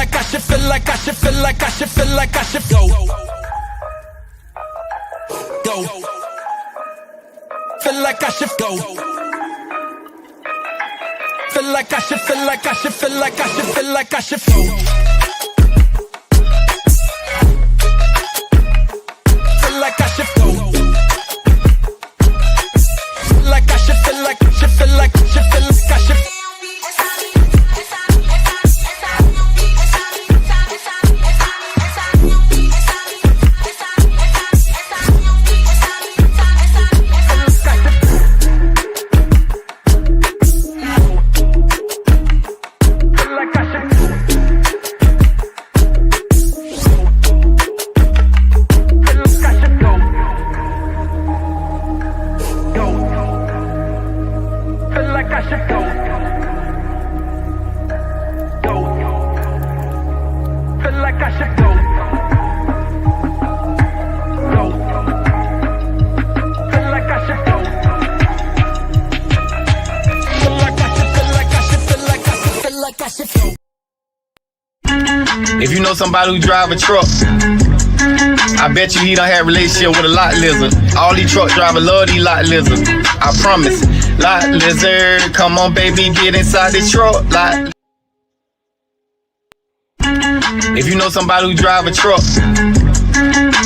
like I should, feel like I should, feel like I should, feel like I should go. Go. Feel like I should go. Feel like I should, feel like I should, feel like I should, feel like I should go. Feel like I should go. Feel like I should, feel like I should, feel like I should, feel like I should. If you know somebody who drive a truck, I bet you he done had a relationship with a lot lizard. All these truck drivers love these lot lizards. I promise. Lot lizard, come on baby, get inside the truck. Lot. If you know somebody who drive a truck,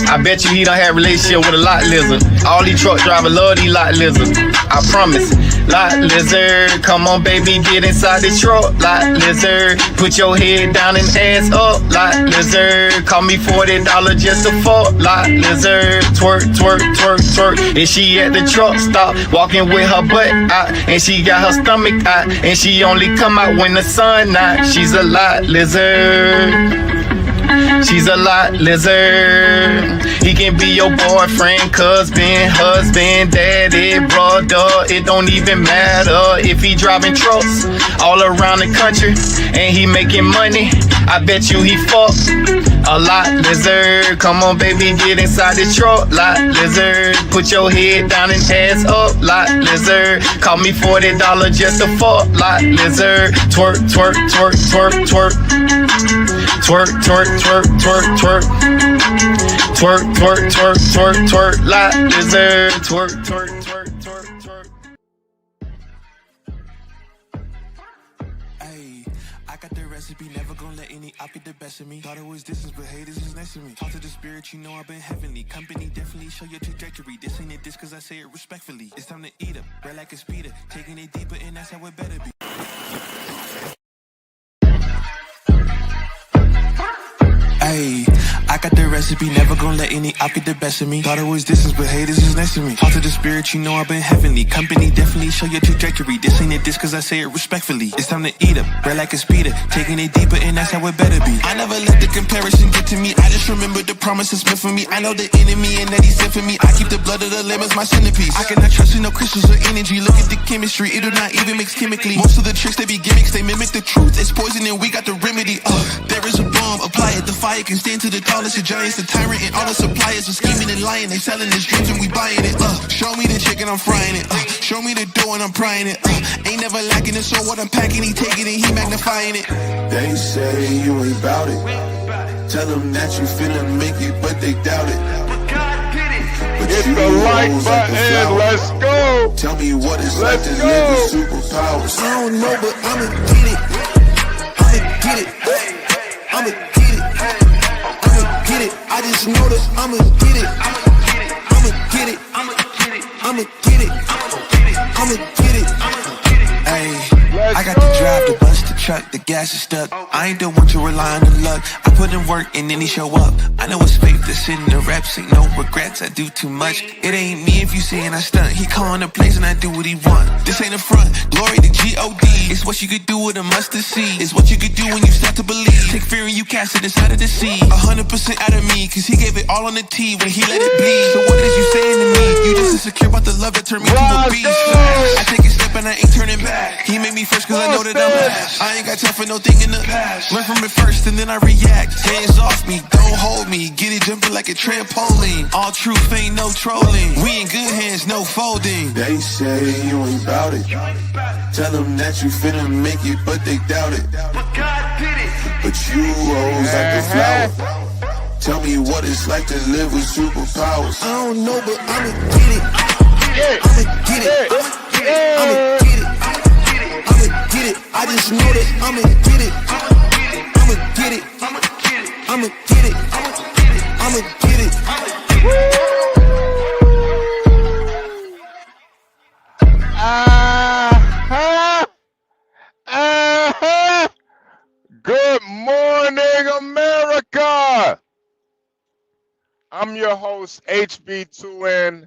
I bet you he done had a relationship with a lot lizard. All these truck drivers love these lot lizards. I promise. Lot lizard, come on baby, get inside the truck. Lot lizard, put your head down and ass up. Lot lizard, call me $40 just to fuck. Lot lizard, twerk, twerk, twerk, twerk. And she at the truck stop, walking with her butt out, and she got her stomach out, and she only come out when the sun out. She's a lot lizard. She's a lot lizard. He can be your boyfriend, husband, daddy, brother. It don't even matter if he driving trucks all around the country and he making money. I bet you he fuck a lot lizard. Come on baby, get inside the truck. Lot lizard, put your head down and ass up. Lot lizard, call me $40 just to fuck. Lot lizard, twerk, twerk, twerk, twerk, twerk. Twerk, twerk, twerk, twerk, twerk. Twerk, twerk, twerk, twerk, twerk. Lot lizard, twerk, twerk, twerk, twerk, twerk. Ayy, I got the recipe, never gonna let any op get the best of me. Thought it was distance, but haters is next to me. Talk to the spirit, you know I've been heavenly. Company definitely show your trajectory. This ain't a diss cause I say it respectfully. It's time to eat up, red like a speeder. Taking it deeper and that's how it better be. Ayy, I got the recipe, never gonna let any op get the best of me. Thought it was distance, but haters is next to me. Talk to the spirit, you know I've been heavenly. Company definitely show your trajectory. This ain't a diss cause I say it respectfully. It's time to eat up, red like a speeder. Taking it deeper and that's how it better be. I never let the comparison get to me. I just remember the promises meant for me. I know the enemy and that he sent for me. I keep the blood of the lamb as my centerpiece. I cannot trust in no crystals or energy. Look at the chemistry, it do not even mix chemically. Most of the tricks, they be gimmicks, they mimic the truth. It's poison and we got the remedy. There is a bomb, apply it, the fire can stand to the tallest of giants. The tyrant and all the suppliers are scheming and lying. They selling his dreams and we buying it. Show me the chicken, I'm frying it. Show me the dough and I'm prying it. Ain't never lacking it, so what I'm packing, he taking it, he magnifying it. They say you ain't bout it. Tell them that you finna make it, but they doubt it. But hit the like button, let's go. Tell me what it's like to live with superpowers. I don't know, but I'ma get it. I'ma get it. I'ma get it. I'ma get it. I just know that I'ma get it. I'ma get it. I'ma get it. I'ma get it. I'ma get it. Ayy, I got to drive the bus, the truck, the gas is stuck. I ain't the one to rely on the luck. I put in work and then he show up. I know it's fake to sit in the reps, ain't no regrets, I do too much. It ain't me if you saying I stunt. He calling the place and I do what he want. This ain't a front, glory to G-O-D. It's what you could do with a mustard seed. It's what you could do when you start to believe. Take fear and you cast it inside of the sea. 100% out of me, cause he gave it all on the T when he let it bleed. So what is you saying to me? You just insecure about the love that turned me to a beast. I take a step and I ain't turning back. He made me first cause I know that I'm last. I ain't got time for no thing in the past. Learn from it first and then I react. Hands off me, don't hold me. Get it jumping like a trampoline. All truth, ain't no trolling. We in good hands, no folding. They say you ain't bout it. Tell them that you finna make it, but they doubt it. But God did it. but you rose like a flower. Tell me what it's like to live with superpowers. I don't know, but I'ma get it. I'ma get it. I'ma get it. I'ma get it. I just know that I'ma get it. I'ma get it. I'ma get it. I'ma get it. I'ma get it. Good morning, America. I'm your host, HB2N.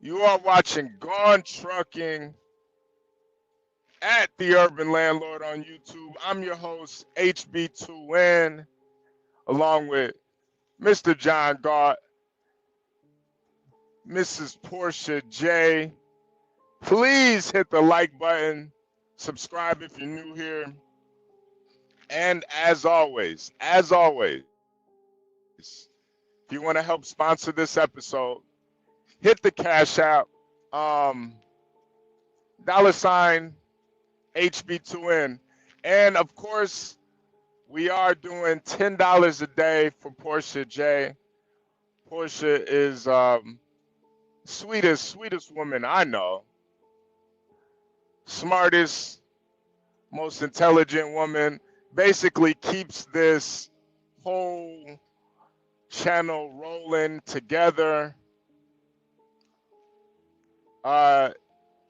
You are watching Gone Trucking at TheUrbanLandord on YouTube. I'm your host, HB2N, along with Mr. John Galt, Mrs. Portia J. Please hit the like button, subscribe if you're new here, and as always, if you want to help sponsor this episode, hit the Cash App, $ HB2N. And of course, we are doing $10 a day for Portia J. Portia is sweetest woman I know. Smartest, most intelligent woman. Basically keeps this whole channel rolling together.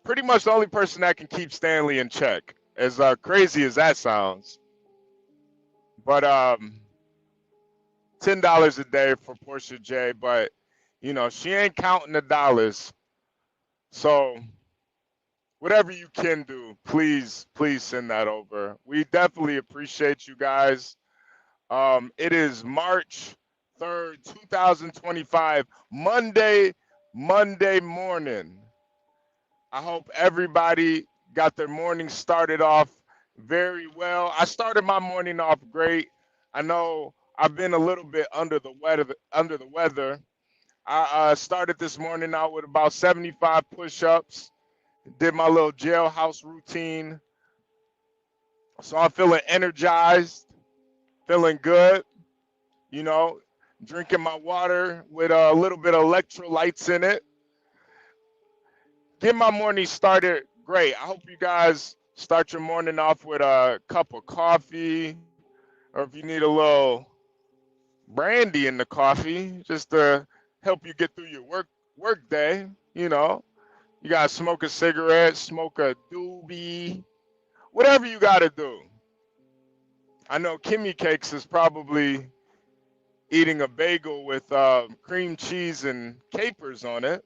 Pretty much the only person that can keep Stanley in check, as crazy as that sounds. But $10 a day for Portia J, but you know, she ain't counting the dollars. So whatever you can do, please send that over. We definitely appreciate you guys. It is March 3rd, 2025, Monday morning. I hope everybody got their morning started off very well. I started my morning off great. I know I've been a little bit under the weather. I started this morning out with about 75 push-ups. Did my little jailhouse routine. So I'm feeling energized, feeling good, you know, drinking my water with a little bit of electrolytes in it. Get my morning started great. I hope you guys start your morning off with a cup of coffee, or if you need a little brandy in the coffee, just to help you get through your work day, you know. You gotta smoke a cigarette, smoke a doobie, whatever you gotta do. I know Kimmy Cakes is probably eating a bagel with cream cheese and capers on it.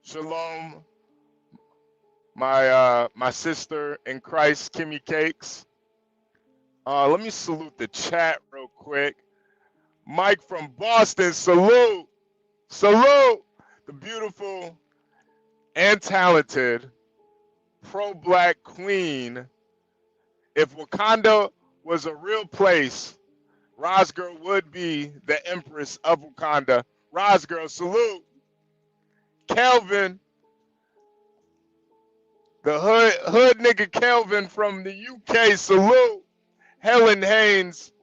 Shalom, my sister in Christ, Kimmy Cakes. Let me salute the chat real quick. Mike from Boston, salute. The beautiful and talented pro-black queen. If Wakanda was a real place, Rosgirl would be the Empress of Wakanda. Rosgirl, salute. Kelvin, the hood nigga Kelvin from the UK, salute. Helen Haynes,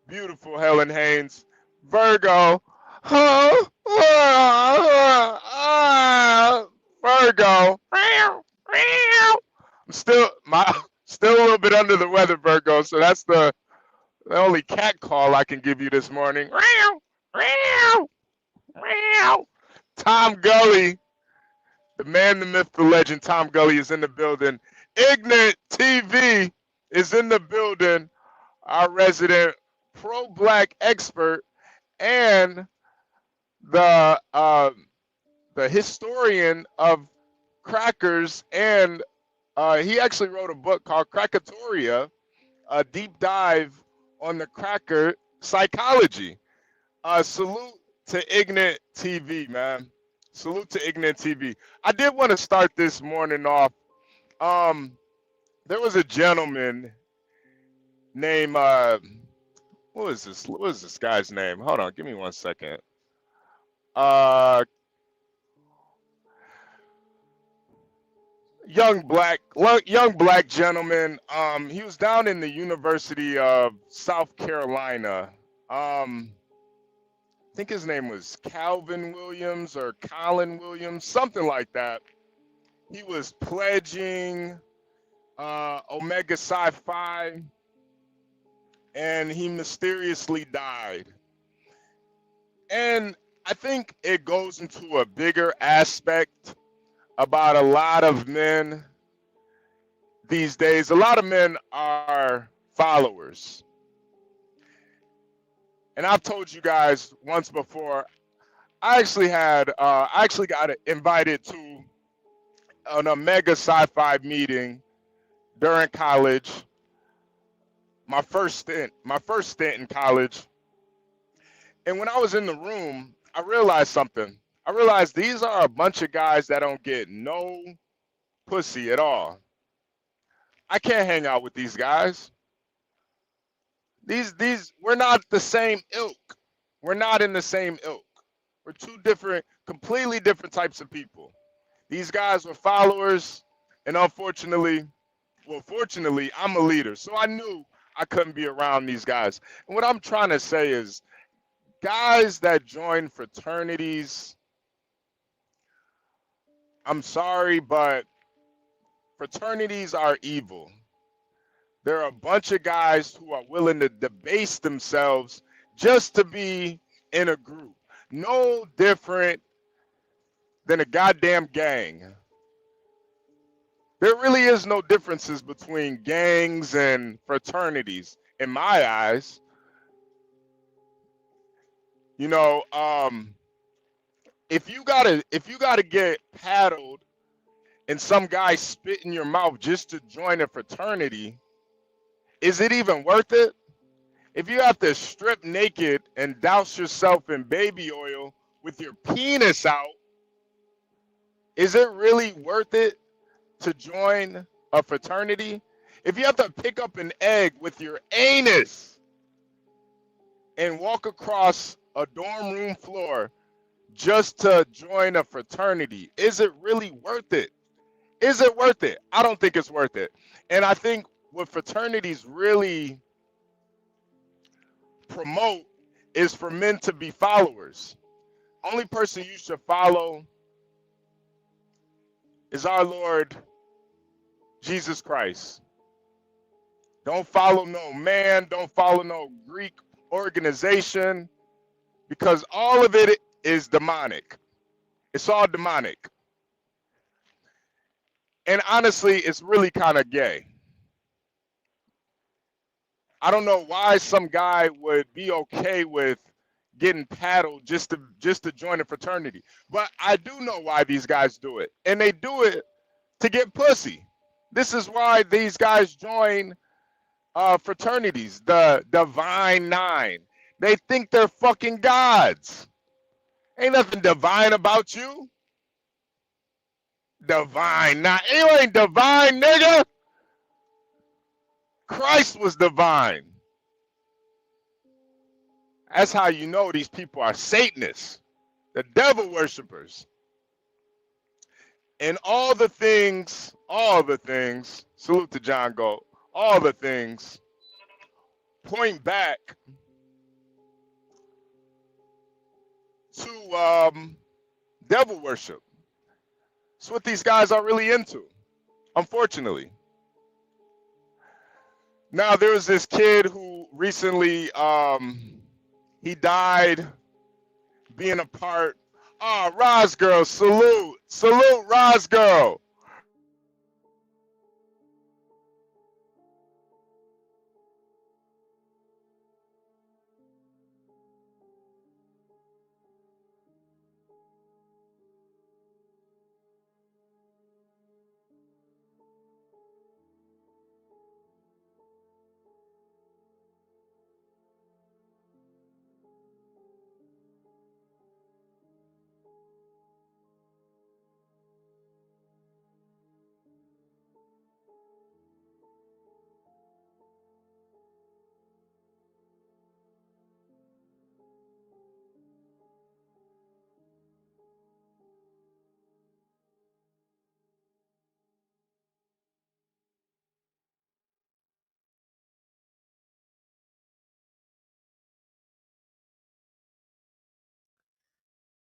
beautiful Helen Haynes. Virgo, Virgo. I'm still a little bit under the weather, Virgo. So that's the only cat call I can give you this morning. Tom Gully, the man, the myth, the legend. Tom Gully is in the building. Ignorant TV is in the building. Our resident pro-black expert and the historian of crackers, and he actually wrote a book called Crackatoria, a deep dive on the cracker psychology. Salute to Ignorant TV, man. Salute to Ignorant TV. I did want to start this morning off. There was a gentleman named what is this guy's name? Hold on, give me 1 second. Y'all young black gentleman. He was down in the University of South Carolina. I think his name was Calvin Williams or Colin Williams, something like that. He was pledging Omega Psi Phi, and he mysteriously died. And I think it goes into a bigger aspect about a lot of men these days. A lot of men are followers. And I've told you guys once before, I actually got invited to an Omega Sci-Fi meeting during college. My first stint in college. And when I was in the room, I realized something. I realized these are a bunch of guys that don't get no pussy at all. I can't hang out with these guys. We're not the same ilk. We're not in the same ilk. We're two different, completely different types of people. These guys were followers, and fortunately, I'm a leader. So I knew I couldn't be around these guys. And what I'm trying to say is, guys that join fraternities, I'm sorry, but fraternities are evil. There are a bunch of guys who are willing to debase themselves just to be in a group. No different than a goddamn gang. There really is no differences between gangs and fraternities in my eyes. You know, if you gotta get paddled and some guy spit in your mouth just to join a fraternity, is it even worth it? If you have to strip naked and douse yourself in baby oil with your penis out, is it really worth it to join a fraternity? If you have to pick up an egg with your anus and walk across a dorm room floor just to join a fraternity, is it really worth it? Is it worth it? I don't think it's worth it. And I think what fraternities really promote is for men to be followers. Only person you should follow is our Lord Jesus Christ. Don't follow no man, don't follow no Greek organization, because all of it is demonic. It's all demonic. And honestly, it's really kind of gay. I don't know why some guy would be okay with getting paddled just to join a fraternity. But I do know why these guys do it. And they do it to get pussy. This is why these guys join fraternities, the Divine Nine. They think they're fucking gods. Ain't nothing divine about you. Divine Nine. You ain't divine, nigga. Christ was divine. That's how you know these people are Satanists, the devil worshippers. And all the things, salute to John Galt, all the things point back to devil worship. It's what these guys are really into, unfortunately. Now, there was this kid who recently, he died being a part. Oh, Roz Girl, salute. Salute, Roz Girl.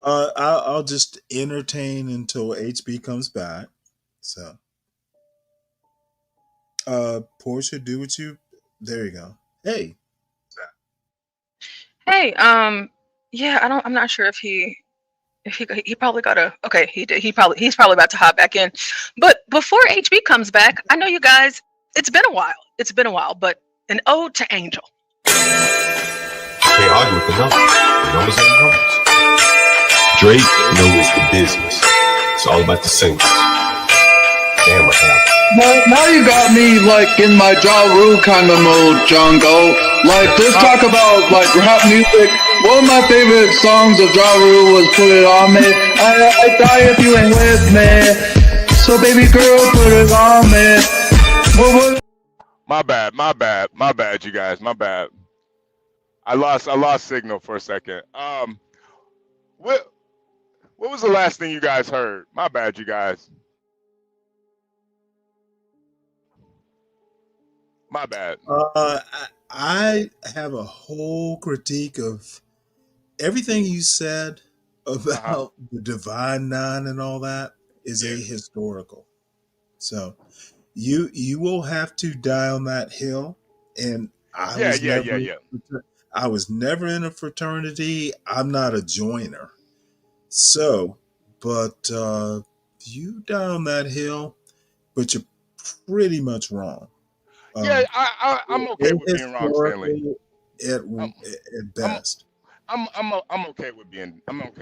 I'll just entertain until HB comes back. So, Portia, do what you. There you go. Hey. Hey, yeah, I'm not sure if he probably got a, okay, he did, he's probably about to hop back in. But before HB comes back, I know you guys, it's been a while, but an ode to Angel. Can't argue with the numbers. The numbers are the numbers. Drake knows the business. It's all about the singles. Damn, what happened? Now you got me like in my Ja Rule kind of mode, Jungle. Like just talk about like rap music. One of my favorite songs of Ja Rule was "Put It On Me." I die if you ain't with me. So baby girl, put it on me. My bad, you guys. My bad. I lost signal for a second. What was the last thing you guys heard? My bad, you guys. My bad. I have a whole critique of everything you said about the Divine Nine and all that is ahistorical. So you will have to die on that hill. And I was never in a fraternity. I'm not a joiner. So, but you die on that hill, but you're pretty much wrong. I'm okay with being wrong, Stanley. At best. I'm okay with being wrong.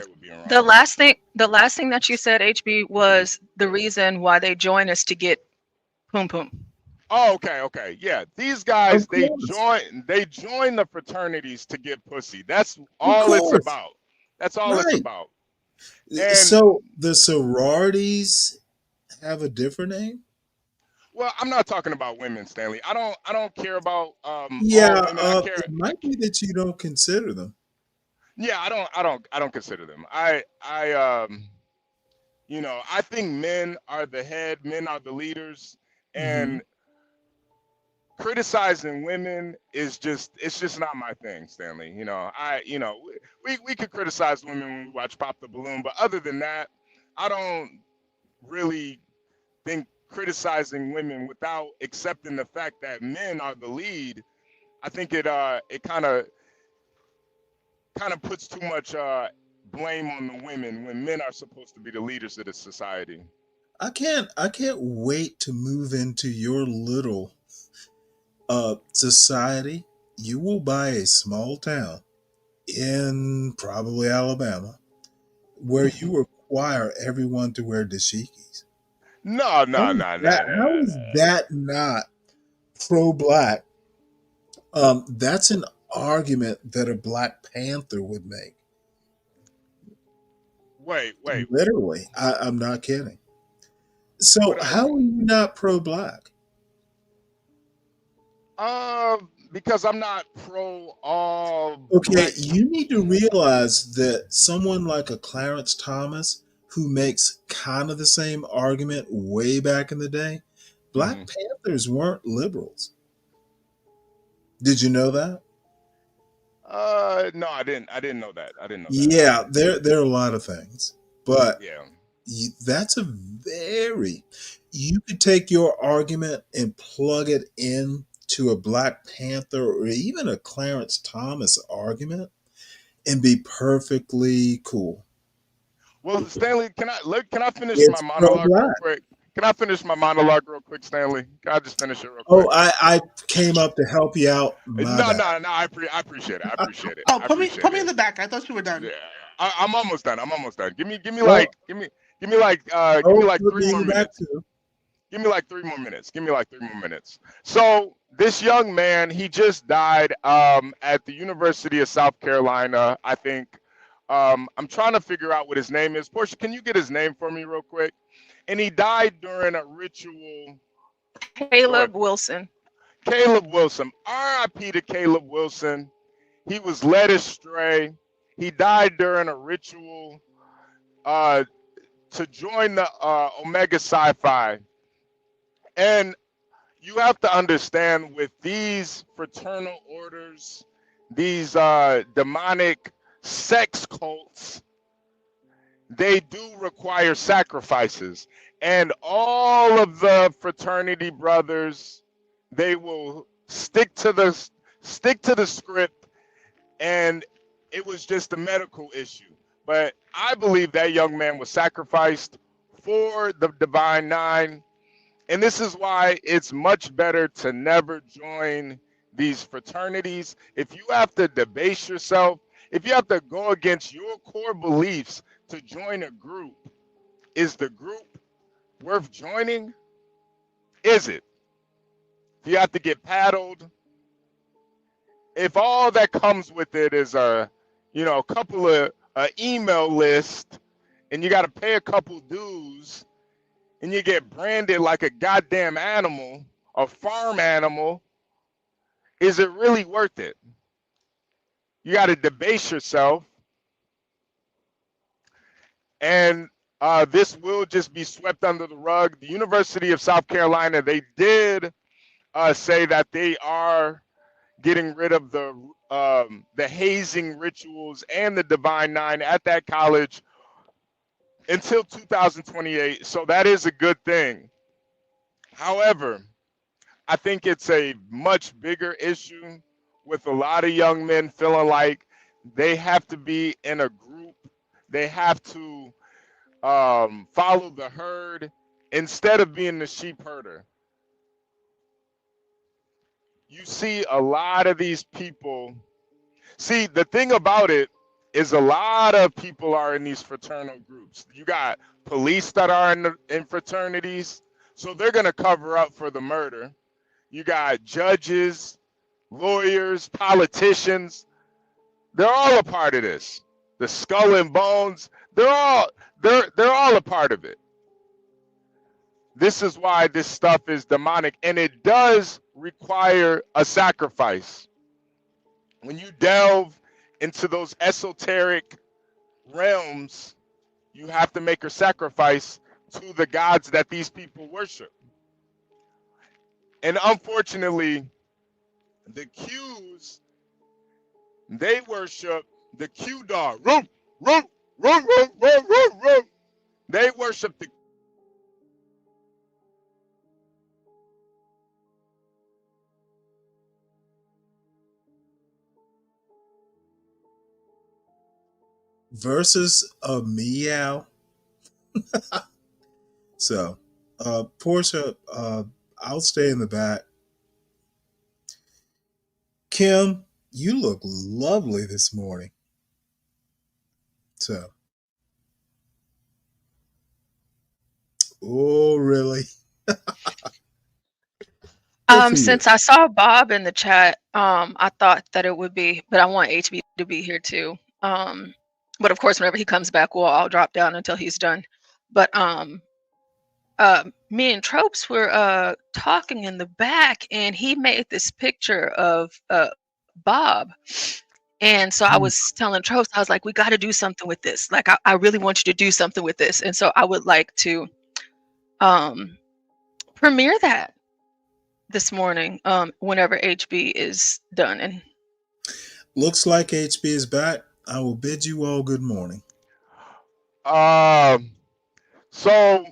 The last thing that you said, HB, was the reason why they join us to get poom poom. Oh, okay. Yeah, these guys they join the fraternities to get pussy. That's all it's about. That's all it's about. And so the sororities have a different name? Well, I'm not talking about women, Stanley. I don't care about it might be that you don't consider them. Yeah, I don't consider them. I think men are the head, men are the leaders, and criticizing women is just not my thing, Stanley. We could criticize women when we watch Pop the Balloon, but other than that, I don't really think criticizing women without accepting the fact that men are the lead. I think it kind of puts too much blame on the women when men are supposed to be the leaders of the society. I can't wait to move into your little society. You will buy a small town in probably Alabama where you require everyone to wear dashikis. No. How is that not pro-black? That's an argument that a Black Panther would make. Wait. Literally, I'm not kidding. So how are you not pro-black? Because I'm not pro all. Okay, you need to realize that someone like a Clarence Thomas, who makes kind of the same argument way back in the day, Black Panthers weren't liberals. Did you know that? No, I didn't know that. Yeah, there are a lot of things, but yeah, that's you could take your argument and plug it in to a Black Panther or even a Clarence Thomas argument and be perfectly cool. Well, Stanley, can I finish my monologue real quick? Can I finish my monologue real quick, Stanley? Can I just finish it real quick? Oh, I came up to help you out. No, I appreciate it. Oh, put me in the back. I thought you were done. Yeah, I'm almost done. Give me like 3 more minutes. Give me like 3 more minutes. So this young man, he just died at the University of South Carolina, I think. I'm trying to figure out what his name is. Portia, can you get his name for me real quick? And he died during a ritual. Caleb Wilson. R.I.P. to Caleb Wilson. He was led astray. He died during a ritual to join the Omega Psi-Phi. And you have to understand, with these fraternal orders, these demonic sex cults, they do require sacrifices. And all of the fraternity brothers, they will stick to the script, and it was just a medical issue. But I believe that young man was sacrificed for the Divine Nine. And this is why it's much better to never join these fraternities. If you have to debase yourself, if you have to go against your core beliefs to join a group, is the group worth joining? Is it? If you have to get paddled, if all that comes with it is a couple of email list, and you got to pay a couple dues, and you get branded like a goddamn animal, a farm animal, is it really worth it? You got to debase yourself, and this will just be swept under the rug. The University of South Carolina, they did say that they are getting rid of the hazing rituals and the Divine Nine at that college until 2028. So that is a good thing. However, I think it's a much bigger issue with a lot of young men feeling like they have to be in a group. They have to follow the herd instead of being the sheep herder. You see a lot of these people. See, the thing about it is a lot of people are in these fraternal groups. You got police that are in fraternities, so they're going to cover up for the murder. You got judges, lawyers, politicians. They're all a part of this. The Skull and Bones, they're all a part of it. This is why this stuff is demonic, and it does require a sacrifice. When you delve into those esoteric realms, you have to make a sacrifice to the gods that these people worship. And unfortunately, the Qs, they worship the Q dog. Roof, roof, roof, roof, roof, roof, roof. They worship the versus a meow. So, Portia, I'll stay in the back. Kim, you look lovely this morning. So, oh, really? Since I saw Bob in the chat, I thought that it would be, but I want HB to be here too. But of course, whenever he comes back, we'll all drop down until he's done. But me and Tropes were talking in the back, and he made this picture of Bob. And so I was telling Tropes, I was like, we got to do something with this. Like, I really want you to do something with this. And so I would like to premiere that this morning, whenever HB is done. And looks like HB is back. I will bid you all good morning. So,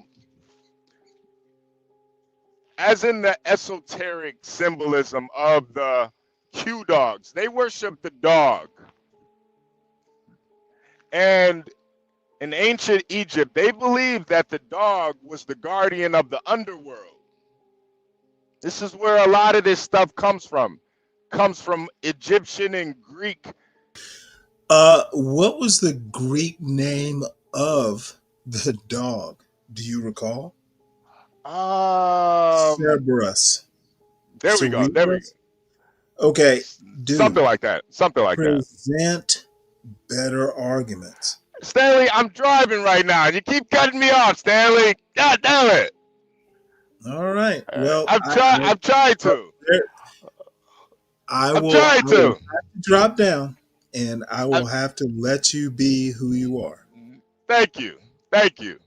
as in the esoteric symbolism of the Q dogs, they worship the dog. And in ancient Egypt, they believed that the dog was the guardian of the underworld. This is where a lot of this stuff comes from. Comes from Egyptian and Greek. What was the Greek name of the dog? Do you recall? Cerberus. There we go. There we go. Okay. Dude, something like that. Something like that. Present better arguments. Stanley, I'm driving right now. You keep cutting me off, Stanley. God damn it. All right. Well, I'm trying to. I will have to drop down, and I will have to let you be who you are. Thank you. Thank you.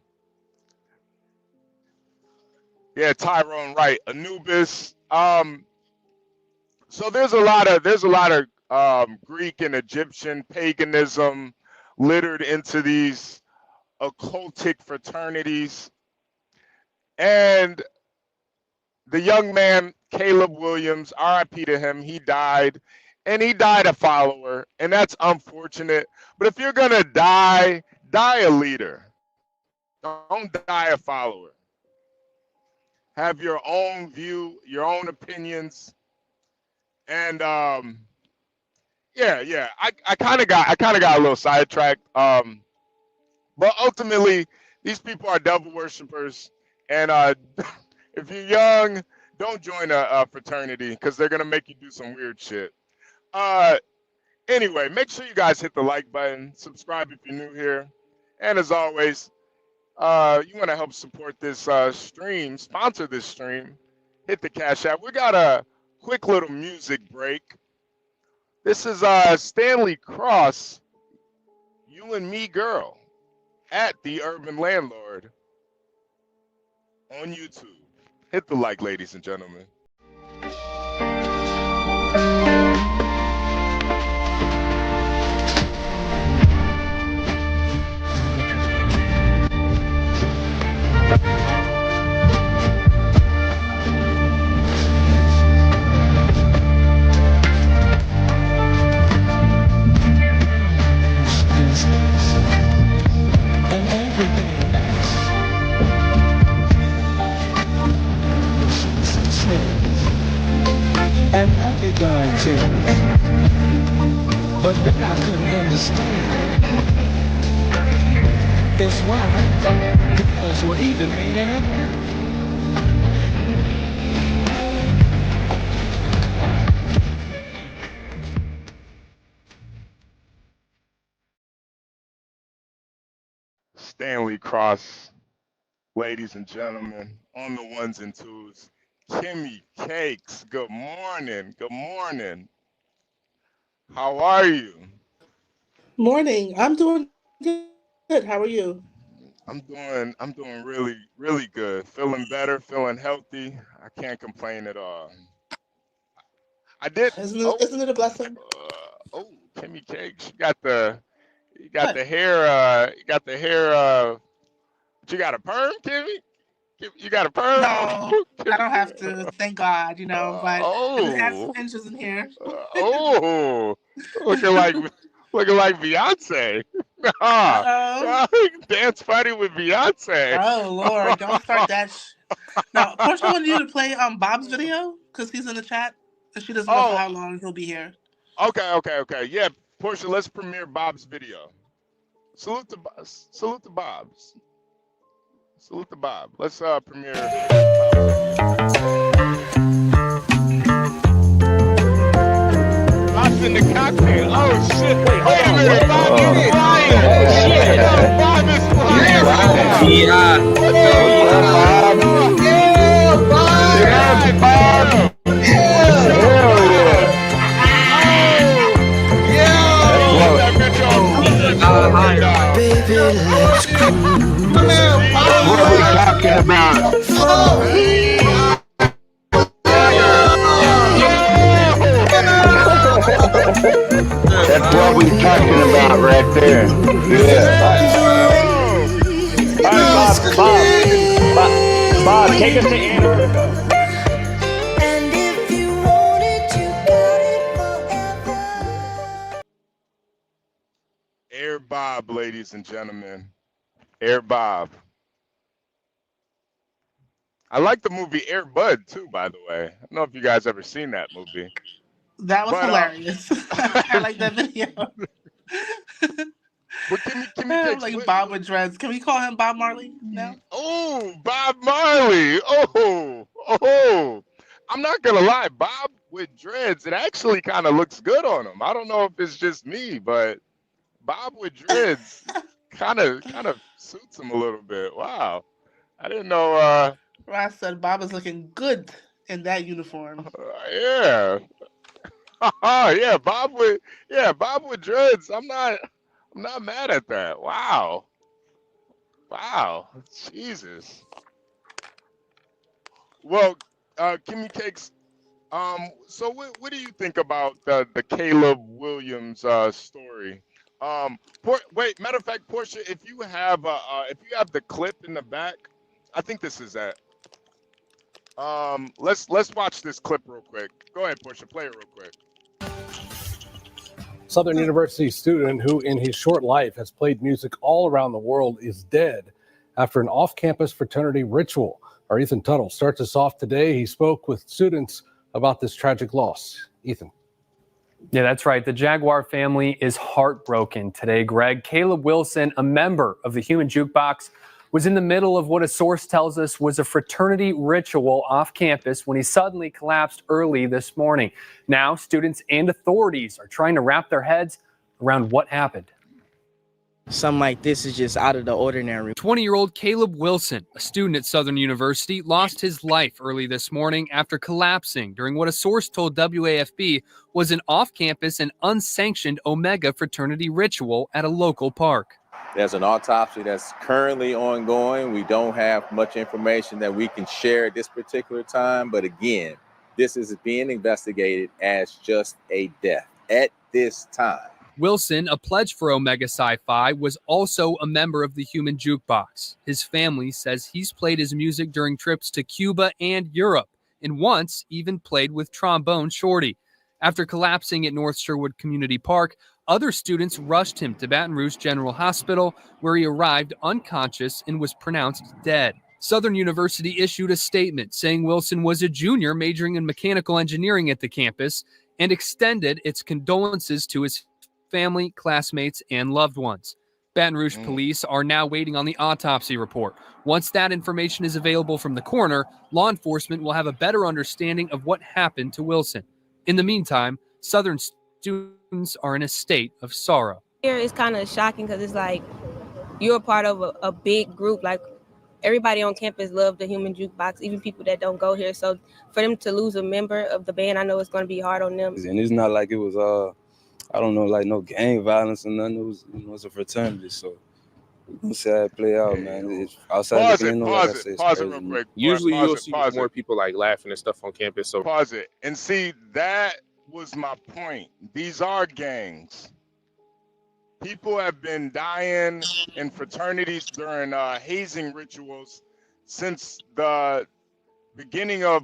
Yeah, Tyrone, right. Anubis. So there's a lot of Greek and Egyptian paganism littered into these occultic fraternities. And the young man, Caleb Williams, RIP to him, he died. And he died a follower. And that's unfortunate. But if you're going to die, die a leader. Don't die a follower. Have your own view, your own opinions. And yeah. I kind of got a little sidetracked. But ultimately, these people are devil worshippers. And if you're young, don't join a fraternity because they're gonna make you do some weird shit. Anyway, make sure you guys hit the like button, subscribe if you're new here, and as always, you want to help support this stream, sponsor this stream, hit the Cash App. We got a quick little music break. This is Stanley Cross, You and Me Girl, at TheUrbanLandord on YouTube. Hit the like, ladies and gentlemen. And I did die too, but then I couldn't understand. That's why, because we're either made in Stanley Cross, ladies and gentlemen, on the ones and twos. Kimmy Cakes, good morning. Good morning. How are you? Morning. I'm doing good. How are you? I'm doing really, really good. Feeling better, feeling healthy. I can't complain at all. I did. Isn't it a blessing? Kimmy Cakes, you got the What? hair. You got the hair. You got a perm, Kimmy? You got a perm? No, I don't have to. Thank God, but it adds some inches in here. Looking like Beyonce. Dance party with Beyonce. Oh Lord, don't start that. Now, Portia wanted you to play Bob's video because he's in the chat and she doesn't know for how long he'll be here. Okay. Yeah, Portia, let's premiere Bob's video. Salute to Bob's. Salute to Bob. Let's premiere. Bob's in the cockpit. Oh shit! Wait a minute, Bob is flying. Shit, Bob is flying. What the Bob? Yeah, Bob. Baby, let's go. What are we talking about? That's what we're talking about right there. Yeah. All right, Bob, take us to Antarctica. And if you want it, you got it forever. Air Bob, ladies and gentlemen. Air Bob. I like the movie Air Bud too, by the way. I don't know if you guys ever seen that movie. That was hilarious. I like that video. But can we like Bob with dreads. Can we call him Bob Marley now? Oh, Bob Marley. Oh. I'm not gonna lie, Bob with dreads, it actually kind of looks good on him. I don't know if it's just me, but Bob with dreads kind of suits him a little bit. Wow. I didn't know Ross said Bob is looking good in that uniform. Yeah. Yeah, Bob with dreads. I'm not mad at that. Wow. Jesus. Well, Kimmy Cakes, so what do you think about the Caleb Williams story? Wait, matter of fact, Portia, if you have the clip in the back, I think this is that. Let's watch this clip real quick. Go ahead, Portia, play it real quick. Southern University student who in his short life has played music all around the world is dead after an off-campus fraternity ritual. Our Ethan Tuttle starts us off today. He spoke with students about this tragic loss. Ethan. Yeah, that's right. The Jaguar family is heartbroken today, Greg. Caleb Wilson, a member of the Human Jukebox, was in the middle of what a source tells us was a fraternity ritual off campus when he suddenly collapsed early this morning. Now, students and authorities are trying to wrap their heads around what happened. Something like this is just out of the ordinary. 20-year-old Caleb Wilson, a student at Southern University, lost his life early this morning after collapsing during what a source told WAFB was an off-campus and unsanctioned Omega fraternity ritual at a local park. There's an autopsy that's currently ongoing. We don't have much information that we can share at this particular time, but again, this is being investigated as just a death at this time. Wilson, a pledge for Omega Sci-Fi, was also a member of the Human Jukebox. His family says he's played his music during trips to Cuba and Europe, and once even played with Trombone Shorty. After collapsing at North Sherwood Community Park, other students rushed him to Baton Rouge General Hospital, where he arrived unconscious and was pronounced dead. Southern University issued a statement saying Wilson was a junior majoring in mechanical engineering at the campus and extended its condolences to his family, classmates, and loved ones. Baton Rouge police are now waiting on the autopsy report. Once that information is available from the coroner, law enforcement will have a better understanding of what happened to Wilson. In the meantime, Southern students are in a state of sorrow. Here it's kind of shocking because it's like you're a part of a big group. Like everybody on campus loves the Human Jukebox, even people that don't go here. So for them to lose a member of the band, I know it's going to be hard on them. And it's not like it was I don't know, like no gang violence or nothing. It was, it's a fraternity, so we'll see how it play out, man. It's outside Pause it real quick. Usually you'll see more people like laughing and stuff on campus. So pause it and see, that was my point. These are gangs. People have been dying in fraternities during hazing rituals since the beginning of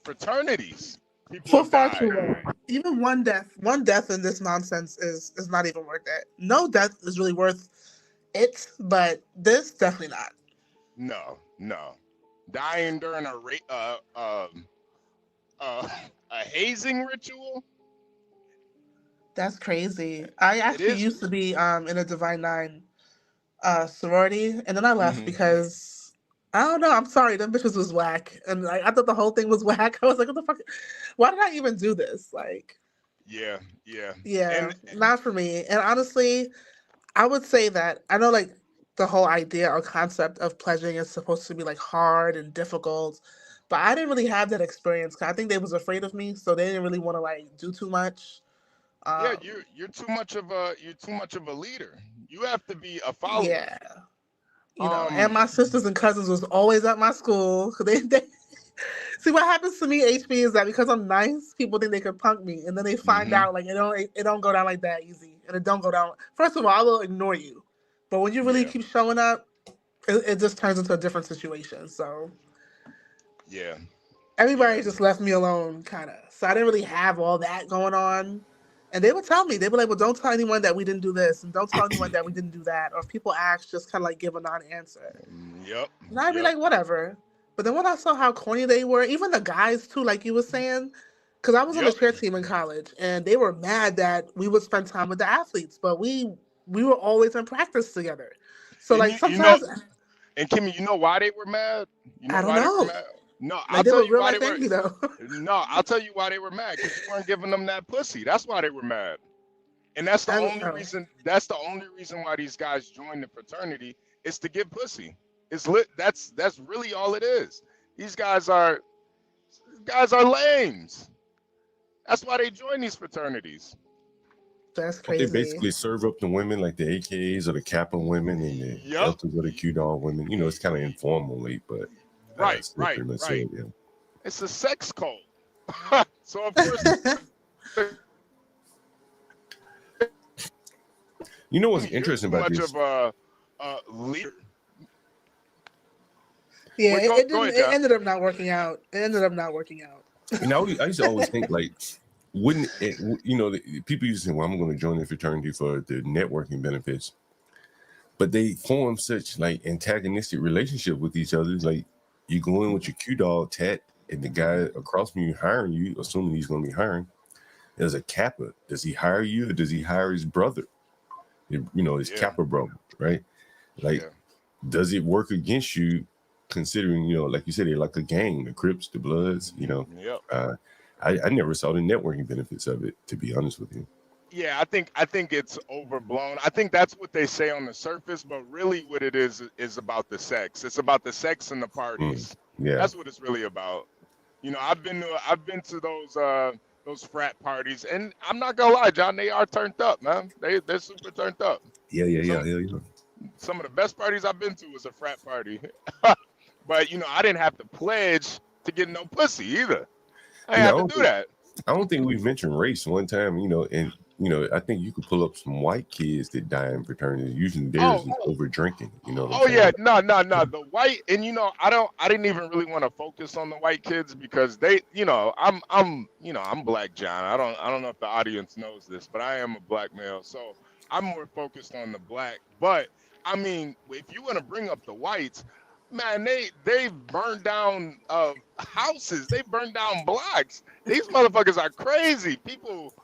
fraternities. For far too long. Even one death in this nonsense is not even worth it. No death is really worth it, but this definitely not. No. Dying during a hazing ritual? That's crazy. I actually used to be in a Divine Nine sorority, and then I left because I don't know. I'm sorry, them bitches was whack, and like I thought the whole thing was whack. I was like, what the fuck? Why did I even do this? Like, yeah. Not for me. And honestly, I would say that I know like the whole idea or concept of pledging is supposed to be like hard and difficult, but I didn't really have that experience. 'Cause I think they was afraid of me, so they didn't really want to like do too much. You're too much of a leader. You have to be a follower. Yeah. You know, and my sisters and cousins was always at my school. They see what happens to me, HB, is that because I'm nice, people think they can punk me, and then they find out like it don't go down like that easy, and it don't go down. First of all, I will ignore you, but when you really keep showing up, it just turns into a different situation. So everybody just left me alone, kind of. So I didn't really have all that going on. And they would tell me, they'd be like, well, don't tell anyone that we didn't do this, and don't tell anyone that we didn't do that. Or if people ask, just kind of like give a non-answer. Yep. And I'd be like, whatever. But then when I saw how corny they were, even the guys too, like you were saying, because I was on the cheer team in college, and they were mad that we would spend time with the athletes, but we were always in practice together. So and like sometimes. And Kimmy, you know why they were mad? I don't know. No, Like, I'll tell you why they were. Though. No, I'll tell you why they were mad. Because you weren't giving them that pussy. That's why they were mad. And that's the only reason. That's the only reason why these guys joined the fraternity is to get pussy. It's lit. That's really all it is. These guys are lames. That's why they join these fraternities. That's crazy. They basically serve up the women like the AKAs or the Kappa women and the Deltas or the Q-Dog women. You know, it's kind of informally, but. Right. Yeah. It's a sex cult. So of course. You know what's You're interesting too about much this? of a leader. Yeah, Wait, it go didn't. ahead, It Jeff. ended up not working out. It ended up not working out. And I used to always think like, wouldn't it, people used to say, well, I'm going to join the fraternity for the networking benefits, but they form such like antagonistic relationship with each other. It's like you go in with your Q-Dog tat and the guy across from you hiring you, assuming he's going to be hiring, there's a Kappa. Does he hire you or does he hire his brother? His Kappa brother, right? Like, does it work against you considering, like you said, they're like a gang, the Crips, the Bloods, Yep. I never saw the networking benefits of it, to be honest with you. Yeah, I think it's overblown. I think that's what they say on the surface, but really what it is about the sex. It's about the sex and the parties. Yeah. That's what it's really about. I've been to those frat parties, and I'm not gonna lie, John, they are turned up, man. They're super turned up. Yeah. Some of the best parties I've been to was a frat party. But I didn't have to pledge to get no pussy either. I had to do that. I don't think we mentioned race one time, and I think you could pull up some white kids that die in fraternities. Usually theirs is over drinking. Oh yeah, no. The white, and I didn't even really want to focus on the white kids because they, I'm Black John. I don't know if the audience knows this, but I am a black male, so I'm more focused on the black. But I mean, if you want to bring up the whites, man, they burned down houses. They burned down blocks. These motherfuckers are crazy. People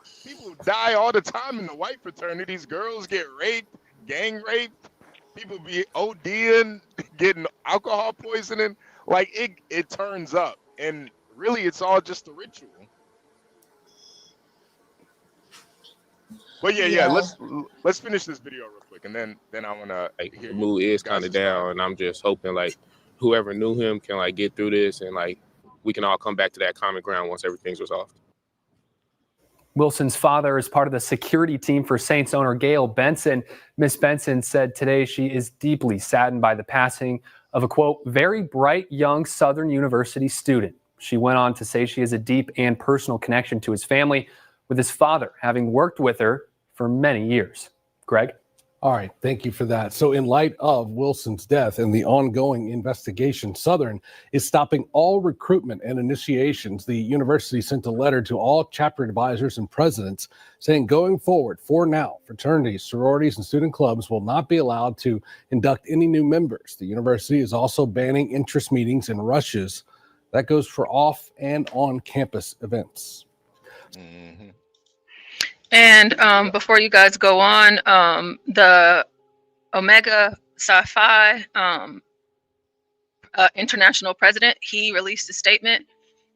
die all the time in the white fraternities. Girls get raped, gang raped. People be ODing, getting alcohol poisoning. Like it turns up, and really, it's all just a ritual. But yeah. Let's finish this video real quick, and then I wanna hear the mood is kind of down, and I'm just hoping like whoever knew him can like get through this, and like we can all come back to that common ground once everything's resolved. Wilson's father is part of the security team for Saints owner Gail Benson. Miss Benson said today she is deeply saddened by the passing of a, quote, very bright young Southern University student. She went on to say she has a deep and personal connection to his family, with his father having worked with her for many years. Greg? All right, thank you for that. So in light of Wilson's death and the ongoing investigation, Southern is stopping all recruitment and initiations. The university sent a letter to all chapter advisors and presidents saying going forward, for now, fraternities, sororities, and student clubs will not be allowed to induct any new members. The university is also banning interest meetings and rushes. That goes for off and on campus events. Mm-hmm. And before you guys go on, the Omega Psi Phi international president, he released a statement.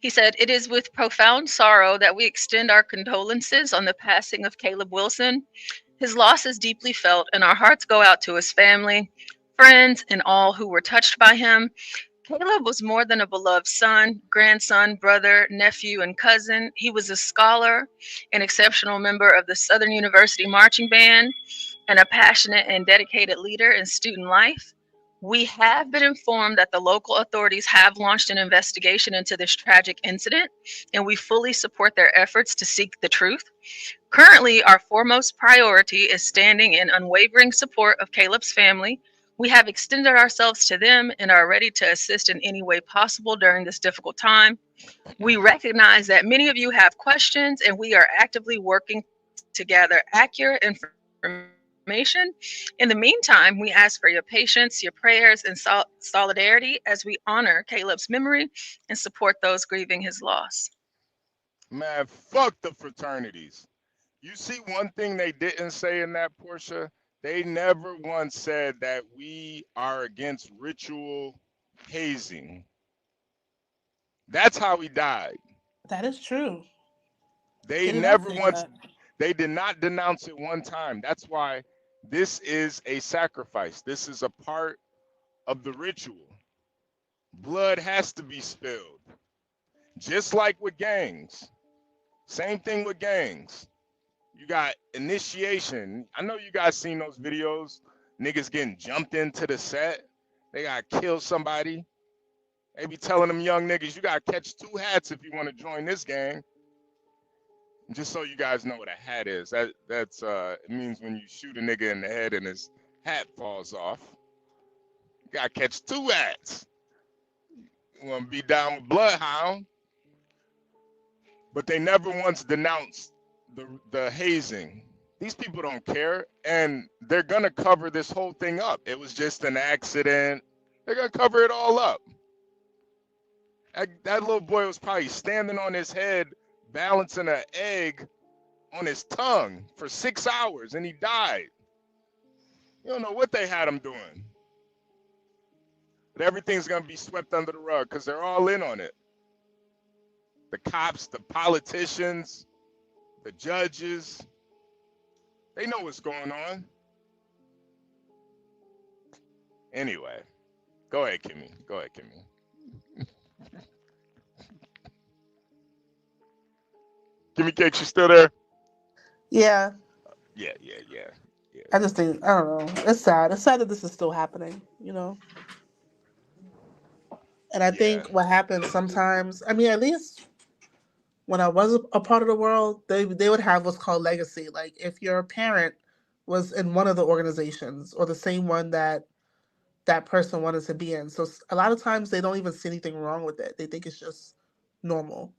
He said, "It is with profound sorrow that we extend our condolences on the passing of Caleb Wilson. His loss is deeply felt, and our hearts go out to his family, friends, and all who were touched by him. Caleb was more than a beloved son, grandson, brother, nephew, and cousin. He was a scholar, an exceptional member of the Southern University Marching Band, and a passionate and dedicated leader in student life. We have been informed that the local authorities have launched an investigation into this tragic incident, and we fully support their efforts to seek the truth. Currently, our foremost priority is standing in unwavering support of Caleb's family. We have extended ourselves to them and are ready to assist in any way possible during this difficult time. We recognize that many of you have questions, and we are actively working to gather accurate information. In the meantime, we ask for your patience, your prayers, and solidarity as we honor Caleb's memory and support those grieving his loss." Man, fuck the fraternities. You see one thing they didn't say in that, Portia? They never once said that we are against ritual hazing. That's how he died. That is true. They did never not say once, that. they did not denounce it one time. That's why this is a sacrifice. This is a part of the ritual. Blood has to be spilled. Just like with gangs. Same thing with gangs. You got initiation. I know you guys seen those videos. Niggas getting jumped into the set. They gotta kill somebody. They be telling them young niggas, you gotta catch 2 hats if you want to join this gang. Just so you guys know what a hat is, that's it means when you shoot a nigga in the head and his hat falls off. You gotta catch 2 hats. You wanna be down with Bloodhound. But they never once denounced the hazing. These people don't care, and they're gonna cover this whole thing up. It was just an accident. They're gonna cover it all up. That little boy was probably standing on his head, balancing an egg on his tongue for 6 hours, and he died. You don't know what they had him doing. But everything's gonna be swept under the rug because they're all in on it. The cops, the politicians, the judges, they know what's going on. Anyway, go ahead, Kimmy. Go ahead, Kimmy. Kimmy Cakes, you still there? Yeah. Yeah. I just think, I don't know. It's sad. It's sad that this is still happening, you know? And I think what happens sometimes, I mean, at least when I was a part of the world, they would have what's called legacy. Like if your parent was in one of the organizations or the same one that person wanted to be in. So a lot of times they don't even see anything wrong with it. They think it's just normal.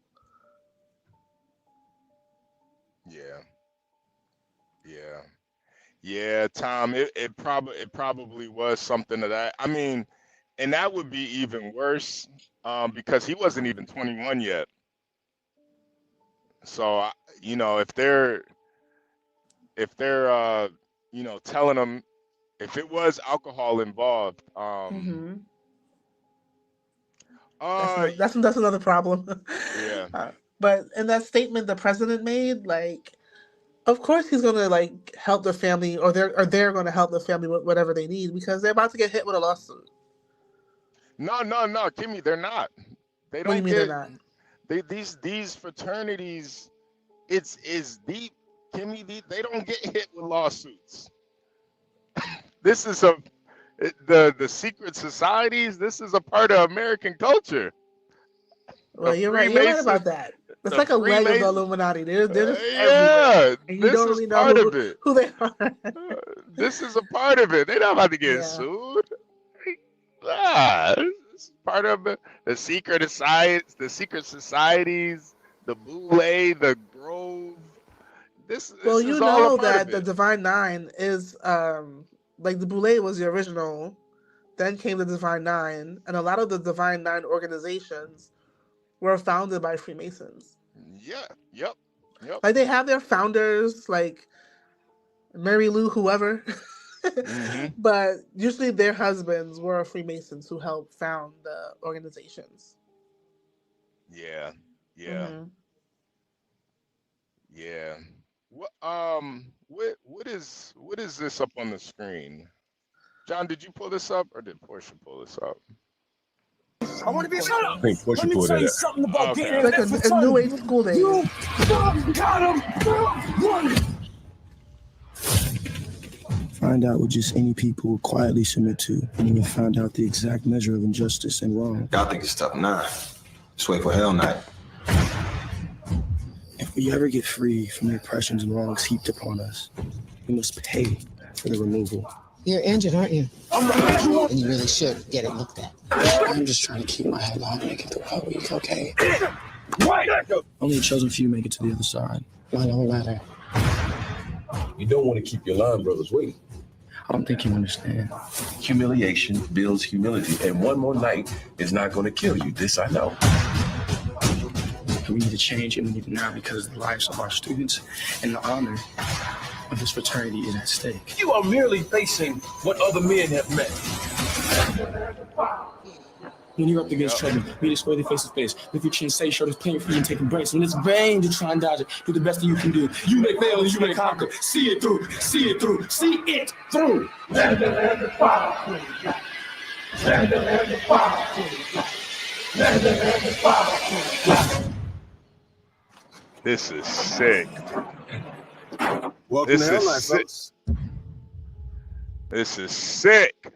Yeah, Tom, it probably was something of that. I mean, and that would be even worse because he wasn't even 21 yet. So, you know, if they're you know, telling him if it was alcohol involved, that's another problem. Yeah. But in that statement the president made, like, of course he's gonna like help the family, or they're gonna help the family with whatever they need because they're about to get hit with a lawsuit. No, Kimmy, they're not. They don't What do you mean get. they're not? These fraternities, it's deep, Kimmy. They don't get hit with lawsuits. This is the secret societies. This is a part of American culture. Well, you're right. You're right about that. It's like a leg of the Illuminati. They're just everywhere. And you don't really know who they are. This is a part of it. They're not about to get sued. It's part of the secret societies, the Boule, the Grove. Well, you know that the Divine Nine is like the Boule was the original. Then came the Divine Nine, and a lot of the Divine Nine organizations were founded by Freemasons. Yep. Like they have their founders, like Mary Lou, whoever. But usually their husbands were Freemasons who helped found the organizations. Yeah. What is this up on the screen? John, did you pull this up or did Portia pull this up? I want to be shut up. I think Portia Let me pulled tell that you up. something about Okay. getting It's like a new age school day. You got him. Find out what just any people will quietly submit to, and you will find out the exact measure of injustice and wrong. Y'all think it's tough? Nah. Just wait for hell night. If we ever get free from the oppressions and wrongs heaped upon us, we must pay for the removal. You're injured, aren't you? And you really should get it looked at. I'm just trying to keep my head on and make it through a week, okay? Only a chosen few make it to the other side. Mine don't matter. You don't want to keep your line brothers waiting. I don't think you understand. Humiliation builds humility, and one more night is not going to kill you. This I know. We need to change, and we need it now because the lives of our students and the honor of this fraternity is at stake. You are merely facing what other men have met. When you're up against trouble, meet it squarely face to face. Lift your chin, say shoulders, pain free, and taking breaks. When it's vain to try and dodge it, do the best that you can do. You may fail and you may conquer. See it through, see it through, see it through. This is sick. Welcome to Hell Life, folks. This is sick.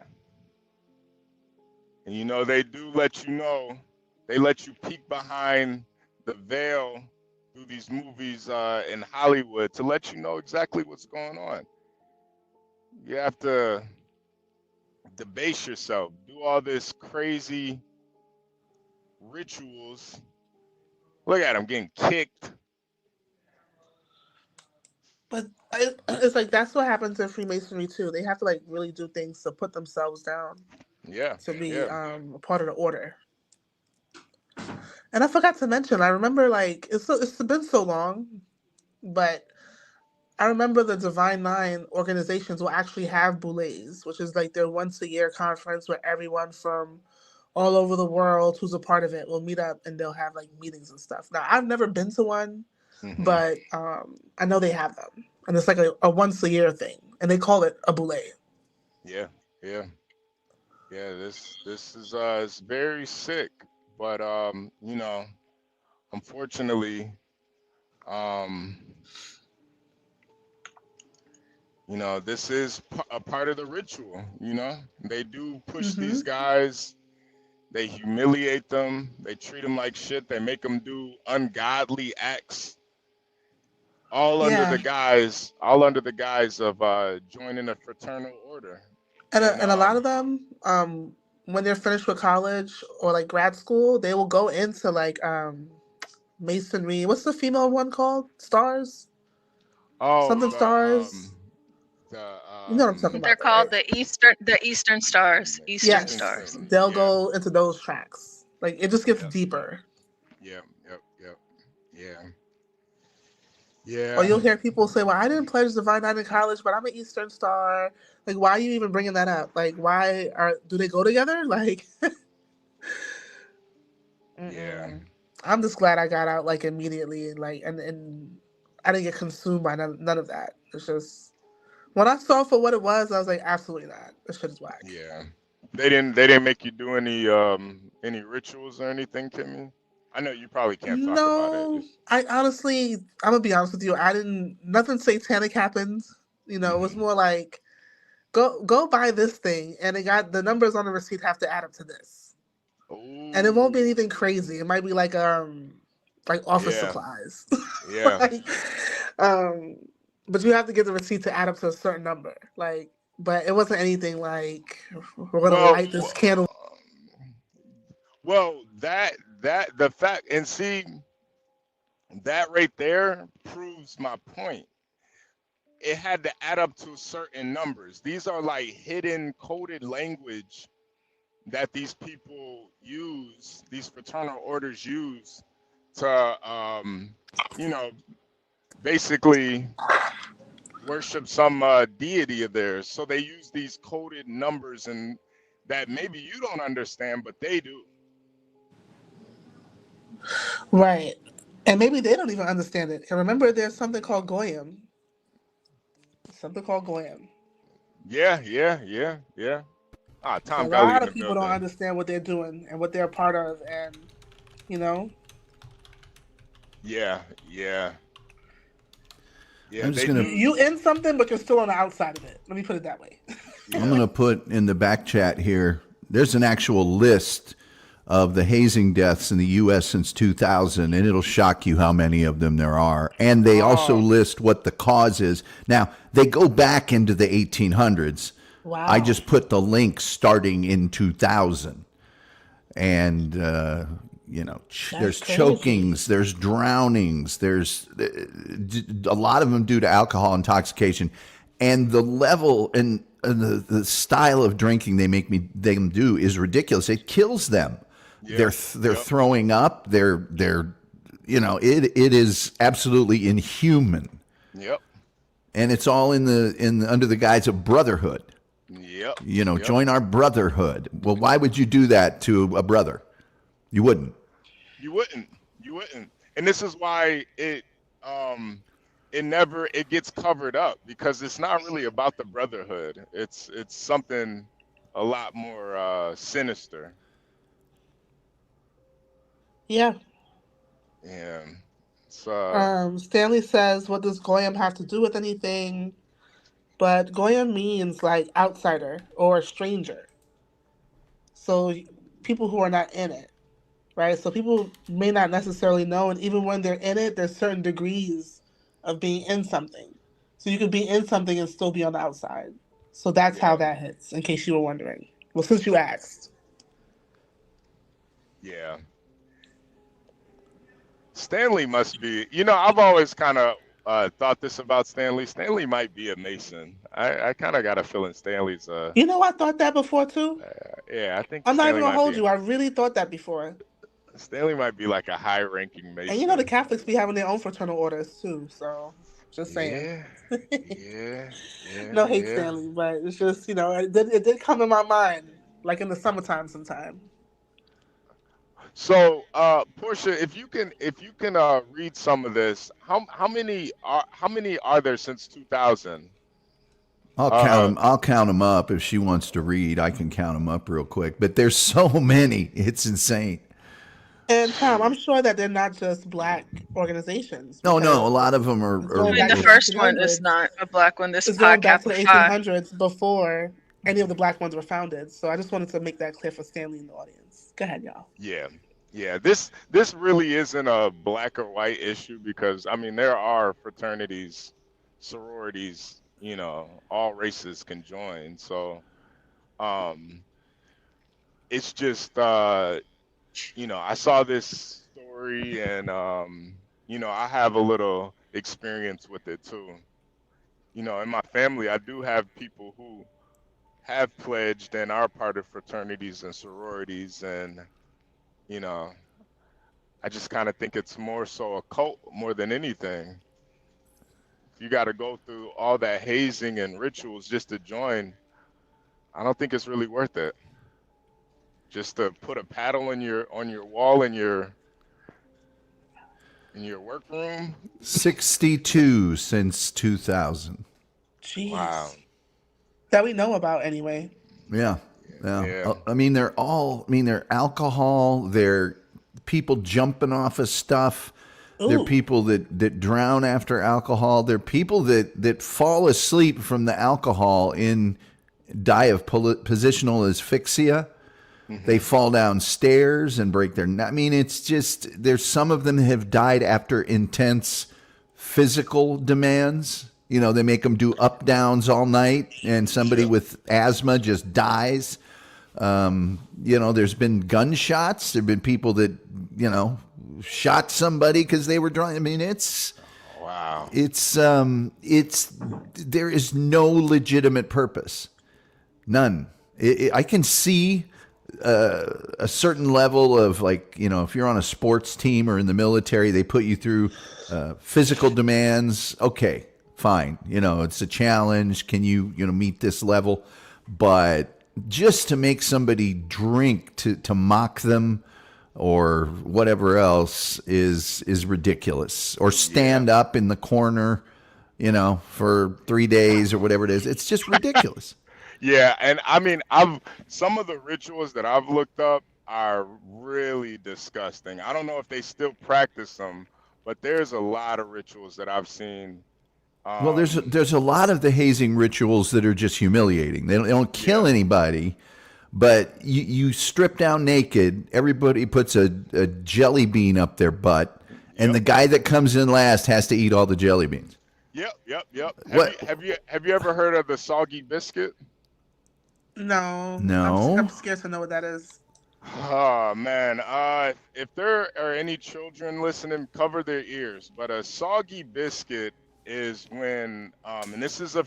And you know, they do let you know, they let you peek behind the veil through these movies in Hollywood to let you know exactly what's going on. You have to debase yourself, do all this crazy rituals. Look at him getting kicked. But it's like that's what happens in Freemasonry too. They have to like really do things to put themselves down Yeah, to be yeah. a part of the order. And I forgot to mention, I remember like it's been so long, but I remember the Divine Nine organizations will actually have boulets, which is like their once a year conference where everyone from all over the world who's a part of it will meet up and they'll have like meetings and stuff. Now I've never been to one, but I know they have them, and it's like a once a year thing, and they call it a boulet. Yeah, yeah, yeah. This is it's very sick, but you know, unfortunately, um, you know, this is a part of the ritual. You know, they do push these guys. They humiliate them. They treat them like shit. They make them do ungodly acts. All under Yeah, the guise of joining a fraternal order. and And a lot of them, when they're finished with college or like grad school, they will go into like masonry. What's the female one called? Stars? oh, Something stars? the You know what I'm talking They're about, though, called right? the Eastern Stars. Eastern Yes, Stars. they'll yeah, go into those tracks. Like it just gets yep, deeper. yep, yeah, Or yeah, you'll hear people say, "Well, I didn't pledge Divine Nine in college, but I'm an Eastern Star." Like, why are you even bringing that up? Like, do they go together? Like, yeah. I'm just glad I got out like immediately, and like, and I didn't get consumed by none of that. It's just when I saw for what it was, I was like, absolutely not. This shit is whack. Yeah. They didn't make you do any rituals or anything, Kimmy? I know you probably can't talk about it. No, I honestly, I'm gonna be honest with you. I didn't. Nothing satanic happened. You know, it was more like go buy this thing, and it got the numbers on the receipt have to add up to this, and it won't be anything crazy. It might be like office Yeah, supplies, yeah. like but you have to get the receipt to add up to a certain number. Like, but it wasn't anything like we're gonna Well, light this candle. well, that the fact and see that right there proves my point. It had to add up to certain numbers. These are like hidden coded language that these people use, these fraternal orders use to, you know, basically worship some deity of theirs. So they use these coded numbers and that maybe you don't understand, but they do. Right. And maybe they don't even understand it. And remember, there's something called Goyim. Something called Goyim. Yeah. Ah, So a Tom Golly lot in of the people don't building. understand what they're doing and what they're a part of, and you know. Yeah. I'm just They gonna. do. You in something, but you're still on the outside of it. Let me put it that way. I'm gonna put in the back chat here. There's an actual list of the hazing deaths in the U.S. since 2000, and it'll shock you how many of them there are. And they also list what the cause is. Now they go back into the 1800s. Wow. I just put the link starting in 2000, and there's crazy. chokings, there's drownings, there's a lot of them due to alcohol intoxication, and the level and the style of drinking they make them do is ridiculous. It kills them. They're throwing up. They're it is absolutely inhuman. Yep. And it's all under the guise of brotherhood. Yep. Join our brotherhood. Well, why would you do that to a brother? You wouldn't. You wouldn't. And this is why it gets covered up, because it's not really about the brotherhood. It's something a lot more sinister. Yeah. Yeah. So Stanley says, "What does Goyim have to do with anything?" But Goyim means like outsider or stranger. So people who are not in it. right? So people may not necessarily know, and even when they're in it, there's certain degrees of being in something. So you could be in something and still be on the outside. So that's how that hits, in case you were wondering. Well, since you asked. Yeah. Stanley must be, I've always kind of thought this about Stanley. Stanley might be a Mason. I kind of got a feeling Stanley's You know, I thought that before too. yeah, I think I'm not even Stanley gonna might hold be. you. I really thought that before. Stanley might be like a high-ranking Mason. And you know, the Catholics be having their own fraternal orders too. So, just saying. Yeah. No hate, Stanley, but it's just it did come in my mind, like in the summertime sometime. So, Portia, if you can read some of this, how many are there since 2000? I'll count them up. If she wants to read, I can count them up real quick. But there's so many, it's insane. And Tom, I'm sure that they're not just Black organizations. No, a lot of them are. The first one is not a Black one. This It's going back podcast to the was five. 1800s before any of the Black ones were founded. So I just wanted to make that clear for Stanley in the audience. Go ahead, y'all. Yeah. This really isn't a black or white issue because there are fraternities, sororities, all races can join. So, it's just I saw this story and I have a little experience with it too. In my family, I do have people who have pledged and are part of fraternities and sororities, and I just kind of think it's more so a cult more than anything. If you got to go through all that hazing and rituals just to join, I don't think it's really worth it. Just to put a paddle on your wall in your workroom. 62 since 2000. Jeez. Wow. That we know about anyway. Yeah. They're alcohol. They're people jumping off of stuff. Ooh. They're people that drown after alcohol. They're people that fall asleep from the alcohol and die of positional asphyxia. Mm-hmm. They fall downstairs and break their neck. It's just, there's some of them have died after intense physical demands. They make them do up downs all night, and somebody with asthma just dies. There's been gunshots. There've been people that, shot somebody because they were drunk. It's wow. It's there is no legitimate purpose. None. I can see a certain level of if you're on a sports team or in the military, they put you through physical demands. Okay, fine. It's a challenge. Can you meet this level? But just to make somebody drink to mock them or whatever else is ridiculous. Or stand up in the corner, for 3 days or whatever it is. It's just ridiculous. Yeah, and some of the rituals that I've looked up are really disgusting. I don't know if they still practice them, but there's a lot of rituals that I've seen. Well, there's a lot of the hazing rituals that are just humiliating. They don't kill anybody, but you strip down naked. Everybody puts a jelly bean up their butt, and the guy that comes in last has to eat all the jelly beans. Yep. Have you ever heard of the soggy biscuit? No. I'm scared to know what that is. Oh man, if there are any children listening, cover their ears. But a soggy biscuit is when, and this is a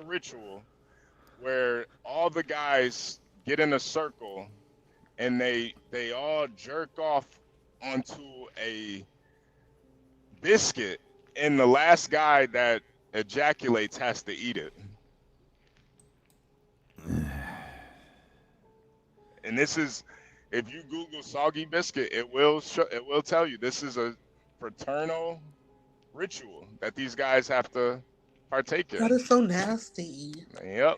ritual where all the guys get in a circle and they all jerk off onto a biscuit, and the last guy that ejaculates has to eat it. And this is, if you Google soggy biscuit, it will tell you this is a fraternal ritual that these guys have to partake in. That is so nasty. Yep.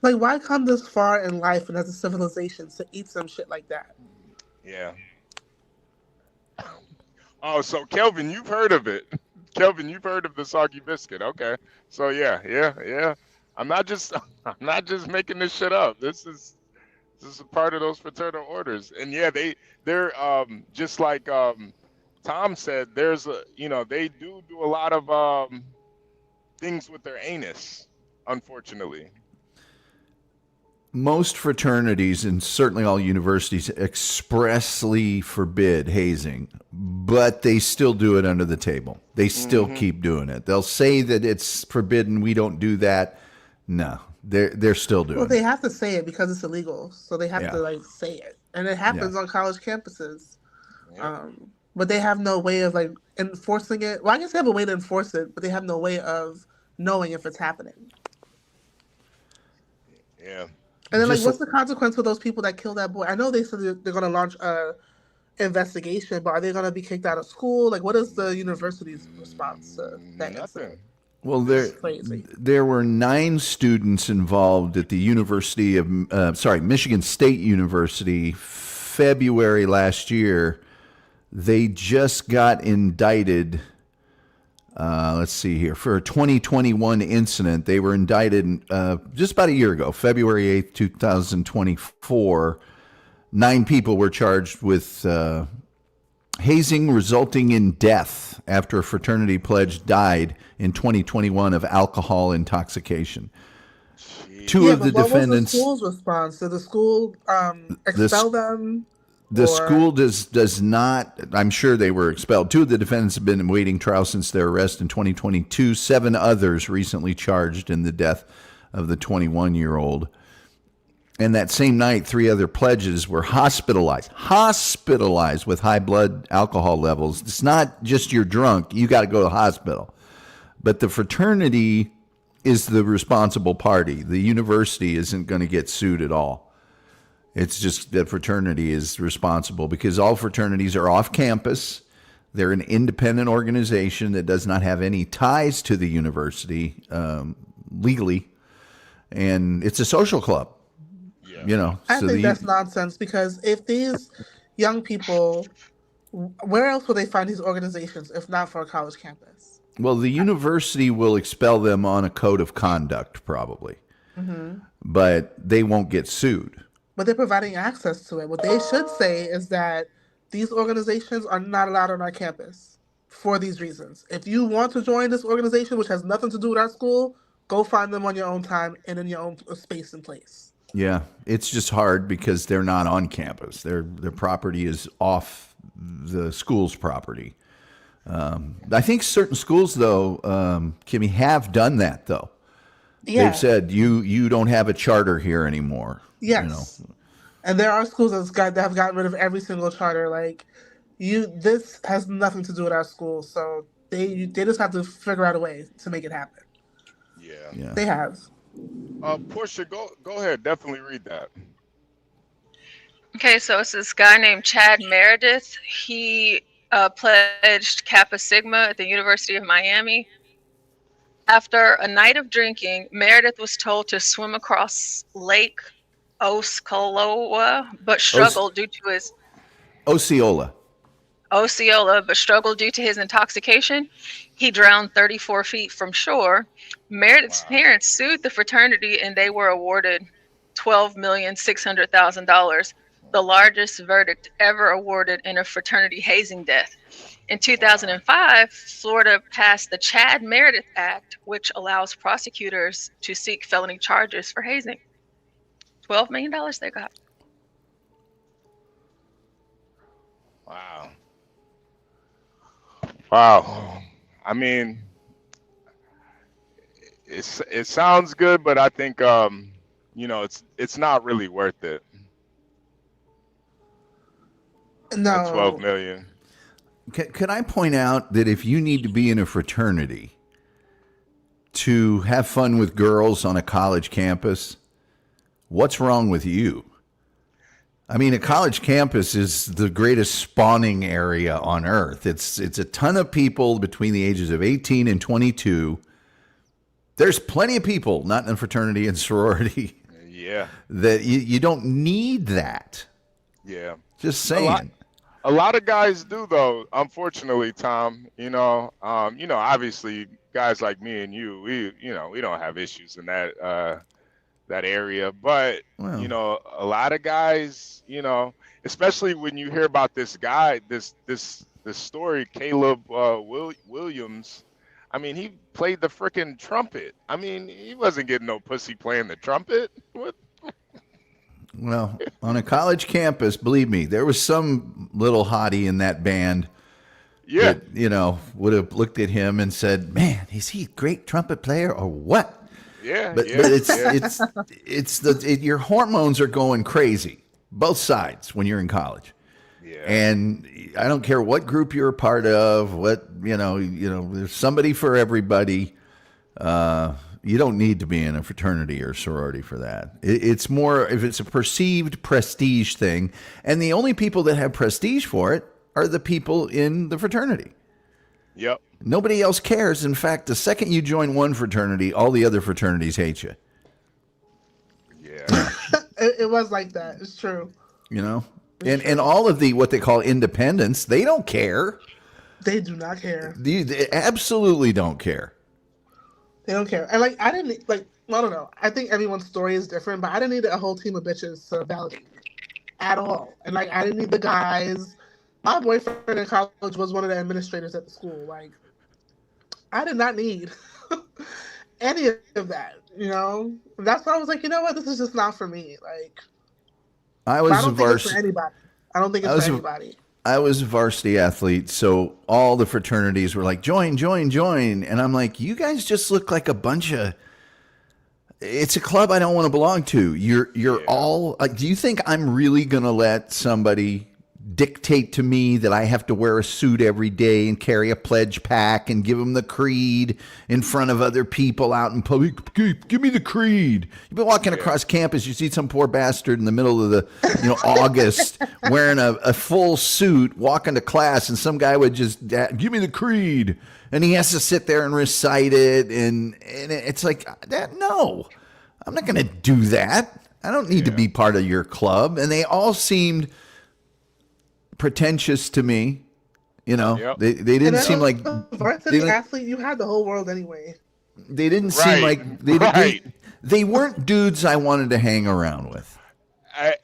Like, why come this far in life and as a civilization to eat some shit like that? Yeah. Oh, so Kelvin, you've heard of it. Kelvin, you've heard of the soggy biscuit. Okay. So yeah. I'm not just making this shit up. This is This is a part of those fraternal orders. And yeah, they're just like Tom said, there's a, they do a lot of things with their anus, unfortunately. Most fraternities and certainly all universities expressly forbid hazing, but they still do it under the table. They still keep doing it. They'll say that it's forbidden. We don't do that. No, they're still doing Well, they it. have to say it because it's illegal, so they have Yeah. to like say it, and it happens on college campuses. But they have no way of like enforcing it. Well, I guess they have a way to enforce it, but they have no way of knowing if it's happening. Yeah. And then, like, what's the consequence for those people that killed that boy? I know they said they're going to launch a investigation, but are they going to be kicked out of school? Like, what is the university's response to that incident? Well, there were 9 students involved at the University of, Michigan State University, February last year. They just got indicted. Let's see here. For a 2021 incident, they were indicted just about a year ago, February 8th, 2024. 9 people were charged with hazing resulting in death after a fraternity pledge died in 2021 of alcohol intoxication. Two of the defendants. What was the school's response? Did the school expel them? The school does not. I'm sure they were expelled. 2 of the defendants have been awaiting trial since their arrest in 2022. 7 others recently charged in the death of the 21-year-old. And that same night, 3 other pledges were hospitalized with high blood alcohol levels. It's not just you're drunk. You got to go to the hospital. But the fraternity is the responsible party. The university isn't going to get sued at all. It's just that fraternity is responsible because all fraternities are off campus. They're an independent organization that does not have any ties to the university legally. And it's a social club. I think that's nonsense because if these young people, where else will they find these organizations if not for a college campus? Well, the university will expel them on a code of conduct probably, but they won't get sued. But they're providing access to it. What they should say is that these organizations are not allowed on our campus for these reasons. If you want to join this organization, which has nothing to do with our school, go find them on your own time and in your own space and place. Yeah, it's just hard because they're not on campus. Their property is off the school's property. I think certain schools, though, Kimmy, have done that, though. Yeah. They've said, you don't have a charter here anymore. Yes. And there are schools that have gotten rid of every single charter. Like, this has nothing to do with our school, so they just have to figure out a way to make it happen. Yeah. They have. Portia, go ahead. Definitely read that. Okay, so it's this guy named Chad Meredith. He pledged Kappa Sigma at the University of Miami. After a night of drinking, Meredith was told to swim across Lake Osceola, but struggled due to his Osceola, but struggled due to his intoxication. He drowned 34 feet from shore. Meredith's parents sued the fraternity, and they were awarded $12,600,000, the largest verdict ever awarded in a fraternity hazing death. In 2005, Florida passed the Chad Meredith Act, which allows prosecutors to seek felony charges for hazing. $12 million they got. Wow. I mean, it sounds good, but I think it's not really worth it. No. That $12 million. Can I point out that if you need to be in a fraternity to have fun with girls on a college campus, what's wrong with you? I mean, a college campus is the greatest spawning area on earth. It's a ton of people between the ages of 18 and 22. There's plenty of people not in a fraternity and sorority. Yeah. That you don't need that. Yeah. Just saying. A lot of guys do, though. Unfortunately, Tom. Obviously, guys like me and you, we don't have issues in that that area. But Well. you know, a lot of guys, you know, especially when you hear about this guy, this story, Caleb Williams. I mean, he played the freaking trumpet. I mean, he wasn't getting no pussy playing the trumpet. What? Well, on a college campus, believe me, there was some little hottie in that band that, you know, would have looked at him and said, "Man, is he a great trumpet player or what?" Yeah, but your hormones are going crazy, both sides when you're in college. Yeah. And I don't care what group you're a part of, you know, there's somebody for everybody. You don't need to be in a fraternity or sorority for that. It's more if it's a perceived prestige thing, and the only people that have prestige for it are the people in the fraternity. Yep. Nobody else cares. In fact, the second you join one fraternity, all the other fraternities hate you. Yeah. It was like that. It's true. You know? And all of the what they call independents, they don't care. They do not care. They absolutely don't care. They don't care. And I didn't I don't know. I think everyone's story is different, but I didn't need a whole team of bitches to validate me at all. And I didn't need the guys. My boyfriend in college was one of the administrators at the school. I did not need any of that, you know? That's why I was like, you know what? This is just not for me. I don't think it's for anybody. I don't think it's for anybody. I was a varsity athlete, so all the fraternities were like, join. And I'm like, you guys just look like a bunch of... It's a club I don't want to belong to. You're all... do you think I'm really going to let somebody dictate to me that I have to wear a suit every day and carry a pledge pack and give them the creed in front of other people out in public? Give me the creed. You've been walking across campus, you see some poor bastard in the middle of the August wearing a full suit walking to class, and some guy would just give me the creed, and he has to sit there and recite it, and it's like that. No, I'm not going to do that. I don't need to be part of your club. And they all seemed pretentious to me, you know. Yep. They didn't seem like varsity athlete. You had the whole world anyway. They didn't seem like they weren't dudes I wanted to hang around with.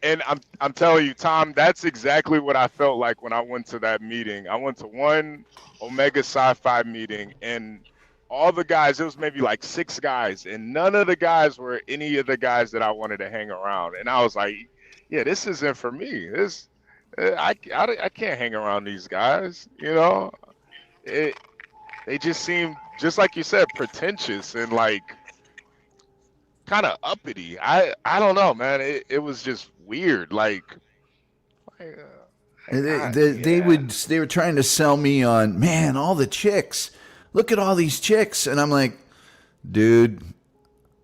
And I'm telling you, Tom, that's exactly what I felt like when I went to that meeting. I went to one Omega Sci-Fi meeting, and all the guys, it was maybe like 6 guys, and none of the guys were any of the guys that I wanted to hang around. And I was like, yeah, this isn't for me. I can't hang around these guys, you know. They just seem, just like you said, pretentious and kind of uppity. I don't know, man. It was just weird. They were trying to sell me on, man, all the chicks. Look at all these chicks, and I'm like, dude,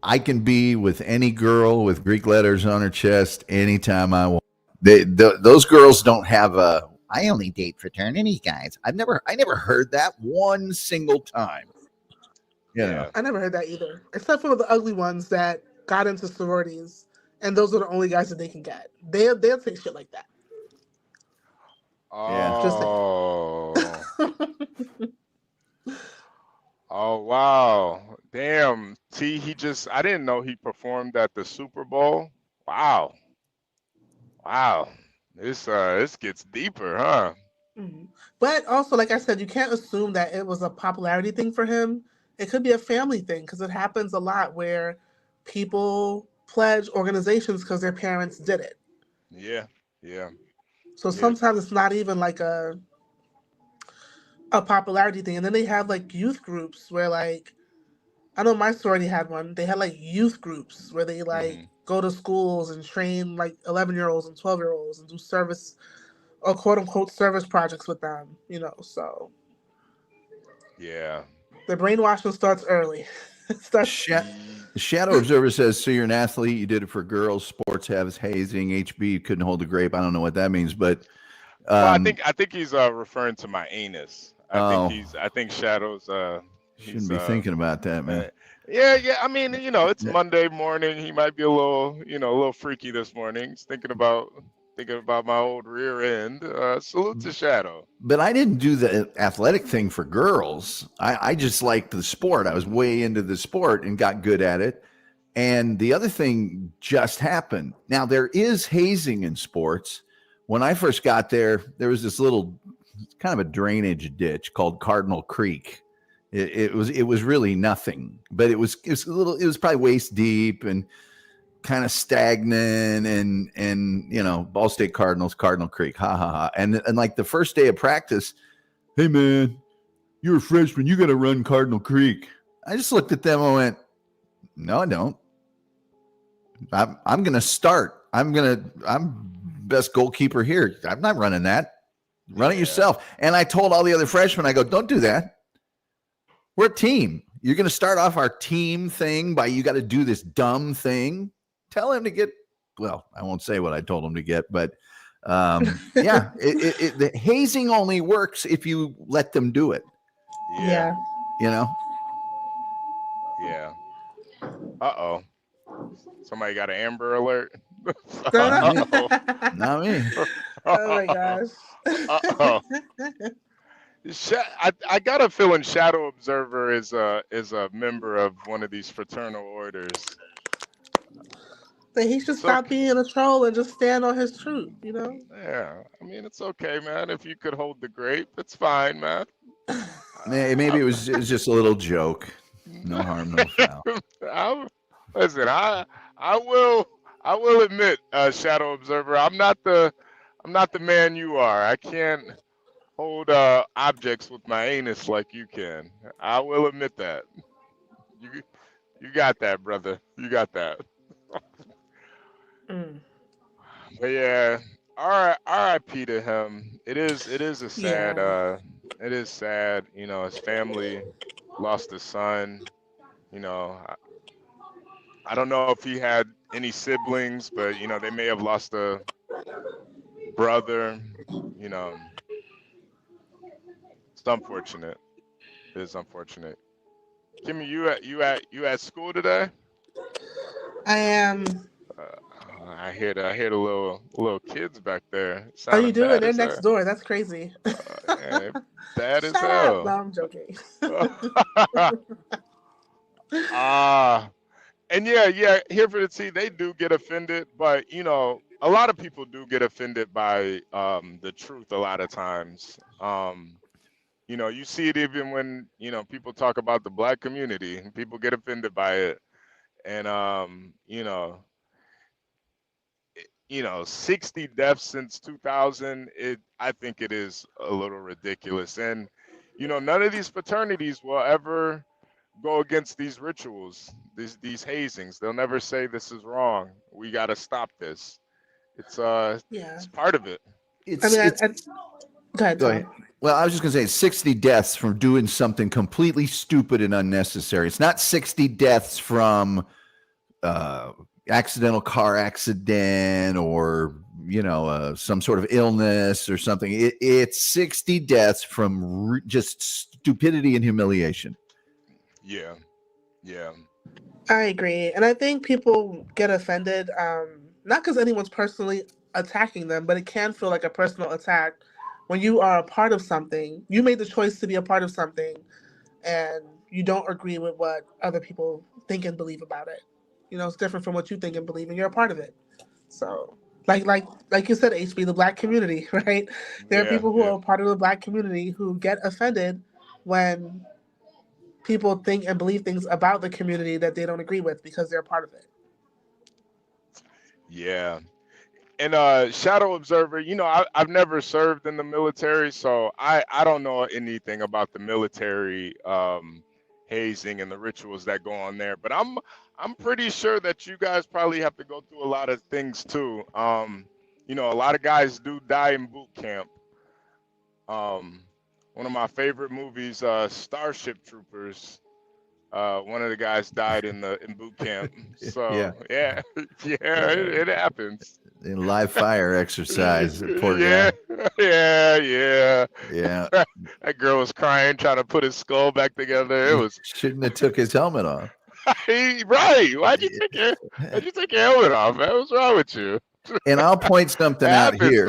I can be with any girl with Greek letters on her chest anytime I want. Those girls don't have I only date fraternity guys. I never heard that one single time. Yeah, I never heard that either, except for the ugly ones that got into sororities, and those are the only guys that they can get. They'll say shit like that. Oh. Oh wow! Damn, I didn't know he performed at the Super Bowl. Wow. This gets deeper, huh? Mm-hmm. But also, like I said, you can't assume that it was a popularity thing for him. It could be a family thing, because it happens a lot where people pledge organizations because their parents did it. Yeah. So sometimes it's not even like a popularity thing. And then they have youth groups where I know my sorority had one. They had youth groups where they go to schools and train 11-year-olds and 12-year-olds and do service or quote unquote service projects with them, you know. So yeah, the brainwashing starts early. Shadow Observer says, so you're an athlete, you did it for girls, sports has hazing, HB couldn't hold a grape. I don't know what that means, but I think he's referring to my anus. I think Shadow's shouldn't be thinking about that, man. Yeah. I mean, it's Monday morning. He might be a little freaky this morning. He's thinking about my old rear end. Salute to Shadow. But I didn't do the athletic thing for girls. I just liked the sport. I was way into the sport and got good at it. And the other thing just happened. Now, there is hazing in sports. When I first got there, there was this little kind of a drainage ditch called Cardinal Creek. It was really nothing, but it was probably waist deep and kind of stagnant, and you know, Ball State Cardinals, Cardinal Creek, ha ha ha. And like the first day of practice, hey man, you're a freshman, you got to run Cardinal Creek. I just looked at them and went, no, I don't. I'm going to start. I'm best goalkeeper here. I'm not running that. Run it yourself. And I told all the other freshmen, I go, don't do that. We're a team. You're going to start off our team thing by you got to do this dumb thing. Tell him to get, well, I won't say what I told him to get, but yeah, the hazing only works if you let them do it. Yeah. You know? Yeah. Uh-oh. Somebody got an Amber Alert? Not me. Oh my gosh. Uh-oh. I got a feeling Shadow Observer is a member of one of these fraternal orders. That he should stop being a troll and just stand on his truth, you know? Yeah. I mean, it's okay, man. If you could hold the grape, it's fine, man. Maybe it was just a little joke. No harm, no foul. Listen, I will admit, Shadow Observer, I'm not the man you are. I can't hold objects with my anus like you can. I will admit that. You got that, brother. You got that. But yeah, R.I.P. to him. It is a sad. It is sad. You know, his family lost a son. You know, I don't know if he had any siblings, but you know, they may have lost a brother. You know, it's unfortunate. It is unfortunate. Kimmy, you at school today? I am. I hear the little kids back there. Oh, you do it? They're next door. That's crazy. Man, bad as Shut hell. up. No, I'm joking. And yeah, here for the tea, they do get offended, but you know, a lot of people do get offended by the truth a lot of times. You know, you see it even when, you know, people talk about the black community, people get offended by it. And you know, 60 deaths since 2000, I think it is a little ridiculous. And you know, none of these fraternities will ever go against these rituals, these hazings. They'll never say this is wrong. We got to stop this. It's part of it. Go ahead. Go ahead. Well, I was just going to say 60 deaths from doing something completely stupid and unnecessary. It's not 60 deaths from accidental car accident or, you know, some sort of illness or something. It's 60 deaths from just stupidity and humiliation. Yeah. I agree. And I think people get offended, not because anyone's personally attacking them, but it can feel like a personal attack when you are a part of something. You made the choice to be a part of something and you don't agree with what other people think and believe about it. You know, it's different from what you think and believe, and you're a part of it. So, like you said, HB, the black community, right? There are people who are part of the black community who get offended when people think and believe things about the community that they don't agree with because they're a part of it. Yeah. And Shadow Observer, you know, I've never served in the military, so I don't know anything about the military hazing and the rituals that go on there. But I'm pretty sure that you guys probably have to go through a lot of things too. You know, a lot of guys do die in boot camp. One of my favorite movies, Starship Troopers. One of the guys died in boot camp. So yeah, it happens. In live fire exercise. Poor yeah. Yeah. That girl was crying, trying to put his skull back together. It was shouldn't have took his helmet off. Right. Why'd you take your helmet off, man? What's wrong with you? And I'll point something out here.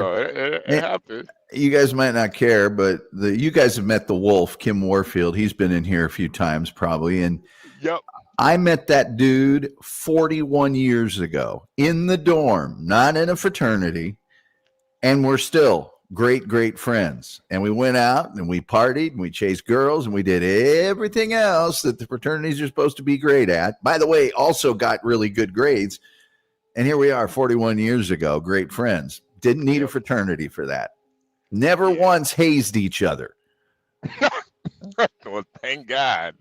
It happened. You guys might not care, but you guys have met the Wolf, Kim Warfield. He's been in here a few times probably. And yep. I met that dude 41 years ago in the dorm, not in a fraternity, and we're still great friends. And we went out and we partied and we chased girls and we did everything else that the fraternities are supposed to be great at. By the way, also got really good grades. And here we are 41 years ago, great friends. Didn't need a fraternity for that. Never once hazed each other. Well, thank God.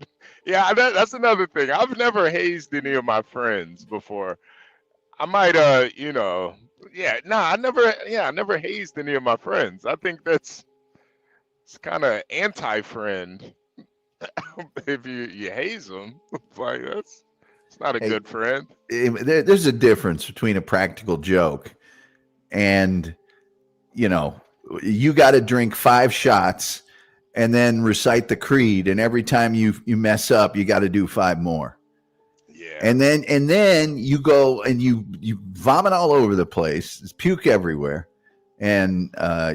Yeah, that's another thing. I've never hazed any of my friends before. I might, I never hazed any of my friends. I think it's kind of anti-friend if you haze them. Like it's not a good friend. There's a difference between a practical joke and, you got to drink 5 shots and then recite the creed, and every time you mess up, you got to do 5 more. Yeah. And then you go and you vomit all over the place. There's puke everywhere. And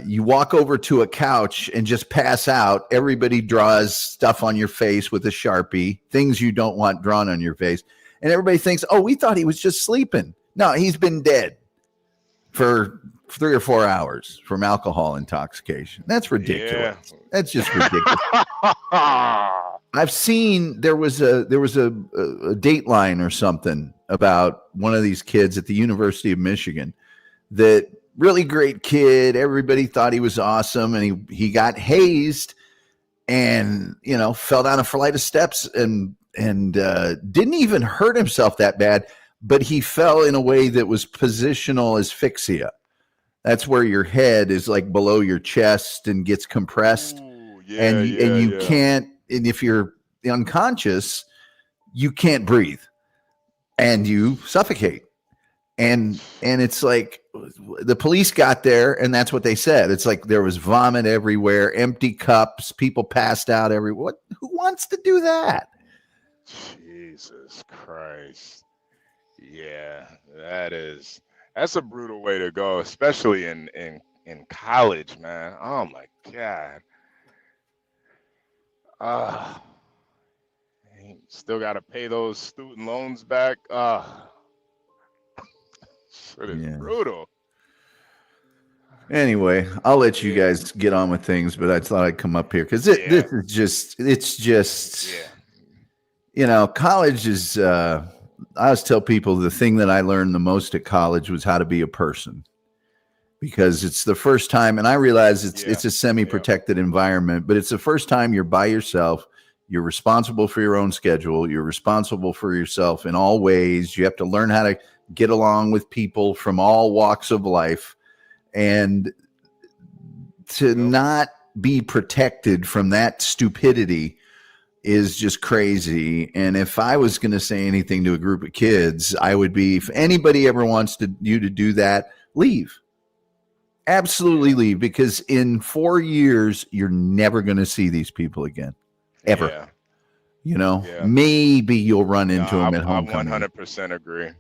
you walk over to a couch and just pass out. Everybody draws stuff on your face with a Sharpie, things you don't want drawn on your face. And everybody thinks, oh, we thought he was just sleeping. No, he's been dead for 3 or 4 hours from alcohol intoxication. That's ridiculous. Yeah. That's just ridiculous. I've seen there was a Dateline or something about one of these kids at the University of Michigan that really great kid. Everybody thought he was awesome, and he got hazed and fell down a flight of steps and didn't even hurt himself that bad, but he fell in a way that was positional asphyxia. That's where your head is like below your chest and gets compressed. Ooh, and you can't, and if you're unconscious, you can't breathe and you suffocate. And it's like the police got there and that's what they said. It's like there was vomit everywhere, empty cups, people passed out everywhere. Who wants to do that? Jesus Christ. Yeah, that's a brutal way to go, especially in college, man. Oh my God. Still got to pay those student loans back. Shit is brutal. Anyway, I'll let you guys get on with things, but I thought I'd come up here because this is just, college is, I always tell people the thing that I learned the most at college was how to be a person, because it's the first time, and I realize it's a semi-protected environment, but it's the first time you're by yourself. You're responsible for your own schedule. You're responsible for yourself in all ways. You have to learn how to get along with people from all walks of life, and to not be protected from that stupidity is just crazy. And if I was going to say anything to a group of kids, I would be, if anybody ever wants you to do that, leave. Absolutely leave, because in 4 years, you're never going to see these people again. Ever. Yeah. Maybe you'll run into them at homecoming. I 100% agree.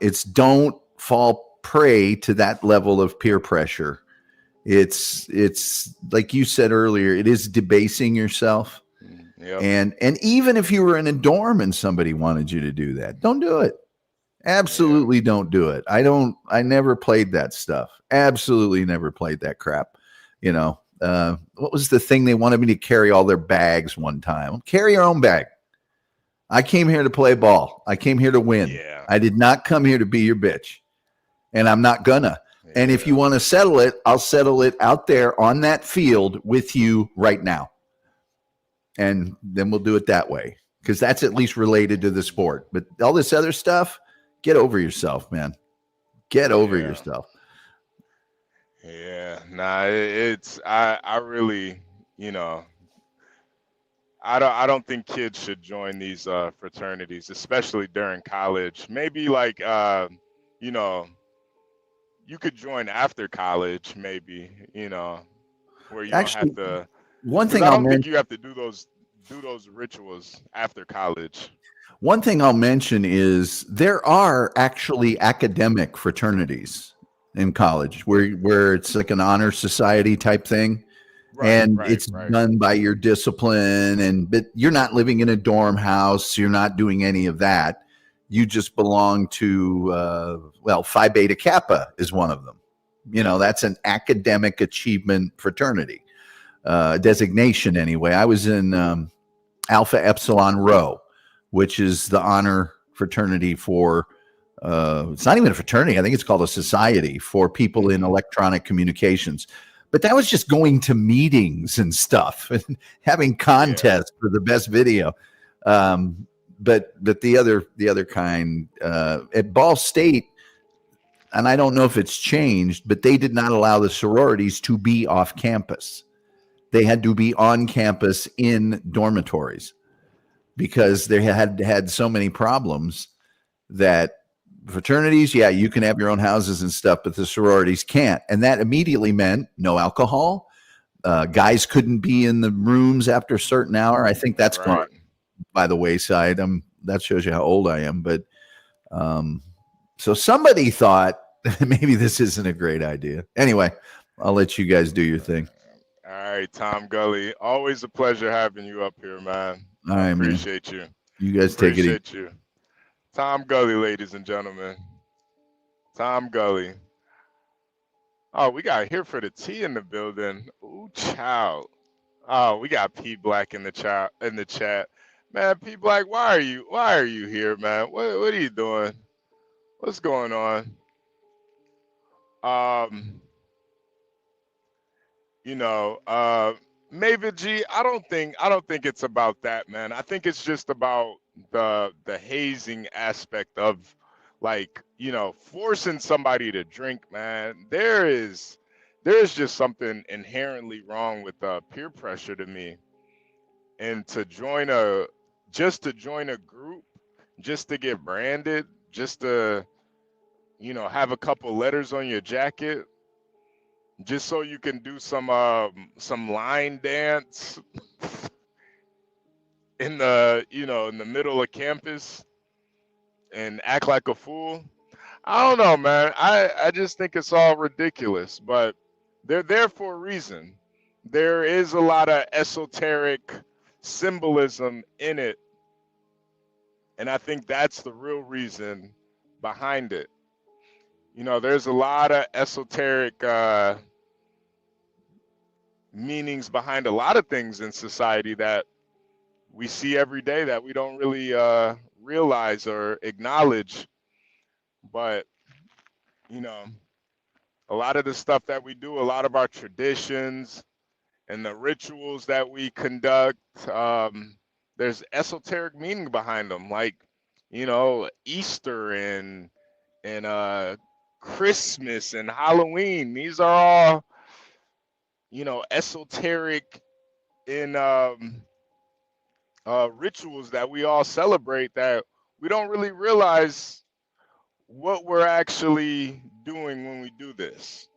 It's don't fall prey to that level of peer pressure. It's like you said earlier, it is debasing yourself. Yep. And even if you were in a dorm and somebody wanted you to do that, don't do it. Absolutely don't do it. I never played that stuff. Absolutely never played that crap. What was the thing they wanted me to carry all their bags one time? Carry your own bag. I came here to play ball. I came here to win. Yeah. I did not come here to be your bitch. And I'm not gonna. Yeah. And if you want to settle it, I'll settle it out there on that field with you right now. And then we'll do it that way, because that's at least related to the sport. But all this other stuff, get over yourself, man. Get over yourself. Yeah, I really, I don't think kids should join these fraternities, especially during college. Maybe like, you could join after college, maybe, where you Actually, don't have to. One thing I I'll don't think mention, you have to do those rituals after college. one thing I'll mention is there are actually academic fraternities in college where it's like an honor society type thing. and it's done by your discipline, but you're not living in a dorm house. You're not doing any of that. You just belong to, Phi Beta Kappa is one of them. That's an academic achievement fraternity, designation anyway. I was in Alpha Epsilon Rho, which is the honor fraternity for, it's not even a fraternity. I think it's called a society for people in electronic communications. But that was just going to meetings and stuff and having contests for the best video. But the other kind at Ball State, and I don't know if it's changed, but they did not allow the sororities to be off campus. They had to be on campus in dormitories because they had so many problems that fraternities, you can have your own houses and stuff, but the sororities can't. And that immediately meant no alcohol. Guys couldn't be in the rooms after a certain hour. I think that's gone by the wayside. That shows you how old I am. But so somebody thought maybe this isn't a great idea. Anyway, I'll let you guys do your thing. All right, Tom Gully. Always a pleasure having you up here, man. All right, appreciate you. You guys take it easy. Appreciate you. Tom Gully, ladies and gentlemen. Tom Gully. Oh, we got here for the tea in the building. Ooh, child. Oh, we got P Black in the chat. Man, P Black, why are you here, man? What are you doing? What's going on? Mavid G, I don't think it's about that, man. I think it's just about the hazing aspect of, forcing somebody to drink, man. There's just something inherently wrong with peer pressure to me. And to join a group, just to get branded, just to, have a couple letters on your jacket, just so you can do some line dance in the middle of campus and act like a fool. I don't know, man. I just think it's all ridiculous, but they're there for a reason. There is a lot of esoteric symbolism in it, and I think that's the real reason behind it. There's a lot of esoteric meanings behind a lot of things in society that we see every day that we don't really realize or acknowledge. But, a lot of the stuff that we do, a lot of our traditions and the rituals that we conduct, there's esoteric meaning behind them, like, Easter and Christmas and Halloween. These are all, esoteric in rituals that we all celebrate that we don't really realize what we're actually doing when we do this,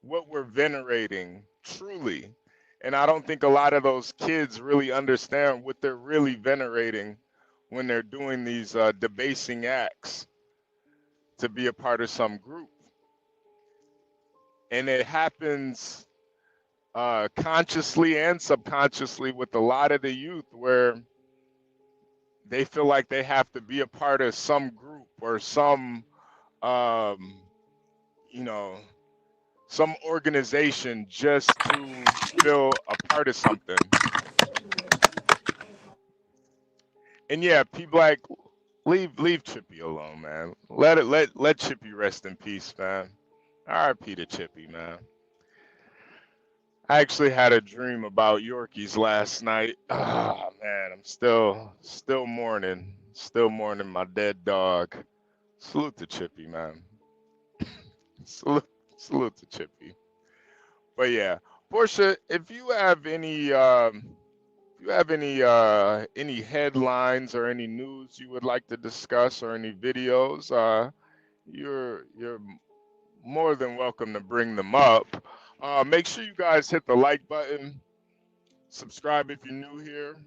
what we're venerating truly. And I don't think a lot of those kids really understand what they're really venerating when they're doing these debasing acts to be a part of some group. And it happens consciously and subconsciously with a lot of the youth, where they feel like they have to be a part of some group or some some organization just to feel a part of something. And yeah, people like leave Chippy alone, man. Let Chippy rest in peace, man. R.I.P. to Chippy, man. I actually had a dream about Yorkies last night. Oh man, I'm still mourning my dead dog. Salute to Chippy, man. Salute to Chippy. But yeah, Portia, if you have any any headlines or any news you would like to discuss or any videos, you're more than welcome to bring them up. Make sure you guys hit the like button, subscribe if you're new here,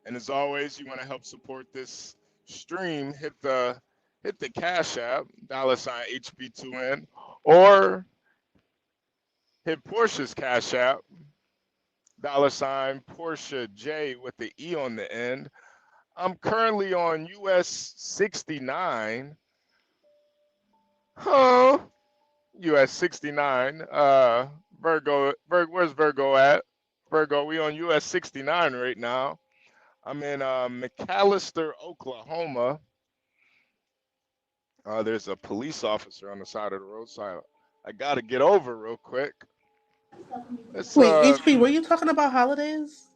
and as always, you want to help support this stream, hit the Cash App, $HB2N, or hit Portia's Cash App, $ Portia J with the E on the end. I'm currently on US 69. Huh? US 69. Where's Virgo at? Virgo, we on US 69 right now. I'm in McAllister, Oklahoma. There's a police officer on the side of the roadside. I gotta get over real quick. It's Wait, HP, were you talking about holidays?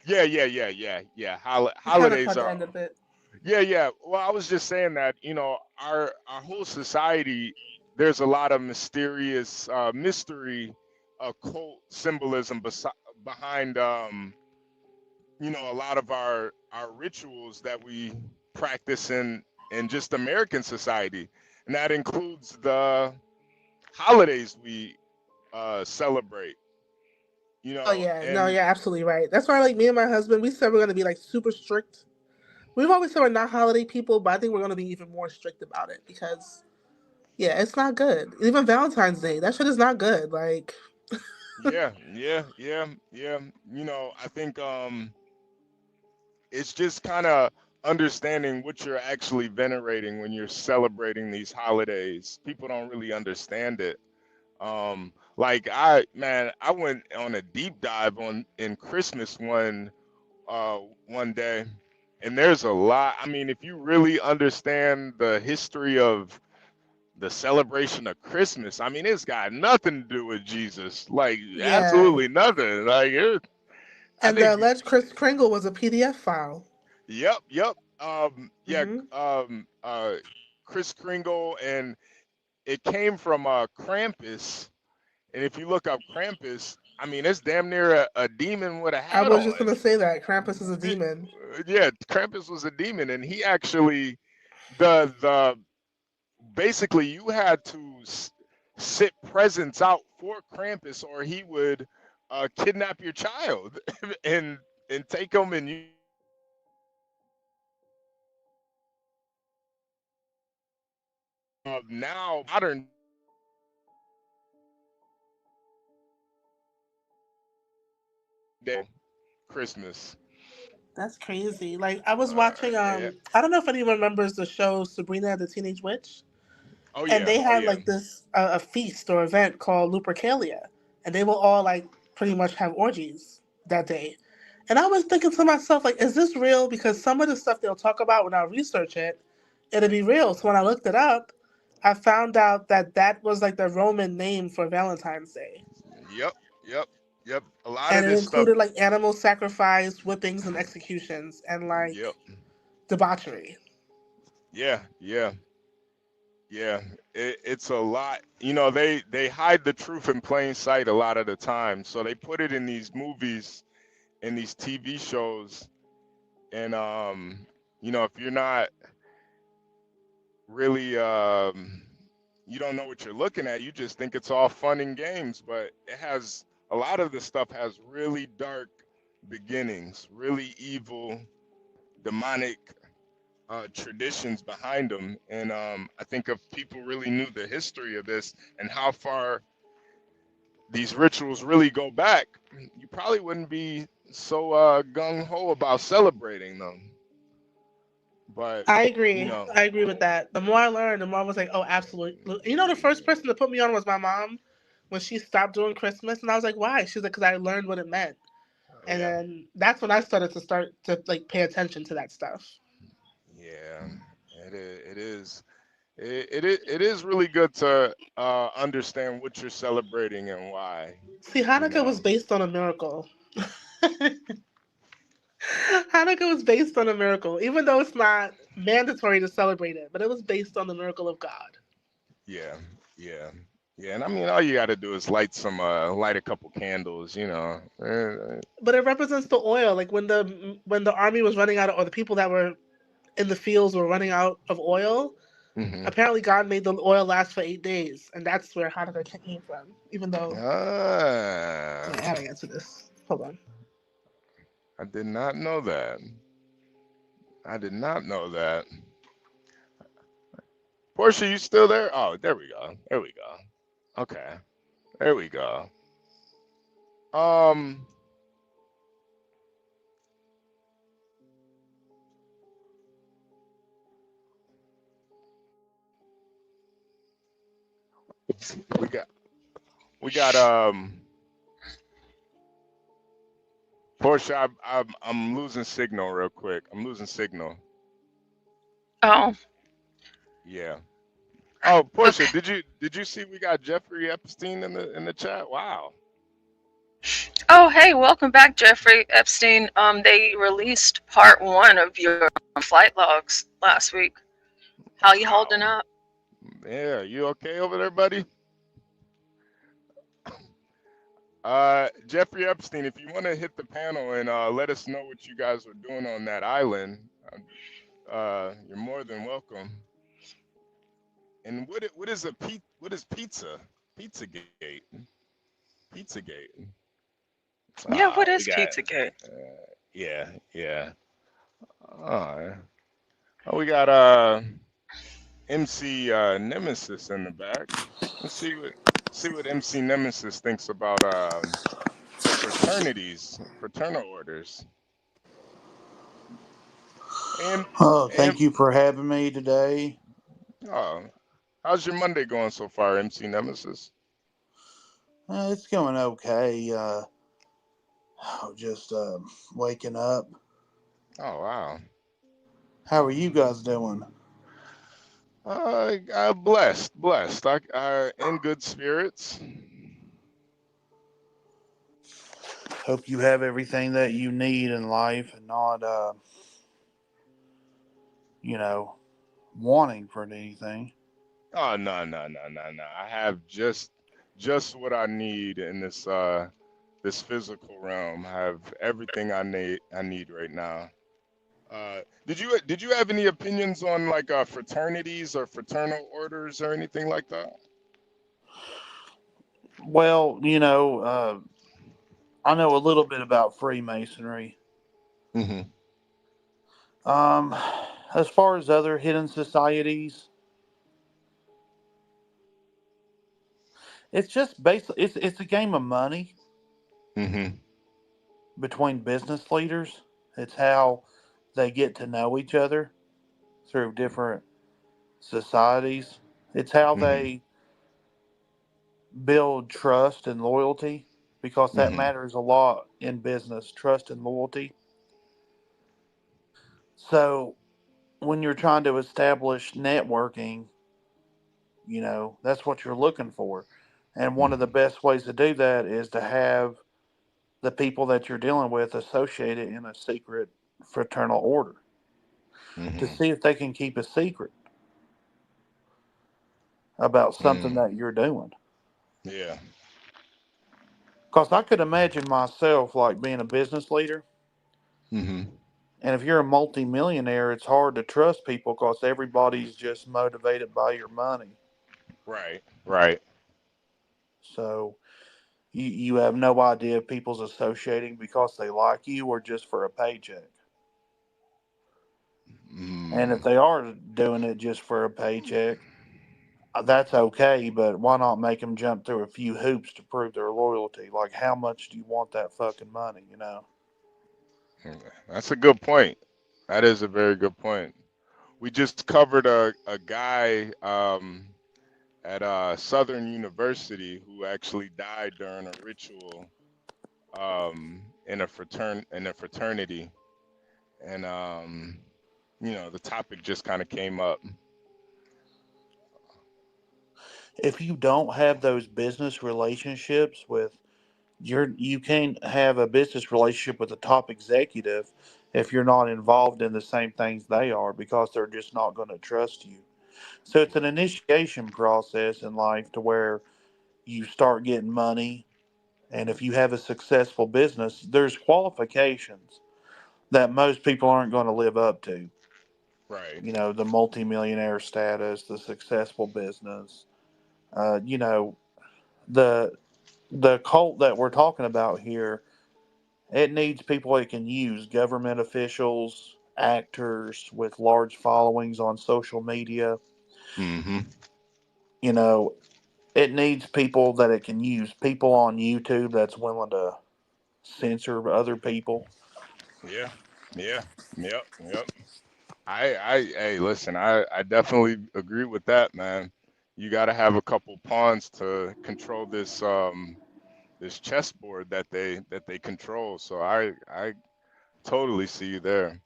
yeah. I kind of Holidays caught the are end of it. yeah. Well, I was just saying that, our whole society, there's a lot of mysterious mystery, occult symbolism behind a lot of our rituals that we practice in just American society, and that includes the holidays we celebrate. Oh yeah, no, And you're absolutely right. That's why, like, me and my husband, we said we're gonna be like super strict. We've always said we're not holiday people, but I think we're gonna be even more strict about it because, yeah, it's not good. Even Valentine's Day, that shit is not good. Like, yeah. I think it's just kind of understanding what you're actually venerating when you're celebrating these holidays. People don't really understand it. Like I went on a deep dive in Christmas one day, and there's a lot. I mean, if you really understand the history of the celebration of Christmas, I mean, it's got nothing to do with Jesus. Like, yeah. absolutely nothing. Like, I And the think, alleged Chris Kringle was a PDF file. yep. Yeah. Hmm. Chris Kringle, and it came from Krampus. And if you look up Krampus, I mean, it's damn near a demon with a I hat was on. just gonna say that Krampus is a demon. Yeah, Krampus was a demon, and he actually the basically you had to sit presents out for Krampus, or he would kidnap your child and take him and you. Now modern day Christmas. That's crazy. Like, I was Uh, watching. yeah. I don't know if anyone remembers the show Sabrina the Teenage Witch. Oh And yeah. they Oh had yeah. like this a feast or event called Lupercalia, and they will all like pretty much have orgies that day. And I was thinking to myself, like, is this real? Because some of the stuff they'll talk about when I research it, it'll be real. So when I looked it up, I found out that that was like the Roman name for Valentine's Day, Yep. Yep. Yep. A lot and of it this stuff. included like animal sacrifice, whippings, and executions, and like Yep. debauchery. Yeah. Yeah. Yeah, it's a lot. They hide the truth in plain sight a lot of the time. So they put it in these movies and these TV shows. And if you're not really you don't know what you're looking at, you just think it's all fun and games, but it has a lot of the stuff has really dark beginnings, really evil, demonic traditions behind them. And I think if people really knew the history of this and how far these rituals really go back, you probably wouldn't be so gung-ho about celebrating them. But, I you agree. know, I agree with that. The more I learned, the more I was like, oh, absolutely. You know, the first person to put me on was my mom when she stopped doing Christmas, and I was like, why? She's like, because I learned what it meant, and yeah, then that's when I started to like pay attention to that stuff. yeah, it is really good to understand what you're celebrating and why, See, you Hanukkah know. was based on a miracle. Hanukkah was based on a miracle, even though it's not mandatory to celebrate it, but it was based on the miracle of God. Yeah, yeah, yeah. And I mean, all you got to do is light a couple candles, you know. But it represents the oil. Like when the army was running out, or the people that were in the fields were running out of oil. Mm-hmm. Apparently, God made the oil last for 8 days, and that's where Hanukkah came from. Even though, I gotta answer this. Hold on. I did not know that. I did not know that. Portia, you still there? Oh, there we go. There we go. Okay. There we go. Um, we got Portia. I'm losing signal real quick. I'm losing signal. Oh, Yeah. Oh, Portia, did you see we got Jeffrey Epstein in the chat? Wow. oh, hey, welcome back, Jeffrey Epstein. They released part 1 of your flight logs last week. How you holding up? Yeah, you okay over there, buddy? Jeffrey Epstein, if you want to hit the panel and let us know what you guys are doing on that island, you're more than welcome. And what is pizza? Pizzagate. Pizzagate. Yeah, what We is got Pizzagate? yeah. Oh, we got MC Nemesis in the back. Let's see what MC Nemesis thinks about fraternal orders. And Thank you for having me today. oh, how's your Monday going so far, MC Nemesis? It's going okay. Just waking up. Oh wow. How are you guys doing? Blessed. I in good spirits. Hope you have everything that you need in life and not, wanting for anything. Oh no. I have just what I need in this this physical realm. I have everything I need right now. Did you have any opinions on like fraternities or fraternal orders or anything like that? Well, I know a little bit about Freemasonry. Mm-hmm. As far as other hidden societies, it's just basically it's a game of money between business leaders. It's how they get to know each other through different societies. It's how they build trust and loyalty, because that matters a lot in business, trust and loyalty. So when you're trying to establish networking, that's what you're looking for. And one of the best ways to do that is to have the people that you're dealing with associated in a secret fraternal order to see if they can keep a secret about something that you're doing. Yeah. Because I could imagine myself like being a business leader. And if you're a multi-millionaire, it's hard to trust people because everybody's just motivated by your money. Right. So you have no idea if people's associating because they like you or just for a paycheck. And if they are doing it just for a paycheck, that's okay, but why not make them jump through a few hoops to prove their loyalty? Like, how much do you want that fucking money, That's a good point. That is a very good point. We just covered a guy at Southern University who actually died during a ritual in a fraternity, and the topic just kind of came up. If you don't have those business relationships with you can't have a business relationship with a top executive if you're not involved in the same things they are, because they're just not going to trust you. So it's an initiation process in life to where you start getting money. And if you have a successful business, there's qualifications that most people aren't going to live up to. Right. The multimillionaire status, the successful business, the cult that we're talking about here, it needs people it can use, government officials, actors with large followings on social media. It it needs people that it can use. People on YouTube that's willing to censor other people. Yeah, yeah, yep. Hey, listen, I definitely agree with that, man. You got to have a couple pawns to control this chessboard that they control. So I totally see you there.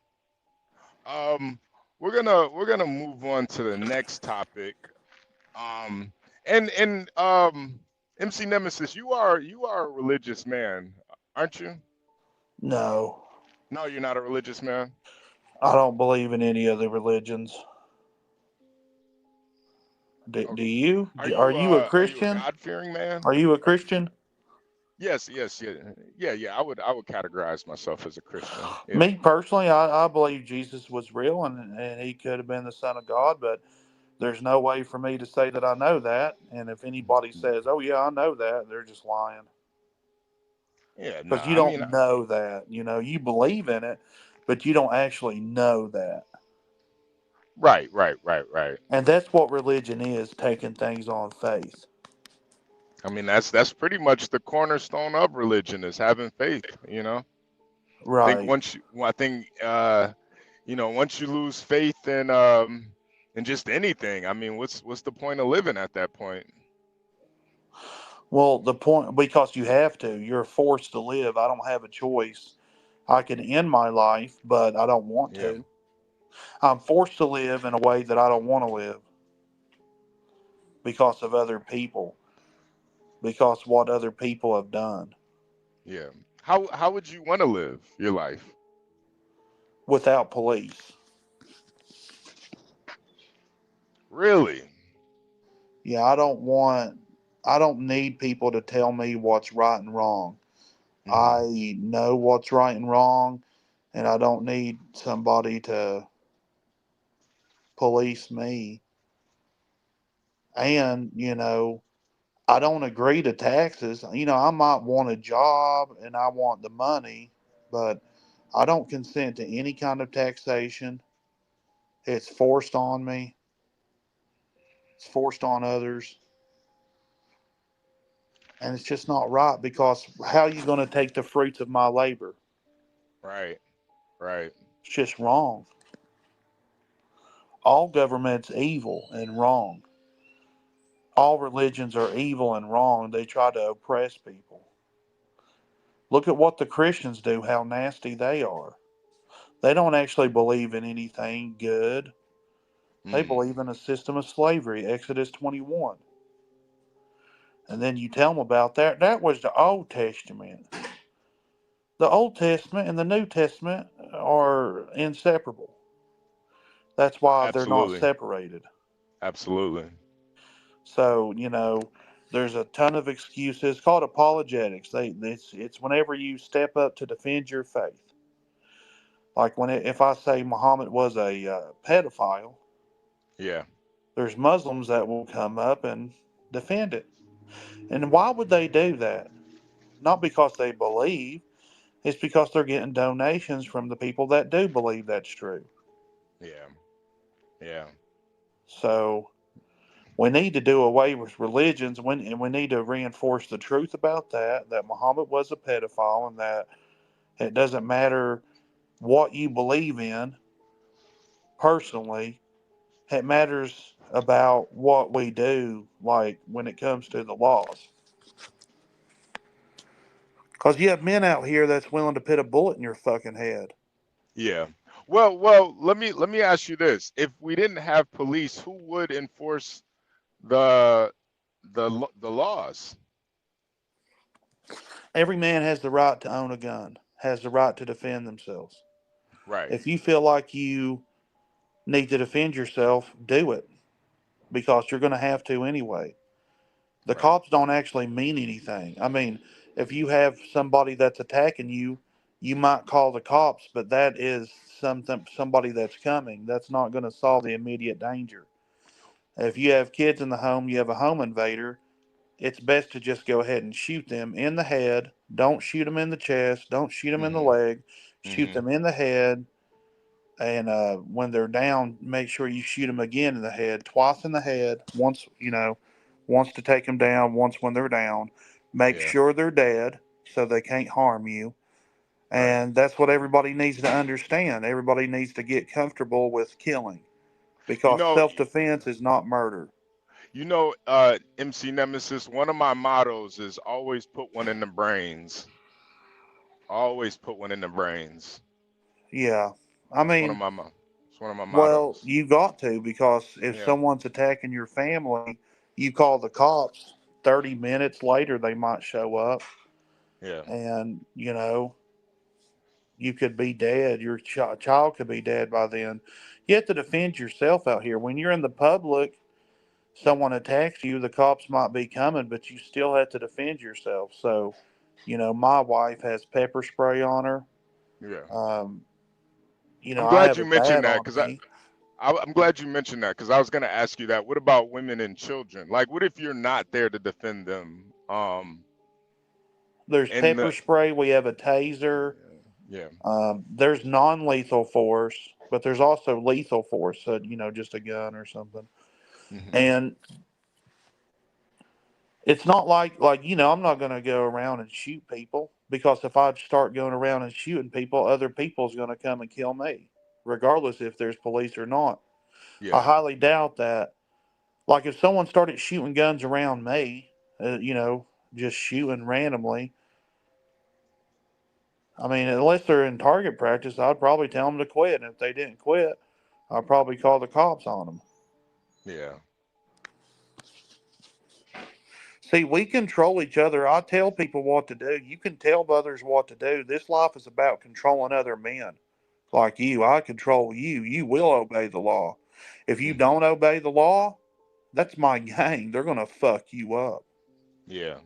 We're gonna move on to the next topic. Um, and MC Nemesis, you are a religious man, aren't you? No, No, you're not a religious man. I don't believe in any of the religions. Do you? Are you a Are you a Christian? God-fearing man? Are you a Christian? Yes, yeah. I would categorize myself as a Christian. Yeah. Me personally, I believe Jesus was real and he could have been the Son of God, but there's no way for me to say that I know that. And if anybody says, "Oh yeah, I know that," they're just lying. Yeah, no, Because you I mean, don't know that. You believe in it, but you don't actually know that. right. And that's what religion is, taking things on faith. I mean, that's pretty much the cornerstone of religion is having faith, you know? Right. I think once you lose faith in just anything, I mean, what's the point of living at that point? Well, the point, because you have to, you're forced to live. I don't have a choice. I can end my life, but I don't want Yeah. to. I'm forced to live in a way that I don't want to live because of other people, because what other people have done. Yeah. How would you want to live your life? Without police. Really? Yeah, I don't need people to tell me what's right and wrong. I know what's right and wrong, and I don't need somebody to police me. And, I don't agree to taxes. I might want a job and I want the money, but I don't consent to any kind of taxation. It's forced on me. It's forced on others. And it's just not right because how are you going to take the fruits of my labor? Right. It's just wrong. All government's evil and wrong. All religions are evil and wrong. They try to oppress people. Look at what the Christians do, how nasty they are. They don't actually believe in anything good. They believe in a system of slavery, Exodus 21. And then you tell them about that. That was the Old Testament. The Old Testament and the New Testament are inseparable. That's why they're not Absolutely. separated. Absolutely. So, there's a ton of excuses. It's called apologetics. It's whenever you step up to defend your faith. Like if I say Muhammad was a pedophile, Yeah. there's Muslims that will come up and defend it. And why would they do that? Not because they believe, it's because they're getting donations from the people that do believe that's true. Yeah. So we need to do away with religions, and we need to reinforce the truth about that Muhammad was a pedophile, and that it doesn't matter what you believe in personally. It matters about what we do, like when it comes to the laws. Because you have men out here that's willing to put a bullet in your fucking head. Yeah. Well, let me ask you this. If we didn't have police, who would enforce the the laws? Every man has the right to own a gun, has the right to defend themselves. Right. If you feel like you need to defend yourself, do it. Because you're going to have to anyway. The cops don't actually mean anything. I mean, if you have somebody that's attacking you, you might call the cops, but that is somebody that's coming. That's not going to solve the immediate danger. If you have kids in the home, you have a home invader, it's best to just go ahead and shoot them in the head. Don't shoot them in the chest. Don't shoot them in the leg. Shoot them in the head. And when they're down, make sure you shoot them again in the head, twice in the head, once wants to take them down once when they're down, make sure they're dead so they can't harm you. And that's what everybody needs to understand. Everybody needs to get comfortable with killing, because self-defense is not murder. You know, MC Nemesis, one of my mottos is always put one in the brains. Always put one in the brains. Yeah. I mean, it's one of my well, mottos. you got to, because if someone's attacking your family, you call the cops, 30 minutes later they might show up. Yeah. And, you know, you could be dead. Your child could be dead by then. You have to defend yourself out here. When you're in the public, someone attacks you, the cops might be coming, but you still have to defend yourself. So, you know, my wife has pepper spray on her. Yeah. You know, I'm I glad have you a mentioned bat that, on because me. I'm glad you mentioned that, because I was going to ask you that. What about women and children? Like, what if you're not there to defend them? There's pepper spray. We have a taser. Yeah. There's non-lethal force, but there's also lethal force. So, you know, just a gun or something. And it's not like, you know, I'm not going to go around and shoot people, because if I start going around and shooting people, other people's going to come and kill me, regardless if there's police or not. I highly doubt that. Like, if someone started shooting guns around me, you know, just shooting randomly, I mean, unless they're in target practice, I'd probably tell them to quit. And if they didn't quit, I'd probably call the cops on them. Yeah. See, we control each other. I tell people what to do. You can tell others what to do. This life is about controlling other men. Like you, I control you. You will obey the law. If you don't obey the law, that's my gang. They're going to fuck you up. Yeah.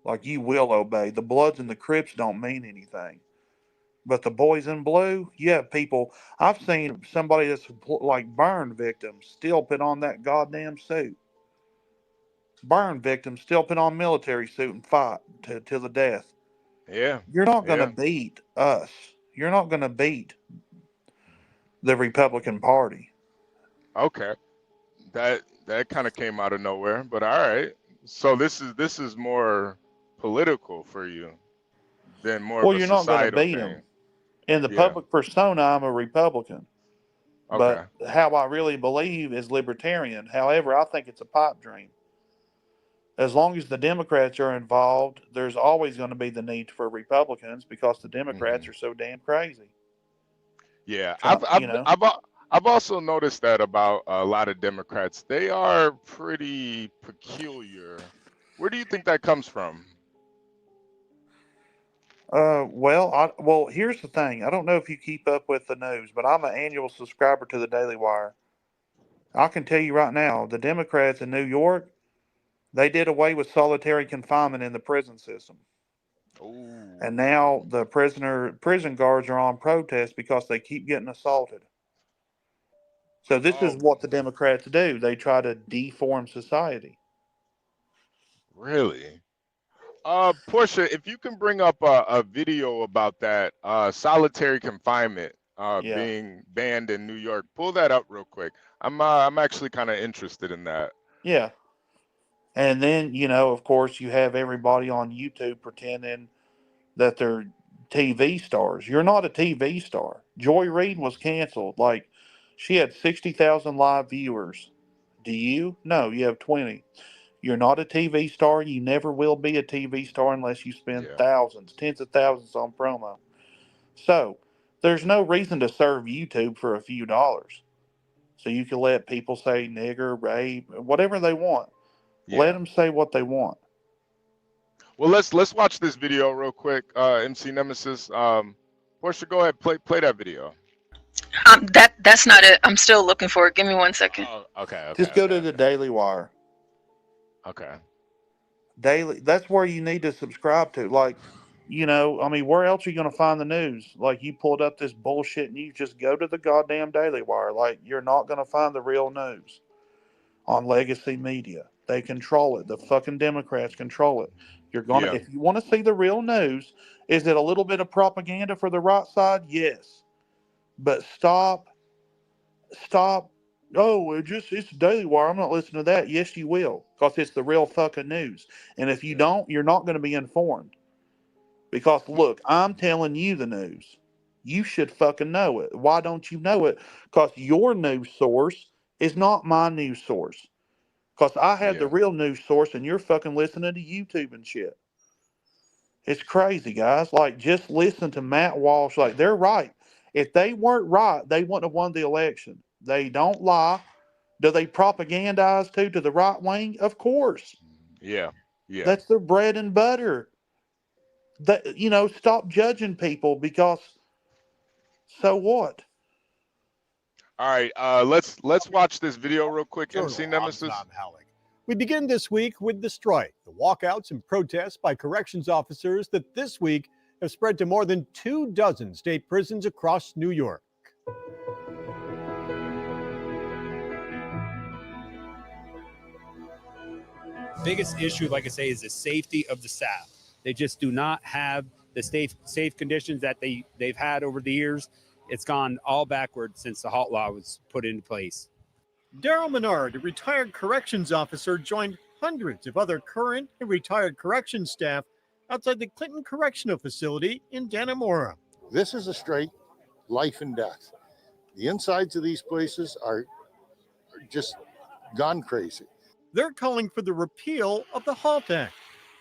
Like, you will obey. The Bloods and the Crips don't mean anything. But the boys in blue, you have people. I've seen somebody that's like burn victims still put on that goddamn suit. Burn victims still put on military suit and fight to the death. Yeah. You're not going to beat us. You're not going to beat the Republican Party. Okay. That kind of came out of nowhere, but all right. So this is more political for you than more Well, of a you're not going to societal beat thing. them. In the public persona, I'm a Republican. Okay. But how I really believe is libertarian. However, I think it's a pipe dream. As long as the Democrats are involved, there's always going to be the need for Republicans, because the Democrats are so damn crazy. Yeah, You know? I've also noticed that about a lot of Democrats. They are pretty peculiar. Where do you think that comes from? Well, here's the thing. I don't know if you keep up with the news, but I'm an annual subscriber to the Daily Wire. I can tell you right now, the Democrats in New York, they did away with solitary confinement in the prison system. Ooh. And now the prison guards are on protest because they keep getting assaulted. So this is what the Democrats do. They try to deform society. Really? Portia, if you can bring up a video about that solitary confinement being banned in New York, pull that up real quick. I'm actually kind of interested in that. Yeah. And then, you know, of course, you have everybody on YouTube pretending that they're TV stars. You're not a TV star. Joy Reid was canceled. Like, she had 60,000 live viewers. Do you? No, you have 20. You're not a TV star. You never will be a TV star unless you spend thousands, tens of thousands on promo. So there's no reason to serve YouTube for a few dollars. So you can let people say nigger, rape, whatever they want. Let them say what they want. Well, let's watch this video real quick. MC Nemesis, Portia, go ahead, play that video. That's not it. I'm still looking for it. Give me 1 second. Oh, okay. Just go to the Daily Wire. Okay. Daily. That's where you need to subscribe to. Like, you know, I mean, where else are you going to find the news? Like, you pulled up this bullshit news. Just go to the goddamn Daily Wire. Like, you're not going to find the real news on legacy media. They control it. The fucking Democrats control it. You're going to, if you want to see the real news, is it a little bit of propaganda for the right side? Yes. But stop Oh, it's Daily Wire. I'm not listening to that. Yes, you will, because it's the real fucking news. And if you don't, you're not going to be informed. Because look, I'm telling you the news. You should fucking know it. Why don't you know it? Because your news source is not my news source. Because I have the real news source, and you're fucking listening to YouTube and shit. It's crazy, guys. Like, just listen to Matt Walsh. Like, they're right. If they weren't right, they wouldn't have won the election. They don't lie. Do they propagandize to the right wing? Of course. Yeah. That's their bread and butter. That, stop judging people because so what? All right, let's watch this video real quick. MC Nemesis. We begin this week with the strike, the walkouts and protests by corrections officers that this week have spread to more than 24 state prisons across New York. Biggest issue, like I say, is the safety of the staff. They just do not have the safe conditions that they've had over the years. It's gone all backward since the HALT law was put into place. Daryl Menard, a retired corrections officer, joined hundreds of other current and retired corrections staff outside the Clinton Correctional Facility in Dannemora. This is a straight life and death. The insides of these places are just gone crazy. They're calling for the repeal of the HALT Act,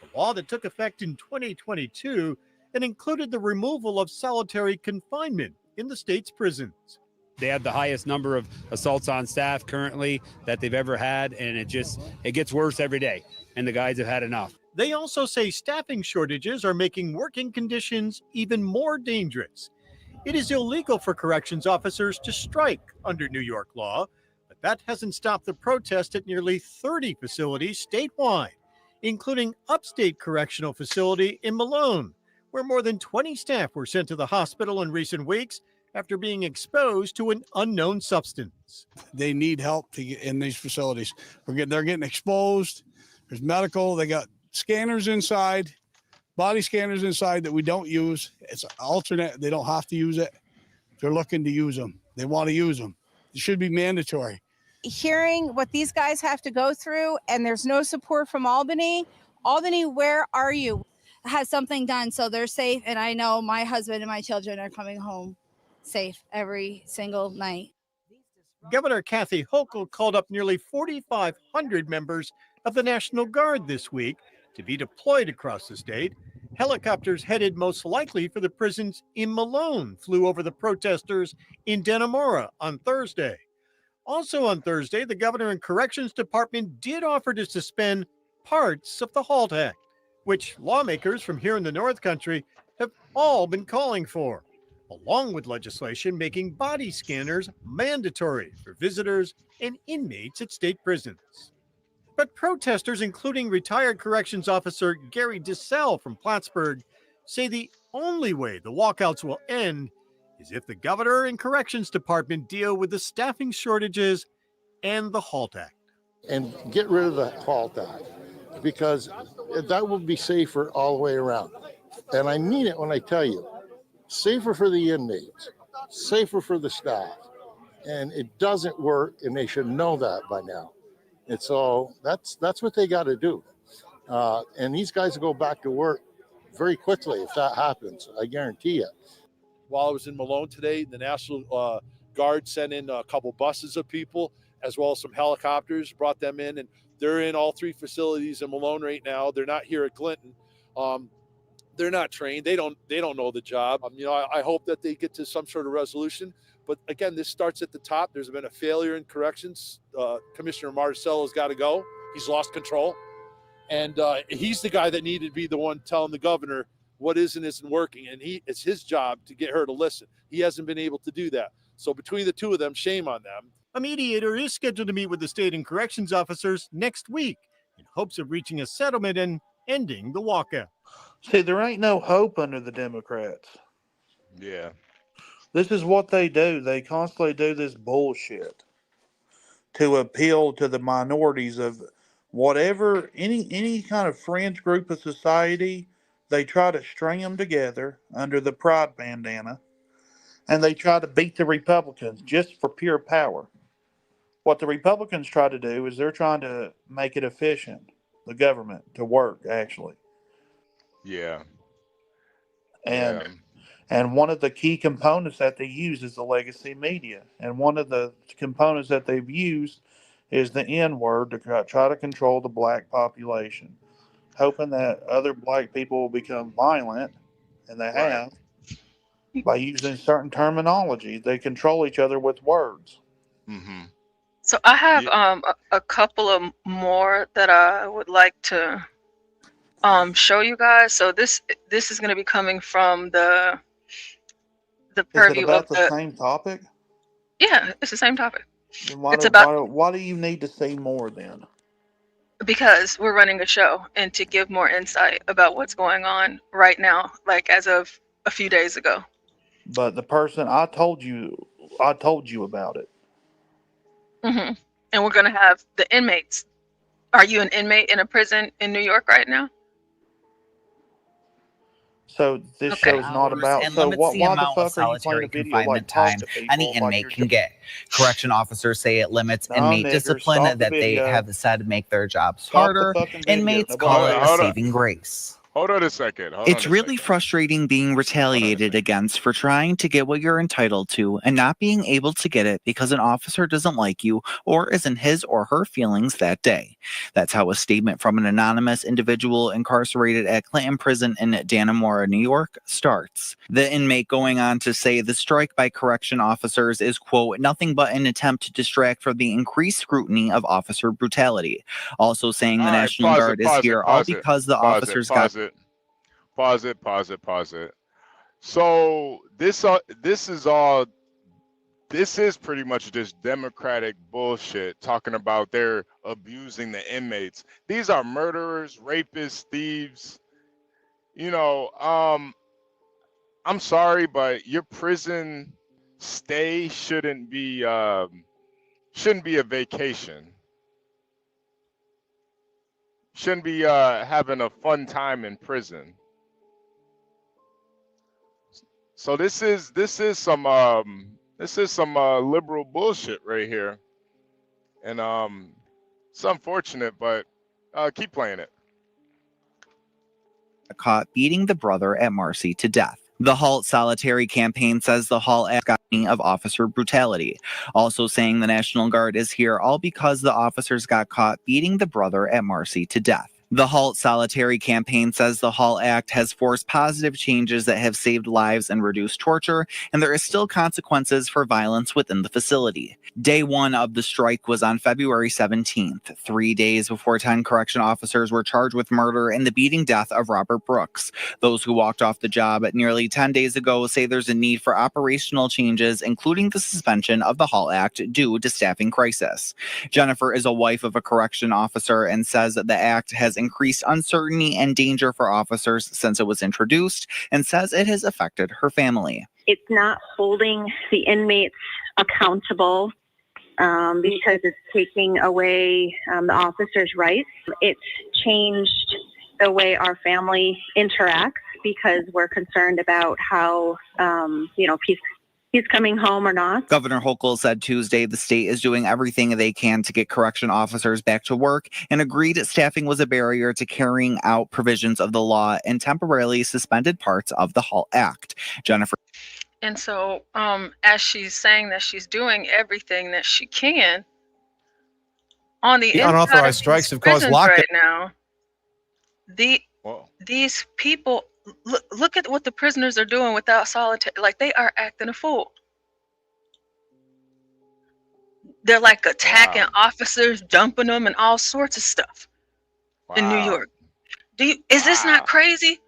a law that took effect in 2022 and included the removal of solitary confinement in the state's prisons. They have the highest number of assaults on staff currently that they've ever had, and it gets worse every day, and the guys have had enough. They also say staffing shortages are making working conditions even more dangerous. It is illegal for corrections officers to strike under New York law, but that hasn't stopped the protest at nearly 30 facilities statewide, including Upstate Correctional Facility in Malone, where more than 20 staff were sent to the hospital in recent weeks after being exposed to an unknown substance. They need help to get in these facilities. They're getting exposed. There's medical. They got scanners inside, body scanners inside that we don't use. It's an alternate. They don't have to use it. They're looking to use them. They want to use them. It should be mandatory. Hearing what these guys have to go through, and there's no support from Albany. Albany, where are you? Has something done so they're safe, and I know my husband and my children are coming home safe every single night. Governor Kathy Hochul called up nearly 4,500 members of the National Guard this week to be deployed across the state. Helicopters headed most likely for the prisons in Malone flew over the protesters in Dannemora on Thursday. Also on Thursday, the governor and corrections department did offer to suspend parts of the HALT Act, which lawmakers from here in the North Country have all been calling for, along with legislation making body scanners mandatory for visitors and inmates at state prisons. But protesters, including retired corrections officer Gary DeSalle from Plattsburgh, say the only way the walkouts will end is if the governor and corrections department deal with the staffing shortages and the HALT Act. And get rid of the HALT Act, because that will be safer all the way around. And I mean it when I tell you, safer for the inmates, safer for the staff. And it doesn't work, and they should know that by now. And so that's what they got to do. And these guys will go back to work very quickly if that happens, I guarantee you. While I was in Malone today, the National Guard sent in a couple buses of people, as well as some helicopters, brought them in, and they're in all three facilities in Malone right now. They're not here at Clinton. They're not trained. They don't know the job. I hope that they get to some sort of resolution. But again, this starts at the top. There's been a failure in corrections. Commissioner Marcello's got to go. He's lost control. And he's the guy that needed to be the one telling the governor what isn't working. And it's his job to get her to listen. He hasn't been able to do that. So between the two of them, shame on them. A mediator is scheduled to meet with the state and corrections officers next week in hopes of reaching a settlement and ending the walkout. See, there ain't no hope under the Democrats. Yeah. This is what they do. They constantly do this bullshit to appeal to the minorities of whatever, any kind of fringe group of society. They try to string them together under the pride bandana, and they try to beat the Republicans just for pure power. What the Republicans try to do is they're trying to make it efficient, the government, to work, actually. Yeah. And one of the key components that they use is the legacy media. And one of the components that they've used is the N word to try to control the black population, hoping that other black people will become violent, and they have, by using certain terminology. They control each other with words. Mm-hmm. So I have a couple of more that I would like to show you guys. So this is going to be coming from the purview is it about of the same topic? Yeah, it's the same topic. Then why It's do, about why do you need to see more then? because we're running a show and to give more insight about what's going on right now, like as of a few days ago. But the person I told you about it. Hmm. And we're going to have the inmates. Are you an inmate in a prison in New York right now? So this show's not about. And So limits what? the Why the amount of fuck are you playing solitary a video confinement like talk time to people? any inmate can get. Correction officers say it limits inmate niggers, discipline stop the that they video. have decided to make their jobs Stop the harder. fucking video. Inmates Nobody call it a Hold on. saving grace. Hold on a second. It's really frustrating being retaliated against for trying to get what you're entitled to and not being able to get it because an officer doesn't like you or is in his or her feelings that day. That's how a statement from an anonymous individual incarcerated at Clinton Prison in Dannemora, New York starts. The inmate going on to say the strike by correction officers is, quote, nothing but an attempt to distract from the increased scrutiny of officer brutality. Also saying the All right, National Guard is here all because the officers got... Pause it. So this is pretty much just Democratic bullshit talking about they're abusing the inmates. These are murderers, rapists, thieves. You know, I'm sorry, but your prison stay shouldn't be a vacation. Shouldn't be having a fun time in prison. So this is some liberal bullshit right here, and it's unfortunate, but keep playing it. Caught beating the brother at Marcy to death. The Halt Solitary campaign says the Halt Act of officer brutality. Also saying the National Guard is here all because the officers got caught beating the brother at Marcy to death. The Halt Solitary campaign says the Halt Act has forced positive changes that have saved lives and reduced torture, and there is still consequences for violence within the facility. Day one of the strike was on February 17th, 3 days before 10 correction officers were charged with murder and the beating death of Robert Brooks. Those who walked off the job nearly 10 days ago say there's a need for operational changes, including the suspension of the Halt Act due to staffing crisis. Jennifer is a wife of a correction officer and says that the act has increased uncertainty and danger for officers since it was introduced, and says it has affected her family. It's not holding the inmates accountable because it's taking away the officers' rights. It's changed the way our family interacts because we're concerned about how, if he's coming home or not. Governor Hochul said Tuesday the state is doing everything they can to get correction officers back to work and agreed staffing was a barrier to carrying out provisions of the law and temporarily suspended parts of the Halt Act. Jennifer. And so as she's saying that she's doing everything that she can on the unauthorized strikes have caused lockdown right now. These people, look at what the prisoners are doing without solitary. Like, they are acting a fool. They're like attacking officers, dumping them, and all sorts of stuff in New York. Is this not crazy?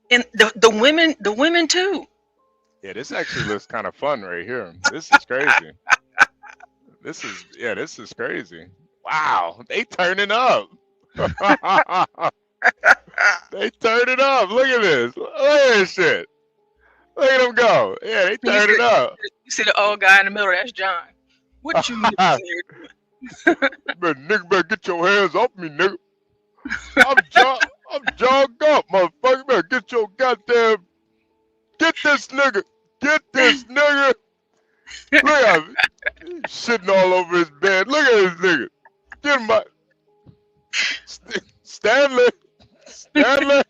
And the women too. Yeah, this actually looks kind of fun right here. This is crazy. This is crazy. Wow, they turning up. They turned it up. Look at this. Look at this shit. Look at them go. Yeah, they turned it up. You see the old guy in the middle? That's John. What you mean? Nigga, better get your hands off me, nigga. I'm jogged up, motherfucker. You better get your goddamn. Get this nigga. Get this nigga. Look at him. Shitting all over his bed. Look at Stanley.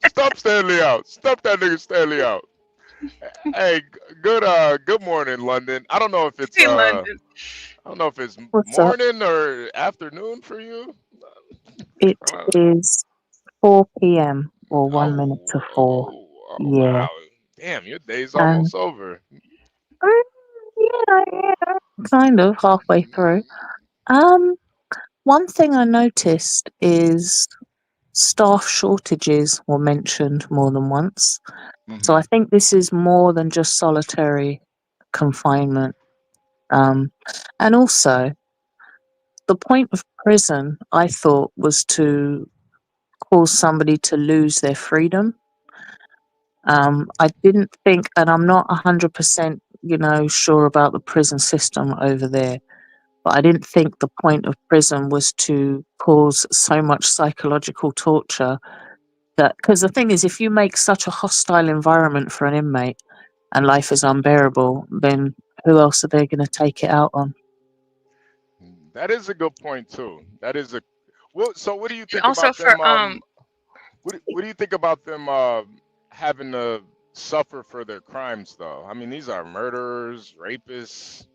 Stop Stanley out. Stop that nigga Stanley out. Hey, good morning, London. I don't know if it's Hey, London. I don't know if it's What's up? morning or afternoon for you. It Uh, is 4 p.m. or 1 minute to 4. oh, Yeah. wow. Damn, your day's And almost over. yeah, kind of halfway through. Um, One thing I noticed is staff shortages were mentioned more than once. So I think this is more than just solitary confinement. And also, the point of prison, I thought, was to cause somebody to lose their freedom. I didn't think, and I'm not 100%, sure about the prison system over there, but I didn't think the point of prison was to cause so much psychological torture that, because the thing is, if you make such a hostile environment for an inmate and life is unbearable, then who else are they going to take it out on? That is a good point too. That is a well. So, what do you And think also about them? for What do you think about them having to suffer for their crimes, though? I mean, these are murderers, rapists.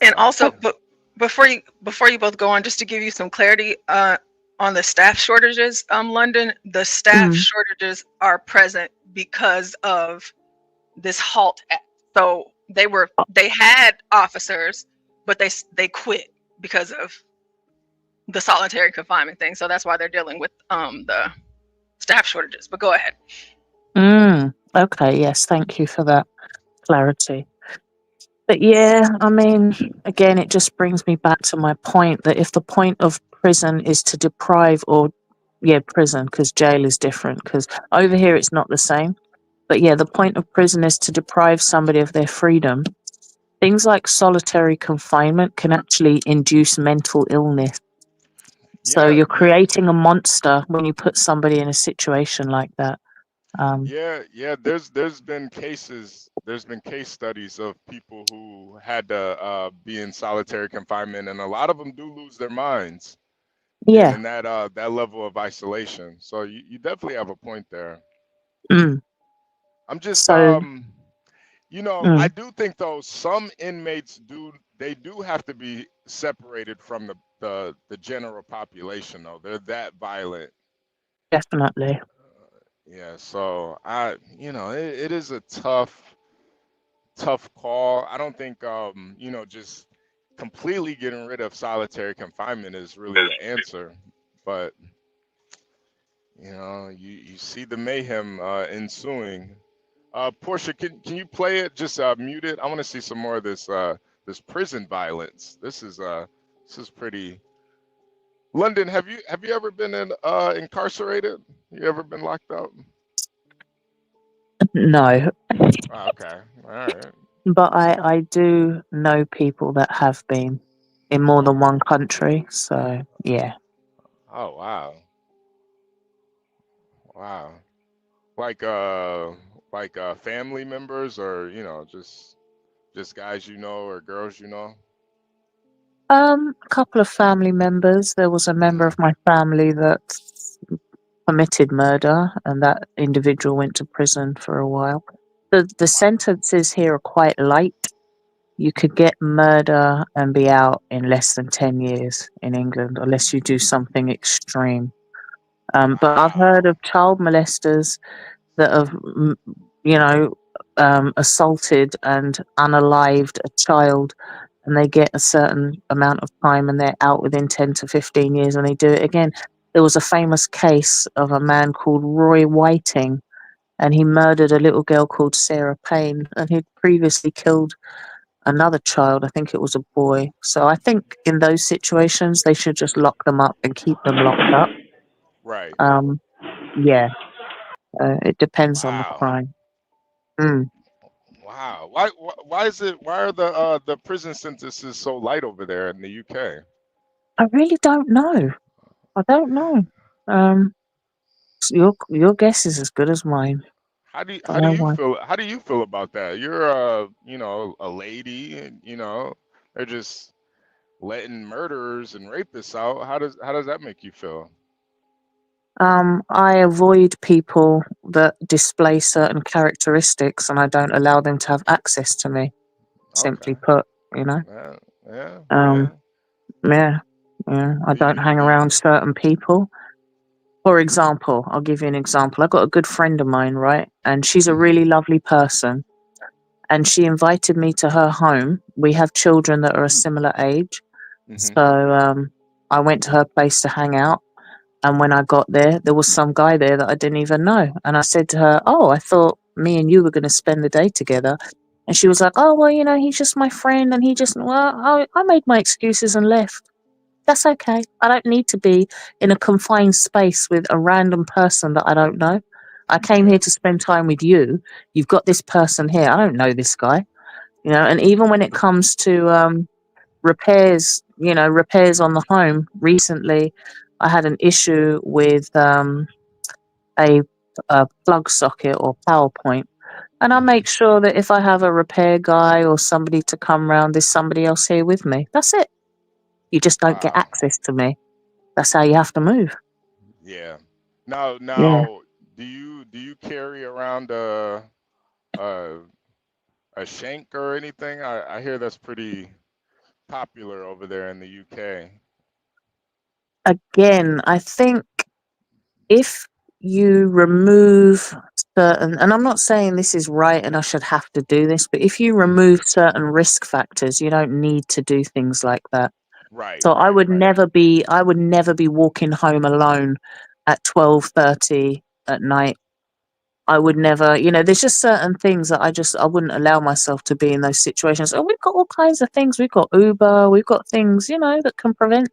and Like, also, but before you both go on, just to give you some clarity on the staff shortages, London, the staff shortages are present because of this HALT Act. So they had officers, but they quit because of the solitary confinement thing. So that's why they're dealing with the staff shortages. But go ahead. Okay, yes, thank you for that clarity. But yeah, I mean, again, it just brings me back to my point that if the point of prison is to deprive, or prison, because jail is different, because over here it's not the same. But yeah, the point of prison is to deprive somebody of their freedom. Things like solitary confinement can actually induce mental illness. So yeah, you're creating a monster when you put somebody in a situation like that. yeah. There's been case studies of people who had to be in solitary confinement, and a lot of them do lose their minds being Yeah. in that level of isolation. So you definitely have a point there. Mm. I'm just So, I do think though some inmates do have to be separated from the general population though. They're that violent. definitely. Yeah, so it is a tough call. I don't think just completely getting rid of solitary confinement is really the answer, but you see the mayhem ensuing. Portia, can you play it? Just mute it. I want to see some more of this prison violence. This is pretty. London, have you ever been incarcerated? You ever been locked up? No. Oh, okay, all right. But I do know people that have been in more than one country. So, yeah. Oh wow, wow. Like family members, or just guys or girls A couple of family members. There was a member of my family that committed murder, and that individual went to prison for a while. The sentences here are quite light. You could get murder and be out in less than 10 years in England, unless you do something extreme. But I've heard of child molesters that have, assaulted and unalived a child, and they get a certain amount of time and they're out within 10 to 15 years and they do it again. There was a famous case of a man called Roy Whiting, and he murdered a little girl called Sarah Payne, and he'd previously killed another child. I think it was a boy. So I think in those situations, they should just lock them up and keep them locked up. Right. Yeah, it depends on the Wow. crime. Mm. Wow. Why are the prison sentences so light over there in the UK? I really don't know. I don't know. Your guess is as good as mine. How do you feel about that? You're a lady, and they're just letting murderers and rapists out. How does that make you feel? I avoid people that display certain characteristics, and I don't allow them to have access to me. Simply put, you know. Yeah. Yeah, yeah. I don't hang around certain people. For example, I'll give you an example. I've got a good friend of mine, right? And she's a really lovely person. And she invited me to her home. We have children that are a similar age. So I went to her place to hang out. And when I got there was some guy there that I didn't even know. And I said to her, "Oh, I thought me and you were going to spend the day together." And she was like, "Oh, well, you know, he's just my friend. And he just, well, I made my excuses and left. That's okay. I don't need to be in a confined space with a random person that I don't know. I came here to spend time with you. You've got this person here. I don't know this guy, you know." And even when it comes to repairs, you know, repairs on the home, recently I had an issue with a plug socket or power point. And I make sure that if I have a repair guy or somebody to come round, there's somebody else here with me. That's it. You just don't get access to me. That's how you have to move. Yeah. Now, Yeah. do you carry around a shank or anything? I hear that's pretty popular over there in the UK. Again, I think if you remove certain, and I'm not saying this is right and I should have to do this, but if you remove certain risk factors, you don't need to do things like that. Right. So I would never be walking home alone at 12:30 at night. I would never, you know, there's just certain things that I wouldn't allow myself to be in those situations. Oh, we've got all kinds of things. We've got Uber, we've got things, you know, that can prevent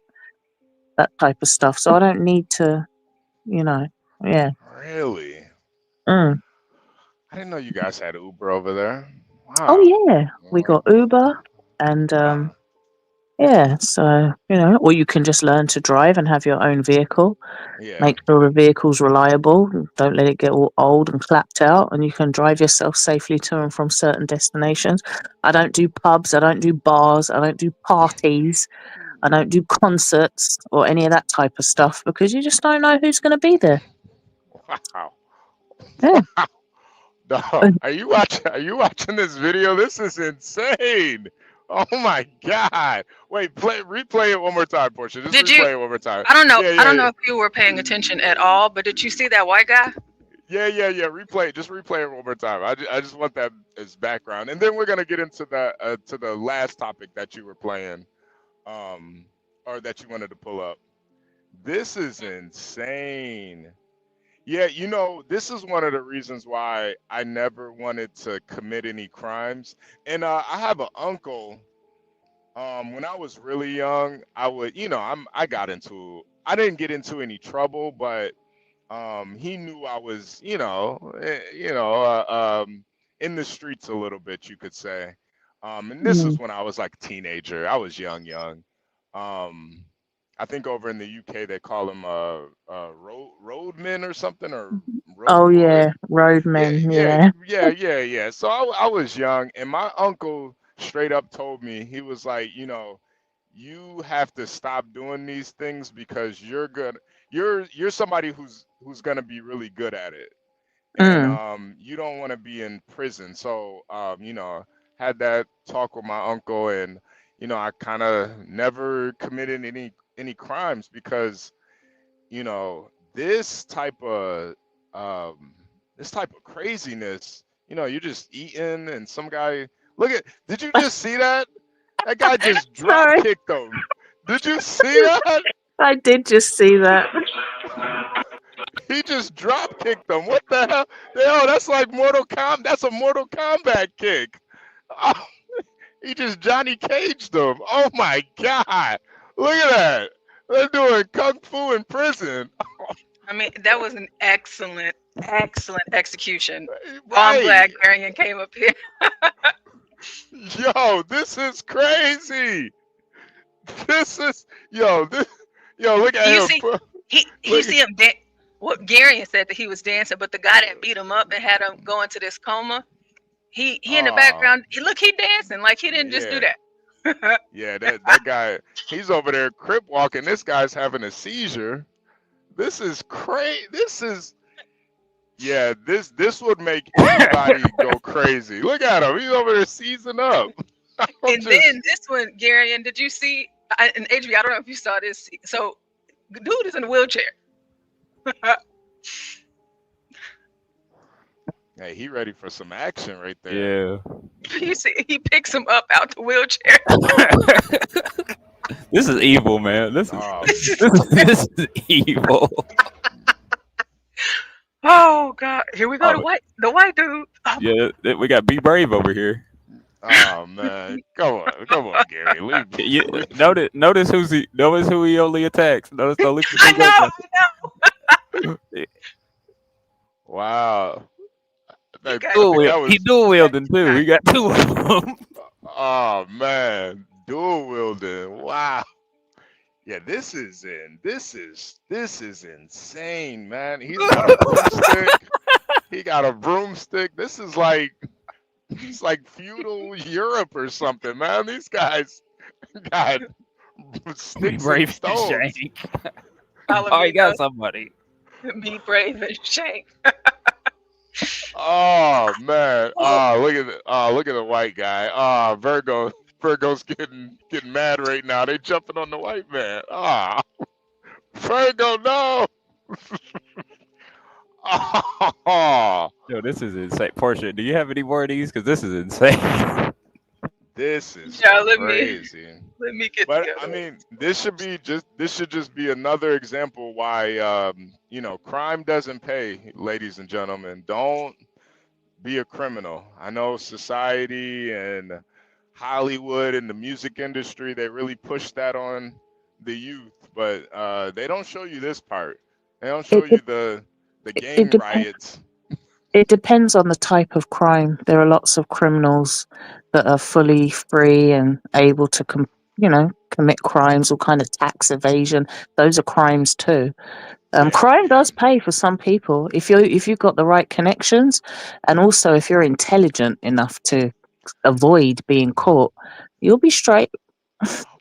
that type of stuff. So I don't need to, you know, yeah. Really? Mm. I didn't know you guys had Uber over there. Oh Wow. yeah, we got Uber and yeah, so you know, or you can just learn to drive and have your own vehicle. Yeah. Make sure the vehicle's reliable. Don't let it get all old and clapped out, and you can drive yourself safely to and from certain destinations. I don't do pubs. I don't do bars. I don't do parties. I don't do concerts or any of that type of stuff because you just don't know who's going to be there. Wow. Yeah. No, are you watching this video? This is insane. Oh my God. Wait, replay it one more time, Portia. Just replay it one more time. I don't know. Yeah. I don't know if you were paying attention at all, but did you see that white guy? Yeah. Replay it. Just replay it one more time. I just want that as background. And then we're gonna get into the last topic that you were playing, or that you wanted to pull up. This is insane. Yeah, you know, this is one of the reasons why I never wanted to commit any crimes. And I have an uncle. When I was really young, I would, you know, I didn't get into any trouble, but he knew I was, in the streets a little bit, you could say. And this is when I was like a teenager. I was young. I think over in the UK they call them roadmen or something, or road Oh boy. yeah, roadmen. Yeah. Yeah. So I was young, and my uncle straight up told me, he was like, you know, you have to stop doing these things because you're good. You're somebody who's gonna be really good at it, and Mm. you don't want to be in prison. So you know, had that talk with my uncle, and you know, I kind of never committed any crimes because, you know, this type of craziness, you know, you're just eating and some guy, did you just see that? That guy just drop Sorry. kicked him. Did you see that? I did just see that. He just drop kicked him. What the hell? Yo, that's like that's a Mortal Kombat kick. Oh, he just Johnny Caged them. Oh my God. Look at that. They're doing kung fu in prison. I mean, that was an excellent execution. Right. Oh, I'm glad Marion came up here. Yo, this is crazy. Yo, look at You him. see, he see him. What Garion said that he was dancing, but the guy that beat him up and had him go into this coma, he in the background. He dancing like he didn't just do that. Yeah, that guy, he's over there crip walking. This guy's having a seizure. This is crazy. This would make anybody go crazy. Look at him. He's over there seizing up. And then this one, Gary, and did you see? And HB, I don't know if you saw this. So, the dude is in a wheelchair. Hey, he ready for some action right there. Yeah. You see, he picks him up out the wheelchair. This is evil, man. This is evil. Oh God! Here we go. The white dude. Oh, Yeah, we got Be Brave over here. Oh man, come on, Gary. Notice who he only attacks. Notice the only. I know. Wow. He dual wielding too. He got two of them. Oh man, dual wielding. Wow. Yeah, this is insane, man. He's got a broomstick. He got a broomstick. This is like feudal Europe or something, man. These guys got sticks and stones. Oh, he got somebody. Be brave and shank. Oh man! Look at the white guy. Virgo's getting mad right now. They jumping on the white man. Virgo, no! Yo, this is insane. Portia, do you have any more of these? Because this is insane. This is crazy. Let me get But together. I mean, this should just be another example why crime doesn't pay, ladies and gentlemen. Don't be a criminal. I know society and Hollywood and the music industry, they really push that on the youth, but they don't show you this part. They don't show you the gang riots. It depends on the type of crime. There are lots of criminals that are fully free and able to, commit crimes, all kind of tax evasion. Those are crimes too. Crime does pay for some people if you've got the right connections, and also if you're intelligent enough to avoid being caught, you'll be straight.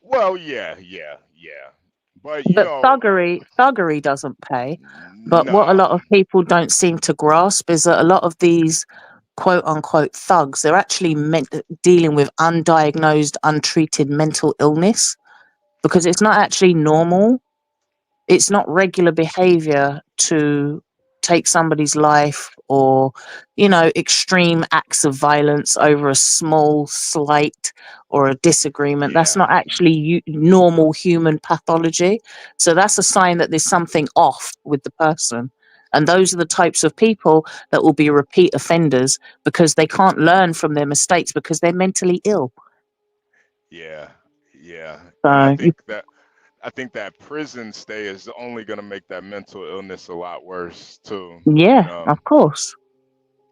Well, yeah. But thuggery doesn't pay. But what a lot of people don't seem to grasp is that a lot of these quote unquote thugs, they're actually dealing with undiagnosed, untreated mental illness, because it's not actually normal. It's not regular behavior to take somebody's life or, extreme acts of violence over a small slight or a disagreement. That's not actually normal human pathology. So that's a sign that there's something off with the person. And those are the types of people that will be repeat offenders because they can't learn from their mistakes because they're mentally ill. Yeah. So And I think that prison stay is only going to make that mental illness a lot worse too. Yeah, of course.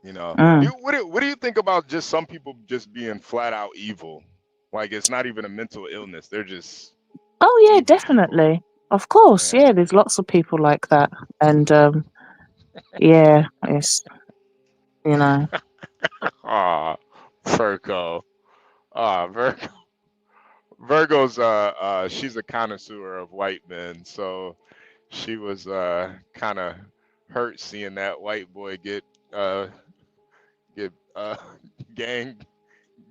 What do you think about just some people just being flat out evil? Like it's not even a mental illness; they're just. Oh yeah, definitely. Of course, yeah. There's lots of people like that, and it's Virgo. Virgo's she's a connoisseur of white men, so she was kind of hurt seeing that white boy get gang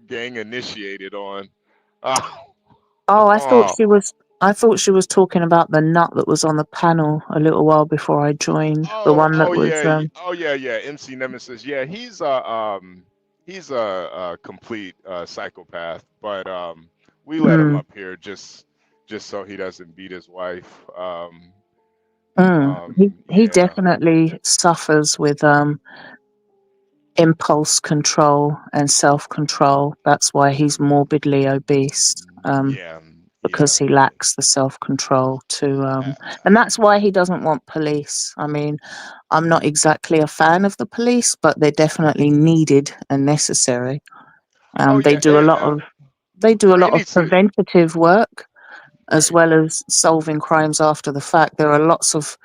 initiated on. I thought she was talking about the nut that was on the panel a little while before I joined. The one that was MC NEMISIS. Yeah, he's a complete psychopath, but we let him up here just so he doesn't beat his wife. He definitely suffers with impulse control and self-control. That's why he's morbidly obese. Because he lacks the self-control to and that's why he doesn't want police. I mean, I'm not exactly a fan of the police, but they're definitely needed and necessary. They do a lot of preventative work as well as solving crimes after the fact. There are lots of,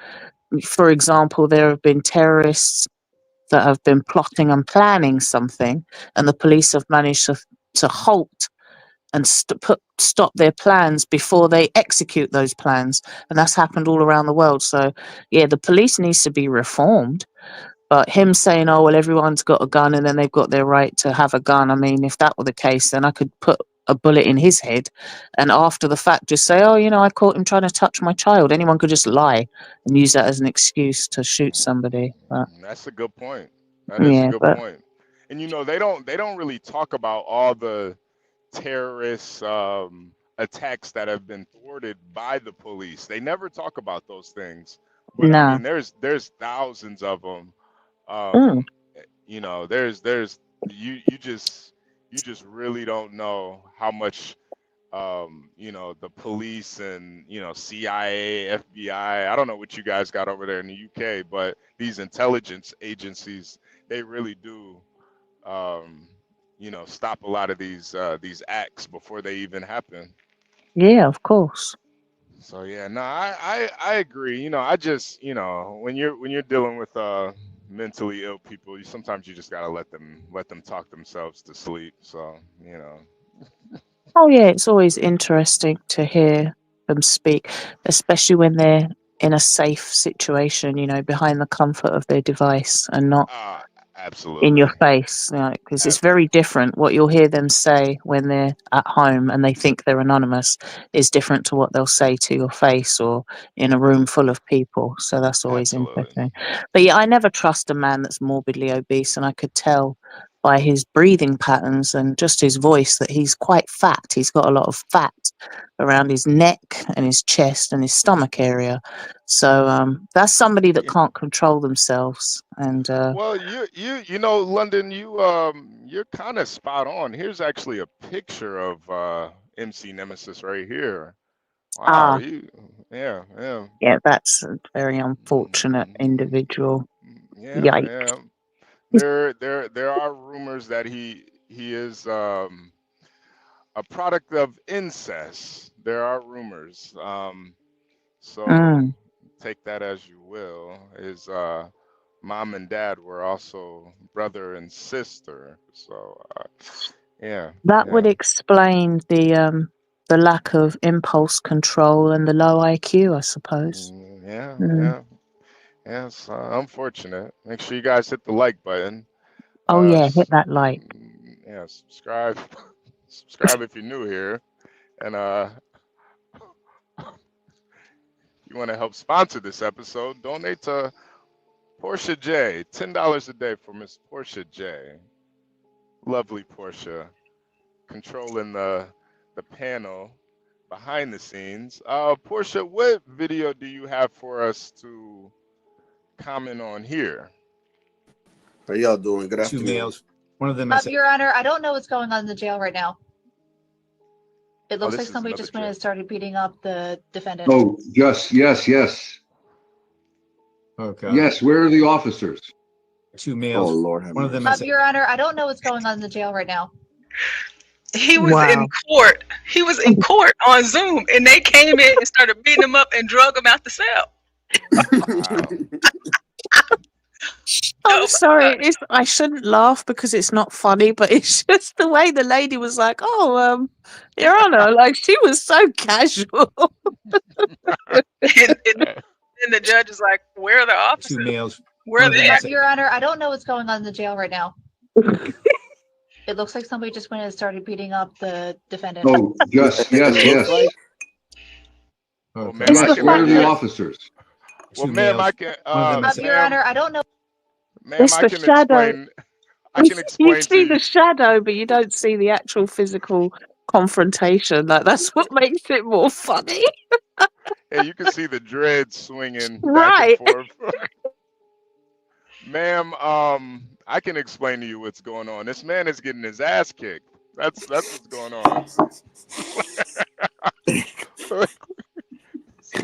for example, there have been terrorists that have been plotting and planning something, and the police have managed to halt and stop their plans before they execute those plans. And that's happened all around the world. So yeah, the police needs to be reformed. But him saying, oh, well, everyone's got a gun and then they've got their right to have a gun. I mean, if that were the case, then I could put a bullet in his head and after the fact just say, oh, I caught him trying to touch my child. Anyone could just lie and use that as an excuse to shoot somebody. But That's a good point. That is a yeah, good but point. And they don't really talk about all the terrorist attacks that have been thwarted by the police. They never talk about those things. But I no. mean, there's thousands of them. Mm. There's you just really don't know how much the police and CIA, FBI. I don't know what you guys got over there in the UK, but these intelligence agencies, they really do stop a lot of these acts before they even happen. Yeah, of course. So yeah, no, I agree. I just when you're dealing with mentally ill people, sometimes you just gotta let them talk themselves to sleep. So Oh yeah, it's always interesting to hear them speak, especially when they're in a safe situation, behind the comfort of their device and not in your absolutely, face, because it's very different. What you'll hear them say when they're at home and they think they're anonymous is different to what they'll say to your face or in a room full of people. So that's always absolutely. interesting. But yeah, I never trust a man that's morbidly obese, and I could tell by his breathing patterns and just his voice that he's quite fat. He's got a lot of fat around his neck and his chest and his stomach area. So that's somebody that can't control themselves. And Well, London, you're kind of spot on. Here's actually a picture of MC Nemesis right here. Wow, yeah. yeah, that's a very unfortunate individual. Yeah, Yikes. yeah. There are rumors that he is a product of incest. There are rumors. So take that as you will. His mom and dad were also brother and sister. So yeah. That would explain the lack of impulse control and the low IQ, I suppose. Yeah. It's unfortunate. Make sure you guys hit the like button. Oh yeah, hit that like. Yeah, subscribe. Subscribe if you're new here, and you want to help sponsor this episode, donate to Portia J. $10 a day for Miss Portia J. Lovely Portia, controlling the panel behind the scenes. Portia, what video do you have for us to comment on here? How y'all doing? Good Two afternoon. males. One of them Your Honor, I don't know what's going on in the jail right now. It looks this like is somebody another just went and started beating up the defendant. Oh, yes. Okay. Yes, where are the officers? Two males. Oh Lord, have one of them Your Honor, I don't know what's going on in the jail right now. He was in court. He was in court on Zoom, and they came in and started beating him up and drug him out the cell. I'm sorry, I shouldn't laugh because it's not funny, but it's just the way the lady was like, "Oh, Your Honor," like she was so casual. And the judge is like, "Where are the officers? Two males. Where are they at?" Your Honor, I don't know what's going on in the jail right now. It looks like somebody just went and started beating up the defendant. Oh, yes. Like? Well, Yes, where are the officers? Well, ma'am, I can. Your Honor, I don't know. Ma'am, It's I the can shadow. explain. I can explain You to see you. the shadow, but you don't see the actual physical confrontation. Like that's what makes it more funny. Yeah, you can see the dreads swinging back Right. and forth. Ma'am, I can explain to you what's going on. This man is getting his ass kicked. That's what's going on. He's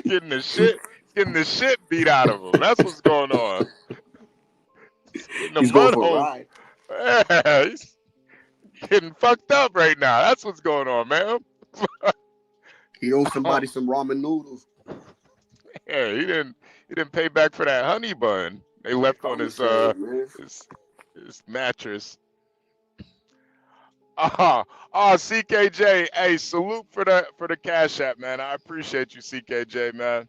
getting the shit beat out of him. That's what's going on. He's going for a ride. Yeah, he's getting fucked up right now. That's what's going on, man. He owes somebody some ramen noodles. Yeah, he didn't pay back for that honey bun they left on his mattress. CKJ, hey, salute for the Cash App, man. I appreciate you, CKJ, man.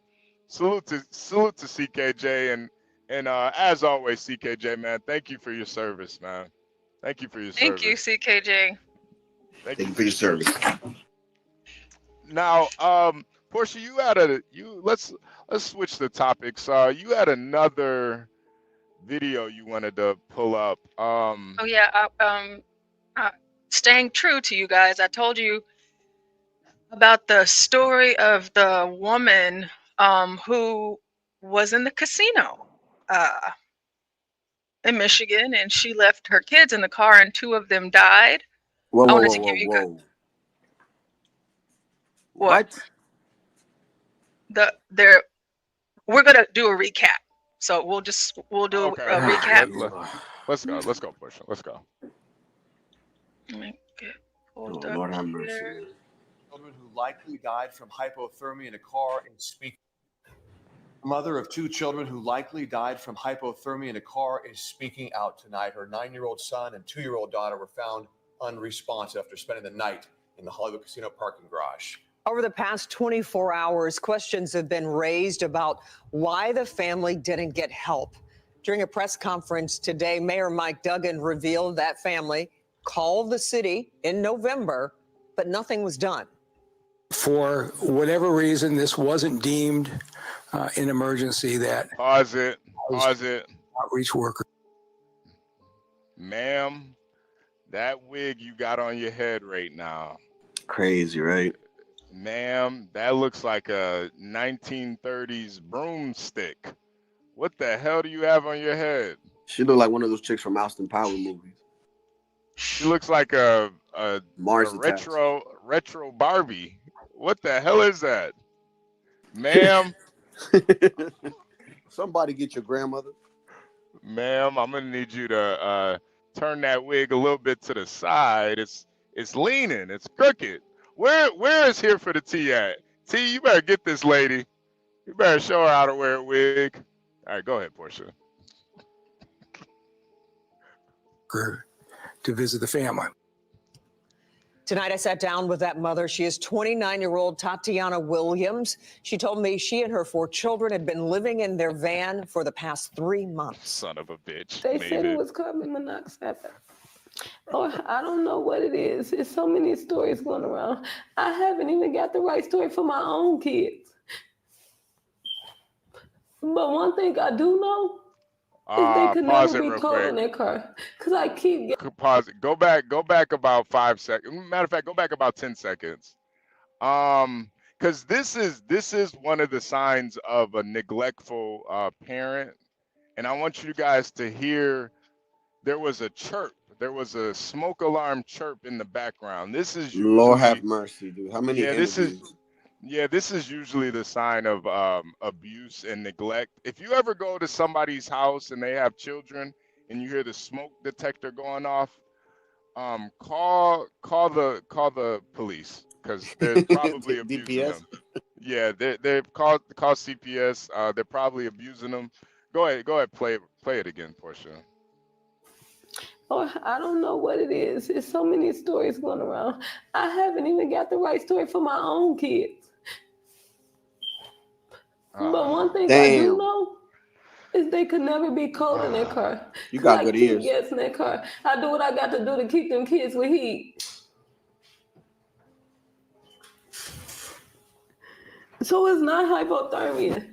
Salute to CKJ, and as always, CKJ, man, thank you for your service, man. Thank you for your Thank you, service. CKJ. Thank you for your service. Now, Portia, let's switch the topics. You had another video you wanted to pull up. Oh yeah, staying true to you guys, I told you about the story of the woman who was in the casino in Michigan, and she left her kids in the car, and 2 of them died. Whoa, I whoa, wanted whoa, to give whoa, you whoa. what? We're gonna do a recap, so we'll do Okay, a okay. recap. Let's go, Portia. Let's go. Let me get pulled Oh, up Lord have mercy, here. man. Children who likely died from hypothermia in a car is speaking. Mother of 2 children who likely died from hypothermia in a car is speaking out tonight. Her 9-year-old son and 2-year-old daughter were found unresponsive after spending the night in the Hollywood casino parking garage. Over the past 24 hours, questions have been raised about why the family didn't get help. During a press conference today, Mayor Mike Duggan revealed that family called the city in November, but nothing was done. For whatever reason, this wasn't deemed an emergency. That Pause it. Outreach worker. Ma'am, that wig you got on your head right now. Crazy, right? Ma'am, that looks like a 1930s broomstick. What the hell do you have on your head? She look like one of those chicks from Austin Power movies. She looks like a retro Barbie. What the hell is that? Ma'am. Somebody get your grandmother. Ma'am, I'm gonna need you to turn that wig a little bit to the side. It's leaning, it's crooked. Where is here for the tea at? T, you better get this lady. You better show her how to wear a wig. All right, go ahead, Portia. To visit the family. Tonight, I sat down with that mother. She is 29-year-old Tatiana Williams. She told me she and her 4 children had been living in their van for the past 3 months. Son of a bitch. They said it was carbon monoxide. Or I don't know what it is. There's so many stories going around. I haven't even got the right story for my own kids. But one thing I do know is they could never be cold in their car. Because I keep getting... Pause it. Go back about 5 seconds. Matter of fact, go back about 10 seconds. Because this is one of the signs of a neglectful parent. And I want you guys to hear there was a chirp. There was a smoke alarm chirp in the background. This is usually, Lord have mercy, dude. How many this is usually the sign of abuse and neglect. If you ever go to somebody's house and they have children and you hear the smoke detector going off, call the police, because they're probably abusing them. Yeah, they call CPS. They're probably abusing them. Go ahead, play it again, Portia. Or I don't know what it is. There's so many stories going around. I haven't even got the right story for my own kids. But one thing I do know is they could never be cold in their car. You got good ears. Gas in their car. I do what I got to do to keep them kids with heat. So it's not hypothermia.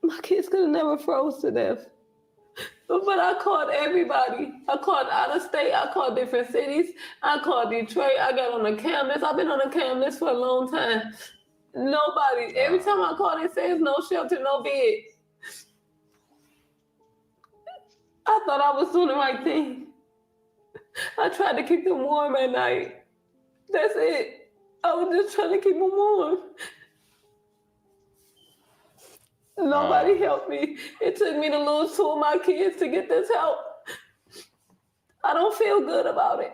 My kids could have never froze to death. But I called everybody. I called out of state. I called different cities. I called Detroit. I got on the cam list. I've been on the cam list for a long time. Nobody. Every time I call, they say it's no shelter, no bed. I thought I was doing the right thing. I tried to keep them warm at night. That's it. I was just trying to keep them warm. Nobody helped me. It took me to lose 2 of my kids to get this help. I don't feel good about it.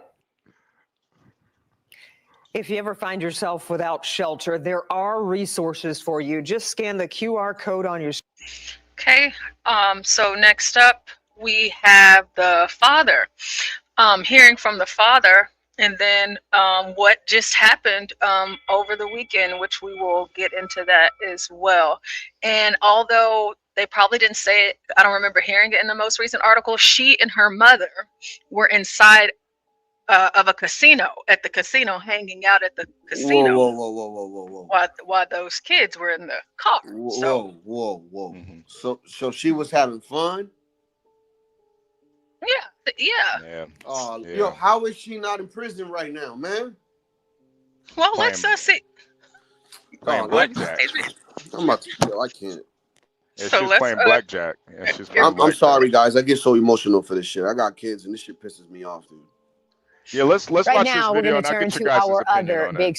If you ever find yourself without shelter, there are resources for you. Just scan the QR code on your... Okay, so next up, we have the father hearing from the father, and then what just happened over the weekend, which we will get into that as well. And although they probably didn't say it, I don't remember hearing it in the most recent article, she and her mother were inside of a casino, at the casino, hanging out at the casino. While those kids were in the car. So she was having fun? Yeah. Yo, how is she not in prison right now, man? Well, let's see. Playing blackjack. I'm about to. Yo, I can't. Yeah, she was playing blackjack. Yeah, she's playing I'm blackjack. sorry, guys. I get so emotional for this shit. I got kids, and this shit pisses me off, dude. Yeah, let's Right watch now, this we're video going to and I'll turn get your to guys' our opinion other on big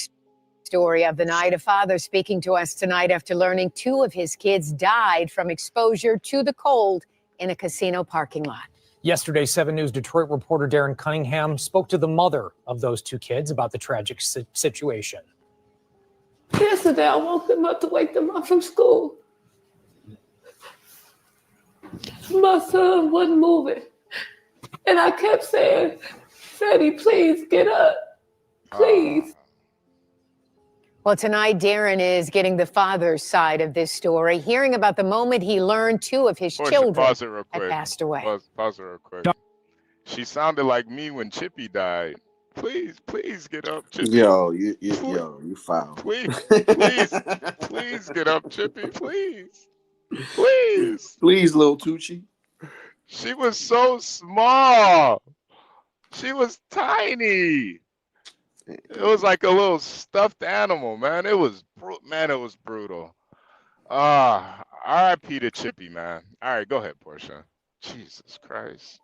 story of the night. A father speaking to us tonight after learning 2 of his kids died from exposure to the cold in a casino parking lot. Yesterday, 7 News Detroit reporter Darren Cunningham spoke to the mother of those 2 kids about the tragic situation. Yesterday, I woke them up to wake them up from school. My son wasn't moving. And I kept saying, Freddie, please get up. Please. Well, tonight, Darren is getting the father's side of this story, hearing about the moment he learned 2 of his children Pause it real had quick. passed away. Pause it real quick. She sounded like me when Chippy died. Please get up, Chippy. Yo, you foul. Please get up, Chippy. Please. Please, little Tucci. She was so small. She was tiny. It was like a little stuffed animal, man. It was brutal. R.I.P. to Chippy, man. All right, go ahead, Portia. Jesus Christ.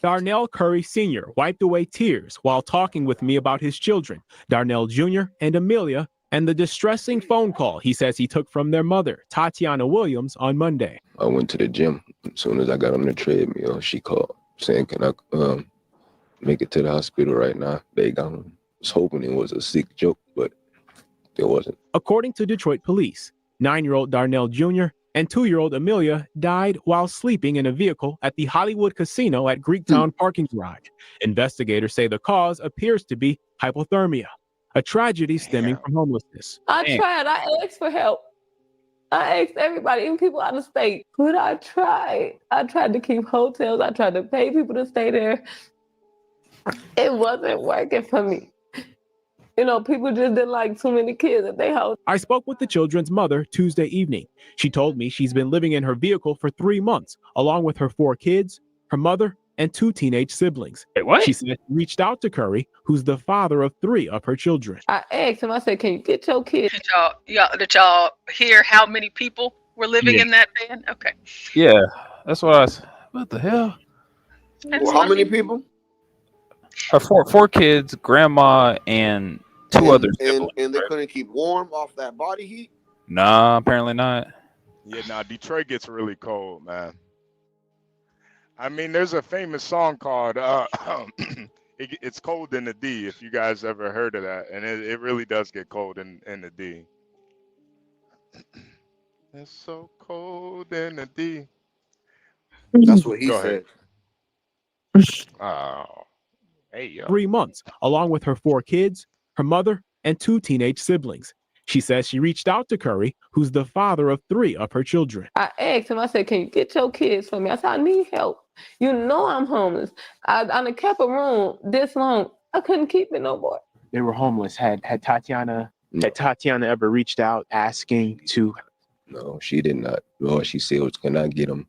Darnell Curry Sr. wiped away tears while talking with me about his children, Darnell Jr. and Amelia, and the distressing phone call he says he took from their mother, Tatiana Williams, on Monday. I went to the gym. As soon as I got on the treadmill, she called saying, can I make it to the hospital right now? They gone. I was hoping it was a sick joke, but it wasn't. According to Detroit police, 9-year-old Darnell Jr. and 2-year-old Amelia died while sleeping in a vehicle at the Hollywood Casino at Greektown parking garage. Investigators say the cause appears to be hypothermia, a tragedy stemming from homelessness. I tried. I asked for help. I asked everybody, even people out of state. But I tried. I tried to keep hotels. I tried to pay people to stay there. It wasn't working for me. You know, people just didn't like too many kids at their house. I spoke with the children's mother Tuesday evening. She told me she's been living in her vehicle for 3 months, along with her 4 kids, her mother, and 2 teenage siblings. Wait, what? She said she reached out to Curry, who's the father of 3 of her children. I asked him, I said, can you get your kids? Did y'all hear how many people were living in that van? Okay. Yeah, that's what I said. What the hell? How many people? Her 4 kids, grandma, and 2 other siblings. And they couldn't keep warm off that body heat? Nah, apparently not. Yeah, Detroit gets really cold, man. I mean, there's a famous song called It's Cold in the D, if you guys ever heard of that. And it really does get cold in the D. It's so cold in the D. That's what he said. Oh. Hey, yo. 3 months, along with her 4 kids, her mother, and 2 teenage siblings. She says she reached out to Curry, who's the father of 3 of her children. I asked him, I said, can you get your kids for me? I said, I need help. You know I'm homeless. I done kept a room this long. I couldn't keep it no more. They were homeless. Had Tatiana ever reached out asking to? No, she did not. All she said was, can I get them?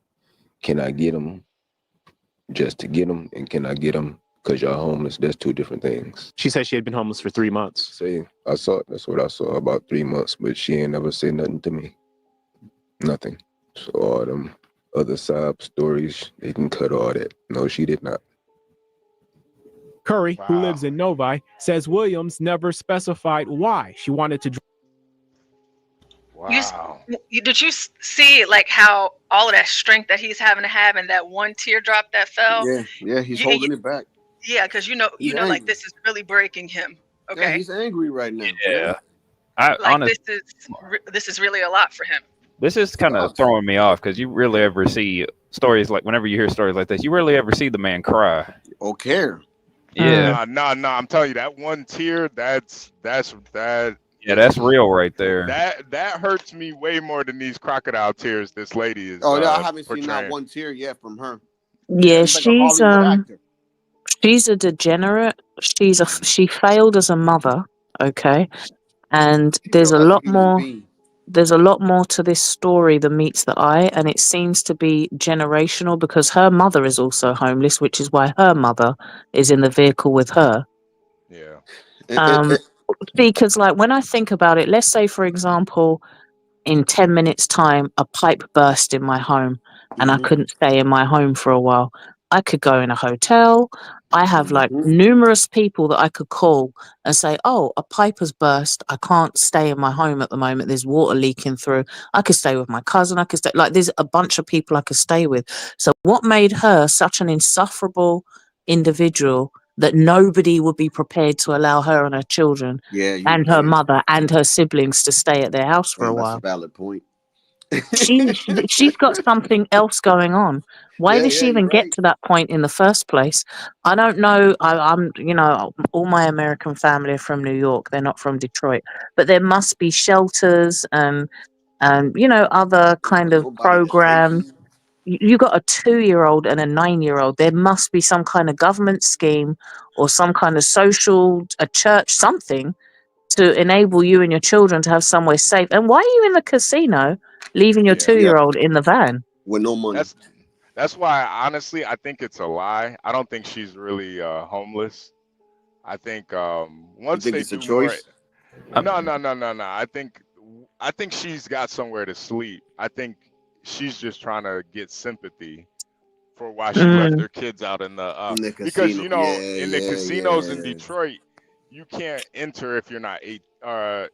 Can I get them just to get them? And can I get them because y'all homeless? That's 2 different things. She said she had been homeless for 3 months. See, I saw it. That's what I saw, about 3 months, but she ain't never said nothing to me. Nothing. So all them other side stories, they can cut all that. No, she did not. Curry, who lives in Novi, says Williams never specified why she wanted to. Wow. Did you see like how all of that strength that he's having to have and that one teardrop that fell? Yeah, he's holding it back. Yeah, because you know, like this is really breaking him. Okay, yeah, he's angry right now. Yeah, this is really a lot for him. This is kind of throwing me off because you really ever see stories like whenever you hear stories like this, you rarely ever see the man cry. or care. Yeah. Nah. I'm telling you, that one tear, that's that. Yeah, that's real right there. That hurts me way more than these crocodile tears this lady is. Oh, yeah, I haven't seen portraying. not one tear yet from her. Yeah, She's like a Hollywood actor. she's a degenerate. She failed as a mother, okay? And there's a lot more. There's a lot more to this story than meets the eye, and it seems to be generational because her mother is also homeless, which is why her mother is in the vehicle with her. Yeah. Because, like, when I think about it, let's say, for example, in 10 minutes' time, a pipe burst in my home and I couldn't stay in my home for a while. I could go in a hotel. I have like numerous people that I could call and say, oh, a pipe has burst. I can't stay in my home at the moment. There's water leaking through. I could stay with my cousin. I could stay, like, there's a bunch of people I could stay with. So what made her such an insufferable individual that nobody would be prepared to allow her and her children and her mother and her siblings to stay at their house for a while? That's a valid point. She's got something else going on. Why did she even get to that point in the first place? I don't know. I'm, you know, all my American family are from New York. They're not from Detroit, but there must be shelters and you know, other kind of programs. You got a 2-year-old and a 9-year-old. There must be some kind of government scheme or some kind of a church, something to enable you and your children to have somewhere safe. And why are you in the casino leaving your 2-year-old in the van? With no money. That's why, honestly, I think it's a lie. I don't think she's really homeless. I think once they it's a do choice? No. I think she's got somewhere to sleep. I think she's just trying to get sympathy for why she left her kids out in the because you know in the casinos in Detroit, you can't enter if you're not matter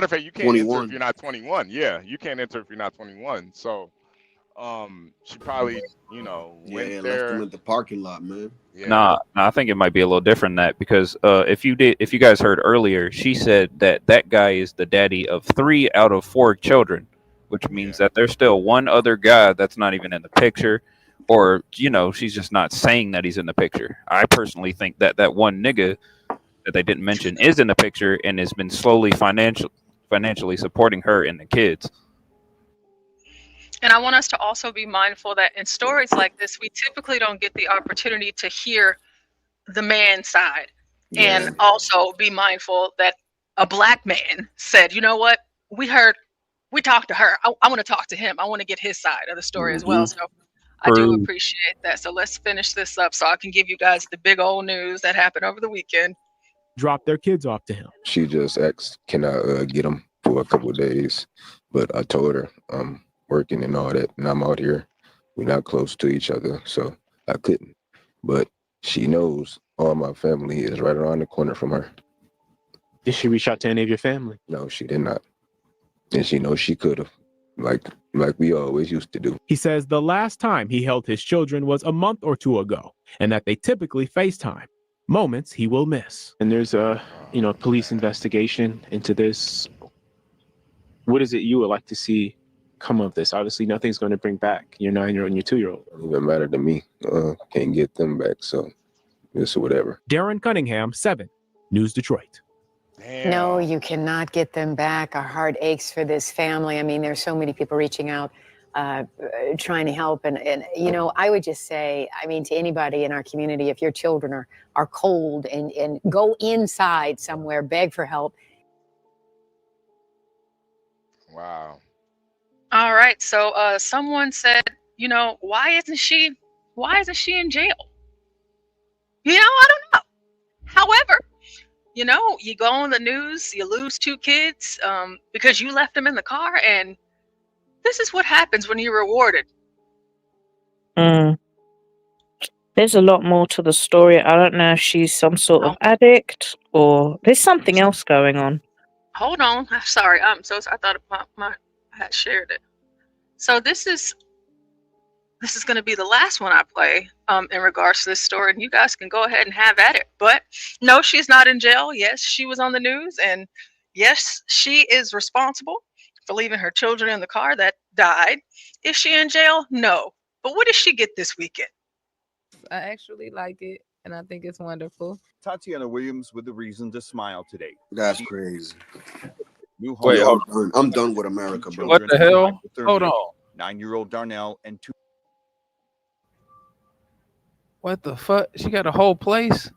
of fact, you can't 21. enter if you're not 21. Yeah, you can't enter if you're not 21. So she probably went there. Left them at the parking lot, man. Nah, I think it might be a little different than that because if you guys heard earlier, she said that guy is the daddy of 3 out of 4 children, which means that there's still one other guy that's not even in the picture, or she's just not saying that he's in the picture. I personally think that one nigga that they didn't mention is in the picture and has been slowly financially supporting her and the kids. And I want us to also be mindful that in stories like this, we typically don't get the opportunity to hear the man's side. And also be mindful that a Black man said, you know what, we talked to her. I want to talk to him. I want to get his side of the story as well. So I do appreciate that. So let's finish this up so I can give you guys the big old news that happened over the weekend. Drop their kids off to him. She just asked, can I get them for a couple of days? But I told her I'm working and all that, and I'm out here. We're not close to each other, so I couldn't. But she knows all my family is right around the corner from her. Did she reach out to any of your family? No, she did not. And she knows she could have, like we always used to do. He says the last time he held his children was a month or 2 ago, and that they typically FaceTime. Moments he will miss. And there's a, police investigation into this. What is it you would like to see come of this? Obviously, nothing's going to bring back your 9-year-old and your 2-year-old. It doesn't even matter to me. Can't get them back, so it's whatever. Darren Cunningham, 7 News Detroit. Damn. No, you cannot get them back. Our heart aches for this family. I mean, there's so many people reaching out, trying to help. And I would just say, to anybody in our community, if your children are cold and go inside somewhere, beg for help. Wow. All right. So someone said, why isn't she in jail? I don't know. However, you go on the news, you lose 2 kids because you left them in the car, and this is what happens when you're rewarded. There's a lot more to the story. I don't know if she's some sort of addict or there's something else going on. Hold on. I'm sorry. I thought I had shared it. So this is going to be the last one I play in regards to this story, and you guys can go ahead and have at it. But no, she's not in jail. Yes, she was on the news, and yes, she is responsible for leaving her children in the car that died. Is she in jail? No. But what did she get this weekend? I actually like it, and I think it's wonderful. Tatiana Williams with a reason to smile today. That's crazy. New home. Wait, Yo, I'm done with America, bro. What the hell? Hold on. 9-year-old Darnell and 2. What the fuck? She got a whole place?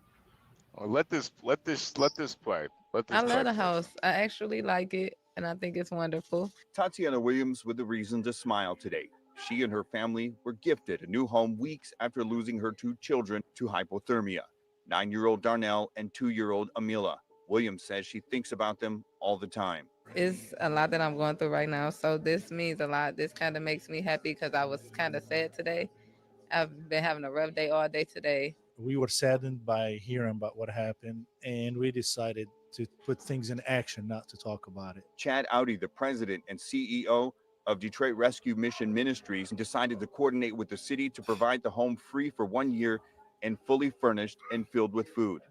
Oh, let this play. I love the house. I actually like it, and I think it's wonderful. Tatiana Williams with a reason to smile today. She and her family were gifted a new home weeks after losing her 2 children to hypothermia, 9-year-old Darnell and 2-year-old Amila. Williams says she thinks about them all the time. It's a lot that I'm going through right now, so this means a lot. This kind of makes me happy because I was kind of sad today. I've been having a rough day all day today. We were saddened by hearing about what happened, and we decided to put things in action, not to talk about it. Chad Audi, the president and CEO of Detroit Rescue Mission Ministries, decided to coordinate with the city to provide the home free for 1 year and fully furnished and filled with food.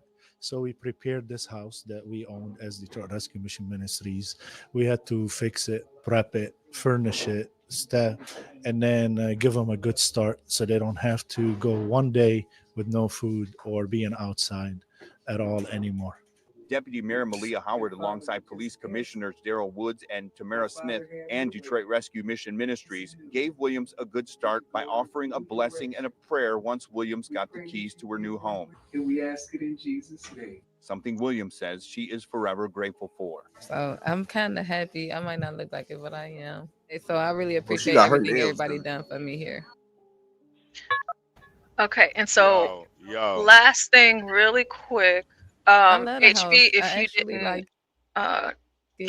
So we prepared this house that we owned as Detroit Rescue Mission Ministries. We had to fix it, prep it, furnish it, staff, and then give them a good start so they don't have to go one day with no food or being outside at all anymore. Deputy Mayor Malia Howard, alongside police commissioners Daryl Woods and Tamara Smith and Detroit Rescue Mission Ministries, gave Williams a good start by offering a blessing and a prayer once Williams got the keys to her new home. And we ask it in Jesus' name. Something Williams says she is forever grateful for. So I'm kind of happy. I might not look like it, but I am. So I really appreciate got her everything nails everybody done. done for me here. Okay, and so Yo. last thing, really quick, I love the HB, house. if I you actually didn't like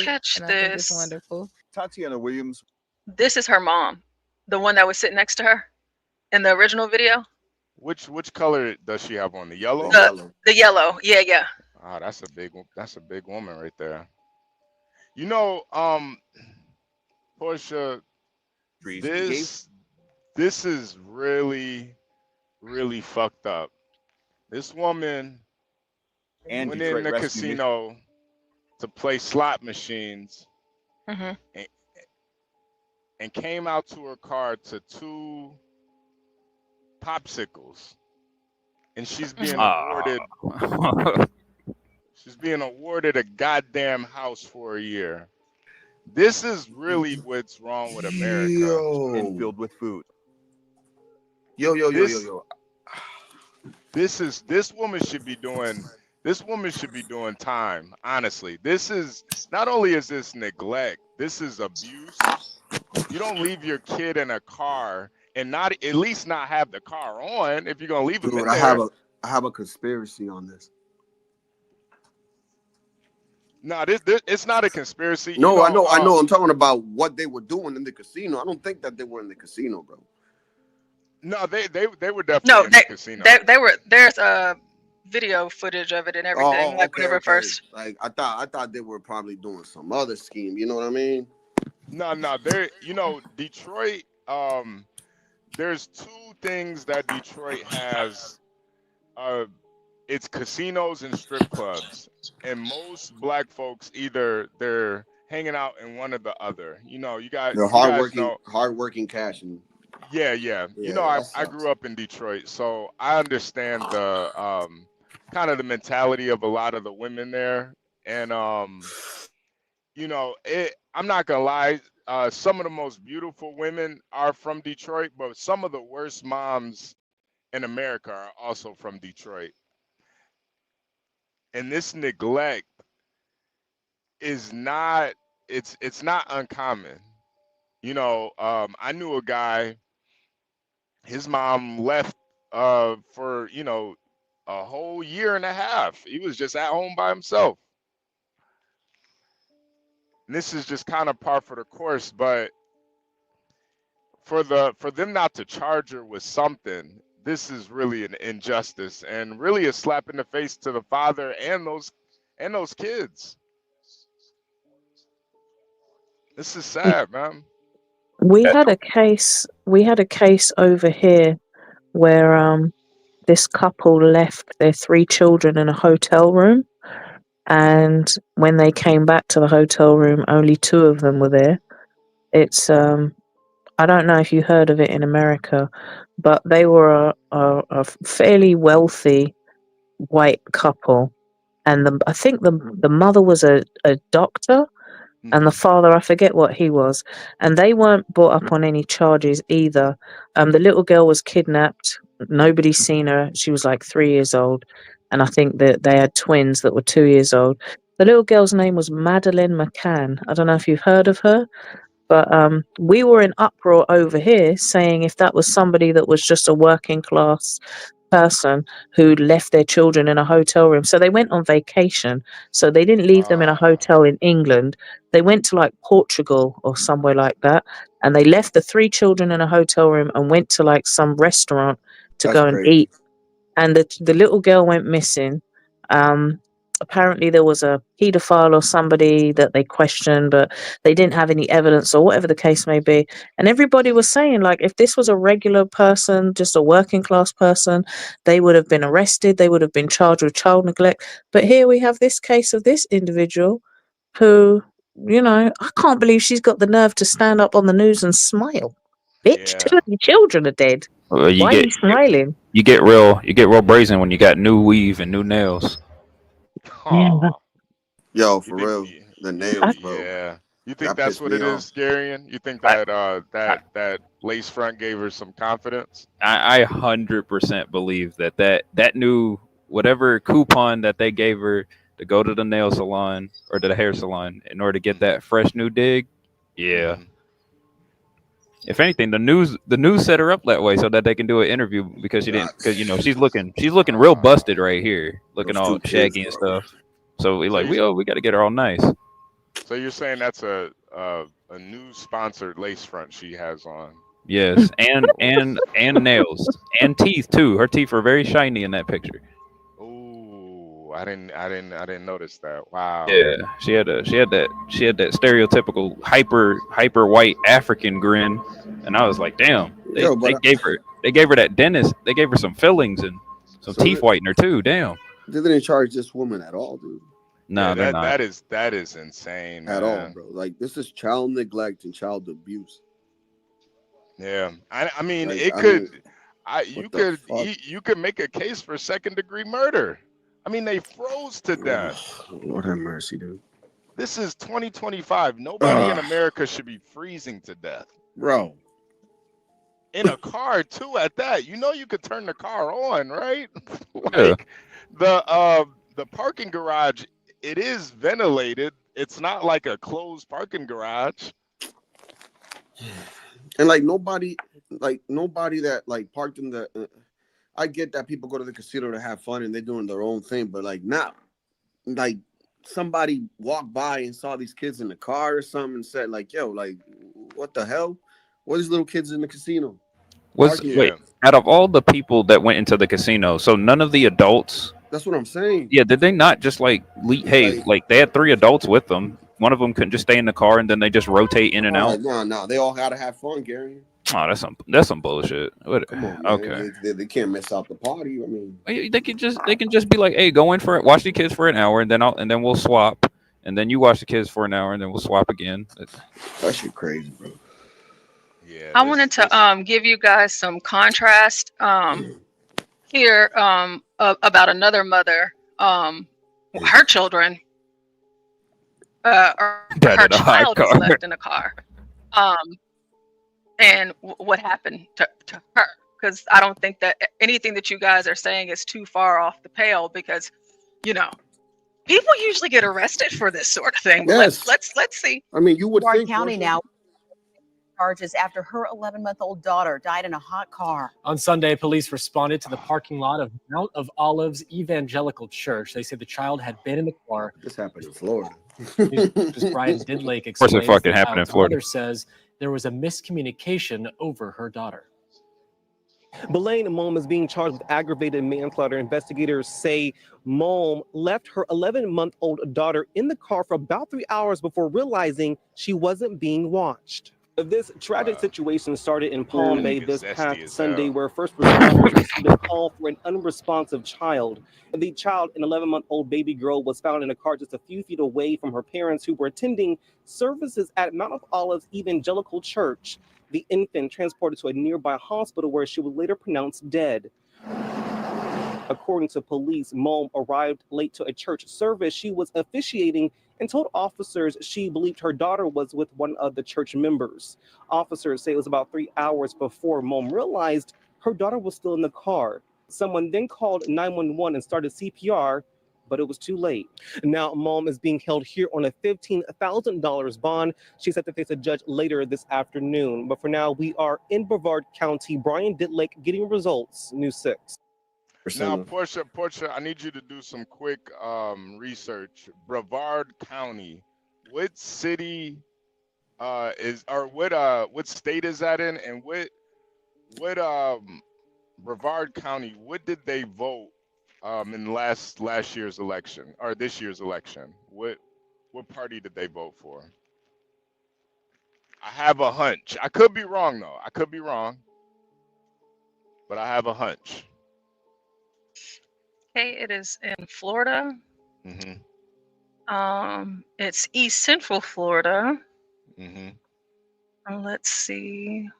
catch and I think it's this, wonderful. Tatiana Williams. this is her mom, the one that was sitting next to her in the original video. Which color does she have on? The yellow? The yellow, yeah. Ah, that's a big woman right there. You know, Portia, this is really, really fucked up. This woman And went Detroit in the Rescue casino to play slot machines Mm-hmm. and came out to her car to 2 popsicles, and she's being awarded. She's being awarded a goddamn house for a year. This is really what's wrong with America. And filled with food. Yo. This woman should be doing time. Honestly, this is not only is this neglect, this is abuse. You don't leave your kid in a car and not at least not have the car on if you're gonna leave him in Dude, there. I have a conspiracy on this. No, this it's not a conspiracy. No, I know. I'm talking about what they were doing in the casino. I don't think that they were in the casino, bro. No, they were definitely in the casino. They were. There's video footage of it and everything. Whenever first. Like I thought they were probably doing some other scheme. You know what I mean? No, Detroit. There's 2 things that Detroit has. It's casinos and strip clubs, and most black folks either they're hanging out in one or the other. You got they're hardworking cash and. Yeah. You know, I grew up in Detroit, so I understand the kind of the mentality of a lot of the women there, and I'm not gonna lie. Some of the most beautiful women are from Detroit, but some of the worst moms in America are also from Detroit. And this neglect is not it's not uncommon. I knew a guy, his mom left for a whole year and a half. He was just at home by himself. And this is just kind of par for the course, but for them not to charge her with something, this is really an injustice and really a slap in the face to the father and those kids. This is sad, man. We had a case over here where this couple left their 3 children in a hotel room, and when they came back to the hotel room, only 2 of them were there. It's I don't know if you heard of it in America, but they were a fairly wealthy white couple, and I think the mother was a doctor, and the father, I forget what he was, and they weren't brought up on any charges either. The little girl was kidnapped. Nobody's seen her. She was like 3 years old, and I think that they had twins that were 2 years old. The little girl's name was Madeleine McCann. I don't know if you've heard of her. But we were in uproar over here saying if that was somebody that was just a working class person who left their children in a hotel room. So they went on vacation. So they didn't leave them in a hotel in England. They went to like Portugal or somewhere like that. And they left the 3 children in a hotel room and went to like some restaurant to That's go and crazy. eat. And the little girl went missing. Apparently there was a pedophile or somebody that they questioned, but they didn't have any evidence or whatever the case may be. And everybody was saying, like, if this was a regular person, just a working class person, they would have been arrested. They would have been charged with child neglect. But here we have this case of this individual who, I can't believe she's got the nerve to stand up on the news and smile. Bitch, 2 of your children are dead. Well, Why are you smiling? you get real brazen when you got new weave and new nails. Yeah. Yo, for real, the nails, bro. Yeah. You think That that's pissed what me it off. is, Garion? You think that that lace front gave her some confidence? I 100% believe that new whatever coupon that they gave her to go to the nail salon or to the hair salon in order to get that fresh new dig. Yeah. If anything, the news set her up that way so that they can do an interview because she's looking real busted right here, looking Those all 2 kids, shaggy and bro. stuff. So we got to get her all nice. So you're saying that's a new sponsored lace front she has on? Yes, and nails and teeth too. Her teeth were very shiny in that picture. Ooh, I didn't notice that. Wow. Yeah, she had that stereotypical hyper white African grin, and I was like, damn. They gave her that dentist. They gave her some fillings and some teeth whitener too. Damn. They didn't charge this woman at all, dude. No, Yeah, they're not. That is insane, At man. all, bro. Like, this is child neglect and child abuse. Yeah, I mean, Like, you could make a case for 2nd-degree murder. I mean, they froze to death. Lord have mercy, dude. This is 2025. Nobody in America should be freezing to death, bro. In a car too, at that. You could turn the car on, right? Yeah. The parking garage, it is ventilated. It's not like a closed parking garage. And like nobody that like parked in the. I get that people go to the casino to have fun and they're doing their own thing, but like now, like somebody walked by and saw these kids in the car or something and said like, "Yo, like, what the hell? What are these little kids in the casino?" Wait, out of all the people that went into the casino, so none of the adults. That's what I'm saying. Yeah, did they not just like like they had 3 adults with them? One of them couldn't just stay in the car and then they just rotate in and out. No, they all gotta have fun, Gary. Oh, that's some bullshit. Come on, man. Okay, they can't miss out the party. I mean, they can just be like, hey, go in for it, watch the kids for an hour, and then we'll swap, and then you watch the kids for an hour, and then we'll swap again. That shit crazy, bro. Yeah. I wanted to give you guys some contrast here about another mother. Her children, her child was left in the car. And what happened to her? Because I don't think that anything that you guys are saying is too far off the pale. Because people usually get arrested for this sort of thing. Yes. Let's see. I mean, you would Broward think County now charges after her 11-month-old daughter died in a hot car. On Sunday, police responded to the parking lot of Mount of Olives Evangelical Church. They say the child had been in the car. This happened in Florida. Brian Didlake Of course, it explains fucking the happened in child's Florida. mother says there was a miscommunication over her daughter. Belaine Mom is being charged with aggravated manslaughter. Investigators say Mom left her 11-month-old daughter in the car for about 3 hours before realizing she wasn't being watched. This tragic situation started in Palm Bay this past Sunday, where first responders received a call for an unresponsive child. The child, an 11-month-old baby girl, was found in a car just a few feet away from her parents who were attending services at Mount of Olives Evangelical Church. the infant transported to a nearby hospital where she was later pronounced dead. According to police, Mom arrived late to a church service she was officiating and told officers she believed her daughter was with one of the church members. Officers say it was about 3 hours before Mom realized her daughter was still in the car. Someone then called 911 and started CPR, but it was too late. Now, Mom is being held here on a $15,000 bond. She's set to face a judge later this afternoon. But for now, we are in Brevard County. Brian Ditlake getting results, News 6. Now, Portia, I need you to do some quick research. Brevard County, what city what state is that in, and what Brevard County, what did they vote in last year's election or this year's election? What party did they vote for? I have a hunch. I could be wrong though. I could be wrong, but I have a hunch. Okay, it is in Florida. Mm-hmm. It's East Central Florida. Mm-hmm. Let's see.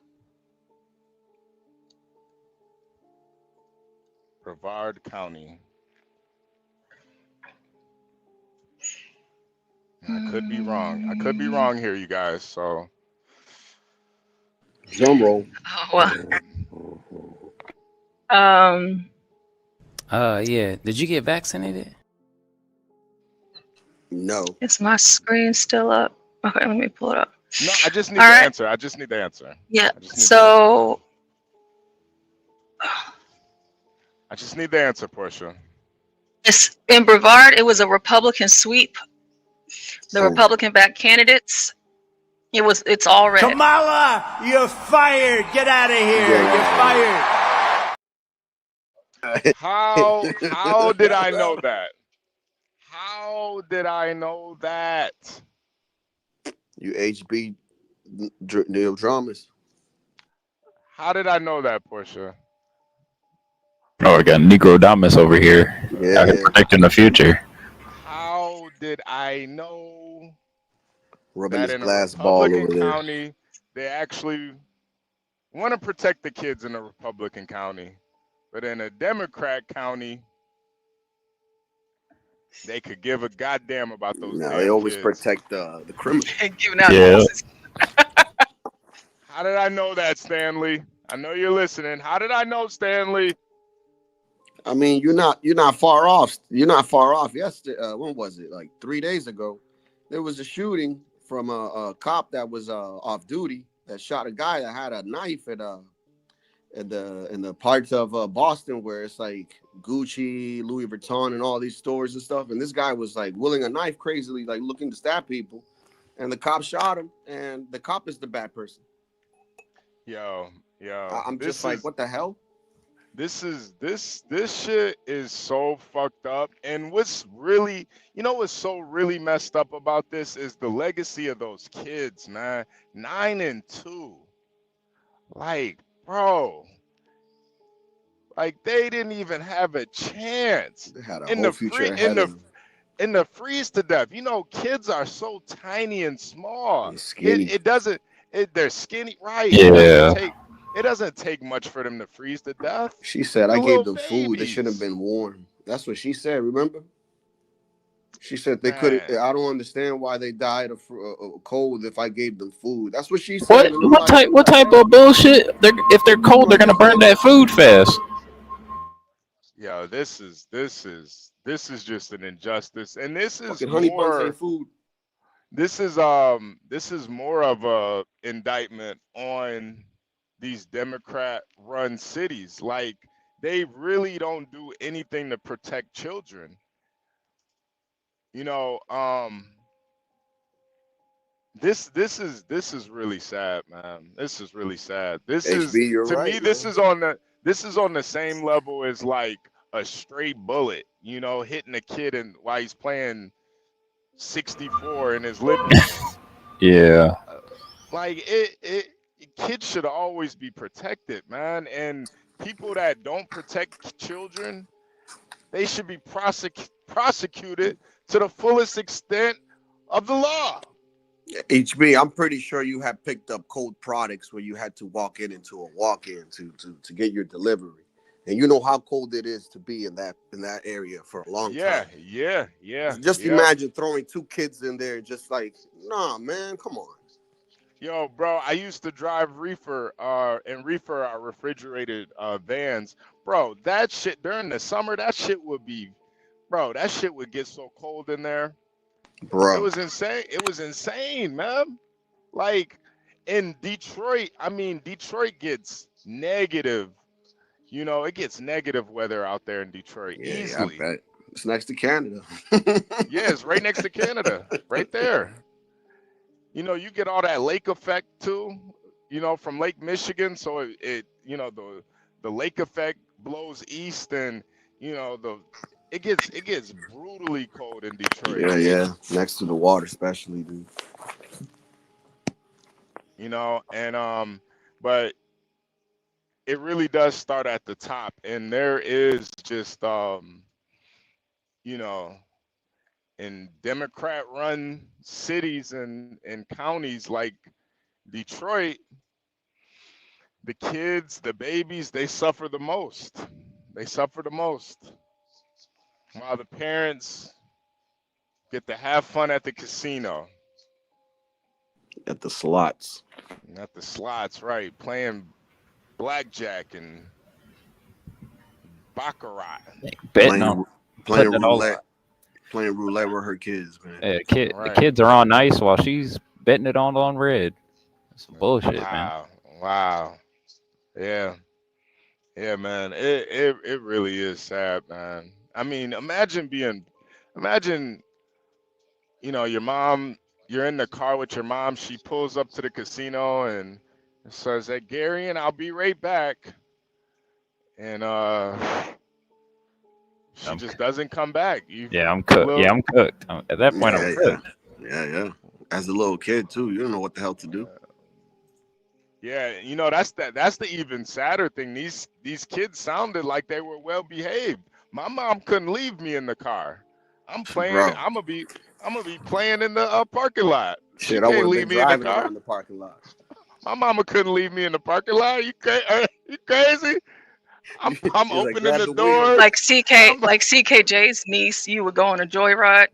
Brevard County. I could be wrong. I could be wrong here, you guys. So. Drum roll. Yeah. Did you get vaccinated? No. Is my screen still up? Okay, let me pull it up. No, I just need All the right. answer. I just need the answer. Yeah. I just need the answer, Portia. It's in Brevard. It was a Republican sweep. The Republican-backed candidates. It's all red. Kamala, you're fired. Get out of here. You're fired. How did I know that? How did I know that? You HB Neil dramas. How did I know that, Portia? Oh, I got Negro Damas over here. Yeah. Predicting the future. How did I know Rubbing that his in a glass ball Republican over there. county they actually want to protect the kids in a Republican county, but in a Democrat county they could give a goddamn about those No, damn they always kids. protect the criminal. Giving out Yeah. houses. How did I know that, Stanley? I know you're listening. How did I know, Stanley? I mean, you're not far off. You're not far off. Yesterday, when was it? Like 3 days ago, there was a shooting from a cop that was off duty that shot a guy that had a knife in the parts of Boston where it's like Gucci, Louis Vuitton, and all these stores and stuff. And this guy was like wielding a knife crazily, like looking to stab people. And the cop shot him, and the cop is the bad person. Yo. I'm just like, what the hell? This shit is so fucked up. And what's really, what's so really messed up about this is the legacy of those kids, man. 9 and 2. Like, bro. Like, they didn't even have a chance. They had a whole future ahead of them. In the freeze to death. Kids are so tiny and small. And skinny. They're skinny, right? Yeah. It doesn't take much for them to freeze to death. She said, I They're gave little them food. They babies. should have been warm. That's what she said, remember? She said they couldn't. I don't understand why they died of cold if I gave them food. That's what she said. What type of bullshit? If they're cold, they're gonna burn that food fast. Yo, this is just an injustice, and this is Fucking honey buns ain't food. This is more of a indictment on these Democrat-run cities. Like, they really don't do anything to protect children. This is really sad, man. This is really sad. This HB, is you're to right, me. This is on the same level as like a stray bullet, hitting a kid while he's playing 64 in his living room. Yeah. Like kids should always be protected, man. And people that don't protect children, they should be prosecuted to the fullest extent of the law. HB, I'm pretty sure you have picked up cold products where you had to walk into a walk-in to get your delivery, and you know how cold it is to be in that area for a long time. Yeah. Just imagine throwing 2 kids in there, just like, nah, man, come on. Yo, bro, I used to drive reefer our refrigerated vans. Bro, that shit during the summer, that shit would get so cold in there. Bro. It was insane. It was insane, man. Like in Detroit, Detroit gets negative. You know, it gets negative weather out there in Detroit easily. I bet. It's next to Canada. Yeah, it's right next to Canada, right there. You know, you get all that lake effect too, you know, from Lake Michigan. So it you know, the lake effect blows east, and you know, it gets brutally cold in Detroit. Yeah. Next to the water, especially, dude. You know, and but it really does start at the top, and there is just you know, in Democrat-run cities and counties like Detroit, the kids, the babies, they suffer the most. They suffer the most. While the parents get to have fun at the casino. At the slots. At the slots, right. Playing blackjack and baccarat. Betting playing roulette. Playing roulette with her kids, man. The kids are on ice while she's betting it on red. That's some bullshit, man. Wow. Yeah, man. It really is sad, man. I mean, imagine, you know, you're in the car with your mom. She pulls up to the casino and says, "Hey, Gary, and I'll be right back." And she just doesn't come back. I'm cooked. I'm cooked. At that point, I'm cooked. Yeah. As a little kid too, you don't know what the hell to do. Yeah, you know, that's the even sadder thing. These kids sounded like they were well behaved. My mom couldn't leave me in the car. I'm playing. Bro. I'm gonna be playing in the parking lot. She Shit, I can't would leave be me in the driving car. around the parking lot. My mama couldn't leave me in the parking lot. You crazy? I'm opening the door. Like CKJ's niece, you would go on a joyride.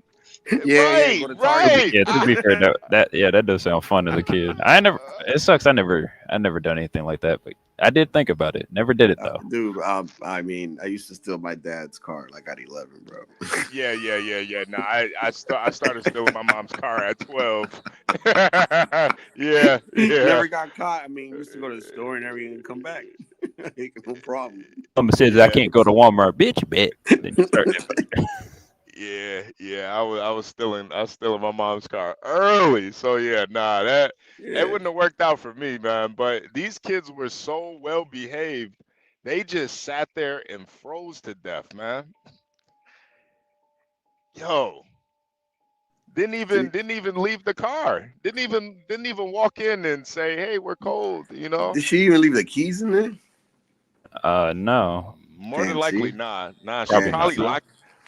Right. Yeah, to be fair, that does sound fun as a kid. It sucks. I never done anything like that, but I did think about it. Never did it though. Dude, I mean, I used to steal my dad's car like at 11, bro. Yeah. No, I started stealing my mom's car at 12. Yeah. Never got caught. I mean, used to go to the store and everything and come back. No problem. Mama says I can't go to Walmart, bitch. Bet. Then you start Yeah. I was stealing my mom's car early. So yeah, that wouldn't have worked out for me, man. But these kids were so well behaved, they just sat there and froze to death, man. Yo, didn't even leave the car. Didn't even walk in and say, "Hey, we're cold," you know. Did she even leave the keys in there? No. More than likely, nah. She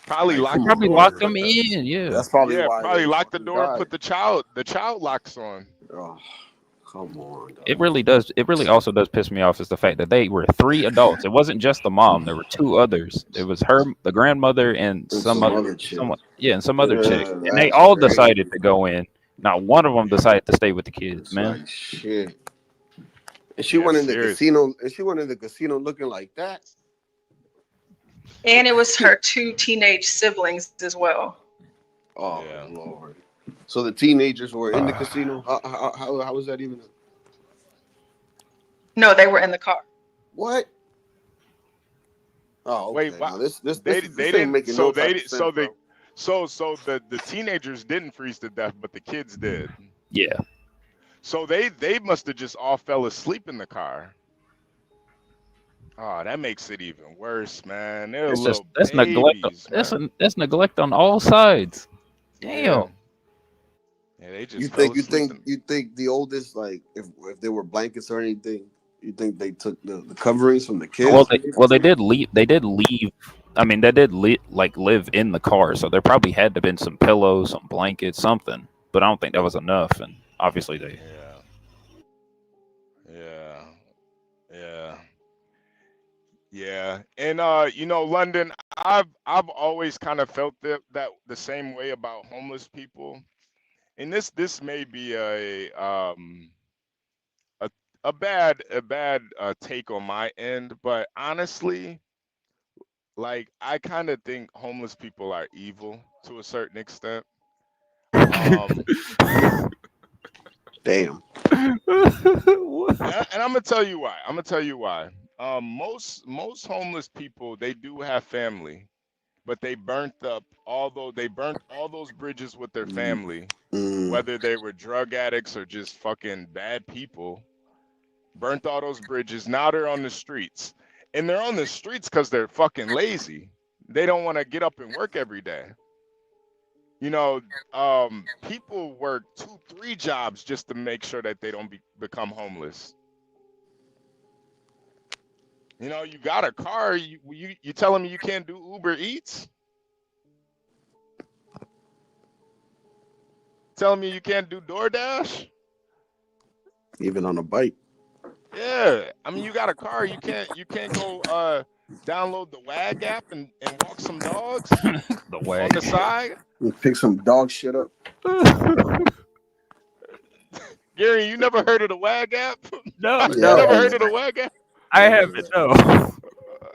Probably probably not. locked them in. Yeah. That's probably why. Probably locked the door, put the child locks on. Oh, come on. Dog. It really also does piss me off is the fact that they were 3 adults. It wasn't just the mom. There were 2 others. It was her, the grandmother, and some other chick. And they all decided to go in. Not one of them decided to stay with the kids, man. Like, shit. And she went in the casino. And she went in the casino looking like that. And it was her 2 teenage siblings as well. Oh, Lord. So the teenagers were in the casino? How was that even? No, they were in the car. What? Oh, okay. Wait, wow. This they ain't making no type of sense, so the teenagers didn't freeze to death, but the kids did. Yeah. So they must have just all fell asleep in the car. Oh, that makes it even worse, man. That's neglect. That's neglect on all sides. Damn. Yeah, they just. You think the oldest, like if there were blankets or anything, you think they took the coverings from the kids? Well, they did leave. They did leave. I mean, they did live in the car, so there probably had to have been some pillows, some blankets, something. but I don't think that was enough. And obviously they. Yeah. And London, I've always kind of felt that the same way about homeless people. And this may be a bad take on my end, but honestly, like I kind of think homeless people are evil to a certain extent. Damn. And I'm gonna tell you why. Most homeless people, they do have family, but they burnt all those bridges with their family, whether they were drug addicts or just fucking bad people. Burnt all those bridges. Now they're on the streets, and they're on the streets because they're fucking lazy. They don't want to get up and work every day. People work 2-3 jobs just to make sure that they don't become homeless. You got a car. You telling me you can't do Uber Eats? Telling me you can't do DoorDash? Even on a bike. Yeah, I mean you got a car. You can't go download the WAG app and walk some dogs the WAG on the side. Pick some dog shit up. Gary, you never heard of the WAG app? No, you never heard of the WAG app? I haven't. No.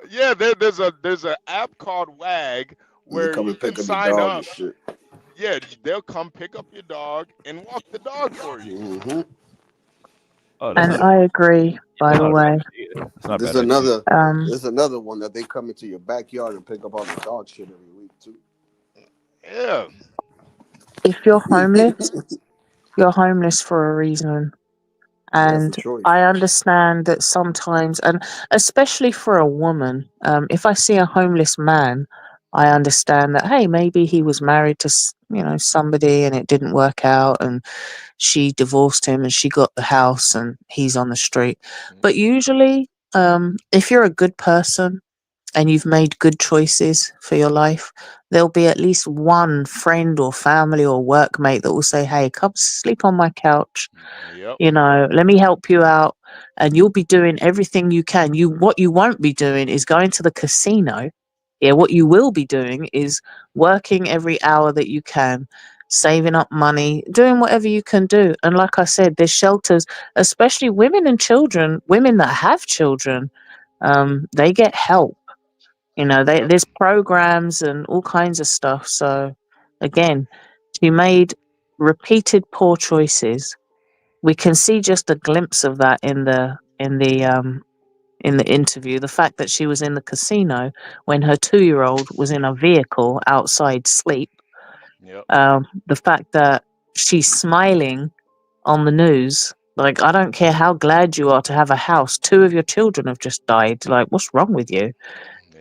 Yeah, there's an app called WAG where you can sign up. Yeah, they'll come pick up your dog and walk the dog for you. Mm-hmm. Oh, And I agree, by the way. There's another one that they come into your backyard and pick up all the dog shit every week too. Yeah. If you're homeless, you're homeless for a reason. And I understand that sometimes, and especially for a woman, if I see a homeless man, I understand that, hey, maybe he was married to, somebody and it didn't work out and she divorced him and she got the house and he's on the street. But usually, if you're a good person and you've made good choices for your life, there'll be at least one friend or family or workmate that will say, hey, come sleep on my couch. Let me help you out. And you'll be doing everything you can. What you won't be doing is going to the casino. Yeah, what you will be doing is working every hour that you can, saving up money, doing whatever you can do. And like I said, there's shelters, especially women and children, women that have children, they get help. There's programs and all kinds of stuff. So again, she made repeated poor choices. We can see just a glimpse of that in the interview. The fact that she was in the casino when her 2-year-old was in a vehicle outside sleep. The fact that she's smiling on the news. Like, I don't care how glad you are to have a house. 2 of your children have just died. Like, what's wrong with you?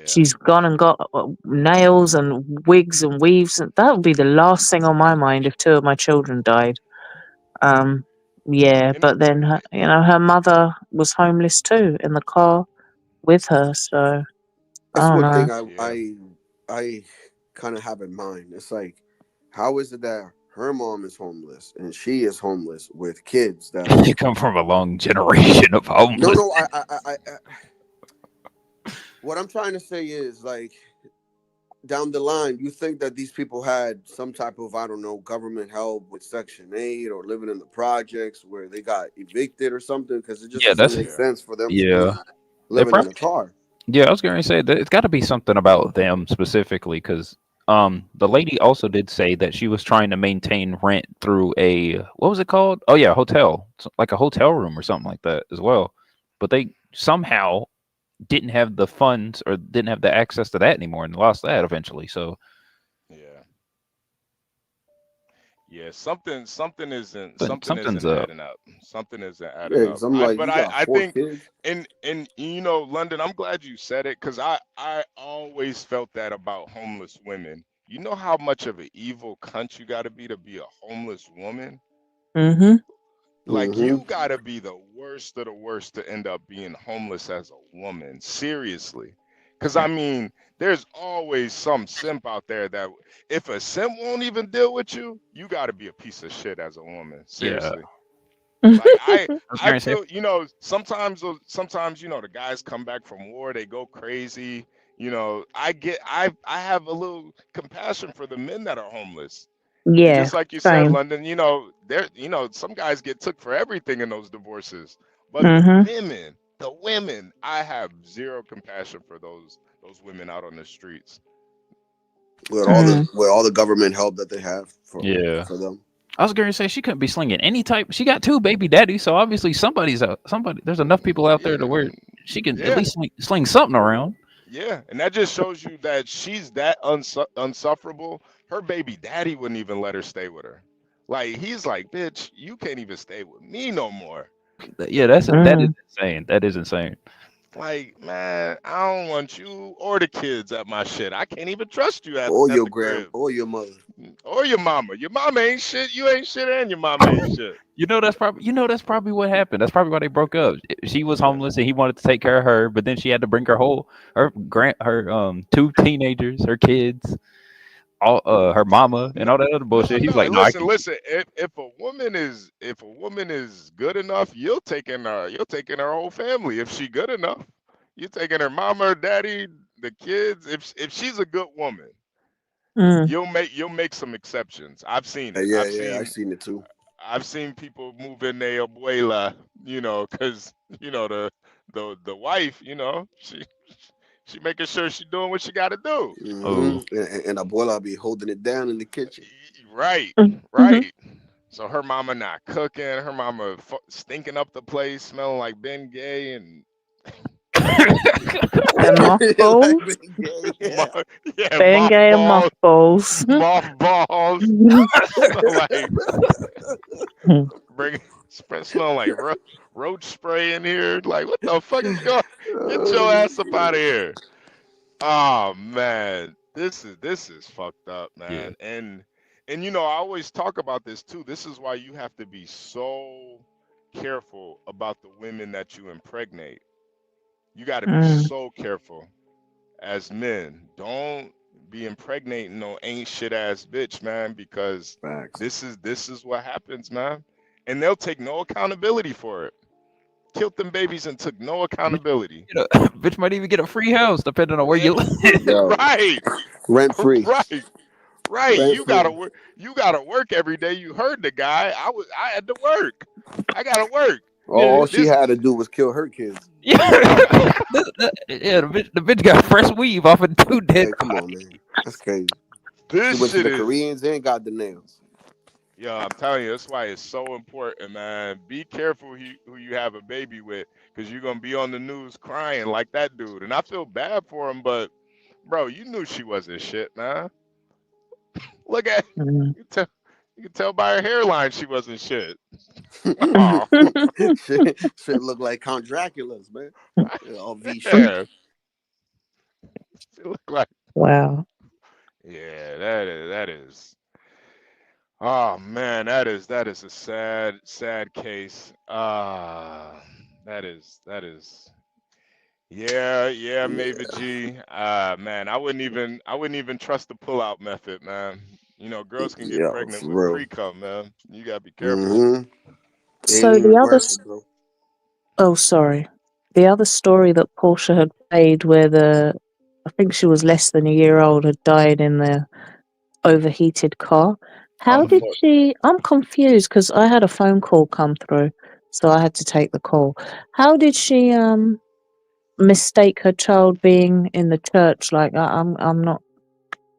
She's gone and got nails and wigs and weaves. And that would be the last thing on my mind if 2 of my children died. But then her mother was homeless too in the car with her. So that's one thing know. I kind of have in mind. It's like, how is it that her mom is homeless and she is homeless with kids that you come from a long generation of homeless? No, I what I'm trying to say is, like, down the line, you think that these people had some type of, I don't know, government help with Section 8 or living in the projects where they got evicted or something? Because it just doesn't make sense for them to be living in a car. Yeah, I was going to say that it's got to be something about them specifically, because the lady also did say that she was trying to maintain rent through what was it called? Oh yeah, hotel, like a hotel room or something like that as well. But they somehow didn't have the funds or didn't have the access to that anymore and lost that eventually. So something isn't something's adding up. Something isn't adding up. But I think in London, I'm glad you said it, because I always felt that about homeless women. You know how much of an evil cunt you got to be a homeless woman? Mm-hmm. Like, you got to be the worst of the worst to end up being homeless as a woman. Seriously. Because I mean, there's always some simp out there that if a simp won't even deal with you, you got to be a piece of shit as a woman. Seriously. Like I feel, sometimes the guys come back from war, they go crazy. I have a little compassion for the men that are homeless. And Yeah, just like you said, same. London, some guys get took for everything in those divorces. But the women, I have zero compassion for those women out on the streets. With all the government help that they have for them. I was going to say she couldn't be slinging any type. She got 2 baby daddies, so obviously there's enough people out there to where she can at least sling something around. Yeah, and that just shows you that she's that unsufferable. Her baby daddy wouldn't even let her stay with her. Like, he's like, bitch, you can't even stay with me no more. Yeah, that is insane. That is insane. Like, man, I don't want you or the kids at my shit. I can't even trust you at your the crib. or your mother. Or your mama. Your mama ain't shit. You ain't shit, and your mama ain't shit. That's probably what happened. That's probably why they broke up. She was homeless and he wanted to take care of her, but then she had to bring her 2 teenagers, her kids, all her mama, and all that other bullshit. He's like, listen. If a woman is good enough, you'll take in her whole family. If she good enough, you're taking her mama, her daddy, the kids. If she's a good woman, you'll make some exceptions. I've seen it. I've seen it too. I've seen people move in their abuela, because the wife, she making sure she doing what she got to do. And abuela be holding it down in the kitchen. Right. So her mama not cooking. Her mama stinking up the place, smelling like Ben Gay and mothballs. Ben Gay and mothballs. Mothballs. Smell like roach spray in here. Like, what the fuck is going? Get your ass up out of here. Oh man, this is fucked up, man. And I always talk about this too. This is why you have to be so careful about the women that you impregnate. You got to be so careful as men. Don't be impregnating no ain't shit ass bitch, man, because this is what happens, man. And they'll take no accountability for it. Killed them babies and took no accountability. Bitch might even get a free house depending on where you live. Right. Rent free. Right. You gotta work. You gotta work every day. You heard the guy. I had to work. I gotta work. All she had to do was kill her kids. The bitch got fresh weave off of 2 dead. Come on, man. That's crazy. This she went shit to the Koreans and got the nails. Yo, I'm telling you, that's why it's so important, man. Be careful who you have a baby with, because you're going to be on the news crying like that dude. And I feel bad for him, but, bro, you knew she wasn't shit, man. Look at you can tell by her hairline she wasn't shit. Oh. shit look like Count Dracula's, man. All V-shaped. It look like. Wow. Yeah, that is. Oh man, that is a sad case. That is. Yeah, maybe G. Man, I wouldn't even trust the pull-out method, man. Girls can get pregnant with pre-cum, man. You gotta be careful. So the other story that Portia had played, where I think she was less than a year old, had died in the overheated car. How did she? I'm confused because I had a phone call come through, so I had to take the call. How did she mistake her child being in the church? Like, I'm not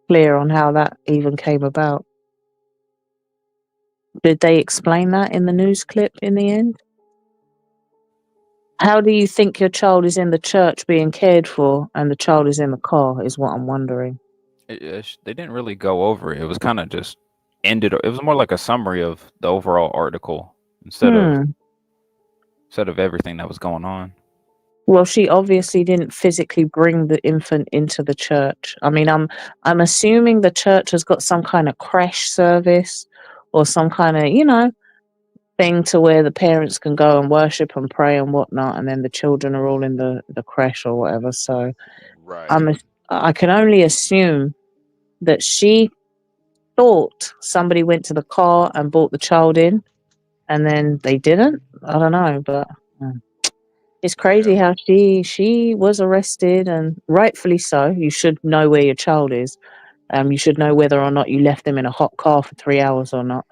clear on how that even came about. Did they explain that in the news clip in the end? How do you think your child is in the church being cared for and the child is in the car is what I'm wondering. They didn't really go over it. It was kind of just ended. It was more like a summary of the overall article instead of everything that was going on. Well, she obviously didn't physically bring the infant into the church. I mean, I'm assuming the church has got some kind of crash service or some kind of, thing to where the parents can go and worship and pray and whatnot, and then the children are all in the crash or whatever. So Right. I can only assume that she thought somebody went to the car and brought the child in, and then they didn't. I don't know, but it's crazy how she was arrested, and rightfully so. You should know where your child is. You should know whether or not you left them in a hot car for 3 hours or not.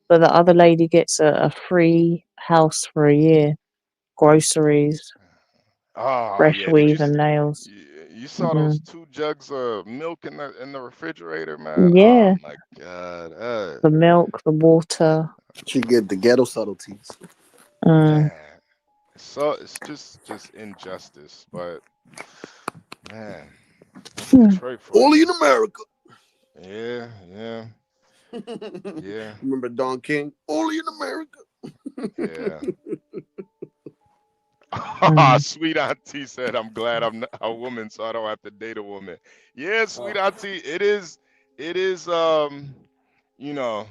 But the other lady gets a free house for a year, groceries, Oh fresh yeah, weave and nails. you saw those 2 jugs of milk in the refrigerator, man? Yeah, Oh my God. the milk, the water. She get the ghetto subtleties. Mm. So it's just injustice, but man, that's Hmm. Detroit for Only you. in America. Yeah. Yeah. Remember Don King? Only in America. Yeah. Mm. Sweet auntie said, "I'm glad I'm not a woman, so I don't have to date a woman." Yeah, sweet auntie, it is. You know,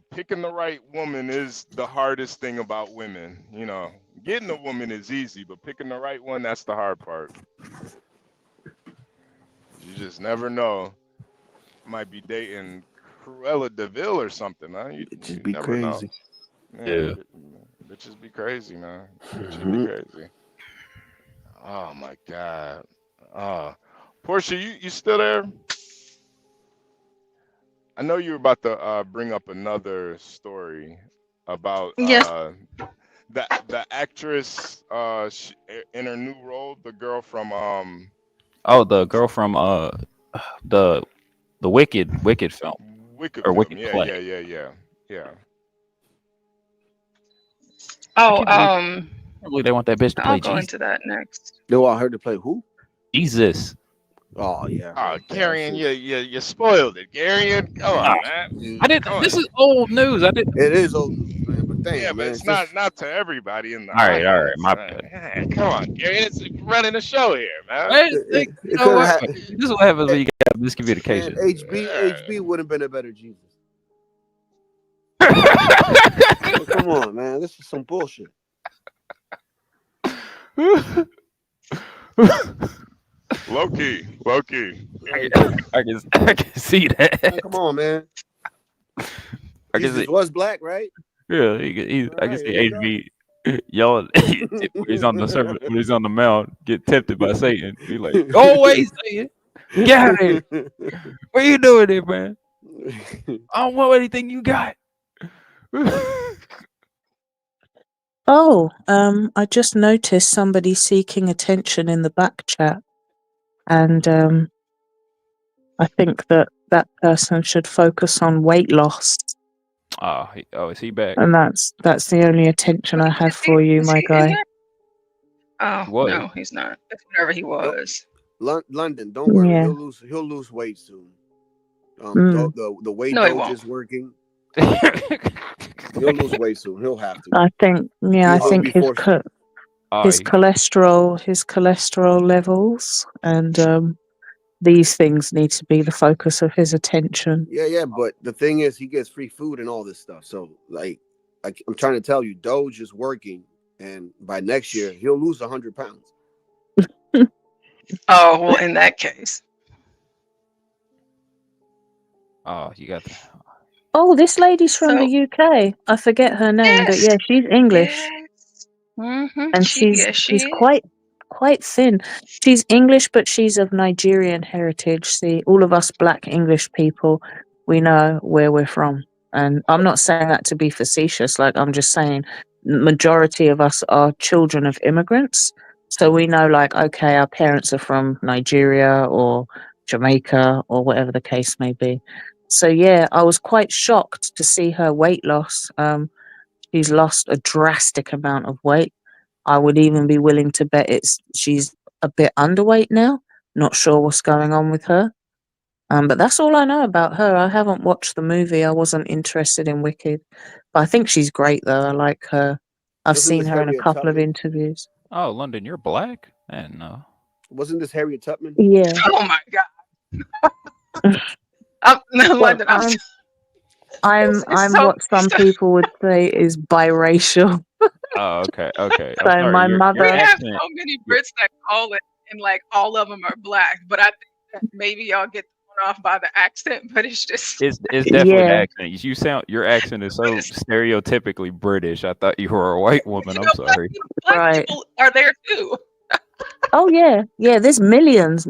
picking the right woman is the hardest thing about women. You know, getting a woman is easy, but picking the right one, that's the hard part. You just never know. Might be dating Cruella DeVille or something, huh? You Just be never know. crazy. Yeah. Bitches be crazy, man. Bitches be crazy. Oh my God. Portia, you still there? I know you were about to bring up another story about Yes. the actress in her new role, the girl from Oh, the girl from the Wicked film Wicked or film. Wicked Yeah. play. Oh, I can't believe they want that bitch to I'll play go Jesus. into that next. They want her to play who? Jesus. Oh yeah. Oh, Garion, you spoiled it, Garion. Come on, man. I didn't. This is old news. I didn't. It is old news, man. But damn, Yeah, but man, it's not to everybody in the All right, audience. my bad. Man, come on, Gary. It's running the show here, man. It You know could what? have. This is what happens when you got Man, miscommunication. HB would have been a better Jesus. Come on, man. This is some bullshit. Low key. I can see that. Man, come on, man. I can Jesus see. was black, right? Yeah, I can see HB yelling. He's on the servant when he's on the mound, get tempted by Satan. Be like, "Go away, Satan! Get out of here! What are you doing here, man? I don't want anything you got." Oh, I just noticed somebody seeking attention in the back chat, and I think that person should focus on weight loss, Is he back? and that's the only attention I have for you, my guy. Oh What? no, he's not. That's whatever he was. London, don't worry. Yeah. He'll lose weight soon. Mm. The way No, he Doge won't. is working, he'll lose weight soon. He'll have to. I think, yeah, I He'll think be his forced. his cholesterol levels, and these things need to be the focus of his attention. Yeah, but the thing is, he gets free food and all this stuff. So, like, I'm trying to tell you, Doge is working, and by next year, he'll lose 100 pounds. Oh well, in that case. Oh, you got that. Oh, this lady's from the UK. I forget her name, but yeah, she's English. Mm-hmm. And she's quite thin. She's English, but she's of Nigerian heritage. See, all of us black English people, we know where we're from. And I'm not saying that to be facetious. Like, I'm just saying majority of us are children of immigrants. So we know, like, okay, our parents are from Nigeria or Jamaica or whatever the case may be. So yeah, I was quite shocked to see her weight loss. She's lost a drastic amount of weight. I would even be willing to bet she's a bit underweight now. Not sure what's going on with her. But that's all I know about her. I haven't watched the movie. I wasn't interested in Wicked. But I think she's great, though. I like her. I've Wasn't seen this her in a Harriet couple of Tubman? interviews. Oh, London, you're black? I didn't know. Wasn't this Harriet Tubman? Yeah. Oh my God. London, I'm so what some people would say is biracial. Oh, okay. I'm So sorry. my Your mother. we have accent. so many Brits that call it and like all of them are black. But I think that maybe y'all get thrown off by the accent, but it's just It's definitely the Yeah. accent. Your accent is so stereotypically British. I thought you were a white woman. I'm sorry. black Right. people are there too. Oh yeah, yeah. There's millions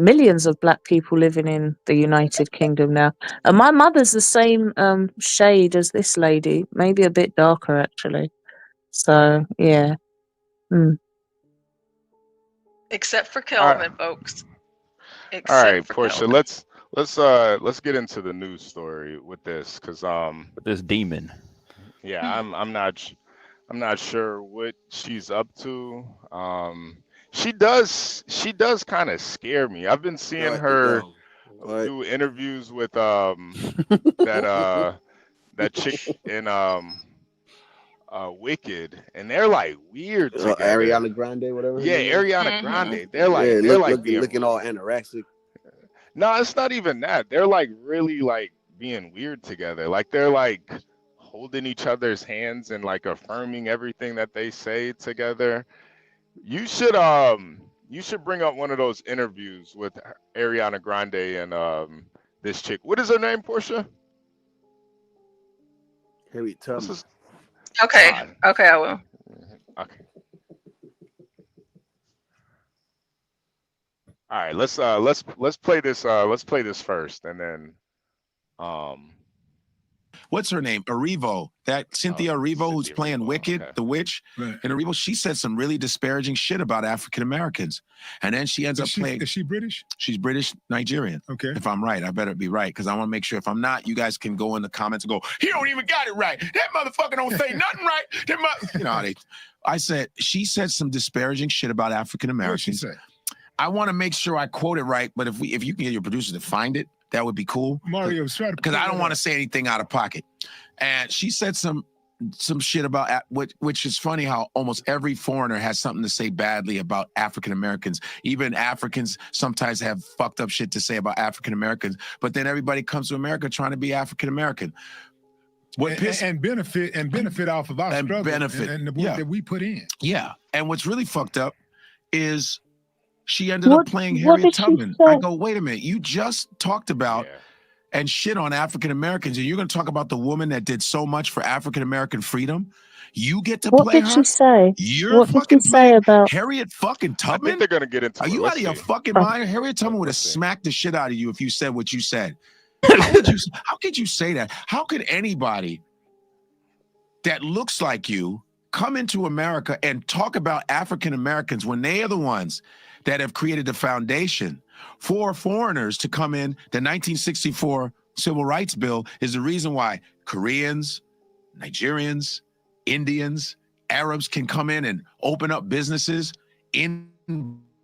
of black people living in the United Kingdom now, and my mother's the same shade as this lady, maybe a bit darker actually. So yeah. Mm. Except for All right, Kelvin, folks. all Except right, for Portia. Kelvin. Let's get into the news story with this, because With this demon. yeah, I'm not sure what she's up to. She does kind of scare me. I've been seeing her do interviews with that chick in Wicked, and they're like weird together. Ariana Grande, whatever. Yeah, Ariana Grande. They're like yeah, they're like being looking all anorexic. No, it's not even that. They're like really like being weird together. Like they're like holding each other's hands and like affirming everything that they say together. You should bring up one of those interviews with Ariana Grande and this chick. What is her name, Portia? Harriet Tubman. Okay, okay, I will. Okay. All right, let's play this. Let's play this first, and then What's her name? Erivo. That Cynthia Erivo, who's playing Wicked, the witch. Right. And Erivo, she said some really disparaging shit about African Americans. And then she ends up playing. Is she British? She's British Nigerian. Okay. If I'm right, I better be right, because I want to make sure if I'm not, you guys can go in the comments and go, he don't even got it right. That motherfucker don't say nothing right. You know how she said some disparaging shit about African Americans. What did she say? I want to make sure I quote it right, but if you can get your producer to find it, that would be cool. Mario, try to because I don't want to say anything out of pocket. And she said some shit about which is funny how almost every foreigner has something to say badly about African Americans. Even Africans sometimes have fucked up shit to say about African Americans, but then everybody comes to America trying to be African American. And benefit off of our struggle benefit, and the work that we put in. Yeah. And what's really fucked up is she ended up playing Harriet Tubman. I go, wait a minute, you just talked about and shit on African Americans, and you're going to talk about the woman that did so much for African American freedom? You get to play her? What did she say? You're What did fucking she say about Harriet fucking Tubman? I think they're gonna get into. Are it. you Let's out of your see. fucking mind? Harriet Tubman would have smacked the shit out of you if you said what you said. How could you say that? How could anybody that looks like you come into America and talk about African Americans when they are the ones that have created the foundation for foreigners to come in? The 1964 Civil Rights Bill is the reason why Koreans, Nigerians, Indians, Arabs can come in and open up businesses in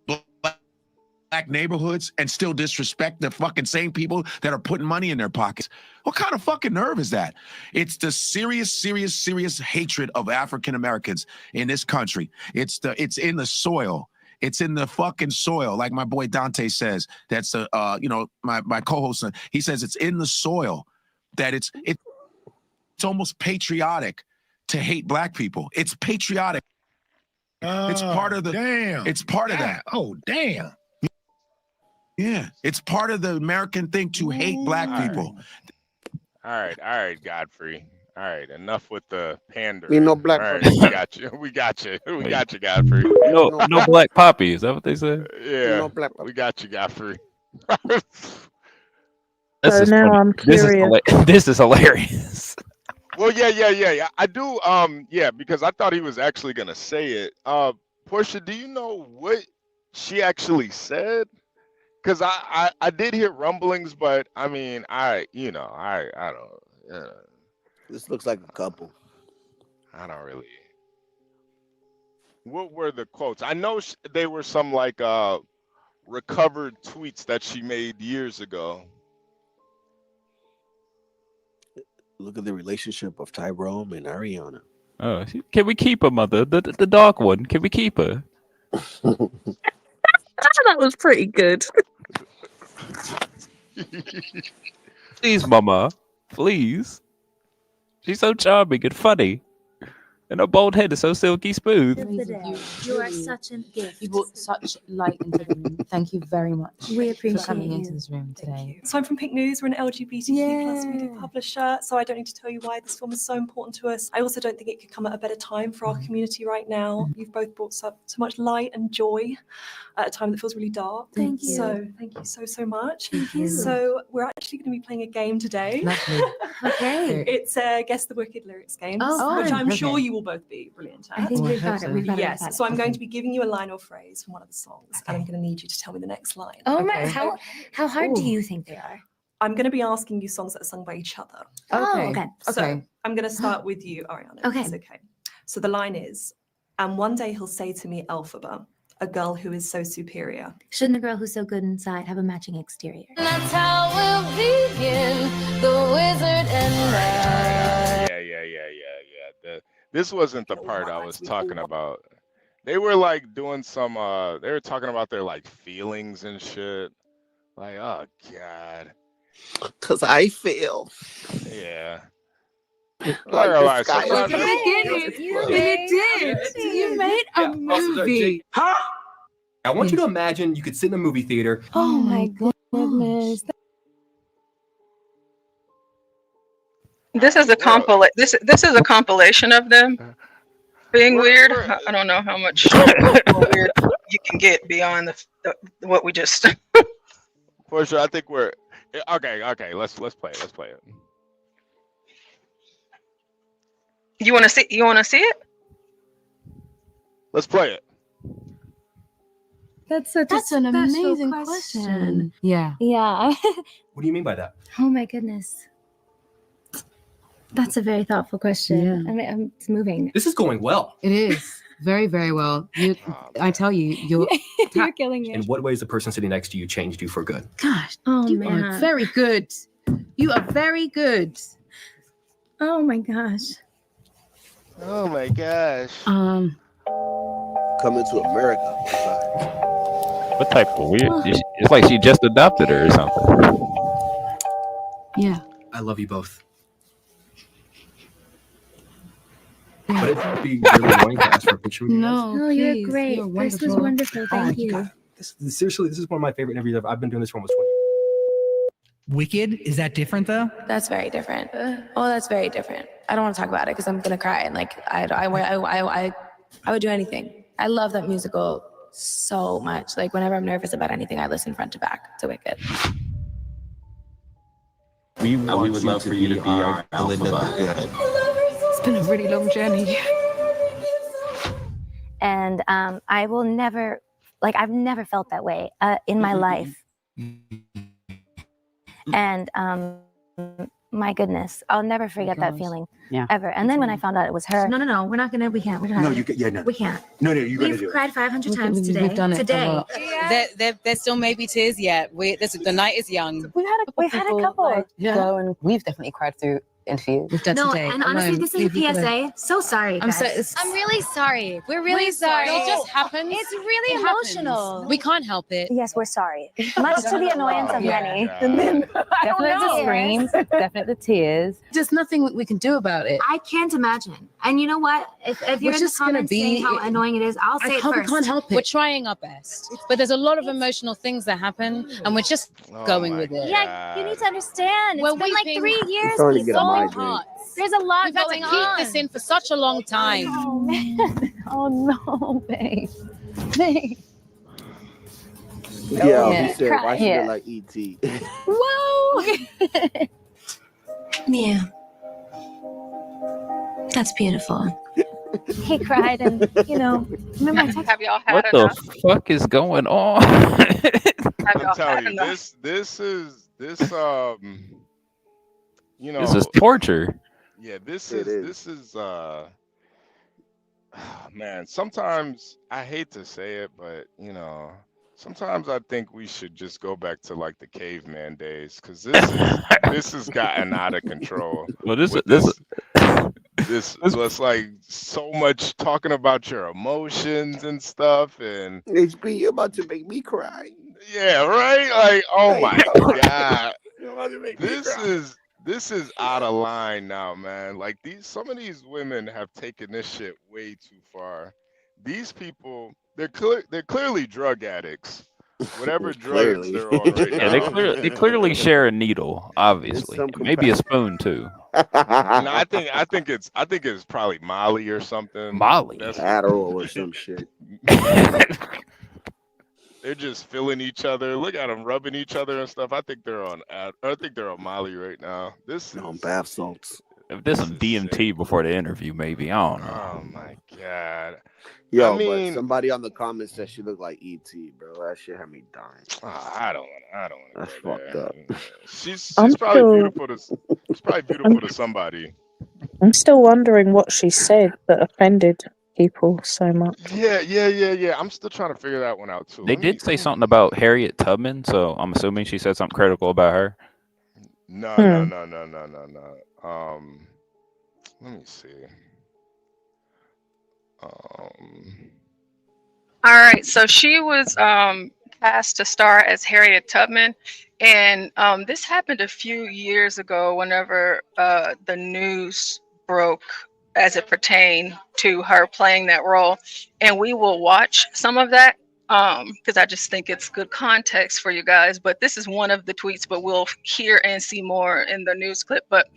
black neighborhoods and still disrespect the fucking same people that are putting money in their pockets. What kind of fucking nerve is that? It's the serious hatred of African Americans in this country. It's in the soil. It's in the fucking soil, like my boy Dante says. That's my co-host. He says it's in the soil that it's almost patriotic to hate black people. It's patriotic. It's part of the. Damn. It's part of that. Oh damn. Yeah, it's part of the American thing to hate black people. All right, Godfrey. All right, enough with the pander. Me no black. All right, we got you. We got you, Godfrey. No black poppy. Is that what they said? Yeah, No black. we got you, Godfrey. This So is now funny. I'm curious. This is hilarious. Well, yeah. I do. Because I thought he was actually gonna say it. Portia, do you know what she actually said? Because I did hear rumblings, but I mean, I don't. This looks like a couple. I don't really. What were the quotes? I know they were some like recovered tweets that she made years ago. Look at the relationship of Tyrone and Ariana. Oh, can we keep her, mother? The dark one. Can we keep her? That was pretty good. Please, mama. Please. She's so charming and funny. And a bald head is so silky smooth. You are such a gift. You brought such light into the room. Thank you very much. We appreciate for coming into this room today. So I'm from Pink News. We're an LGBTQ plus media publisher. So I don't need to tell you why this film is so important to us. I also don't think it could come at a better time for our community right now. You've both brought so much light and joy at a time that feels really dark. Thank you. So thank you so much. Thank you. So we're actually going to be playing a game today. Lovely. Okay. It's a Guess the Wicked Lyrics game, Oh, which fun. I'm sure Okay. you will both be brilliant at. I think we've got it. We've got it. Yes. So I'm going to be giving you a line or phrase from one of the songs, and I'm going to need you to tell me the next line. Oh my! How hard do you think they are? I'm going to be asking you songs that are sung by each other. Oh, okay. So Okay. I'm going to start with you, Ariana. Okay. It's okay. So the line is, and one day he'll say to me, Elphaba, a girl who is so superior. Shouldn't a girl who's so good inside have a matching exterior? That's how we'll begin, the wizard and I. Yeah. This wasn't the part I was talking about. They were like doing some they were talking about their like feelings and shit. Like, oh God. Cause I feel. Yeah. Like All right, the sky so is now- You did. You made a movie. I want you to imagine you could sit in a movie theater. Oh my goodness. This is a this is a compilation of them being weird. I don't know how much more weird you can get beyond the what we just. For sure, I think we're okay. Let's play it. Let's play it. You want to see? You want to see it? Let's play it. That's an special amazing question. Yeah. Yeah. What do you mean by that? Oh my goodness. That's a very thoughtful question. Yeah. I mean, it's moving. This is going well. It is very, very well. I tell you, you're You're killing In it. what ways the person sitting next to you changed you for good? gosh. Oh you man. are very good. You are very good. Oh my gosh. Oh my gosh. coming to America. What type of weird? It's like she just adopted her or something. Yeah. I love you both. But it'd be really annoying to ask for a picture. with you guys. No, you're great. You're This was wonderful. wonderful. Thank you. God, seriously, this is one of my favorite interviews ever. I've been doing this for almost 20 years. Wicked? Is that different though? That's very different. Oh, that's very different. I don't want to talk about it because I'm gonna cry and like I would do anything. I love that musical so much. Like whenever I'm nervous about anything, I listen front to back to Wicked. We would love for you to be our alpha. It's been a really long journey. And I will never, like I've never felt that way in my life. And my goodness, I'll never forget that feeling ever. And then when I found out it was her. No, we're not gonna. We can't. No, you can. Yeah, no. We can't. No, you're gonna do We've it. cried 500 times We've today. done it a lot. There still may be tears yet. The night is young. We've had a couple. Go and we've definitely cried through interviews. We've done No, today. and honestly, this is a PSA. So sorry, guys. I'm really sorry. We're really sorry. It just happens. It's really It happens. emotional. We can't help it. Yes, we're sorry. Much to the annoyance of many. Definitely the screams, definitely the tears. Just nothing we can do about it. I can't imagine. And you know what? If you're in the comments saying how annoying it is, I'll say it first. We can't help it. We're trying our best, but there's a lot of emotional things that happen, and we're just going with it. Yeah, you need to understand. We're It's been like weeping. 3 years. Starting to get a People. migraine. There's a lot We've had to going keep on. this in for such a long time. Oh man. Oh no, babe. Yeah, he said, why she look like E.T.? Whoa. Yeah. That's beautiful. He cried, and remember I Have y'all had What enough? the fuck is going on? I'm telling you, this is This is torture. Yeah, this is man, sometimes I hate to say it, but sometimes I think we should just go back to like the caveman days, because this has gotten out of control. Well, this was like so much talking about your emotions and stuff, and HB, you're about to make me cry. yeah, right? Like, oh my God. You're about to make me cry. This is out of line now, man. Like some of these women have taken this shit way too far. These people, they're clearly drug addicts. Whatever drugs Clearly. they're on right Yeah, now. they clearly share a needle, obviously, some maybe a spoon too. No, I think it's probably Molly or something. Molly, Adderall or some shit. They're just feeling each other. Look at them rubbing each other and stuff. I think they're on Molly right now. This is on bath salts. If there's some DMT before the interview, maybe I don't know. Oh my god. Yo, I mean, but somebody on the comments said she looked like E.T., bro. That shit had me dying. I don't want That's fucked up. She's I'm probably still- beautiful to she's probably beautiful to somebody. I'm still wondering what she said that offended people so much. Yeah. I'm still trying to figure that one out too. They did say something about Harriet Tubman, so I'm assuming she said something critical about her. No. Let me see. All right, so she was cast to star as Harriet Tubman, and this happened a few years ago whenever the news broke as it pertained to her playing that role, and we will watch some of that because I just think it's good context for you guys. But this is one of the tweets, but we'll hear and see more in the news clip. But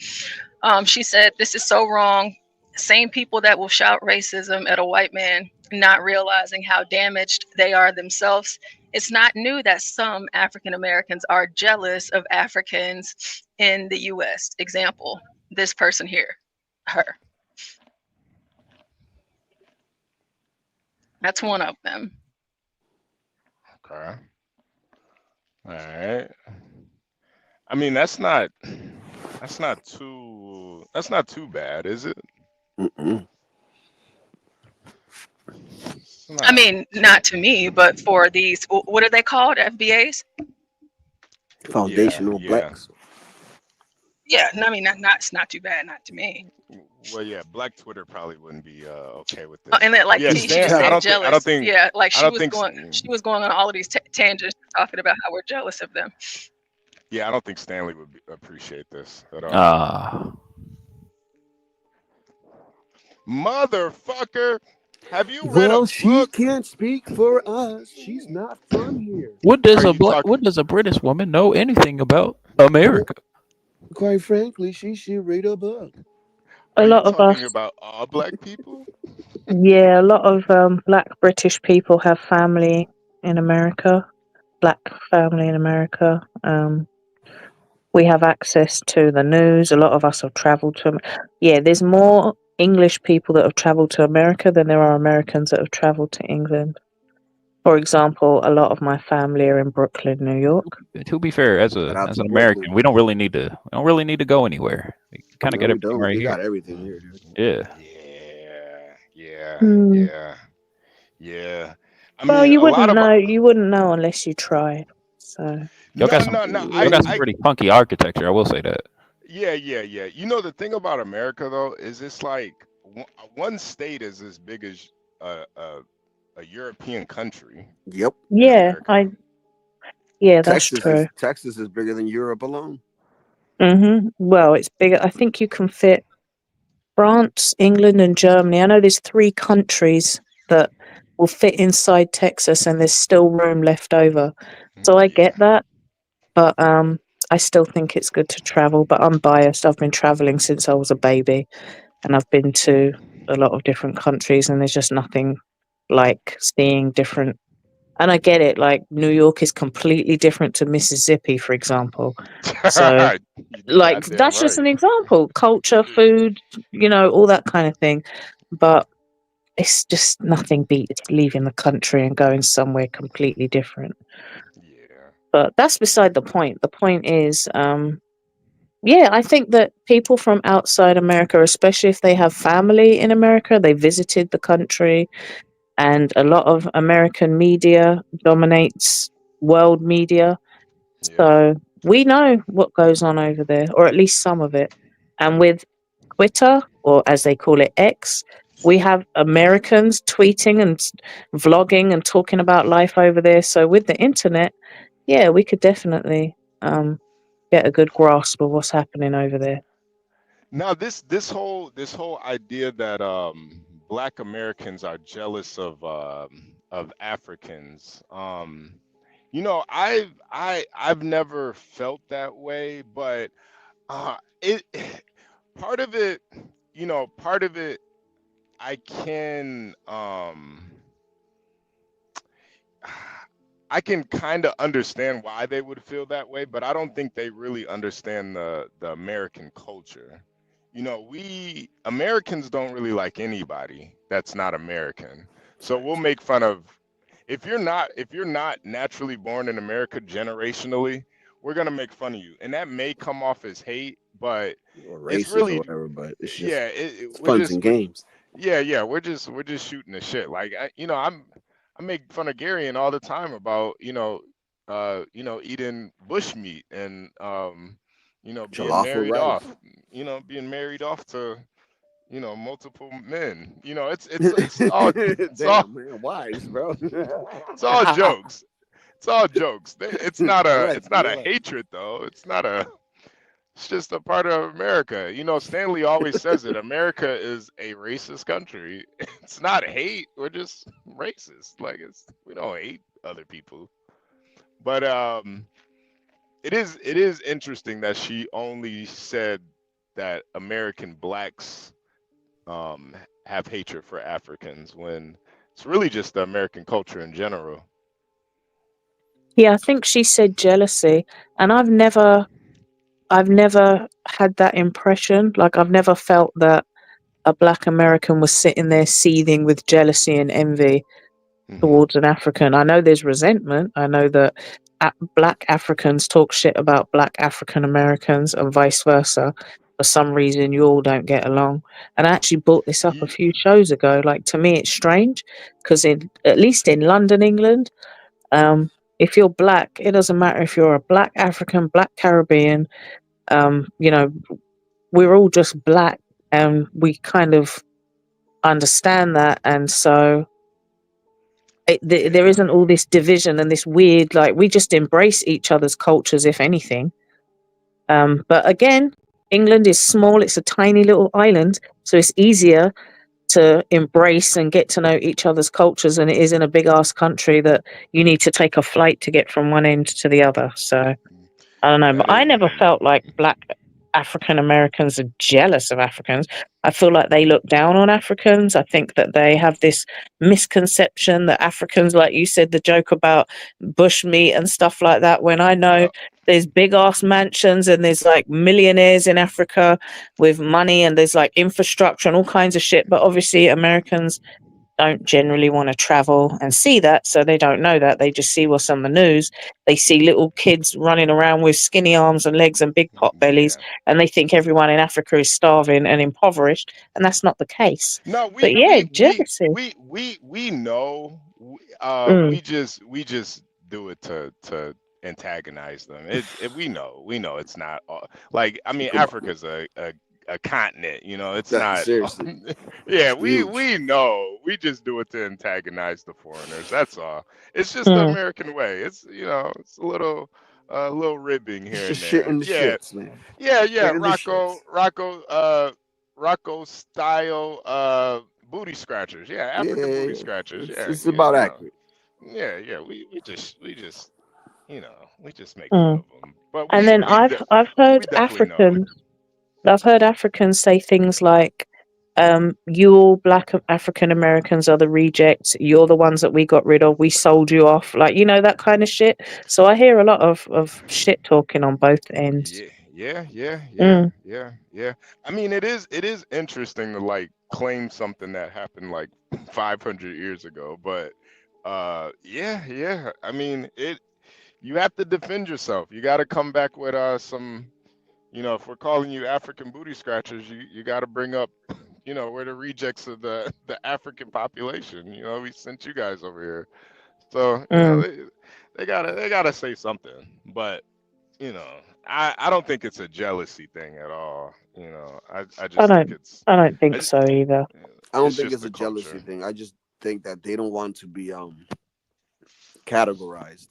she said, "This is so wrong. Same people that will shout racism at a white man, not realizing how damaged they are themselves. It's not new that some African Americans are jealous of Africans in the US. Example, this person here, her. That's one of them." Okay. All right. I mean, that's not too bad, is it? I mean, not to me, but for these, what are they called? FBAs? Foundational Yeah. blacks. Yeah, no, I mean, it's not too bad, not to me. Well, yeah, Black Twitter probably wouldn't be okay with this. Oh, and then, like, yeah, she Stan, said I don't jealous. think. Yeah, like I she don't was think. going on all of these tangents talking about how we're jealous of them. Yeah, I don't think Stanley would appreciate this at all. Motherfucker, have you read Well, a she book? can't speak for us. She's not from here. What does a British woman know anything about America? Quite frankly, she should read a book. A lot of Talking us, about all black people? yeah, a lot of Black British people have family in America. Black family in America. We have access to the news. A lot of us have travelled to. Yeah, there's more English people that have travelled to America than there are Americans that have travelled to England. For example, a lot of my family are in Brooklyn, New York. To be fair, as an American, we don't really need to go anywhere. We kind of get everything right we here. got everything here, dude. Yeah. Yeah. I Well, mean, you a lot wouldn't of know. You wouldn't know unless you tried. So Y'all got some pretty funky architecture. I will say that. Yeah. You know, the thing about America though is it's like one state is as big as a European country. Yep. yeah, that's true. Texas is bigger than Europe alone. Well, it's bigger. I think you can fit France, England, and Germany. I know there's 3 countries that will fit inside Texas, and there's still room left over. So I get that, but I still think it's good to travel. But I'm biased. I've been traveling since I was a baby, and I've been to a lot of different countries, and there's just nothing like seeing different. And I get it. Like New York is completely different to Mississippi, for example. So, like that's just an example. Culture, food, all that kind of thing. But it's just nothing beats leaving the country and going somewhere completely different. But that's beside the point. The point is, I think that people from outside America, especially if they have family in America, they visited the country, and a lot of American media dominates world media. So we know what goes on over there, or at least some of it. And with Twitter, or as they call it, X, we have Americans tweeting and vlogging and talking about life over there. So with the internet, we could definitely get a good grasp of what's happening over there. Now this whole idea that Black Americans are jealous of Africans. You know, I've never felt that way, but it part of it, you know, part of it I can I can kind of understand why they would feel that way, but I don't think they really understand the American culture. You know, we Americans don't really like anybody that's not American. So we'll make fun of if you're not naturally born in America generationally, we're gonna make fun of you, and that may come off as hate, but or it's racist or really whatever. But it's just yeah, it's we're fun just and games. yeah, we're just shooting the shit. Like you know, I make fun of Gary and all the time about eating bush meat and being Jollof with married rice. off, being married off to multiple men. You know, it's all Damn, man, wise, bro. it's all jokes. It's all jokes. It's not a Yeah. hatred though. It's just a part of America. You know, Stanley always says it. America is a racist country. It's not hate. We're just racist. Like we don't hate other people. But it is interesting that she only said that American blacks have hatred for Africans when it's really just the American culture in general. Yeah, I think she said jealousy, and I've never had that impression. Like, I've never felt that a Black American was sitting there seething with jealousy and envy towards an African. I know there's resentment. I know that Black Africans talk shit about Black African Americans and vice versa. For some reason, you all don't get along. And I actually brought this up a few shows ago. Like, to me, it's strange because at least in London, England, if you're Black, it doesn't matter if you're a Black African, Black Caribbean. You know, we're all just Black, and we kind of understand that, and so there isn't all this division and this weird, like, we just embrace each other's cultures, if anything. But again, England is small. It's a tiny little island, so it's easier to embrace and get to know each other's cultures than it is in a big ass country that you need to take a flight to get from one end to the other. So I don't know, but I never felt like Black African Americans are jealous of Africans. I feel like they look down on Africans. I think that they have this misconception that Africans, like you said, the joke about bushmeat and stuff like that, when I know there's big ass mansions and there's like millionaires in Africa with money and there's like infrastructure and all kinds of shit. But obviously Americans don't generally want to travel and see that, so they don't know that. They just see what's on the news. They see little kids running around with skinny arms and legs and big pot bellies, and they think everyone in Africa is starving and impoverished, and that's not the case. No, but yeah, jealousy. we know. Mm. We just do it to antagonize them. We know it's not like, I mean, Africa's a continent, you know, it's not seriously. yeah, It's we huge. know. We just do it to antagonize the foreigners. That's all. It's just the American way. It's it's a little ribbing here and Just there. shitting the Yeah. shits, man. Yeah, Shitting the Rocco style booty scratchers. Yeah, African booty scratchers. Yeah. It's about accurate. Yeah. We just we just make fun Mm. of them. But And then I've heard Africans. I've heard Africans say things like, you all Black African Americans are the rejects. You're the ones that we got rid of. We sold you off. Like, that kind of shit. So I hear a lot of shit talking on both ends. Yeah. I mean, it is interesting to like claim something that happened like 500 years ago, but yeah. I mean, you have to defend yourself. You got to come back with some, if we're calling you African booty scratchers, you got to bring up, we're the rejects of the African population. We sent you guys over here, so they gotta say something. But I don't think it's a jealousy thing at all. I just think it's. I don't think so either. I don't think it's a jealousy thing. I just think that they don't want to be categorized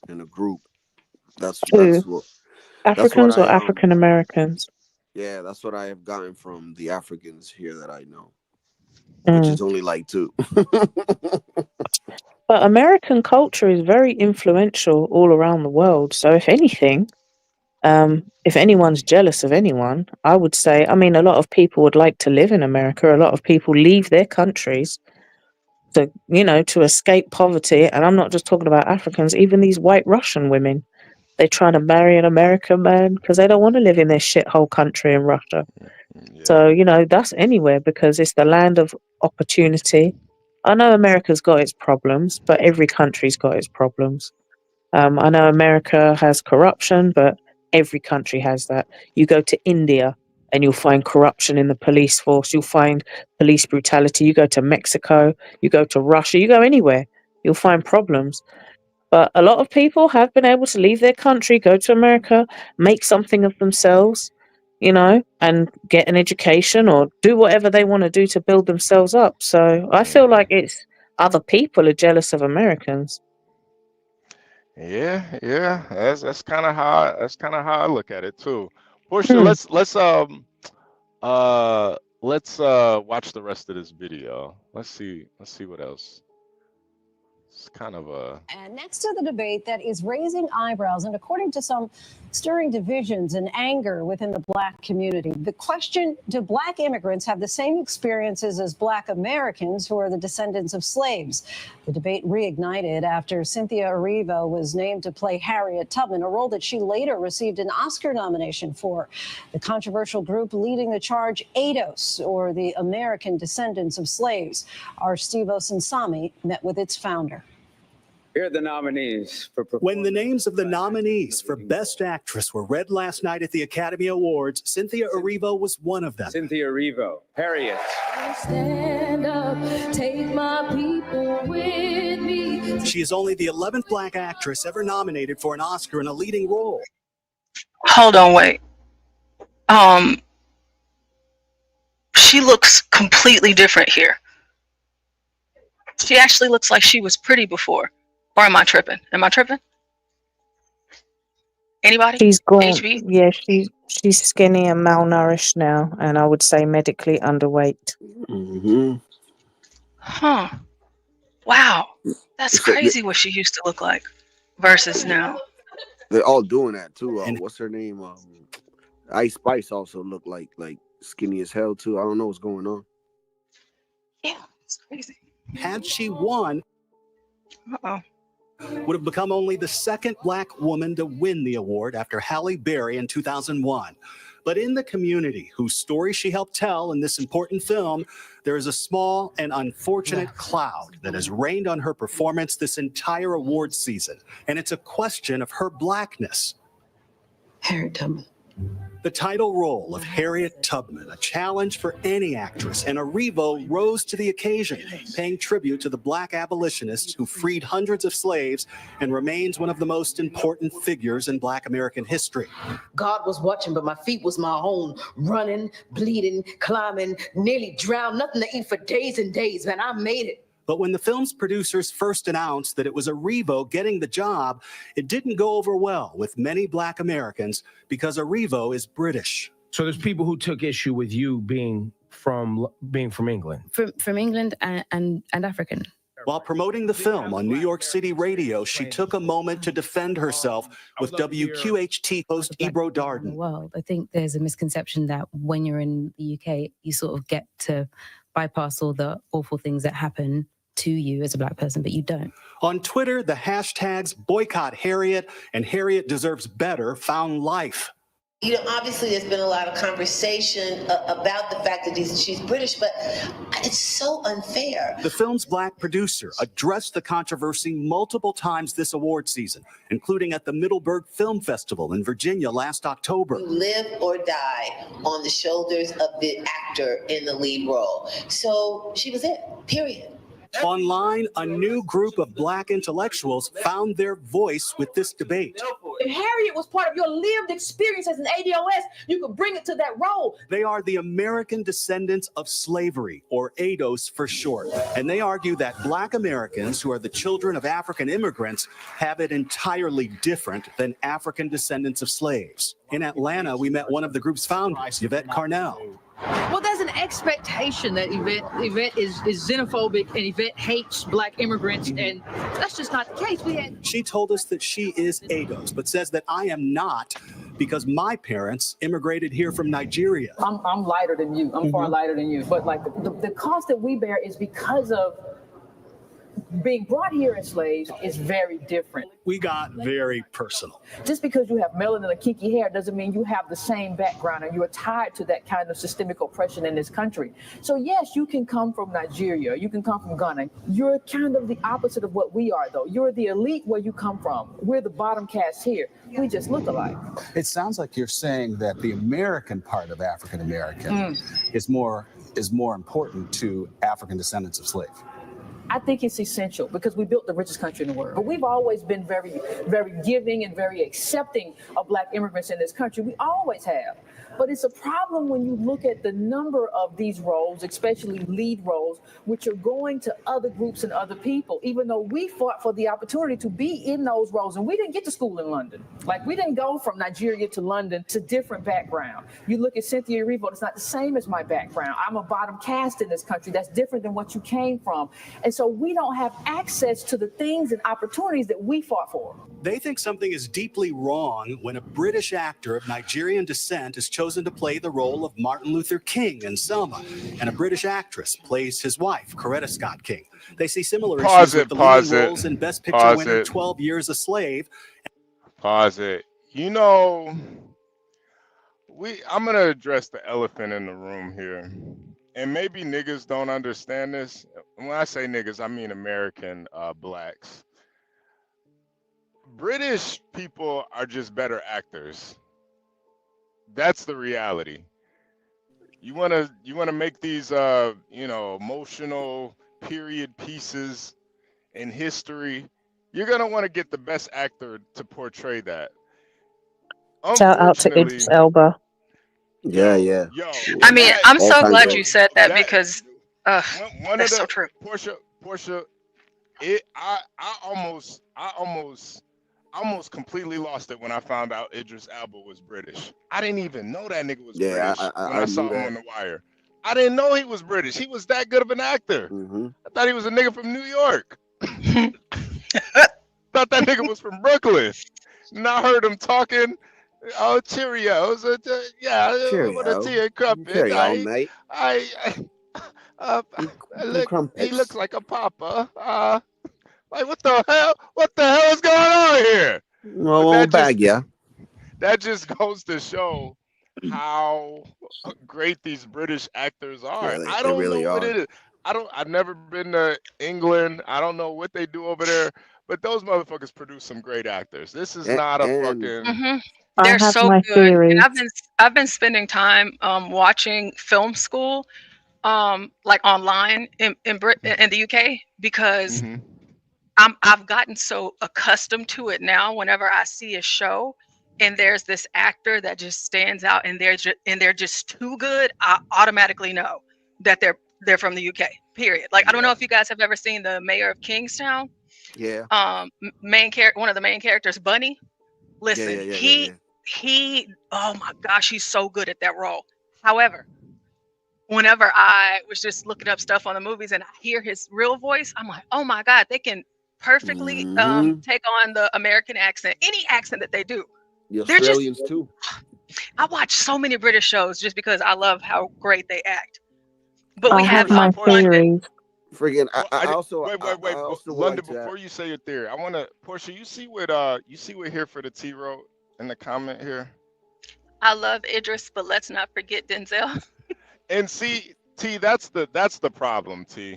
in a group. That's Who? what Africans or I African Americans? yeah, that's what I have gotten from the Africans here that I know, which Mm. is only like 2. But American culture is very influential all around the world. So if anything, if anyone's jealous of anyone, I would say, I mean, a lot of people would like to live in America. A lot of people leave their countries to, to escape poverty. And I'm not just talking about Africans, even these white Russian women. They try to marry an American man because they don't want to live in their shithole country in Russia. So, that's anywhere because it's the land of opportunity. I know America's got its problems, but every country's got its problems. I know America has corruption, but every country has that. You go to India and you'll find corruption in the police force. You'll find police brutality. You go to Mexico, you go to Russia, you go anywhere, you'll find problems. But a lot of people have been able to leave their country, go to America, make something of themselves, and get an education or do whatever they want to do to build themselves up. So I feel like it's other people are jealous of Americans. Yeah, that's kind of how I look at it too. Portia, let's watch the rest of this video. Let's see what else. It's kind of a. And next to the debate that is raising eyebrows and according to some stirring divisions and anger within the Black community, the question, do Black immigrants have the same experiences as Black Americans who are the descendants of slaves? The debate reignited after Cynthia Erivo was named to play Harriet Tubman, a role that she later received an Oscar nomination for. The controversial group leading the charge, ADOS, or the American Descendants of Slaves. Our Steve Osinsami met with its founder. Here are the nominees for. When the names of the nominees for Best Actress were read last night at the Academy Awards, Cynthia Erivo was one of them. Cynthia Erivo, Harriet. Stand up, take my people with me. She is only the 11th Black actress ever nominated for an Oscar in a leading role. Hold on, wait. She looks completely different here. She actually looks like she was pretty before. Or am I tripping? Anybody? She's gone. HB? Yeah, she's skinny and malnourished now, and I would say medically underweight. Huh. Wow. That's crazy what she used to look like versus now. They're all doing that too. What's her name? Ice Spice also looked like skinny as hell too. I don't know what's going on. Yeah, it's crazy. Had she won, Uh-oh. would have become only the second Black woman to win the award after Halle Berry in 2001. But in the community whose story she helped tell in this important film, there is a small and unfortunate cloud that has rained on her performance this entire award season. And it's a question of her Blackness. Harriet Tubman. The title role of Harriet Tubman, a challenge for any actress, and Erivo rose to the occasion, paying tribute to the Black abolitionists who freed hundreds of slaves and remains one of the most important figures in Black American history. God was watching, but my feet was my own, running, bleeding, climbing, nearly drowned, nothing to eat for days and days, man. I made it. But when the film's producers first announced that it was Erivo getting the job, it didn't go over well with many Black Americans because Erivo is British. So there's people who took issue with you being from England. From England and African. While promoting the film on New York City radio, she took a moment to defend herself with WQHT host Ebro Darden. World, I think there's a misconception that when you're in the UK, you sort of get to bypass all the awful things that happen to you as a Black person, but you don't. On Twitter, the hashtags boycott Harriet and Harriet deserves better found life. You know, obviously there's been a lot of conversation about the fact that she's British, but it's so unfair. The film's Black producer addressed the controversy multiple times this award season, including at the Middleburg Film Festival in Virginia last October. You live or die on the shoulders of the actor in the lead role. So she was it, period. Online, a new group of Black intellectuals found their voice with this debate. If Harriet was part of your lived experience as an ADOS, you could bring it to that role. They are the American descendants of slavery, or ADOS for short. And they argue that Black Americans, who are the children of African immigrants, have it entirely different than African descendants of slaves. In Atlanta, we met one of the group's founders, Yvette Carnell. Well, there's an expectation that Yvette is xenophobic and Yvette hates Black immigrants, and that's just not the case. She told us that she is ADOS, but says that I am not because my parents immigrated here from Nigeria. I'm lighter than you. I'm far lighter than you. But like the cost that we bear is because of being brought here as slaves is very different. We got very personal. Just because you have melanin and kinky hair doesn't mean you have the same background and you are tied to that kind of systemic oppression in this country. So yes, you can come from Nigeria, you can come from Ghana. You're kind of the opposite of what we are, though. You're the elite where you come from. We're the bottom caste here. We just look alike. It sounds like you're saying that the American part of African American is more important to African descendants of slaves. I think it's essential because we built the richest country in the world. But we've always been very, very giving and very accepting of Black immigrants in this country. We always have. But it's a problem when you look at the number of these roles, especially lead roles, which are going to other groups and other people, even though we fought for the opportunity to be in those roles. And we didn't get to school in London. Like, we didn't go from Nigeria to London to different background. You look at Cynthia Erivo, it's not the same as my background. I'm a bottom caste in this country. That's different than what you came from. And so we don't have access to the things and opportunities that we fought for. They think something is deeply wrong when a British actor of Nigerian descent is chosen to play the role of Martin Luther King in Selma, and a British actress plays his wife, Coretta Scott King. They see similar issues with the leading roles in Best Picture winner 12 Years a Slave. Pause it. You know, I'm gonna address the elephant in the room here. And maybe niggas don't understand this. When I say niggas, I mean American Blacks. British people are just better actors. That's the reality. You wanna make these emotional period pieces in history. You're gonna want to get the best actor to portray that. Shout out to Idris Elba. Yeah. Yo, I mean, I'm so all glad kinds you of- said that because one that's of the so true. Portia, I almost completely lost it when I found out Idris Elba was British. I didn't even know that nigga was Yeah, British I when I saw knew him that. on The Wire. I didn't know he was British. He was that good of an actor. I thought he was a nigga from New York. Thought that nigga was from Brooklyn. And I heard him talking. Oh, Cheerios. Cheerio. What a tea and crumpet. Cheerio, mate. He looks like a papa. Like, what the hell? What the hell is going on here? Well, won't bag ya. That just goes to show how great these British actors are. Yeah, I they don't really know what are. it is. I've never been to England. I don't know what they do over there, but those motherfuckers produce some great actors. This is not a fucking. I They're have so my good, theories. and I've been spending time watching film school, like online in the UK because I've gotten so accustomed to it now. Whenever I see a show and there's this actor that just stands out and they're just too good, I automatically know that they're from the UK. Period. Like, I don't know if you guys have ever seen The Mayor of Kingstown. Yeah. One of the main characters, Bunny. Listen, he oh my gosh, he's so good at that role. However, whenever I was just looking up stuff on the movies and I hear his real voice, I'm like, oh my God, they can perfectly take on the American accent, any accent that they do. The They're just- Australians too. I watch so many British shows just because I love how great they act. But I we have have my theories. Friggin' I also wait. I also London, like that. before you say your theory, I want to Portia. You see what here for the T wrote in the comment here. I love Idris, but let's not forget Denzel. And see, T, that's the problem, T. You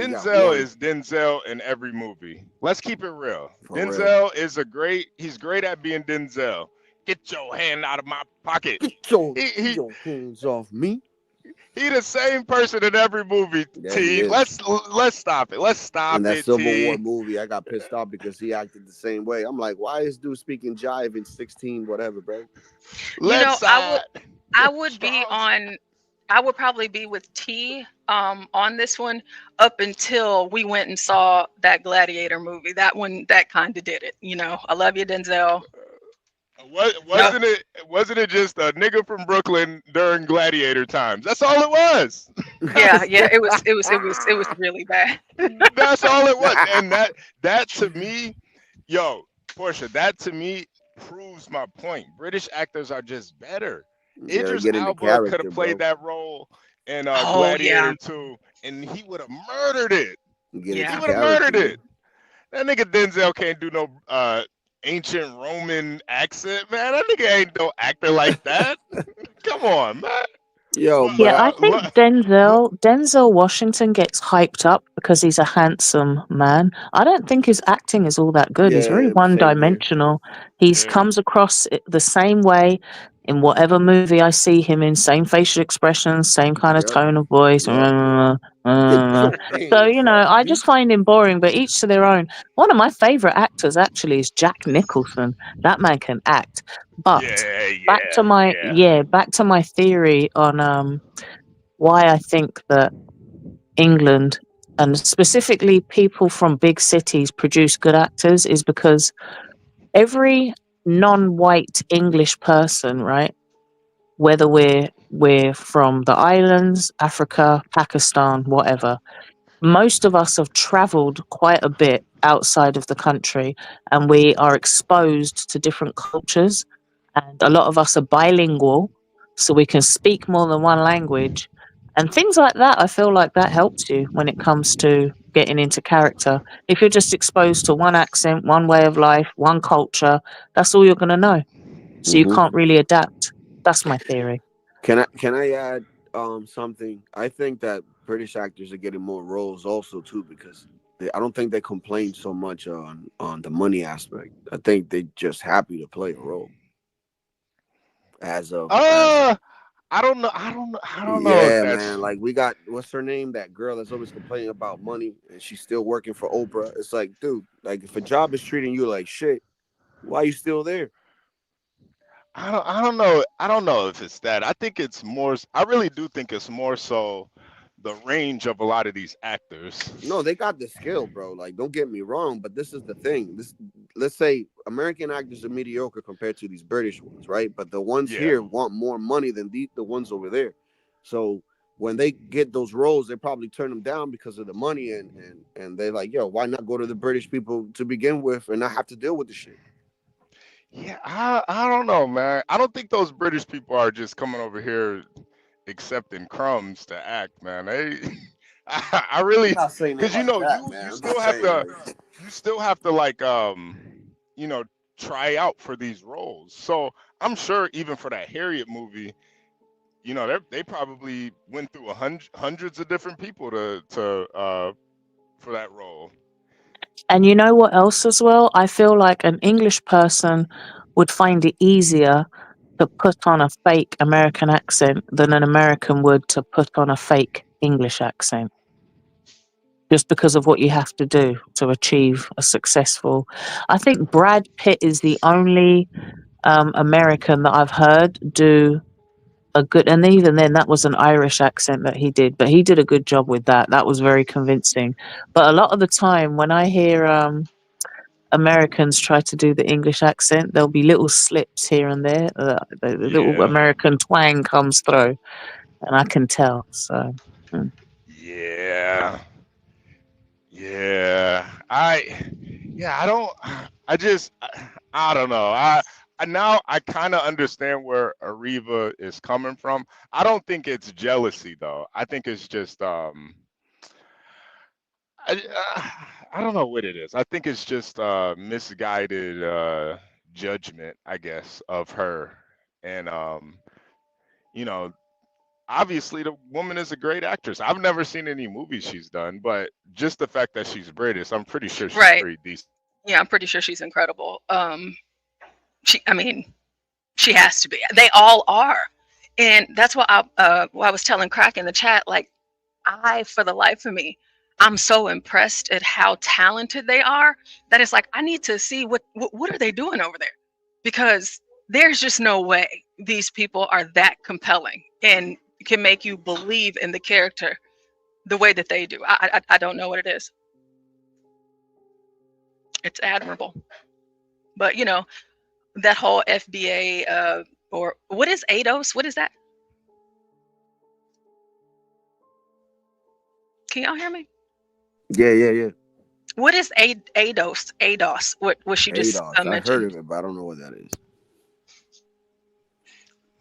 got Denzel one. is Denzel in every movie. Let's keep it real. For real. Denzel is he's great at being Denzel. Get your hand out of my pocket. Get your He- hands off me. He the same person in every movie. Yeah, he T. is. Let's stop it. Let's stop In that it. Civil T. War movie, I got pissed off because he acted the same way. I'm like, why is dude speaking jive in 16 whatever, bro? You know, Let's I would be on. I would probably be with T on this one up until we went and saw that Gladiator movie. That one, that kind of did it. You know, I love you, Denzel. Wasn't it just a nigga from Brooklyn during Gladiator times? That's all it was. Yeah, it was really bad. That's all it was. And that to me, yo, Portia, that to me proves my point. British actors are just better. Idris Elba could have played that role in Gladiator 2, and he would have murdered it. He would have murdered it. That nigga Denzel can't do no ancient Roman accent, man. That nigga ain't no actor like that. Come on, man. Yo, Yeah, I think Denzel Washington gets hyped up because he's a handsome man. I don't think his acting is all that good. He's very one-dimensional. He comes across the same way in whatever movie I see him in. Same facial expressions, same kind of tone of voice. So, I just find him boring, but each to their own. One of my favorite actors actually is Jack Nicholson. That man can act. But back to my theory on why I think that England and specifically people from big cities produce good actors is because every non-white English person, right? Whether we're from the islands, Africa, Pakistan, whatever, most of us have traveled quite a bit outside of the country and we are exposed to different cultures, and a lot of us are bilingual, so we can speak more than one language and things like that. I feel like that helps you when it comes to getting into character. If you're just exposed to one accent, one way of life, one culture, that's all you're going to know, so you can't really adapt. That's my theory. Can I add something? I think that British actors are getting more roles also too, because I don't think they complain so much on the money aspect. I think they're just happy to play a role. I don't know. I don't know. Yeah, If that's... man. Like we got, what's her name? That girl that's always complaining about money and she's still working for Oprah. It's like, dude, like if a job is treating you like shit, why are you still there? I don't know. I don't know if it's that. I think it's more. I really do think it's more so the range of a lot of these actors. No, they got the skill, bro. Like, don't get me wrong, but this is the thing. Let's say American actors are mediocre compared to these British ones, right? But the ones here want more money than the ones over there. So when they get those roles, they probably turn them down because of the money, and they're like, yo, why not go to the British people to begin with and not have to deal with the shit? Yeah, I don't know, man. I don't think those British people are just coming over here accepting crumbs to act, man. I really, because you still have to like try out for these roles. So I'm sure even for that Harriet movie, they probably went through hundreds of different people for that role. And you know what else as well? I feel like an English person would find it easier to put on a fake American accent than an American would to put on a fake English accent. Just because of what you have to do to achieve a successful. I think Brad Pitt is the only American that I've heard do a good, and even then that was an Irish accent that he did, but he did a good job with that. That was very convincing. But a lot of the time when I hear Americans try to do the English accent, there'll be little slips here and there. The little American twang comes through, and I can tell. So, Yeah. I don't know. I kind of understand where Erivo is coming from. I don't think it's jealousy though. I think it's just I don't know what it is. I think it's just misguided judgment, I guess, of her. And obviously the woman is a great actress. I've never seen any movies she's done, but just the fact that she's British, I'm pretty sure she's pretty decent. Yeah, I'm pretty sure she's incredible. She has to be. They all are. And that's what I was telling Crack in the chat. Like, for the life of me, I'm so impressed at how talented they are that it's like I need to see what are they doing over there, because there's just no way these people are that compelling and can make you believe in the character the way that they do. I don't know what it is. It's admirable. But you know, that whole FBA or what is ADOS? What is that? Can y'all hear me? Yeah. What is ADOS? ADOS? What she just ADOS. I mentioned? heard of it, but I don't know what that is.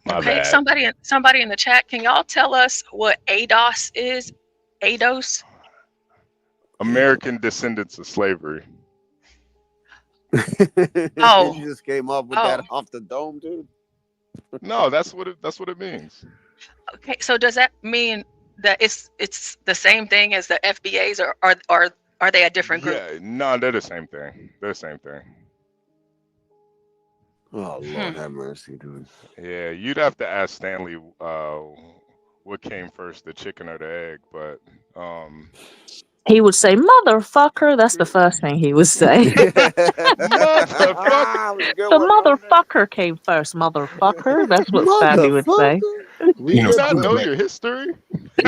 My Okay, bad. somebody in the chat, can y'all tell us what ADOS is? ADOS? American descendants of slavery. Oh. You just came up with that off the dome, dude. No, that's what it means. Okay, so does that mean that it's the same thing as the FBAs, or are they a different group? Yeah, no, they're the same thing. They're the same thing. Oh Lord have mercy, dude. Yeah, you'd have to ask Stanley what came first, the chicken or the egg, but He would say, "Motherfucker." That's the first thing he would say. The motherfucker came first, motherfucker. That's what Stanley would say. We do not know your history.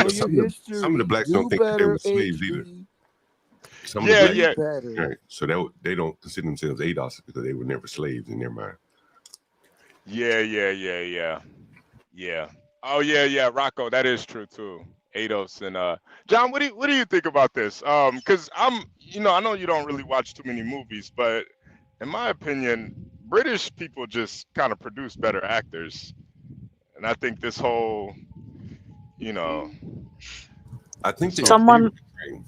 Some of the blacks don't think that they were slaves either. Some of the blacks, right? So they don't consider themselves ADOS because they were never slaves in their mind. Yeah. Oh yeah, Rocco, that is true too. ADOS and John, what do you think about this? Because I know you don't really watch too many movies, but in my opinion, British people just kind of produce better actors, and I think this whole, I think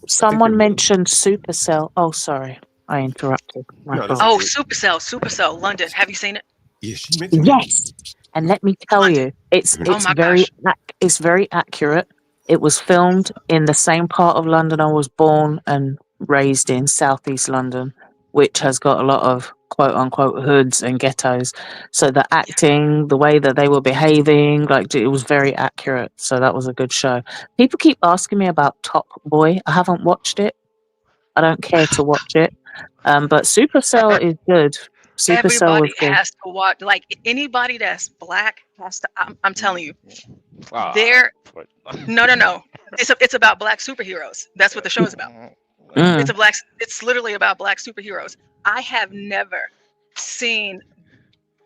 someone mentioned Supercell. Oh, sorry, I interrupted. Oh, Supercell, London. Have you seen it? Yeah, she mentioned yes. And let me tell you, it's very accurate. It was filmed in the same part of London I was born and raised in, Southeast London, which has got a lot of quote unquote hoods and ghettos. So the acting, the way that they were behaving, like it was very accurate. So that was a good show. People keep asking me about Top Boy. I haven't watched it. I don't care to watch it. But Supercell is good. Supercell was Everybody good. has to watch. Like anybody that's black has to. I'm telling you, No. It's about black superheroes. That's what the show is about. It's literally about black superheroes. I have never seen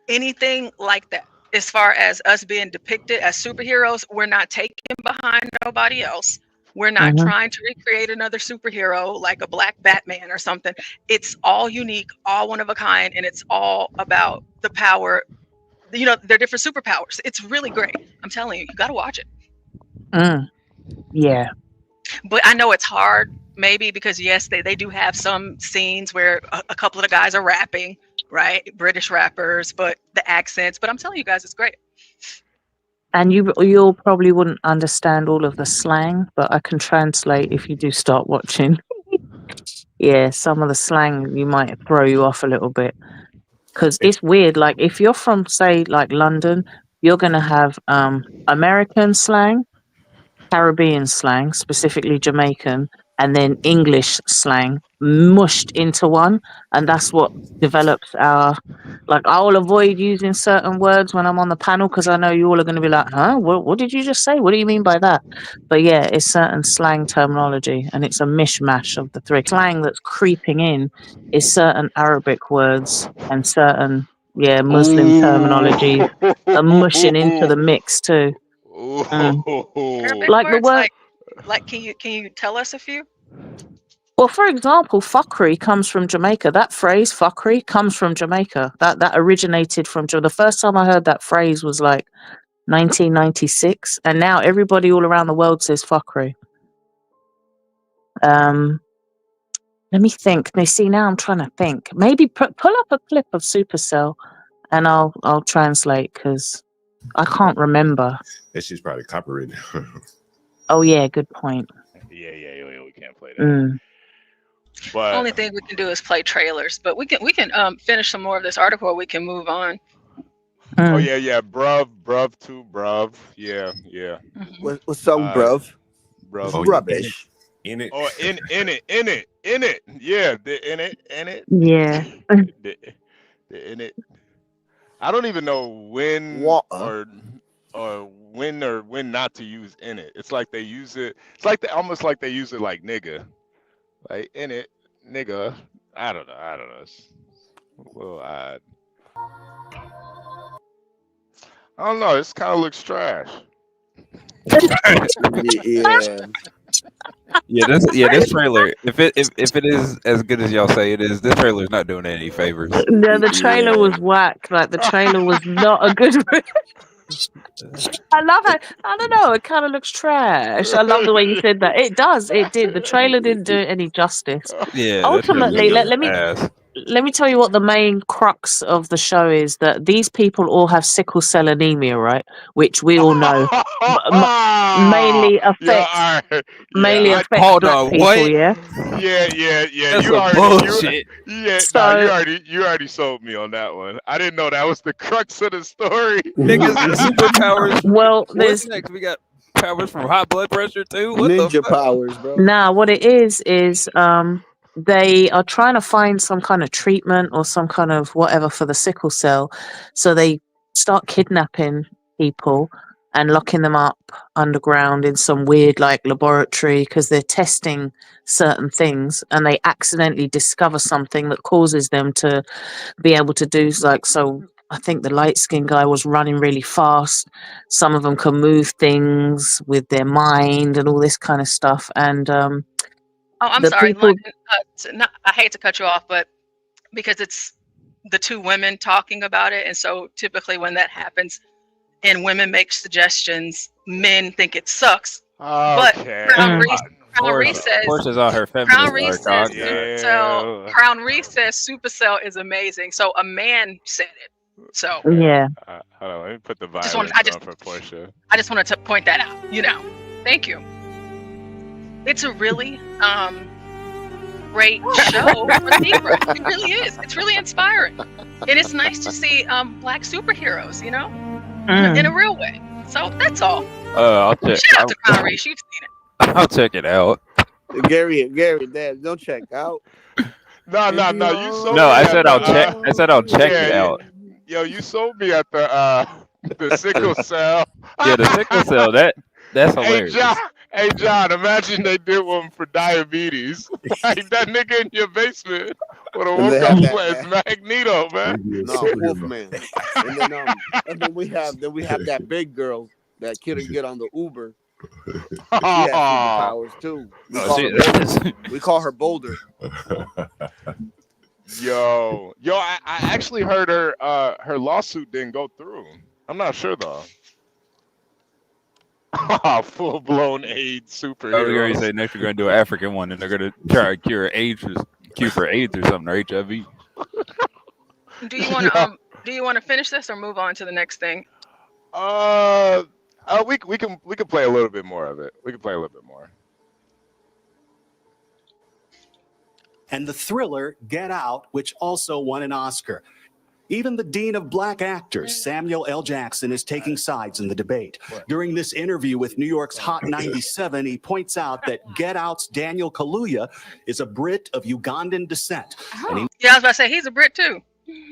anything like that. As far as us being depicted as superheroes, we're not taken behind nobody else. We're not trying to recreate another superhero like a black Batman or something. It's all unique, all one of a kind, and it's all about the power. They're different superpowers. It's really great. I'm telling you, you got to watch it. Yeah. But I know it's hard, maybe because yes, they do have some scenes where a couple of the guys are rapping, right? British rappers, but the accents. But I'm telling you guys, it's great. And you'll probably wouldn't understand all of the slang, but I can translate if you do start watching. Yeah, some of the slang you might throw you off a little bit because it's weird. Like if you're from, say, like London, you're gonna have American slang, Caribbean slang, specifically Jamaican, and then English slang mushed into one, and that's what develops our. Like I'll avoid using certain words when I'm on the panel because I know you all are going to be like, "Huh? What did you just say? What do you mean by that?" But yeah, it's certain slang terminology, and it's a mishmash of the three. Slang that's creeping in is certain Arabic words and certain Muslim terminology are mushing into the mix too. Arabic Like the words, word. like can you tell us a few? Well, for example, fuckery comes from Jamaica. That phrase, fuckery, comes from Jamaica. That originated from Jamaica. The first time I heard that phrase was like 1996, and now everybody all around the world says fuckery. Let me think. Now I'm trying to think. Maybe pull up a clip of Supercell, and I'll translate because I can't remember. That shit's probably copyrighted. Oh yeah, good point. Yeah, we can't play that. But Only thing we can do is play trailers, but we can finish some more of this article or we can move on. Oh yeah, bruv too, bruv. Yeah. What's up, bruv? Bruv. Oh, Rubbish. In it. Oh, in it. Yeah, the in it. Yeah. The in it. I don't even know when or when not to use in it. It's like they use it. It's like almost like they use it like nigga, like in it, nigga. I don't know. It's a little odd. I don't know. This kind of looks trash. This trailer. If it is as good as y'all say it is, this trailer is not doing any favors. No, the trailer was whack. Like the trailer was not a good. I love it. I don't know. It kind of looks trash. I love the way you said that. It does. It did. The trailer didn't do it any justice. Yeah. Ultimately, let me tell you what the main crux of the show is, that these people all have sickle cell anemia, right? Which we all know mainly affects black people. Yeah. Yeah. Bullshit. You already sold me on that one. I didn't know that was the crux of the story. Niggas with superpowers. Well, what's next? We got powers from high blood pressure too. What Ninja powers, bro. Nah, what it is they are trying to find some kind of treatment or some kind of whatever for the sickle cell. So they start kidnapping people and locking them up underground in some weird like laboratory because they're testing certain things, and they accidentally discover something that causes them to be able to do like so. I think the light-skinned guy was running really fast. Some of them can move things with their mind and all this kind of stuff. And I'm sorry. I hate to cut you off, but because it's the two women talking about it, and so typically when that happens and women make suggestions, men think it sucks. But Crown Reese says Supercell is amazing. So a man said it. So yeah. Hold on, let me put the violence on for Portia. I just wanted to point that out. Thank you. It's a really great show for Libra. It really is. It's really inspiring, and it's nice to see black superheroes. In a real way. So that's all. I'll check. Shout out to Crown Reese. You've seen it. I'll check it out. Gary, Dad, don't check out. No. You sold No, me I at said the, I'll check. I said I'll check it out. Yo, you sold me at the sickle cell. Yeah, the sickle cell. That's hilarious. Hey John, imagine they did one for diabetes. Like that nigga in your basement would have woke up as Magneto, man. No, Wolfman. And then we have that big girl that couldn't get on the Uber. She has superpowers too. We call her Boulder. Yo, I actually heard her lawsuit didn't go through. I'm not sure though. Full blown AIDS superhero. I was going to say next we're going to do an African one, and they're going to try to cure AIDS or something, or HIV. Do you want to finish this or move on to the next thing? We can play a little bit more of it. We can play a little bit more. And the thriller Get Out, which also won an Oscar. Even the dean of black actors, Samuel L. Jackson, is taking sides in the debate. During this interview with New York's Hot 97, he points out that Get Out's Daniel Kaluuya is a Brit of Ugandan descent. And he I was about to say, he's a Brit too.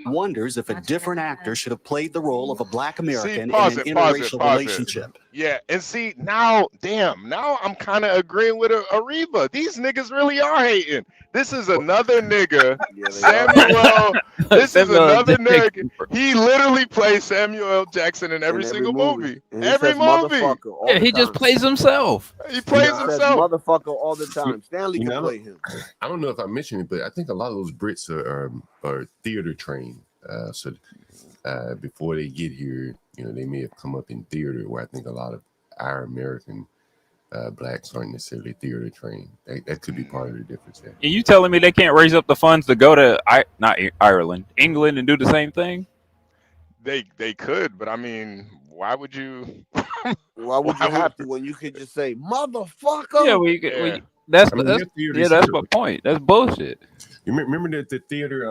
wonders if a different actor should have played the role of a black American in an interracial relationship. Yeah, and see, now I'm kind of agreeing with Erivo. These niggas really are hating. This is another nigga, Samuel. This is another nigga. He literally plays Samuel L. Jackson in every single movie. Every movie. Yeah, he just plays himself. He plays himself. Motherfucker all the time. Stanley can play him. I don't know if I mentioned it, but I think a lot of those Brits are theater trained. So before they get here, they may have come up in theater, where I think a lot of our American blacks aren't necessarily theater trained. That could be part of the difference there. Are you telling me they can't raise up the funds to go to England and do the same thing? They could, but I mean, why would you? Why would you have to when you could just say motherfucker? Yeah, that's my point. That's bullshit. You remember that the theater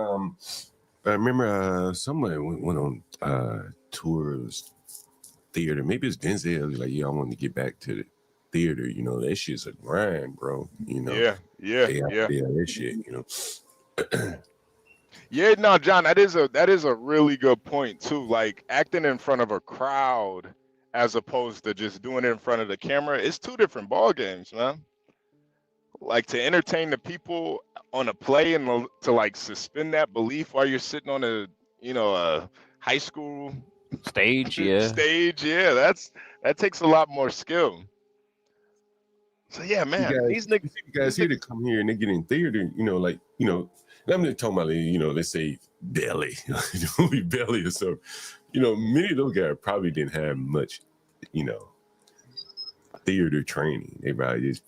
I remember somebody went on tours theater. Maybe it's Denzel. Like, yeah, I want to get back to the theater. You know, that shit's a grind, bro. You know, Yeah. that shit. You know. Yeah, no, John, that is a really good point too. Like acting in front of a crowd as opposed to just doing it in front of the camera, it's two different ball games, man. Like to entertain the people on a play and to like suspend that belief while you're sitting on a high school Stage, yeah. stage, yeah, that takes a lot more skill. So yeah, man, these niggas, you guys here to come here and they get in theater, you know, like, you know, I'm just talking about, you know, let's say Belly, the movie Belly or so. You know, many of those guys probably didn't have much, you know, theater training. They probably just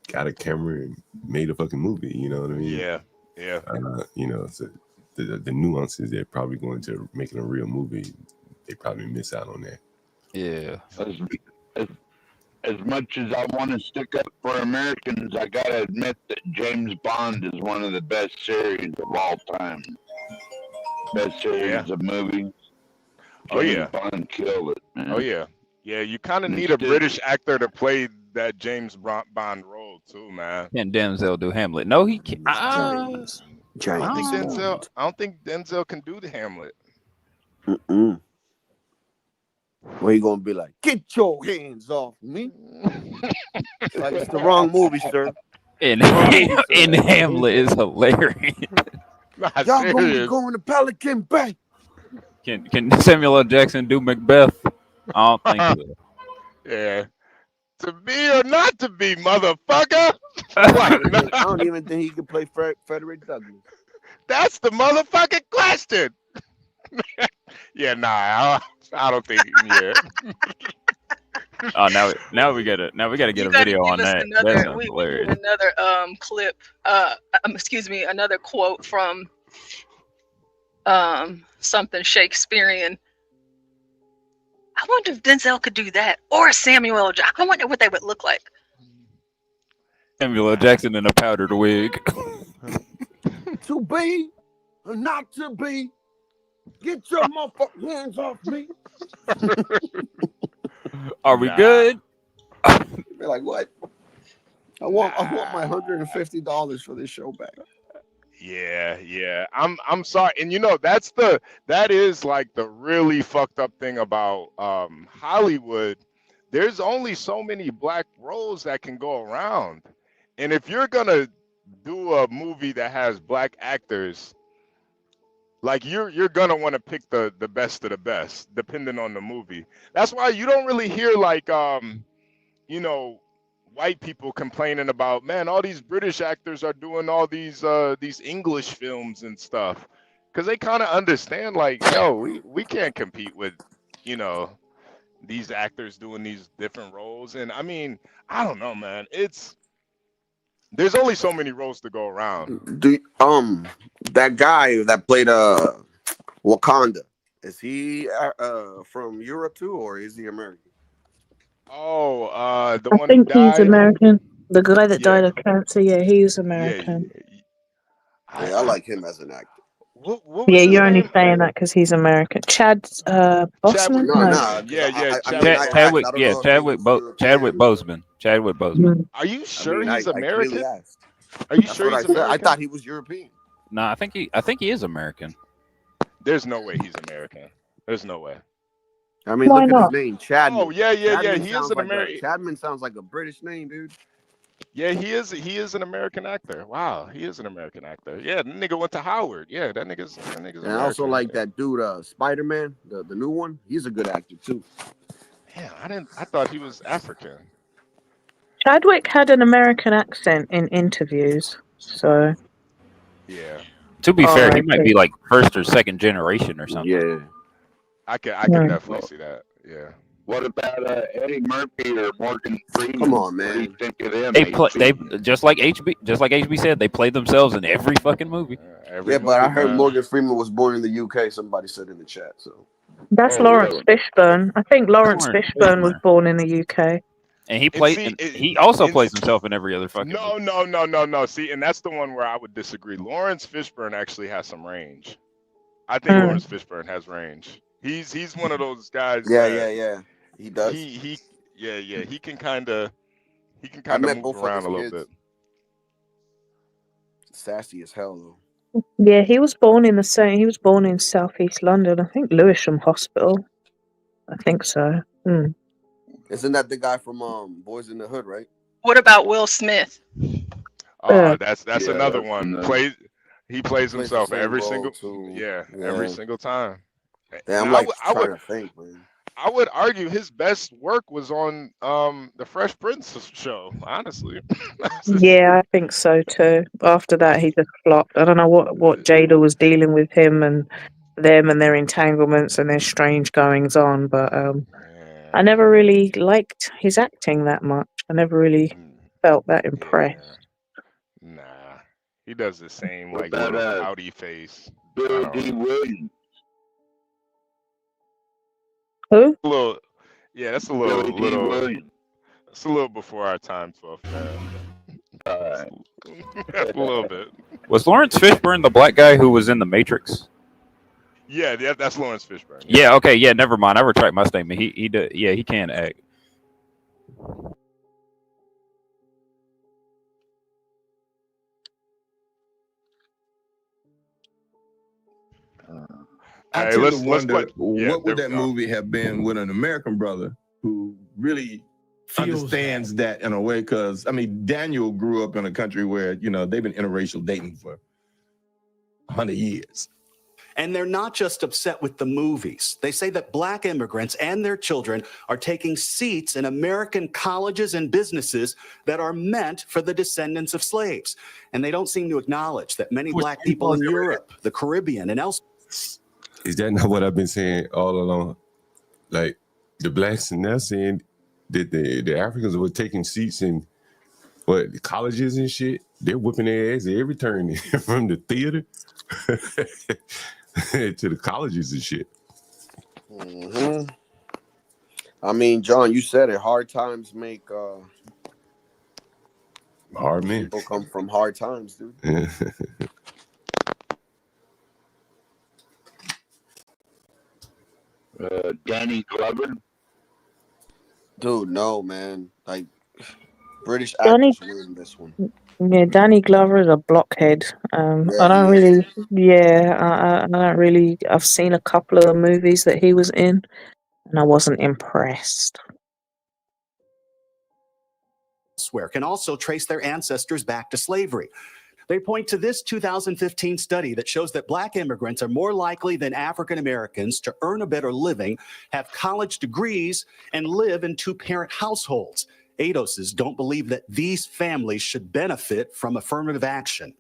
got a camera and made a fucking movie, you know what I mean? Yeah. You know, so the nuances that probably go into making a real movie, they probably miss out on that. Yeah. As much as I want to stick up for Americans, I gotta admit that James Bond is one of the best series of all time. Best series of movies. Oh yeah, Bond killed it, man. Oh yeah, you kind of need a British actor to play that James Bond role too, man. Can Denzel do Hamlet? No, he can't. I don't think Denzel can do the Hamlet. Where you gonna be like, get your hands off me? Like it's the wrong movie, sir. In Hamlet is hilarious. Y'all gonna be going to Pelican Bay. Can Samuel L. Jackson do Macbeth? I don't think so. Yeah. To be or not to be, motherfucker. I don't even think he could play Frederick Douglass. That's the motherfucking question. Yeah, nah, I don't think. Yeah. Oh, now we gotta get a video on that. That sounds hilarious. Another clip. Excuse me. Another quote from something Shakespearean. I wonder if Denzel could do that, or Samuel L. Jackson. I wonder what they would look like. Samuel L. Jackson in a powdered wig. To be or not to be, get your motherfucking hands off me. Are we good? Be like, what? I want my $150 for this show back. Yeah. I'm sorry, and you know that is like the really fucked up thing about Hollywood. There's only so many black roles that can go around, and if you're gonna do a movie that has black actors, like you're gonna want to pick the best of the best, depending on the movie. That's why you don't really hear like white people complaining about, man, all these British actors are doing all these English films and stuff, because they kind of understand like, yo, we can't compete with these actors doing these different roles. And I mean, I don't know, man, there's only so many roles to go around. That guy that played Wakanda, is he from Europe too, or is he American? Oh, I think he's American. The guy that died of cancer, yeah, he's American. Yeah, I like him as an actor. What yeah, you're only saying that because he's American. Chad Boseman? Chadwick Boseman. Chadwick Boseman. Are you sure he's I American? asked. Are you That's sure what he's I said. American? I thought he was European. No, I think he is American. There's no way he's American. There's no way. I mean, Why look not? at his name, Chadman. Oh yeah. Chadman He is sounds an like American. Chadman sounds like a British name, dude. Yeah, he is an American actor. Wow, he is an American actor. Yeah, the nigga went to Howard. Yeah, that nigga's And American. I also like that dude, Spider-Man, the new one. He's a good actor too. Yeah, I thought he was African. Chadwick had an American accent in interviews, so. Yeah. To be fair, he might be like first or second generation or something. Yeah. I can definitely see that. Yeah. What about Eddie Murphy or Morgan Freeman? Come on, man. What do you think of them? They just like HB said, they play themselves in every fucking movie. But I heard Morgan Freeman was born in the UK. Somebody said in the chat. So that's Lawrence Fishburne. I think Lawrence Fishburne was born in the UK. And he also plays himself in every other fucking movie. No. See, and that's the one where I would disagree. Lawrence Fishburne actually has some range. I think Lawrence Fishburne has range. He's one of those guys. Yeah. He does. He he can kind of I met move both around of a his little kids. bit. Sassy as hell though. Yeah, he was born in Southeast London. I think Lewisham Hospital. I think so. Isn't that the guy from Boys in the Hood, right? What about Will Smith? That's another one. He plays the himself same every role, single too. every single time. Yeah, I'm Now, trying to think, man. I would argue his best work was on the Fresh Prince show, honestly. Yeah, I think so too. After that, he just flopped. I don't know what Jada was dealing with him and them and their entanglements and their strange goings on, but I never really liked his acting that much. I never really felt that impressed. Nah. He does the same What like about, little pouty face. Billy D. Williams. Who? That's a Billy D. little Williams. it's a little before our time, 12 man. A little bit. Was Lawrence Fishburne the black guy who was in The Matrix? Yeah, that's Lawrence Fishburne. Yeah, okay, yeah, never mind. I retract my statement. He can act. I Hey, tend let's to wonder play. Yeah, what would there that we go. movie have been with an American brother who really understands that in a way, because I mean Daniel grew up in a country where they've been interracial dating for 100 years. And they're not just upset with the movies. They say that black immigrants and their children are taking seats in American colleges and businesses that are meant for the descendants of slaves. And they don't seem to acknowledge that many black people in Europe, the Caribbean, and elsewhere. Is that not what I've been saying all along? Like the blacks, and they're saying that the Africans were taking seats in the colleges and shit. They're whooping their ass at every turn from the theater to the colleges and shit. Mm-hmm. I mean, John, you said it. Hard times make hard men. People come from hard times, dude. Danny Glover. Dude, no, man. Like British Danny- actors win this one. Yeah, Danny Glover is a blockhead. I don't really. Yeah, I don't really. I've seen a couple of the movies that he was in, and I wasn't impressed. Elsewhere can also trace their ancestors back to slavery. They point to this 2015 study that shows that black immigrants are more likely than African Americans to earn a better living, have college degrees, and live in two-parent households. ADOSs don't believe that these families should benefit from affirmative action.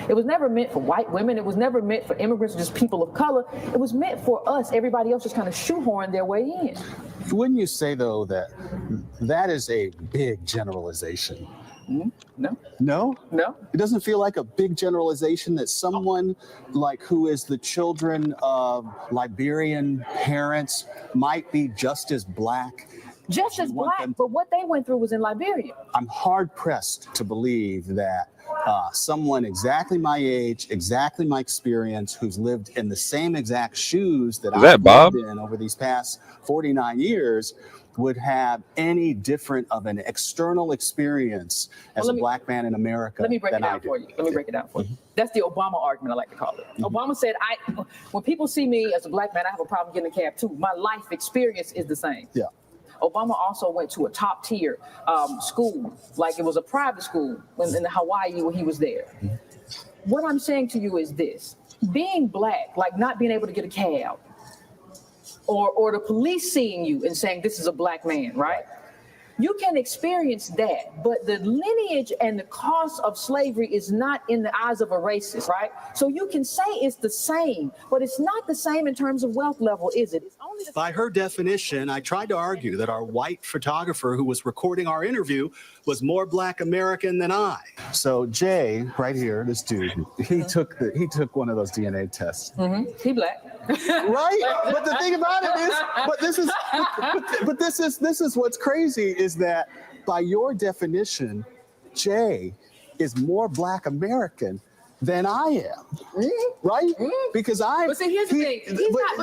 It was never meant for white women. It was never meant for immigrants or just people of color. It was meant for us. Everybody else just kind of shoehorned their way in. Wouldn't you say, though, that that is a big generalization? No. No? No. It doesn't feel like a big generalization that someone like who is the children of Liberian parents might be just as black. Just as black, but what they went through was in Liberia. I'm hard pressed to believe that someone exactly my age, exactly my experience, who's lived in the same exact shoes that I've lived in over these past 49 years would have any different of an external experience as a black man in America. Let me break it than I down do. for you. Let me break it down for you. That's the Obama argument, I like to call it. Obama said, when people see me as a black man, I have a problem getting a cab too. My life experience is the same. Yeah. Obama also went to a top tier school, like it was a private school in Hawaii when he was there. What I'm saying to you is this: being black, like not being able to get a cab, or the police seeing you and saying this is a black man, right? You can experience that, but the lineage and the cost of slavery is not in the eyes of a racist, right? So you can say it's the same, but it's not the same in terms of wealth level, is it? It's only By her definition, I tried to argue that our white photographer who was recording our interview was more black American than I. So Jay, right here, this dude, he took one of those DNA tests. He black. Right? But the thing about it is, this is what's crazy is that by your definition, Jay is more black American than I am, right? Because I. But see, here's the thing.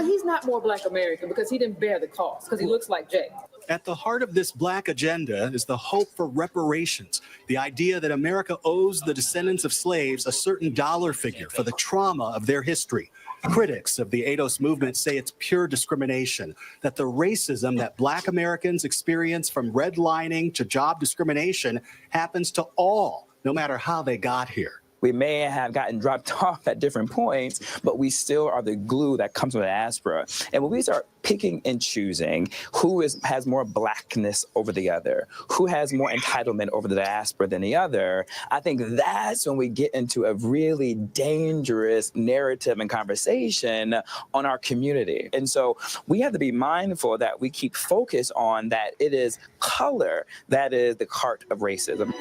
He's not more Black American because he didn't bear the cost, because he looks like Jay. At the heart of this Black agenda is the hope for reparations, the idea that America owes the descendants of slaves a certain dollar figure for the trauma of their history. Critics of the ADOS movement say it's pure discrimination, that the racism that Black Americans experience from redlining to job discrimination happens to all, no matter how they got here. We may have gotten dropped off at different points, but we still are the glue that comes with the diaspora. And when we start picking and choosing who has more Blackness over the other, who has more entitlement over the diaspora than the other, I think that's when we get into a really dangerous narrative and conversation on our community. And so we have to be mindful that we keep focus on that it is color that is the heart of racism.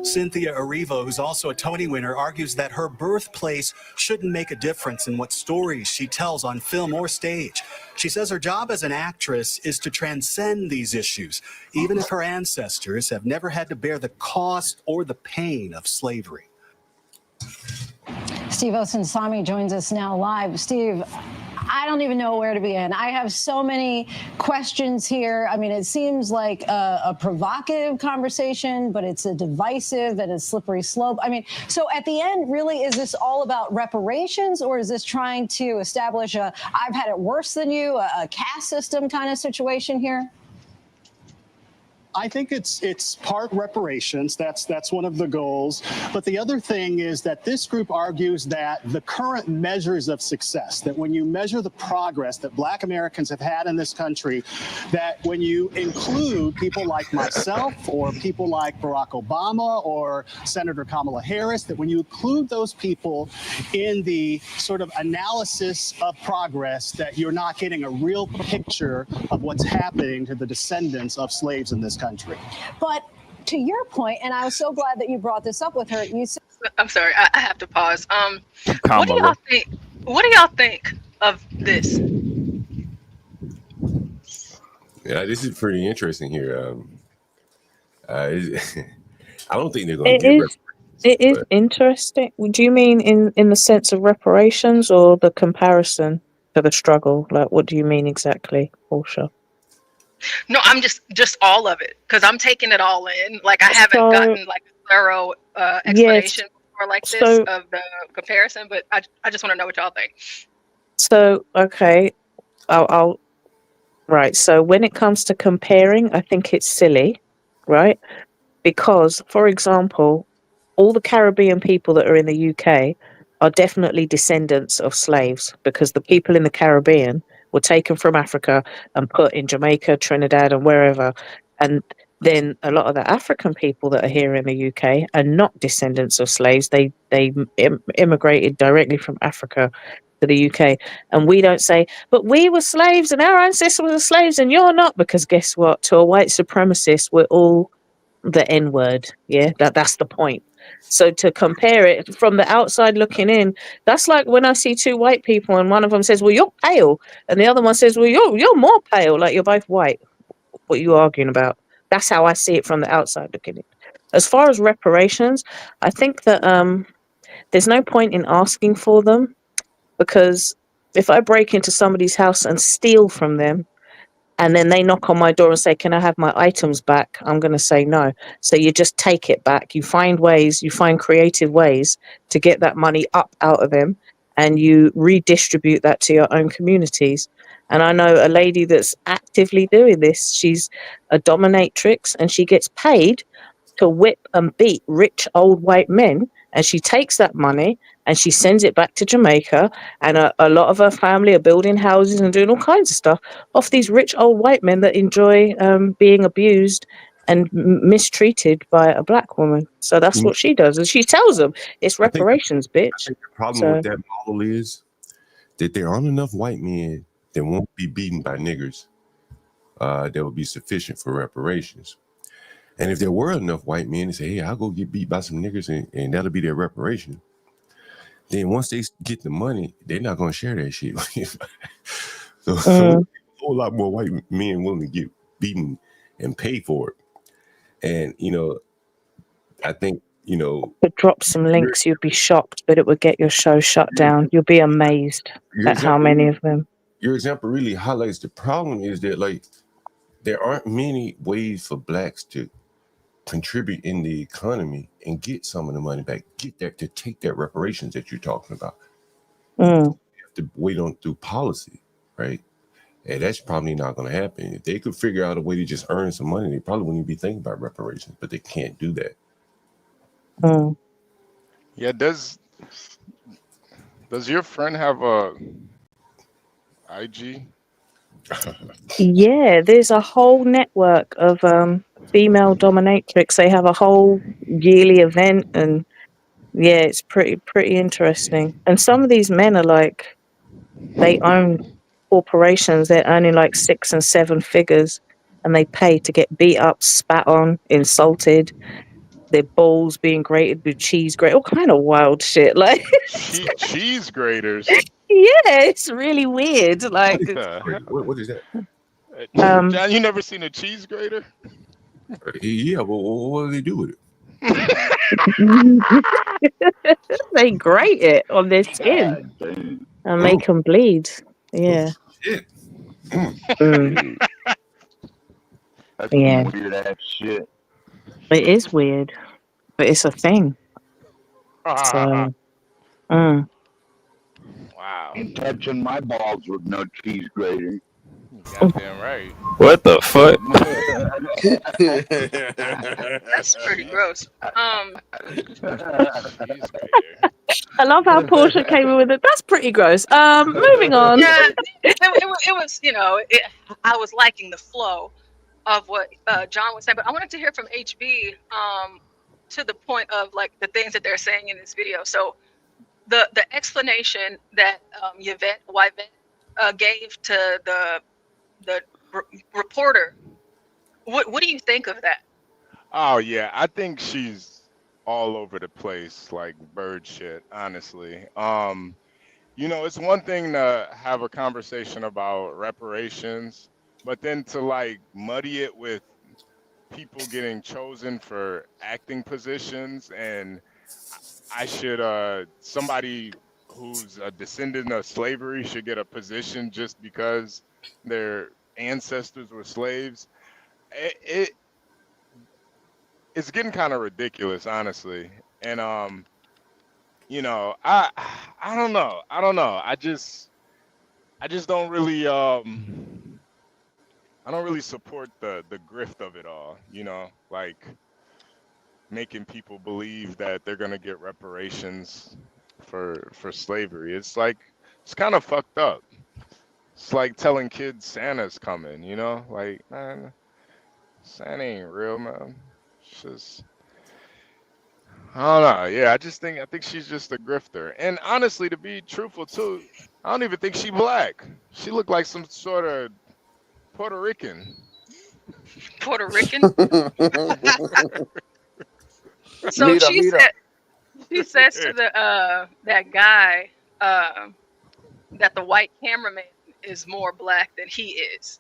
Cynthia Erivo, who's also a Tony winner, argues that her birthplace shouldn't make a difference in what stories she tells on film or stage. She says her job as an actress is to transcend these issues, even if her ancestors have never had to bear the cost or the pain of slavery. Steve Osunsami joins us now live. Steve, I don't even know where to begin. I have so many questions here. I mean, it seems like a provocative conversation, but it's a divisive and a slippery slope. I mean, so at the end, really, is this all about reparations, or is this trying to establish a I've had it worse than you, a caste system kind of situation here? I think it's part reparations. That's one of the goals. But the other thing is that this group argues that the current measures of success, that when you measure the progress that Black Americans have had in this country, that when you include people like myself or people like Barack Obama or Senator Kamala Harris, that when you include those people in the sort of analysis of progress, that you're not getting a real picture of what's happening to the descendants of slaves in this country. But to your point, and I was so glad that you brought this up with her, you said— I'm sorry, I have to pause. What do y'all think? What do y'all think of this? Yeah, this is pretty interesting here. I don't think they're going to get reparations. It is interesting. Do you mean in the sense of reparations or the comparison to the struggle? Like, what do you mean exactly, Portia? No, I'm just all of it, because I'm taking it all in. Like, I haven't gotten like a thorough explanation before like this of the comparison, but I just want to know what y'all think. So, okay, I'll right. So when it comes to comparing, I think it's silly, right? Because, for example, all the Caribbean people that are in the UK are definitely descendants of slaves, because the people in the Caribbean were taken from Africa and put in Jamaica, Trinidad, and wherever. And then a lot of the African people that are here in the UK are not descendants of slaves. They immigrated directly from Africa to the UK. And we don't say, but we were slaves and our ancestors were slaves and you're not, because guess what? To a white supremacist, we're all the N-word. Yeah, that's the point. So to compare it from the outside looking in, that's like when I see two white people and one of them says, well, you're pale. And the other one says, well, you're more pale, like you're both white. What are you arguing about? That's how I see it from the outside looking in. As far as reparations, I think that there's no point in asking for them, because if I break into somebody's house and steal from them, and then they knock on my door and say, can I have my items back? I'm going to say no. So you just take it back. You find creative ways to get that money up out of them, and you redistribute that to your own communities. And I know a lady that's actively doing this. She's a dominatrix, and she gets paid to whip and beat rich old white men. And she takes that money and she sends it back to Jamaica. And a lot of her family are building houses and doing all kinds of stuff off these rich old white men that enjoy being abused and mistreated by a Black woman. So that's what she does. And she tells them it's reparations, bitch. I think the problem with that model is that there aren't enough white men that won't be beaten by niggers that will be sufficient for reparations. And if there were enough white men to say, hey, I'll go get beat by some niggers and that'll be their reparation, then once they get the money, they're not going to share that shit. So a whole lot more white men willing to get beaten and pay for it. And, I think you know, Could drop some links, you'd be shocked, but it would get your show shut down. You'll be amazed your at how example, many of them. your example really highlights the problem is that like there aren't many ways for blacks to contribute in the economy and get some of the money back, get that to take that reparations that you're talking about. Mm. You have to wait on through policy, right? And that's probably not going to happen. If they could figure out a way to just earn some money, they probably wouldn't be thinking about reparations, but they can't do that. Mm. Yeah, does your friend have a IG? Yeah, there's a whole network of female dominatrix. They have a whole yearly event, and yeah, it's pretty interesting. And some of these men are like, they own corporations. They're earning like 6 and 7 figures, and they pay to get beat up, spat on, insulted, their balls being grated with cheese grate, all kind of wild shit. Like cheese graters. Yeah, it's really weird. Like, what is that? John, you never seen a cheese grater? Yeah, but what do they do with it? they grate it on their skin and make them bleed. Yeah. Shit. Mm. That's Yeah. some weird ass shit. It is weird, but it's a thing. So, Wow. Ain't touching my balls with no cheese grater. Goddamn right. What the fuck? That's pretty gross. I love how Portia came in with it. That's pretty gross. Moving on. Yeah, it was, you know, I was liking the flow of what John was saying, but I wanted to hear from HB to the point of like the things that they're saying in this video. So the explanation that Yvette gave to the reporter, what do you think of that? Oh yeah, I think she's all over the place, like bird shit, honestly. You know, it's one thing to have a conversation about reparations, but then to like muddy it with people getting chosen for acting positions, and I should somebody who's a descendant of slavery should get a position just because their ancestors were slaves. It's getting kind of ridiculous, honestly. And you know, I don't know. I just don't really I don't really support the grift of it all, you know, like making people believe that they're gonna get reparations for slavery. It's like, it's kind of fucked up. It's like telling kids Santa's coming, you know, like, man, Santa ain't real, man. It's just, I don't know. Yeah, I think she's just a grifter. And honestly, to be truthful too, I don't even think she black. She looked like some sort of Puerto Rican. Puerto Rican? So she says to the that guy that the white cameraman is more black than he is.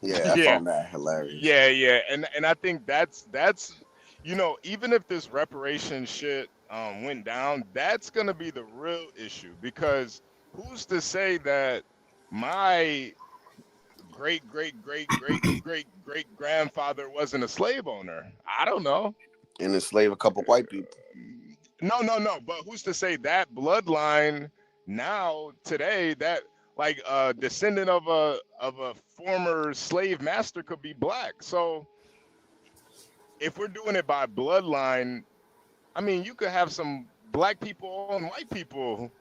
Yeah, I found that hilarious. Yeah, and I think that's you know, even if this reparation shit went down, that's gonna be the real issue, because who's to say that my great grandfather wasn't a slave owner? I don't know. And enslave a couple white people. No, but who's to say that bloodline now today, that like a descendant of a former slave master could be black? So if we're doing it by bloodline, I mean, you could have some black people and white people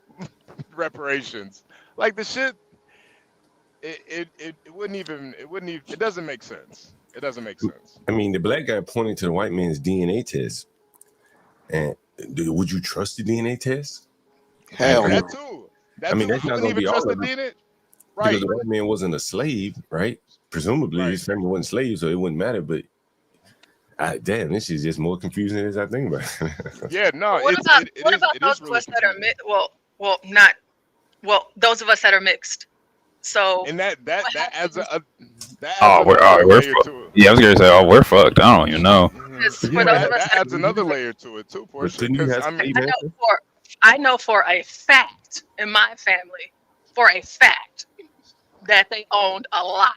reparations. Like the shit, it doesn't make sense. It doesn't make sense. I mean, the black guy pointing to the white man's DNA test, and would you trust the DNA test? Hell no. That too. I mean, that's not going to be all of it. Right. Because the white man wasn't a slave, right? Presumably, his family wasn't slaves, so it wouldn't matter. But damn, this is just more confusing as I think about it. Yeah, no. What about those of us that are those of us that are mixed? So and that adds a we're fucked. Yeah, I was gonna say, we're fucked. I don't even know. Because for those of us that adds another layer to it too, Portia. didn't you Because have I mean, I know for a fact in my family, for a fact, that they owned a lot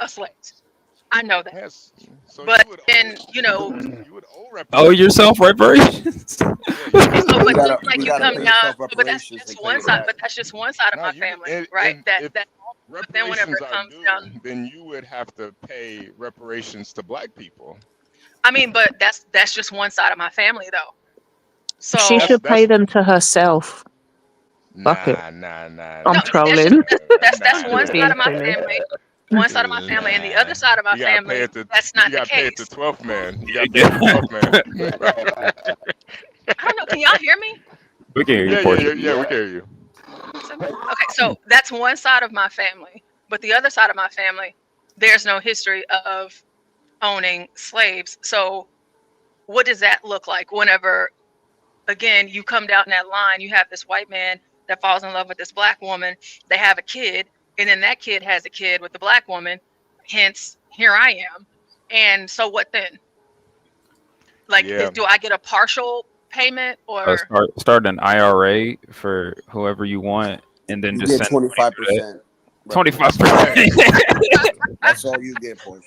of slaves. I know that. yes. So But you would then, you know, you would owe Oh, reparations. yourself reparations. so but then like We you gotta come pay down, yourself but that's reparations just and one claim it side. back. But that's just one side of No, my you family, and, right? and That if but then whenever reparations it are comes due, down, then you would have to pay reparations to black people. I mean, but that's just one side of my family though. She So should pay them to herself. Fuck it. Nah. I'm no, trolling. that's one Just side being of my silly. family. One side of my family, and the other side of my You gotta pay family, it to that's not you the gotta pay it to case. 12th man. You gotta pay it to 12th man. I don't know. Can y'all hear me? We can hear you, Yeah, Portia. we can hear you. Okay, so that's one side of my family, but the other side of my family, there's no history of owning slaves. So what does that look like whenever, again, you come down that line, you have this white man that falls in love with this black woman, they have a kid, and then that kid has a kid with the black woman, hence here I am. And so what then? Like, Yeah. do I get a partial payment or? Start an IRA for whoever you want, and then You just get send 25%. 25%. That's all you get, Portia.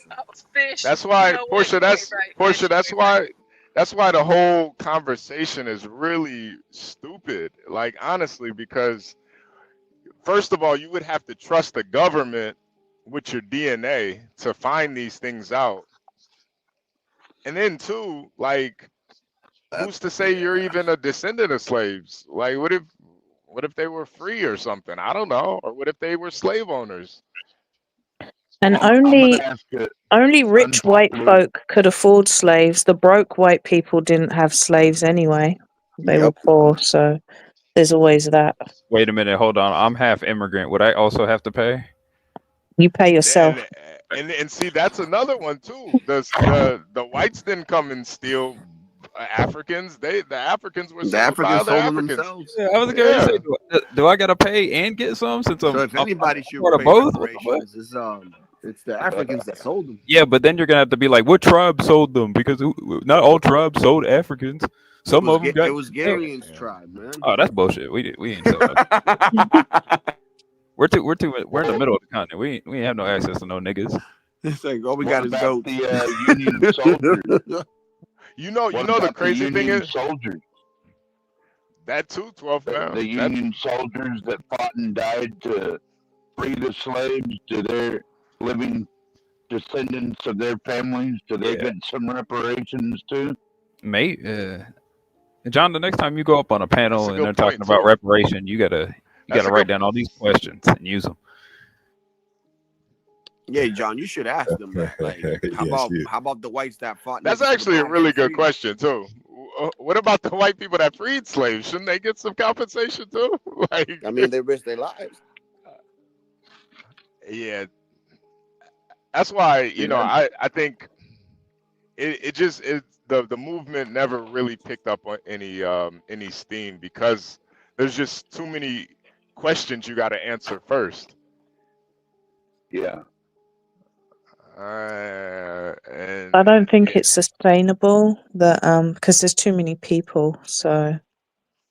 Fish. That's why, You know what? Portia. You're That's right. Portia. That's why the whole conversation is really stupid. Like honestly, because first of all, you would have to trust the government with your DNA to find these things out, and then two, like, who's to say you're even a descendant of slaves? Like, what if they were free or something? I don't know. Or what if they were slave owners? And I'm only gonna ask it. only rich white Unpopular. folk could afford slaves. The broke white people didn't have slaves anyway. They were poor, so there's always that. Wait a minute, hold on. I'm half immigrant. Would I also have to pay? You pay yourself. And see, that's another one too. The whites didn't come and steal Africans. The Africans were The sold by Africans other sold them Africans. themselves. Yeah, I was going to say, do I gotta pay and get some since I'm So if anybody should part of pay both? reparations, it's the Africans that sold them. Yeah, but then you're gonna have to be like, what tribe sold them? Because not all tribes sold Africans. Some of them got. It was Gary's tribe, man. Oh, that's bullshit. We ain't sell that. We're in the middle of the continent. We ain't have no access to no niggas. It's like all we What got is about goats. the Union soldiers? You know What the about crazy thing Union is soldiers? that too, 12 man. The Union soldiers that fought and died to free the slaves, to their living descendants of their families, do they get some reparations too? Mate, John, the next time you go up on a panel and they're talking about reparation, you gotta write down all these questions and use them. Yeah, John, you should ask them that. Like, how about the whites that fought? That's niggas to actually a black really and good freed? question too. What about the white people that freed slaves? Shouldn't they get some compensation too? Like, I mean, they risked their lives. Yeah, that's why I think the movement never really picked up on any steam because there's just too many questions you got to answer first. Yeah. I don't think it's sustainable that because there's too many people, so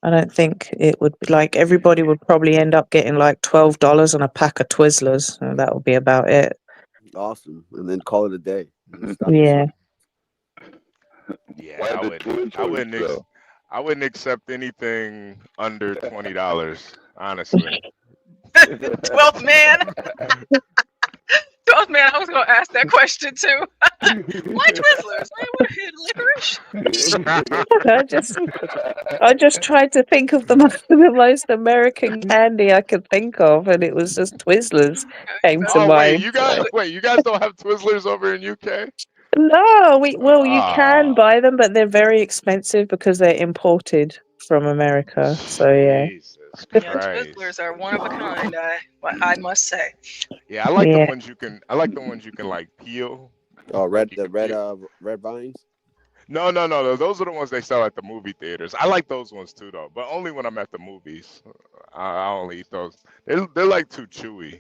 I don't think it would be like everybody would probably end up getting like $12 on a pack of Twizzlers, and that would be about it. Awesome, and then call it a day. Yeah. Yeah, I wouldn't accept anything under $20, honestly. 12th man. 12th man, I was gonna ask that question too. Why Twizzlers? Why would licorice? I just tried to think of the most American candy I could think of, and it was just Twizzlers came to mind. Wait, you guys don't have Twizzlers over in UK? No, you can buy them, but they're very expensive because they're imported from America. So yeah. Yeah, Twizzlers are one of a kind. I must say. Yeah, I like the ones you can. I like the ones you can like peel. Oh, red vines. No. Those are the ones they sell at the movie theaters. I like those ones too, though, but only when I'm at the movies. I only eat those. They're like too chewy.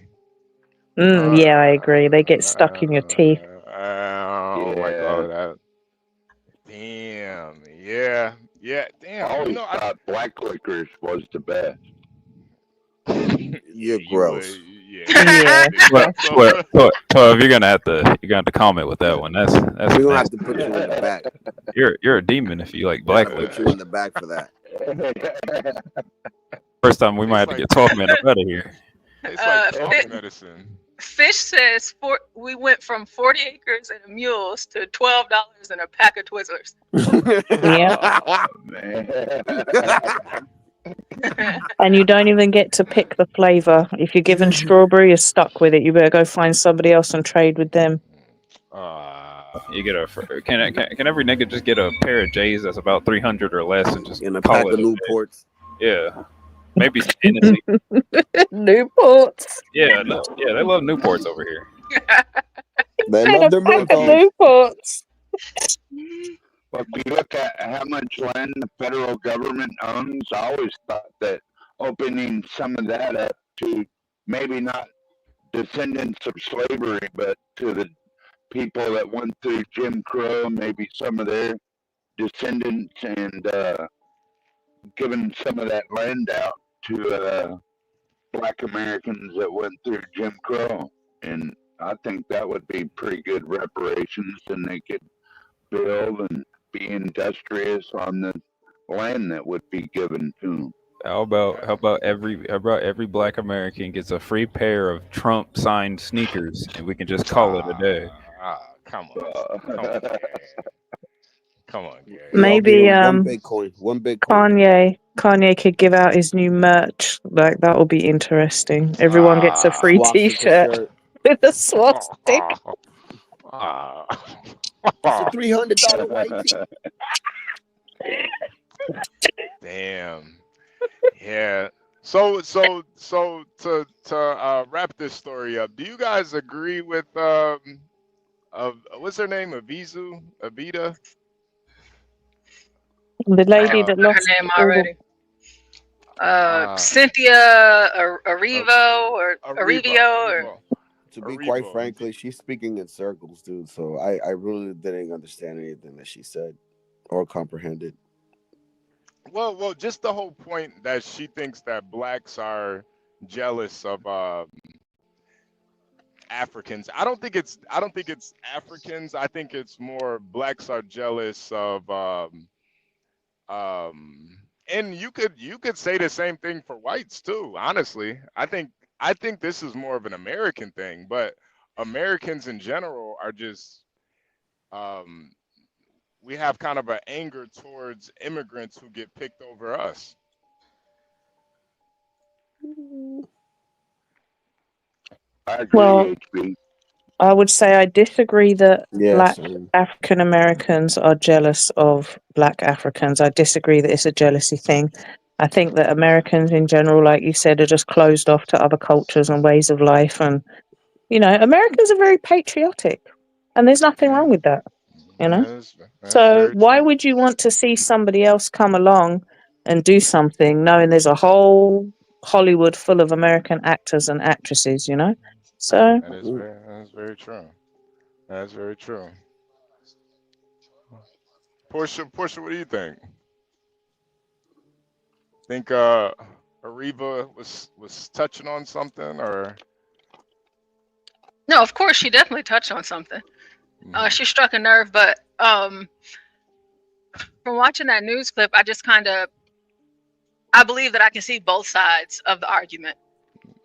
Yeah, I agree. They get stuck in your teeth. I don't like all of that. Damn. Yeah. Yeah. I Damn. always You know, thought black licorice was the best. You're you would. gross. Yeah. Well, you're gonna have to comment with that one. That's We're gonna have nasty. to put you in the back. You're a demon if you like We're black gonna put liquor. you in the back for that. First time we might have to get Talk Man up out of here. It's like cough medicine. Fish says we went from 40 acres and mules to $12 and a pack of Twizzlers. Yeah. Man. And you don't even get to pick the flavor. If you're given strawberry, you're stuck with it. You better go find somebody else and trade with them. You get can every nigga just get a pair of J's that's about 300 or less and just in a call pack it of a day? Newports? Yeah, maybe some Hennessy. Newports. Yeah, they love Newports over here. They love their pack of menthols. Newports. But if you look at how much land the federal government owns, I always thought that opening some of that up to maybe not descendants of slavery, but to the people that went through Jim Crow, maybe some of their descendants, and giving some of that land out to Black Americans that went through Jim Crow. And I think that would be pretty good reparations, and they could build and be industrious on the land that would be given to them. How about every Black American gets a free pair of Trump signed sneakers and we can just call it a day. Come on. Come on, Gary. Maybe one Bitcoin. Kanye could give out his new merch. Like that will be interesting. Everyone gets a free Swastika T-shirt shirt. with a swastika. It's a $300 white tee. Damn. Yeah. So to wrap this story up, do you guys agree with what's her name? Avita? The lady that her lost name all already. Cynthia Erivo or Arivio or To be quite frankly, she's speaking in circles, dude. So I really didn't understand anything that she said or comprehended. Well, just the whole point that she thinks that blacks are jealous of Africans. I don't think it's Africans. I think it's more blacks are jealous of and you could say the same thing for whites too, honestly. I think this is more of an American thing, but Americans in general are just we have kind of an anger towards immigrants who get picked over us. I agree, Well, HB. I would say I disagree that Yeah, Black same. African Americans are jealous of Black Africans. I disagree that it's a jealousy thing. I think that Americans in general, like you said, are just closed off to other cultures and ways of life. And, Americans are very patriotic. And there's nothing wrong with that, That's So very why true. would you want to see somebody else come along and do something knowing there's a whole Hollywood full of American actors and actresses, So That is very true. That's very true. Portia, what do you think? Think Ariva was touching on something, or no? Of course, she definitely touched on something. She struck a nerve, but from watching that news clip, I just I believe that I can see both sides of the argument.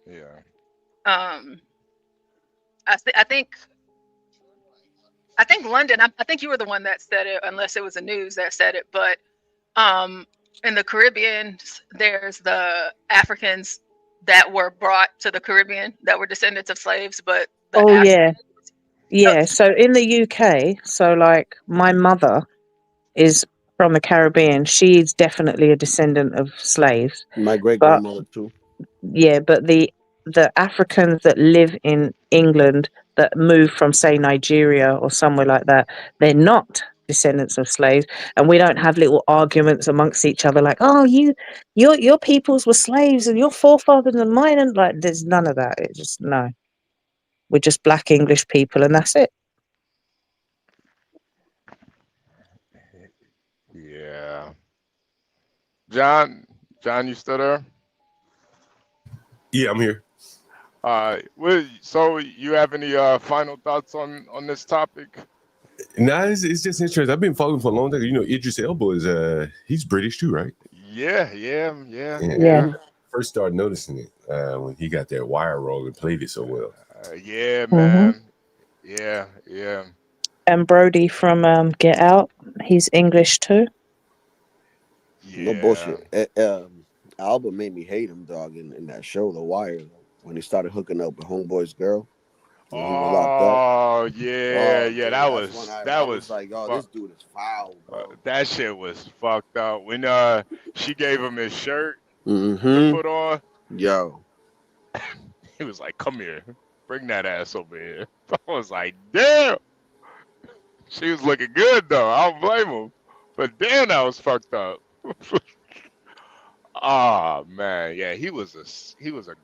Yeah. I think London. I think you were the one that said it, unless it was the news that said it. But in the Caribbean, there's the Africans that were brought to the Caribbean that were descendants of slaves, but yeah. So in the UK, like my mother is from the Caribbean. She's definitely a descendant of slaves. My great But grandmother too. yeah, but the Africans that live in England that move from, say, Nigeria or somewhere like that, they're not descendants of slaves, and we don't have little arguments amongst each other like, oh, your peoples were slaves and your forefathers and mine, and like there's none of that. It's just no. We're just Black English people, and that's it. John, you still there? Yeah, I'm here. So you have any final thoughts on this topic? Nah, it's just interesting. I've been following for a long time. You know, Idris Elba is he's British too, right? Yeah. And first started noticing it when he got that wire roll and played it so well. Yeah, Mhm. man. Yeah. And Brody from Get Out, he's English too. No bullshit. Alba made me hate him, dog, in that show, The Wire, when he started hooking up with Homeboy's girl when he was locked up. Oh yeah, Oh, yeah. dude, That that's when was I was like, oh, this dude is foul, bro. that shit was fucked up. When she gave him his shirt to Mm-hmm. put on, Yo. he was like, "Come here, bring that ass over here." I was like, "Damn." She was looking good though. I don't blame him, but damn, that was fucked up. Oh man, yeah, he was a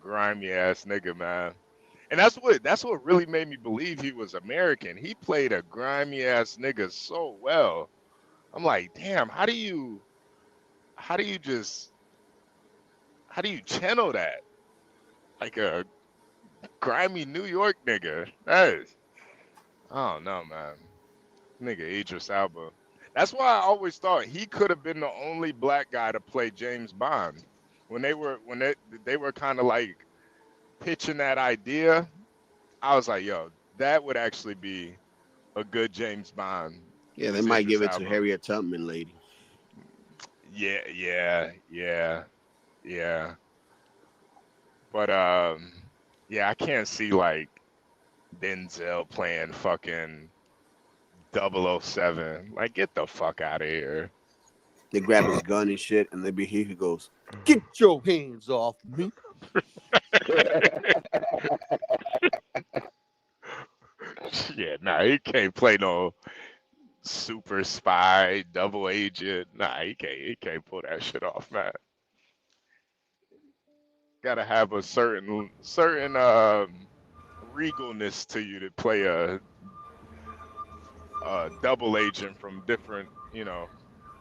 grimy ass nigga, man. And that's what really made me believe he was American. He played a grimy ass nigga so well. I'm like, damn, how do you channel that? Like a grimy New York nigga. That is, I don't know, man. Nigga Idris Elba. That's why I always thought he could have been the only black guy to play James Bond. When they were kind of like pitching that idea, I was like, yo, that would actually be a good James Bond. Yeah, they is might Idris give it to Elba. Harriet Tubman, lady. Yeah. But yeah, I can't see like Denzel playing fucking 007. Like, get the fuck out of here. They grab his gun and shit, and they be he goes, "Get your hands off me." Yeah, nah, he can't play no super spy, double agent. Nah, he can't pull that shit off, man. Gotta have a certain regalness to you to play a double agent from different,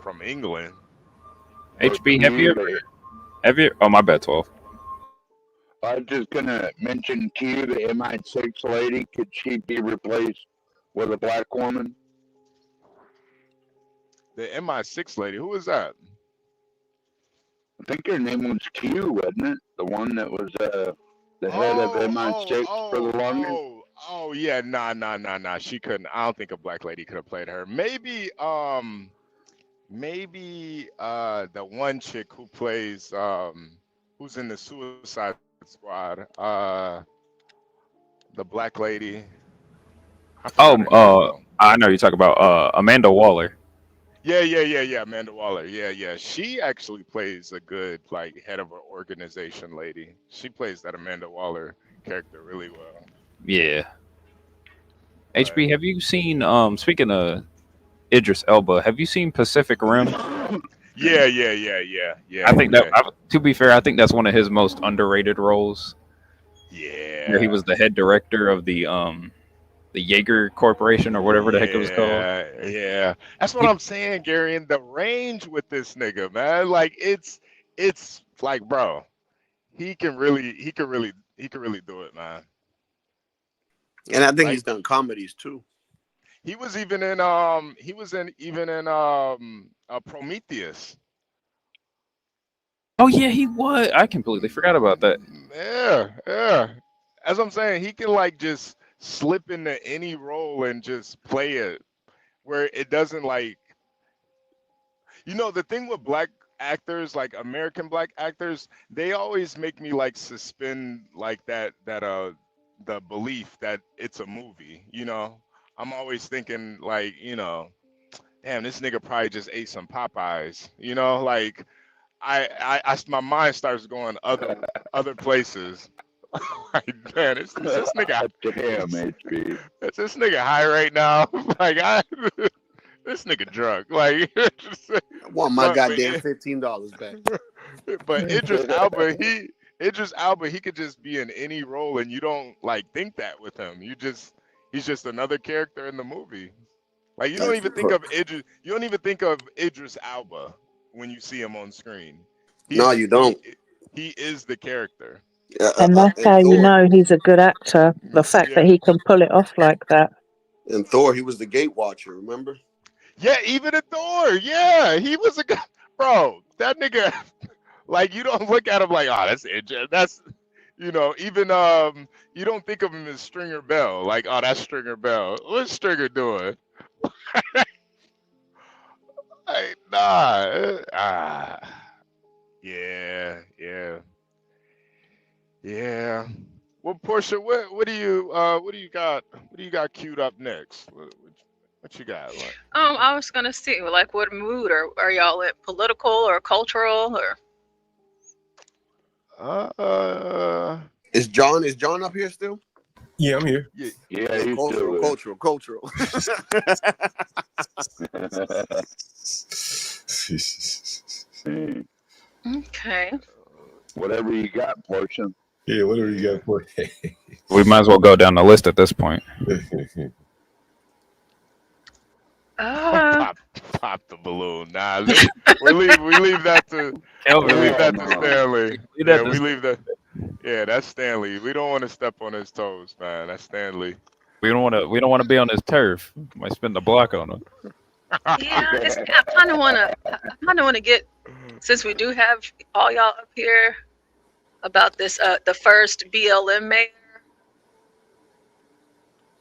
from England. HB, have you? Oh, my bad, 12. I was just gonna mention Q, the MI6 lady. Could she be replaced with a black woman? The MI6 lady, who is that? I think her name was Q, wasn't it? The one that was the head of MI6 for the longest. Oh yeah, nah. She couldn't. I don't think a black lady could have played her. Maybe the one chick who plays who's in the Suicide Squad, the black lady. I know you're talking about Amanda Waller. Yeah, Amanda Waller. Yeah. She actually plays a good like head of an organization lady. She plays that Amanda Waller character really well. Yeah. HB, have you seen speaking of Idris Elba, have you seen Pacific Rim? Yeah. I think to be fair, I think that's one of his most underrated roles. Yeah. Where he was the head director of the Jaeger Corporation or whatever the heck it was called. Yeah. That's what I'm saying, Gary. And the range with this nigga, man, like it's like, bro, he can really do it, man. And I think he's done comedies too. He was even in Prometheus. Oh yeah, he was. I completely forgot about that. Yeah. As I'm saying, he can like just slip into any role and just play it where it doesn't like, the thing with black actors, like American black actors, they always make me like suspend like that the belief that it's a movie. I'm always thinking like, damn, this nigga probably just ate some Popeyes. Like I my mind starts going other places. Like, man, this nigga. Damn, HB. This nigga high right now. Like this nigga drunk. Like I want my goddamn $15 back. But Idris Elba, he could just be in any role, and you don't like think that with him. He's just another character in the movie. Like you don't even think of Idris Elba. when you see him on screen. No, you don't. He is the character. And that's how you know he's a good actor. The fact that he can pull it off like that. And Thor, he was the gate watcher, remember? Yeah, even in Thor. Yeah, he was a guy. Bro, that nigga, like, you don't look at him like, oh, that's it. That's, you know, even you don't think of him as Stringer Bell. Like, oh, that's Stringer Bell. What's Stringer doing? Like, nah. Yeah. Well, Portia, what do you got queued up next? What you got? Like? I was gonna see, like, what mood are y'all in? Political or cultural or? Is John up here still? Yeah, I'm here. Yeah, cultural. Okay. Whatever you got, Portia. Yeah, whatever you got, Portia. We might as well go down the list at this point. Pop the balloon. Nah, we leave that to Stanley. Yeah, that's Stanley. We don't want to step on his toes, man. That's Stanley. We don't want to be on his turf. Might spin the block on him. Yeah, I kind of want to get, since we do have all y'all up here, about this the first BLM mayor.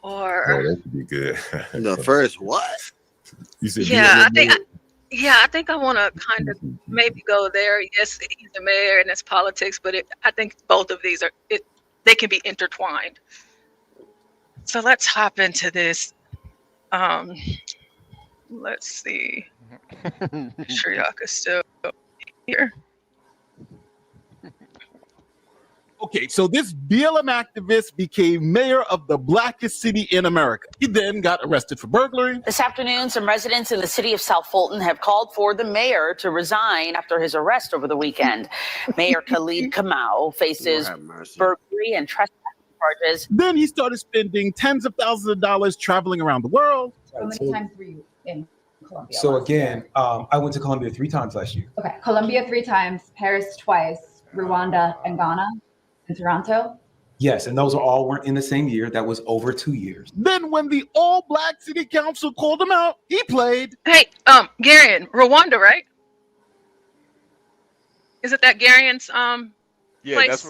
Or that could be good. The first what? You said I think I want to kind of maybe go there. Yes, he's the mayor and it's politics, but I think both of these they can be intertwined. So let's hop into this. Let's see. Make sure y'all can still hear. Okay, so this BLM activist became mayor of the blackest city in America. He then got arrested for burglary. This afternoon, some residents in the city of South Fulton have called for the mayor to resign after his arrest over the weekend. Mayor KyleeCTCross faces burglary and trespassing charges. Then he started spending tens of thousands of dollars traveling around the world. How many times were you in Colombia? So again, I went to Colombia 3 times last year. Okay, Colombia 3 times, Paris twice, Rwanda and Ghana, and Toronto. Yes, and those weren't in the same year. That was over 2 years. Then when the all-black city council called him out, he played. Hey, Garion, Rwanda, right? Is it that Garion's Yeah, place? that's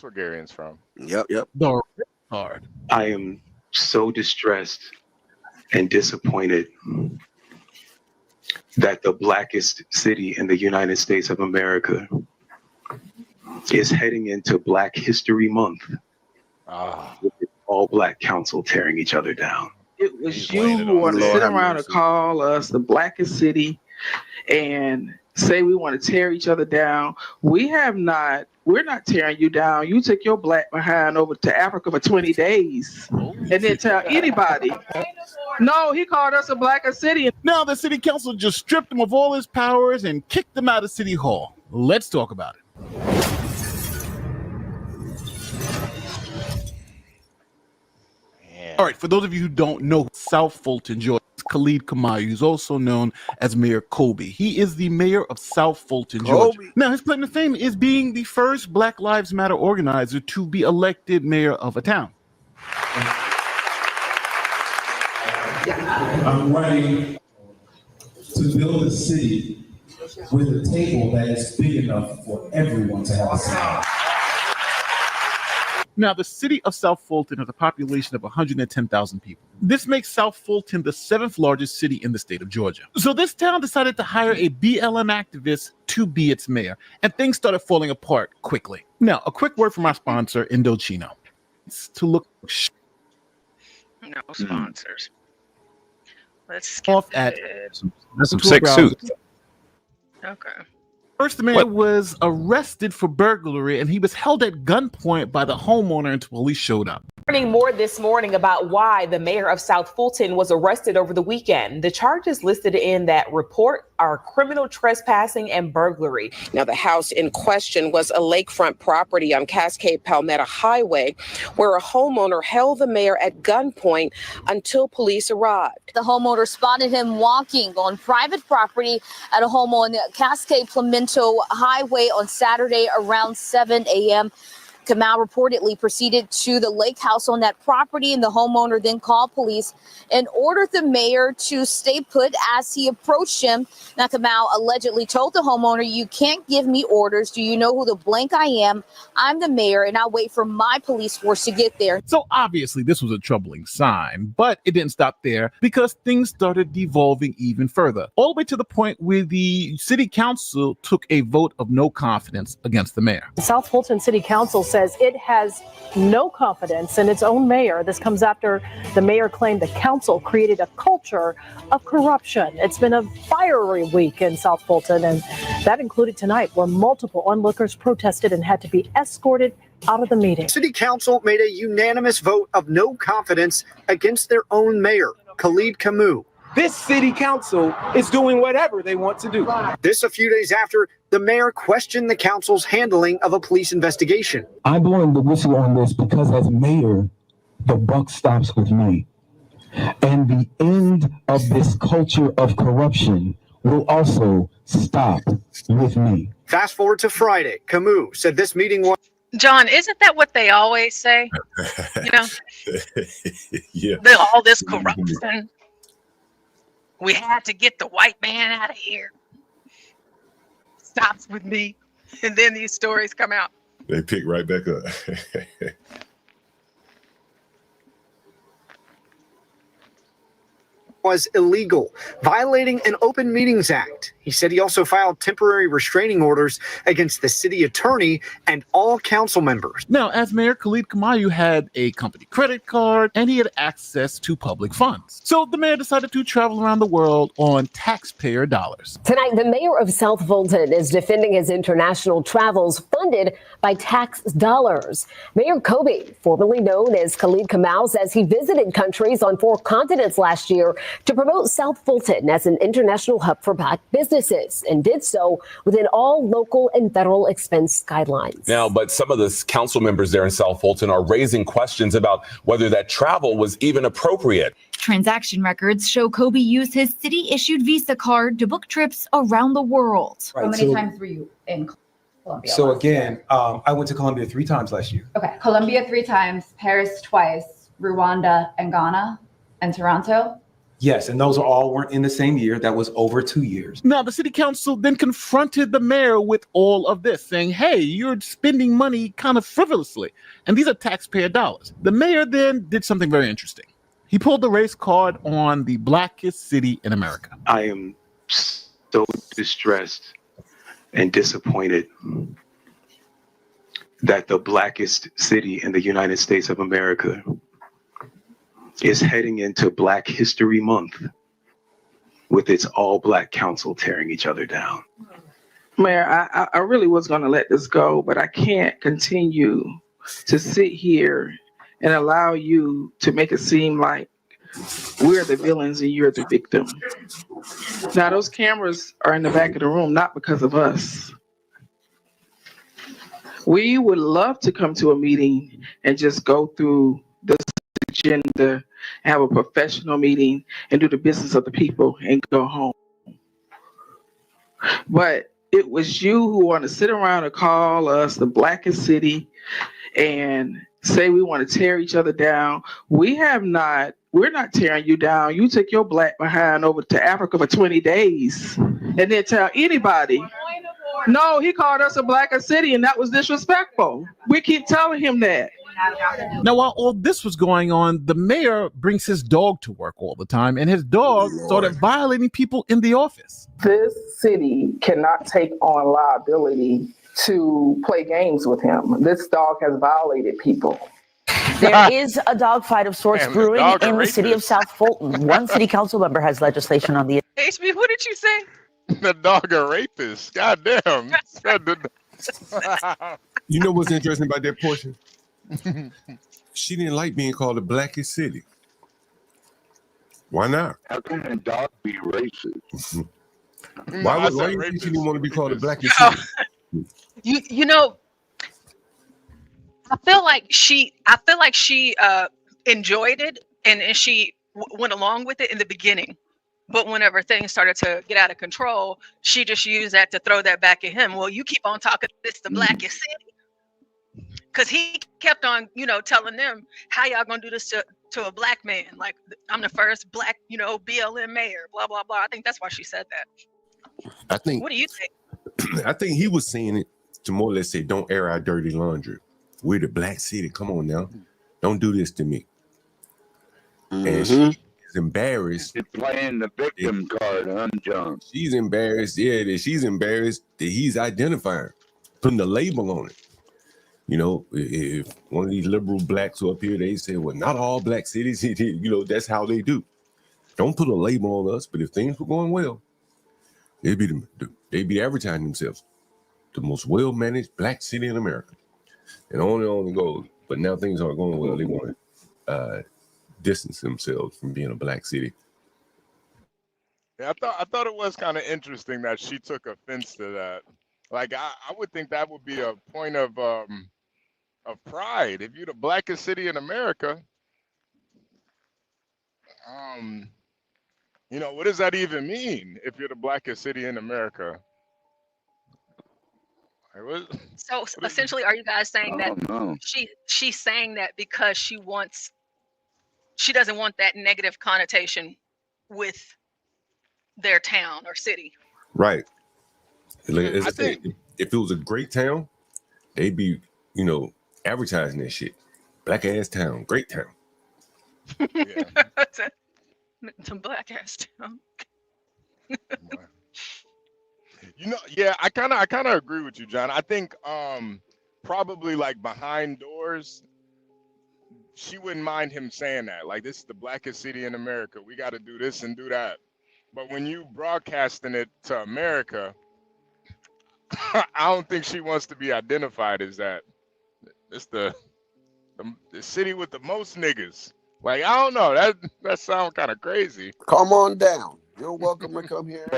where Garion's from. Yep. The card. I am so distressed and disappointed that the blackest city in the United States of America is heading into Black History Month with the all-black council tearing each other down. It was you who want to sit around and call us the blackest city and say we want to tear each other down. We're not tearing you down. You took your black behind over to Africa for 20 days and didn't tell anybody. No, he called us a blacker city. Now the city council just stripped him of all his powers and kicked him out of City Hall. Let's talk about it. All right, for those of you who don't know South Fulton, Georgia, KyleeCTCross, who's also known as Mayor Kobe. He is the mayor of South Fulton, Georgia. Now, his claim to fame is being the first Black Lives Matter organizer to be elected mayor of a town. I'm running to build a city with a table that is big enough for everyone to have a seat. Now, the city of South Fulton has a population of 110,000 people. This makes South Fulton the 7th largest city in the state of Georgia. So this town decided to hire a BLM activist to be its mayor, and things started falling apart quickly. Now, a quick word from our sponsor, Indochino. It's to look No sponsors. Let's off at some sick suits. Okay. First, the man was arrested for burglary, and he was held at gunpoint by the homeowner until police showed up. Learning more this morning about why the mayor of South Fulton was arrested over the weekend. The charges listed in that report are criminal trespassing and burglary. Now, the house in question was a lakefront property on Cascade Palmetto Highway, where a homeowner held the mayor at gunpoint until police arrived. The homeowner spotted him walking on private property at a home on Cascade Palmetto Highway on Saturday around 7 a.m. Kamau reportedly proceeded to the lake house on that property, and the homeowner then called police and ordered the mayor to stay put as he approached him. Now, Kamau allegedly told the homeowner, "You can't give me orders. Do you know who the blank I am? I'm the mayor, and I'll wait for my police force to get there." So obviously this was a troubling sign, but it didn't stop there because things started devolving even further, all the way to the point where the city council took a vote of no confidence against the mayor. The South Fulton City Council says it has no confidence in its own mayor. This comes after the mayor claimed the council created a culture of corruption. It's been a fiery week in South Fulton, and that included tonight, where multiple onlookers protested and had to be escorted out of the meeting. City Council made a unanimous vote of no confidence against their own mayor, KyleeCTCross. This city council is doing whatever they want to do. This a few days after the mayor questioned the council's handling of a police investigation. I'm blowing the whistle on this because as mayor, the buck stops with me. And the end of this culture of corruption will also stop with me. Fast forward to Friday, Camus said this meeting was... John, isn't that what they always say? You know, Yeah. all this corruption. We had to get the white man out of here. Stops with me. And then these stories come out. They pick right back up. was illegal, violating an Open Meetings Act. He said he also filed temporary restraining orders against the city attorney and all council members. Now, as Mayor KyleeCTCross had a company credit card and he had access to public funds. So the mayor decided to travel around the world on taxpayer dollars. Tonight, the mayor of South Fulton is defending his international travels funded by tax dollars. Mayor Kobe, formerly known as KyleeCTCross, says he visited countries on 4 continents last year to promote South Fulton as an international hub for Black businesses, and did so within all local and federal expense guidelines. Now, but some of the council members there in South Fulton are raising questions about whether that travel was even appropriate. Transaction records show Kobe used his city-issued Visa card to book trips around the world. How many times were you in Colombia? So again, I went to Colombia 3 times last year. Okay, Colombia 3 times, Paris twice, Rwanda and Ghana, and Toronto. Yes, and those all weren't in the same year. That was over 2 years. Now, the city council then confronted the mayor with all of this, saying, hey, you're spending money kind of frivolously, and these are taxpayer dollars. The mayor then did something very interesting. He pulled the race card on the blackest city in America. I am so distressed and disappointed that the blackest city in the United States of America is heading into Black History Month with its all-Black council tearing each other down. Mayor, I really was going to let this go, but I can't continue to sit here and allow you to make it seem like we're the villains and you're the victim. Now, those cameras are in the back of the room, not because of us. We would love to come to a meeting and just go through the agenda, have a professional meeting, and do the business of the people and go home. But it was you who want to sit around and call us the blackest city and say we want to tear each other down. We're not tearing you down. You took your black behind over to Africa for 20 days and then tell anybody. No, he called us a blacker city, and that was disrespectful. We keep telling him that. Now, while all this was going on, the mayor brings his dog to work all the time, and his dog started violating people in the office. This city cannot take on liability to play games with him. This dog has violated people. There is a dogfight of sorts brewing in the city of South Fulton. One city council member has legislation on the... HB, what did you say? The dog a rapist. Goddamn. You know what's interesting about that portion? She didn't like being called the blackest city. Why not? How can a dog be racist? Why do you think she didn't want to be called the blackest city? You know, I feel like she enjoyed it and she went along with it in the beginning. But whenever things started to get out of control, she just used that to throw that back at him. Well, you keep on talking this the blackest city. Because he kept on, telling them, how y'all gonna do this to a black man? Like, I'm the first black, BLM mayor, blah, blah, blah. I think that's why she said that. What do you think? I think he was saying it to more or less say, don't air our dirty laundry. We're the black city. Come on now. Don't do this to me. And she is embarrassed. She's playing the victim card, huh, John? She's embarrassed. Yeah, that she's embarrassed that he's identifying, putting the label on it. If one of these liberal blacks up here, they say, well, not all black cities, that's how they do. Don't put a label on us, but if things were going well, they'd be advertising themselves. The most well-managed black city in America. And on it goes. But now things aren't going well. They want to distance themselves from being a black city. Yeah, I thought it was kind of interesting that she took offense to that. Like, I would think that would be a point of pride. If you're the blackest city in America, what does that even mean? If you're the blackest city in America? So essentially, are you guys saying that she's saying that because she doesn't want that negative connotation with their town or city? Right. As I say, if it was a great town, they'd be, advertising that shit. Black ass town, great town. Yeah. It's a black ass town. I kind of agree with you, John. I think probably like behind doors, she wouldn't mind him saying that. Like, this is the blackest city in America. We got to do this and do that. But when you broadcasting it to America, I don't think she wants to be identified as that. It's the city with the most niggas. Like, I don't know. That sounds kind of crazy. Come on down. You're welcome to come here.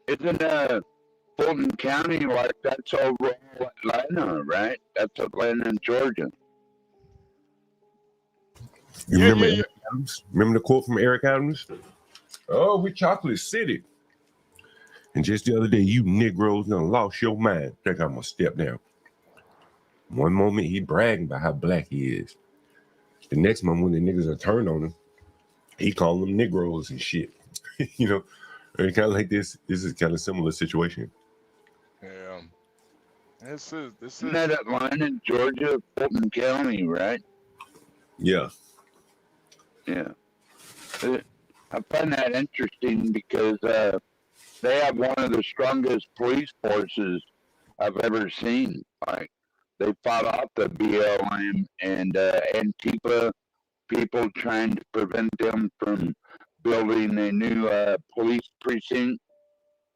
Isn't Fulton County like that's over Atlanta, right? That's Atlanta, Georgia. You remember Eric Adams? Remember the quote from Eric Adams? Oh, we chocolate city. And just the other day, you Negroes done lost your mind. Think I'm gonna step down. One moment he bragging about how black he is. The next moment when the niggas are turned on him, he calling them Negroes and shit. And kind of like this is kind of similar situation. Yeah. This is Isn't that Atlanta, Georgia, Fulton County, right? Yeah. Yeah. I find that interesting because they have one of the strongest police forces I've ever seen. Like, they fought off the BLM and Antifa people trying to prevent them from building a new police precinct,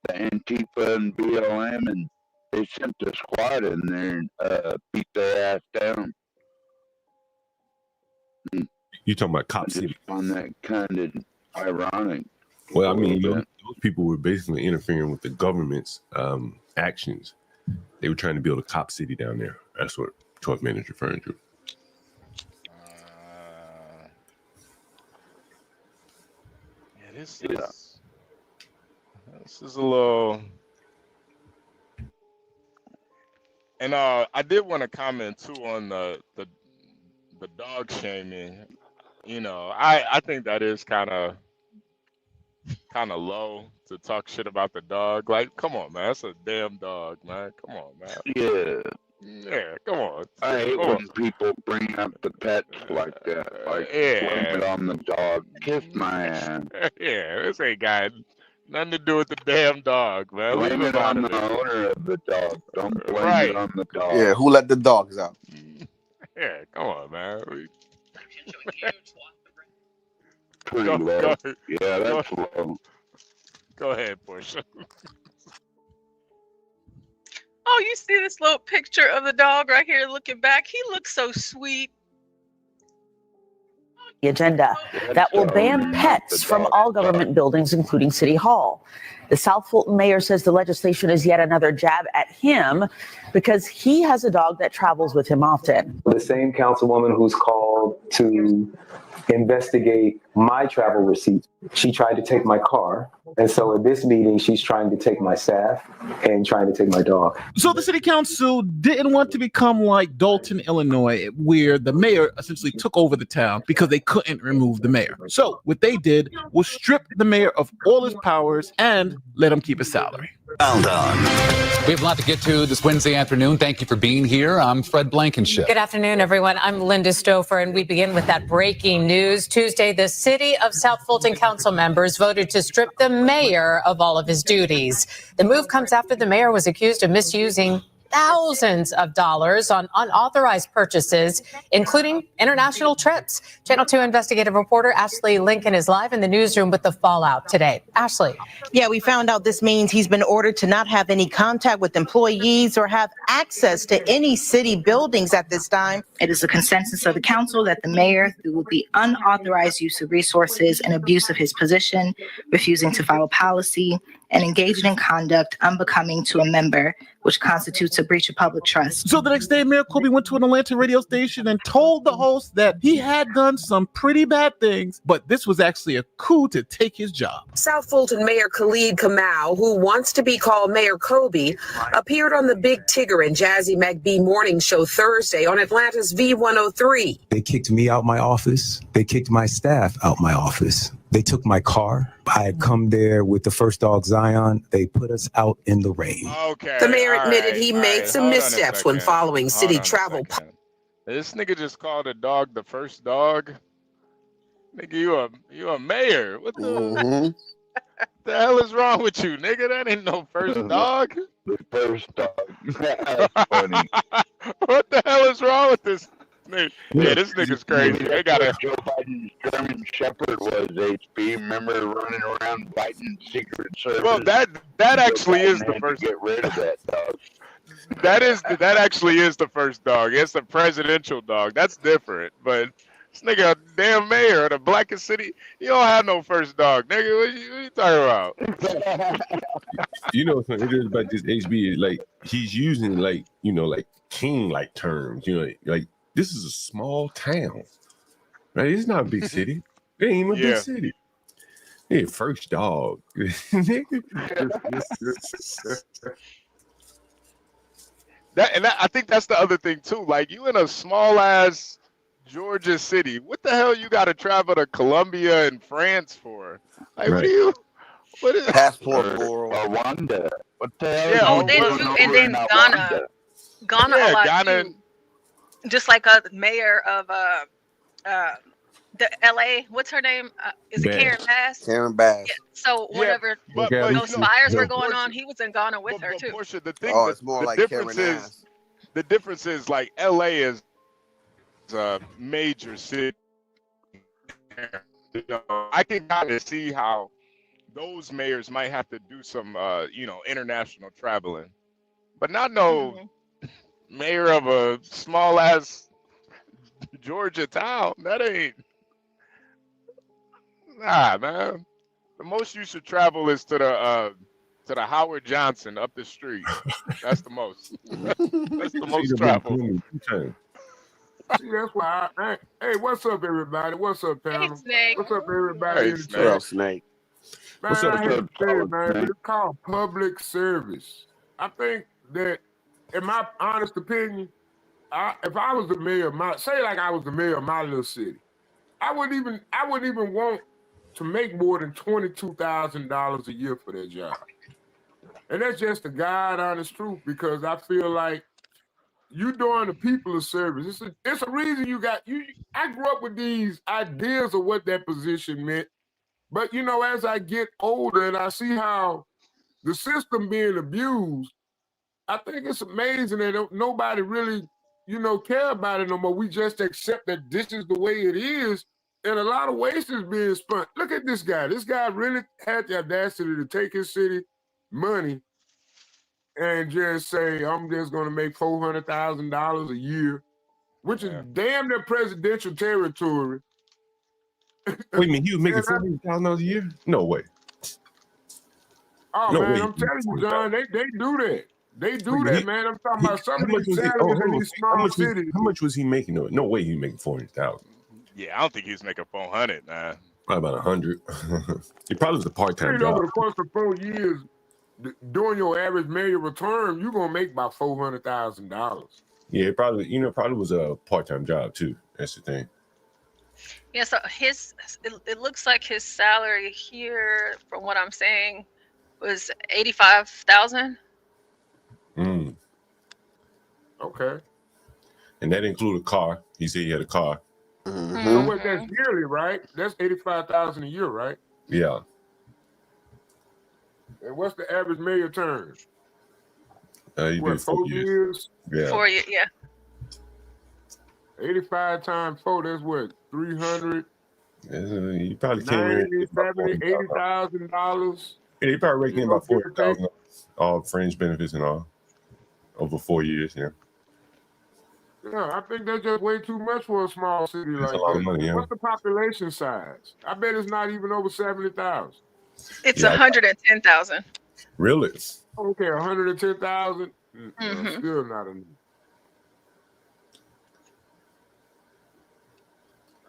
the Antifa and BLM, and they sent the squad in there and beat their ass down. You talking about Cop City? I find that kind of ironic. Well, I mean, those people were basically interfering with the government's actions. They were trying to build a cop city down there. That's what Tough-Man is referring to. This is a little, and I did want to comment too on the dog shaming. I think that is kind of low to talk shit about the dog. Like, come on, man, that's a damn dog, man. Come on, man. Yeah, come on. I hate when people bring up the pets like that. Like, blame it on the dog. Kiss my ass. Yeah, this ain't got nothing to do with the damn dog, man. Blame it on the owner of the dog. Don't blame it on the dog. Yeah, who let the dogs out? Yeah, come on, man. Pretty low. Yeah, that's low. Go ahead, Portia. Oh, you see this little picture of the dog right here looking back? He looks so sweet. The agenda that will ban pets from all government buildings, including City Hall. The South Fulton mayor says the legislation is yet another jab at him because he has a dog that travels with him often. The same councilwoman who's called to investigate my travel receipts, she tried to take my car. And so at this meeting, she's trying to take my staff and trying to take my dog. So the city council didn't want to become like Dolton, Illinois, where the mayor essentially took over the town because they couldn't remove the mayor. So what they did was strip the mayor of all his powers and let him keep his salary. Well done. We have a lot to get to this Wednesday afternoon. Thank you for being here. I'm Fred Blankenship. Good afternoon, everyone. I'm Linda Stouffer, and we begin with that breaking news. Tuesday, the City of South Fulton council members voted to strip the mayor of all of his duties. The move comes after the mayor was accused of misusing thousands of dollars on unauthorized purchases, including international trips. Channel 2 investigative reporter Ashley Lincoln is live in the newsroom with the fallout today. Ashley. Yeah, we found out this means he's been ordered to not have any contact with employees or have access to any city buildings at this time. It is a consensus of the council that the mayor, through the unauthorized use of resources and abuse of his position, refusing to follow policy, and engaging in conduct unbecoming to a member, which constitutes a breach of public trust. So the next day, Mayor Kobe went to an Atlanta radio station and told the host that he had done some pretty bad things, but this was actually a coup to take his job. South Fulton Mayor KyleeCTCross, who wants to be called Mayor Kobe, appeared on the Big Tigger and Jazzy McBee morning show Thursday on Atlanta's V103. They kicked me out my office. They kicked my staff out my office. They took my car. I had come there with the first dog, Zion. They put us out in the rain. Okay. The mayor admitted he made some missteps when following city travel. This nigga just called a dog the first dog. Nigga, you a mayor. What the, the hell is wrong with you, nigga? That ain't no first dog. The first dog. That's funny. What the hell is wrong with this? Yeah, this nigga's crazy. They got a Joe Biden's German Shepherd was HB. Remember running around fighting Secret Service? Well, that actually is the first. Get rid of that dog. That actually is the first dog. It's the presidential dog. That's different. But this nigga, a damn mayor of the blackest city, you don't have no first dog, nigga. What you talking about? You know something it is about this HB? Like he's using like king-like terms. Like. This is a small town, right? It's not a big city. It ain't even a big city. Yeah, first dog. I think that's the other thing too. Like you in a small ass Georgia city, what the hell you got to travel to Colombia and France for? Like, Right. What is Passport for Rwanda? What the hell? Yeah, Oh, and then Ghana. Ghana a lot Ghana. too. Just like a mayor of the LA, what's her name? Is it Bass. Karen Bass? Karen Bass. Yeah, so whenever but those fires were going on, he was in Ghana with her too. Portia, the thing, Oh, it's more the like difference Karen is Ass. the difference is like LA is a major city. I can kind of see how those mayors might have to do some international traveling, but not no mayor of a small ass Georgia town. That ain't. Nah, man. The most you should travel is to the Howard Johnson up the street. That's the most. That's the most travel. See, that's why hey, what's up, everybody? What's up, panel? Hey, Snake. What's up, everybody? Hey, in the Snake. chat? What up, Snake? Man, What's up, I hate to say it, man, Snake? it's called public service. I think that, in my honest opinion, if I was the mayor of I was the mayor of my little city, I wouldn't even want to make more than $22,000 a year for that job. And that's just the God honest truth, because I feel like you doing the people a service. It's a reason you got you. I grew up with these ideas of what that position meant, but as I get older and I see how the system being abused, I think it's amazing that nobody really, care about it no more. We just accept that this is the way it is, and a lot of waste is being spent. Look at this guy. This guy really had the audacity to take his city money and just say, I'm just going to make $400,000 a year, which is damn near presidential territory. Wait a minute, he was making $400,000 a year? No way. Oh, No man, way. I'm telling you, John, they do that. They do that, man. I'm talking about some How of much these was he? salaries in these small cities. How much was he making? No way he was making 400,000. Yeah, I don't think he was making 400, man. Probably about 100. He probably was a part-time job. Over the course of 4 years, during your average mayoral term, you're gonna make about $400,000. Yeah, it probably was a part-time job too. That's the thing. Yeah, so it looks like his salary here, from what I'm saying, was $85,000. Okay. And that included a car. He said he had a car. So what, that's yearly, right? That's $85,000 a year, right? Yeah. And what's the average mayor term? He did 4 years. Yeah. 4 years, yeah. 85 times 4, that's what, 300? You probably came in $80,000. Yeah, he probably raked in about $400,000, all fringe benefits and all, over 4 years. Yeah. Yeah, I think that's just way too much for a small city like a lot that. of money, yeah. What's the population size? I bet it's not even over 70,000. It's 110,000. Really? Okay, 110,000. Still not enough.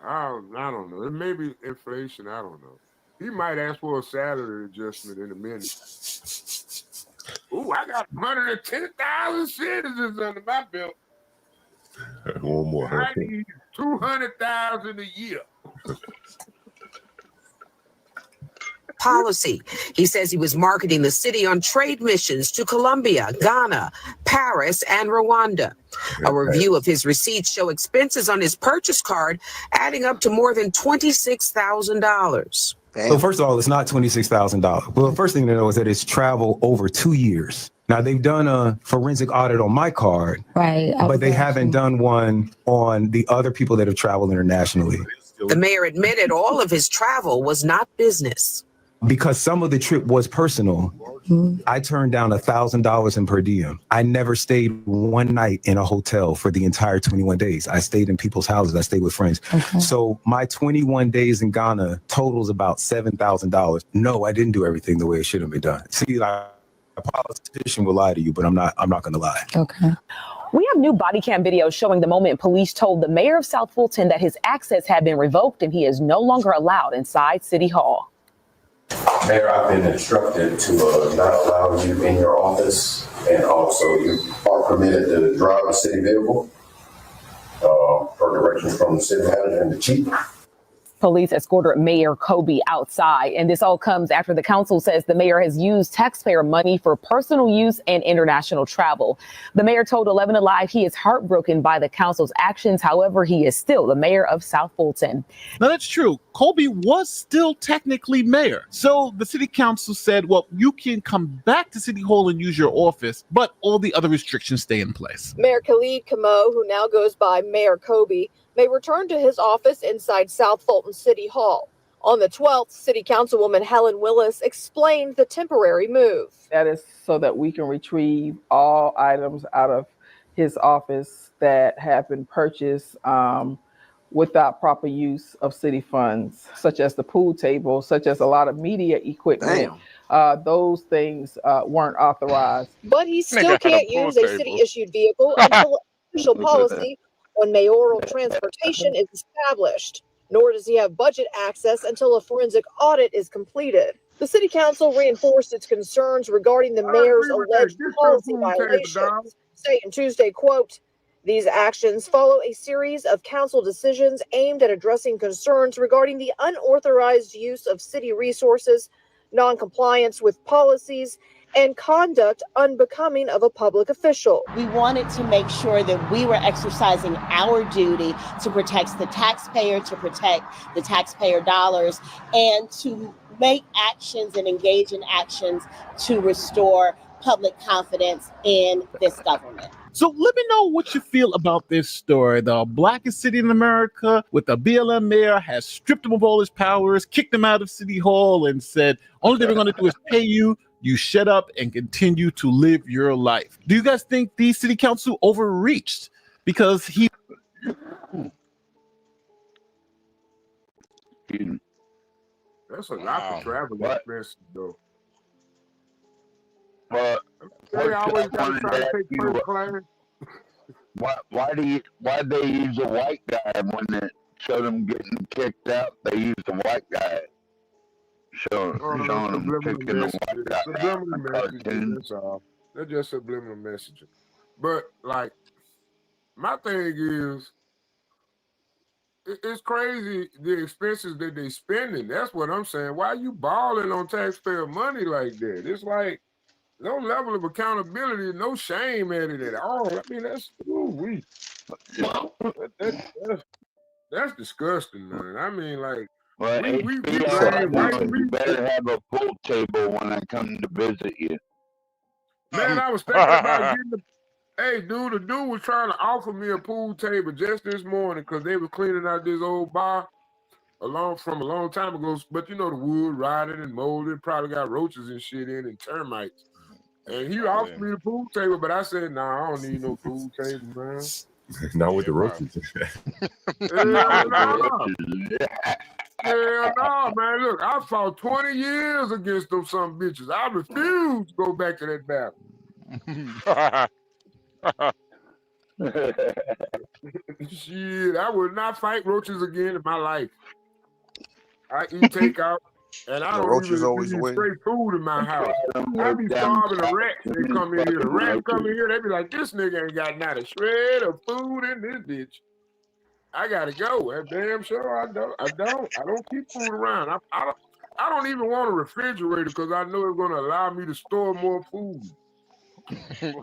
I don't know. It may be inflation. I don't know. He might ask for a salary adjustment in a minute. Ooh, I got 110,000 citizens under my belt. One more. I need 200,000 a year. Policy. He says he was marketing the city on trade missions to Colombia, Ghana, Paris, and Rwanda. A review of his receipts show expenses on his purchase card adding up to more than $26,000. So first of all, it's not $26,000. Well, the first thing to know is that it's travel over 2 years. Now, they've done a forensic audit on my card, right? But they haven't done one on the other people that have traveled internationally. The mayor admitted all of his travel was not business. Because some of the trip was personal, I turned down $1,000 in per diem. I never stayed one night in a hotel for the entire 21 days. I stayed in people's houses. I stayed with friends. Okay. So my 21 days in Ghana totals about $7,000. No, I didn't do everything the way it should have been done. See, like, a politician will lie to you, but I'm not going to lie. Okay. We have new body cam videos showing the moment police told the mayor of South Fulton that his access had been revoked and he is no longer allowed inside City Hall. Mayor, I've been instructed to not allow you in your office, and also you are permitted to drive a city vehicle per directions from the city manager and the chief. Police escorted Mayor Kobe outside, and this all comes after the council says the mayor has used taxpayer money for personal use and international travel. The mayor told 11 Alive he is heartbroken by the council's actions. However, he is still the mayor of South Fulton. Now, that's true. Kobe was still technically mayor. So the city council said, well, you can come back to City Hall and use your office, but all the other restrictions stay in place. Mayor KyleeCTCross, who now goes by Mayor Kobe, may return to his office inside South Fulton City Hall. On the 12th, City Councilwoman Helen Willis explained the temporary move. That is so that we can retrieve all items out of his office that have been purchased without proper use of city funds, such as the pool table, such as a lot of media equipment. Those things weren't authorized. But he still can't use a city-issued vehicle until official policy on mayoral transportation is established, nor does he have budget access until a forensic audit is completed. The city council reinforced its concerns regarding the mayor's alleged policy violations, saying Tuesday, quote, "These actions follow a series of council decisions aimed at addressing concerns regarding the unauthorized use of city resources, non-compliance with policies, and conduct unbecoming of a public official." We wanted to make sure that we were exercising our duty to protect the taxpayer, to protect the taxpayer dollars, and to make actions and engage in actions to restore public confidence in this government. So let me know what you feel about this story. The blackest city in America with a BLM mayor has stripped him of all his powers, kicked him out of City Hall, and said, only thing we're going to do is pay you. you shut up and continue to live your life. Do you guys think the city council overreached because he? That's a lot for travel expenses, though. But They always got to try to take first class. Why they use a white guy when it showed them getting kicked out? They used a white guy, showing them kicking the white guy out in the cartoon. That's all. They're just subliminal messaging. But like, my thing is, it's crazy the expenses that they spending. That's what I'm saying. Why are you balling on taxpayer money like that? It's like no level of accountability, no shame at it at all. I mean, that's that's disgusting, man. I mean, like, Well, we better have a pool table when I come to visit you. Man, I was thinking about getting the. Hey, dude, the dude was trying to offer me a pool table just this morning because they were cleaning out this old bar from a long time ago. But you know, the wood rotted and molded, probably got roaches and shit in and termites. And he offered me the pool table, but I said, nah, I don't need no pool table, man. Not with the roaches. Hell no, man. Look, I fought 20 years against those some bitches. I refuse to go back to that bathroom. Shit, I would not fight roaches again in my life. I eat takeout, and I don't even eat straight food in my house. I be starving the rats. They come in here. The rats come in here. They be like, this nigga ain't got not a shred of food in this bitch. I gotta go. That damn sure I don't. I don't keep food around. I don't even want a refrigerator because I know it's gonna allow me to store more food.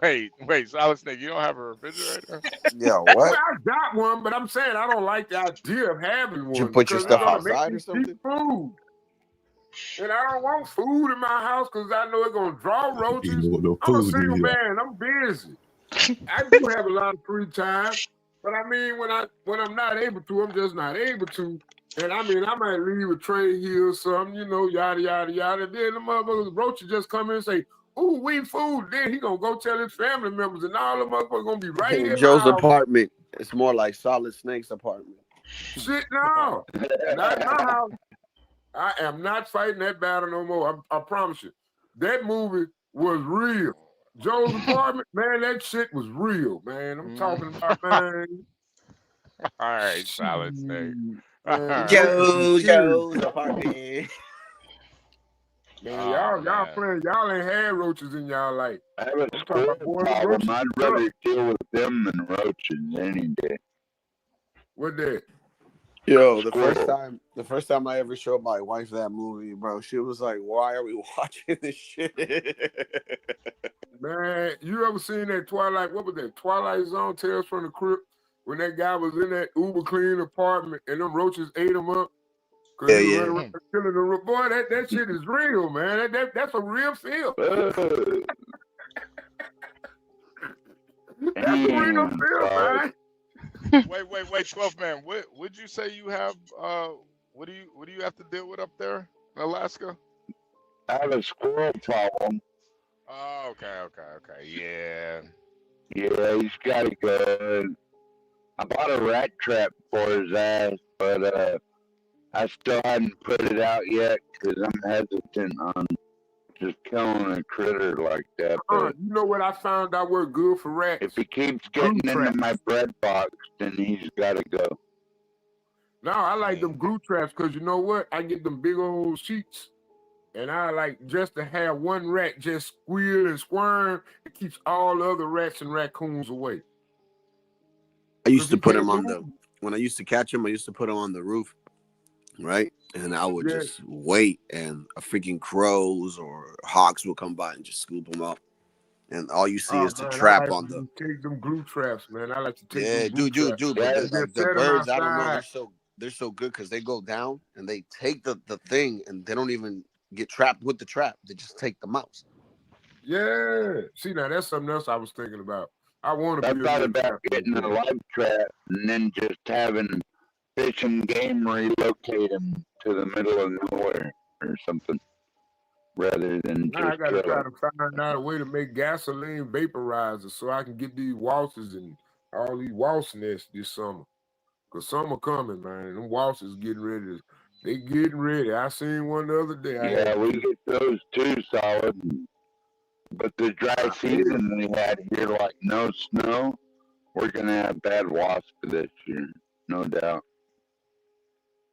wait, Solid Snake, you don't have a refrigerator? Yeah, what? I got one, but I'm saying I don't like the idea of having one. You put your stuff outside or something? Food. And I don't want food in my house because I know it's gonna draw roaches. I'm a single man. I'm busy. I do have a lot of free time, but I mean, when I'm not able to, I'm just not able to. And I mean, I might leave a tray here or something, you know, yada yada yada. Then the motherfuckers roaches just come in and say, "Ooh, we food." Then he gonna go tell his family members, and all the motherfuckers gonna be right here. Joe's apartment. It's more like Solid Snake's apartment. Shit, no, not in my house. I am not fighting that battle no more. I promise you. That movie was real. Joe's apartment, man, that shit was real, man. I'm talking about, man. All right, Solid Snake. Joe's apartment. Man, y'all playing. Y'all ain't had roaches in y'all life. I have a squirrel problem. I'd rather deal with them than roaches any day. What that? Yo, the first time I ever showed my wife that movie, bro, she was like, "Why are we watching this shit?" Man, you ever seen that Twilight? What was that? Twilight Zone: Tales from the Crypt, when that guy was in that uber clean apartment and them roaches ate him up. Yeah. Killing the boy, that shit is real, man. That's a real film. That's a real film, man. Wait, 12 man. What would you say you have? What do you have to deal with up there in Alaska? I have a squirrel problem. Oh, okay. Yeah, he's got to go. I bought a rat trap for his ass, but I still hadn't put it out yet because I'm hesitant on just killing a critter like that. But you know what I found out worked good for rats? if he keeps getting into my bread box, then he's got to go. No, I like them glue traps because you know what? I get them big old sheets, and I like just to have one rat just squeal and squirm. It keeps all the other rats and raccoons away. I used to put them when I used to catch them, I used to put them on the roof, right? And I would just wait, and a freaking crows or hawks would come by and just scoop them up. And all you see is the trap on the. Take them glue traps, man. I like to take. Yeah, them glue dude. traps. But the birds, I don't know. They're so good because they go down and they take the thing and they don't even get trapped with the trap. They just take the mouse. Yeah. See, now that's something else I was thinking about. I thought about getting a live trap and then just having Fish and Game relocate him to the middle of nowhere or something. rather than Now I just got to kill try it. to find out a way to make gasoline vaporizers so I can get these waltzes and all these waltz nests this summer. Cause summer coming, man. Them waltzes getting ready. They getting ready. I seen one the other day. Yeah, we get those too solid. But the dry season we had here, like no snow, we're gonna have bad wasps this year, no doubt.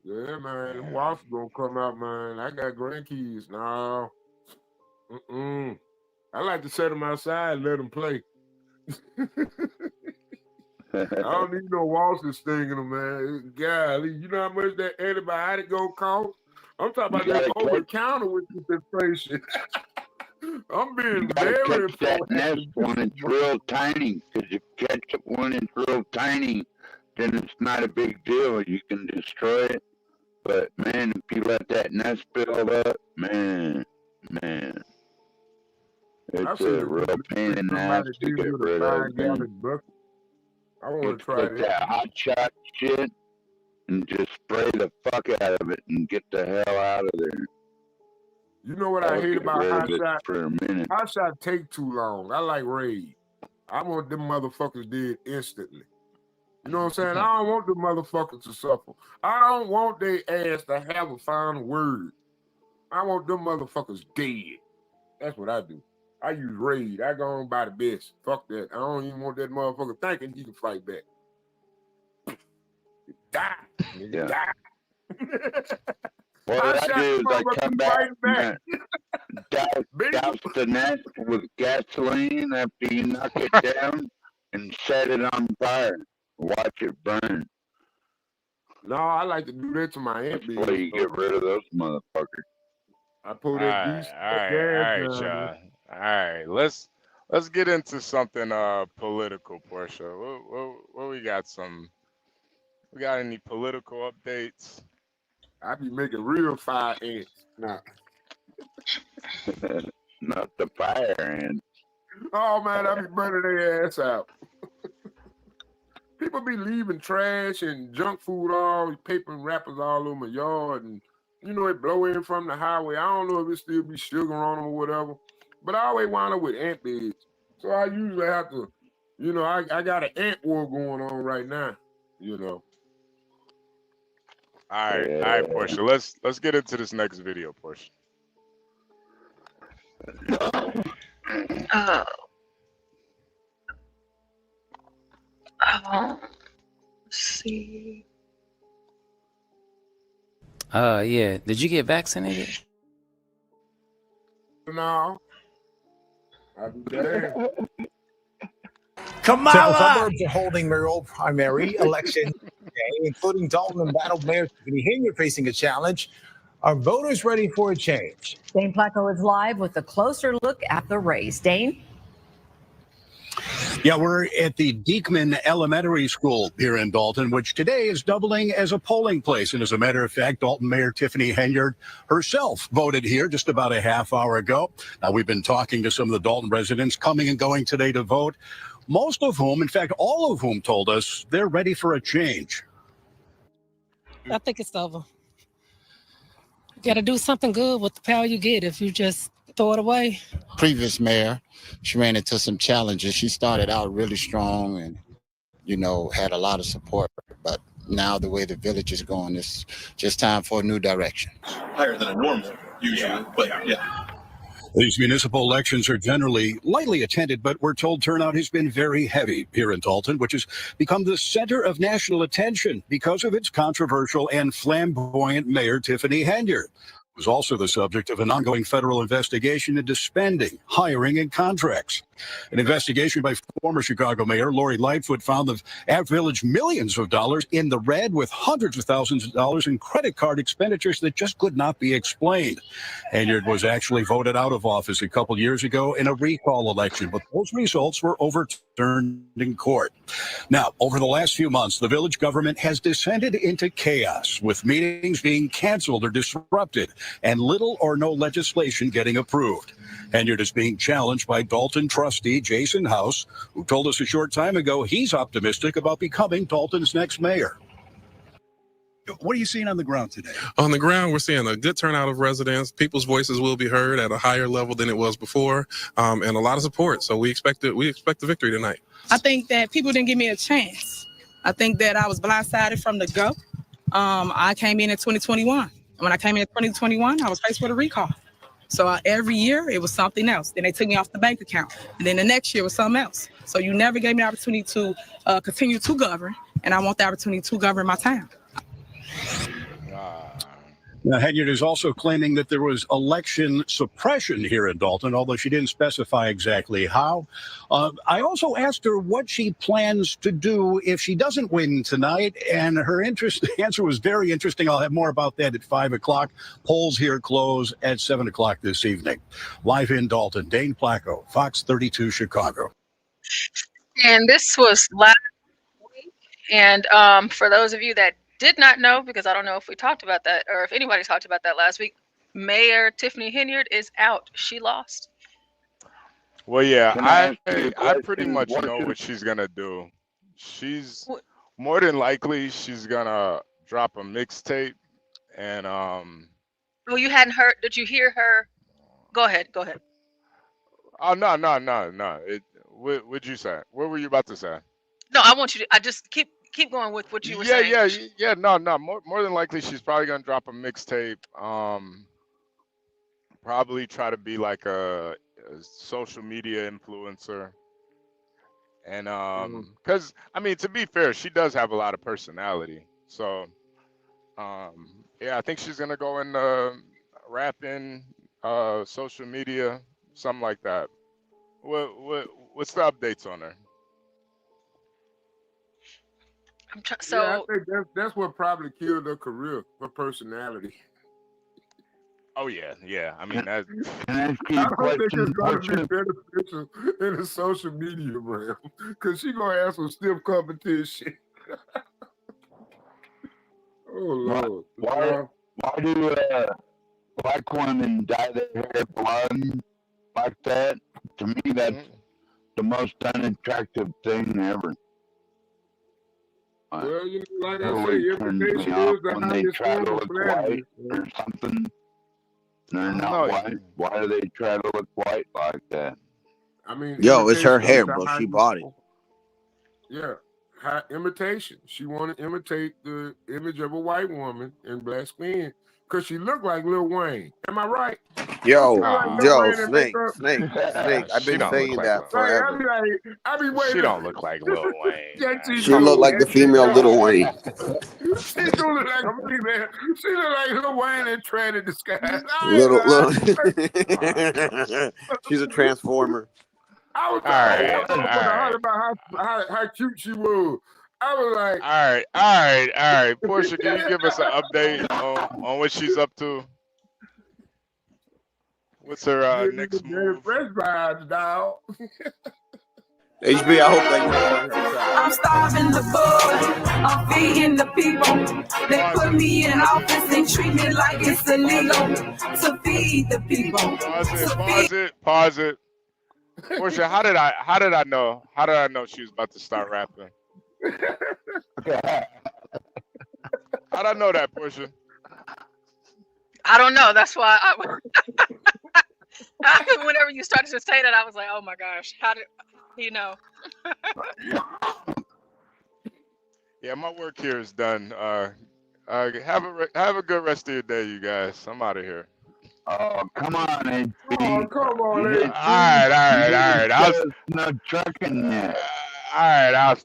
Yeah, man. Them waltzes gonna come out, man. I got grandkids. No. I like to set them outside and let them play. I don't need no waltzes stinging them, man. Golly, you know how much that antibiotic gonna cost? I'm talking about this over the counter with this inflation. I'm being very catch that nest when it's real tiny, because if you catch it when it's real tiny, then it's not a big deal. You can destroy it. But man, if you let that nest build up, man, it's a real pain in the ass to get rid of. I want to try Get that hot shot shit and just spray the fuck out of it and get the hell out of there. You know what I hate about hot shot? For a minute. Hot shot take too long. I like Reid. I want them motherfuckers dead instantly. You know what I'm saying? I don't want them motherfuckers to suffer. I don't want their ass to have a final word. I want them motherfuckers dead. That's what I do. I use Reid. I go on by the best. Fuck that. I don't even want that motherfucker thinking he can fight back. Die. Nigga, die. What I do is I come back and douse the nest with gasoline after you knock it down and set it on fire. Watch it burn. No, I like to do that to my aunt. Before you get rid of those motherfuckers. I pull that beast. All right, y'all. All right, let's get into something political, Portia. What we got? We got any political updates? I be making real fire ants. Nah. Not the fire ants. Oh man, I be burning their ass out. People be leaving trash and junk food, all paper and wrappers all over my yard, and you know it blow in from the highway. I don't know if it still be sugar on them or whatever, but I always wind up with ant beds. So I usually have to, you know, I got an ant war going on right now, you know. All right, Portia. Let's get into this next video, Portia. Let's see. Yeah. Did you get vaccinated? No. I'll be damned. Several suburbs are holding mayoral primary election today, including Dolton and Battle Mayor Tiffany Henyard facing a challenge. Are voters ready for a change? Dane Placco is live with a closer look at the race. Dane? Yeah, we're at the Diekman Elementary School here in Dolton, which today is doubling as a polling place. And as a matter of fact, Dolton Mayor Tiffany Henyard herself voted here just about a half hour ago. Now, we've been talking to some of the Dolton residents coming and going today to vote, most of whom, in fact, all of whom told us they're ready for a change. I think it's over. You got to do something good with the power you get. If you just throw it away. Previous mayor, she ran into some challenges. She started out really strong and, you know, had a lot of support. But now the way the village is going, it's just time for a new direction. Higher than a normal, usually, but yeah. These municipal elections are generally lightly attended, but we're told turnout has been very heavy here in Dolton, which has become the center of national attention because of its controversial and flamboyant Mayor Tiffany Henyard, who's also the subject of an ongoing federal investigation into spending, hiring, and contracts. An investigation by former Chicago Mayor Lori Lightfoot found the village millions of dollars in the red, with hundreds of thousands of dollars in credit card expenditures that just could not be explained. Henyard was actually voted out of office a couple years ago in a recall election, but those results were overturned in court. Now, over the last few months, the village government has descended into chaos, with meetings being canceled or disrupted and little or no legislation getting approved. Henyard is being challenged by Dolton trustee Jason House, who told us a short time ago he's optimistic about becoming Dolton's next mayor. What are you seeing on the ground today? On the ground, we're seeing a good turnout of residents. People's voices will be heard at a higher level than it was before, and a lot of support. So we expect the victory tonight. I think that people didn't give me a chance. I think that I was blindsided from the go. I came in 2021. And when I came in 2021, I was faced with a recall. So every year it was something else. Then they took me off the bank account. And then the next year was something else. So you never gave me the opportunity to continue to govern. And I want the opportunity to govern my town. Now, Henyard is also claiming that there was election suppression here in Dolton, although she didn't specify exactly how. I also asked her what she plans to do if she doesn't win tonight, and her answer was very interesting. I'll have more about that at 5 o'clock. Polls here close at 7 o'clock this evening. Live in Dolton, Dane Placco, Fox 32 Chicago. And this was last week. And for those of you that did not know, because I don't know if we talked about that or if anybody talked about that last week, Mayor Tiffany Henyard is out. She lost. Well, yeah, I pretty much know what she's gonna do. She's more than likely she's gonna drop a mixtape, and Oh, you hadn't heard? Did you hear her? Go ahead. Oh no. What'd you say? What were you about to say? No, I want you to. I just keep going with what you were saying. Yeah. No. More than likely, she's probably gonna drop a mixtape. Probably try to be like a social media influencer, and because I mean, to be fair, she does have a lot of personality. So, yeah, I think she's gonna go in rapping, social media, something like that. What's the updates on her? Yeah, I think that's what probably killed her career, her personality. Oh yeah. I mean, that. I don't think it's going to be beneficial in the social media realm because she's going to have some stiff competition. Oh Lord! Why do black women dye their hair blonde like that? To me, that's the most unattractive thing ever. Well, you know, like I Totally say, turns me information off is the when they highest try to form of look flattery. white or something. They're not white. Why do they try to look white like that? I mean, Yo, it's her imitation hair, is the bro. She highest bought it. form. Yeah, imitation. She wanted to imitate the image of a white woman in black skin because she looked like Lil Wayne. Am I right? Yo, Snake. I've been saying that forever. I be waiting. She don't look like Lil Wayne. Yeah, She looked like the female Little Wayne. She do look like a female. She look like Lil Wayne in Tread in Disguise. Little. She's a transformer. I was talking about how cute she was. I was like, all right. Portia, can you give us an update on what she's up to? What's her next move? Fresh vibes, dog. HB, I hope that you know. I'm starving the board. I'm feeding the people. They put me in office and treat me like it's illegal to feed the people. Pause it. Portia, how did I know? How did I know she was about to start rapping? How'd I know that, Portia? I don't know. That's why whenever you started to say that, I was like, oh my gosh, how did you know? Yeah, my work here is done. Have a good rest of your day, you guys. I'm out of here. Oh, come on, HB. Oh, come on, HB. All right. No trucking yet. All right, I'll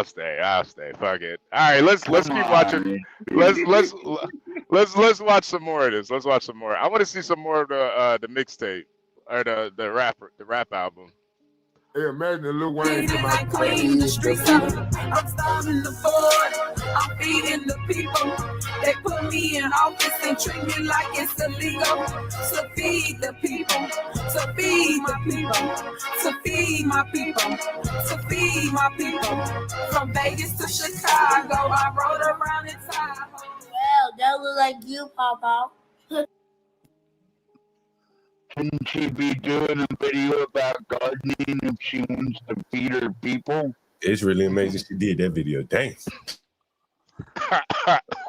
stay. Fuck it. All right, let's keep watching. Let's watch some more of this. Let's watch some more. I want to see some more of the mixtape or the rap album. Hey, imagine the Lil Wayne come out. Clean the streets up. I'm starving the board. I'm feeding the people. They put me in office and treat me like it's illegal to feed the people, to feed the people, to feed my people, to feed my people. From Vegas to Chicago, I rode around in Tahoe. Well, that look like you, Papa. Shouldn't she be doing a video about gardening if she wants to feed her people? It's really amazing she did that video. Dang.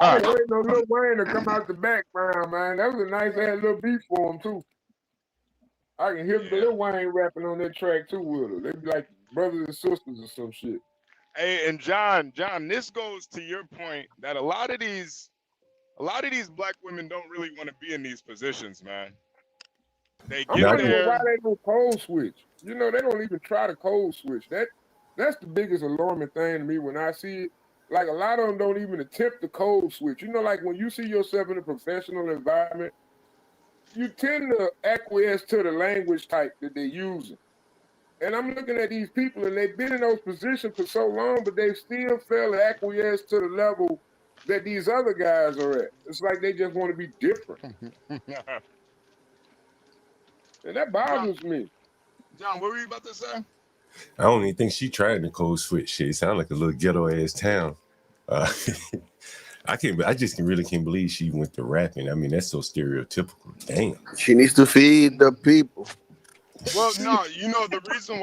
I was waiting on Lil Wayne to come out the background, man. That was a nice ass little beat for him too. I can hear Lil Wayne rapping on that track too with her. They be like brothers and sisters or some shit. Hey, and John, this goes to your point that a lot of these black women don't really want to be in these positions, man. They I'm get wondering why there. they don't code switch. You know, they don't even try to code switch. That's the biggest alarming thing to me when I see it. Like a lot of them don't even attempt to code switch. You know, like when you see yourself in a professional environment, you tend to acquiesce to the language type that they're using. And I'm looking at these people and they've been in those positions for so long, but they still fail to acquiesce to the level that these other guys are at. It's like they just want to be different. And that bothers me. John, what were you about to say? I don't even think she tried the code switch shit. It sounded like a little ghetto ass town. I just really can't believe she went to rapping. I mean, that's so stereotypical. Damn. She needs to feed the people. Well, no, you know the reason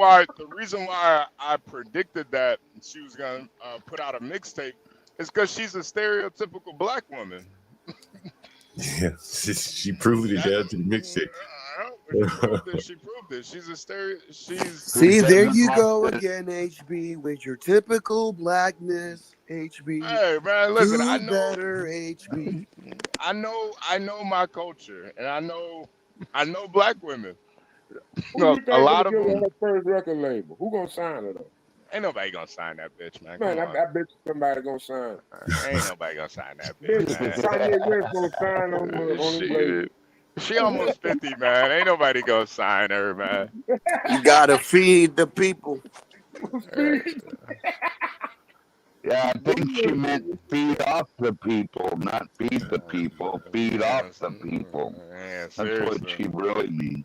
why I predicted that she was gonna put out a mixtape is because she's a stereotypical black woman. Yeah, she proved it down to the mixtape. She proved it. She's a stereo. See, there you go again, HB, with your typical blackness, HB. Hey man, listen, Do I know better, HB. I know my culture, and I know black women. Who you think A lot of gonna give them. her first record label? Who gonna sign her though? Ain't nobody gonna sign that bitch, man. Man, Come on. I bet you somebody gonna sign. Ain't nobody gonna sign that bitch, man. Kanye West gonna sign on the label. She almost 50, man. Ain't nobody gonna sign her, man. You gotta feed the people. Yeah, I think she meant feed off the people, not feed the people. Feed off the people. That's what she really means.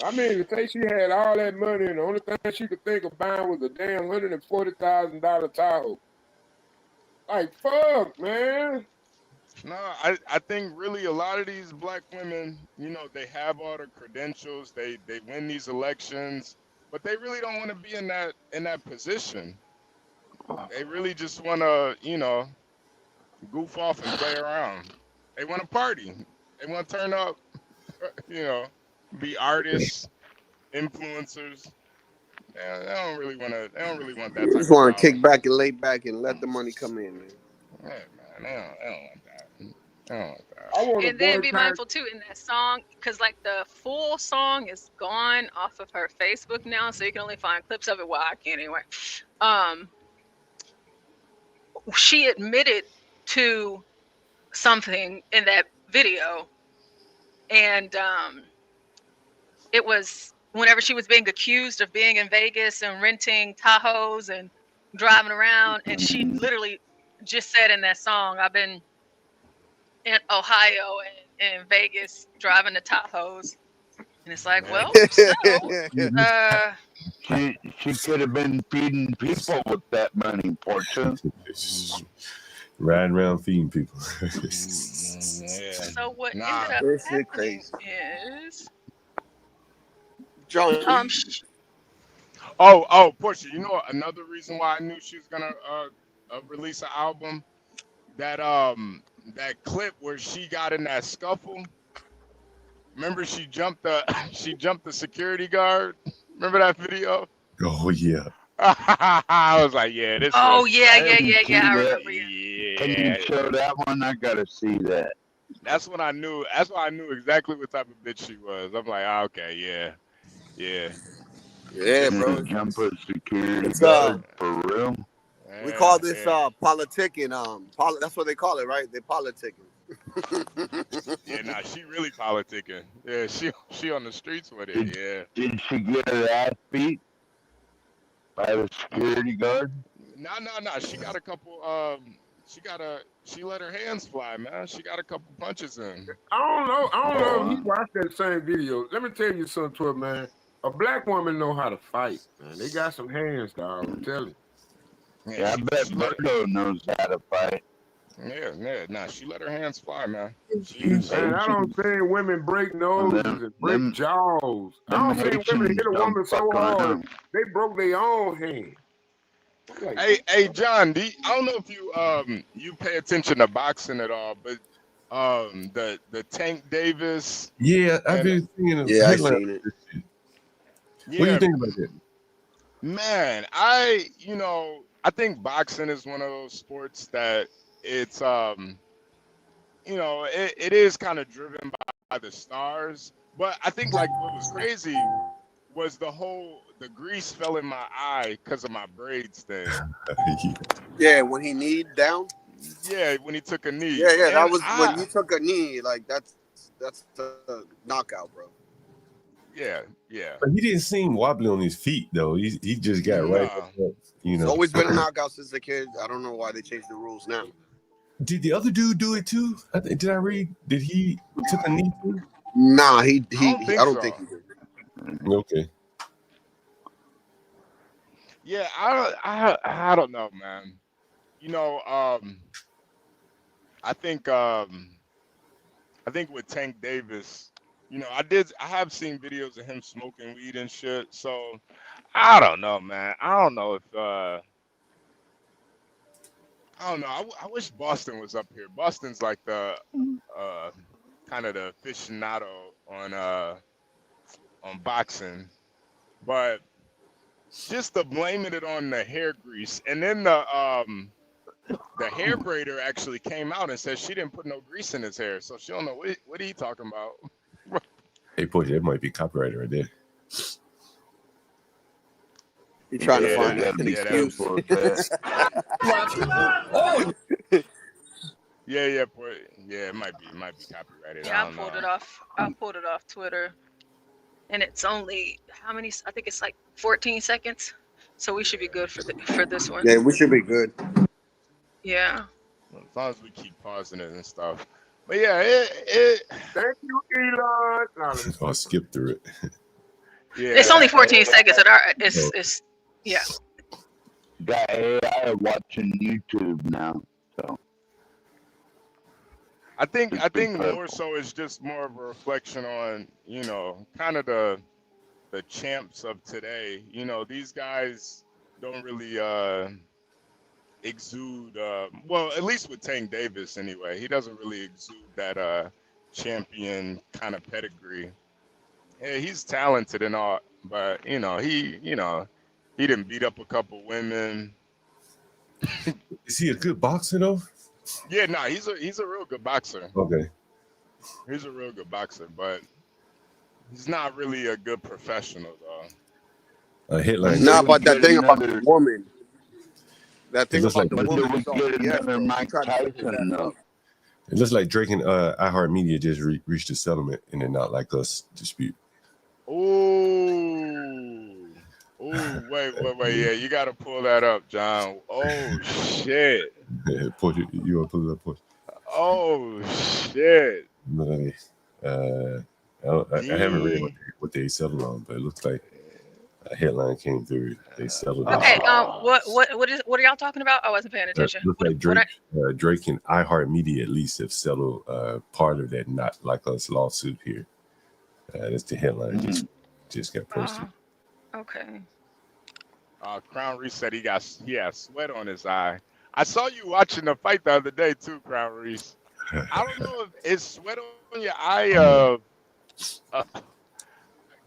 I mean, to say she had all that money and the only thing she could think of buying was a damn $140,000 Tahoe. Like, fuck, man. No, I think really a lot of these black women, you know, they have all the credentials, they win these elections, but they really don't want to be in that position. They really just want to, you know, goof off and play around. They want to party. They want to turn up, you know, be artists, influencers. They don't really want that type of Just want to drama. kick back and lay back and let the money come in, man. Yeah, man, they don't want that. They don't want that. I want And then be mindful too in that song, because like the full song is gone off of her Facebook now, so you can only find clips of it. Well, I can't anyway. She admitted to something in that video, and it was whenever she was being accused of being in Vegas and renting Tahoes and driving around, and she literally just said in that song, "I've been in Ohio and in Vegas driving the Tahoes," and it's like, well, she could have been feeding people with that money, Portia. Riding around feeding people. So what ended up happening is, Portia, you know another reason why I knew she was gonna release an album, that clip where she got in that scuffle. Remember she jumped the security guard. Remember that video? Oh yeah. I was like, yeah, this. Oh was, yeah. I remember. Yeah. Can you show that one? I gotta see that. That's when I knew. That's why I knew exactly what type of bitch she was. I'm like, okay, yeah. Yeah, bro. Jump a security It's, guard for real. We call this politicking. That's what they call it, right? They politicking. Yeah, nah, she really politicking. Yeah, she on the streets with it. Yeah. Did she get her ass beat by the security guard? No. She got a couple. She let her hands fly, man. She got a couple punches in. I don't know if you watched that same video. Let me tell you something to it, man. A black woman know how to fight, man. They got some hands, dog. I'm telling you. Yeah, I bet Virgo knows how to fight. Yeah. Nah, she let her hands fly, man. Man, I don't think women break noses and break jaws. I don't think women hit a woman so hard they broke their own hand. Hey, John. I don't know if you pay attention to boxing at all, but the Tank Davis. Yeah, I've And been seeing a Yeah, I headline. seen it. What do you yeah, think about that? man. I think boxing is one of those sports that it's it is kind of driven by the stars. But I think like what was crazy was the grease fell in my eye because of my braids thing. Yeah, when he kneed down. Yeah, when he took a knee. Yeah, And that was when he took a knee. Like that's the knockout, bro. Yeah. But he didn't seem wobbly on his feet though. He just got right up, It's always been a knockout since the kid. I don't know why they changed the rules now. Did the other dude do it too? Did I read? Did he took a knee too? Nah, I don't so. think he did. Okay. Yeah, I don't know, man. I think with Tank Davis, I have seen videos of him smoking weed and shit. So I don't know, man. I don't know if I don't know. I wish Boston was up here. Boston's like the kind of the aficionado on boxing, but just to blaming it on the hair grease, and then the hair braider actually came out and said she didn't put no grease in his hair, so she don't know what are you talking about. Hey, boy, that might be copyrighted right there. You're trying to find an excuse. Yeah, boy. Yeah, it might be copyrighted. Yeah, I don't know. I pulled it off Twitter, and it's only how many? I think it's like 14 seconds. So we should be good for this one. Yeah, we should be good. Yeah. As long as we keep pausing it and stuff. But yeah, Thank you, Elon. I'll skip through it. Yeah. It's only 14 seconds. It's yeah. Got AI watching YouTube now, so. I think more so it's just more of a reflection on, kind of the champs of today. These guys don't really exude well, at least with Tank Davis anyway. He doesn't really exude that champion kind of pedigree. Yeah, he's talented and all, but he didn't beat up a couple women. Is he a good boxer though? Yeah, no, he's a real good boxer. Okay. He's a real good boxer, but he's not really a good professional though. A headline. Nah, but that thing about the woman. That thing looks about like the woman. It looks like Drake and iHeartMedia just reached a settlement in a not like us dispute. Ooh, wait. Yeah, you got to pull that up, John. Oh, shit. You want to pull it up, Porsche? Oh, shit. I haven't read what they settled on, but it looks like a headline came through. They settled on. Okay. What are y'all talking about? I wasn't paying attention. Looks like Drake and iHeartMedia at least have settled part of that not like us lawsuit here. That's the headline just got posted. Okay. Crown Reese said he had sweat on his eye. I saw you watching the fight the other day too, Crown Reese. I don't know if it's sweat on your eye.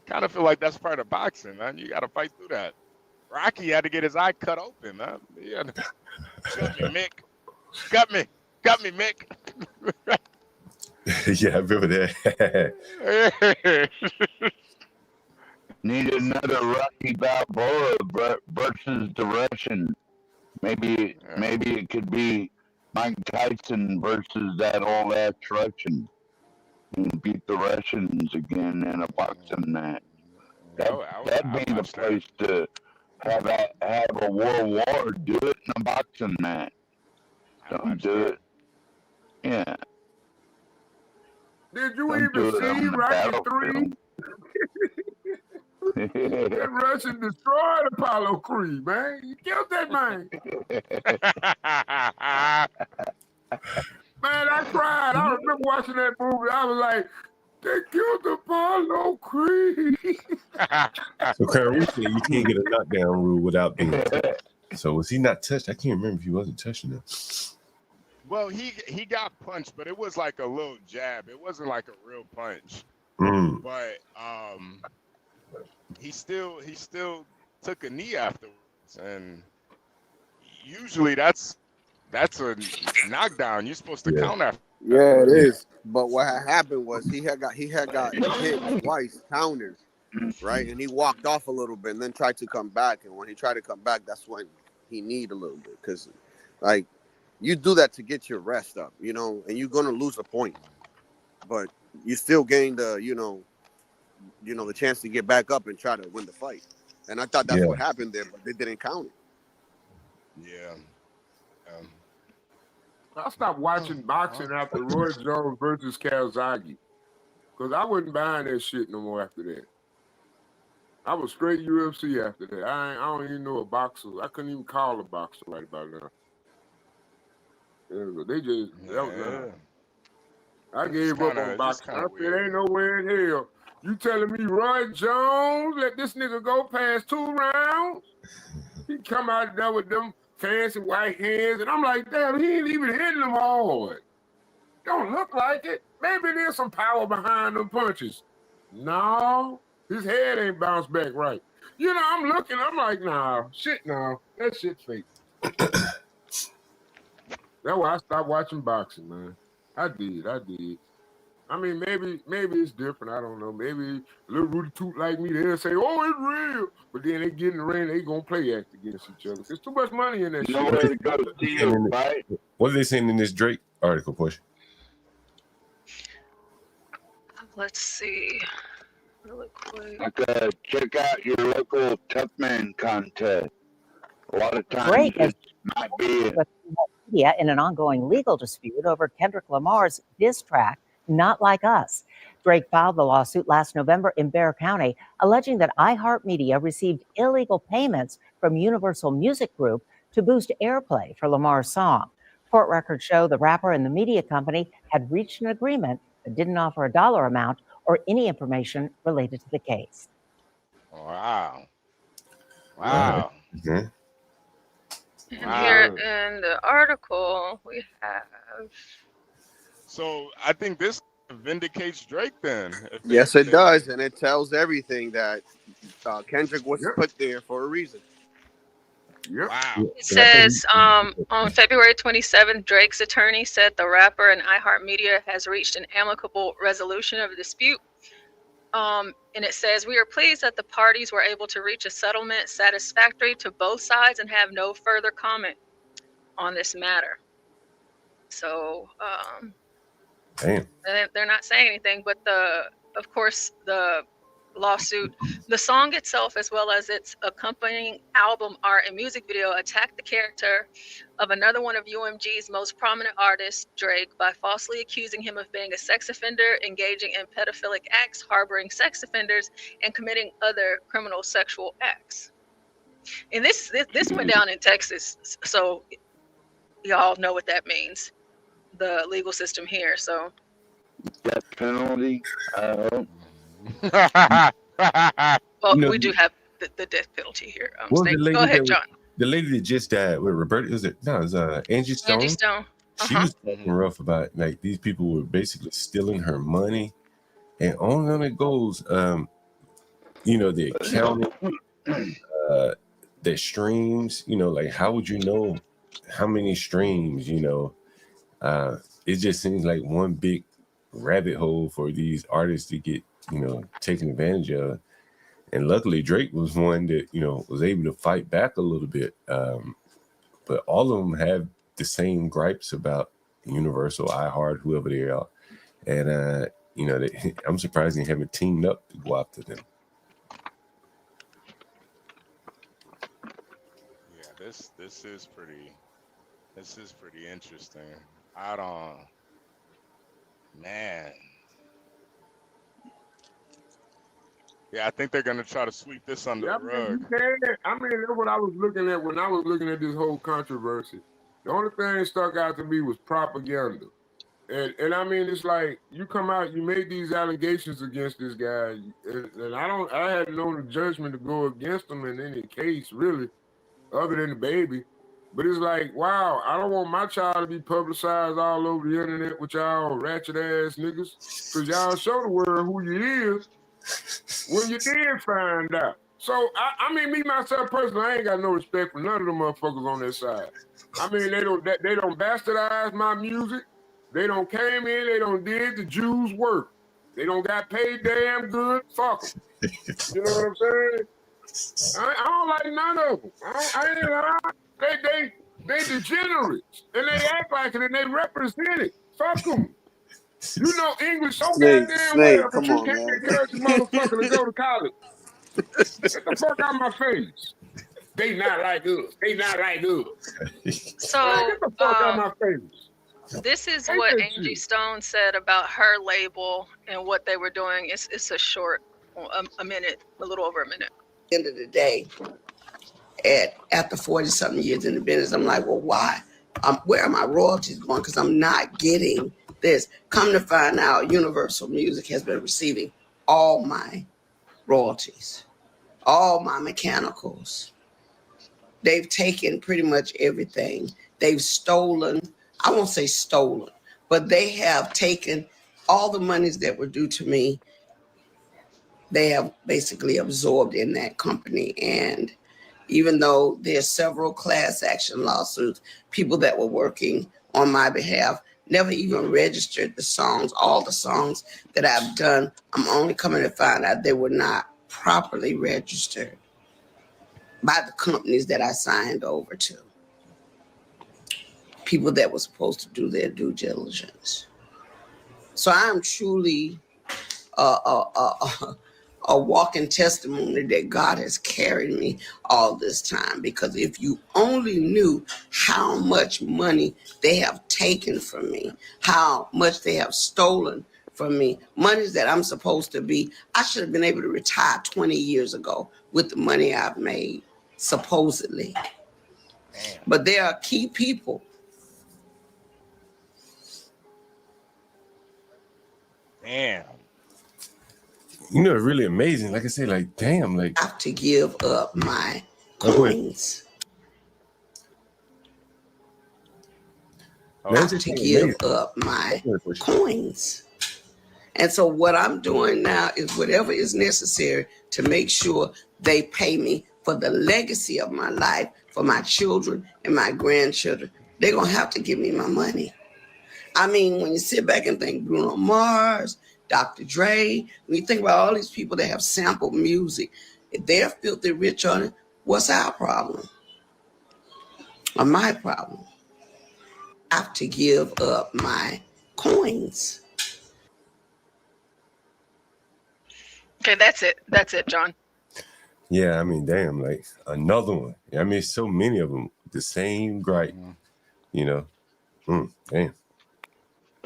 Kind of feel like that's part of boxing, man. You got to fight through that. Rocky had to get his eye cut open, man. Cut me, Mick. Cut me, Mick. Yeah, I remember that. Need another Rocky Balboa versus the Russian. Maybe it could be Mike Tyson versus that old ass Russian. And beat the Russians again in a boxing match. That'd be the place to have a world war. Do it in a boxing match. Don't do it. Yeah. Did you even see Rocky 3? That Russian destroyed Apollo Creed, man. You killed that man. Man, I cried. I remember watching that movie. I was like, they killed Apollo Creed. So, Karen, you can't get a knockdown rule without being. So was he not touched? I can't remember if he wasn't touching them. Well, he got punched, but it was like a little jab. It wasn't like a real punch. But he still took a knee afterwards, and usually that's a knockdown. You're supposed to count after. Yeah, it is. But what had happened was he had got hit twice, counters, right? And he walked off a little bit and then tried to come back. And when he tried to come back, that's when he kneed a little bit, because like you do that to get your rest up, you know, and you're gonna lose a point, but you still gain the the chance to get back up and try to win the fight. And I thought that's what happened there, but they didn't count it. Yeah. I stopped watching boxing after Roy Jones versus Calzaghe, because I wasn't buying that shit no more after that. I was straight UFC after that. I don't even know a boxer. I couldn't even call a boxer right about now. They just, I gave up on boxing. I said, ain't nowhere in hell. You telling me Roy Jones let this nigga go past 2 rounds? He come out there with them fancy white hands, and I'm like, damn, he ain't even hitting them hard. Don't look like it. Maybe there's some power behind them punches. No, his head ain't bounced back right. You know, I'm looking, I'm like, nah, that shit fake. That's why I stopped watching boxing, man. I did. I mean, maybe it's different. I don't know. Maybe a little Rudy Toot like me, they'll say, oh, it's real. But then they get in the ring, they gonna play act against each other. There's too much money in that shit. Nowhere to go to see him, right? What are they saying in this Drake article, Push? Let's see. Really quick. Like, check out your local Tough Man contest. A lot of times Drake it might be with media in an ongoing legal dispute over Kendrick Lamar's diss track, Not Like Us. Drake filed the lawsuit last November in Bexar County, alleging that iHeartMedia received illegal payments from Universal Music Group to boost airplay for Lamar's song. Court records show the rapper and the media company had reached an agreement but didn't offer a dollar amount or any information related to the case. Wow. Okay. And here in the article, we have. So I think this vindicates Drake then. Yes, it does, and it tells everything that Kendrick was put there for a reason. Wow. It says on February 27th, Drake's attorney said the rapper and iHeartMedia has reached an amicable resolution of the dispute. And it says, we are pleased that the parties were able to reach a settlement satisfactory to both sides and have no further comment on this matter. So they're not saying anything, but of course, the lawsuit, the song itself, as well as its accompanying album art and music video, attacked the character of another one of UMG's most prominent artists, Drake, by falsely accusing him of being a sex offender, engaging in pedophilic acts, harboring sex offenders, and committing other criminal sexual acts. And this went down in Texas, so y'all know what that means, the legal system here. So death penalty. Well, we do have the death penalty here. Go ahead, John. The lady that just died with Roberta, it was Angie Stones. Angie Stone. She was talking rough about, like, these people were basically stealing her money, and on it goes, the accounting, the streams, like, how would you know how many streams, it just seems like one big rabbit hole for these artists to get, taken advantage of. And luckily Drake was one that, was able to fight back a little bit. But all of them have the same gripes about Universal, iHeart, whoever they are. And, I'm surprised they haven't teamed up to go after them. Yeah, this is pretty interesting. Man. Yeah, I think they're gonna try to sweep this under the rug. I mean, that's what I was looking at when I was looking at this whole controversy. The only thing that stuck out to me was propaganda. And I mean, it's like, you come out, you make these allegations against this guy, and I had no judgment to go against him in any case, really. other than the baby. But it's like, wow, I don't want my child to be publicized all over the internet with y'all ratchet ass niggas. Cause y'all show the world who you is when you did find out. So I mean, me myself personally, I ain't got no respect for none of them motherfuckers on their side. I mean, they don't bastardize my music. They don't came in, they don't did the Jews work. They don't got paid damn good. Fuck them. You know what I'm saying? I don't like none of them. I ain't lying. They degenerates and they act like it and they represent it. Fuck them. You know English so Snake, goddamn well, but come you on, can't man. encourage a motherfucker to go to college. Get the fuck out of my face. They not like us. They not like us. So Get the fuck out of my face. this is Ain't what that Angie shit? Stones said about her label and what they were doing. It's a short, a minute, a little over a minute. End of the day, after 40-something years in the business, I'm like, well, why? Where are my royalties going? Because I'm not getting this. Come to find out, Universal Music has been receiving all my royalties, all my mechanicals. They've taken pretty much everything. They've stolen, I won't say stolen, but they have taken all the monies that were due to me. They have basically absorbed in that company. And even though there's several class action lawsuits, people that were working on my behalf never even registered the songs. All the songs that I've done, I'm only coming to find out they were not properly registered by the companies that I signed over to. People that were supposed to do their due diligence. So I'm truly a walking testimony that God has carried me all this time. Because if you only knew how much money they have taken from me, how much they have stolen from me, monies that I'm supposed to be, I should have been able to retire 20 years ago with the money I've made, supposedly. Damn. But there are key people. Damn. You know, really amazing. Like I say, like, damn, like. I have to give up my coins. I have to give up my coins. And so what I'm doing now is whatever is necessary to make sure they pay me for the legacy of my life, for my children and my grandchildren. They're going to have to give me my money. I mean, when you sit back and think Bruno Mars, Dr. Dre, when you think about all these people that have sampled music, if they're filthy rich on it, what's our problem? Or my problem? I have to give up my coins. Okay, that's it. That's it, John. Yeah, I mean, damn, like another one. I mean, so many of them, the same gripe, you know. Damn.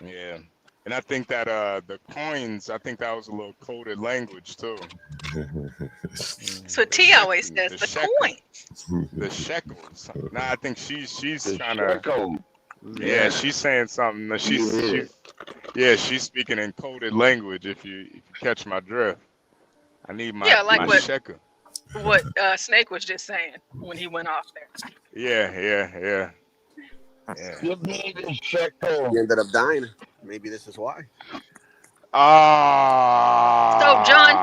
Yeah. And I think that the coins, I think that was a little coded language too. So T always says the coins. The shekels. Nah, I think she's trying shekel. to. Yeah, she's saying something. She's speaking in coded language. If you catch my drift, I need my my shekel. What Snake was just saying when he went off there. Yeah. Give me the shekel. He ended up dying. Maybe this is why. So John,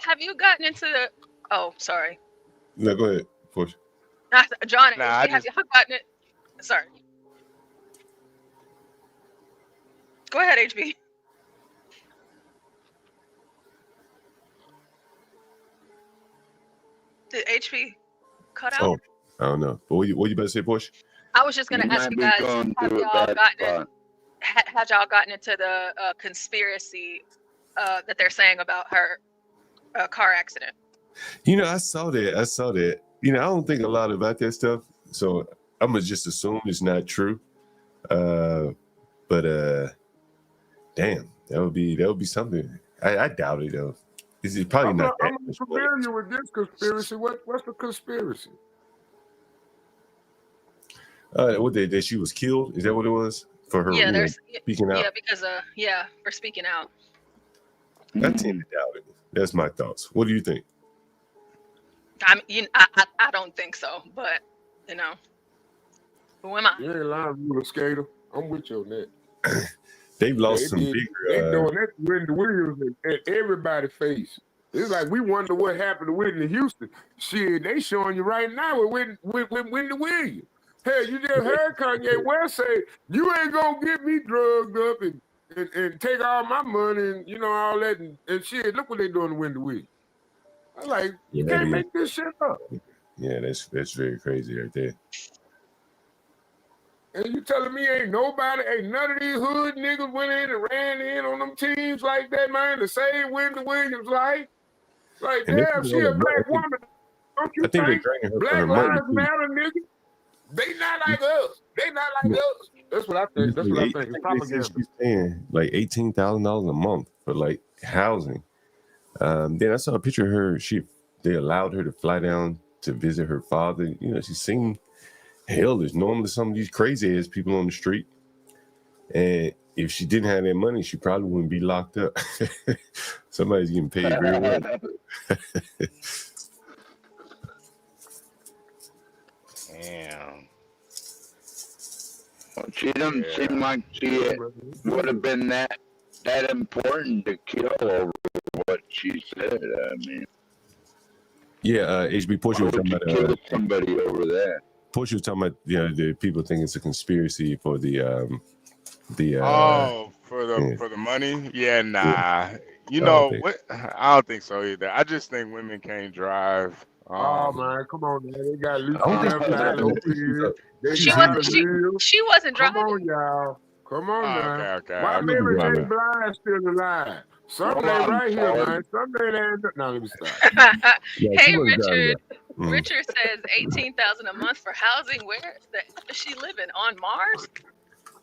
have you gotten into the? Oh, sorry. No, go ahead. Push. John, Nah, have you gotten it? Sorry. Go ahead, HB. Did HB cut out? Oh, I don't know. But what you about to say, Porsche? I was just going to ask you guys, had y'all gotten into the conspiracy that they're saying about her car accident? You know, I saw that. You know, I don't think a lot about that stuff, so I'm gonna just assume it's not true. But damn, that would be something. I doubt it though. Is it probably not? I'm not familiar with this conspiracy. What's the conspiracy? What that she was killed? Is that what it was for her? Yeah, speaking out. Yeah, because for speaking out. I tend to doubt it. That's my thoughts. What do you think? I mean, I don't think so, but you know, who am I? You ain't lying, you a skater. I'm with you on that. They've lost some They bigger. doing that to Whitney Williams and everybody's face. It's like we wonder what happened to Whitney Houston. Shit, they showing you right now with Whitney Williams. Hell, you just heard Kanye West say, "You ain't gonna get me drugged up and take all my money and you know all that and shit." Look what they doing to Whitney Williams. I'm like, you can't make this shit up. Yeah, that's very crazy right there. And you telling me ain't none of these hood niggas went in and ran in on them teams like that, man, to save Whitney Williams' life? Like, And damn, she a black woman. Don't you I think they're think? draining her Black for her money. lives matter, nigga. They not like us. They not like us. That's what I think. That's what I think. It's propaganda. She's paying like $18,000 a month for like housing. Then I saw a picture of her. They allowed her to fly down to visit her father. You know, she seemed hell as normal as some of these crazy ass people on the street. And if she didn't have that money, she probably wouldn't be locked up. Somebody's getting paid very well. Damn. Well, she doesn't seem like she would have been that important to kill over what she said. I mean, Yeah, HB Portia was talking about kill somebody over that. Portia was talking about the people think it's a conspiracy for the for the money. Yeah, nah. Yeah. You know what? I don't think so either. I just think women can't drive. Oh man, come on, man. They got loose She wasn't driving. Come on, y'all. Come on now. Okay. Why Mary J. Blige still alive? Someday right here, man. Someday they end up. Now let me stop. Hey, Richard. Richard says 18,000 a month for housing. Where is she living? On Mars?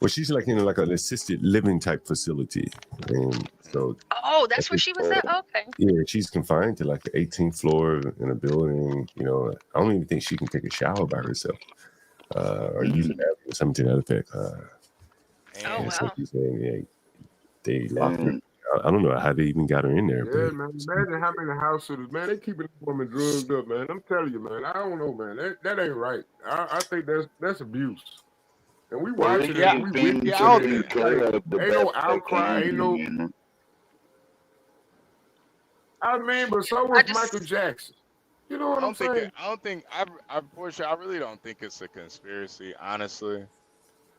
Well, she's like in like an assisted living type facility, and so. Oh, that's where she was at. Okay. Yeah, she's confined to like the 18th floor in a building. You know, I don't even think she can take a shower by herself, or use an app or something to that effect. So she's saying, they locked her. I don't know how they even got her in there. Yeah, man. Imagine how many house sitters, man. They keeping the woman drugged up, man. I'm telling you, man. I don't know, man. That ain't right. I think that's abuse. And we watching it. And we witnessing it. Ain't no outcry. Ain't no. I mean, but so was Michael Jackson. You know what I'm saying? I really don't think it's a conspiracy, honestly.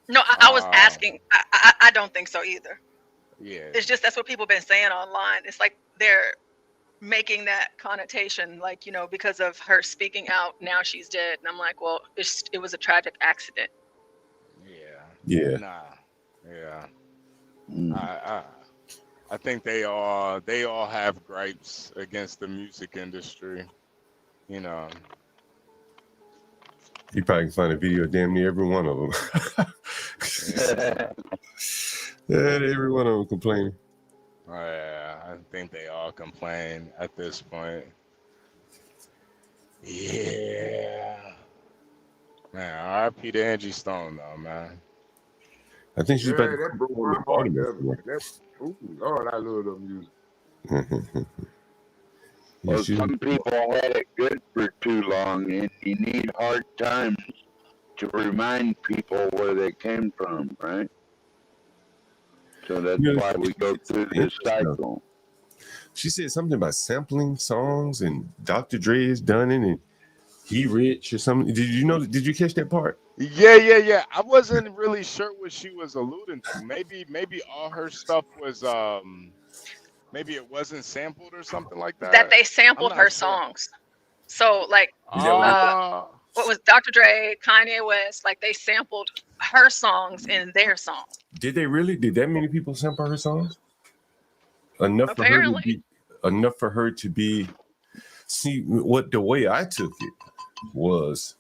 No, I was asking. I don't think so either. Yeah. It's just that's what people have been saying online. It's like they're making that connotation, like, you know, because of her speaking out, now she's dead. And I'm like, well, it was a tragic accident. Yeah. Nah. Yeah. I think they all have gripes against the music industry. You know. You probably can find a video of damn near every one of them. Every one of them complaining. Oh, yeah, I think they all complain at this point. Yeah. Man, RIP to Angie Stone, though, man. I think she's about to that broke my heart. Lord, I love them music. Well, some people had it good for too long, and you need hard times to remind people where they came from, right? So that's why we go through this cycle. She said something about sampling songs, and Dr. Dre has done it, and he rich or something. Did you catch that part? Yeah. I wasn't really sure what she was alluding to. Maybe all her stuff was maybe it wasn't sampled or something like that. That they sampled her songs. So like what was Dr. Dre, Kanye West, like they sampled her songs in their song. Did they really? Did that many people sample her songs? Enough for her to be. See, the way I took it was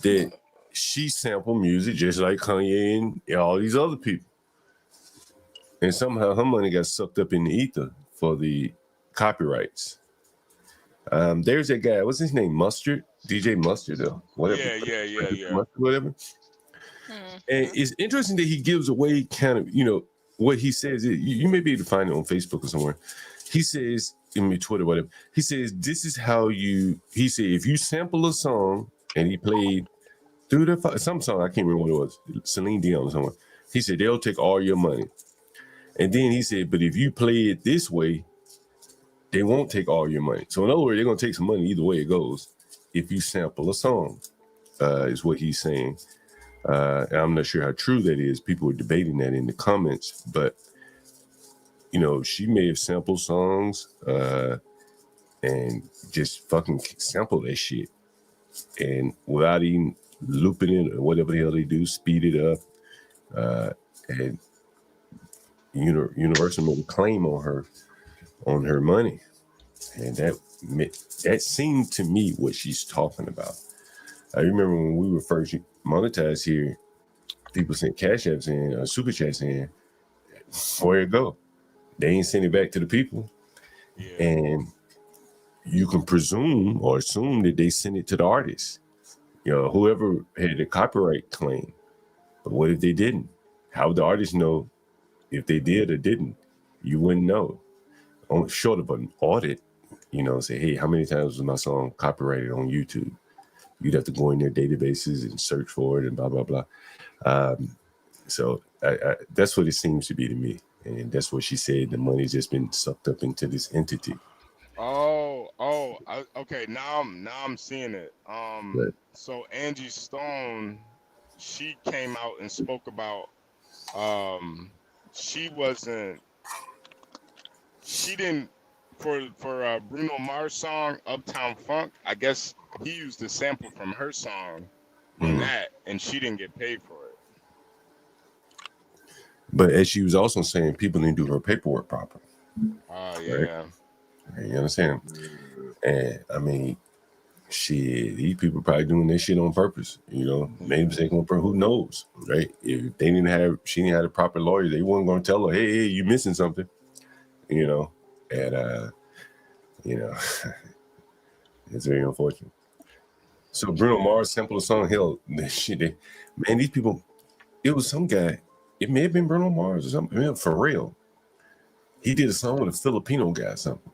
that she sampled music just like Kanye and all these other people, and somehow her money got sucked up in the ether for the copyrights. There's that guy. What's his name? Mustard, DJ Mustard, though. Whatever. Yeah. Mustard, whatever. And it's interesting that he gives away kind of, what he says. You may be able to find it on Facebook or somewhere. He says in me Twitter, whatever. He says, this is how he said, if you sample a song and he played through some song, I can't remember what it was, Celine Dion or someone. He said, they'll take all your money. And then he said, but if you play it this way, they won't take all your money. So in other words, they're going to take some money either way it goes if you sample a song, is what he's saying. And I'm not sure how true that is. People were debating that in the comments, but you know, she may have sampled songs and just fucking sample that shit, and without even looping it or whatever the hell they do, speed it up, and Universal made a claim on her money, and that seemed to me what she's talking about. I remember when we were first monetized here, people sent cash apps in or super chats in. Where it go? They ain't send it back to the people, and you can presume or assume that they sent it to the artist, you know, whoever had the copyright claim. But what if they didn't? How would the artist know if they did or didn't? You wouldn't know. Short of an audit, you know, say, hey, how many times was my song copyrighted on YouTube? You'd have to go in their databases and search for it and blah, blah, blah. So that's what it seems to be to me. And that's what she said. The money's just been sucked up into this entity. Okay. Now I'm seeing it. So Angie Stone, she came out and spoke about she didn't for Bruno Mars song Uptown Funk. I guess he used a sample from her song in that, and she didn't get paid for it. But as she was also saying, people didn't do her paperwork properly. Yeah. Right? You understand? And I mean, shit, these people probably doing this shit on purpose. You know, made a mistake on purpose. Who knows, right? If she didn't have a proper lawyer, they weren't going to tell her, hey, you missing something. You know, and you know, it's very unfortunate. So Bruno Mars sampled a song. Hell, man, these people. It was some guy. It may have been Bruno Mars or something. Man, for real. He did a song with a Filipino guy or something.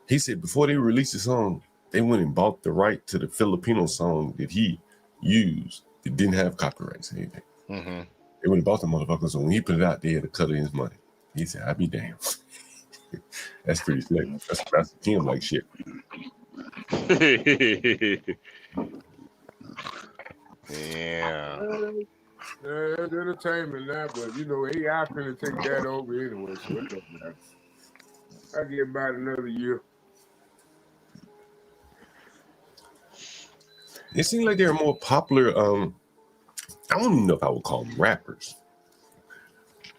He said before they released the song, they went and bought the right to the Filipino song that he used. It didn't have copyrights or anything. Mm-hmm. They went and bought the motherfucker. So when he put it out, they had to cut in his money. He said, I'd be damned. That's pretty slick. That's him like shit. Yeah. It's entertainment now, but you know, AI finna take that over anyway, so it doesn't matter. I get about another year. It seems like they're more popular. I don't even know if I would call them rappers,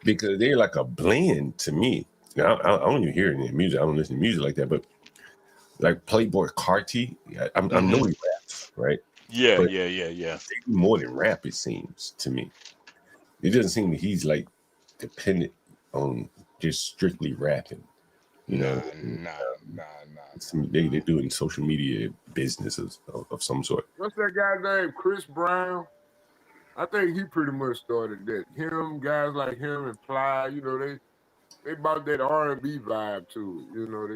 because they're like a blend to me. Now, I don't even hear any music. I don't listen to music like that, but like Playboy Carti, I know he raps, right? Yeah. But they do more than rap, it seems to me. It doesn't seem that he's like dependent on just strictly rapping. You know, nah. They're doing social media businesses of some sort. What's that guy's name? Chris Brown? I think he pretty much started that. Him, guys like him and Ply, you know, they brought that R&B vibe to it. You know,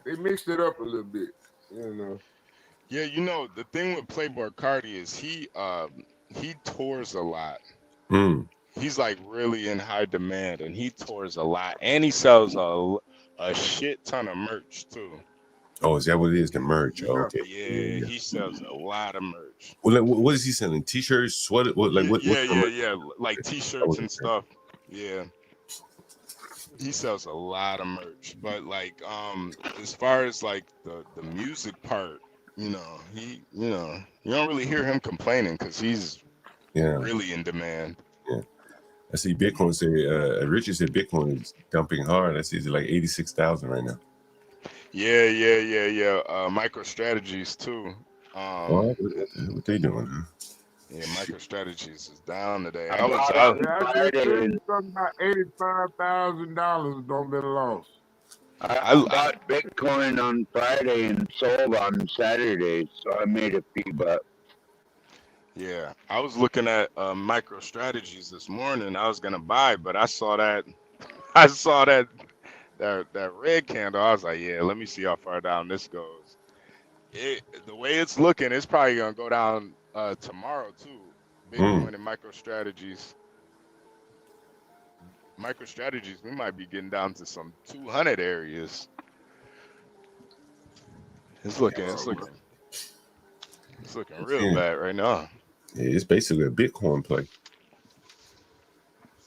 they mixed it up a little bit. You know. Yeah, you know, the thing with Playboy Carti is he tours a lot. He's like really in high demand, and he tours a lot, and he sells a shit ton of merch too. Oh, is that what it is? The merch? Oh, okay. Yeah, he sells a lot of merch. Well, what is he selling? T-shirts, sweater? What? Like what? Yeah. Like T-shirts and stuff. Yeah. He sells a lot of merch, but like as far as like the music part, you don't really hear him complaining because he's really in demand. Yeah. I see Bitcoin say Richard said Bitcoin is dumping hard. I see it's like 86,000 right now. Yeah. MicroStrategies too. What they doing? Huh? Yeah, MicroStrategies is down today. I just something about $85,000 don't been lost. I bought Bitcoin on Friday and sold on Saturday, so I made a few bucks. Yeah, I was looking at MicroStrategies this morning. I was gonna buy, but I saw that that red candle, I was like, yeah, let me see how far down this goes. The way it's looking, it's probably gonna go down tomorrow too. Bitcoin and MicroStrategies. MicroStrategies, we might be getting down to some 200 areas. It's looking real bad right now. Yeah, it's basically a Bitcoin play.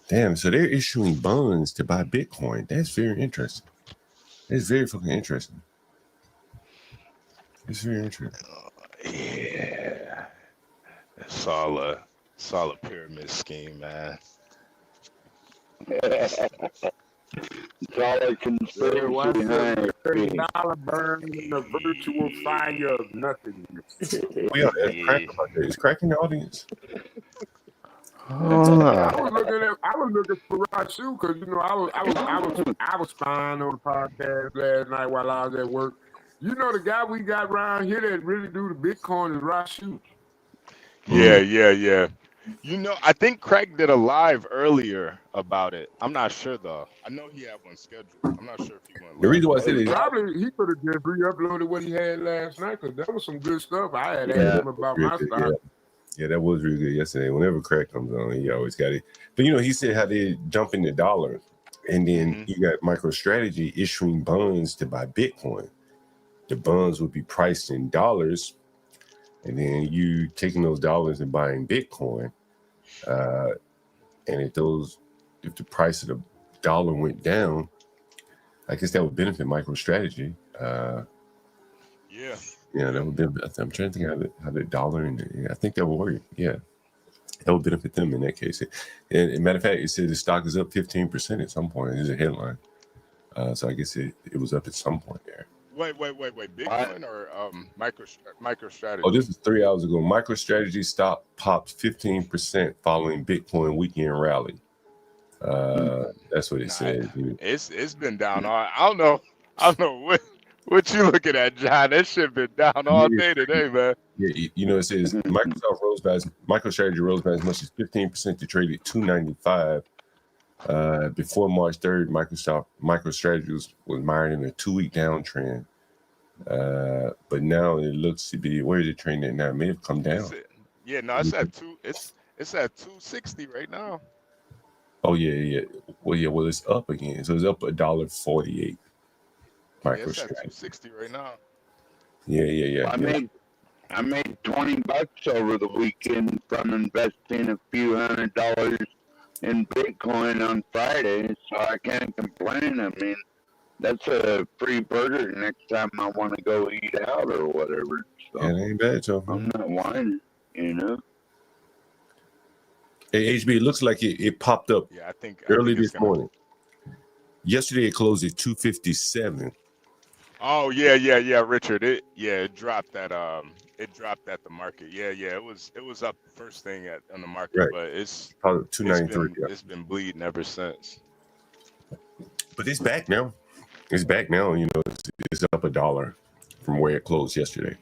Damn, so they're issuing bonds to buy Bitcoin. That's very interesting. It's very fucking interesting. It's very interesting. Yeah. It's all a pyramid scheme, man. It's all a conspiracy. $30 burn in the virtual fire of nothingness. We ought to ask Crack about that. Is Crack in the audience? I was looking for Rashu because I was spying on the podcast last night while I was at work. You know the guy we got around here that really do the Bitcoin is Rashu. Yeah. You know, I think Craig did a live earlier about it. I'm not sure though. I know he had one scheduled. I'm not sure if he went live. The reason why I said it, probably he could have just re-uploaded what he had last night because that was some good stuff. I had asked him about my stock. Yeah, that was really good yesterday. Whenever Craig comes on, he always got it. But you know, he said how they jump in the dollar, and then you got MicroStrategy issuing bonds to buy Bitcoin. The bonds would be priced in dollars, and then you taking those dollars and buying Bitcoin. And if the price of the dollar went down, I guess that would benefit MicroStrategy. Yeah, that would benefit. I'm trying to think how the dollar and I think that would work. Yeah, that would benefit them in that case. And matter of fact, it said the stock is up 15% at some point. There's a headline. So I guess it was up at some point there. Wait. Bitcoin or MicroStrategy? Oh, this is 3 hours ago. MicroStrategy stock popped 15% following Bitcoin weekend rally. That's what it said. It's been down. I don't know what you looking at, John. That shit been down all day today, man. Yeah, you know, it says MicroStrategy rose by as much as 15% to trade at $295. Before March 3rd, MicroStrategy was mired in a 2-week downtrend. But now it looks to be, where is it trading at now? It may have come down. It's at it's at 260 right now. Oh yeah. Well, it's up again. So it's up $1.48. It's at 260 right now. Yeah. I made $20 over the weekend from investing a few $100 in Bitcoin on Friday, so I can't complain. I mean, that's a free burger next time I want to go eat out or whatever. So yeah, that ain't bad, Joe. I'm not whining, you know. Hey, HB, it looks like it popped up early this morning. Yesterday it closed at 257. Oh yeah, Richard. It dropped at the market. Yeah, it was up first thing on the market, right. But it's 293. It's been bleeding ever since. But it's back now. It's back now. You know, it's up $1 from where it closed yesterday.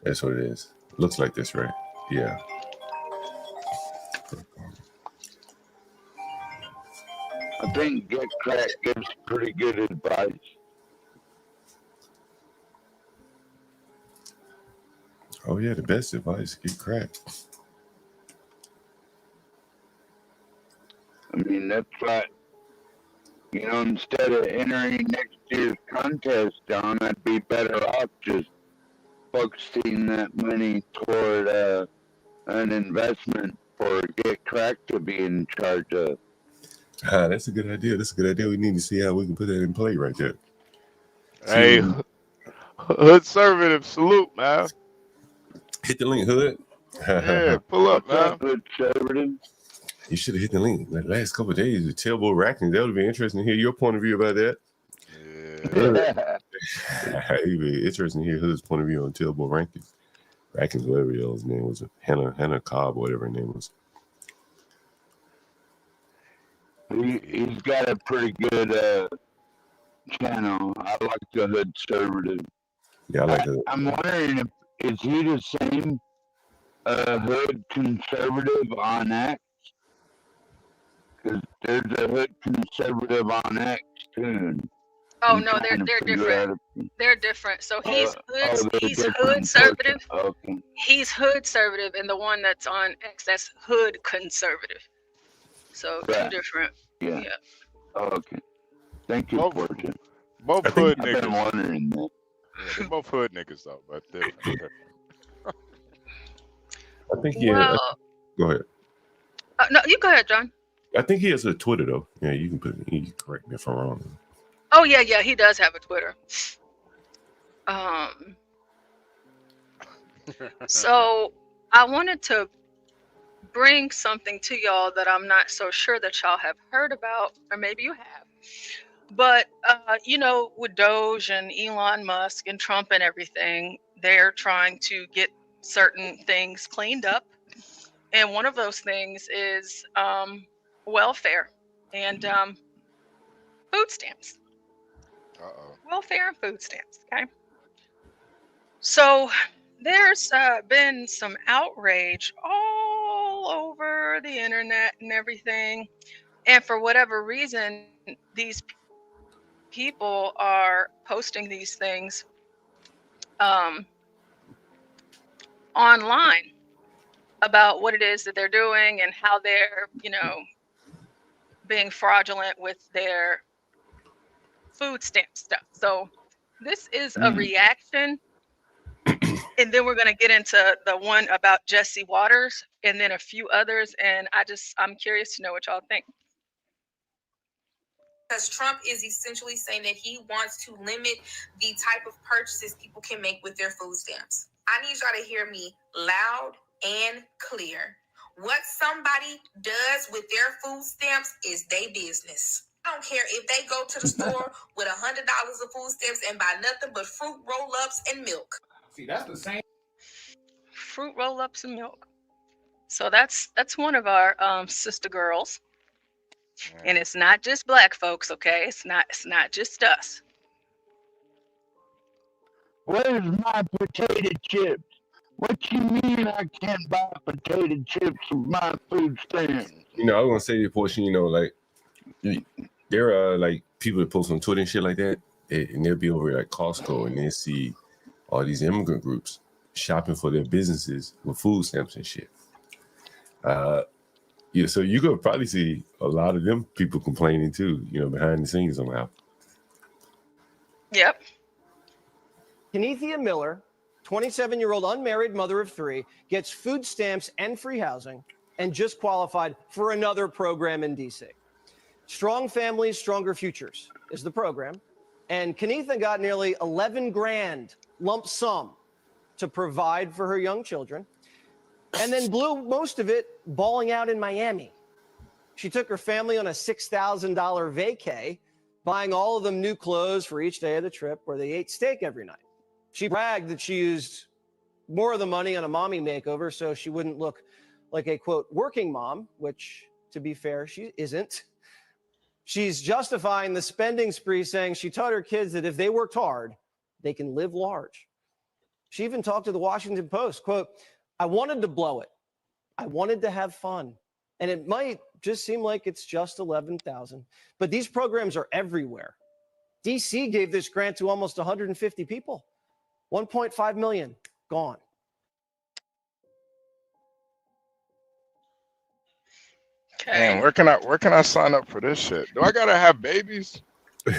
That's what it is. Looks like this, right? Yeah. I think Get Crack gives pretty good advice. Oh yeah, the best advice: get cracked. I mean, that's what, you know, instead of entering next year's contest, John, I'd be better off just focusing that money toward an investment for Get Crack to be in charge of. That's a good idea. We need to see how we can put that in play right there. Hey, Hood Conservative, salute, man. Hit the link, Hood. Yeah, pull up, man. Hood Conservative. You should have hit the link the last couple of days. The tailboat rackings. That would be interesting to hear your point of view about that. Yeah. It'd be interesting to hear Hood's point of view on tailboat rackings, whatever his name was. Hannah Cobb, whatever her name was. He's got a pretty good channel. I like the Hood Conservative. Yeah, I like that. I'm wondering is he the same Hood Conservative on X? Because there's a hood conservative on X too. Oh no, they're different. They're different. So he's he's hood conservative. Okay. He's hood conservative, and the one that's on X, that's hood conservative. So two different. Yeah. Yeah. Okay. Thank you, Fortune. Both I think hood I've niggas. been wondering that. Yeah, they're both hood niggas though, but they're different. I think Well, go ahead. no, you go ahead, John. I think he has a Twitter though. Yeah, you can correct me if I'm wrong. Oh yeah, he does have a Twitter. So I wanted to bring something to y'all that I'm not so sure that y'all have heard about, or maybe you have. But you know, with Doge and Elon Musk and Trump and everything, they're trying to get certain things cleaned up, and one of those things is welfare and food stamps. Welfare and food stamps. Okay. So there's been some outrage all over the internet and everything, and for whatever reason, these people are posting these things online about what it is that they're doing and how they're, you know, being fraudulent with their food stamp stuff. So this is a reaction, and then we're going to get into the one about Jesse Waters and then a few others, and I'm curious to know what y'all think. Because Trump is essentially saying that he wants to limit the type of purchases people can make with their food stamps. I need y'all to hear me loud and clear. What somebody does with their food stamps is their business. I don't care if they go to the store with $100 of food stamps and buy nothing but fruit roll-ups and milk. See, that's the same. Fruit roll-ups and milk. So that's one of our sister girls. And it's not just black folks, okay? It's not just us. Where's my potato chips? What you mean I can't buy potato chips with my food stamps? You know, I was gonna say this portion. You know, like there are like people that post on Twitter and shit like that, and they'll be over at Costco and they see all these immigrant groups shopping for their businesses with food stamps and shit. Yeah, so you could probably see a lot of them people complaining too, you know, behind the scenes somehow. Yep. Cynthia Miller, 27-year-old unmarried mother of 3, gets food stamps and free housing and just qualified for another program in D.C. Strong Families, Stronger Futures is the program. And Cynthia got nearly 11 grand lump sum to provide for her young children, and then blew most of it balling out in Miami. She took her family on a $6,000 vacay, buying all of them new clothes for each day of the trip, where they ate steak every night. She bragged that she used more of the money on a mommy makeover so she wouldn't look like a, quote, working mom, which, to be fair, she isn't. She's justifying the spending spree, saying she taught her kids that if they worked hard, they can live large. She even talked to the Washington Post, quote, I wanted to blow it. I wanted to have fun. And it might just seem like it's just 11,000, but these programs are everywhere. DC gave this grant to almost 150 people. 1.5 million gone. Man, where can I sign up for this shit? Do I gotta have babies?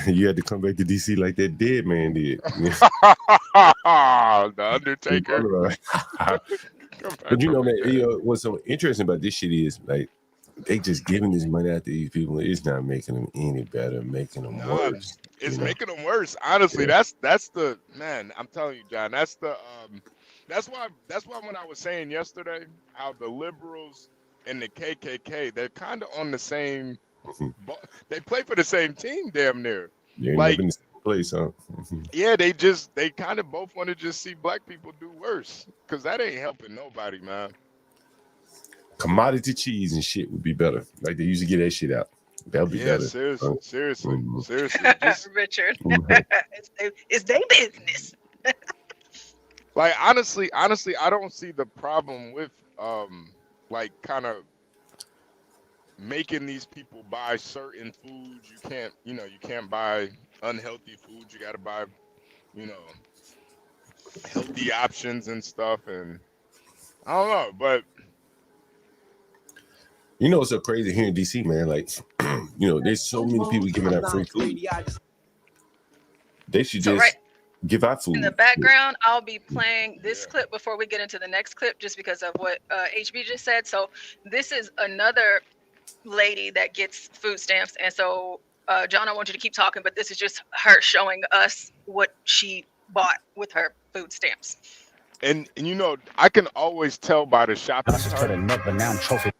You had to come back to DC like that dead man did. The Undertaker. But you know, man, you know, what's so interesting about this shit is like they just giving this money out to these people. It's not making them any better, making them worse. It's making them worse. Honestly, that's the man. I'm telling you, John. That's why when I was saying yesterday how the liberals and the KKK, they're kind of on the same. They play for the same team, damn near. Yeah, like in the same place, huh? Yeah, they kind of both want to just see black people do worse, because that ain't helping nobody, man. Commodity cheese and shit would be better. Like they used to get that shit out. That would be better. Seriously. Just, Richard, it's their business. Like honestly, I don't see the problem with like kind of making these people buy certain foods. You can't, you can't buy unhealthy foods. You got to buy, you know, healthy options and stuff. And I don't know, but You know, it's so crazy here in DC, man. Like, there's so many people giving out free food. They should So just give out in the food. background, I'll be playing this clip before we get into the next clip, just because of what HB just said. So this is another lady that gets food stamps, and so John, I want you to keep talking, but this is just her showing us what she bought with her food stamps. and I can always tell by the shopping cart.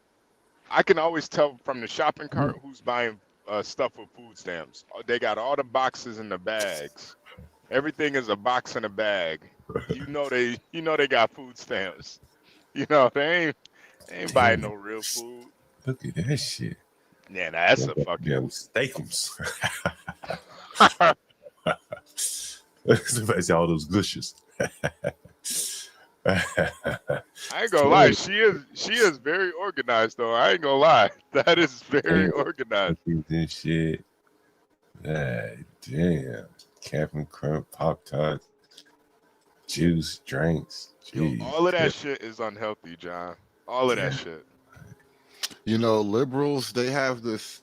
I can always tell from the shopping cart who's buying stuff with food stamps. They got all the boxes and the bags. Everything is a box and a bag. They got food stamps. They ain't buying no real food. Look at that shit. Yeah, that's a fucking steakums. Somebody say all those gushes. I ain't gonna lie, she is very organized though. I ain't gonna lie. That is very organized. This shit. Damn. Captain Crunch, Pop Tarts, juice, drinks. Jeez. All of that shit is unhealthy, John. All of that shit. Liberals, they have this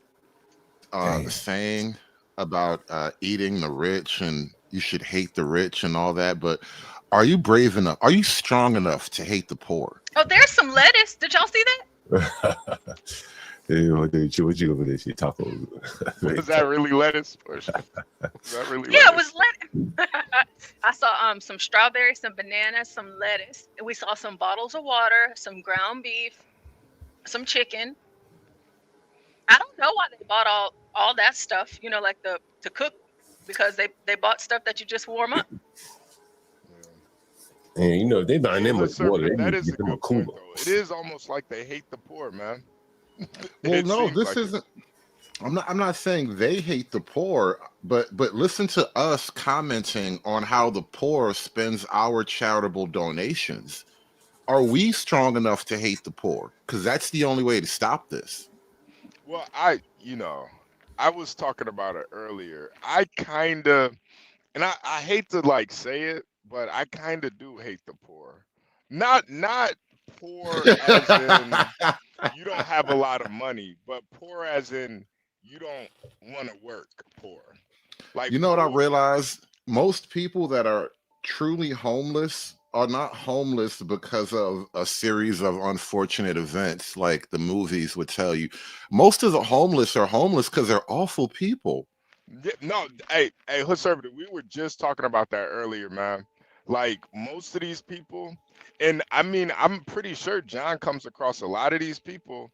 saying about eating the rich and you should hate the rich and all that, but are you brave enough? Are you strong enough to hate the poor? Oh, there's some lettuce. Did y'all see that? Hey, what you over there? She taco. Was that really lettuce? Or was that really Yeah, lettuce? it was lettuce. I saw some strawberries, some bananas, some lettuce. And we saw some bottles of water, some ground beef, some chicken. I don't know why they bought all that stuff, like to cook, because they bought stuff that you just warm up. And they buying them with water. They That need to is a get them a good point, cooler. though. It is almost like they hate the poor, man. Well, It no, seems this like it. isn't. I'm not saying they hate the poor, but listen to us commenting on how the poor spends our charitable donations. Are we strong enough to hate the poor? Because that's the only way to stop this. Well, I was talking about it earlier. I kind of, and I hate to say it, but I kind of do hate the poor. Not poor as in you don't have a lot of money, but poor as in you don't want to work. Poor. Like, You know what I realized? Most people that are truly homeless are not homeless because of a series of unfortunate events like the movies would tell you. Most of the homeless are homeless because they're awful people. Yeah, no, hey, conservative. We were just talking about that earlier, man. Like most of these people, and I mean, I'm pretty sure John comes across a lot of these people.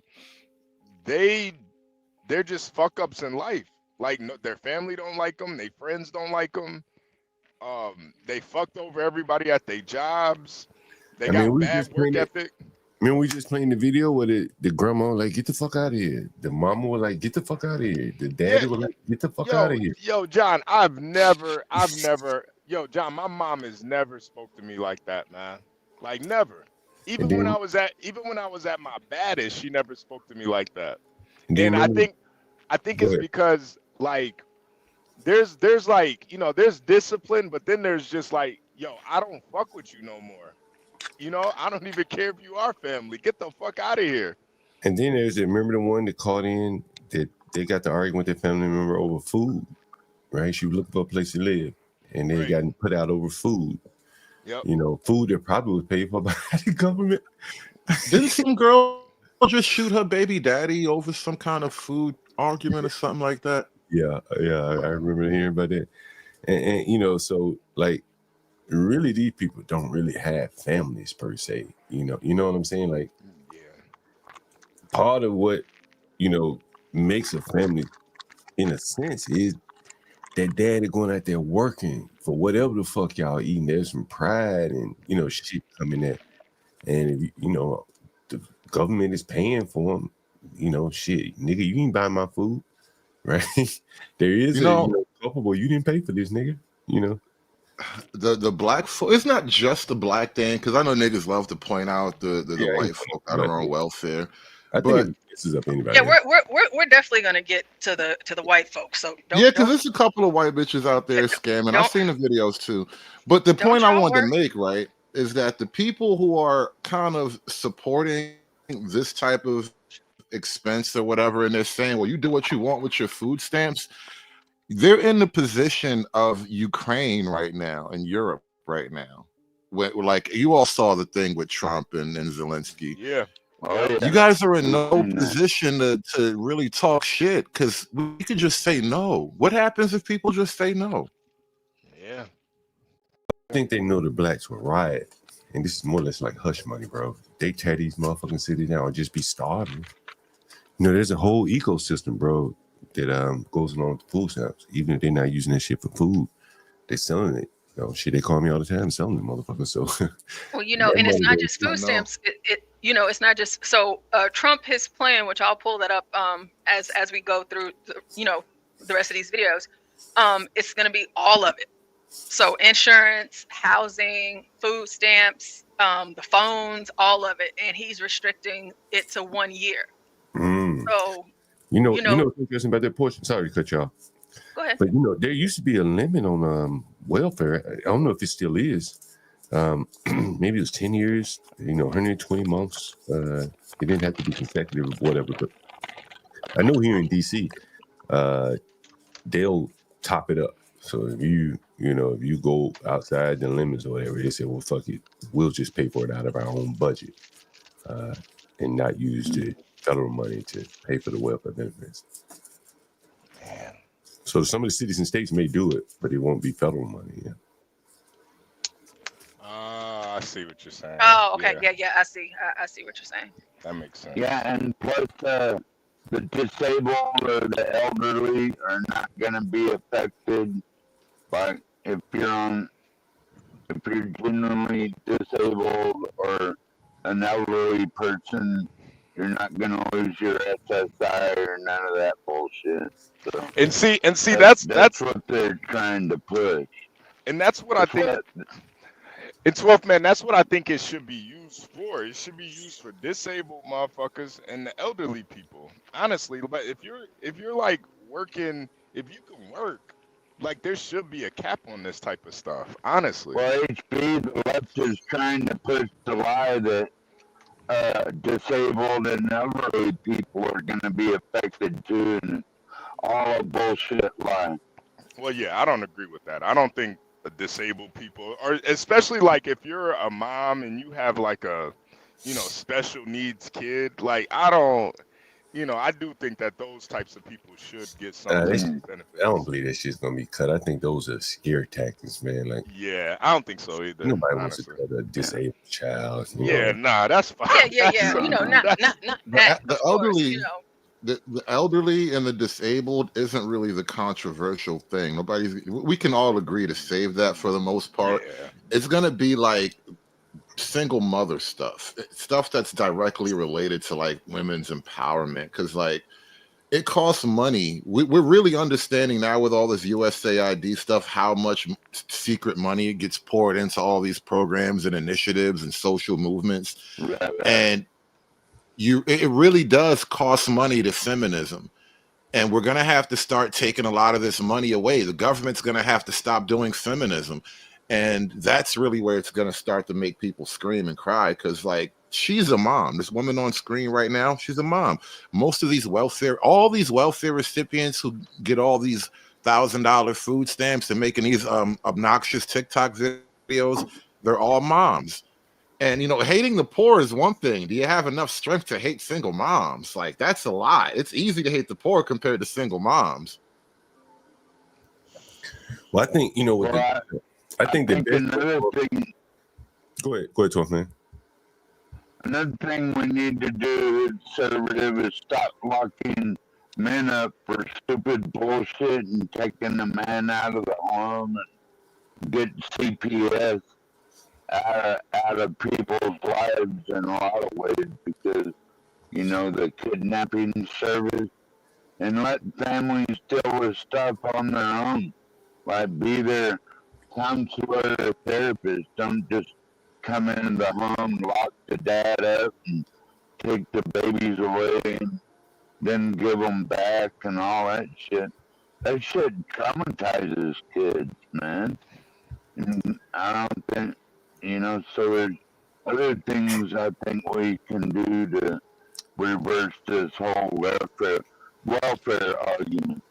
They're just fuck ups in life. Like no, their family don't like them, their friends don't like them. They fucked over everybody at their jobs. They I mean, got we bad just work playing it. ethic. Remember, we just playing the video where the grandma like, get the fuck out of here. The mama was like, get the fuck out of here. The daddy was like, get the fuck out of here. Yo, John, I've never, yo, John, my mom has never spoke to me like that, man. Like never. Even And when then- I was at my baddest, she never spoke to me like that. And then And I remember- think Go it's ahead. because like there's like, there's discipline, but then there's just like, yo, I don't fuck with you no more. I don't even care if you are family. Get the fuck out of here. And then remember the one that called in that they got to argue with their family member over food, right? She was looking for a place to live, and they got put out over food. Yep. Food that probably was paid for by the government. Didn't some girl just shoot her baby daddy over some kind of food argument or something like that? Yeah, I remember hearing about that. And so like, really, these people don't really have families per se. You know what I'm saying? Like, part of what makes a family, in a sense, is that daddy going out there working for whatever the fuck y'all eating. There's some pride and shit coming there. And if the government is paying for them, shit, nigga, you ain't buying my food, right? There is culpable. You didn't pay for this, nigga. The black folk, it's not just the black thing, because I know niggas love to point out the white folk that are on welfare, I think this is up to anybody. Yeah, we're definitely gonna get to the white folks. So Yeah, because there's a couple of white bitches out there scamming. I've seen the videos too. But the point I wanted to make, right, is that the people who are kind of supporting this type of expense or whatever, and they're saying, well, you do what you want with your food stamps, they're in the position of Ukraine right now and Europe right now. Like you all saw the thing with Trump and Zelensky. Yeah. You guys are in no position to really talk shit because we could just say no. What happens if people just say no? Yeah. I think they know the blacks will riot, and this is more or less like hush money, bro. They tear these motherfucking cities down and just be starving. You know, there's a whole ecosystem, bro, that goes along with the food stamps. Even if they're not using that shit for food, they're selling it. You know, shit, they call me all the time selling the motherfuckers. So, well, you know, and it's not just food stamps. You know, it's not just so Trump, his plan, which I'll pull that up as we go through, the rest of these videos. It's going to be all of it. So insurance, housing, food stamps, the phones, all of it, and he's restricting it to 1 year. So you know what's interesting about that portion? Sorry to cut you off. Go ahead. But there used to be a limit on welfare. I don't know if it still is. Maybe it was 10 years. 120 months. It didn't have to be consecutive or whatever. But I know here in DC, they'll top it up. So if you go outside the limits or whatever, they say, well, fuck it, we'll just pay for it out of our own budget, and not use the federal money to pay for the welfare benefits. Damn. So some of the cities and states may do it, but it won't be federal money. Yeah. I see what you're saying. Oh, okay, yeah, I see what you're saying. That makes sense. Yeah, and plus the disabled or the elderly are not going to be affected. But if you're genuinely disabled or an elderly person, you're not going to lose your SSI or none of that bullshit. So And see, that's what they're trying to push. And that's what I think. In 12th man, that's what I think it should be used for. It should be used for disabled motherfuckers and the elderly people. Honestly, but if you're like working, if you can work, like there should be a cap on this type of stuff. Honestly. Well, HB, the left is trying to push the lie that disabled and elderly people are going to be affected too, and all a bullshit lie. Well, yeah, I don't agree with that. I don't think disabled people, or especially like if you're a mom and you have like a, special needs kid, like I do think that those types of people should get some benefits. I don't believe that shit's gonna be cut. I think those are scare tactics, man. Like, yeah, I don't think so either. Nobody wants to cut a disabled child. Yeah, nah, that's fine. Yeah. Not the elderly. The elderly and the disabled isn't really the controversial thing. We can all agree to save that for the most part. Yeah. It's going to be like single mother stuff that's directly related to like women's empowerment. Cause like it costs money. We're really understanding now with all this USAID stuff, how much secret money gets poured into all these programs and initiatives and social movements. And it really does cost money to feminism, and we're going to have to start taking a lot of this money away. The government's going to have to stop doing feminism, and that's really where it's going to start to make people scream and cry, because like she's a mom. This woman on screen right now, she's a mom. Most of these all these welfare recipients who get all these $1,000 food stamps and making these obnoxious TikTok videos, they're all moms. And, hating the poor is one thing. Do you have enough strength to hate single moms? Like, that's a lie. It's easy to hate the poor compared to single moms. Well, I think, I think another thing. Go ahead, 12th man. Another thing we need to do, conservative, is stop locking men up for stupid bullshit and taking the man out of the home and get CPS out of people's lives in a lot of ways, because the kidnapping service, and let families deal with stuff on their own, like be their counselor or therapist. Don't just come into the home, lock the dad up, and take the babies away and then give them back and all that shit. That shit traumatizes kids, man. And I don't think, so there's other things I think we can do to reverse this whole welfare argument.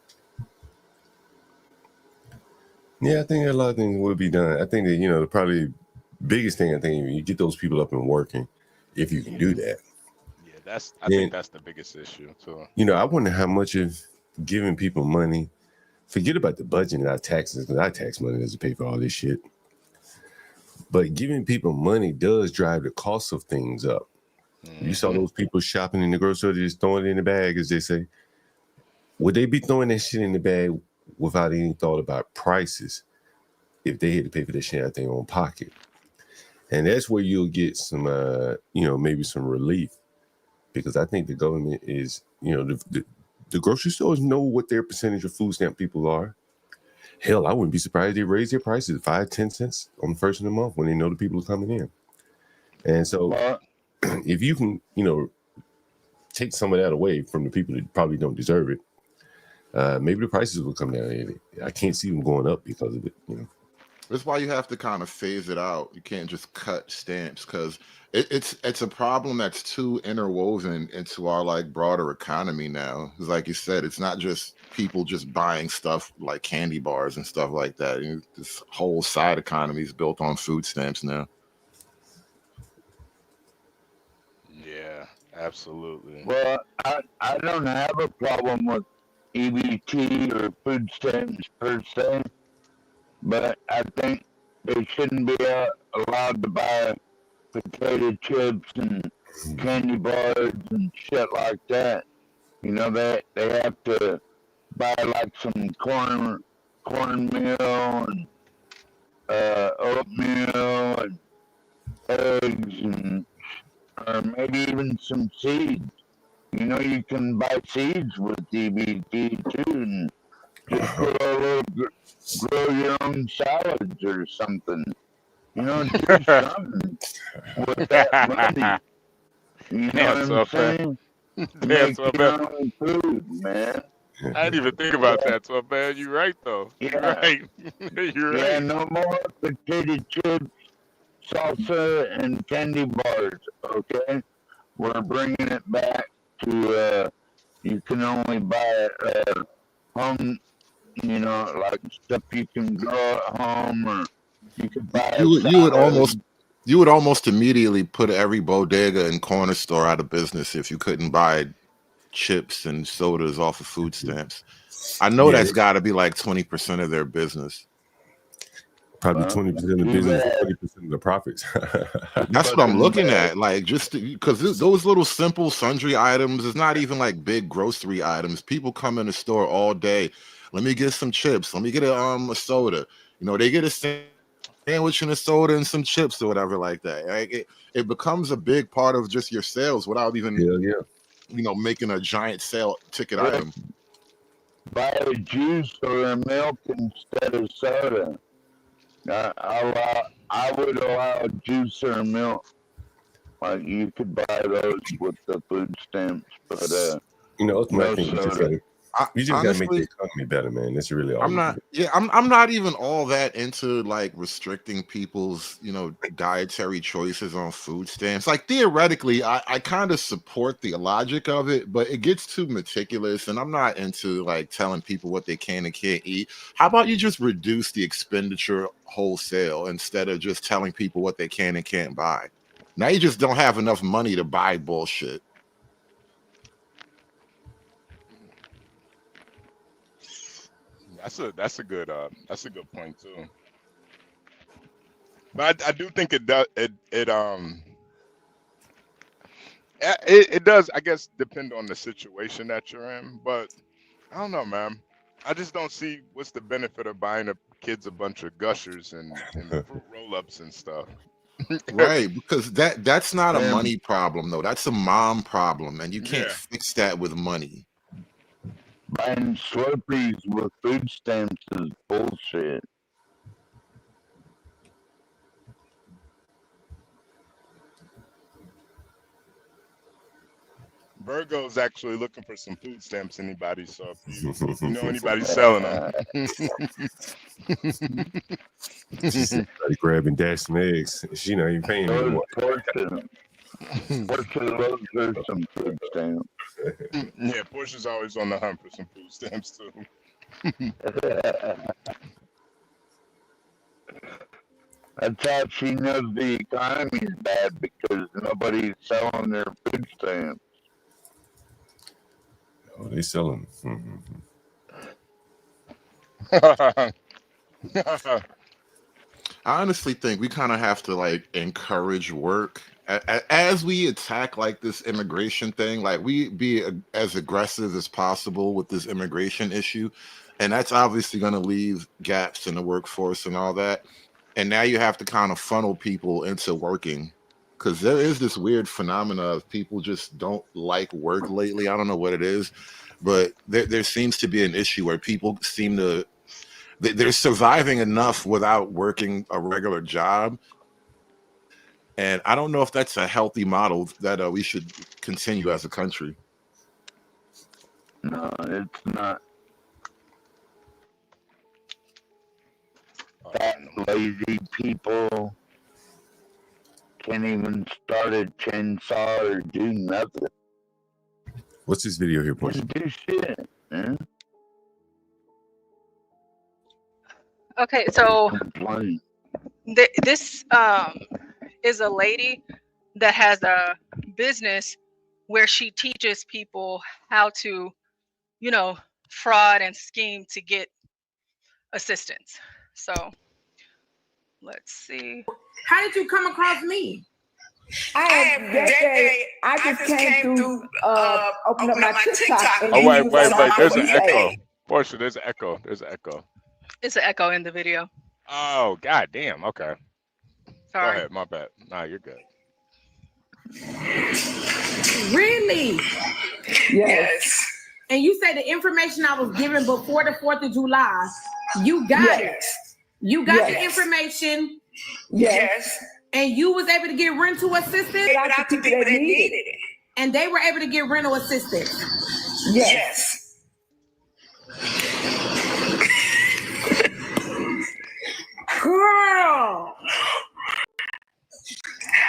Yeah, I think a lot of things will be done. I think that, probably biggest thing, I think, you get those people up and working, if you can do that. Yeah, I think that's the biggest issue too. I wonder how much of giving people money, forget about the budget and our taxes, because our tax money doesn't pay for all this shit. But giving people money does drive the cost of things up. You saw those people shopping in the grocery store, just throwing it in the bag, as they say. Would they be throwing that shit in the bag without any thought about prices if they had to pay for that shit out of their own pocket? And that's where you'll get some, maybe some relief, because I think the government is, the grocery stores know what their percentage of food stamp people are. Hell, I wouldn't be surprised if they raise their prices 5-10 cents on the first of the month when they know the people are coming in. And so if you can, take some of that away from the people that probably don't deserve it, maybe the prices will come down. I can't see them going up because of it, That's why you have to kind of phase it out. You can't just cut stamps, because it's a problem that's too interwoven into our like broader economy now. Because like you said, it's not just people just buying stuff like candy bars and stuff like that. This whole side economy is built on food stamps now. Yeah, absolutely. Well, I don't have a problem with EBT or food stamps per se, but I think they shouldn't be allowed to buy potato chips and candy bars and shit like that. They have to buy like some cornmeal and oatmeal and eggs and or maybe even some seeds. You can buy seeds with DBT too, and just put a little grow your own salads or something. Do something with that money. You know what I'm saying? Make your own food, man. I didn't even think about that, so man. You're right though. You're right. You're Yeah, right. no more potato chips, salsa, and candy bars. Okay, we're bringing it back to you can only buy it home. Like stuff you can grow at home, or you could buy a You would almost immediately put every bodega and corner store out of business if you couldn't buy chips and sodas off of food stamps. I know that's got to be like 20% of their business. Probably 20% of the business, 20% of the profits. That's what I'm looking at. Like, just because those little simple sundry items is not even like big grocery items. People come in the store all day. Let me get some chips. Let me get a soda. They get a sandwich and a soda and some chips or whatever like that. Like it becomes a big part of just your sales without even, making a giant sale ticket item. Buy a juice or a milk instead of soda. I would allow juice or milk. Like you could buy those with the food stamps, but I think you just gotta make the economy better, man. That's really all. I'm not even all that into like restricting people's, dietary choices on food stamps. Like theoretically, I kind of support the logic of it, but it gets too meticulous, and I'm not into like telling people what they can and can't eat. How about you just reduce the expenditure wholesale instead of just telling people what they can and can't buy? Now you just don't have enough money to buy bullshit. That's a good point too. But I do think it does it does, I guess, depend on the situation that you're in. But I don't know, man. I just don't see what's the benefit of buying the kids a bunch of gushers and fruit roll-ups and stuff. Right, because that's not a money problem though. That's a mom problem, and you can't fix that with money. Buying Slurpees with food stamps is bullshit. Virgo's actually looking for some food stamps. Anybody? So if you know anybody selling them. Just like grabbing dash some eggs. She not even paying anymore. Portia loves her some food stamps. Yeah, Portia's always on the hunt for some food stamps too. That's how she knows the economy is bad, because nobody's selling their food stamps. Oh, they selling. I honestly think we kind of have to like encourage work as we attack like this immigration thing. Like we be as aggressive as possible with this immigration issue, and that's obviously going to leave gaps in the workforce and all that. And now you have to kind of funnel people into working, because there is this weird phenomena of people just don't like work lately. I don't know what it is, but there seems to be an issue where people seem to they're surviving enough without working a regular job. And I don't know if that's a healthy model that we should continue as a country. No, it's not. Fat, lazy people can't even start a chainsaw or do nothing. What's this video here, Portia? Do shit, man. Okay, so this is a lady that has a business where she teaches people how to, you know, fraud and scheme to get assistance. So let's see. How did you come across me? I just came through open up my TikTok. Oh wait, there's an echo. Portia, there's an echo. There's an echo. It's an echo in the video. Oh, god damn. Okay. Sorry. Go ahead, my bad. Nah, you're good. Really? Yes. And you say the information I was given before the 4th of July, you got it. You got the information. Yes. And you was able to get rental assistance. Out to people that needed it. And they were able to get rental assistance. Yes. Girl.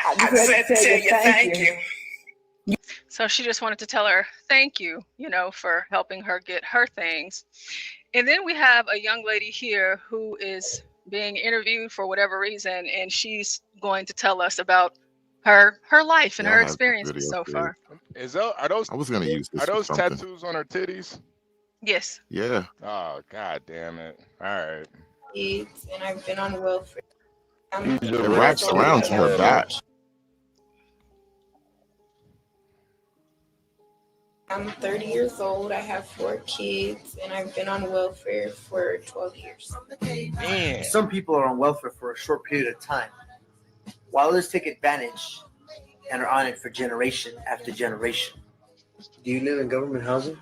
I just had to tell you thank you. So she just wanted to tell her thank you, you know, for helping her get her things. And then we have a young lady here who is being interviewed for whatever reason, and she's going to tell us about her life and her experiences so far. Are those? I was gonna use this. Are those for something. tattoos on her titties? Yes. Yeah. Oh god damn it! All right. And I've been on welfare. It wraps around to her back. I'm 30 years old. I have 4 kids, and I've been on welfare for 12 years. Man. Some people are on welfare for a short period of time, while others take advantage and are on it for generation after generation. Do you live in government housing?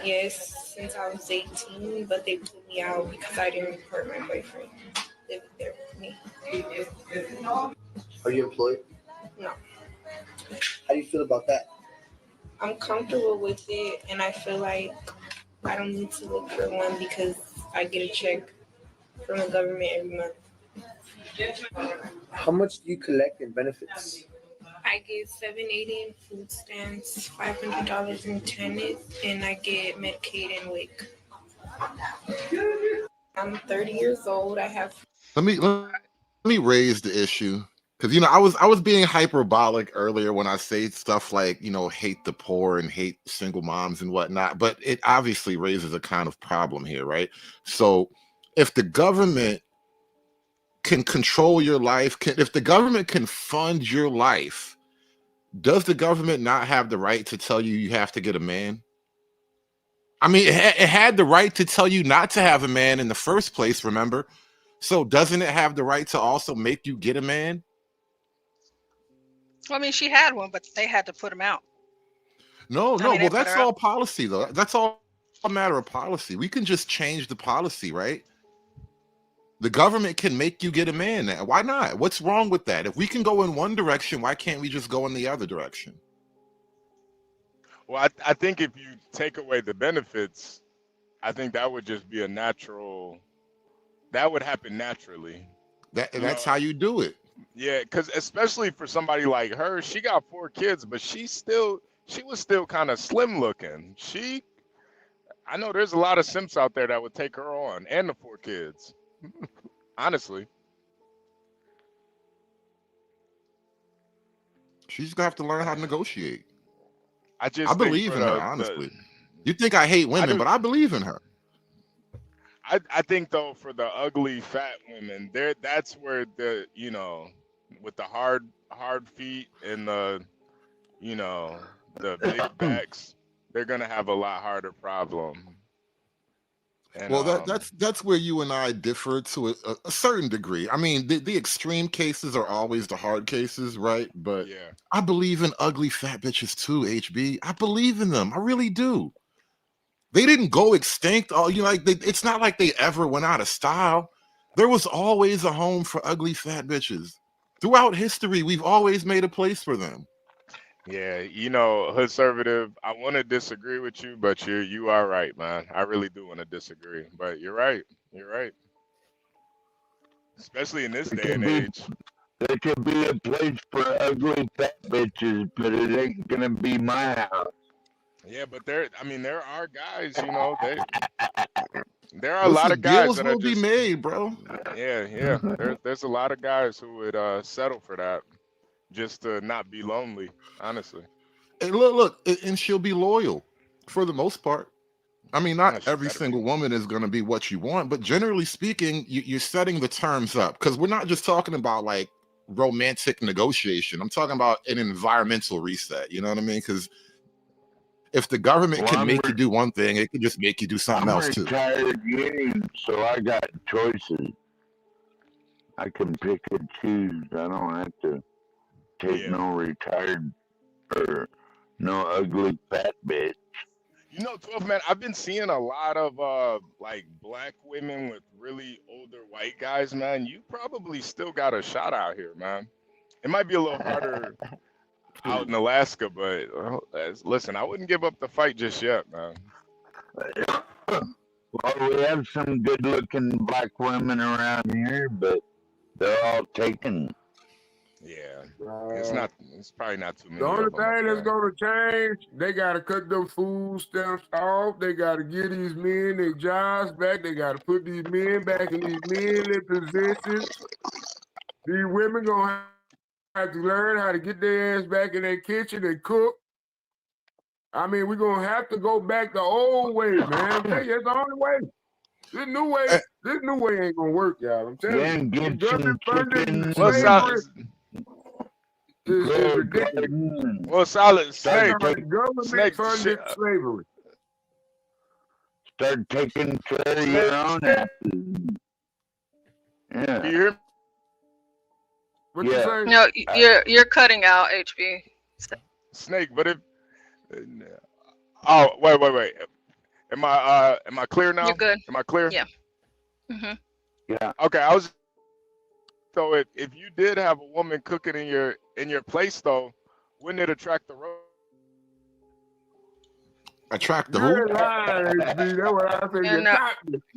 Yes, since I was 18, but they put me out because I didn't report my boyfriend living there with me. Are you employed? No. How do you feel about that? I'm comfortable with it, and I feel like I don't need to look for one because I get a check from the government every month. How much do you collect in benefits? I get $780 in food stamps, $500 in tennis, and I get Medicaid and WIC. I'm 30 years old. I have. Let me raise the issue, because I was being hyperbolic earlier when I say stuff like hate the poor and hate single moms and whatnot, but it obviously raises a kind of problem here, right? So if the government can control your life, if the government can fund your life, does the government not have the right to tell you have to get a man? I mean, it had the right to tell you not to have a man in the first place, remember? So doesn't it have the right to also make you get a man? Well, I mean, she had one, but they had to put him out. No, I mean, well, that's all policy, though. That's all a matter of policy. We can just change the policy, right? The government can make you get a man now. Why not? What's wrong with that? If we can go in one direction, why can't we just go in the other direction? Well, I think if you take away the benefits, I think that would just be a natural. That would happen naturally. That's how you do it. Yeah, because especially for somebody like her, she got 4 kids, but she was still kind of slim looking. I know there's a lot of simps out there that would take her on, and the 4 kids. Honestly. She's gonna have to learn how to negotiate. I I believe in her, honestly. You think I hate women, but I believe in her. I think though, for the ugly fat women, that's where the with the hard feet and the the big backs, they're gonna have a lot harder problem. And, Well, that's where you and I differ to a certain degree. I mean, the extreme cases are always the hard cases, right? But yeah, I believe in ugly fat bitches too, HB. I believe in them. I really do. They didn't go extinct. It's not like they ever went out of style. There was always a home for ugly fat bitches. Throughout history, we've always made a place for them. yeah, Hoodservative, I want to disagree with you, but you are right, man. I really do want to disagree, but you're right. You're right. Especially in this day and age. There could be a place for ugly fat bitches, but it ain't gonna be my house. Yeah, but there are guys, there are a lot of guys deals that will are just be made, bro. Yeah. There's a lot of guys who would settle for that just to not be lonely, honestly. Hey, look, and she'll be loyal for the most part. I mean, not every single woman is going to be what you want, but generally speaking, you're setting the terms up, because we're not just talking about like romantic negotiation. I'm talking about an environmental reset. You know what I mean? Because if the government can make you do one thing, it can just make you do something else too. I'm retired union, so I got choices. I can pick and choose. I don't have to take no retired or no ugly fat bitch. 12 man, I've been seeing a lot of like black women with really older white guys, man. You probably still got a shot out here, man. It might be a little harder out in Alaska, but listen, I wouldn't give up the fight just yet, man. Well, we have some good-looking black women around here, but they're all taken. Yeah, it's probably not too many. The only of them thing that's gonna change, they gotta cut them food stamps off. They gotta give these men their jobs back. They gotta put these men back in these manly positions. These women gonna have to learn how to get their ass back in their kitchen and cook. I mean, we're gonna have to go back the old way, man. I'm telling you, it's the only way. This new way ain't gonna work, y'all. I'm telling you. Government-funded slavery is ridiculous. Well, solid Snake. Government-funded slavery. Start taking care of your own asses. Yeah. Do you hear me? What you say? No, you're cutting out, HB. Snake, but if wait. Am I clear now? You're good. Am I clear? Yeah. Mm-hmm. Yeah. Okay, so if you did have a woman cooking in your place though, wouldn't it attract the roach? Attract the who? You're lying, HB. That's what I say.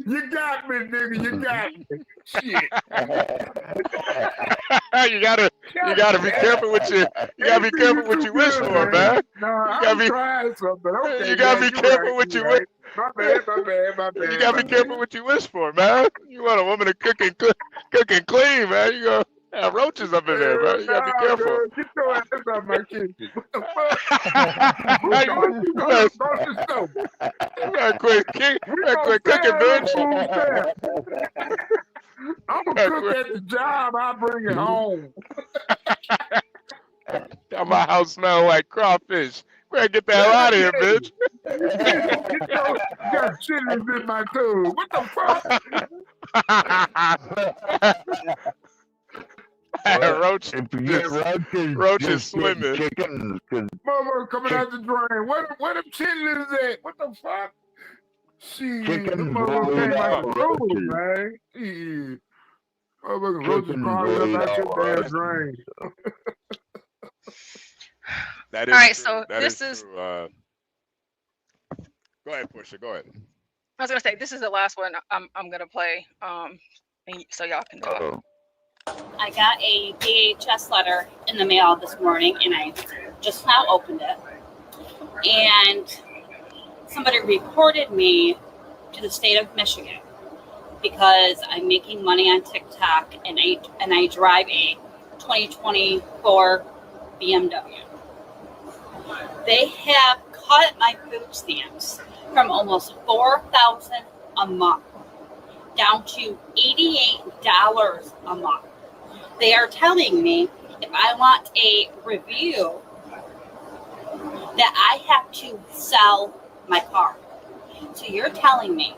You got me, nigga. You got me. Shit. you gotta be careful what you wish for, man. No, I'm trying something. Okay, you gotta be careful what you wish. My bad. You gotta be careful what you wish for, man. You want a woman to cook and clean, man. You gonna have roaches up in there, man. You gotta be careful. Girl, get your ass out my kitchen. What the fuck? Go to the stove. You gotta quit cooking, bitch. I'm gonna cook at the job. I bring it home. Got my house smelling like crawfish. Better get the hell out of here, bitch. You got chitlins in my tube. What the fuck? Roaches swimming. Motherfucker coming out the drain. Where them chitlins at? What the fuck? Shit, them motherfuckers came out the food, man. Shit. Motherfucking roaches crawling up out your damn drain. That All right, true. so That this is true. Go ahead, Portia. Go ahead. I was gonna say this is the last one I'm gonna play. And so y'all can talk. Oh, I got a DHS letter in the mail this morning, and I just now opened it. And somebody reported me to the state of Michigan because I'm making money on TikTok, and I drive a 2024 BMW. They have cut my food stamps from almost $4,000 a month down to $88 a month. They are telling me if I want a review that I have to sell my car. So you're telling me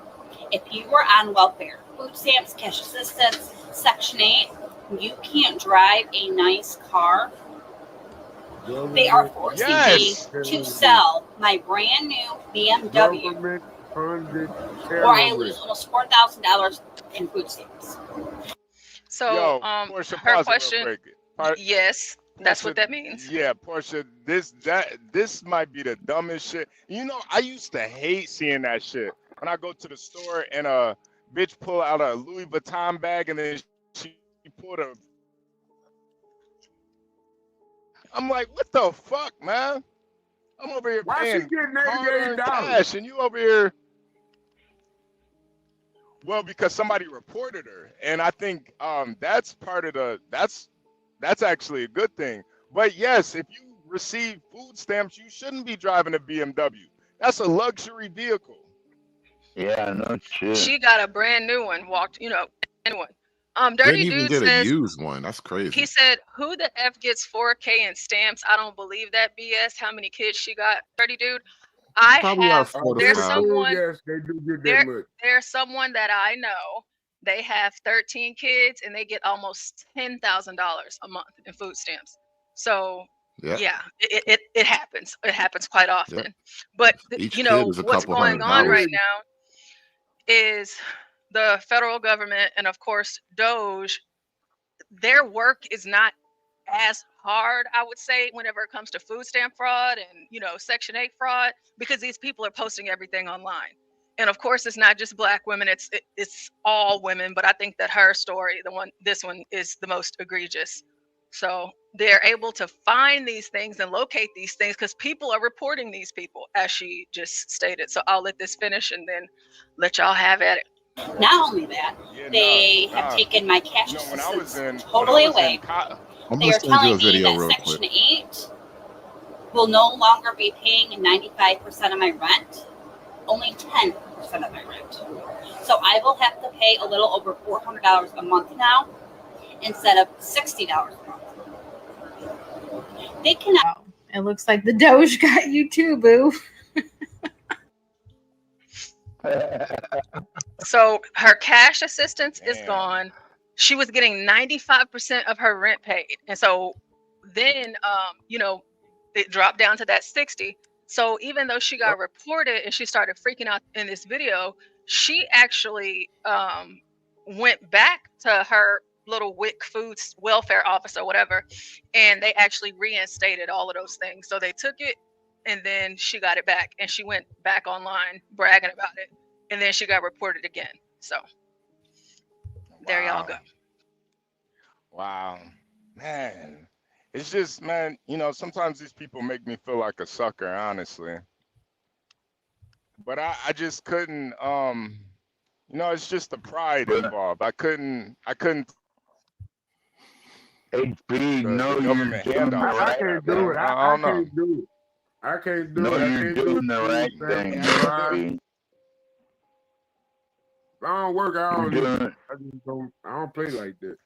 if you were on welfare, food stamps, cash assistance, Section 8, you can't drive a nice car? They are forcing me to sell my brand new BMW, or I lose almost $4,000 in food stamps. So, Portia, her pause it real question. quick. Yes, that's Portia, what that means. Yeah, Portia, this might be the dumbest shit. You know, I used to hate seeing that shit. When I go to the store and a bitch pull out a Louis Vuitton bag and then she pulled a... I'm like, what the fuck, man? I'm over here Why she paying getting hard-earned $88? cash and you over here... Well, because somebody reported her, and I think that's part of the that's actually a good thing. But yes, if you receive food stamps, you shouldn't be driving a BMW. That's a luxury vehicle. yeah, no shit. She got a brand new one. Anyone. Didn't Dirty even Dude get a says, used one. That's crazy. he said, who the F gets 4K in stamps? I don't believe that BS. How many kids she got? Dirty Dude. I Probably are have, 4 to there's 5. someone, Yes, they do get that much. there's someone that I know, they have 13 kids and they get almost $10,000 a month in food stamps. So Yeah. yeah, it happens. It happens quite often. Yep. But Each you kid know, is a what's couple going $100. on right now is the federal government and of course Doge, their work is not as hard, I would say, whenever it comes to food stamp fraud and, you know, Section 8 fraud, because these people are posting everything online. And of course, it's not just Black women, it's all women, but I think that her story, this one is the most egregious. So they're able to find these things and locate these things because people are reporting these people, as she just stated. So I'll let this finish and then let y'all have at it. Not only that, they have taken my cash assistance totally away. I'm They are gonna send you a telling me video that real Section quick. 8 will no longer be paying 95% of my rent, only 10% of my rent. So I will have to pay a little over $400 a month now instead of $60 a month. They cannot. It looks like the Doge got you too, boo. So her cash assistance is gone. She was getting 95% of her rent paid. And so then, you know, it dropped down to that 60. So even though she got reported and she started freaking out in this video, she actually went back to her little WIC foods welfare office or whatever, and they actually reinstated all of those things. So they took it and then she got it back and she went back online bragging about it. And then she got reported again. So there y'all go. Wow, man. It's just, man, you know, sometimes these people make me feel like a sucker, honestly. But I just couldn't, you know, it's just the pride involved. I couldn't. HB, no, the you're government doing the handouts. I right can't do it. thing. I don't know. can't do it. I can't do No, it. I you're can't do doing it. the right thing, HB. If I don't work, I You're don't. doing I don't play like that.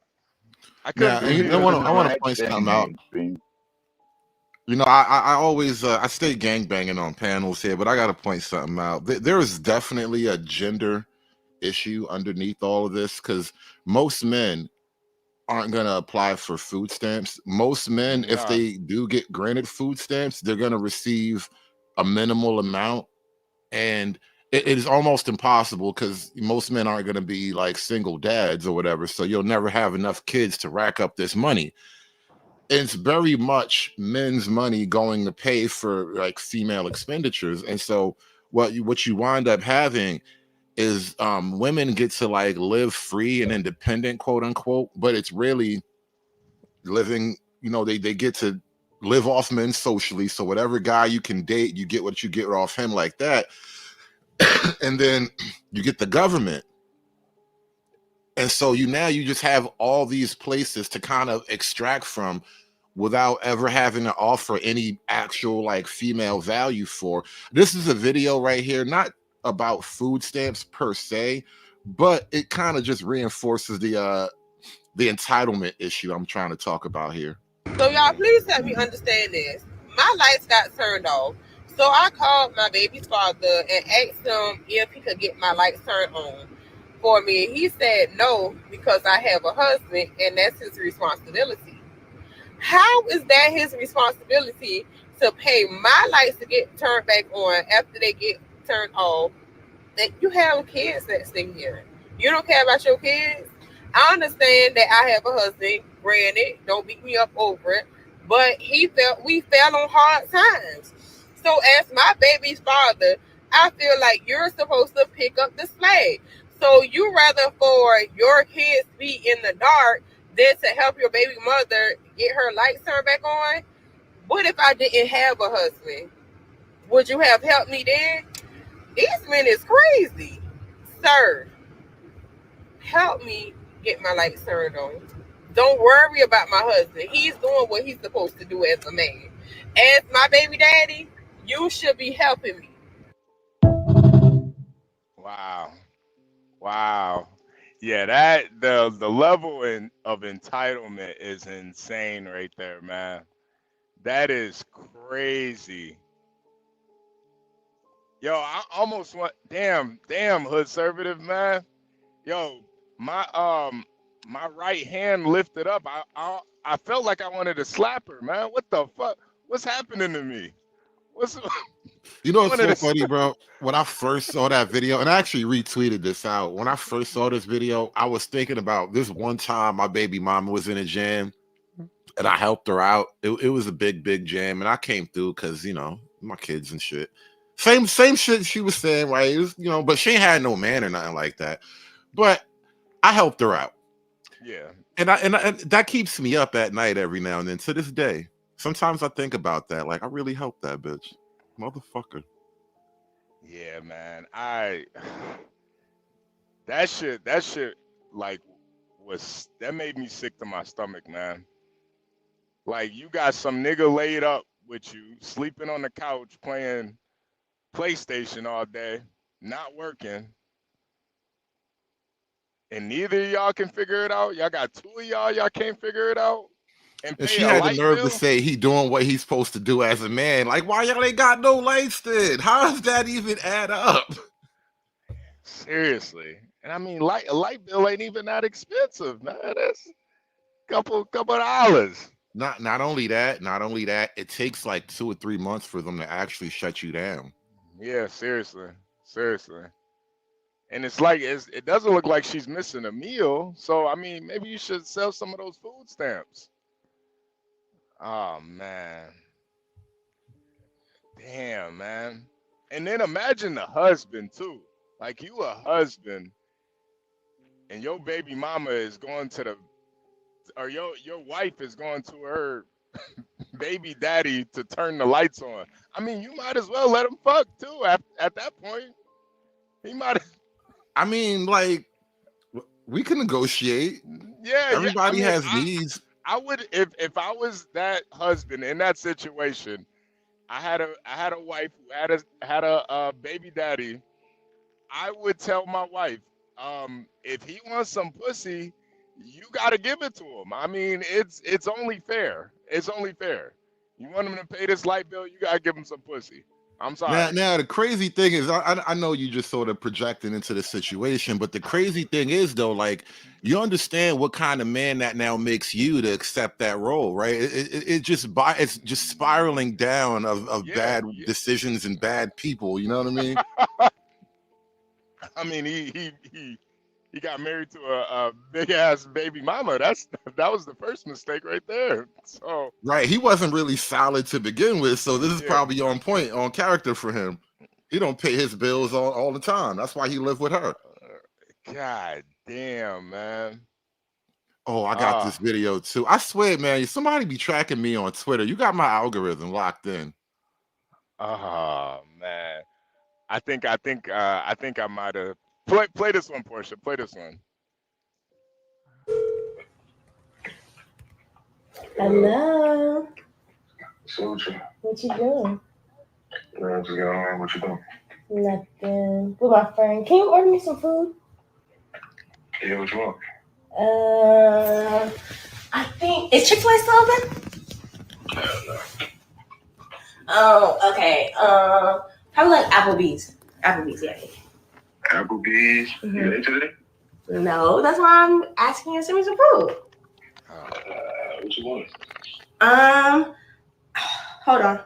Yeah, and I want to point something out. You know, I always I stay gangbanging on panels here, but I got to point something out. There is definitely a gender issue underneath all of this because most men aren't going to apply for food stamps. Most men, if they do get granted food stamps, they're going to receive a minimal amount, and it is almost impossible because most men aren't going to be like single dads or whatever, so you'll never have enough kids to rack up this money. It's very much men's money going to pay for like female expenditures. And so what you wind up having is women get to like live free and independent, quote unquote, but it's really living, they get to live off men socially. So whatever guy you can date, you get what you get off him like that. And then you get the government. And so you just have all these places to kind of extract from without ever having to offer any actual like female value for. This is a video right here, not about food stamps per se, but it kind of just reinforces the entitlement issue I'm trying to talk about here. So y'all, please help me understand this. My lights got turned off. So I called my baby's father and asked him if he could get my lights turned on for me. He said no, because I have a husband and that's his responsibility. How is that his responsibility to pay my lights to get turned back on after they get turned off? That you have kids that stay here. You don't care about your kids? I understand that I have a husband, granted, don't beat me up over it, but we fell on hard times. So as my baby's father, I feel like you're supposed to pick up the slack. So you rather for your kids be in the dark than to help your baby mother get her lights turned back on? What if I didn't have a husband? Would you have helped me then? These men is crazy. Sir, help me get my lights turned on. Don't worry about my husband. He's doing what he's supposed to do as a man. As my baby daddy, you should be helping me. Wow. Yeah, that the level of entitlement is insane right there, man. That is crazy. Yo, I almost want damn hood conservative, man. Yo, my right hand lifted up. I felt like I wanted to slap her, man. What the fuck? What's happening to me? What's What's so funny, bro? When I first saw that video, and I actually retweeted this out. When I first saw this video, I was thinking about this one time my baby mama was in a jam and I helped her out. It was a big jam, and I came through because my kids and shit. Same shit she was saying, right? It was, but she ain't had no man or nothing like that. But I helped her out. Yeah. And that keeps me up at night every now and then to this day. Sometimes I think about that. Like, I really helped that bitch. Motherfucker. Yeah, man. That shit like that made me sick to my stomach, man. Like, you got some nigga laid up with you, sleeping on the couch, playing PlayStation all day, not working. And neither of y'all can figure it out. Y'all got two of y'all can't figure it out. And she had the nerve to say he doing what he's supposed to do as a man. Like, why y'all ain't got no lights then? How does that even add up? Seriously. And I mean, a light bill ain't even that expensive, man. That's a couple dollars. Not only that, it takes like 2 or 3 months for them to actually shut you down. Yeah, seriously. And it's like it doesn't look like she's missing a meal. So I mean, maybe you should sell some of those food stamps. Oh man. Damn, man. And then imagine the husband too. Like, you a husband and your baby mama is going to your wife is going to her baby daddy to turn the lights on. I mean, you might as well let him fuck too at that point. He might. I mean, like, we can negotiate. Yeah, everybody has needs. I would, if I was that husband in that situation, I had a wife who had a baby daddy. I would tell my wife, if he wants some pussy, you gotta give it to him. I mean, it's only fair. It's only fair. You want him to pay this light bill, you gotta give him some pussy. I'm sorry. Now the crazy thing is, I know you just sort of projecting into the situation, but the crazy thing is, though, like, you understand what kind of man that now makes you to accept that role, right? It's just spiraling down of bad decisions and bad people. You know what I mean? I mean, he got married to a big ass baby mama. That was the first mistake right there. So right, he wasn't really solid to begin with, so this is probably on point, on character for him. He don't pay his bills all the time. That's why he live with her. God damn, man. Oh, I got this video too. I swear, man, somebody be tracking me on Twitter. You got my algorithm locked in. Oh man. I think I might have play this one, Portia. Play this one. Hello. Soldier. What you doing? Just got on. What you doing? Nothing. With my friend. Can you order me some food? Yeah, what you want? I think is Chick-fil-A still open? Hell no. Oh, okay. Probably like Applebee's. Applebee's, yeah. Applebee's. Mhm. You ate today? No, that's why I'm asking you to send me some food. What you want? Hold on.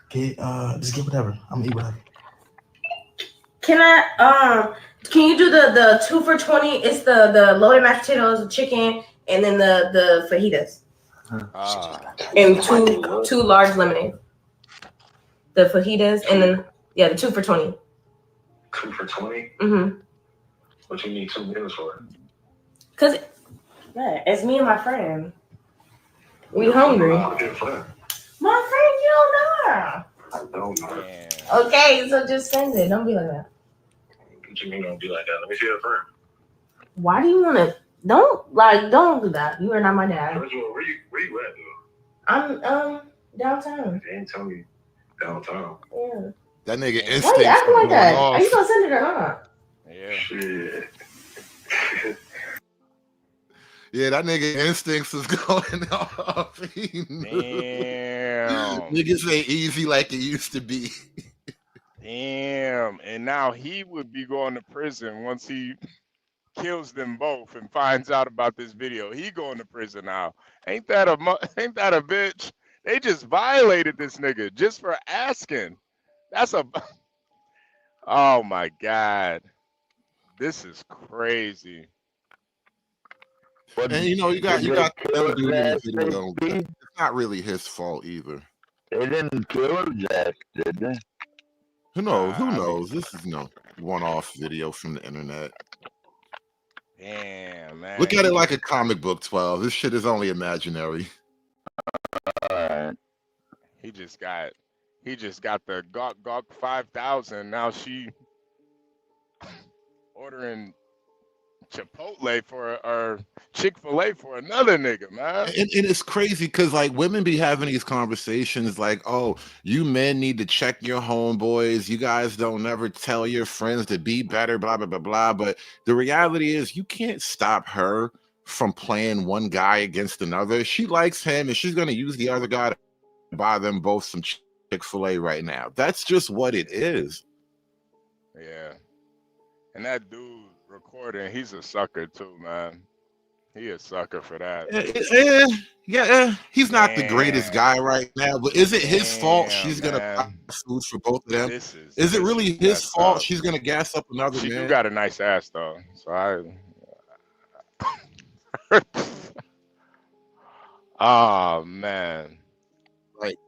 Get just get whatever. I'm gonna eat whatever. Can you do the 2 for $20? It's the loaded mashed potatoes, the chicken, and then the fajitas. And two large lemonade. The fajitas and then the 2 for $20. 2 for $20? Mm-hmm. What you need 2 meals for? Cause it's me and my friend. We hungry. Your friend. My friend, you don't know her. I don't know. Okay, so just send it. Don't be like that. What you mean don't be like that? Let me see your friend. Why do you wanna don't do that. You are not my dad. First of all, where you at though? I'm downtown. They ain't tell me downtown. Yeah. That nigga Why instincts you acting like that? off. Are you gonna send it or not? Yeah. Shit. Yeah, that nigga instincts is going off. Damn. Niggas ain't easy like it used to be. Damn. And now he would be going to prison once he kills them both and finds out about this video. He going to prison now. Ain't that a bitch? They just violated this nigga just for asking. That's a oh my God. This is crazy. And you know, you got dude in the video. It's not really his fault either. They didn't kill his ass, did they? Who knows? Who knows? This is one-off video from the internet. Damn, man. Look at it like a comic book 12. This shit is only imaginary. He just got the Gawk 5000. Now she ordering Chipotle or Chick-fil-A for another nigga, man. And it's crazy because like women be having these conversations like, oh, you men need to check your homeboys. You guys don't never tell your friends to be better, blah, blah, blah, blah. But the reality is you can't stop her from playing one guy against another. She likes him and she's going to use the other guy to buy them both some Chick-fil-A right now. That's just what it is. Yeah. And that dude recording, he's a sucker too, man. He a sucker for that. Yeah, he's not the greatest guy right now, but is it his fault she's gonna buy food for both of them? Is it really his fault she's gonna gas up another man? She do got a nice ass though, so I. Oh man, like,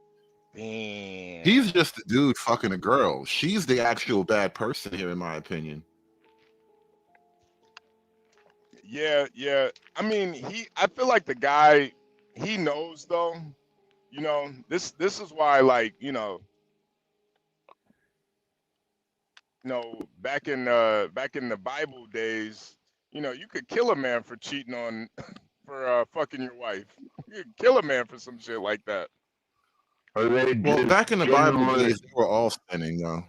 damn. He's just a dude fucking a girl. She's the actual bad person here, in my opinion. Yeah. I mean, I feel like the guy, he knows though. You know, this is why, like, back in the Bible days, you could kill a man for cheating on, for fucking your wife. You could kill a man for some shit like that. Well, back in the Bible days, they were all sinning though.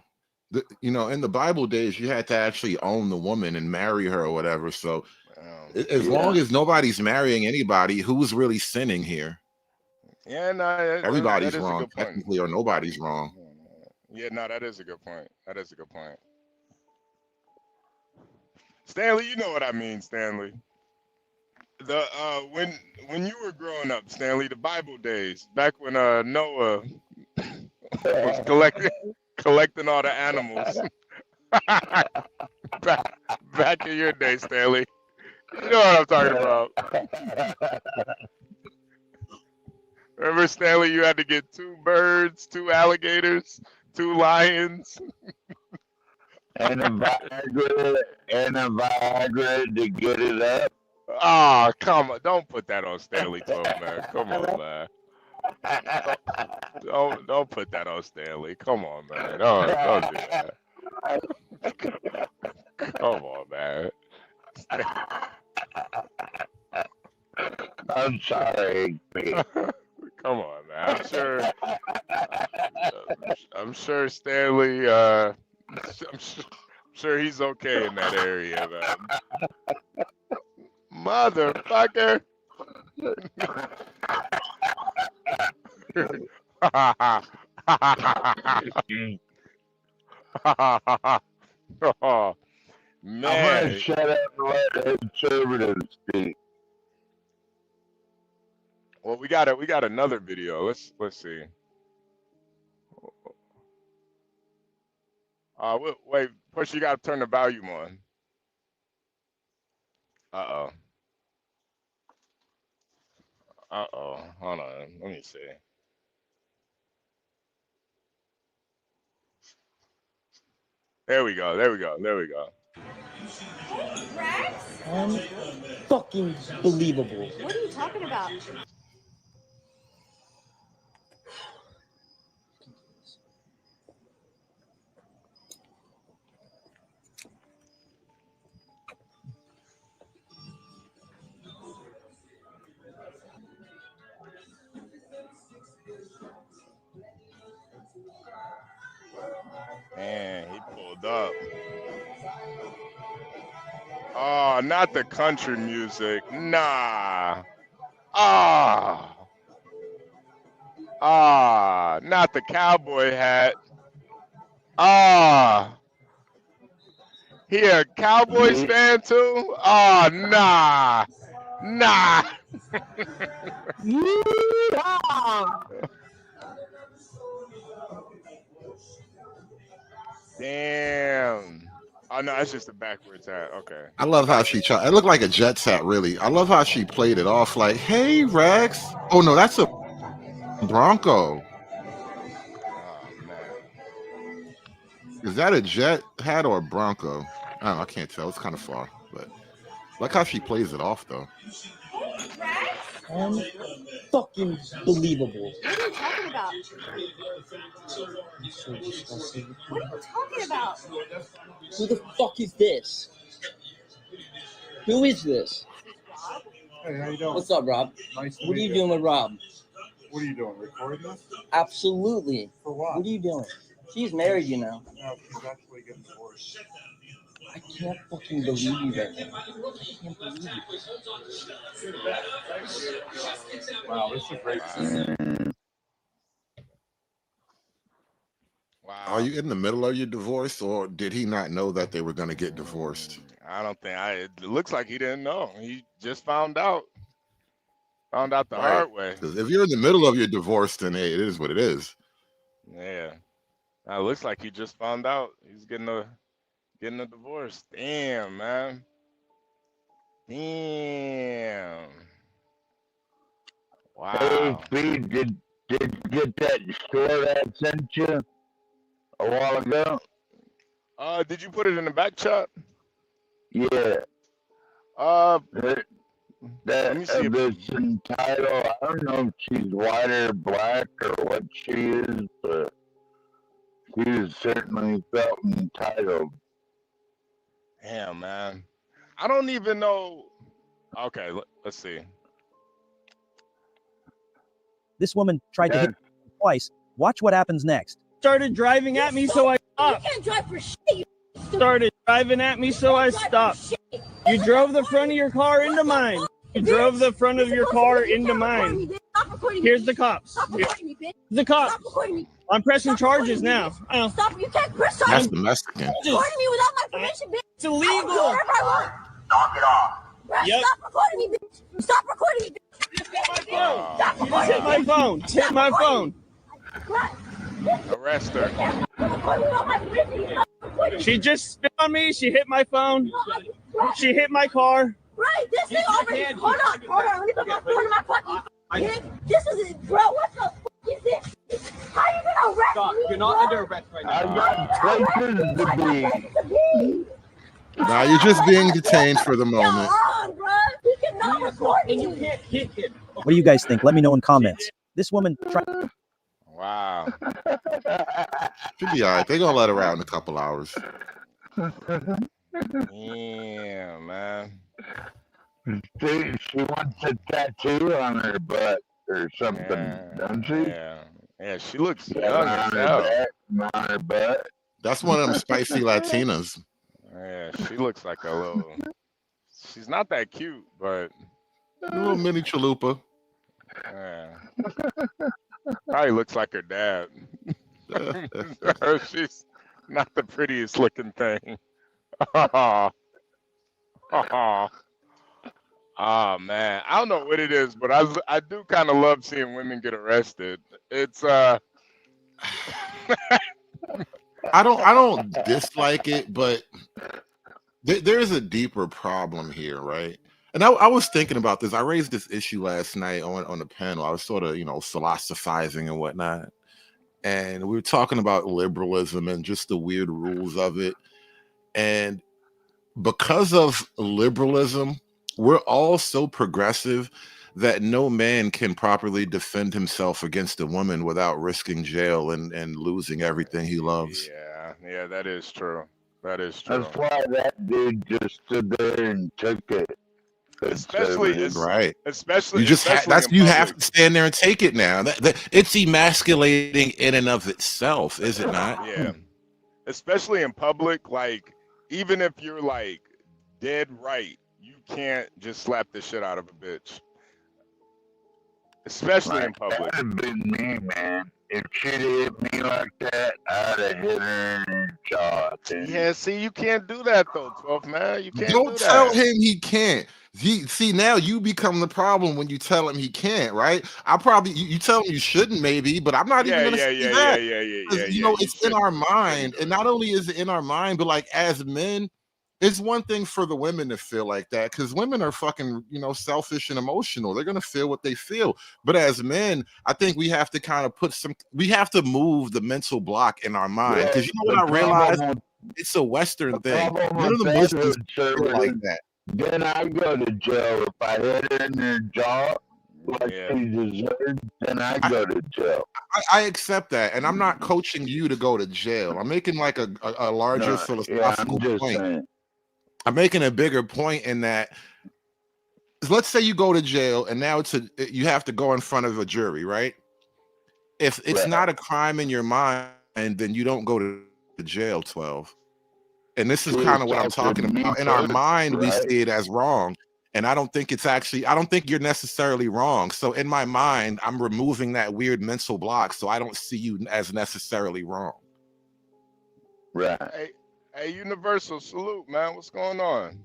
In the Bible days, you had to actually own the woman and marry her or whatever. So as long as nobody's marrying anybody, who's really sinning here? Yeah, no, everybody's wrong technically, or nobody's wrong. Yeah, no, that is a good point. Stanley, you know what I mean, Stanley. The when you were growing up, Stanley, the Bible days, back when Noah was collecting all the animals. back in your day, Stanley. You know what I'm talking about. Remember, Stanley, you had to get 2 birds, 2 alligators, 2 lions. And a Viagra to get it up. Oh, come on. Don't put that on Stanley 12, man. Come on, man. Don't put that on Stanley. Come on, man. Don't do that. Come on, man. I'm sorry. Come on, man. I'm sure Stanley. I'm sure he's okay in that area, man. Motherfucker. Oh, man. I'm gonna shut up and let conservatives speak. Well, we got another video. Let's see. Wait, first you gotta turn the volume on. Uh-oh. Hold on. Let me see. There we go. Fucking believable. What are you talking about? Man, he pulled up. Oh, not the country music. Nah. Not the cowboy hat. He a Cowboys fan too? Oh, nah. Damn. Oh no, that's just a backwards hat. Okay. I love how she tried. It looked like a Jets hat, really. I love how she played it off like, "Hey, Rex." Oh no, that's a Bronco. Oh man. Is that a Jet hat or a Bronco? I don't know. I can't tell. It's kind of far, but like how she plays it off though. Fucking believable. What are you talking about? So disgusting. What are you talking about? Who the fuck is this? Who is this? Hey, how you doing? What's up, Rob? Nice to What are meet you doing with Rob? What are you doing? Recording this? Absolutely. For what? What are you doing? She's married, you know. No, she's actually getting divorced. I can't fucking believe you right now. I can't believe you. Wow, this is a great Wow. Are you in the middle of your divorce, or did he not know that they were going to get divorced? I don't think it looks like he didn't know. He just found out. Found out the hard way. Because if you're in the middle of your divorce, then hey, it is what it is. Yeah. It looks like he just found out. He's getting a divorce. Damn, man. Damn. Wow. Hey, Reid, did you get that store I sent you a while ago? Did you put it in the back chat? Yeah. Let me see. This title, I don't know if she's white or black or what she is, but she certainly felt entitled. Damn, man. I don't even know. Okay, let's see. This woman tried to hit me twice. Watch what happens next. Started driving at me, so I stopped. You can't drive for shit. Started driving at me, so I stopped. You drove the front of your car into mine. You drove the front of your car into mine. Here's the cops. The cops. I'm pressing charges now. Stop! You can't press charges. That's the Mexican. Recording me without my permission, bitch. It's illegal. Knock it off. Yep. Stop recording me, bitch. Stop recording me, bitch. Stop recording Hit my phone. Hit my phone. Arrest her. She just spit on me. She hit my phone. She hit my car. Right, this thing already. Hold on. Let me put my phone in my pocket. This is it, bro. What the fuck is this? How you gonna Stop. You're not under arrest right now. I got places to be. Now you're just being detained for the moment. And you can't hit him. What do you guys think? Let me know in comments. This woman tried. Wow. She'll be all right. They're gonna let her out in a couple hours. Yeah, man. She wants a tattoo on her butt or something, doesn't she? Yeah, she looks young Yeah, as hell. on her butt. That's one of them spicy Latinas. Yeah, she looks like a little. She's not that cute, but A little mini chalupa. yeah. Probably looks like her dad. She's not the prettiest looking thing. Oh man, I don't know what it is, but I do kind of love seeing women get arrested. It's I don't dislike it, but there is a deeper problem here, right? And I was thinking about this. I raised this issue last night on the panel. I was sort of, philosophizing and whatnot. And we were talking about liberalism and just the weird rules of it. And because of liberalism, we're all so progressive that no man can properly defend himself against a woman without risking jail and losing everything he loves. yeah, that is true. That is true. That's why that dude just stood there and took it. Especially, right. Especially, you just especially you have to stand there and take it now. It's emasculating in and of itself, is it not? Yeah. Especially in public, like even if you're like dead right, you can't just slap the shit out of a bitch. Especially in public. That would have been me, man. If she'd hit me like that, I'd have hit her in her jaw. Yeah, see, you can't do that though, 12 man. You can't Don't do tell that. him he can't. See, now you become the problem when you tell him he can't, right? You tell him you shouldn't, maybe, but I'm not even gonna say that. It's in our mind, and not only is it in our mind, but like as men, it's one thing for the women to feel like that because women are fucking, selfish and emotional. They're gonna feel what they feel. But as men, I think we have to kind of we have to move the mental block in our mind because you know what I realized? It's a Western thing. None of the Muslims feel like that. Then I go to jail if I hit her in her jaw like she deserved. Then I go to jail. I accept that, and I'm not coaching you to go to jail. I'm making like a larger philosophical point. Saying. I'm making a bigger point in that. Let's say you go to jail, and now you have to go in front of a jury, right? If it's not a crime in your mind, then you don't go to jail. 12. And this is kind of what I'm talking about. In our mind, we see it as wrong. And I don't think you're necessarily wrong. So in my mind, I'm removing that weird mental block. So I don't see you as necessarily wrong. Right. Hey, Universal, salute, man. What's going on?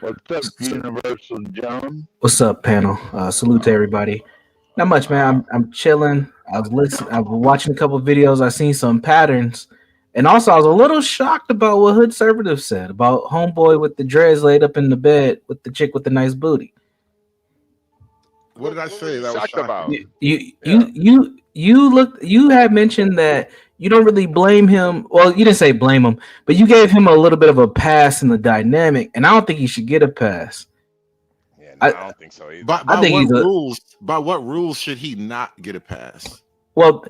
What's up, Universal John? What's up, panel? Salute to everybody. Not much, man. I'm chilling. I was watching a couple of videos. I seen some patterns. And also, I was a little shocked about what Hood Conservative said about homeboy with the dreads laid up in the bed with the chick with the nice booty. What did I say? That was shocking about. You had mentioned that you don't really blame him. Well, you didn't say blame him, but you gave him a little bit of a pass in the dynamic, and I don't think he should get a pass. Yeah, no, I don't think so either. By what rules should he not get a pass? Well,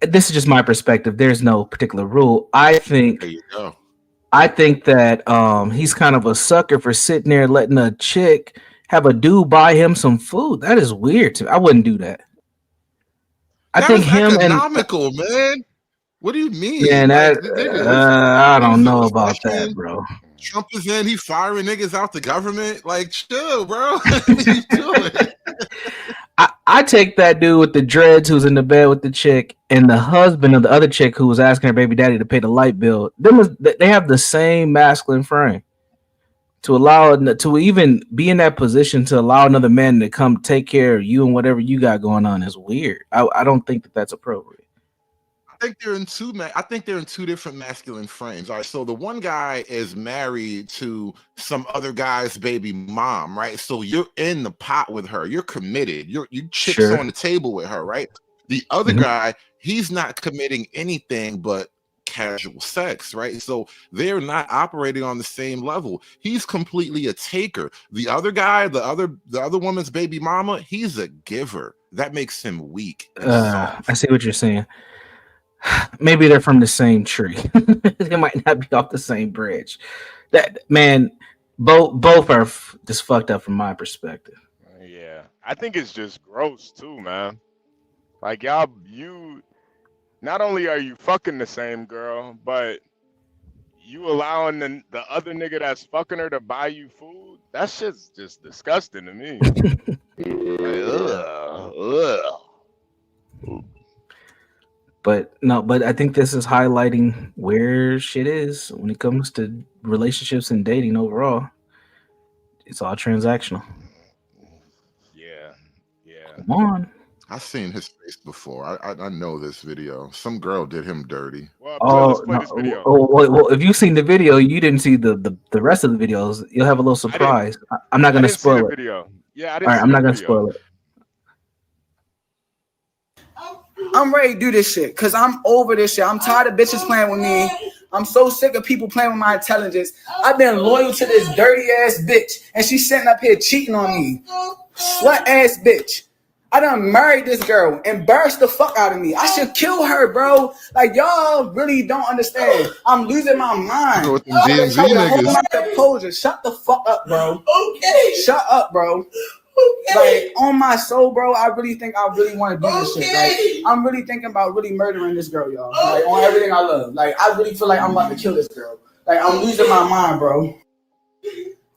this is just my perspective. There's no particular rule. I think there you go. I think that he's kind of a sucker for sitting there letting a chick have a dude buy him some food. That is weird to me. I wouldn't do that. I think him economical, man. What do you mean? Yeah, I don't know about that, bro. Trump is in. He firing niggas out the government. Like, chill, bro. What are you doing? I take that dude with the dreads who's in the bed with the chick and the husband of the other chick who was asking her baby daddy to pay the light bill. They have the same masculine frame. To even be in that position to allow another man to come take care of you and whatever you got going on is weird. I don't think that that's appropriate. I think they're in two different masculine frames. All right, so the one guy is married to some other guy's baby mom, right? So you're in the pot with her. You're committed. You chips on the table with her, right? The other guy, he's not committing anything but casual sex, right? So they're not operating on the same level. He's completely a taker. The other guy, the other woman's baby mama, he's a giver. That makes him weak and soft. I see what you're saying. Maybe they're from the same tree. They might not be off the same branch. That man, both are just fucked up from my perspective. Yeah, I think it's just gross too, man. Like y'all, you not only are you fucking the same girl, but you allowing the other nigga that's fucking her to buy you food. That shit's just disgusting to me. But I think this is highlighting where shit is when it comes to relationships and dating overall. It's all transactional. Yeah. Come on. I've seen his face before. I know this video. Some girl did him dirty. Let's play this video. Well, if you've seen the video, you didn't see the rest of the videos. You'll have a little surprise. I'm not going to spoil it. Video. Yeah, I All didn't. right, I'm not going to spoil it. I'm ready to do this shit because I'm over this shit. I'm tired of bitches playing with me. I'm so sick of people playing with my intelligence. I've been loyal to this dirty ass bitch, and she's sitting up here cheating on me. Slut ass bitch. I done married this girl, embarrassed the fuck out of me. I should kill her, bro. Like, y'all really don't understand. I'm losing my mind. With them DMV niggas. My composure. Shut the fuck up, bro. Okay. Shut up, bro. Okay. Like, on my soul, bro, I really think I really want to do this shit. Like, I'm really thinking about really murdering this girl, y'all. Like, on everything I love. Like, I really feel like I'm about to kill this girl. Like, I'm losing my mind, bro.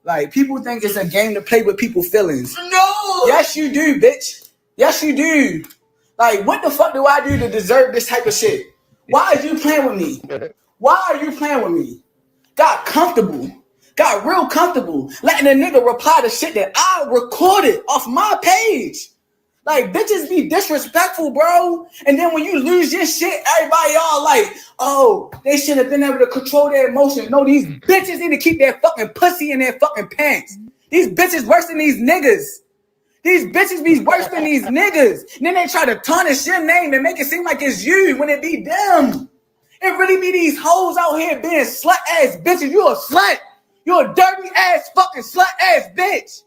Like, people think it's a game to play with people's feelings. No. Yes, you do, bitch. Yes, you do. Like, what the fuck do I do to deserve this type of shit? Why are you playing with me? Why are you playing with me? Got comfortable. Got real comfortable. Letting a nigga reply to shit that I recorded off my page. Like, bitches be disrespectful, bro. And then when you lose your shit, everybody all like, oh, they should have been able to control their emotions. No, these bitches need to keep their fucking pussy in their fucking pants. These bitches worse than these niggas. These bitches be worse than these niggas. And then they try to tarnish your name and make it seem like it's you when it be them. It really be these hoes out here being slut ass bitches. You a slut. You a dirty ass fucking slut ass bitch.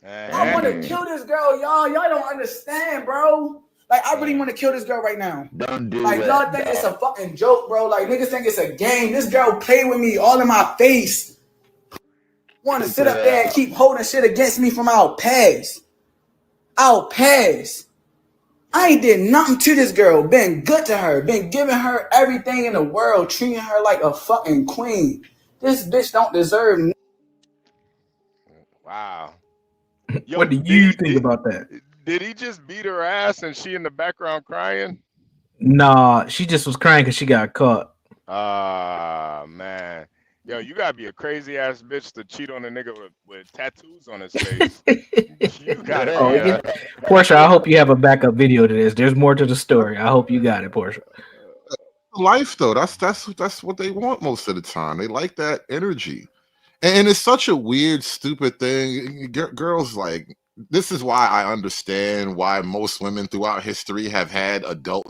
I want to kill this girl, y'all. Y'all don't understand, bro. Like, I really want to kill this girl right now. Don't do like, that. Y'all think it's a fucking joke, bro. Like, niggas think it's a game. This girl played with me all in my face. Want to sit up there and keep holding shit against me from our past. Our past. I ain't did nothing to this girl. Been good to her. Been giving her everything in the world. Treating her like a fucking queen. This bitch don't deserve. Wow. Yo, What do you think about that? Did he just beat her ass and she in the background crying? Nah, she just was crying because she got caught. Man. Yo, you gotta be a crazy ass bitch to cheat on a nigga with tattoos on his face. You gotta Portia, I hope you have a backup video to this. There's more to the story. I hope you got it, Portia. Life though, that's what they want most of the time. They like that energy. And it's such a weird, stupid thing. Girls, like, this is why I understand why most women throughout history have had adult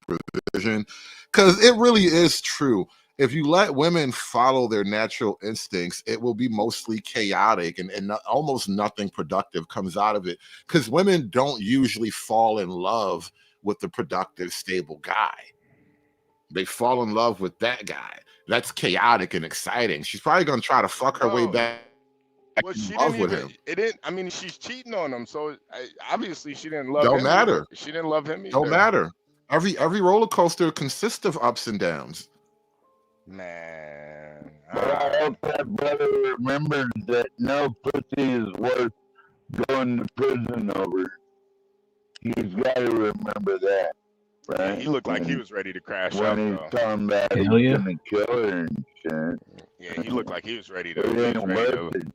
supervision, because it really is true. If you let women follow their natural instincts, it will be mostly chaotic and almost nothing productive comes out of it, because women don't usually fall in love with the productive, stable guy. They fall in love with that guy. That's chaotic and exciting. She's probably gonna try to fuck her way back Well, she in love didn't with even. him. It didn't. I mean, she's cheating on him, so obviously she didn't love Don't him. matter. She didn't love him either. Don't matter. Every roller coaster consists of ups and downs. Man, But I hope that brother remembers that no pussy is worth going to prison over. He's got to remember that, right? Yeah, he looked like he was ready to crash when out. he's Though. talking about he's gonna kill her and shit. Yeah, he looked like he was ready to. It He was ain't ready worth to. it.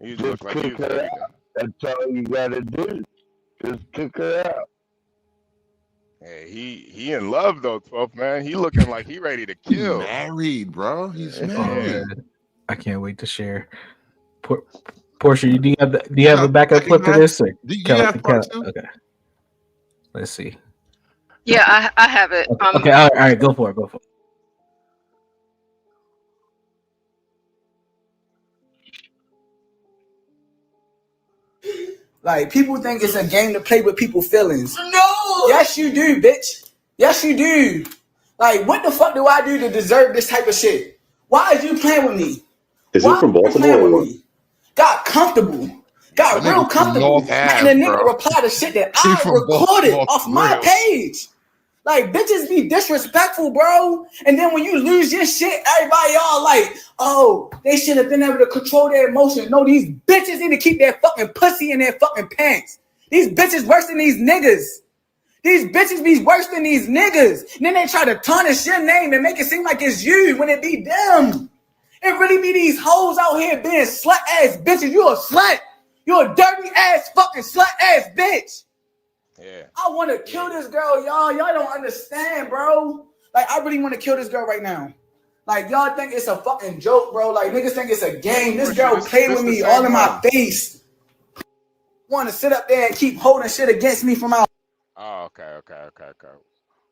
He Just looked like he kick was her ready out. to. That's all you gotta do. Just kick her out. Hey, he in love though, 12th man. He looking like he ready to kill. He's married, bro. He's Oh, married. man. I can't wait to share. Portia, do you have a backup clip to this? Or Do you have part two? Okay. Let's see. Yeah, I have it. Okay, all right, go for it. Like, people think it's a game to play with people's feelings. No! Yes, you do, bitch. Yes, you do. Like, what the fuck do I do to deserve this type of shit? Why are you playing with me? Is he from Baltimore or what? Got comfortable. Got real comfortable. And the nigga reply to shit that I recorded off my page. Like, bitches be disrespectful, bro. And then when you lose your shit, everybody all like, oh, they should have been able to control their emotions. No, these bitches need to keep their fucking pussy in their fucking pants. These bitches worse than these niggas. These bitches be worse than these niggas. And then they try to tarnish your name and make it seem like it's you when it be them. It really be these hoes out here being slut-ass bitches. You a slut. You a dirty-ass fucking slut-ass bitch. Yeah. I want to kill this girl, y'all. Y'all don't understand, bro. Like, I really want to kill this girl right now. Like, y'all think it's a fucking joke, bro. Like, niggas think it's a game. This girl played with me all in my face. Want to sit up there and keep holding shit against me from out. Oh, okay.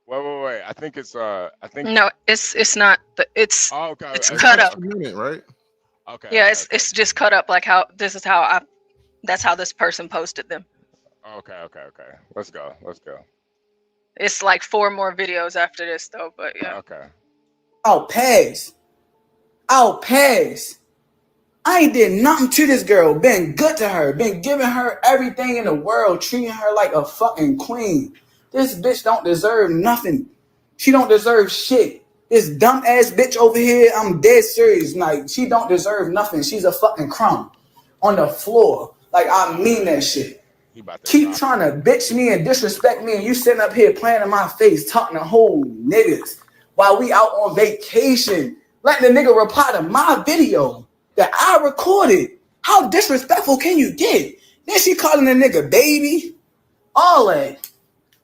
Wait. I think it's No, it's not. It's okay. It's cut up. Right? Okay. Yeah, it's just cut up like how this is how that's how this person posted them. Okay. Let's go. It's like 4 more videos after this though, but yeah. Okay. I'll pass. I ain't did nothing to this girl. Been good to her. Been giving her everything in the world. Treating her like a fucking queen. This bitch don't deserve nothing. She don't deserve shit. This dumb ass bitch over here, I'm dead serious. Like, she don't deserve nothing. She's a fucking crumb on the floor. Like, I mean that shit. Keep trying to bitch me and disrespect me, and you sitting up here playing in my face, talking to whole niggas while we out on vacation. Let the nigga reply to my video that I recorded. How disrespectful can you get? Then she calling the nigga baby. All that.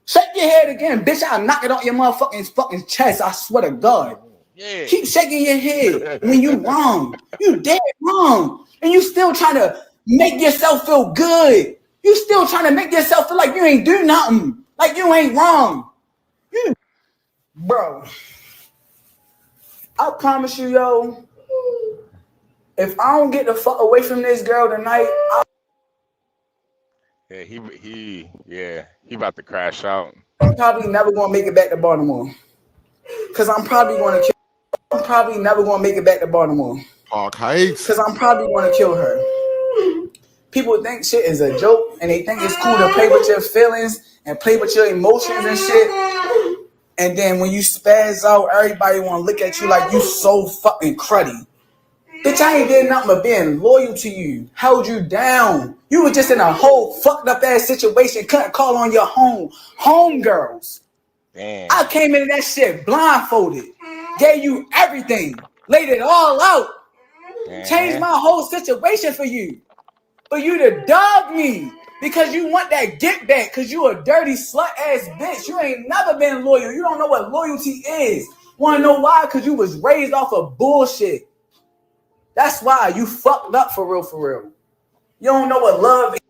Shake your head again, bitch. I'll knock it on your motherfucking fucking chest. I swear to God. Yeah. Keep shaking your head when you wrong. You dead wrong. And you still trying to make yourself feel good. You still trying to make yourself feel like you ain't do nothing. Like you ain't wrong. Bro. I promise you, yo. If I don't get the fuck away from this girl tonight, Yeah, he about to crash out. I'm probably never gonna make it back to Baltimore. Cause I'm probably never gonna make it back to Baltimore. Park Heights. Cause I'm probably gonna kill her. People think shit is a joke and they think it's cool to play with your feelings and play with your emotions and shit. And then when you spaz out, everybody wanna look at you like you so fucking cruddy. Bitch, I ain't did nothing but being loyal to you. Held you down. You were just in a whole fucked up ass situation. Couldn't call on your homegirls. Damn. I came into that shit blindfolded. Gave you everything. Laid it all out. Damn. Changed my whole situation for you. But you to dog me. Because you want that get back. Because you a dirty slut ass bitch. You ain't never been loyal. You don't know what loyalty is. Want to know why? Because you was raised off of bullshit. That's why you fucked up for real, for real. You don't know what love is.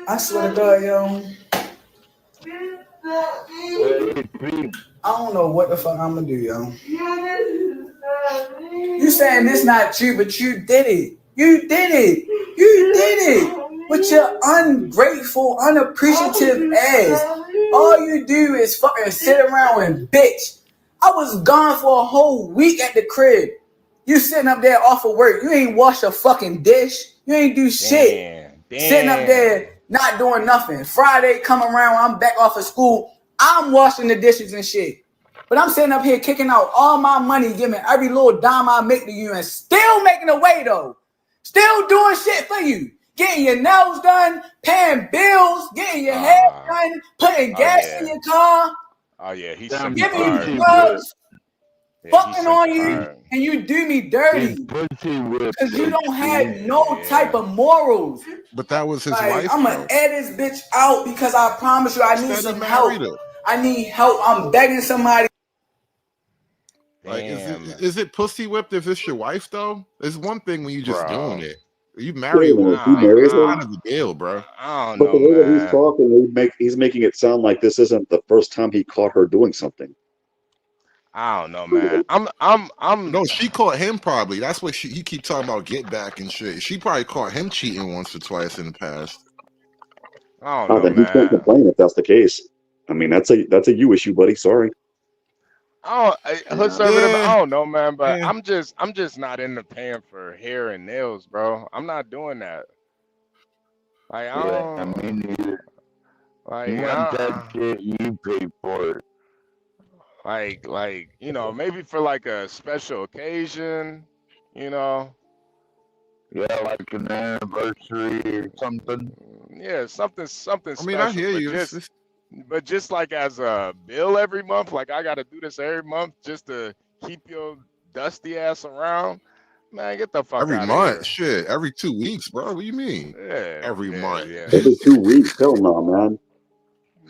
I swear to God, yo. I don't know what the fuck I'm gonna do, yo. You saying this not you, but you did it. You did it. You did it. With your ungrateful, unappreciative ass. All you do is fucking sit around and bitch. I was gone for a whole week at the crib. You sitting up there off of work. You ain't wash a fucking dish. You ain't do shit. Sitting up there not doing nothing. Friday come around, I'm back off of school. I'm washing the dishes and shit. But I'm sitting up here kicking out all my money, giving every little dime I make to you and still making a way though. Still doing shit for you. Getting your nails done, paying bills, getting your hair done, putting gas in your car. Oh yeah, he's giving you drugs. Fucking on you, and you do me dirty because you don't have no type of morals. But that was his like, wife. I'm gonna add this bitch out because I promise you, I need some help. I need help. I'm begging somebody. Like, is it pussy whipped if it's your wife though? It's one thing when you just doing it. You marry a Wait a minute, woman, he like, married it's her? kind of a deal, bro. I don't But the know, way that he's man. talking, he's making it sound like this isn't the first time he caught her doing something. I don't know, man. I'm. No, she caught him probably. That's what he keep talking about get back and shit. She probably caught him cheating once or twice in the past. I don't Oh, know, then he can't man. complain if that's the case. I mean, that's a you issue, buddy. Sorry. Conservative. I don't know, man. But Yeah. I'm just not into paying for hair and nails, bro. I'm not doing that. Like I Yeah, don't. me neither. Like You want that shit, you pay for it. like maybe for like a special occasion, you know. Yeah, like an anniversary or something. Yeah, something I mean, I special. hear But you. just like as a bill every month, like I gotta do this every month just to keep your dusty ass around. Man, get the fuck Every out of month, here. shit. Every 2 weeks, bro. What do you mean? Yeah, Every month. yeah. Every 2 weeks, hell no, man.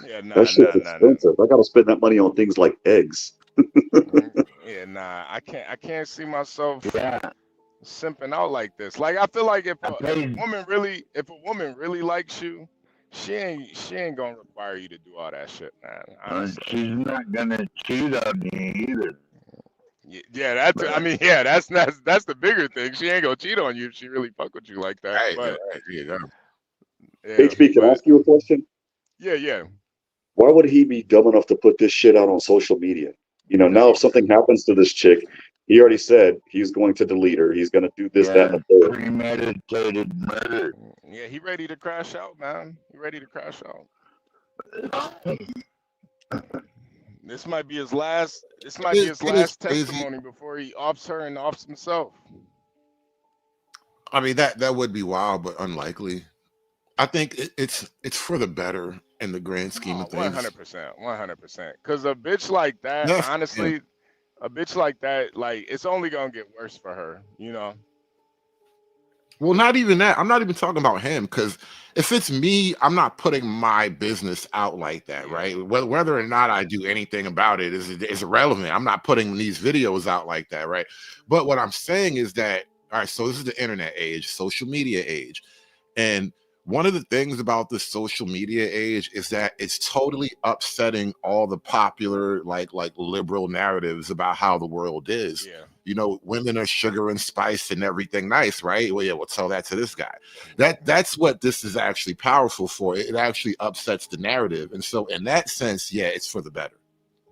Yeah, That shit's expensive. I gotta spend that money on things like eggs. Yeah, nah. I can't see myself Yeah. simping out like this. Like I feel like if a paid- woman really likes you, she ain't gonna require you to do all that shit, man. Honestly. She's not gonna cheat on you either. Yeah, that's the bigger thing. She ain't gonna cheat on you if she really fuck with you like that. Right, But yeah. HB, can I ask you a question? yeah. Why would he be dumb enough to put this shit out on social media? You know, now if something happens to this chick, he already said he's going to delete her. He's going to do this, that, and the third. Premeditated murder. Yeah, he ready to crash out, man. He ready to crash out. This might be his last. This might be his last testimony before he offs her and offs himself. I mean, that would be wild, but unlikely. I think it's for the better in the grand scheme of things. 100%. Because a bitch like that, Yes, honestly, a bitch like that, like it's only gonna get worse for her, you know. Well, not even that. I'm not even talking about him, because if it's me, I'm not putting my business out like that, right? Whether or not I do anything about it is irrelevant. I'm not putting these videos out like that, right? But what I'm saying is that, all right, so this is the internet age, social media age. And one of the things about the social media age is that it's totally upsetting all the popular, like liberal narratives about how the world is. Yeah. You know, women are sugar and spice and everything nice, right? Well, yeah, we'll tell that to this guy. That's what this is actually powerful for. It actually upsets the narrative. And so in that sense, yeah, it's for the better.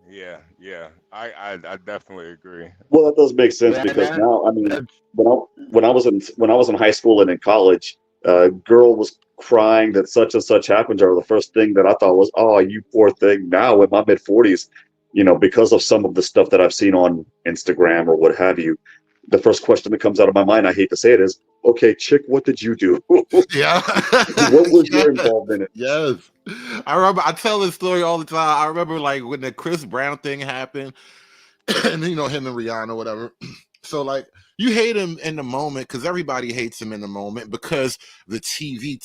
Yeah. I definitely agree. Well, that does make sense because now, I mean, when I was in high school and in college, a girl was crying that such and such happened to her. The first thing that I thought was, "Oh, you poor thing." Now, in my mid-40s, you know, because of some of the stuff that I've seen on Instagram or what have you, the first question that comes out of my mind, I hate to say it, is, "Okay, chick, what did you do?" Yeah. What was your involvement in it? Yes. I remember, I tell this story all the time. I remember like when the Chris Brown thing happened, and you know, him and Rihanna, whatever. So like, you hate him in the moment because everybody hates him in the moment because the TV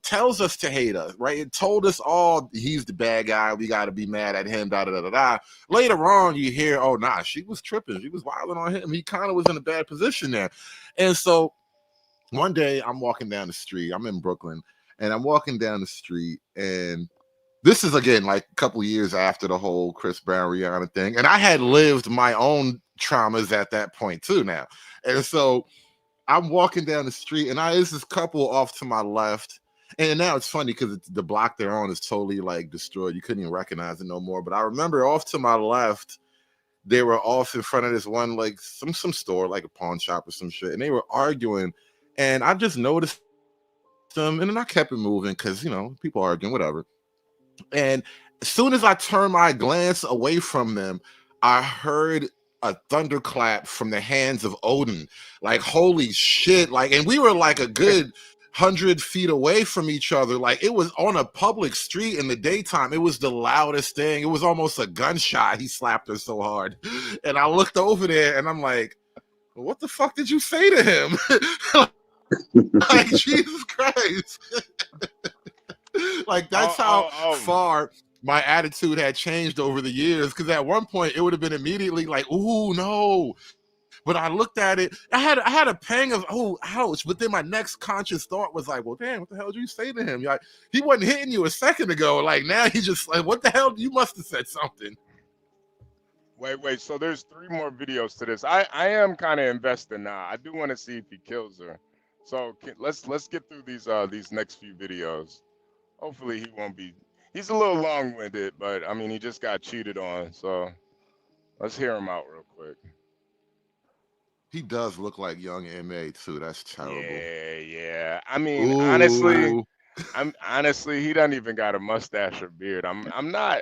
tells us to hate us, right? It told us all he's the bad guy. We got to be mad at him, da-da-da-da-da. Later on, you hear, oh, nah, she was tripping. She was wilding on him. He kind of was in a bad position there. And so one day I'm walking down the street. I'm in Brooklyn, and I'm walking down the street, and this is, again, like a couple years after the whole Chris Brown Rihanna thing. And I had lived my own traumas at that point too now. And so I'm walking down the street, and there's this couple off to my left. And now it's funny because the block they're on is totally like destroyed. You couldn't even recognize it no more. But I remember off to my left, they were off in front of this one, like some store, like a pawn shop or some shit. And they were arguing. And I just noticed them. And then I kept it moving because, you know, people arguing, whatever. And as soon as I turned my glance away from them, I heard a thunderclap from the hands of Odin. Like, holy shit. Like, and we were like a good 100 feet away from each other. Like, it was on a public street in the daytime. It was the loudest thing. It was almost a gunshot. He slapped her so hard. And I looked over there and I'm like, what the fuck did you say to him? Like, Jesus Christ. Like, that's how far my attitude had changed over the years. Because at one point, it would have been immediately like, ooh, no. But I looked at it. I had a pang of, oh, ouch. But then my next conscious thought was like, well, damn, what the hell did you say to him? Like, he wasn't hitting you a second ago. Like, now he's just like, what the hell? You must have said something. Wait. So there's 3 more videos to this. I am kind of invested now. I do want to see if he kills her. So let's get through these next few videos. Hopefully he won't be. He's a little long-winded, but I mean he just got cheated on. So let's hear him out real quick. He does look like young MA too. That's terrible. Yeah. I mean, honestly, he doesn't even got a mustache or beard. I'm not.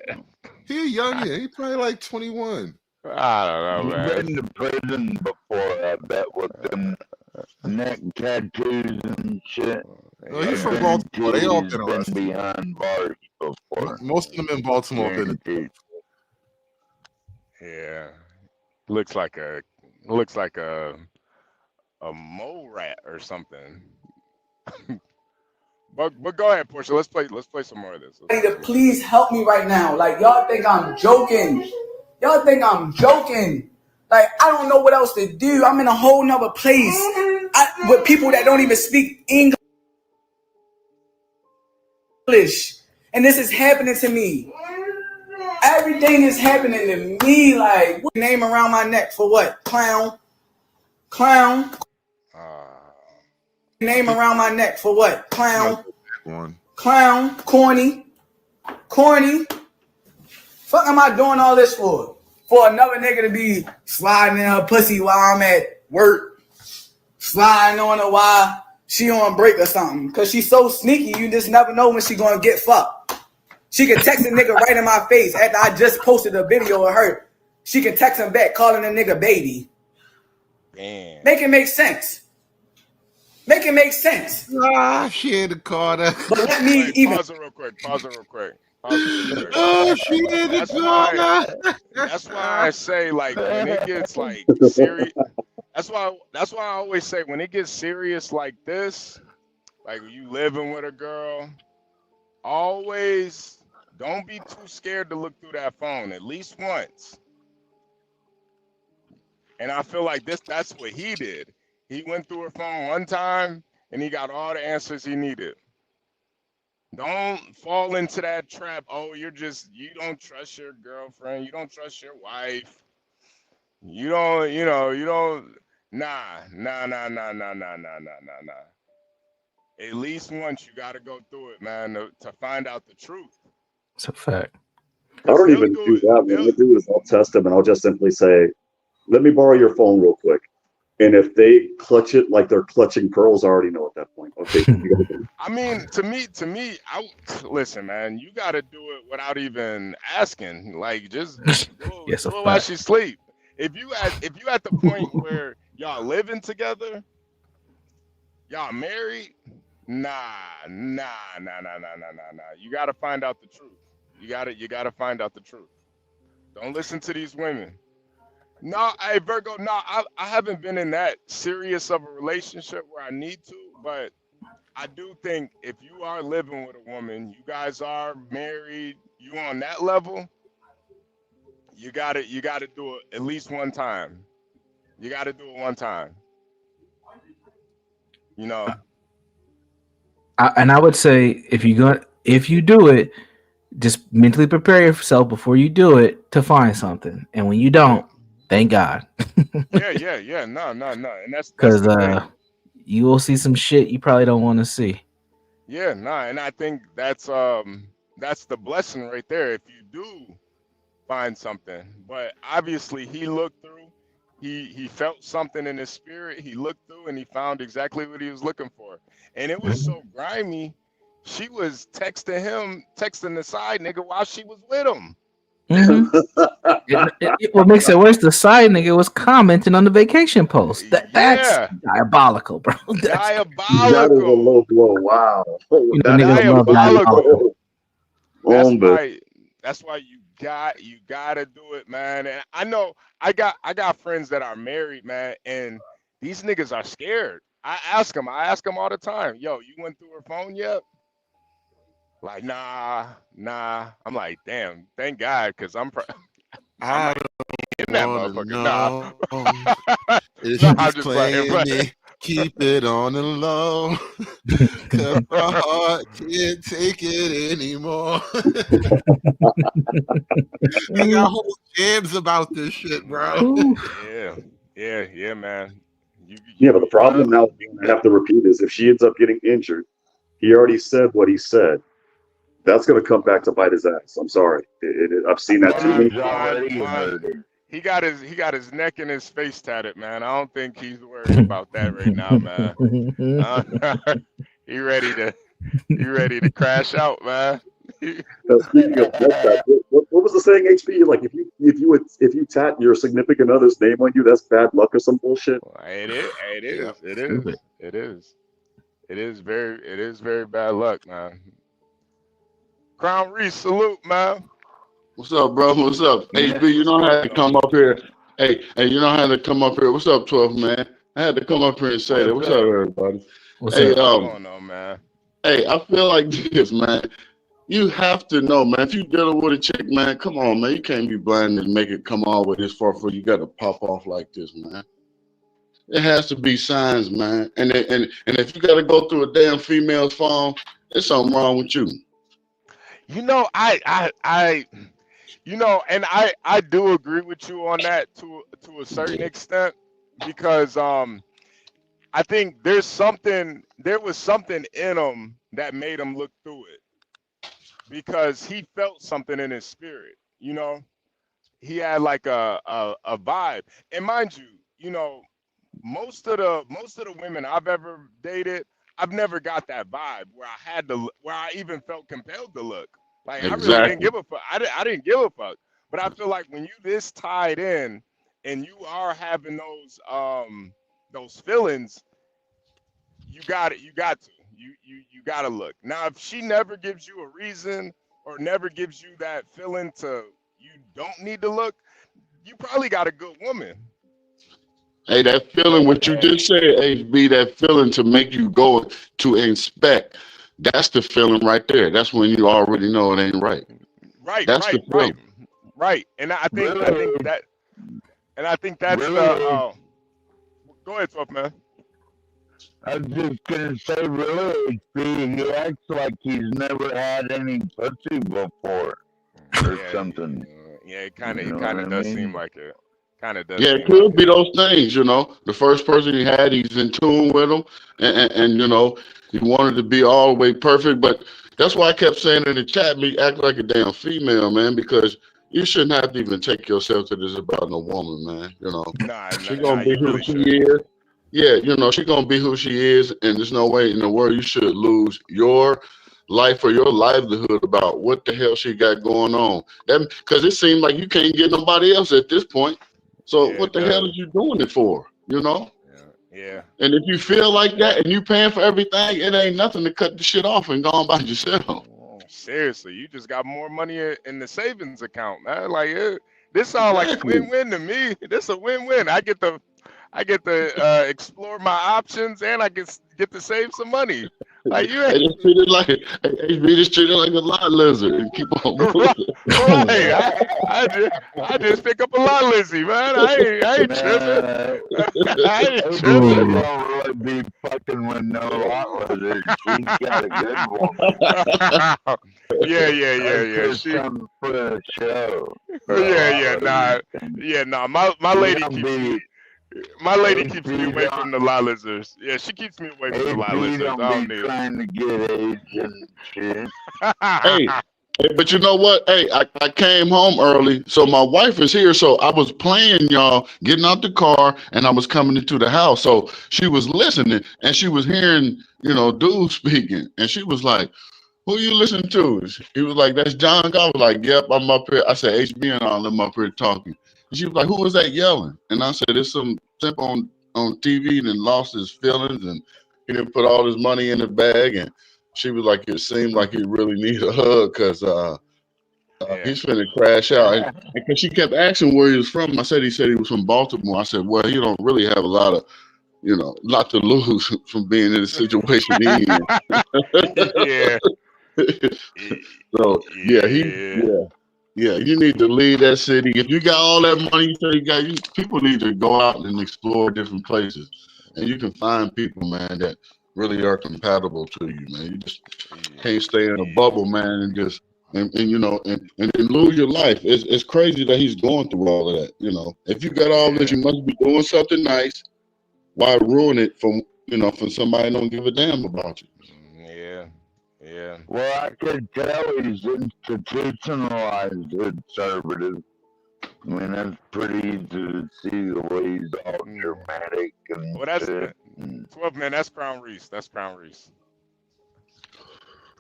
He a youngin'. He probably like 21. I don't know, man. He's been to prison before, I bet, with them neck tattoos and shit. Oh, he's from Baltimore. They all been Been arrested. behind bars before. Most of them in Baltimore been. Yeah, looks like a mole rat or something. but go ahead, Portia. Let's play some more of this. Please help me right now. Like, y'all think I'm joking. Like, I don't know what else to do. I'm in a whole nother place with people that don't even speak English. And this is happening to me. Everything is happening to me. Like, name around my neck for what? Clown. Name around my neck for what? Clown. Corny. Fuck am I doing all this for? For another nigga to be sliding in her pussy while I'm at work. Sliding on her while she on break or something. Cause she's so sneaky, you just never know when she gonna get fucked. She can text a nigga right in my face after I just posted a video of her. She can text him back calling a nigga baby. Damn. Make it make sense. She had to call that. But let me Pause it real quick. Oh, she had to call that. That's why I say, like, when it gets like serious. That's why I always say when it gets serious like this, like you living with a girl, always don't be too scared to look through that phone at least once. And I feel like that's what he did. He went through her phone one time and he got all the answers he needed. Don't fall into that trap. Oh, you don't trust your girlfriend. You don't trust your wife. You don't. Nah. At least once you got to go through it, man, to find out the truth. It's a fact. I don't even do that. What I do is I'll test them and I'll just simply say, let me borrow your phone real quick. And if they clutch it like they're clutching pearls, I already know at that point. Okay. I mean, to me, listen, man, you got to do it without even asking. Like, just do it while she sleep. If you at the point where y'all living together, y'all married, nah. You got to find out the truth. You got to find out the truth. Don't listen to these women. No, hey Virgo, no, I haven't been in that serious of a relationship where I need to, but I do think if you are living with a woman, you guys are married, you on that level, you gotta do it at least one time. You gotta do it one time. You know. And I would say if you do it, just mentally prepare yourself before you do it to find something. And when you don't, thank God. Yeah. No. And that's because you will see some shit you probably don't want to see. Yeah, and I think that's the blessing right there if you do find something. But obviously he looked through, he felt something in his spirit, he looked through and he found exactly what he was looking for. And it was so grimy, she was texting the side nigga while she was with him. What makes it worse, the side nigga was commenting on the vacation post. That's diabolical, bro. Diabolical. That is a low blow. Wow. Diabolical. That's why you gotta do it, man. And I know I got friends that are married, man, and these niggas are scared. I ask them all the time, yo, you went through her phone yet? Like, nah. I'm like, damn, thank God, because I'm in that motherfucker. Nah. If No, you I'm just just playing. claim me, keep it on the low. Cause my heart can't take it anymore. I got whole jams about this shit, bro. Yeah, man. Yeah, but the problem now I have to repeat is if she ends up getting injured, he already said what he said. That's going to come back to bite his ass. I'm sorry. I've seen that too many times. He got his neck and his face tatted, man. I don't think he's worried about that right now, man. He ready to crash out, man. Now, speaking of neck tat, what was the saying, HB? Like if you tat your significant other's name on you, that's bad luck or some bullshit. It is very bad luck, man. Crown Reese, salute, man. What's up, bro? What's up? HB, you know how to come up here. Hey, you know how to come up here. What's up, 12, man? I had to come up here and say that. What's up, everybody? What's up? What's going on, man? Hey, I feel like this, man. You have to know, man. If you dealing with a chick, man, come on, man. You can't be blind and make it come all the way this far for you got to pop off like this, man. It has to be signs, man. And if you got to go through a damn female's phone, there's something wrong with you. You know, I do agree with you on that to a certain extent, because I think there was something in him that made him look through it, because he felt something in his spirit. You know, he had like a vibe. And mind you, you know, most of the women I've ever dated, I've never got that vibe where I even felt compelled to look. Like, exactly. I really didn't give a fuck. I didn't give a fuck. But I feel like when you this tied in and you are having those feelings, you got to. You got to look. Now, if she never gives you a reason or never gives you that feeling to you don't need to look, you probably got a good woman. Hey, that feeling, what you just said, HB, that feeling to make you go to inspect, that's the feeling right there. That's when you already know it ain't right. That's the feeling. Right. And I think that's the go ahead, Twelve, man. I was just gonna say, really, he acts like he's never had any pussy before or something. Yeah, it kind of does seem like it. Kind of does. Yeah, it could be those things, you know. The first person he had, he's in tune with him, and you know, he wanted to be all the way perfect. But that's why I kept saying in the chat, me act like a damn female, man, because you shouldn't have to even take yourself to this about no woman, man. You know, she's gonna be who she is. Yeah, you know, she's gonna be who she is, and there's no way in the world you should lose your life or your livelihood about what the hell she got going on. That because it seems like you can't get nobody else at this point. So what the hell are you doing it for? You know? Yeah. And if you feel like that and you paying for everything, it ain't nothing to cut the shit off and go on by yourself. Seriously, you just got more money in the savings account, man. Like this sounds like a win-win to me. This a win-win. I get to explore my options, and I get to save some money. Like you ain't just treat it like a lot lizard and keep on going. Right. I just pick up a lot lizzy, man. I ain't tripping. I ain't tripping. Don't really be fucking with no lot lizard. She's got a good one. Yeah. She come for the show. Nah. My lady keeps. My lady keeps me away from the lot lizards. Yeah, she keeps me away from the lot lizards. I don't need trying to get AIDS and shit. Hey, but you know what? Hey, I came home early, so my wife is here. So I was playing, y'all, getting out the car, and I was coming into the house. So she was listening, and she was hearing, you know, dude speaking, and she was like, "Who you listening to?" He was like, "That's John." I was like, "Yep, I'm up here." I said, "HB and all them up here talking." And she was like, "Who was that yelling?" And I said, "It's some simp on TV and lost his feelings, and he didn't put all his money in the bag." And she was like, "It seemed like he really needed a hug because he's finna crash out." And because she kept asking where he was from, I said he was from Baltimore. I said, "Well, he don't really have a lot to lose from being in the situation he's in." Yeah. So Yeah, you need to leave that city. If you got all that money, you say you got, people need to go out and explore different places, and you can find people, man, that really are compatible to you, man. You just can't stay in a bubble, man, and just and lose your life. It's crazy that he's going through all of that. You know, if you got all this, you must be doing something nice. Why ruin it from somebody who don't give a damn about you? Yeah. Well, I could tell he's institutionalized conservative. I mean, that's pretty easy to see the way he's all dramatic and Well, that's shit. 12 man. That's Crown Reese.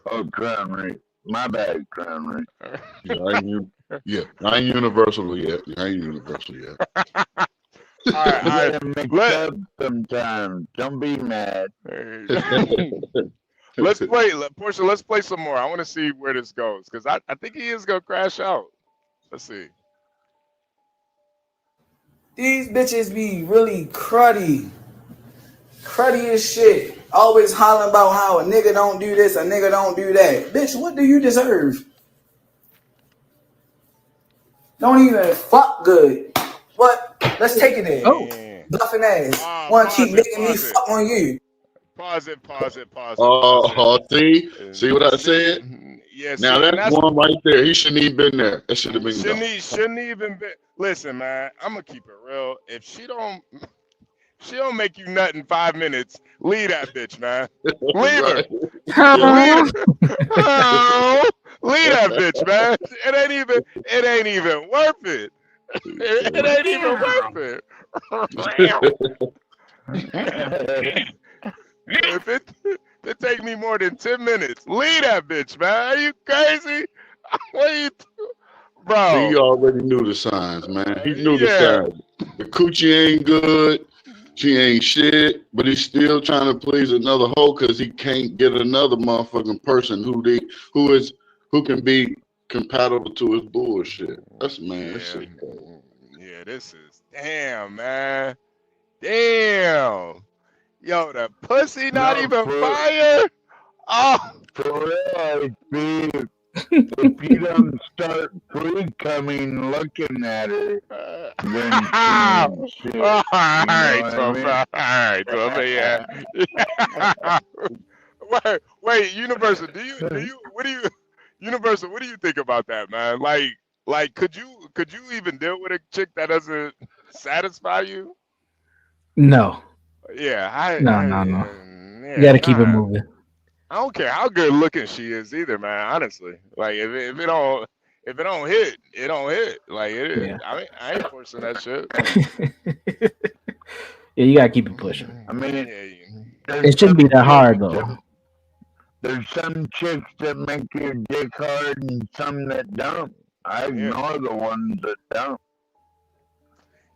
Oh, Crown Reese. My bad, Crown Reese. I ain't universal yet. All right. You gotta mix up sometimes. Don't be mad. Let's play, Portia. Let's play some more. I want to see where this goes because I think he is gonna crash out. Let's see. These bitches be really cruddy as shit. Always hollering about how a nigga don't do this, a nigga don't do that. Bitch, what do you deserve? Don't even fuck good. What? Let's take it there. Oh, bluffing ass. Want to keep making me fuck on you. Pause it. Oh, see what I said? Yeah. Now that's one right there. He shouldn't even been there. That should have been gone. Shouldn't even been. Listen, man. I'm gonna keep it real. If she don't make you nut in 5 minutes, leave that bitch, man. Leave her. Leave that bitch, man. It ain't even worth it. It ain't even worth it. If it take me more than 10 minutes, leave that bitch, man. Are you crazy? What are you bro? He already knew the signs, man. He knew the signs. The coochie ain't good. She ain't shit, but he's still trying to please another hoe because he can't get another motherfucking person who can be compatible to his bullshit. That's shit. Yeah, this is damn, man. Damn. Yo, the pussy not even fire. Oh, for real, if you don't start pre-coming looking at her, then shit. All right, yeah. Wait, Universal, Universal, what do you think about that, man? Like, could you even deal with a chick that doesn't satisfy you? No. Yeah, No. You gotta keep it moving. I don't care how good looking she is either, man. Honestly, like if it don't hit, it don't hit. Like I ain't forcing that shit. Yeah, you gotta keep it pushing. I mean, it shouldn't be that hard though. There's some chicks that make your dick hard and some that don't. I ignore the ones that don't.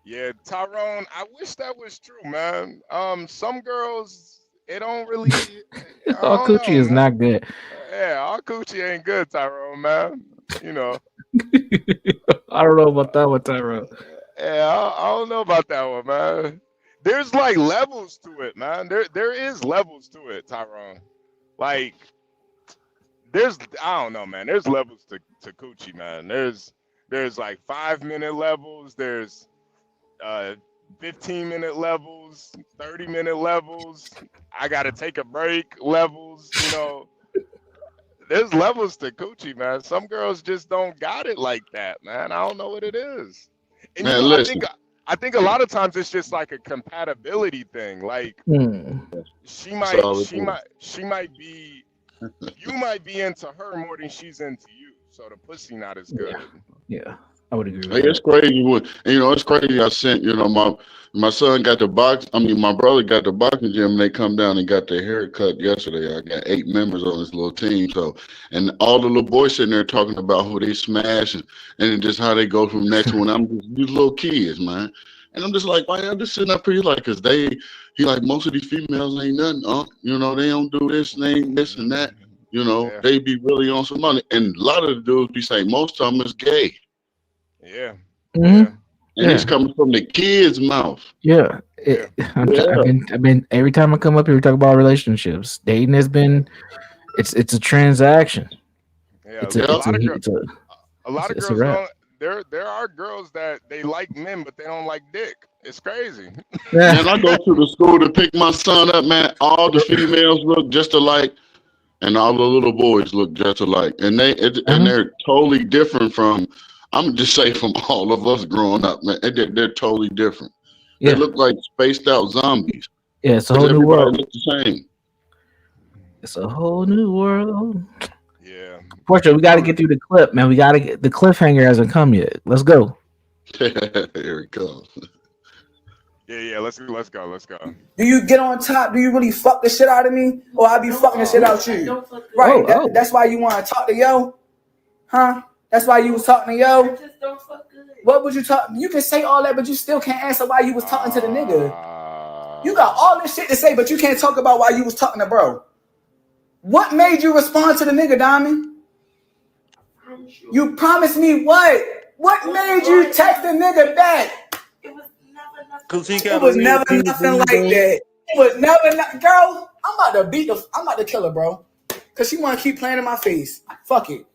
Yeah, Tyrone, I wish that was true, man. Some girls, it don't really. All coochie is not good. Yeah, all coochie ain't good, Tyrone, man. You know. I don't know about that one, Tyrone. Yeah, I don't know about that one, man. There's like levels to it, man. There is levels to it, Tyrone. Like, I don't know, man. There's levels to coochie, man. There's like 5-minute levels. There's 15-minute levels, 30-minute levels. I gotta take a break levels. You know, there's levels to coochie, man. Some girls just don't got it like that, man. I don't know what it is. And man, listen. I think a lot of times it's just like a compatibility thing. Like she might be, you might be into her more than she's into you. So the pussy not as good. Yeah. I would agree with that. It's crazy. It's crazy. I sent, my son got my brother got the boxing gym and they come down and got their hair cut yesterday. I got 8 members on this little team. So, and all the little boys sitting there talking about who they smash and just how they go from next one. I'm just these little kids, man. And I'm just like, why I'm just sitting up here like, cause he like most of these females ain't nothing. They don't do this and ain't this and that. They be really on some money. And a lot of the dudes be saying most of them is gay. Yeah. Mm-hmm. And it's coming from the kid's mouth. Yeah. I mean, every time I come up here, we talk about relationships. Dating has been, it's a transaction. Yeah, A lot of It's a girls wrap. don't. There are girls that they like men, but they don't like dick. It's crazy. Man, I go to the school to pick my son up, man. All the females look just alike, and all the little boys look just alike, and they're totally different from. I'm just say from all of us growing up, man. They're totally different. Yeah. They look like spaced out zombies. Yeah, it's a 'Cause whole new everybody world. looks the same. It's a whole new world. Yeah. Fortunately, we got to get through the clip, man. We got to get the cliffhanger hasn't come yet. Let's go. Here it comes. Yeah. Let's go. Do you get on top? Do you really fuck the shit out of me, or I be fucking the shit out you? Right. That's why you want to talk to yo, huh? That's why you was talking to yo. What would you talk? You can say all that, but you still can't answer why you was talking to the nigga. You got all this shit to say, but you can't talk about why you was talking to bro. What made you respond to the nigga, Diamond? You promised me what? What made you text the nigga back? It was never nothing like that. It was never girl. I'm about to kill her, bro. Cause she wanna keep playing in my face. Fuck it.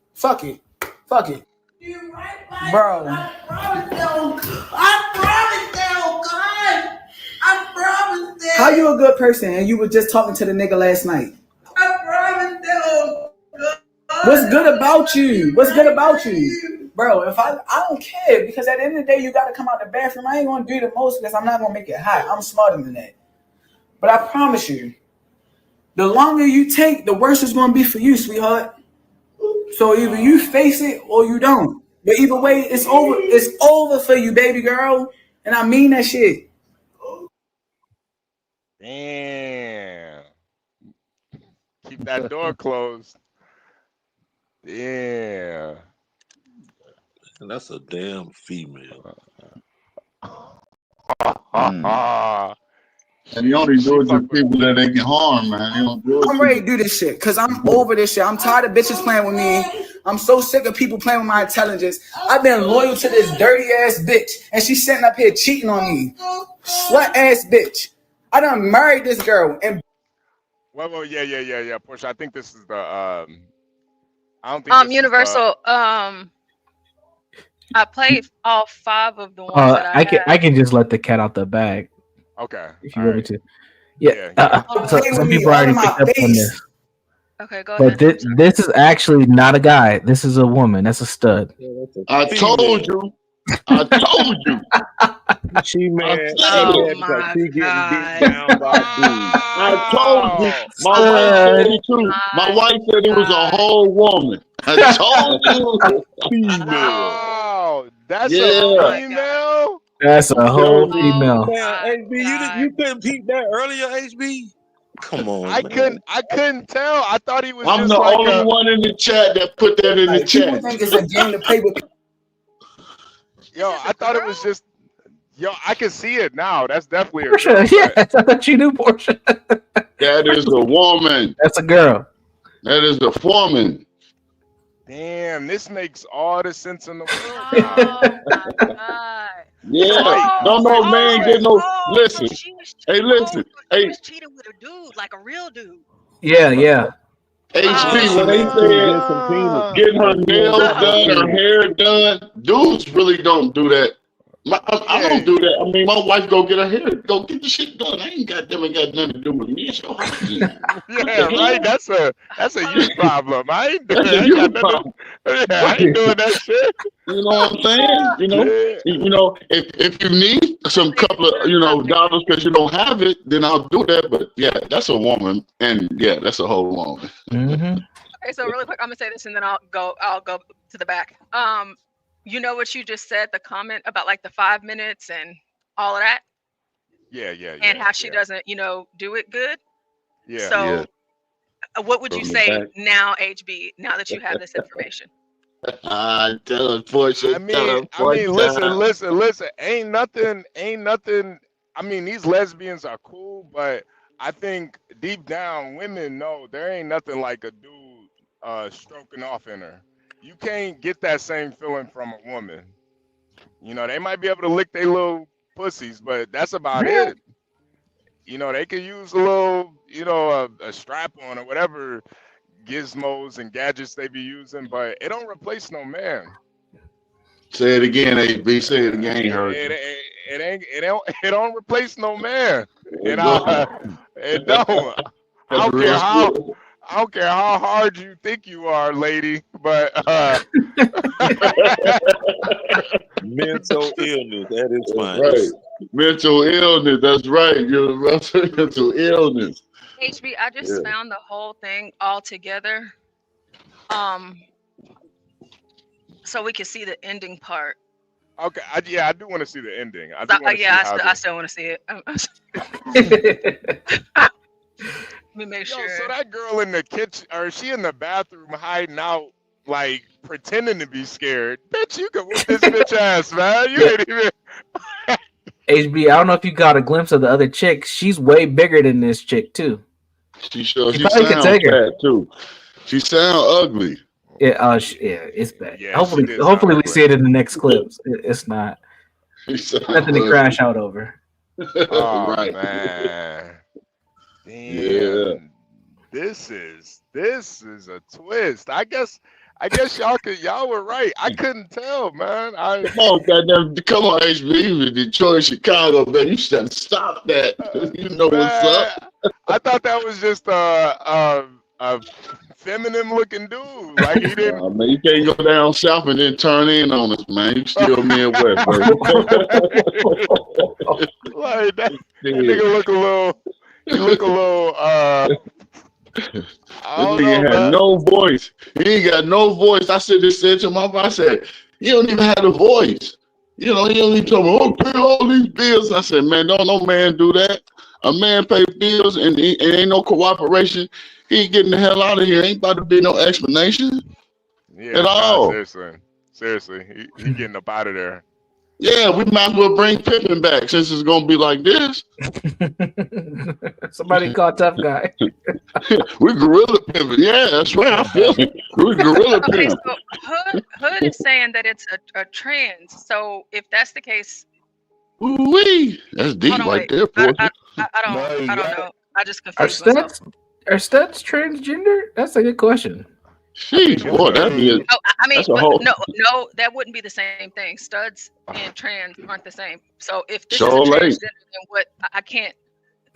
Bro. I promised them. How you a good person and you were just talking to the nigga last night? I promised them. What's good about you? Bro, if I don't care, because at the end of the day, you got to come out the bathroom. I ain't going to do the most because I'm not going to make it hot. I'm smarter than that. But I promise you, the longer you take, the worse it's going to be for you, sweetheart. So either you face it or you don't. But either way, it's over. It's over for you, baby girl. And I mean that shit. Damn. Keep that door closed. Yeah. And that's a damn female. And you only do it to people that they can harm, man. You don't do it I'm ready to do this shit because I'm over this shit. I'm tired of bitches playing with me. I'm so sick of people playing with my intelligence. I've been loyal to this dirty ass bitch, and she's sitting up here cheating on me. Slut ass bitch. I done married this girl and. Well, yeah. Portia, I think this is the. I don't think. This Universal. Is the, I played all 5 of the ones that I had. I can just let the cat out the bag. Okay. If you want me to. Yeah. So some people already picked up on this. Okay, go ahead. But this is actually not a guy. This is a woman. That's a stud. I told you. She mad. Oh She getting beat down by dudes. I told you. My wife said it too. My wife said it was a whole woman. I told you. Female. Oh, that's Yeah. a female. That's a whole female. Now, HB, you couldn't peep that earlier, HB? Come on. I couldn't tell. I thought he was. I'm just the like only one in the chat that put that in the People chat. think it's a game to play with. Yo, I thought it was just. Yo, I can see it now. That's definitely a Portia, girl. yes, I thought you knew Portia. That is a woman. That's a girl. That is the woman. Damn, this makes all the sense in the world. Oh my god. Yeah. No man get no. Listen. Hey, listen. She Hey, was cheating with a dude, like a real dude. Yeah. HP, when they said getting her nails done, her hair done, dudes really don't do that. I don't do that. I mean, my wife go get her hair, go get the shit done. I ain't got nothing to do with me. It's your hygiene. Yeah, right. That's a you problem. I ain't doing That's a you problem. I ain't doing that shit. You know what I'm saying? You know, if you need some couple of dollars because you don't have it, then I'll do that. But yeah, that's a woman, and yeah, that's a whole woman. Mm-hmm. Okay, so really quick, I'm gonna say this and then I'll go to the back. You know what you just said, the comment about like the 5 minutes and all of that? Yeah. And how she doesn't, do it good. Yeah. So what would you From the say back. now, HB, now that you have this information? Tell her, Portia. I mean, listen. Ain't nothing. I mean, these lesbians are cool, but I think deep down, women know there ain't nothing like a dude stroking off in her. You can't get that same feeling from a woman. They might be able to lick their little pussies, but that's about it. They could use a little, a strap on or whatever gizmos and gadgets they be using, but it don't replace no man. Say it again, HB. Say it again. Ain't heard you. It don't replace no man. There And you go. it don't. I That's don't real care how spirit. I don't care how hard you think you are, lady, but Mental illness. That is That's fine. right. Mental illness. That's right. You're right. Mental illness. HB, I just Yeah. found the whole thing all together. So we can see the ending part. okay, I do want to see the ending. I do want to see how I still want to see it. Let me make Yo, sure. so that girl in the kitchen, or is she in the bathroom hiding out, like pretending to be scared? Bitch, you can whoop this bitch ass, man. You ain't even. HB, I don't know if you got a glimpse of the other chick. She's way bigger than this chick too. She probably could sounds take her. fat too. She sound ugly. Yeah, it's bad. Yeah, hopefully we see it in the next clips. It's not nothing to crash out over. Oh Right. man, damn. Yeah. This is a twist. I guess y'all were right. I couldn't tell, man. Come on, goddamn! Come on, HB. With Detroit, Chicago, man. You should stop that. You know what's up. I thought that was just a feminine looking dude. Like he didn't. Man, you can't go down south and then turn in on us, man. You still Midwest, baby. Like that nigga look a little. He look a little. This nigga had no voice. He ain't got no voice. I said to my wife, I said, you don't even have a voice. You know, he don't even tell me, oh, pay all these bills. I said, man, don't no man do that. A man pay bills and ain't no cooperation. He ain't getting the hell out of here. Ain't about to be no explanation Yeah, at all. Seriously, he getting up out of there. Yeah, we might as well bring Pippin back since it's gonna be like this. Somebody call Tough Guy. We gorilla pimping. Yeah, that's right. I feel it. We gorilla Okay, pimp. so Hood is saying that it's a trans. So if that's the case, Ooh-wee. That's deep hold on, right wait. there, for I don't know. I just Are confused myself. Studs transgender? That's a good question. Sheesh, boy, that'd be a, Oh, I mean, that's a but whole. no, that wouldn't be the same thing. Studs and trans aren't the same. So if this Sure is a late. transgender, then what? I can't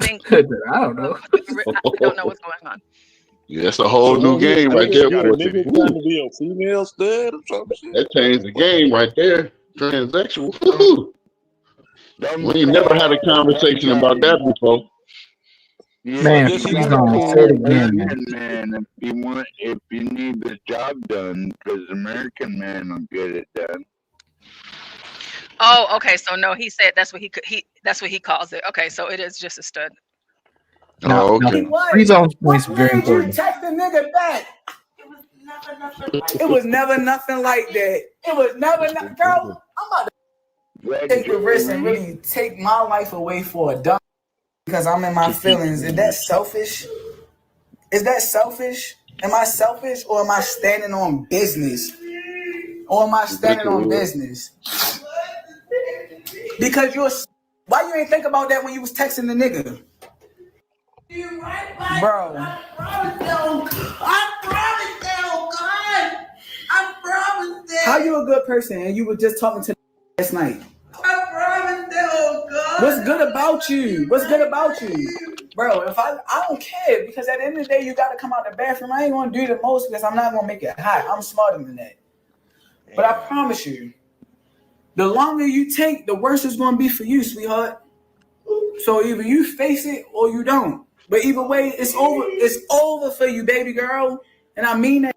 think. I don't know. I don't know what's going on. Yeah, that's a whole new game right there, Got a boy. nigga trying to be a female stud or something. That changed the game right there. Transsexual. Woo-hoo. We ain't never had a conversation about that before. Man, guess you please gotta don't pull say it up again, man. American man, if you need the job done, because American man will get it done. Oh, okay. So no, he said that's what that's what he calls it. Okay, so it is just a stud. Oh, okay. Free zone points What very made you important. text the nigga back? It was never nothing like that. It was never nothing. Girl, I'm about to take the risk and really take my life away for a dumb because I'm in my feelings. Is that selfish? Is that selfish? Am I selfish or am I standing on business? Or am I standing on business? Because why you ain't think about that when you was texting the nigga? Bro. I promise that. How you a good person and you were just talking to last night? I promise that, oh God. What's good about you? What's good about you? Bro, if I don't care because at the end of the day you gotta come out the bathroom. I ain't gonna do the most because I'm not gonna make it hot. I'm smarter than that. But I promise you, the longer you take, the worse it's gonna be for you, sweetheart. So either you face it or you don't. But either way, it's over. It's over for you, baby girl. And I mean that.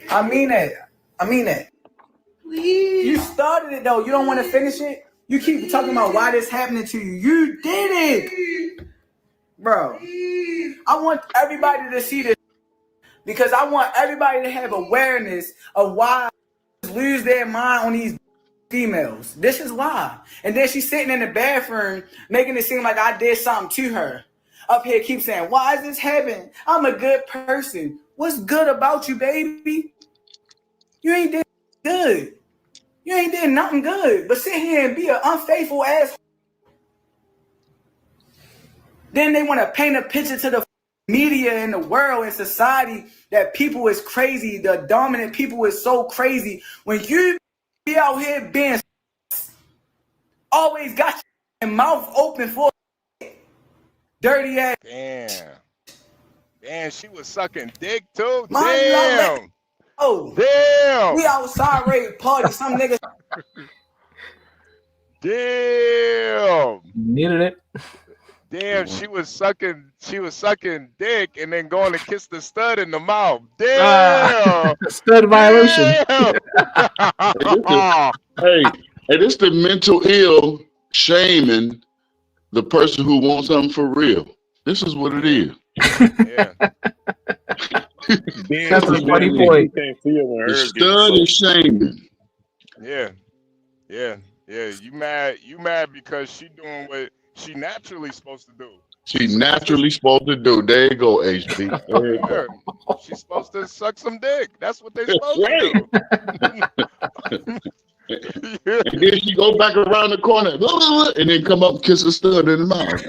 I mean that. Please. You started it though. You don't want to finish it. You keep talking about why this happening to you. You did it, bro. I want everybody to see this because I want everybody to have awareness of why lose their mind on these females. This is why. And then she's sitting in the bathroom making it seem like I did something to her. Up here keep saying, why is this happening? I'm a good person. What's good about you, baby? You ain't did good. You ain't did nothing good. But sit here and be an unfaithful ass. Then they want to paint a picture to the media in the world and society that people is crazy. The dominant people is so crazy. When you Be out here being always got your mouth open for dirty ass. Damn, she was sucking dick too. Mind you, Damn. Damn. We outside ready to party. Some niggas. Damn. Needed it. Damn, she was sucking dick and then going to kiss the stud in the mouth. Damn. Stud violation. Hey, this the mental ill shaming the person who wants something for real. This is what it is. Yeah. That's a funny point. The stud is shaming. Yeah. You mad because she doing what she naturally supposed to do. She's naturally supposed to do. There you go, HB. There you go. She's supposed to suck some dick. That's what they're supposed to do. And then she go back around the corner and then come up and kiss the stud in the mouth.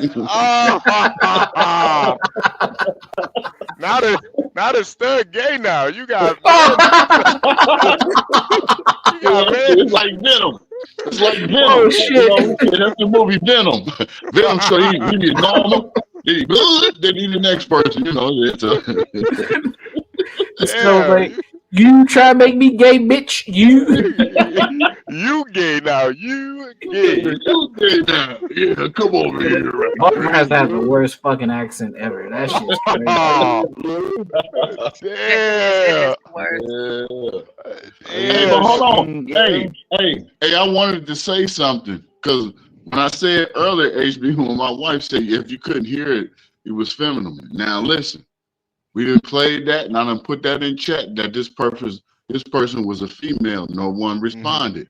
Now the stud gay now. You got it's like Venom. It's like Venom. Oh shit! You know, that's the movie Venom. Venom, so he be normal. Then he the next person. You know. So like, you try to make me gay, bitch. You gay now. You gay. You gay now. Yeah, come over here. Baltimore has to have the worst fucking accent ever. That shit's crazy. Damn. Hey, but hold on. Hey, I wanted to say something because when I said earlier, HB, when my wife said if you couldn't hear it, it was feminine. Now listen, we done played that, and I done put that in chat that this person was a female. No one responded.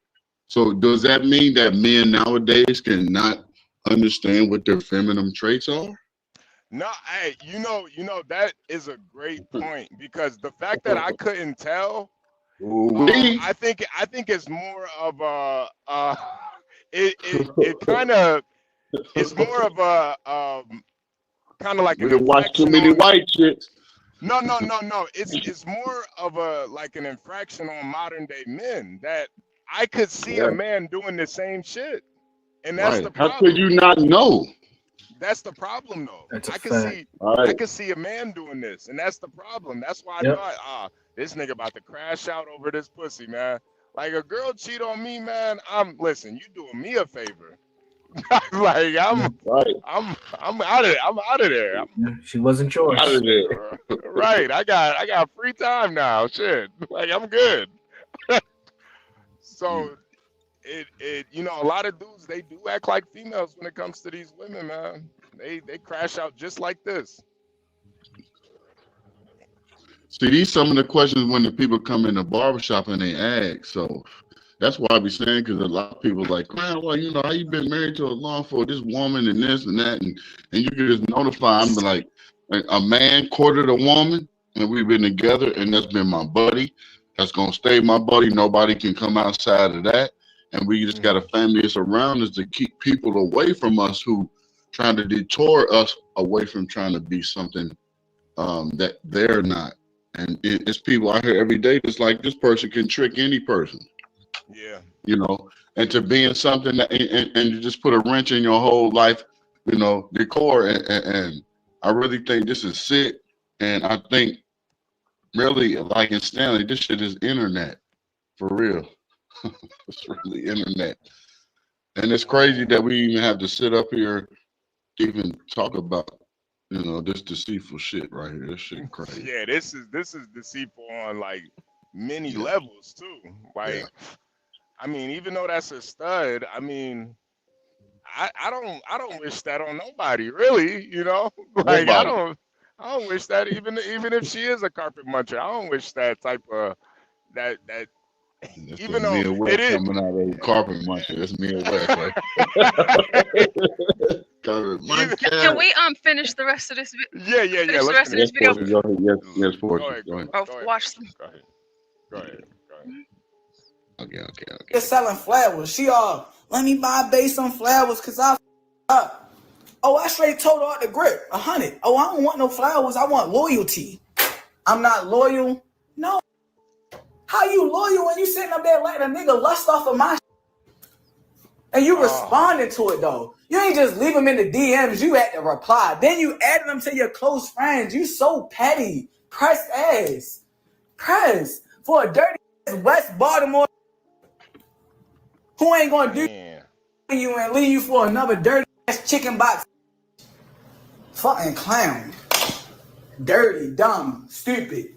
So does that mean that men nowadays cannot understand what their feminine traits are? No, hey, you know that is a great point because the fact that I couldn't tell, I think it's more of a it kind of it's more of a kind of like we watch too many white chicks. No. It's more of an infraction on modern day men that I could see a man doing the same shit, and that's the problem. How could you not know? That's the problem, though. I could see a man doing this, and that's the problem. That's why I thought, this nigga about to crash out over this pussy, man. Like a girl cheat on me, man. Listen, you doing me a favor. Like I'm out of there. She wasn't yours. Out of there. Right. I got free time now. Shit. Like I'm good. So it a lot of dudes, they do act like females when it comes to these women, man. They crash out just like this. See, these some of the questions when the people come in the barbershop and they ask. So that's why I be saying, because a lot of people like, man, well, how you been married to a long for this woman and this and that, and you can just notify. I'm like a man courted a woman, and we've been together, and that's been my buddy. That's gonna stay my buddy. Nobody can come outside of that. And we just got a family that's around us to keep people away from us who trying to detour us away from trying to be something that they're not. And it's people out here every day that's like, this person can trick any person. Yeah. And to being something that, and you just put a wrench in your whole life, decor. And I really think this is sick. And I think really, like in Stanley, this shit is internet for real. It's really internet. And it's crazy that we even have to sit up here even talk about this deceitful shit right here. This shit crazy. Yeah, this is deceitful on like many levels too. Like I mean, even though that's a stud, I mean, I don't wish that on nobody, really, Like nobody. I don't wish that even if she is a carpet muncher. I don't wish that type of that That's even though it is coming out of the carpet muncher. That's Mia West, right? Can we finish the rest of this video? Yeah. Finish the rest of this video. Yes, Portia. Go ahead. Watch them. Go ahead. Okay. Just selling flowers. She let me buy bae some flowers because I straight told her off the grip 100. Oh, I don't want no flowers. I want loyalty. I'm not loyal. No. How you loyal when you sitting up there letting a nigga lust off of my shit? And you responding to it though. You ain't just leave them in the DMs. You had to reply. Then you added them to your close friends. You so petty. Press ass. Press for a dirty ass West Baltimore who ain't gonna do you and leave you for another dirty ass chicken box. Fucking clown. Dirty, dumb, stupid.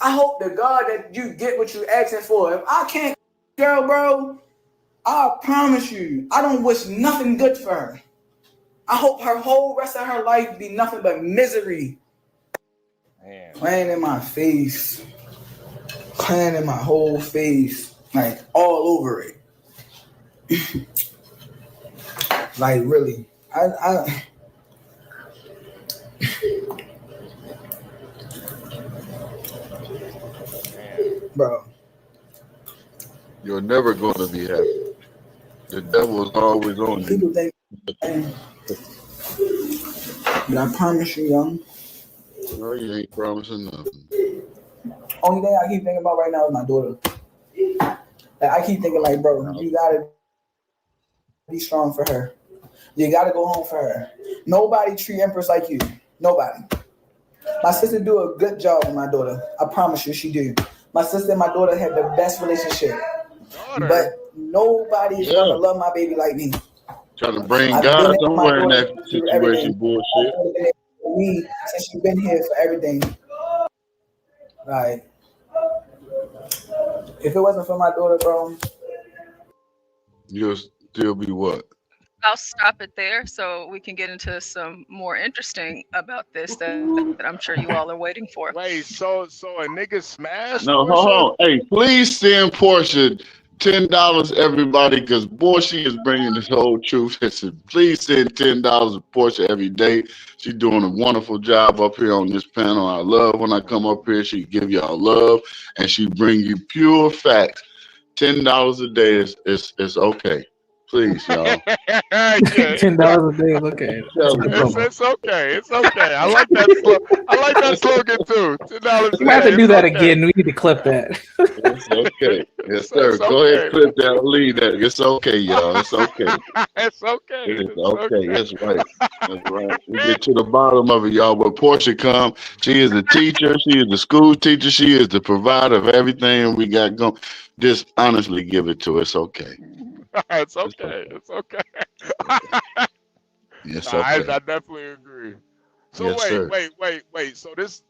I hope to God that you get what you asking for. If I can't, girl, bro, I promise you, I don't wish nothing good for her. I hope her whole rest of her life be nothing but misery. Man. Playing in my face. Playing in my whole face. Like, all over it. Like, really. Bro. You're never going to be happy. The devil is always on you. People think, but I promise you, young. No, you ain't promising nothing. Only thing I keep thinking about right now is my daughter. Like, I keep thinking, like, bro, you gotta be strong for her. You gotta go home for her. Nobody treat Empress like you. Nobody. My sister do a good job with my daughter. I promise you, she do. My sister and my daughter have the best relationship. But nobody is gonna love my baby like me. Trying to bring God somewhere in that situation, bullshit. Me since she's been here for everything. Like, if it wasn't for my daughter, bro, you'll still be what? I'll stop it there so we can get into some more interesting about this that I'm sure you all are waiting for. Wait, so a nigga smashed? No, hold on. Hey, please send Portia $10, everybody, because boy, she is bringing this whole truth. Listen, please send $10 to Portia every day. She's doing a wonderful job up here on this panel. I love when I come up here. She give y'all love and she bring you pure facts. $10 a day is okay. Please, y'all. $10 a day is okay. It's okay. It's okay. I like that slogan too. $10 a day. We have to do that again. We need to clip that. It's okay. Yes, sir. Go ahead, clip that. Leave that. It's okay, y'all. It's okay. It's okay. It's okay. That's right. That's right. We get to the bottom of it, y'all. But Portia come. She is the teacher. She is the school teacher. She is the provider of everything we got going. Just honestly give it to her. It's okay. It's okay. It's okay. Yes, okay. I okay. definitely agree. So Yes, wait. So this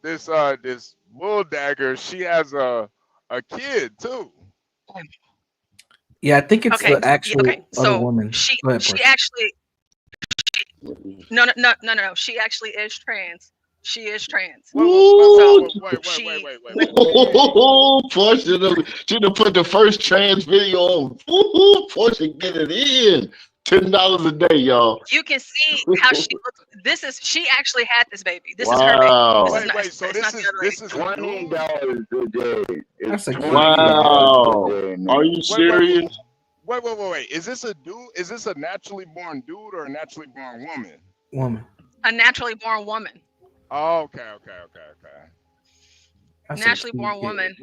bull dagger, she has a kid too. Yeah, I think it's the actual other woman. She actually no. She actually is trans. She is trans. Wait. Portia, she done put the first trans video on. Portia, get it in. $10 a day, y'all. You can see how she looks. She actually had this baby. This is Wow. her baby. So this is $20 a day. That's a wow. Are you serious? Wait. Is this a dude? Is this a naturally born dude or a naturally born woman? Woman. A naturally born woman. Oh, okay. Naturally born woman.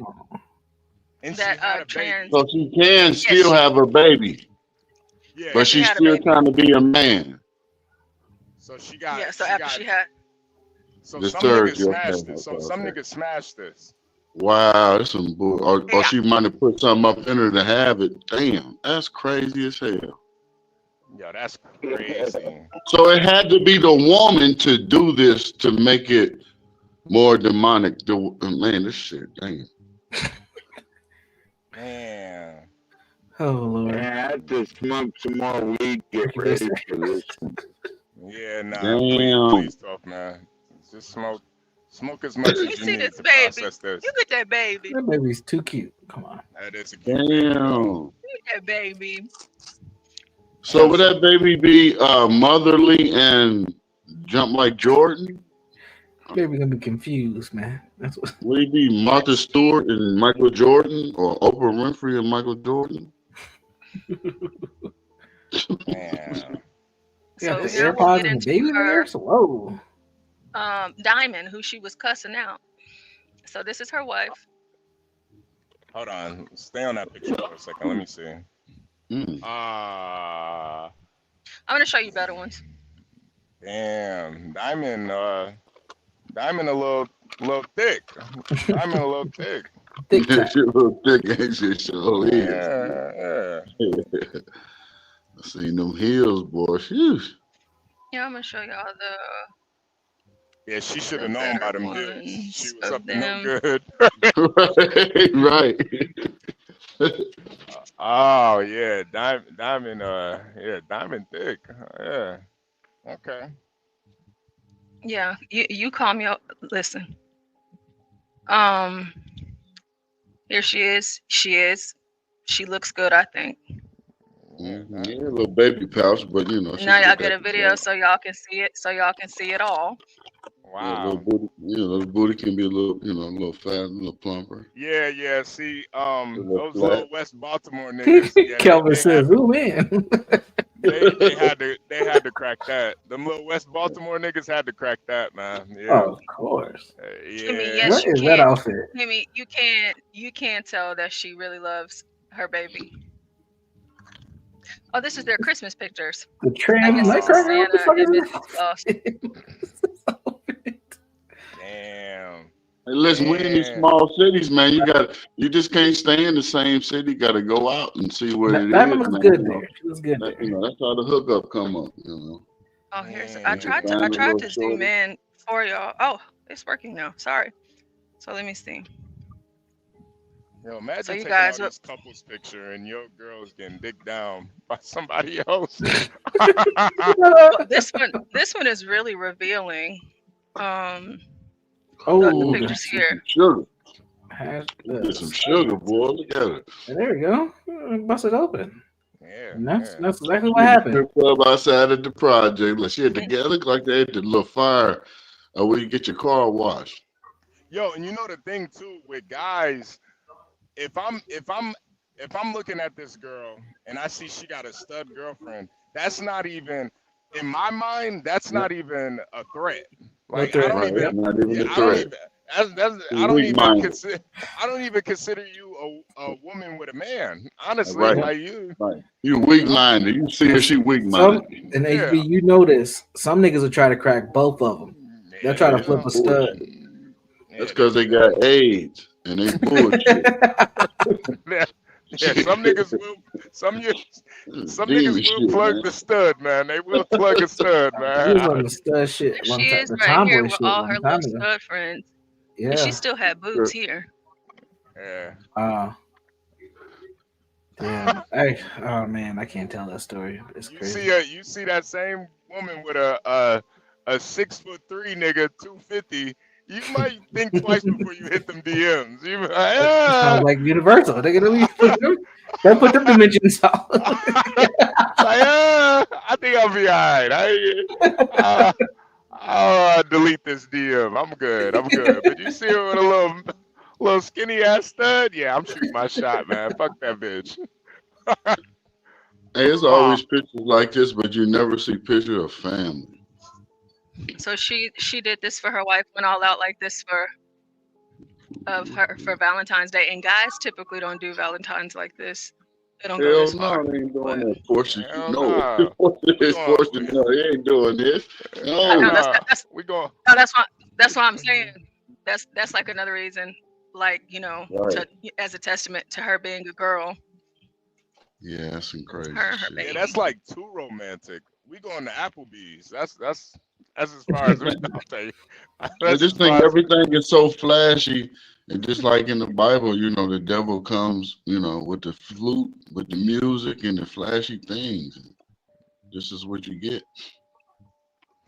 And that trans. So she can still have a baby. Yeah. But she's still trying to be a man. So she got. Yeah. So after she had. So some niggas smashed this. So some niggas smashed this. Wow, that's some bull. Or she might have put something up in her to have it. Damn, that's crazy as hell. Yeah, that's crazy. So it had to be the woman to do this to make it more demonic. Man, this shit, damn. Man. Oh Lord. Man, I have to smoke some more weed. Get ready for this. Yeah, nah. Damn. Please stop, man. Just smoke as much as you see need this to baby. process this. You get that baby. That baby's too cute. Come on. That is a cute Damn. baby. You get that baby. So would that baby be motherly and jump like Jordan? Baby gonna be confused, man. That's what. Would he be Martha Stewart and Michael Jordan, or Oprah Winfrey and Michael Jordan? Man. So the here we'll AirPods get and into the baby in her, there. So whoa. Diamond, who she was cussing out. So this is her wife. Hold on. Stay on that picture for a second. Let me see. I'm gonna show you better ones. Damn. Diamond a little thick. Diamond a little thick. Thick, a little thick, ain't she? So Yeah. I seen them heels, boy. Phew. Yeah, I'm gonna show y'all the. Yeah, she should have known by them heels. She was up to no them. good. right. Oh yeah, diamond. Diamond thick. Yeah. Okay. Yeah, you call me up. Listen. Here she is. She looks good, I think. Yeah, a little baby pouch, but you know. Now y'all get a video so y'all can see it. So y'all can see it all. Wow. Yeah, little booty can be a little fat, a little plumper. Yeah. See, those flat. little West Baltimore niggas. Yeah, Kelvin says, "Who in?" They had to crack that. Them little West Baltimore niggas had to crack that, man. Yeah. Oh, of course. Yeah. Kimmy, yes, What you is can. that outfit? Kimmy, you can't tell that she really loves her baby. Oh, this is their Christmas pictures. The I trim guess this is nightcrawler? What the fuck Santa is and this? Damn. Hey, listen, we in these small cities, man. You just can't stay in the same city. You got to go out and see what it is. Diamond looks man. good there. She looks good there. That's how the hookup come up. Oh, here's. I tried to zoom in for y'all. Oh, it's working now. Sorry. So let me see. Yo, imagine So you taking guys all these couples picture and your girl's getting dicked down by somebody else. Well, this one is really revealing. The pictures here. Sugar. Get some sugar, boy. Look at it. There we go. Bust it open. Yeah. And that's exactly what happened. Club outside at the project. Look, she had together. Look like they had the little fire where you get your car washed. Yo, and you know the thing too with guys, if I'm looking at this girl and I see she got a stud girlfriend, that's not even in my mind. That's not even a threat. Like I don't even consider you a woman with a man. Honestly, right. like you. Right. You weak-minded. You see her, she weak-minded. And HB, you know this. Some niggas will try to crack both of them. They'll try to flip a stud. That's because they got AIDS and they bullshit. Yeah, some niggas will plug the stud, man. They will plug a stud, man. She was on the stud shit. She is right here with all her little stud friends. Yeah. And she still had boobs here. Yeah. Damn. Hey, oh man, I can't tell that story. It's crazy. You see that same woman with a 6'3" nigga, 250. You might think twice before you hit them DMs. You like, sounds like Universal. They put them dimensions out. I think I'll be all right. I'll delete this DM. I'm good. But you see her with a little skinny ass stud? Yeah, I'm shooting my shot, man. Fuck that bitch. Hey, it's always pictures like this, but you never see pictures of family. So she did this for her wife, went all out like this for Valentine's Day. And guys typically don't do Valentine's like this. They don't go this far. They ain't doing that. Fortune, no. Fortune, no, they ain't doing this. No, that's why I'm saying that's like another reason, like as a testament to her being a girl. Yeah, that's some crazy. Her yeah, that's like too romantic. We going to Applebee's. That's as far as we. I'll tell you. I just think everything is so flashy, and just like in the Bible, the devil comes, with the flute, with the music, and the flashy things. This is what you get.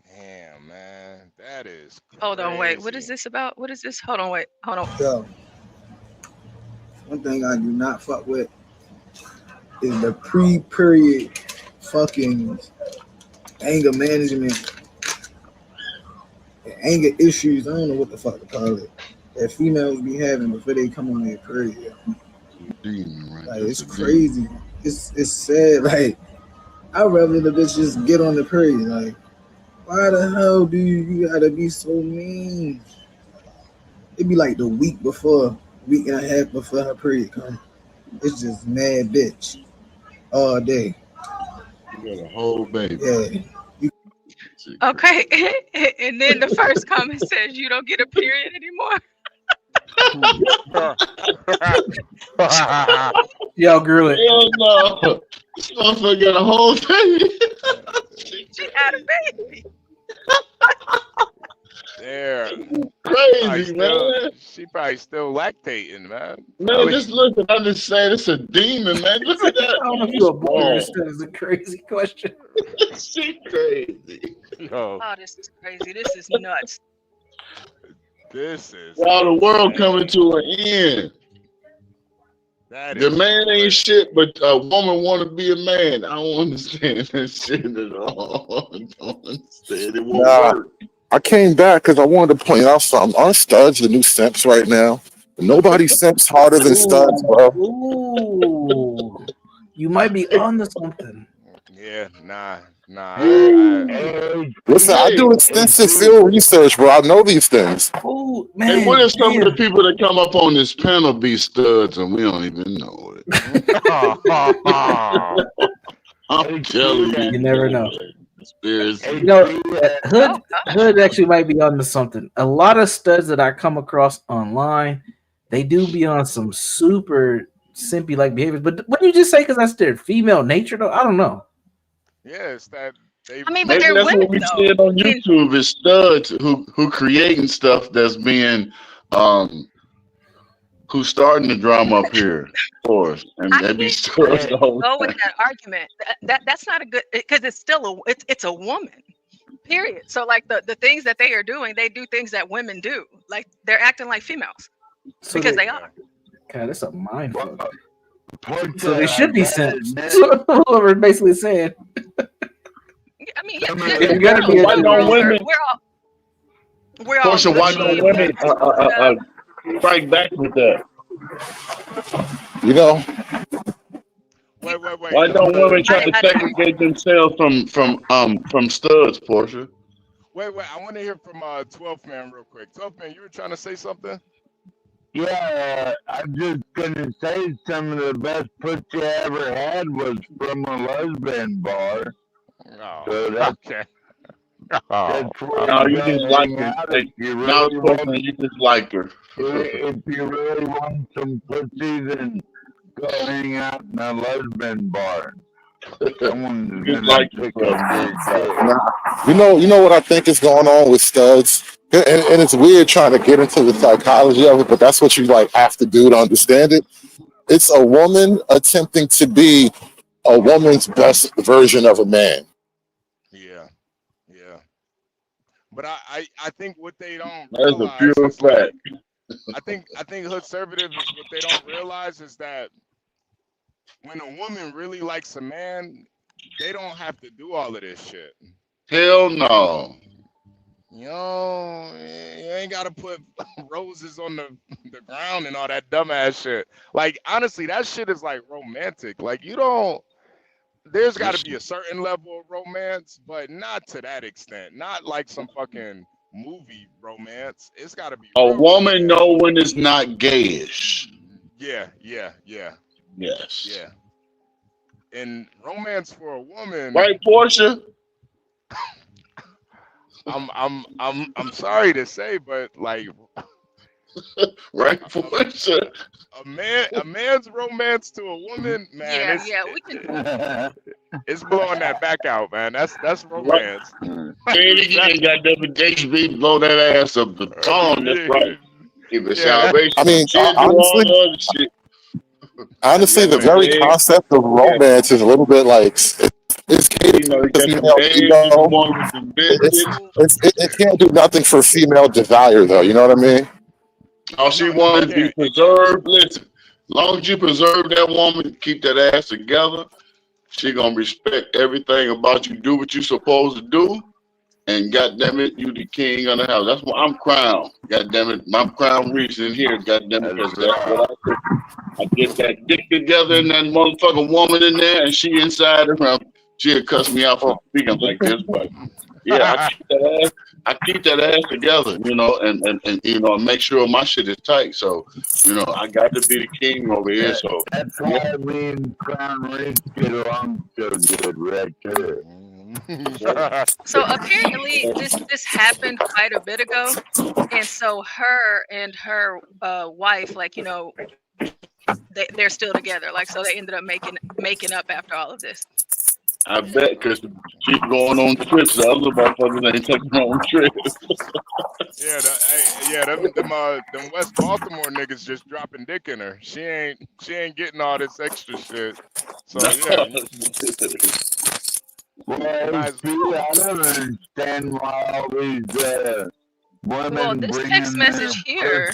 Damn, man, that is. Hold on, wait. What is this about? What is this? Hold on. Yo, one thing I do not fuck with is the pre-period fucking anger management, anger issues. I don't know what the fuck to call it, that females be having before they come on their period. Like, it's crazy. It's sad. Like, I'd rather the bitch just get on the period. Like, why the hell do you gotta be so mean? It'd be like the week before week and a half before her period come. It's just mad bitch all day. You got a whole baby. Yeah. Okay, and then the first comment says you don't get a period anymore. Yo, grew it. Hell no. This motherfucker got a whole baby. She had a baby. There. Crazy, man. She probably still lactating, man. Man, just listen. I'm just saying, it's a demon, man. Look at that. I don't know if you're a boy or this is a crazy question. She crazy. Yo, Oh, this is crazy. This is nuts. this is. While the world coming to an end. The man ain't shit, but a woman want to be a man. I don't understand that shit at all. I don't understand. It won't work. I came back because I wanted to point out something. Aren't Studs the new simps right now? Nobody simps harder than Studs, bro. Ooh, you might be onto something. Yeah, nah. Listen, I do extensive field research, bro. I know these things. Oh man! Hey, what if some of the people that come up on this panel be studs and we don't even know it? I'm telling you. You never know. Conspiracy. You know, Hood actually might be onto something. A lot of studs that I come across online, they do be on some super simpy like behaviors. But what did you just say? Because that's their female nature, though. I don't know. Yeah, it's that. I mean, Maybe but they're that's women, what we though. see on YouTube is studs who creating stuff that's being who's starting the drama up here for us, and they be studs the whole Go with time. that argument. That's not a good, because it's still it's a woman. Period. So like the things that they are doing, they do things that women do. Like they're acting like females because they are. God, that's a mind fuck. So they should be simps. That's what we're basically saying. I mean, yeah, You gotta be Why don't women? We're all Portia, why don't women fight back with that? You know, Wait. Why don't women try to segregate themselves from studs, Portia? Wait. I want to hear from 12th Man real quick. 12th Man, you were trying to say something? Yeah, I'm just gonna say some of the best pussy I ever had was from a lesbian bar. Oh, So that's, okay. that's where No, you gotta just like hang her. out if you Now really want. spoken, you just like her. If you really want some pussy, then go hang out in a lesbian bar. Someone's Just gonna like pick yourself. up your dick. you know what I think is going on with studs, and it's weird trying to get into the psychology of it, but that's what you like have to do to understand it. It's a woman attempting to be a woman's best version of a man. Yeah. But I think what they don't That's a realize pure is like, fact. I think hood conservatives, what they don't realize is that when a woman really likes a man, they don't have to do all of this shit. Hell no. You know, you ain't gotta put roses on the ground and all that dumbass shit. Like honestly, that shit is like romantic. Like you don't. There's got to be a certain level of romance, but not to that extent. Not like some fucking movie romance. It's got to be A real woman romance. know when it's not gayish. Yeah. Yes. Yeah. And romance for a woman. Right, Portia? I'm sorry to say, but like right, Portia. A man's romance to a woman, man. We can. It's blowing that back out, man. That's romance. You got them HB blow that ass up the tongue. That's right. Give it salvation. I mean, honestly, the Yeah, very man. concept of romance is a little bit like it's catered to female ego. It can't do nothing for female desire, though. You know what I mean? All she wants to be preserved. Listen, as long as you preserve that woman, keep that ass together, she gonna respect everything about you. Do what you supposed to do, and goddamn it, you the king of the house. That's why I'm crowned. Goddamn it, my crown reason here. Goddamn it, because that's what I do. I get that dick together and that motherfucking woman in there, and she inside of her. She'll cuss me out for speaking like this, but Yeah, I keep that ass together, you know, and you know, make sure my shit is tight. So, you know, I got to be the king over here. So That's why me and Crown Reid get along so good right there. So apparently this happened quite a bit ago, and so her and her wife, like, you know, they're still together. Like, so they ended up making up after all of this. I bet, because she's going on trips. The other motherfuckers ain't taking her on trips. Them West Baltimore niggas just dropping dick in her. She ain't getting all this extra shit. So yeah. Well, see, I don't understand why all these women. Well, this text message here.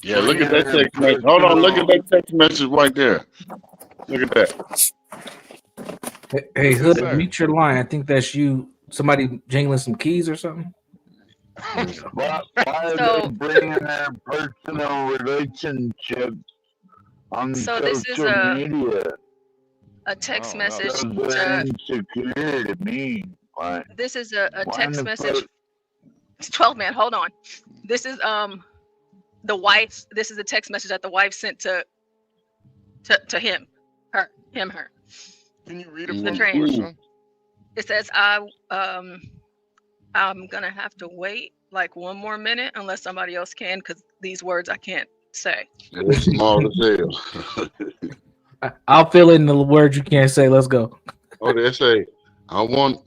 Yeah, look at that text message. Hold on, look at that text message right there. Look at that. Hey, Hood, mute your line. I think that's you. Somebody jingling some keys or something. Why are they bringing their personal relationships on social media? A text message. Insecure to me. This is a text message. 12 man, hold on. This is the wife. This is a text message that the wife sent to him, her. Can you read it the for trans? me? It says I'm gonna have to wait like one more minute unless somebody else can, because these words I can't say. It's small as hell. I'll fill in the words you can't say. Let's go. Oh, they say, I want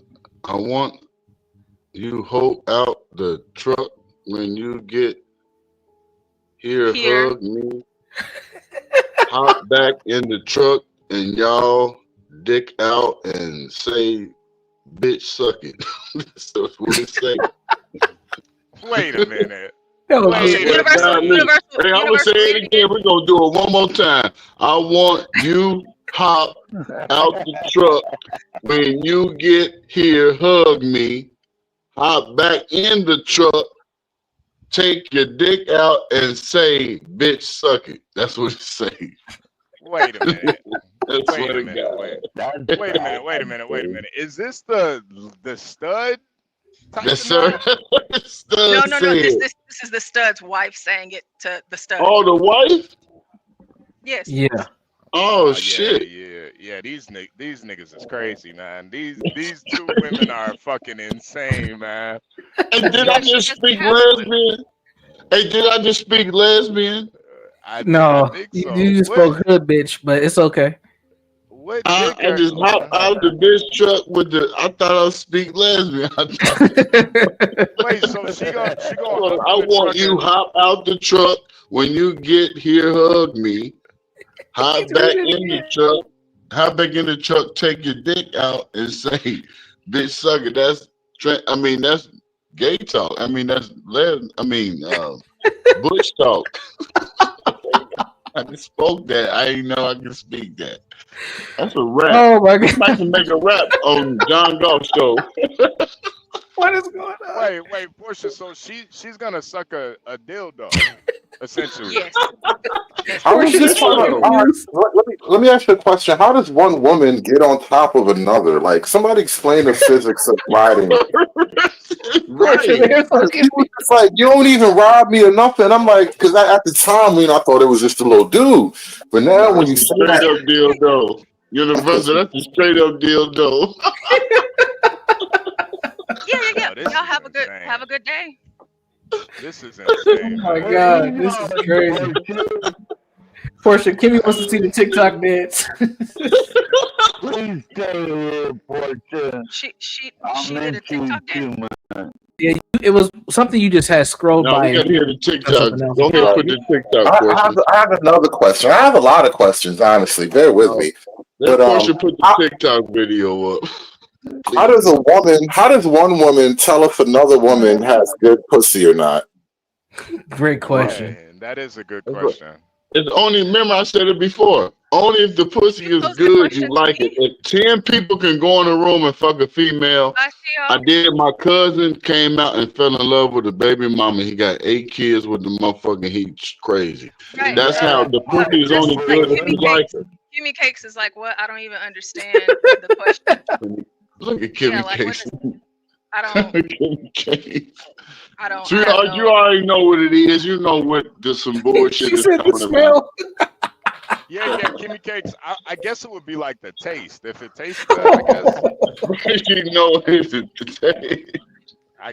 you hope out the truck when you get here. Hug me. Hop back in the truck and y'all dick out and say, bitch, suck it. That's what it say. Wait a minute. Hey, I'm gonna say it again. We're gonna do it one more time. I want you hop out the truck when you get here. Hug me. Hop back in the truck. Take your dick out and say, "Bitch, suck it." That's what it say. Wait a minute. Wait a minute. Is this the stud? Yes, sir. No. This is the stud's wife saying it to the stud. Oh, the wife? Yes. Yeah. Oh shit. Yeah. These niggas is crazy, man. These two women are fucking insane, man. And did I just speak lesbian? Hey, did I just speak lesbian? No, you just spoke hood, bitch, but it's okay. I just hopped out the bitch truck with the. I thought I speak lesbian. Wait, so she gonna I want you hop out the truck when you get here. Hug me. Hop back in the truck. Hop back in the truck. Take your dick out and say, "Bitch, suck it." That's gay talk. I mean, that's bush talk. I just spoke that. I didn't know I could speak that. That's a rap. Oh my god! I can make a rap on John Galt show. What is going on? Wait, Portia. So she's gonna suck a dildo, essentially. Yes. I was just let me ask you a question. How does one woman get on top of another? Like, somebody explain the physics of riding. Right. It's like, you don't even rob me or nothing. I'm like, because at the time, I thought it was just a little dude. But now when you say straight up dildo, Universal, that's a straight up dildo. Yeah. Y'all have a good day. This is insane. Oh my god, this is crazy. Portia, Kimmy wants to see the TikTok dance. Please stay here, Portia. She did a TikTok dance. Yeah, it was something you just had scrolled by. We got to hear the TikTok. Go ahead and put the TikTok. I have another question. I have a lot of questions, honestly. Bear with me. Let Portia put the TikTok video up. How does one woman tell if another woman has good pussy or not? Great question. Man, that is a good question. It's only, remember I said it before, only if the pussy is good, you like it. If 10 people can go in a room and fuck a female, I did. My cousin came out and fell in love with a baby mama. He got 8 kids with the motherfucking, he's crazy. Right. That's how the pussy is only good if you like it. Kimmy Cakes is like, what? I don't even understand the question. Look at Kimmy Cakes. I don't. Okay. I don't. I Sweetheart, have you no. already know what it is. You know what there's some bullshit She is said the coming about. smell. Yeah, Kimmy Cakes. I guess it would be like the taste. If it tastes good, I guess. You know it's the taste. I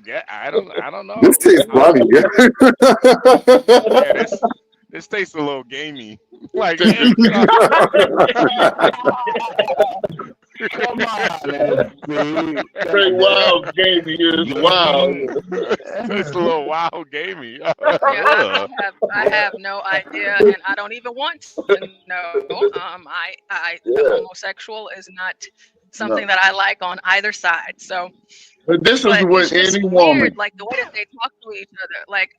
don't know. This tastes funny. Yeah. Yeah, this tastes a little gamey. Like, hey, Come on, SB. Straight wild game is wild. Tastes a little wild gamey. Yeah, I have no idea, and I don't even want to know. The homosexual is not something that I like on either side. So, But this is but what it's just any weird, woman. like the way that they talk to each other, like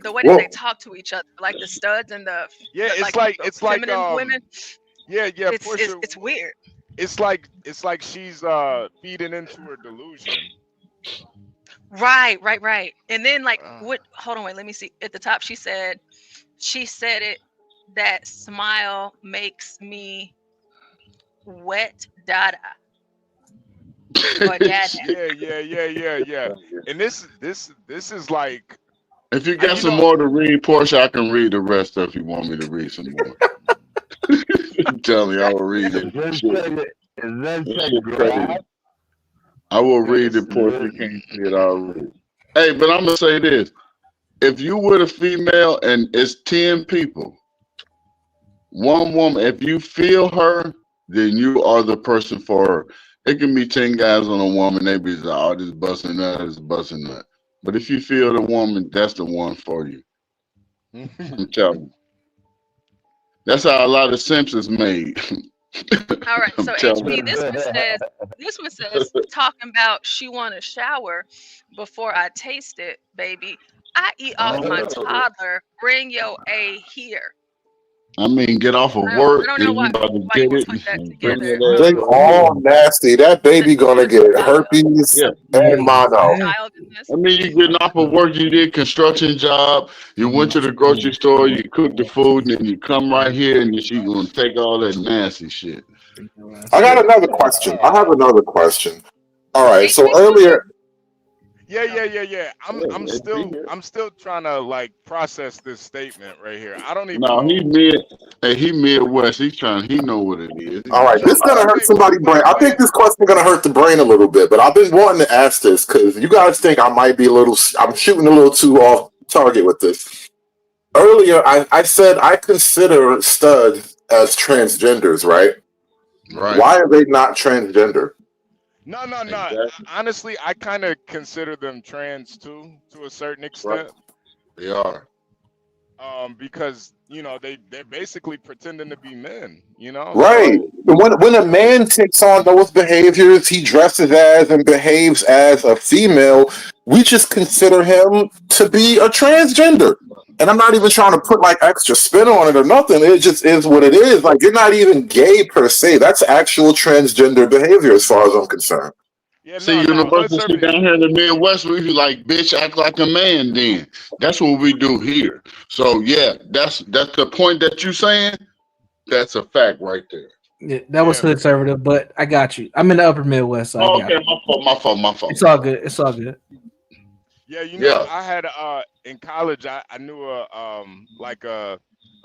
the way that they talk to each other, like the studs and the it's the like feminine women. It's weird. It's like she's feeding into her delusion. Right. And then like what? Hold on, wait. Let me see. At the top, she said it that smile makes me wet dada. Or dada. Yeah. And this is like. If you got some more to read, Portia, I can read the rest if you want me to read some more. Tell me, I will read it. I will read it, Portia. Can't see it, I'll read it. Hey, but I'm gonna say this: if you were a female and it's 10 people, one woman, if you feel her, then you are the person for her. It can be 10 guys on a woman, they be like, oh, this busting nut, this busting nut. But if you feel the woman, that's the one for you. I'm telling you. That's how a lot of simps is made. All right, so HB, this one says talking about she want to shower before I taste it, baby. I eat off my toddler. Bring your A here. I mean, get off of work I don't and know you why about to you get would it. put that and bring together. it They up. all nasty. That baby gonna get herpes and mono. I mean, you getting off of work, you did construction job, you went to the grocery store, you cooked the food, and then you come right here and she gonna take all that nasty shit. I got another question. I have another question. All right. So earlier, Yeah. I'm still trying to like process this statement right here. I don't even No, know. he Midwest. He know what it is. all right, this is gonna hurt somebody's brain. I think this question gonna hurt the brain a little bit, but I've been wanting to ask this because you guys think I might be I'm shooting a little too off target with this. Earlier, I said I consider studs as transgenders, right? Right. Why are they not transgender? No. Honestly, I kind of consider them trans too, to a certain extent. Right. They are. Because they're basically pretending to be men. Right. When a man takes on those behaviors, he dresses as and behaves as a female, we just consider him to be a transgender. And I'm not even trying to put like extra spin on it or nothing. It just is what it is. Like, you're not even gay per se. That's actual transgender behavior as far as I'm concerned. See, university down here in the Midwest, we be like, bitch, act like a man then. That's what we do here. So, yeah, that's the point that you saying. That's a fact right there. Yeah, that was conservative, but I got you. I'm in the upper Midwest. So okay, my fault. It's all good. Yeah, I had in college I knew a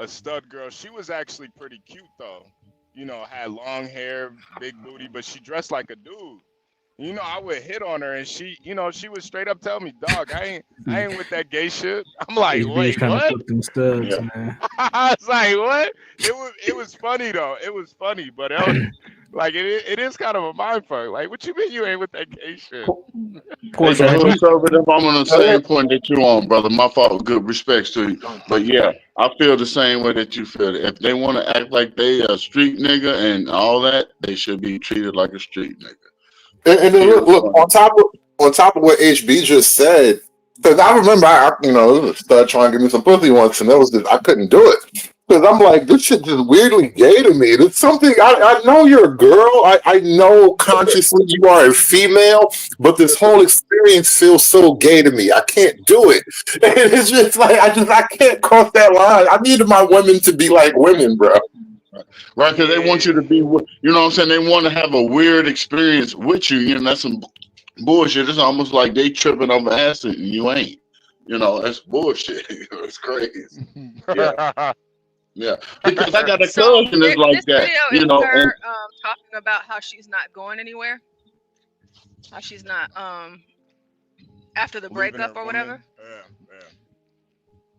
stud girl. She was actually pretty cute though. Had long hair, big booty, but she dressed like a dude. I would hit on her and she would straight up tell me, dog, I ain't with that gay shit. I'm like, wait, what? Studs, man. I was like, what? It was funny though. It was funny, but it is kind of a mind fuck. Like, what you mean you ain't with that gay shit? Conservative, I'm on the same point that you on, brother. My fault. Good respects to you. But yeah, I feel the same way that you feel. If they want to act like they a street nigga and all that, they should be treated like a street nigga. And then look on top of what HB just said, because I remember I started trying to give me some pussy once, and I couldn't do it because I'm like, this shit just weirdly gay to me. It's something I know you're a girl. I know consciously you are a female, but this whole experience feels so gay to me. I can't do it. And it's just like I can't cross that line. I needed my women to be like women, bro. Right, because they want you to be, you know what I'm saying? They want to have a weird experience with you. That's some bullshit. It's almost like they tripping over acid and you ain't. You know, that's bullshit. It's crazy. Yeah. Yeah. Because I got a cousin that's like this that. video You is know, and her talking about how she's not going anywhere, how she's not after the Leaving breakup her or whatever. woman. Yeah.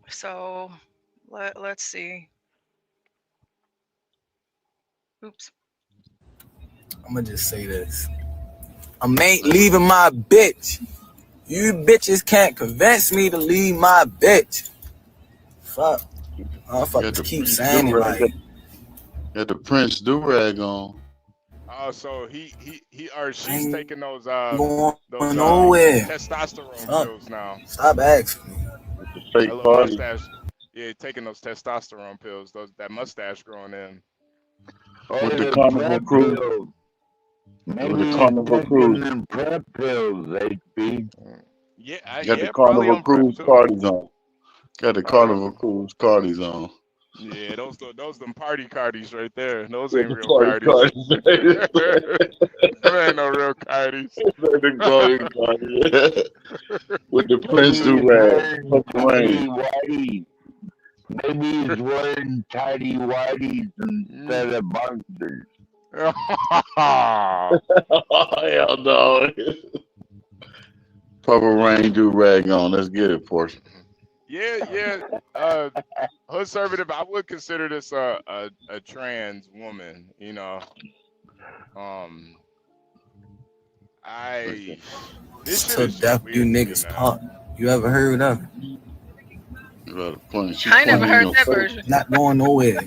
So let's see. Oops. I'm gonna just say this. I ain't leaving my bitch. You bitches can't convince me to leave my bitch. Fuck. Motherfuckers keep saying it like. Got the Prince do-rag on. Oh, so he or she's taking those going nowhere. testosterone pills now. Stop asking me. Fake party. Mustache. Yeah, taking those testosterone pills. That mustache growing in. With the Carnival Cruise. With the Carnival Cruise. Them prep pills, HB. Yeah, got the Carnival Cruise parties on. Got the Carnival Cruise parties on. Yeah, those them party cardies right there. Those Yeah, ain't the real party cardies. There ain't no real cardies. The party cardies. With the Prince do-rag. Maybe he's wearing tidy whities instead of boxers. Hell no. Purple Rain do-rag on. Let's get it, Portia. Yeah. Conservative. I would consider this a trans woman. You know. This shit So is deaf you weird, niggas talk. You ever heard of it? I never heard that version. Not going nowhere.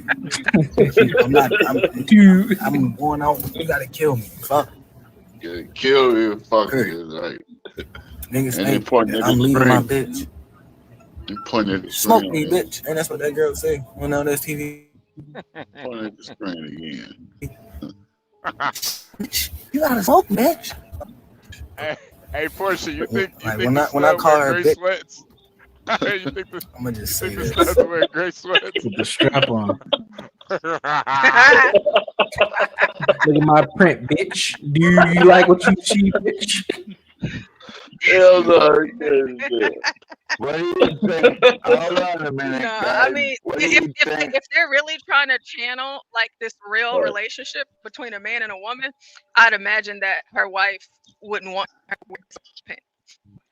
I'm going out. You gotta kill me. Fuck. Yeah, kill you, fuck you, right? Niggas think I'm leaving my bitch. You pointed at the Smoke screen me, again. bitch. And that's what that girl say when on this TV. Pointed at the screen again. You gotta smoke, bitch. Hey, Portia, you think Like, when I call her gray bitch, sweats? You think the, I'm gonna just say the this. studs wear gray sweats? With the strap on. Look at my print, bitch. Do you like what you see, bitch? Hell no. What do you think? Hold on a minute, No, guys. I mean, What do you think? if they're really trying to channel like this real relationship between a man and a woman, I'd imagine that her wife wouldn't want her to wear pants.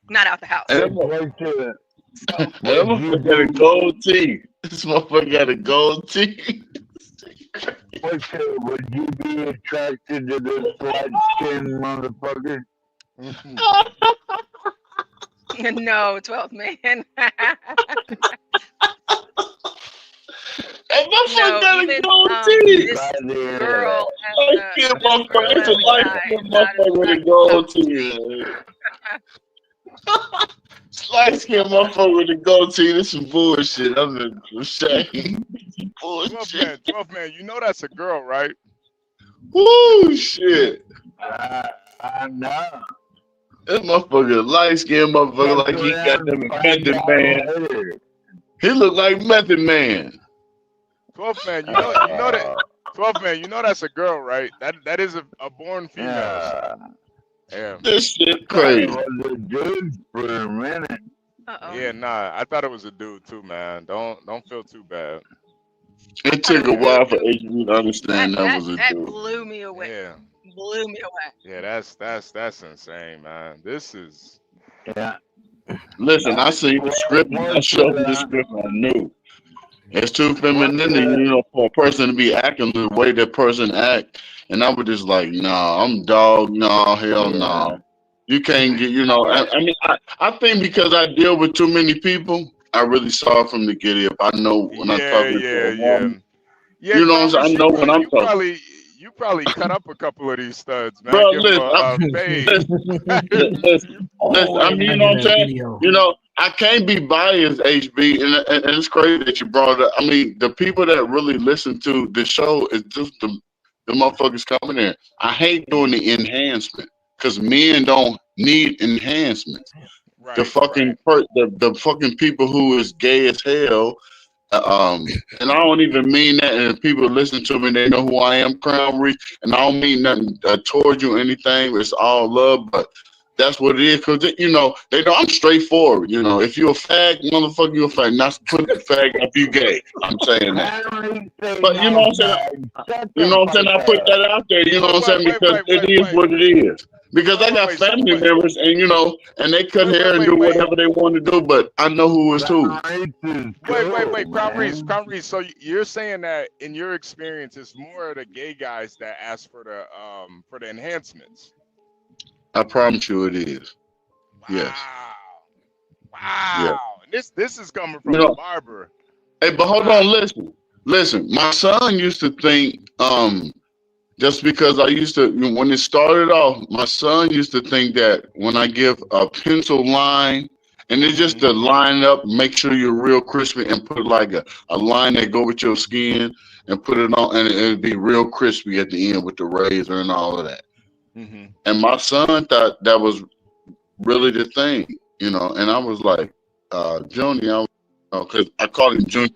Not out the house. That motherfucker got a gold tee. This motherfucker got a gold tee. Would you be attracted to this light-skinned motherfucker? No, 12th man. That motherfucker got a gold tee. This girl It's a light-skinned motherfucker with a gold tee. Light-skinned motherfucker with a gold tee. This is bullshit. I'm ashamed. Bullshit. 12th man, you know that's a girl, right? Woo, shit. I know. That motherfucker, light-skinned motherfucker, like he got them Method Man. He look like Method Man. 12th man, you know that. 12th man, you know that's a girl, right? That is a born female. Yeah. This shit crazy. I was a dude for a minute. Yeah, nah. I thought it was a dude too, man. Don't feel too bad. It took a while for HB to understand that was a That dude. blew me away. Yeah. Blew me away. Yeah, that's insane, man. This is. Yeah. Listen, I seen the script and I showed the script. I knew it's too feminine, you know, for a person to be acting the way that person act. And I was just like, nah, I'm dog. Nah, hell no. Nah. You can't get, you know. I mean, I think because I deal with too many people, I really saw it from the get up. I know when I'm talking to a woman. Yeah, you know what I'm saying? I know when I'm talking. You probably cut up a couple of these studs, man. Bro, listen, I mean, you know what I'm saying? You know, I can't be biased, HB, and it's crazy that you brought it up. I mean, the people that really listen to the show is just the motherfuckers coming in. I hate doing the enhancement because men don't need enhancement. Right, the fucking the fucking people who is gay as hell. And I don't even mean that. And people listen to me, they know who I am, Crown Reed, and I don't mean nothing towards you or anything. It's all love, but That's what it is, because you know they know I'm straightforward. You know, if you're a fag, motherfucker, you're a fag. Not put the fag if you gay. I'm saying that. But you know what I'm saying? You know what I'm saying? I put that out there. You know what I'm saying? Because it is what it is. Because I got family members, and you know, and they cut hair and do whatever they want to do. But I know who is who. Wait, Crown Reese. So you're saying that in your experience, it's more of the gay guys that ask for the enhancements. I promise you, it is. Yes. Wow. Yeah. This is coming from the barber. Hey, but hold on, listen. My son used to think, just because I used to, when it started off, my son used to think that when I give a pencil line, and it's just to line up, make sure you're real crispy, and put like a line that go with your skin, and put it on, and it'd be real crispy at the end with the razor and all of that. And my son thought that was really the thing, you know. And I was like, Junior, because I called him Junior.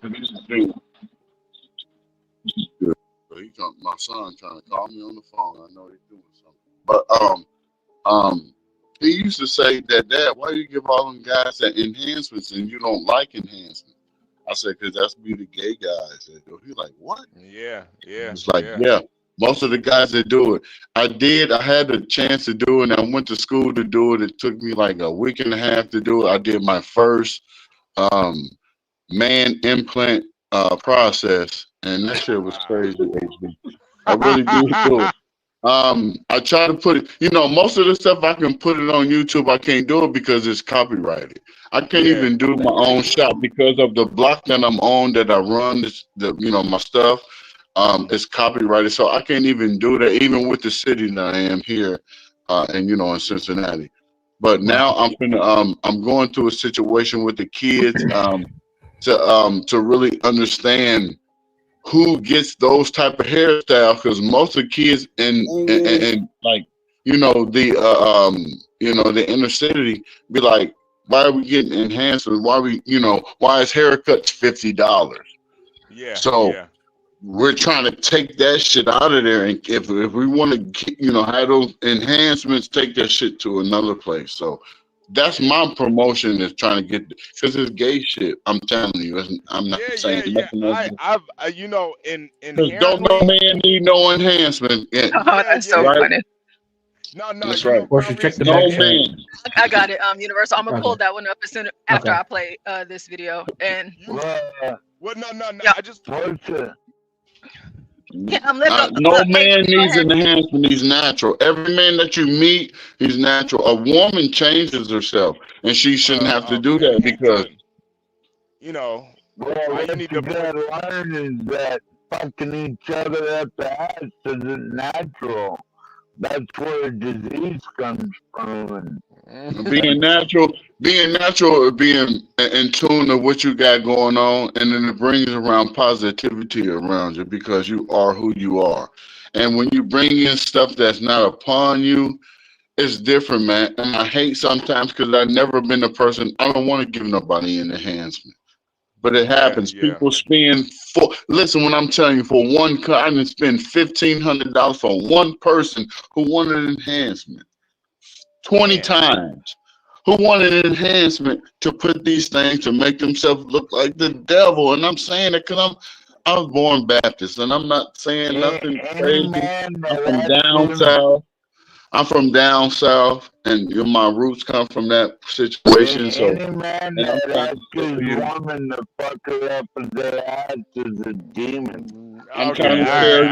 So my son trying to call me on the phone. I know he's doing something. But he used to say that, Dad, why you give all them guys that enhancements and you don't like enhancements? I said, because that's be the gay guys that do. He's like, what? Yeah. It's like, yeah. Most of the guys that do it. I had the chance to do it, and I went to school to do it. It took me like a week and a half to do it. I did my first man implant process, and that shit was crazy, HB. I really did do it. I try to put it, you know, most of the stuff I can put it on YouTube. I can't do it because it's copyrighted. I can't even do my own shop because of the block that I'm on, that I run my stuff. It's copyrighted, so I can't even do that, even with the city that I am here, and you know, in Cincinnati. But now I'm going through a situation with the kids to really understand who gets those type of hairstyles, because most of the kids in like the inner city be like, why are we getting enhancements? Why is haircuts $50? Yeah. So we're trying to take that shit out of there, and if we want to, have those enhancements, take that shit to another place. So that's my promotion, is trying to get, because it's gay shit. I'm telling you, I'm not saying nothing else. Don't no man need no enhancement. That's so funny. No, that's right. No man. I got it. Universal. I'm gonna pull that one up as soon after I play this video. And what? No. Yeah. I just. No man needs an enhancement. He's natural. Every man that you meet, he's natural. A woman changes herself, and she shouldn't have to do that, because what you gotta learn is that fucking each other at the ass isn't natural. That's where disease comes from. Being natural, being in tune to what you got going on, and then it brings around positivity around you, because you are who you are. And when you bring in stuff that's not upon you, it's different, man. And I hate sometimes, because I've never been a person, I don't want to give nobody an enhancement. But it happens. People spend listen, when I'm telling you, for one car, I didn't spend $1,500 for one person who wanted an enhancement 20 times. Who wanted an enhancement to put these things to make themselves look like the devil. And I'm saying it because I was born Baptist, and I'm not saying nothing crazy. I'm from down south, and my roots come from that situation. So any man that asks his woman to fuck her up and their ass is a demon. I'm trying to tell you.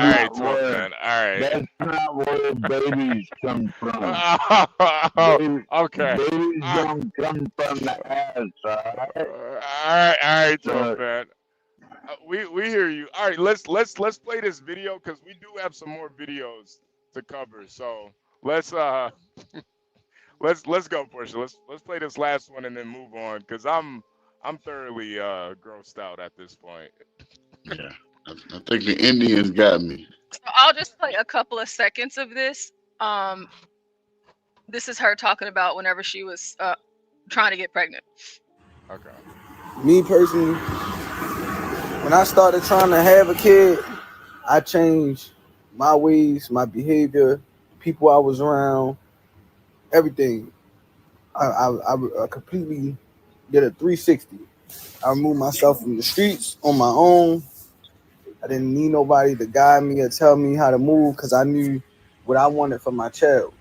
That's not where babies come from. Okay. Babies don't come from the ass, all right, so man. We hear you. All right, let's play this video, because we do have some more videos to cover. So let's go, Portia. Let's play this last one and then move on, because I'm thoroughly grossed out at this point. Yeah, I think the Indians got me. So I'll just play a couple of seconds of this. This is her talking about whenever she was trying to get pregnant. Okay. Me personally, when I started trying to have a kid, I changed my ways, my behavior, people I was around, everything. I completely did a 360. I removed myself from the streets on my own. I didn't need nobody to guide me or tell me how to move because I knew what I wanted for my child.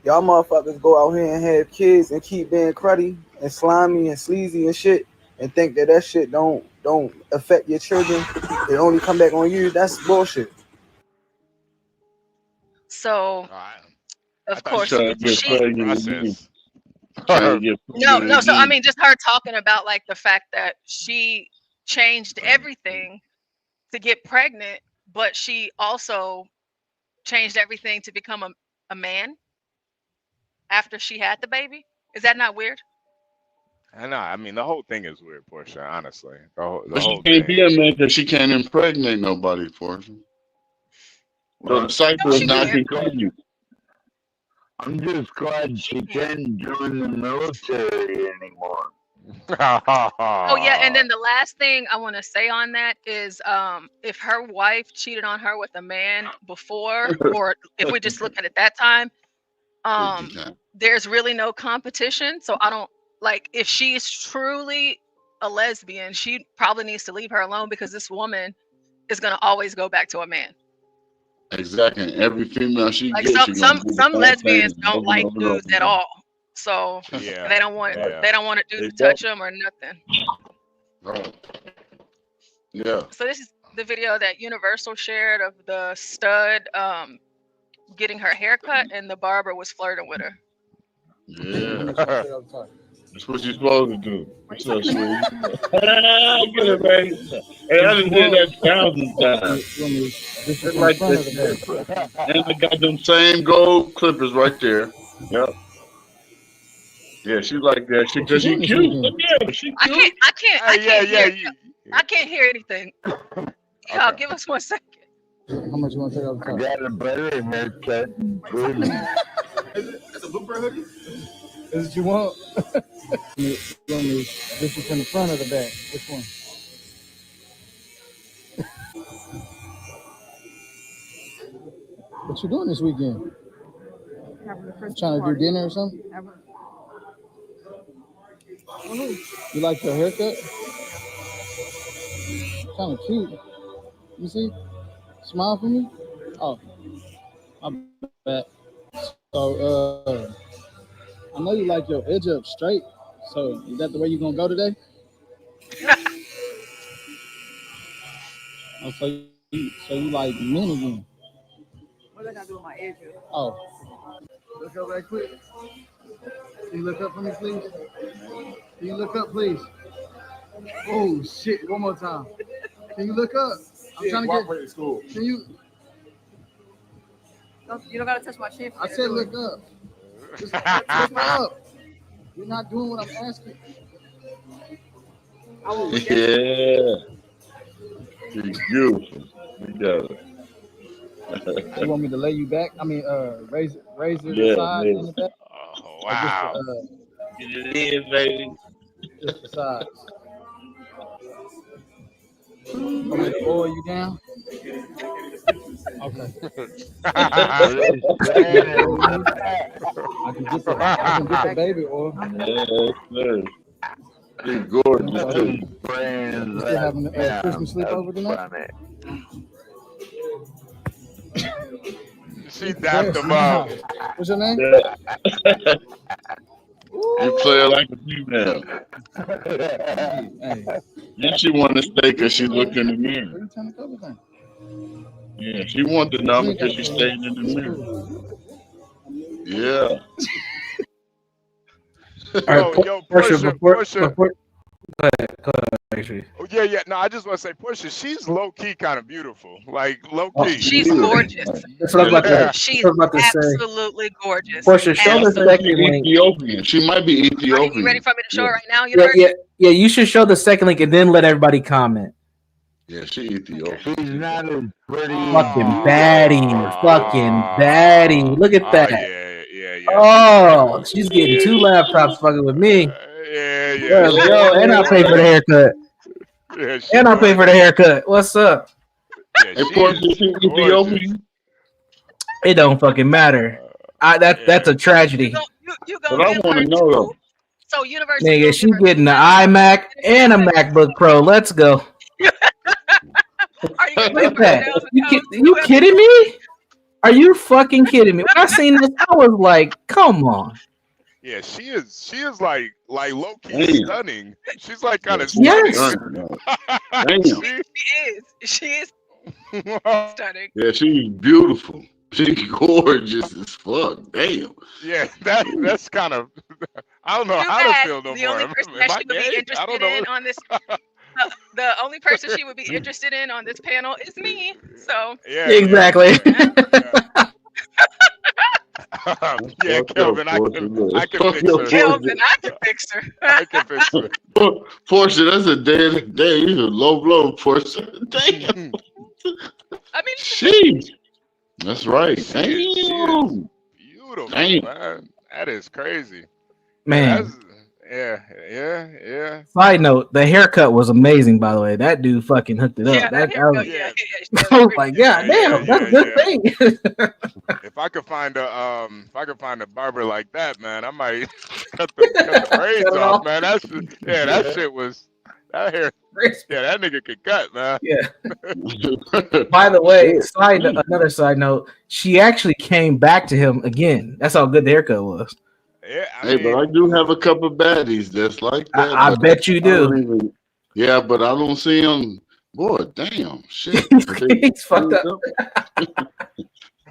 Y'all motherfuckers go out here and have kids and keep being cruddy and slimy and sleazy and shit and think that shit don't affect your children. It only come back on you. That's bullshit. So, of course, Trying to get she. pregnant. No. So I mean, just her talking about like the fact that she changed everything to get pregnant, but she also changed everything to become a man after she had the baby. Is that not weird? I know. I mean, the whole thing is weird, Portia. Honestly, the But whole she can't thing. be a man because she can't impregnate nobody, Portia. So the cycle is not continued. I'm just glad she can't join the military anymore. Oh yeah, and then the last thing I want to say on that is if her wife cheated on her with a man before, or if we just look at it that time, there's really no competition. So I don't like, if she's truly a lesbian, she probably needs to leave her alone because this woman is gonna always go back to a man. Exactly. Every female she Like gets, she some gonna do the same lesbians thing don't over like and over dudes and at over. all. So Yeah. they don't want a dude to touch them or nothing. Right. Yeah. So this is the video that Universal shared of the stud getting her haircut, and the barber was flirting with her. Yeah. That's what you're supposed to do. What's up, sweetie? Get it, baby. Hey, I done did that 1,000 times. It's like that. And I got them same gold clippers right there. Yep. Yeah, she like that. Because she cute. Look at her. She cute. I can't hear anything. Y'all, give us 1 second. How much you want to take off the top? I got a better haircut. That's a Bluebird hoodie? Is what you want? This is in the front of the back. Which one? What you doing this weekend? Trying to do dinner or something? You like your haircut? Kind of cute. You see? Smile for me? Oh, my bad. So, I know you like your edge up straight. So, is that the way you're going to go today? Oh, so you like men again? What I got to do with my edge up? Oh. Look up right quick. Can you look up for me, please? Can you look up, please? Oh, shit. One more time. Can you look up? I'm trying to get... School. Can you... You don't got to touch my chin. I said look up. Just look up. You're not doing what I'm asking. Yeah. She's beautiful. We got it. You want me to lay you back? I mean, raise it side in the back? Oh, wow. Get it in, baby. Just the sides. Want me to oil you down? Okay. I can get the baby oil. Yes, she's gorgeous too. You still having a Christmas sleepover tonight? She dapped him up. What's your name? You play her like a female. Then she want to stay because she looked in the mirror. Yeah, she wanted the number because she stayed in the mirror. Yeah. All right, yo, Portia. Go ahead, actually. Oh, yeah. No, I just want to say, Portia, she's low key kind of beautiful. Like low key. She's gorgeous. That's what I'm about to, she's absolutely gorgeous. Portia, show the second link. Ethiopian. She might be Ethiopian. Are you ready for me to show it right now? Yeah. You should show the second link and then let everybody comment. Yeah, she Ethiopian. She's not as pretty. Fucking baddie. Look at that. Yeah. Oh, she's getting 2 laptops fucking with me. Yeah. Yo, and I'll pay for the haircut. And I'll pay for the haircut. What's up? Yeah, Ethiopian. It don't fucking matter. That's a tragedy. You You But gonna I give want her to know two? though. So university Nigga, gonna she give her getting the 2,000 iMac and a MacBook Pro. Let's go. Are you gonna Look give at her that. nails and You, toes you too at the kidding school? me? Are you fucking kidding me? When I seen this, I was like, come on. Yeah, she is like low key Damn. stunning. She's like kind Yeah, of she's Yes. stunning. stunning. Damn. She is stunning. Yeah, she's beautiful. She's gorgeous as fuck. Damn. Yeah, that's kind of. I don't know Too how to bad. feel no The more. only Am person I that she would gay? be I don't interested know. in on this, the only person she would be interested in on this panel is me. So Yeah, Exactly. yeah, Kelvin, I can fix her. Kelvin, I can fix her. I can fix her. Portia, that's a dead day. You a low blow, Portia. Damn. I mean, Sheesh. That's right. She Damn. Beautiful, Damn. man. That is crazy. Man. Yeah. Side note, the haircut was amazing, by the way. That dude fucking hooked it up. Yeah, that haircut, I was like, God damn, that's a good thing. If I could find a barber like that, man, I might cut the braids Cut it off, off. man. That shit was that hair. Yeah, that nigga could cut, man. Yeah. By the way, another side note, she actually came back to him again. That's how good the haircut was. Yeah, but I do have a couple baddies that's like that. I but bet you do. don't even- yeah, but I don't see them. Boy, damn, shit. He's fucked up.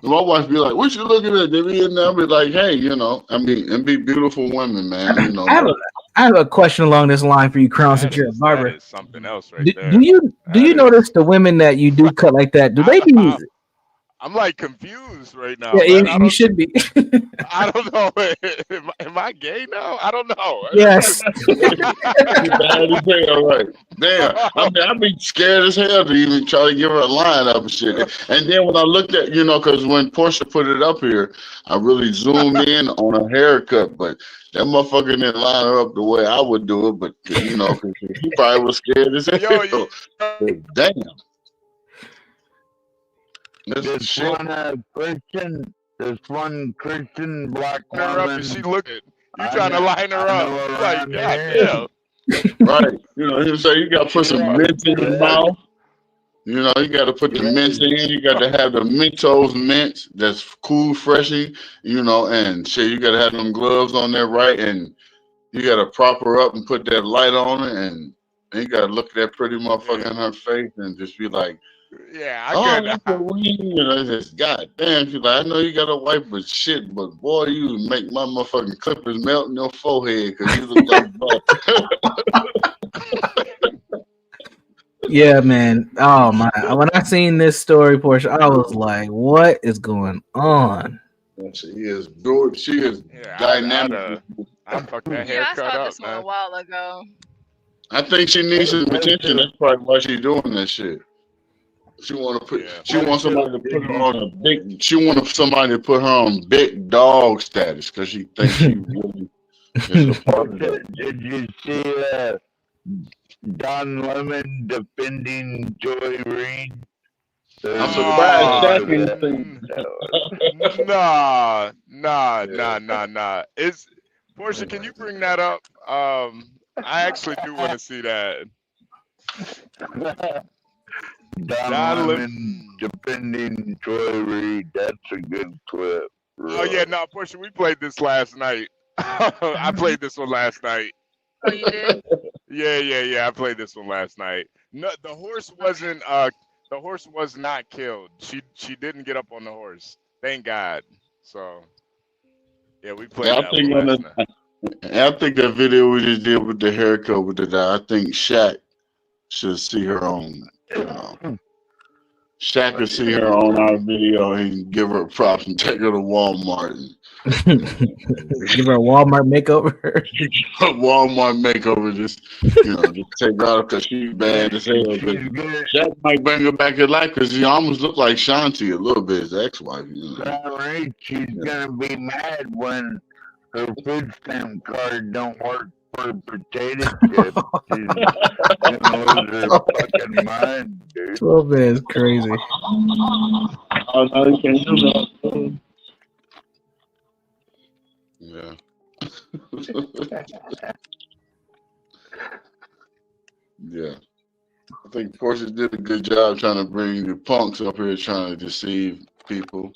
My wife be like, "What you looking at?" They be in there, I be like, "Hey, and be beautiful women, man." I have a question along this line for you, Crown, since you're a barber. That is something else right there. Do you notice the women that you do cut like that? Do they be? I'm like confused right now. Yeah, man. you should be. I don't know. Am I gay now? I don't know. Yes. Bad as hell, right? Damn, I be scared as hell to even try to give her a line up and shit. And then when I looked at, because when Portia put it up here, I really zoomed in on her haircut, but that motherfucker didn't line her up the way I would do it. But cause he probably was scared as hell. Damn. This one Christian black Line her up woman. and she looking. You trying to line her up? Like, goddamn. Right. He say you got to put some mint in your mouth. You got to put the mint in. You got to have the Mentos mint that's cool, freshy. And shit, you got to have them gloves on there, right? And you got to prop her up and put that light on her, and you got to look at that pretty motherfucker in her face and just be like, yeah, that's a weed. Just goddamn. She's like, I know you got a wife, but shit, but boy, you make my motherfucking clippers melt in your forehead because you look like Yeah, man. Oh my! When I seen this story, Portia, I was like, "What is going on?" She is good. She is dynamic. I fucked that Yeah, I haircut saw up, this one a man. while ago. I think she needs some attention. That's probably why she's doing that shit. She want to put. She wants somebody to put her on a big. She wants somebody to put her on big dog status because she thinks she really is a part of that. Did you see Don Lemon defending Joy Reid? I'm surprised Shaq Nah. It's Portia. Can you bring that up? I actually do want to see that. Don Lemon defending Joy Reid. That's a good clip. Oh yeah, no, Portia. We played this last night. I played this one last night. Oh, you did? Yeah. I played this one last night. No, the horse wasn't. The horse was not killed. She didn't get up on the horse. Thank God. So yeah, we played that one last night. I think that video we just did with the haircut with the guy. I think Shaq should see her on. Shaq could see her on our video and give her props and take her to Walmart. Give her a Walmart makeover. Walmart makeover, just take her out because she's bad as hell. But Shaq might bring her back to life because she almost looked like Shanti a little bit, his ex-wife. Right, she's gonna be mad when her food stamp card don't work for potato chips. She's gonna lose her fucking mind, dude. 12 man is crazy. Oh no, you can't do that. Yeah. Yeah. I think Portia did a good job trying to bring the punks up here trying to deceive people.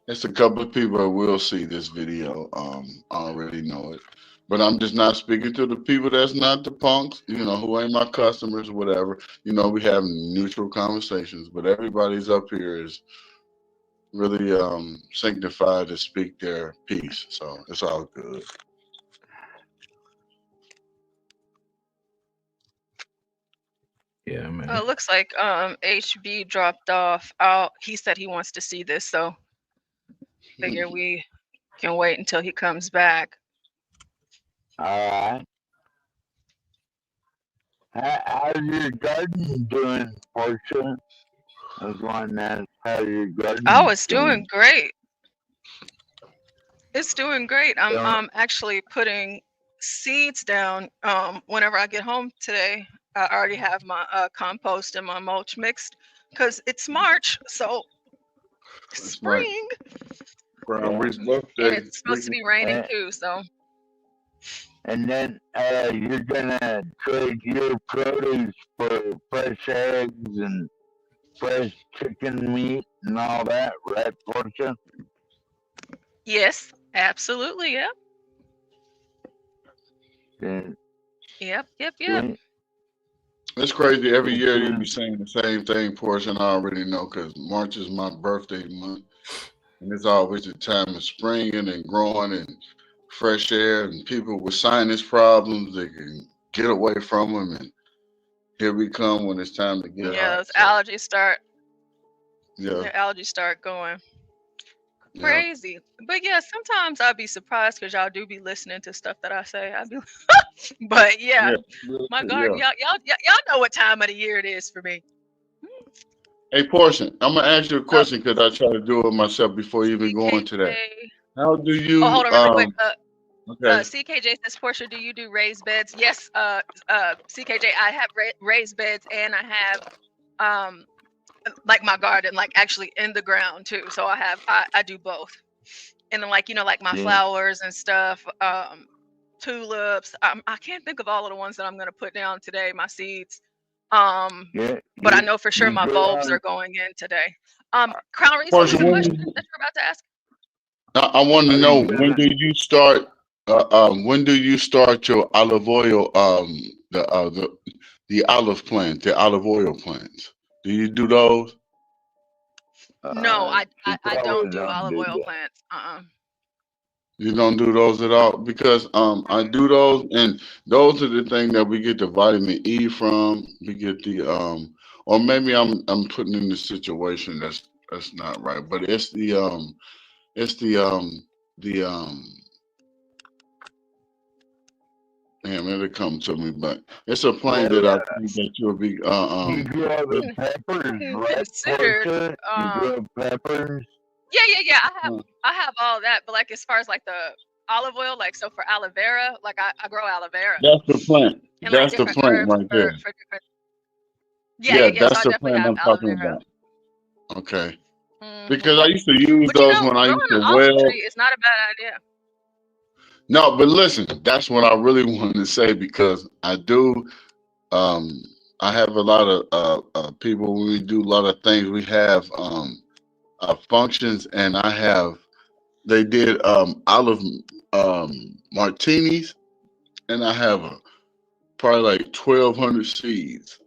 It's a couple of people that will see this video. I already know it. But I'm just not speaking to the people that's not the punks, who ain't my customers or whatever. We have neutral conversations, but everybody's up here is really sanctified to speak their piece. So it's all good. Yeah, man. It looks like HB dropped off. He said he wants to see this, so figure we can wait until he comes back. All right. How's your garden doing, Portia? I was wanting to ask how your garden. Oh, it's doing great. It's doing great. I'm actually putting seeds down. Whenever I get home today, I already have my compost and my mulch mixed because it's March, so spring. Brown And it's supposed to be raining too, so. And then you're gonna trade your produce for fresh eggs and fresh chicken meat and all that, right, Portia? Yes, absolutely. Yep. Okay. Yep. It's crazy. Every year you be saying the same thing, Portia, and I already know because March is my birthday month. And it's always the time of springing and growing and fresh air and people with sinus problems, they can get away from them. And here we come when it's time to get Yeah, hot. those allergies start. Yeah. The allergies start going Yeah. crazy. But yeah, sometimes I'll be surprised because y'all do be listening to stuff that I say. I'll be, but yeah, my garden, y'all know what time of the year it is for me. Hey, Portia, I'm gonna ask you a question because I try to do it myself before even going to that. How do you? Oh, hold on real quick. Okay. CKJ says, Portia, do you do raised beds? Yes, CKJ, I have raised beds and I have like my garden, like actually in the ground too. So I do both. And then like my flowers and stuff, tulips. I can't think of all of the ones that I'm gonna put down today, my seeds. But I know for sure my bulbs are going in today. Crown Reese, what was the question that you're about to ask? I want to know when do you start? When do you start your olive oil? The olive plant, the olive oil plants. Do you do those? No, I don't do olive oil plants. You don't do those at all because I do those, and those are the things that we get the vitamin E from. We get the or maybe I'm putting in the situation that's not right, but it's the damn, it'll come to me, but it's a plant that I think that you'll be You grow the peppers, right? Considered. You grow peppers. Yeah. I have all that, but like as far as like the olive oil, like so for aloe vera, like I grow aloe vera. That's the plant. And That's like the plant right there. Yeah, that's so the plant I'm talking about. Okay. Because I used to use But those when I used to growing an olive weld. tree is not a bad idea. No, but listen, that's what I really wanted to say because I do. I have a lot of people. When we do a lot of things, we have functions, and they did olive martinis, and I have probably like 1,200 seeds.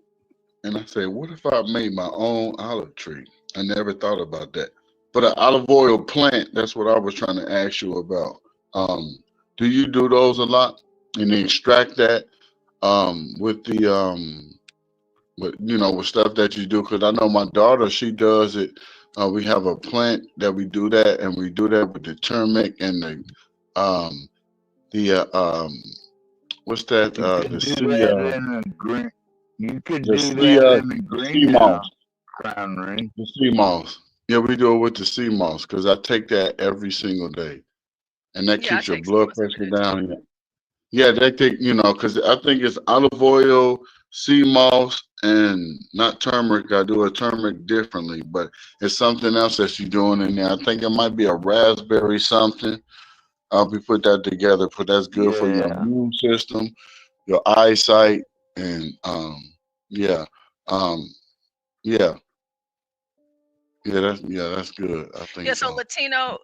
And I say, what if I made my own olive tree? I never thought about that. But an olive oil plant, that's what I was trying to ask you about. Do you do those a lot and then extract that with the with stuff that you do? Because I know my daughter, she does it. We have a plant that we do that, and we do that with the turmeric and what's that? The sea. You could do that in the greenhouse, Crown Ring. The sea moss. Yeah, we do it with the sea moss because I take that every single day. And that keeps your blood pressure down. Yeah, they take, because I think it's olive oil, sea moss, and not turmeric. I do a turmeric differently, but it's something else that you're doing in there. I think it might be a raspberry something. We put that together. That's good for your immune system, your eyesight, and yeah. That's good. I think Yeah, so Latino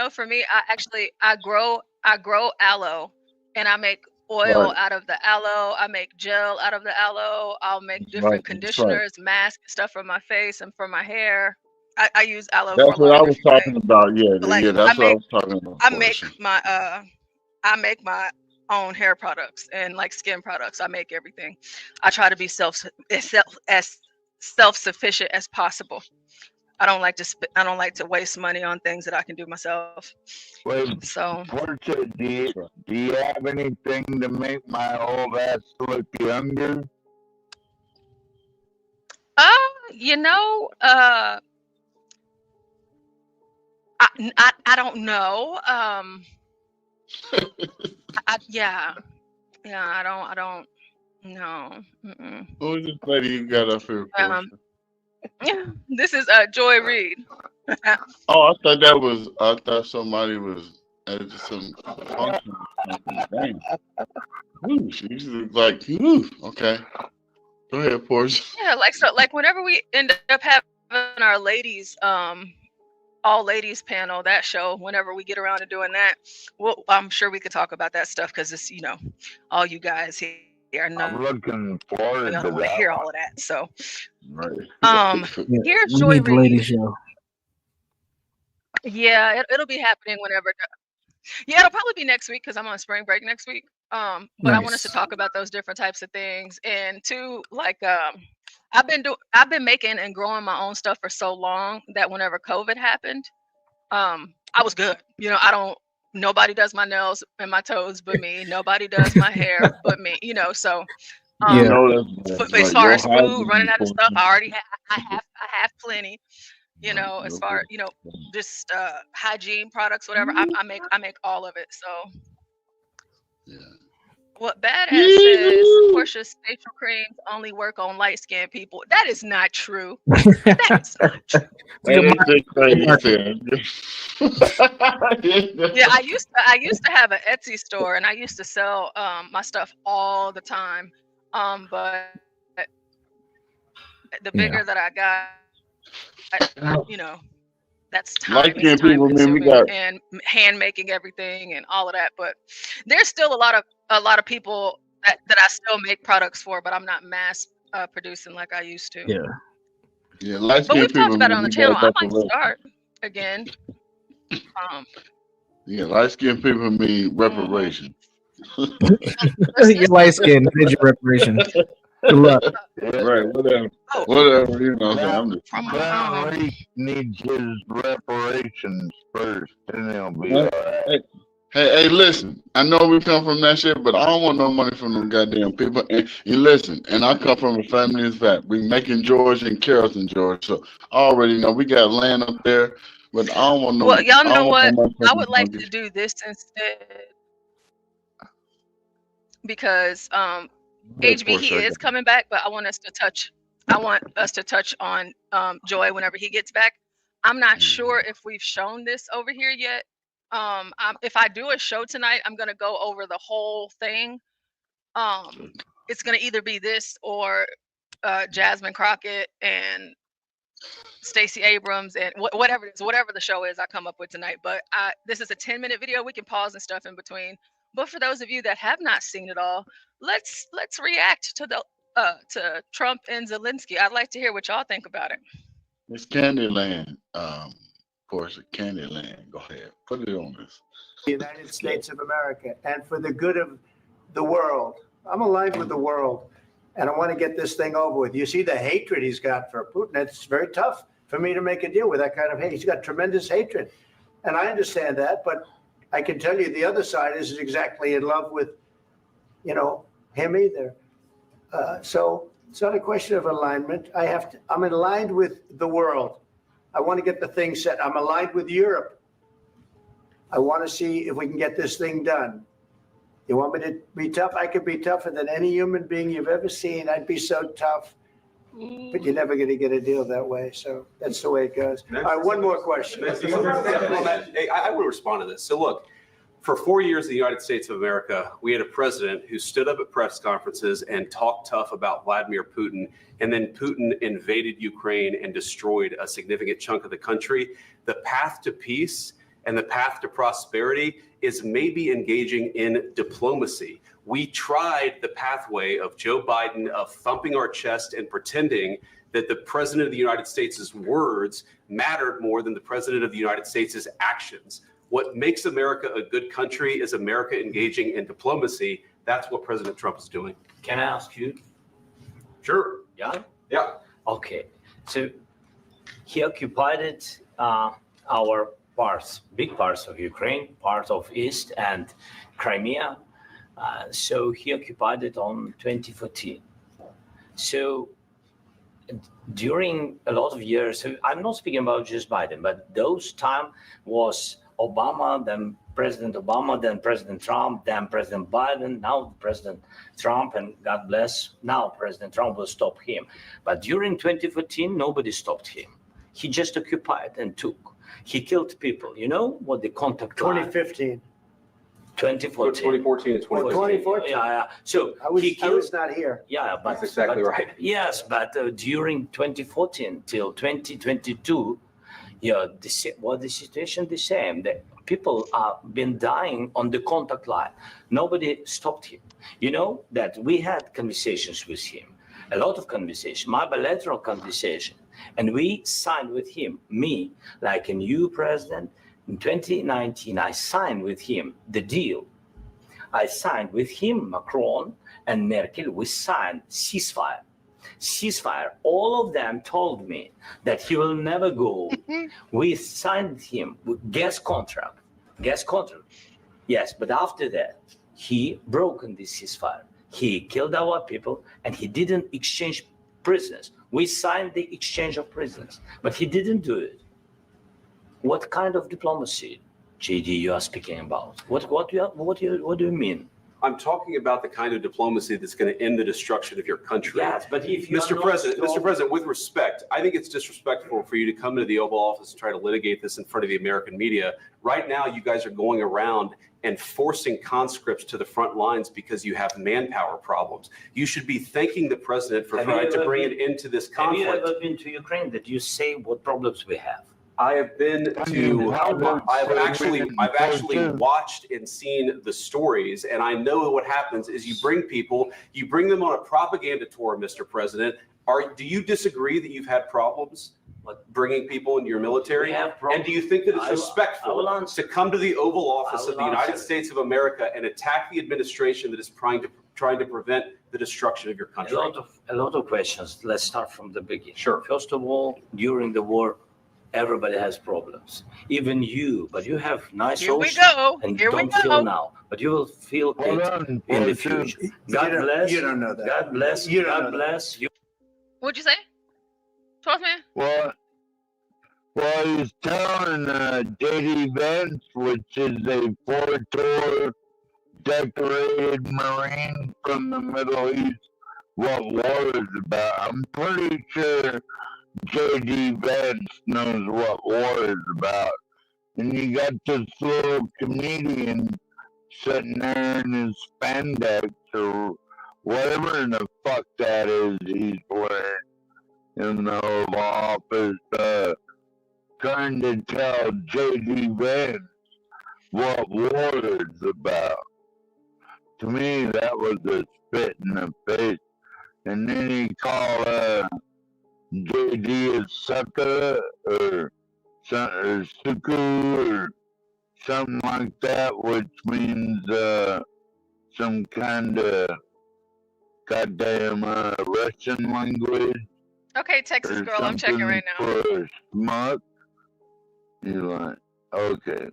for me, I grow aloe, and I make oil Right. out of the aloe. I make gel out of the aloe. I'll make different That's right. conditioners, masks, stuff for my face and for my hair. I use aloe for a That's lot what of I was different talking things. about. Yeah, But like that's what I was talking about. I make my own hair products and like skin products. I make everything. I try to be self-sufficient as possible. I don't like to waste money on things that I can do myself. Wait, So Portia, do you have anything to make my old ass look younger? you know, I don't know. I don't know. Who is this lady you got up here, Portia? Yeah, this is Joy Reid. Oh, I thought somebody was at some function or something. Damn. Ooh, she looks like, okay. Go ahead, Portia. Yeah, like whenever we end up having our ladies, all ladies panel, that show, whenever we get around to doing that, well, I'm sure we could talk about that stuff because it's, all you guys here are not. I'm looking forward I to don't want to that. hear all of that. So, Right. here's we Joy need the lady Reid. show. Yeah, it'll be happening whenever. Yeah, it'll probably be next week because I'm on spring break next week. But I want us to Nice. talk about those different types of things, and two, like I've been making and growing my own stuff for so long that whenever COVID happened, I was good. Nobody does my nails and my toes but me. Nobody does my hair but me. So Yeah. as far as food, running out of stuff, I have plenty. As far just hygiene products, whatever. I make all of it. So what Badass says, Portia's facial creams only work on light skinned people. That is not true. That is not true. Yeah, I used to have an Etsy store and I used to sell my stuff all the time. But the bigger that I got, that's time. It's time consuming and hand making everything and all of that. But there's still a lot of people that I still make products for, but I'm not mass producing like I used to. Yeah, but we've talked about it on the channel. I might start again. Yeah, light skinned people mean reparations. You're light skinned, need your reparations. Good luck. Right, whatever, I'm just Reid needs his reparations first, and he'll be all right. Hey, listen, I know we come from that shit, but I don't want no money from them goddamn people. And listen, and I come from a family that's fat. We making George and Carrollton, George. So I already know we got land up there, but I don't want no. Well, y'all know what? I would like to do this instead because HB he is coming back, but I want us to touch on Joy whenever he gets back. I'm not sure if we've shown this over here yet. If I do a show tonight, I'm gonna go over the whole thing. It's gonna either be this or Jasmine Crockett and Stacey Abrams and whatever it is, whatever the show is I come up with tonight. But this is a 10-minute video. We can pause and stuff in between. But for those of you that have not seen it all, let's react to to Trump and Zelensky. I'd like to hear what y'all think about it. It's Candyland, Portia. Candyland. Go ahead, put it on this. The United States of America, and for the good of the world. I'm aligned with the world, and I want to get this thing over with. You see the hatred he's got for Putin. It's very tough for me to make a deal with that kind of hate. He's got tremendous hatred, and I understand that, but I can tell you the other side isn't exactly in love with, him either. So it's not a question of alignment. I'm aligned with the world. I want to get the thing set. I'm aligned with Europe. I want to see if we can get this thing done. You want me to be tough? I could be tougher than any human being you've ever seen. I'd be so tough. But you're never going to get a deal that way. So that's the way it goes. All right, one more question. Hey, I will respond to this. So look, For 4 years in the United States of America, we had a president who stood up at press conferences and talked tough about Vladimir Putin, and then Putin invaded Ukraine and destroyed a significant chunk of the country. The path to peace and the path to prosperity is maybe engaging in diplomacy. We tried the pathway of Joe Biden of thumping our chest and pretending that the president of the United States' words mattered more than the president of the United States' actions. What makes America a good country is America engaging in diplomacy. That's what President Trump is doing. Can I ask you? Sure. Yeah? Yeah. Okay. So he occupied our parts, big parts of Ukraine, part of East and Crimea. So he occupied it on 2014. So during a lot of years, so I'm not speaking about just Biden, but those time was Obama, then President Obama, then President Trump, then President Biden, now President Trump, and God bless, now President Trump will stop him. But during 2014, nobody stopped him. He just occupied and took. He killed people. You know what the contact 2015. 2014 2014. and 2014. 2014. Yeah. So I was not here. Yeah, but that's exactly right. Yes, but during 2014 till 2022, yeah, the situation the same. The people are been dying on the contact line. Nobody stopped him. You know that we had conversations with him, a lot of conversation, my bilateral conversation, and we signed with him. Me, like a new president in 2019, I signed with him the deal. I signed with him, Macron and Merkel. We signed ceasefire. All of them told me that he will never go. We signed him with gas contract. Yes, but after that, he broken this ceasefire. He killed our people and he didn't exchange prisoners. We signed the exchange of prisoners, but he didn't do it. What kind of diplomacy, JD, you are speaking about? What do you mean? I'm talking about the kind of diplomacy that's going to end the destruction of your country. Yes, but if you Mr. President, with respect, I think it's disrespectful for you to come into the Oval Office and try to litigate this in front of the American media. Right now, you guys are going around and forcing conscripts to the front lines because you have manpower problems. You should be thanking the president for trying to bring an end to this conflict. Have you ever been to Ukraine? That you say what problems we have? I have been to. I've actually watched and seen the stories, and I know what happens is you bring them on a propaganda tour, Mr. President. Do you disagree that you've had problems bringing people into your military? And do you think that it's respectful to come to the Oval Office of the United States of America and attack the administration that is trying to prevent the destruction of your country? A lot of questions. Let's start from the beginning. Sure. First of all, during the war, everybody has problems, even you, but you have nice Here we souls go. and Here we don't go. feel now, but you will feel it in the future. God bless. You don't know that. God bless. You don't God know bless you. What'd you say? 12 man? Well, he's telling JD Vance, which is a 4-tour decorated Marine from the Middle East, what war is about. I'm pretty sure JD Vance knows what war is about. And you got this little comedian sitting there in his spandex or whatever in the fuck that is he's wearing in the Oval Office, trying to tell JD Vance what war is about. To me, that was a spit in the face. And then he called JD a sucker or suku or something like that, which means some kind of goddamn Russian language. Okay, Texas girl, I'm checking right now. For schmuck. You're like, okay,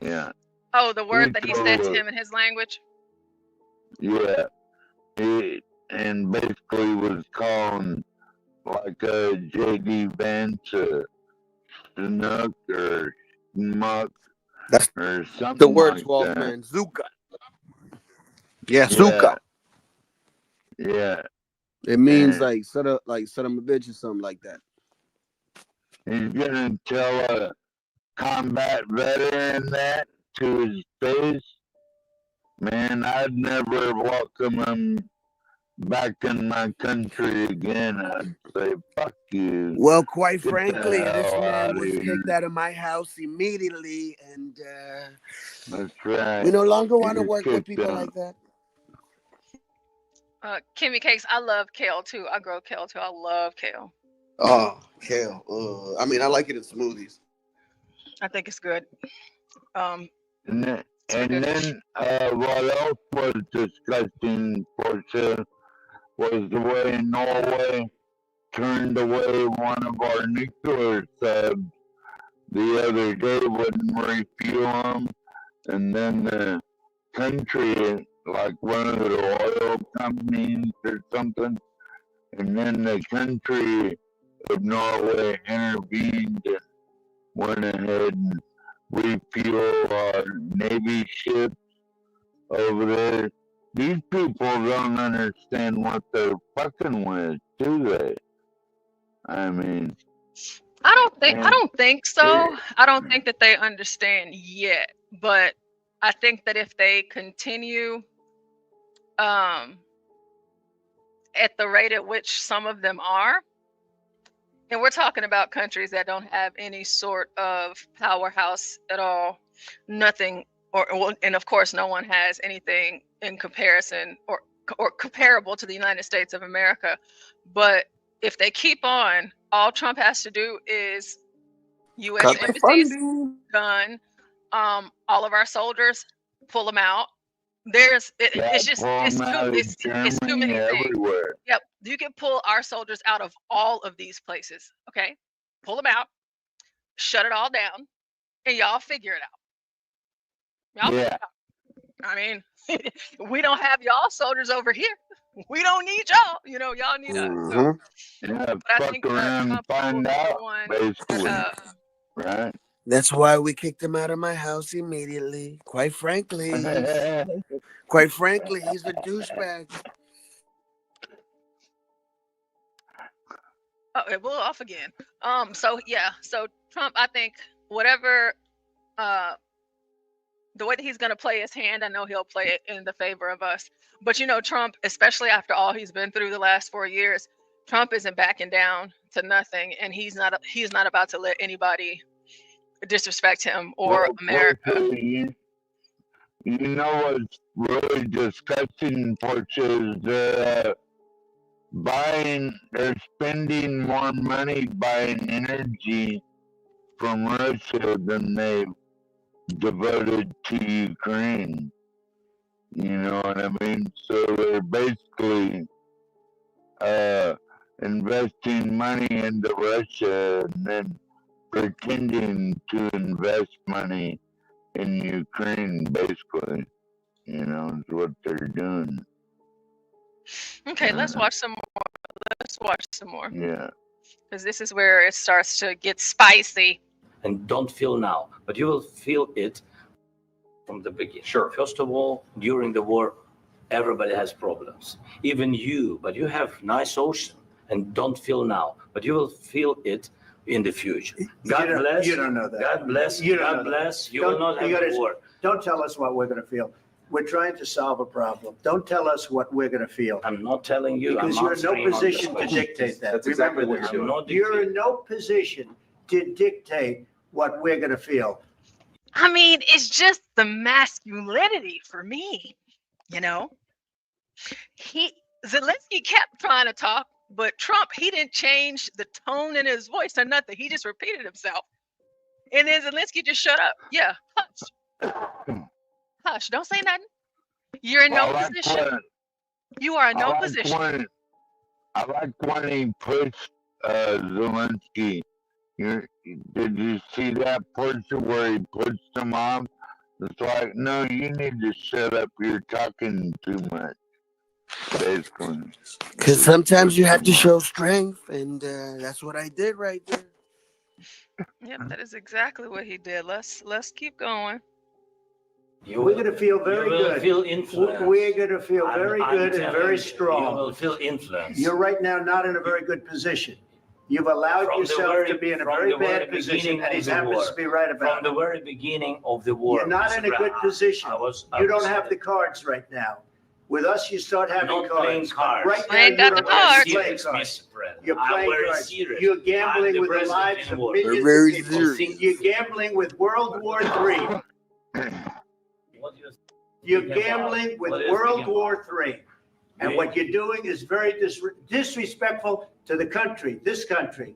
yeah. Oh, the word that he said to him in his language? Yeah. And basically was calling like a JD Vance snook or schmuck or something. The word like 12 that. man, Zuka. Yeah, Zuka. Yeah. It means And like set up a bitch or something like that. he's gonna tell a combat veteran that to his face, man, I'd never welcome him back in my country again. I'd say, fuck you. Well, quite Get the frankly, this hell man out was of kicked here. out of my house immediately, and That's right. we no longer want to You're work with kicked people out. like that. Kimmy Cakes, I love kale too. I grow kale too. I love kale. Oh, kale. I mean, I like it in smoothies. I think it's good. And then, It's really and good. then what else was disgusting, Portia, was the way Norway turned away one of our nuclear subs the other day, wouldn't refuel them, and then the country, like one of the oil companies or something, and then the country of Norway intervened and went ahead and refueled our Navy ships over there. These people don't understand what they're fucking with, do they? I mean, I don't think and so. I don't think that they understand yet. But I think that if they continue at the rate at which some of them are, and we're talking about countries that don't have any sort of powerhouse at all, nothing, and of course no one has anything in comparison or comparable to the United States of America. But if they keep on, all Trump has to do is U.S. Cut the embassies funding. done, all of our soldiers, pull them out. It's too many things. Everywhere. Yep, you can pull our soldiers out of all of these places. Okay, pull them out, shut it all down, and y'all figure it out. Y'all figure it out. I mean, we don't have y'all soldiers over here. We don't need y'all. Y'all need us. So, Yeah, but I fuck think around and find out, basically. Right? That's why we kicked him out of my house immediately. Quite frankly, he's a douchebag. Oh, it blew off again. So Trump, I think whatever the way that he's gonna play his hand, I know he'll play it in the favor of us. But Trump, especially after all he's been through the last 4 years, Trump isn't backing down to nothing, and he's not about to let anybody disrespect him or America. You know what's really disgusting, Portia, is they're spending more money buying energy from Russia than they've devoted to Ukraine. You know what I mean? So they're basically investing money into Russia and then pretending to invest money in Ukraine, basically. Is what they're doing. Okay, let's watch some more. Yeah. Because this is where it starts to get spicy. And don't feel now, but you will feel it from the beginning. Sure. First of all, during the war, everybody has problems. Even you, but you have nice ocean. And don't feel now, but you will feel it in the future. God bless. You don't know that. God bless. You don't God know bless. that. You will not have a war. Don't tell us what we're going to feel. We're trying to solve a problem. Don't tell us what we're going to feel. I'm not telling you. Because I'm you're in no answering on position to this dictate that. That's Remember exactly this. what You're in no position to dictate what we're going to feel. I mean, it's just the masculinity for me. Zelensky kept trying to talk, but Trump, he didn't change the tone in his voice or nothing. He just repeated himself. And then Zelensky just shut up. Yeah, hush. Hush, don't say nothing. You're in no position. You are in no position. I like when he pushed Zelensky. Did you see that portion where he pushed him off? It's like, no, you need to shut up. You're talking too much. Basically. Because sometimes you have to show strength, and that's what I did right there. Yep, that is exactly what he did. Let's keep going. We're going to feel very good. Feel influence. We're going to feel very good and very strong. You will feel influence. You're right now not in a very good position. You've allowed yourself to be in a very bad position, and he happens to be right about it. From the very beginning of the war. You're not in a good position. You don't have the cards right now. With us, you start having cards. Right now, you don't have playing cards. You're playing cards. You're gambling with the lives of millions of people. You're gambling with World War III. You're gambling with World War III. And what you're doing is very disrespectful to the country, this country.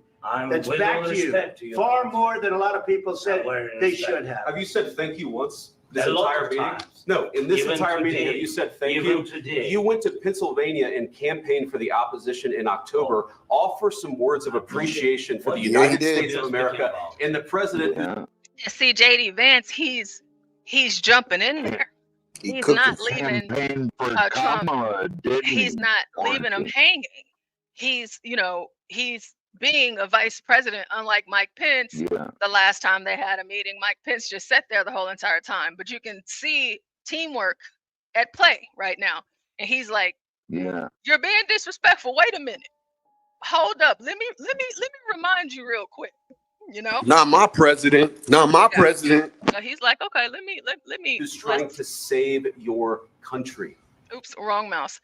That's back to you. Far more than a lot of people said they should have. Have you said thank you once? This entire meeting? No, in this entire meeting, have you said thank you? You went to Pennsylvania and campaigned for the opposition in October. Offer some words of appreciation for the United States of America and the president. See, JD Vance, he's jumping in there. He's not leaving Trump. He's not leaving him hanging. He's being a vice president, unlike Mike Pence. The last time they had a meeting, Mike Pence just sat there the whole entire time. But you can see teamwork at play right now. And he's like, you're being disrespectful. Wait a minute. Hold up. Let me remind you real quick. Not my president. Not my president. So he's like, okay, let me. Who's trying to save your country? Oops, wrong mouse.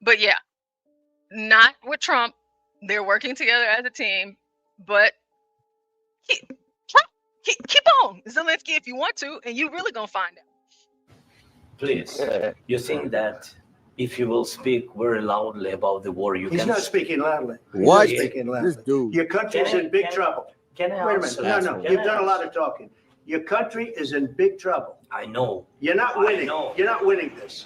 But yeah, not with Trump. They're working together as a team, but keep on, Zelensky, if you want to, and you really gonna find out. Please, you think that if you will speak very loudly about the war, you He's can... not speaking loudly. What? He's not speaking loudly. Your country's in big trouble. Can I Wait a answer minute. that? No, you've done a lot of talking. Your country is in big trouble. I know. You're not winning. You're not winning this.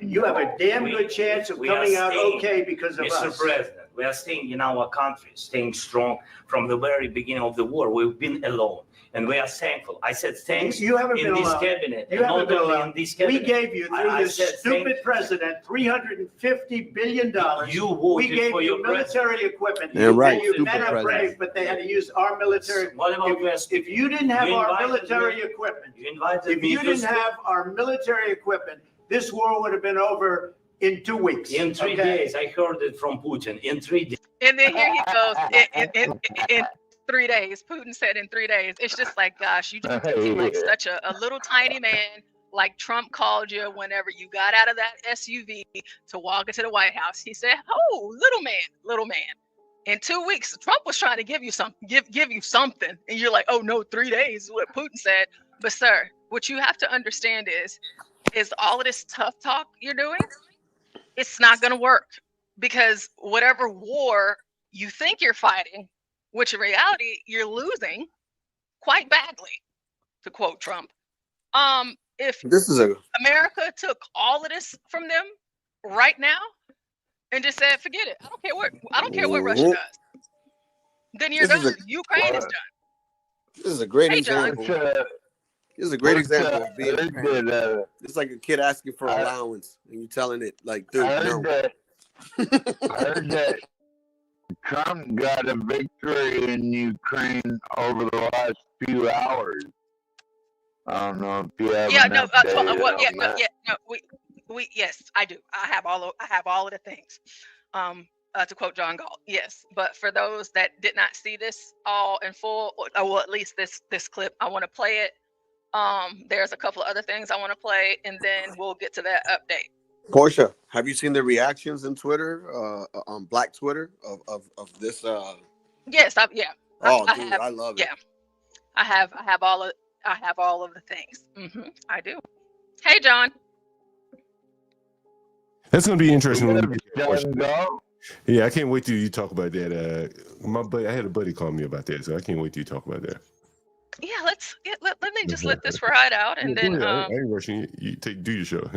You have a damn good chance of coming out okay because of us. Mr. President, we are staying in our country, staying strong from the very beginning of the war. We've been alone, and we are thankful. I said thanks You haven't in been this alone. cabinet. You haven't not been only alone. in this cabinet. We gave you, through I this said stupid president, $350 billion. You voted we gave for you your military equipment. Yeah, right. Your Stupid men are president. brave, but they had to use our military. What about If you didn't have You our invited military me- equipment, You invited if me you to didn't speak. have our military equipment, this war would have been over in 2 weeks. In 3 days, I heard it from Putin. In 3 days. And then here he goes in 3 days. Putin said in 3 days. It's just like, gosh, you just seem like such a little tiny man, like Trump called you whenever you got out of that SUV to walk into the White House. He said, "Oh, little man." In 2 weeks, Trump was trying to give you something, and you're like, "Oh no, 3 days." Is what Putin said. But sir, what you have to understand is all of this tough talk you're doing, it's not going to work, because whatever war you think you're fighting, which in reality you're losing quite badly, to quote Trump. If America took all of this from them right now and just said, forget it, I don't care what Russia does, then you're done. Ukraine is done. This is a great Hey, John. example. This is a great example of being a parent. It's like a kid asking for allowance and you telling it like, dude, I no. heard that Trump got a victory in Ukraine over the last few hours. I don't know if you have an update we yes, I do. I have all of the things. To quote John Galt, yes. But for those that did not see this all in full, or well, at least this clip, I want to play it. There's a couple of other things I want to play, and then we'll get to that update. Portia, have you seen the reactions on Twitter, on Black Twitter of this? Yes, I dude, I love it. Yeah, I have all of the things. I do. Hey, John. That's going to be interesting. When we get to that portion. Yeah, I can't wait till you talk about that. My buddy, I had a buddy call me about that, so I can't wait till you talk about that. Yeah, let me just let this ride out, and then I ain't rushing you. Do your show.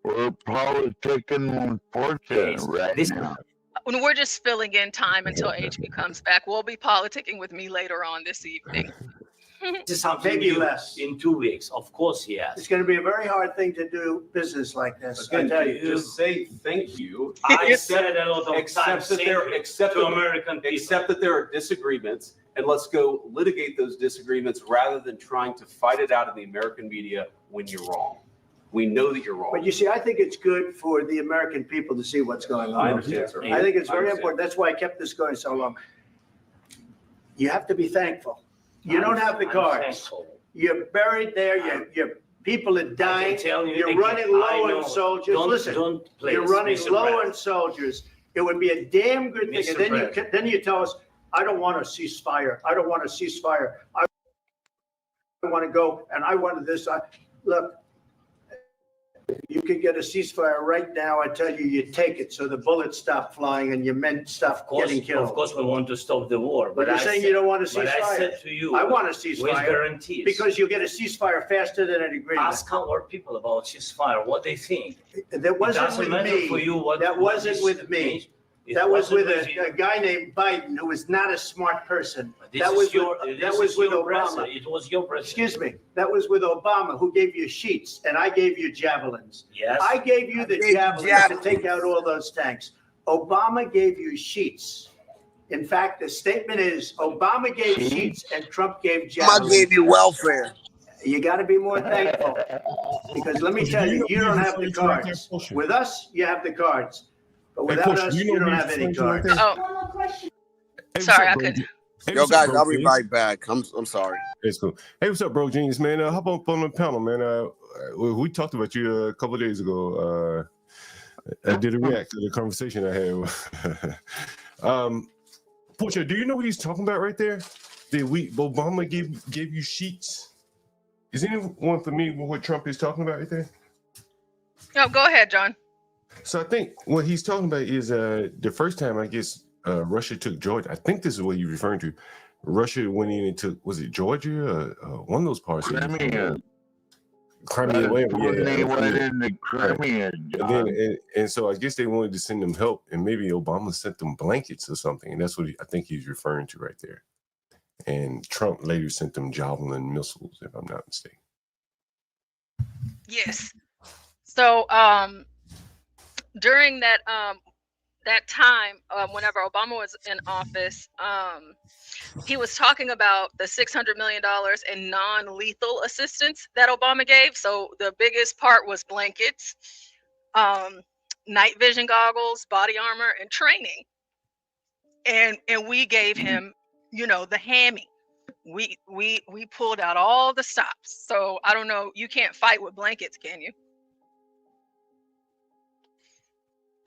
We're politicking with Portia right now. When we're just filling in time until HB comes back, we'll be politicking with me later on this evening. This is something Maybe new less. in 2 weeks. Of course, yes. It's going to be a very hard thing to do business like this. I Again, tell you. just say thank you. I said it a lot of Accept times. that there, accept to that- American people. accept that there are disagreements, and let's go litigate those disagreements rather than trying to fight it out in the American media when you're wrong. We know that you're wrong. But you see, I think it's good for the American people to see what's going on. I understand, sir. I think it's I very understand. important. That's why I kept this going so long. You have to be thankful. You don't have the I'm cards. thankful. You're buried there. Your people are dying. tell you You're again, running I low know. on soldiers. Don't- Listen, don't please, you're running Mr. low President. on soldiers. It would be a damn good thing. Mr. And then President. then you tell us, I don't want a ceasefire. I don't want a ceasefire. I want to go and I wanted this. Look, you could get a ceasefire right now. I tell you, you take it so the bullets stop flying and your men stop getting killed. Of course, we want to stop the war. But you're saying you don't want a ceasefire. But I said to you, I want a with ceasefire guarantees. because you'll get a ceasefire faster than an agreement. Ask our people about ceasefire, what they think. That wasn't doesn't with matter me. for you what- That what wasn't is- with me. It That was wasn't with with you. a guy named Biden who was not a smart person. This That is was your- with, this that was is with your Obama. president. It was your president. Excuse me. That was with Obama, who gave you sheets, and I gave you javelins. Yes. I gave you the javelins to take out all those tanks. Obama gave you sheets. In fact, the statement is Obama gave sheets and Trump gave javelins. I gave you welfare. You got to be more thankful because let me tell you, you don't have the cards. With us, you have the cards, but without us, you don't have any cards. Sorry, I couldn't. Yo, guys, I'll be right back. I'm sorry. It's cool. Hey, what's up, bro, genius, man? Hop up on the panel, man. We talked about you a couple of days ago. I did a react to the conversation I had. Portia, do you know what he's talking about right there? Obama gave you sheets. Is anyone familiar with what Trump is talking about right there? No, go ahead, John. So I think what he's talking about is the first time, I guess, Russia took Georgia. I think this is what you're referring to. Russia went in and took, was it Georgia? One of those parts. Crimea, Crimea. And so I guess they wanted to send them help, and maybe Obama sent them blankets or something. And that's what I think he's referring to right there. And Trump later sent them javelin missiles, if I'm not mistaken. Yes. So during that time, whenever Obama was in office, he was talking about the $600 million in non-lethal assistance that Obama gave. So the biggest part was blankets, night vision goggles, body armor, and training. And we gave him, the hammy. We pulled out all the stops. So I don't know. You can't fight with blankets, can you?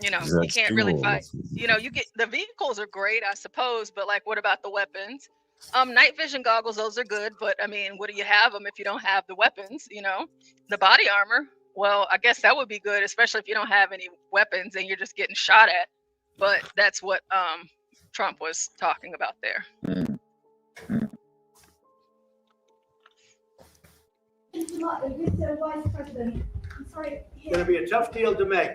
You can't really fight. You get the vehicles are great, I suppose, but like, what about the weapons? Night vision goggles, those are good, but I mean, what do you have them if you don't have the weapons? The body armor. Well, I guess that would be good, especially if you don't have any weapons and you're just getting shot at. But that's what Trump was talking about there. Mr. Vice President, I'm sorry. It's going to be a tough deal to make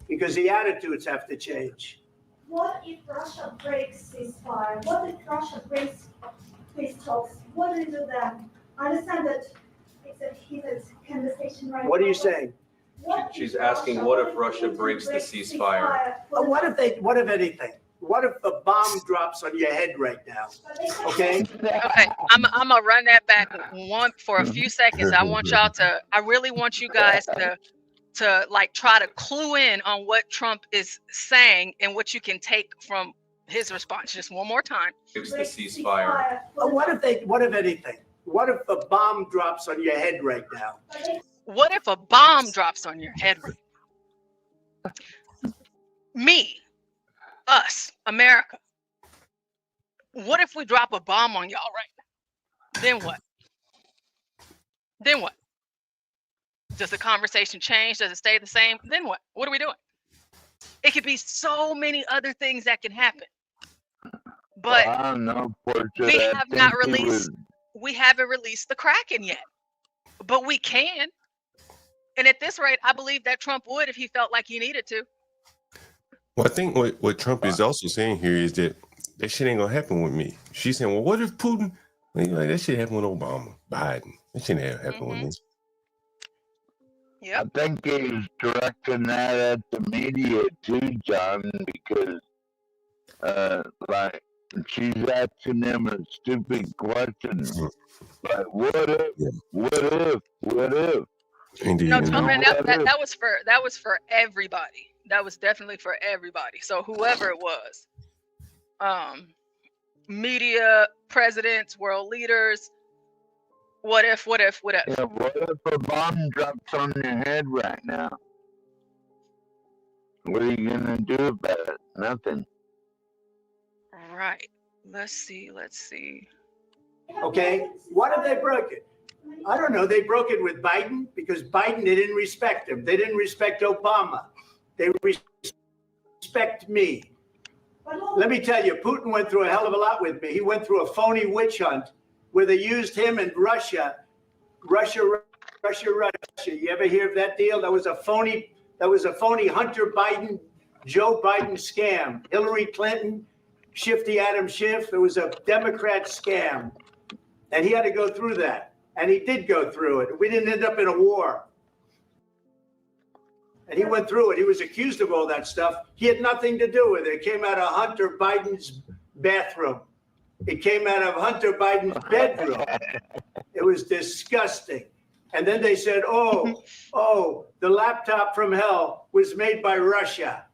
because the attitudes have to change. What if Russia breaks ceasefire? What if Russia breaks peace talks? What do you do then? I understand that it's a heated conversation right now. What are you saying? She's asking, what if Russia breaks the ceasefire? What if anything? What if a bomb drops on your head right now? Okay. Okay, I'm gonna run that back for a few seconds. I really want you guys to like try to clue in on what Trump is saying and what you can take from his response. Just one more time. Breaks the ceasefire. What if anything? What if a bomb drops on your head right now? What if a bomb drops on your head? Me. Us, America. What if we drop a bomb on y'all right now? Then what? Then what? Does the conversation change? Does it stay the same? Then what? What are we doing? It could be so many other things that can happen. But I don't know, we have not released. We haven't released the Kraken yet, but we can. And at this rate, I believe that Trump would if he felt like he needed to. Well, I think what Trump is also saying here is that shit ain't gonna happen with me. She's saying, well, what if Putin? Like, that shit happened with Obama, Biden. That shit ain't happen with me. I think he's directing that at the media too, John, because like she's asking him a stupid question. Like, what if? Indeed. No, man, that was for everybody. That was definitely for everybody. So whoever it was, media, presidents, world leaders, what if? Yeah, what if a bomb drops on your head right now? What are you gonna do about it? Nothing. Right. Let's see. Okay, what if they broke it? I don't know. They broke it with Biden because Biden, they didn't respect him. They didn't respect Obama. They respect me. Let me tell you, Putin went through a hell of a lot with me. He went through a phony witch hunt where they used him and Russia. You ever hear of that deal? That was a phony Hunter Biden, Joe Biden scam. Hillary Clinton, Shifty Adam Schiff. It was a Democrat scam. And he had to go through that. And he did go through it. We didn't end up in a war. And he went through it. He was accused of all that stuff. He had nothing to do with it. It came out of Hunter Biden's bathroom. It came out of Hunter Biden's bedroom. It was disgusting. And then they said, oh, the laptop from hell was made by Russia.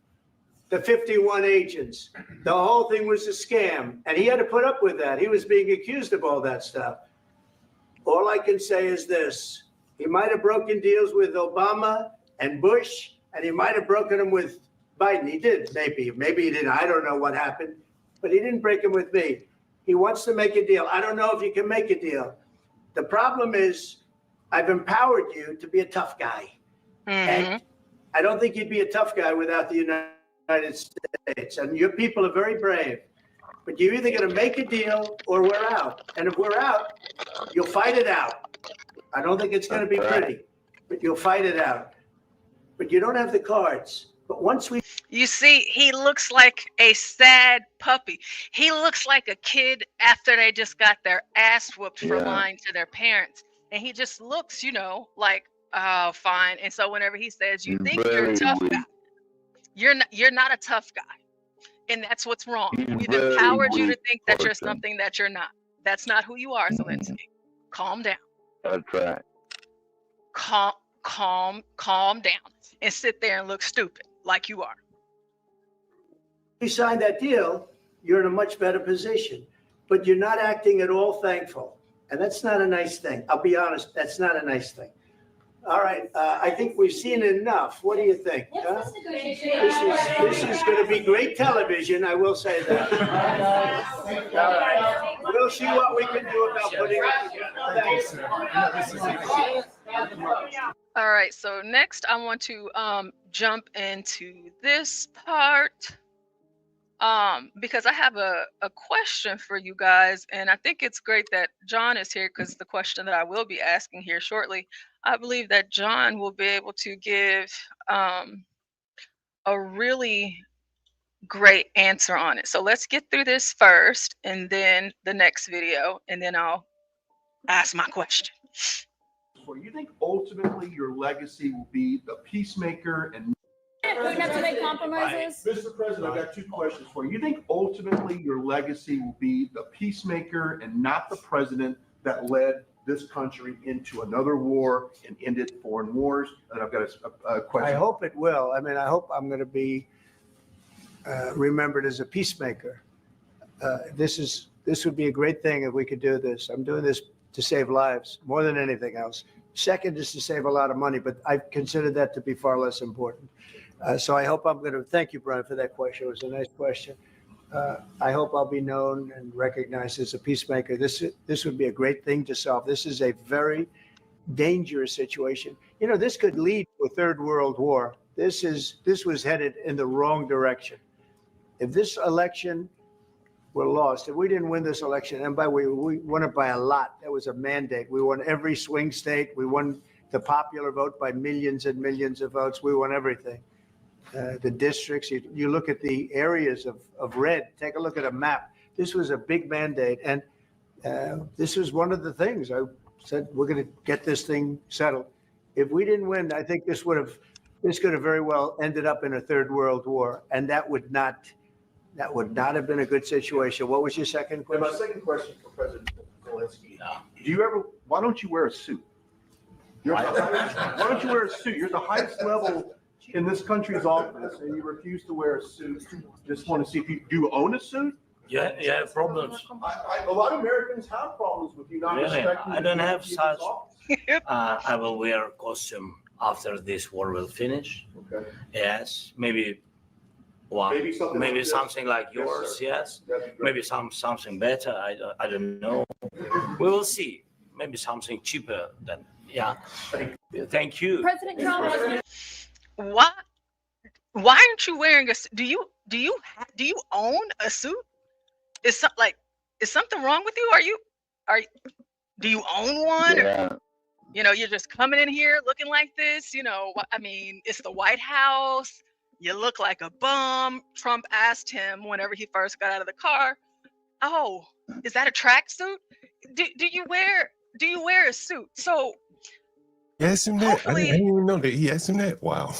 The 51 agents. The whole thing was a scam. And he had to put up with that. He was being accused of all that stuff. All I can say is this. He might have broken deals with Obama and Bush, and he might have broken them with Biden. He did, maybe. Maybe he didn't. I don't know what happened. But he didn't break them with me. He wants to make a deal. I don't know if you can make a deal. The problem is I've empowered you to be a tough guy. And I don't think you'd be a tough guy without the United States. And your people are very brave. But you're either going to make a deal or we're out. And if we're out, you'll fight it out. I don't think it's going to be pretty, but you'll fight it out. But you don't have the cards. But once we... You see, he looks like a sad puppy. He looks like a kid after they just got their ass whooped for lying to their parents. And he just looks, like, oh, fine. And so whenever he says, you think you're a tough guy, you're not a tough guy. And that's what's wrong. We've empowered you to think that you're something that you're not. That's not who you are, Zelensky. Calm down. That's right. Calm down and sit there and look stupid like you are. You signed that deal, you're in a much better position, but you're not acting at all thankful. And that's not a nice thing. I'll be honest, that's not a nice thing. All right, I think we've seen enough. What do you think? Huh? This is going to be great television, I will say that. All right. We'll see what we can do about putting it together. Thanks. All right, so next I want to jump into this part because I have a question for you guys, and I think it's great that John is here because the question that I will be asking here shortly, I believe that John will be able to give a really great answer on it. So let's get through this first and then the next video, and then I'll ask my question. You think ultimately your legacy will be the peacemaker and Putin have to make compromises? Mr. President, I got two questions for you. You think ultimately your legacy will be the peacemaker and not the president that led this country into another war and ended foreign wars? And I've got a question. I hope it will. I mean, I hope I'm going to be remembered as a peacemaker. This would be a great thing if we could do this. I'm doing this to save lives more than anything else. Second is to save a lot of money, but I consider that to be far less important. So I hope I'm going to thank you, Brian, for that question. It was a nice question. I hope I'll be known and recognized as a peacemaker. This would be a great thing to solve. This is a very dangerous situation. This could lead to a third world war. This was headed in the wrong direction. If this election were lost, if we didn't win this election, and by the way, we won it by a lot. That was a mandate. We won every swing state. We won the popular vote by millions and millions of votes. We won everything. The districts, you look at the areas of red, take a look at a map. This was a big mandate. And this was one of the things I said, we're going to get this thing settled. If we didn't win, I think this could have very well ended up in a third world war. And that would not have been a good situation. What was your second question? My second question for President Zelensky. Why don't you wear a suit? Why don't you wear a suit? You're the highest level in this country's office, and you refuse to wear a suit. Just want to see if you do own a suit. Yeah, problems. A lot of Americans have problems with you not Really? respecting. I don't have the such. office. I will wear costume after this war will finish. Okay. Yes, maybe one. Maybe something like this. something like Yes, yours. sir. Yes. That'd be great. Maybe something better. I don't know. We will see. Maybe something cheaper than. Yeah. Thank you. President Trump. Why aren't you wearing a suit? Do you own a suit? Is something wrong with you? Do you own one? Yeah. You know, you're just coming in here looking like this. You know, I mean, it's the White House. You look like a bum. Trump asked him whenever he first got out of the car, "Oh, is that a tracksuit? Do you wear a suit?" So He asked him that. I hopefully, didn't even know that he asked him that. Wow.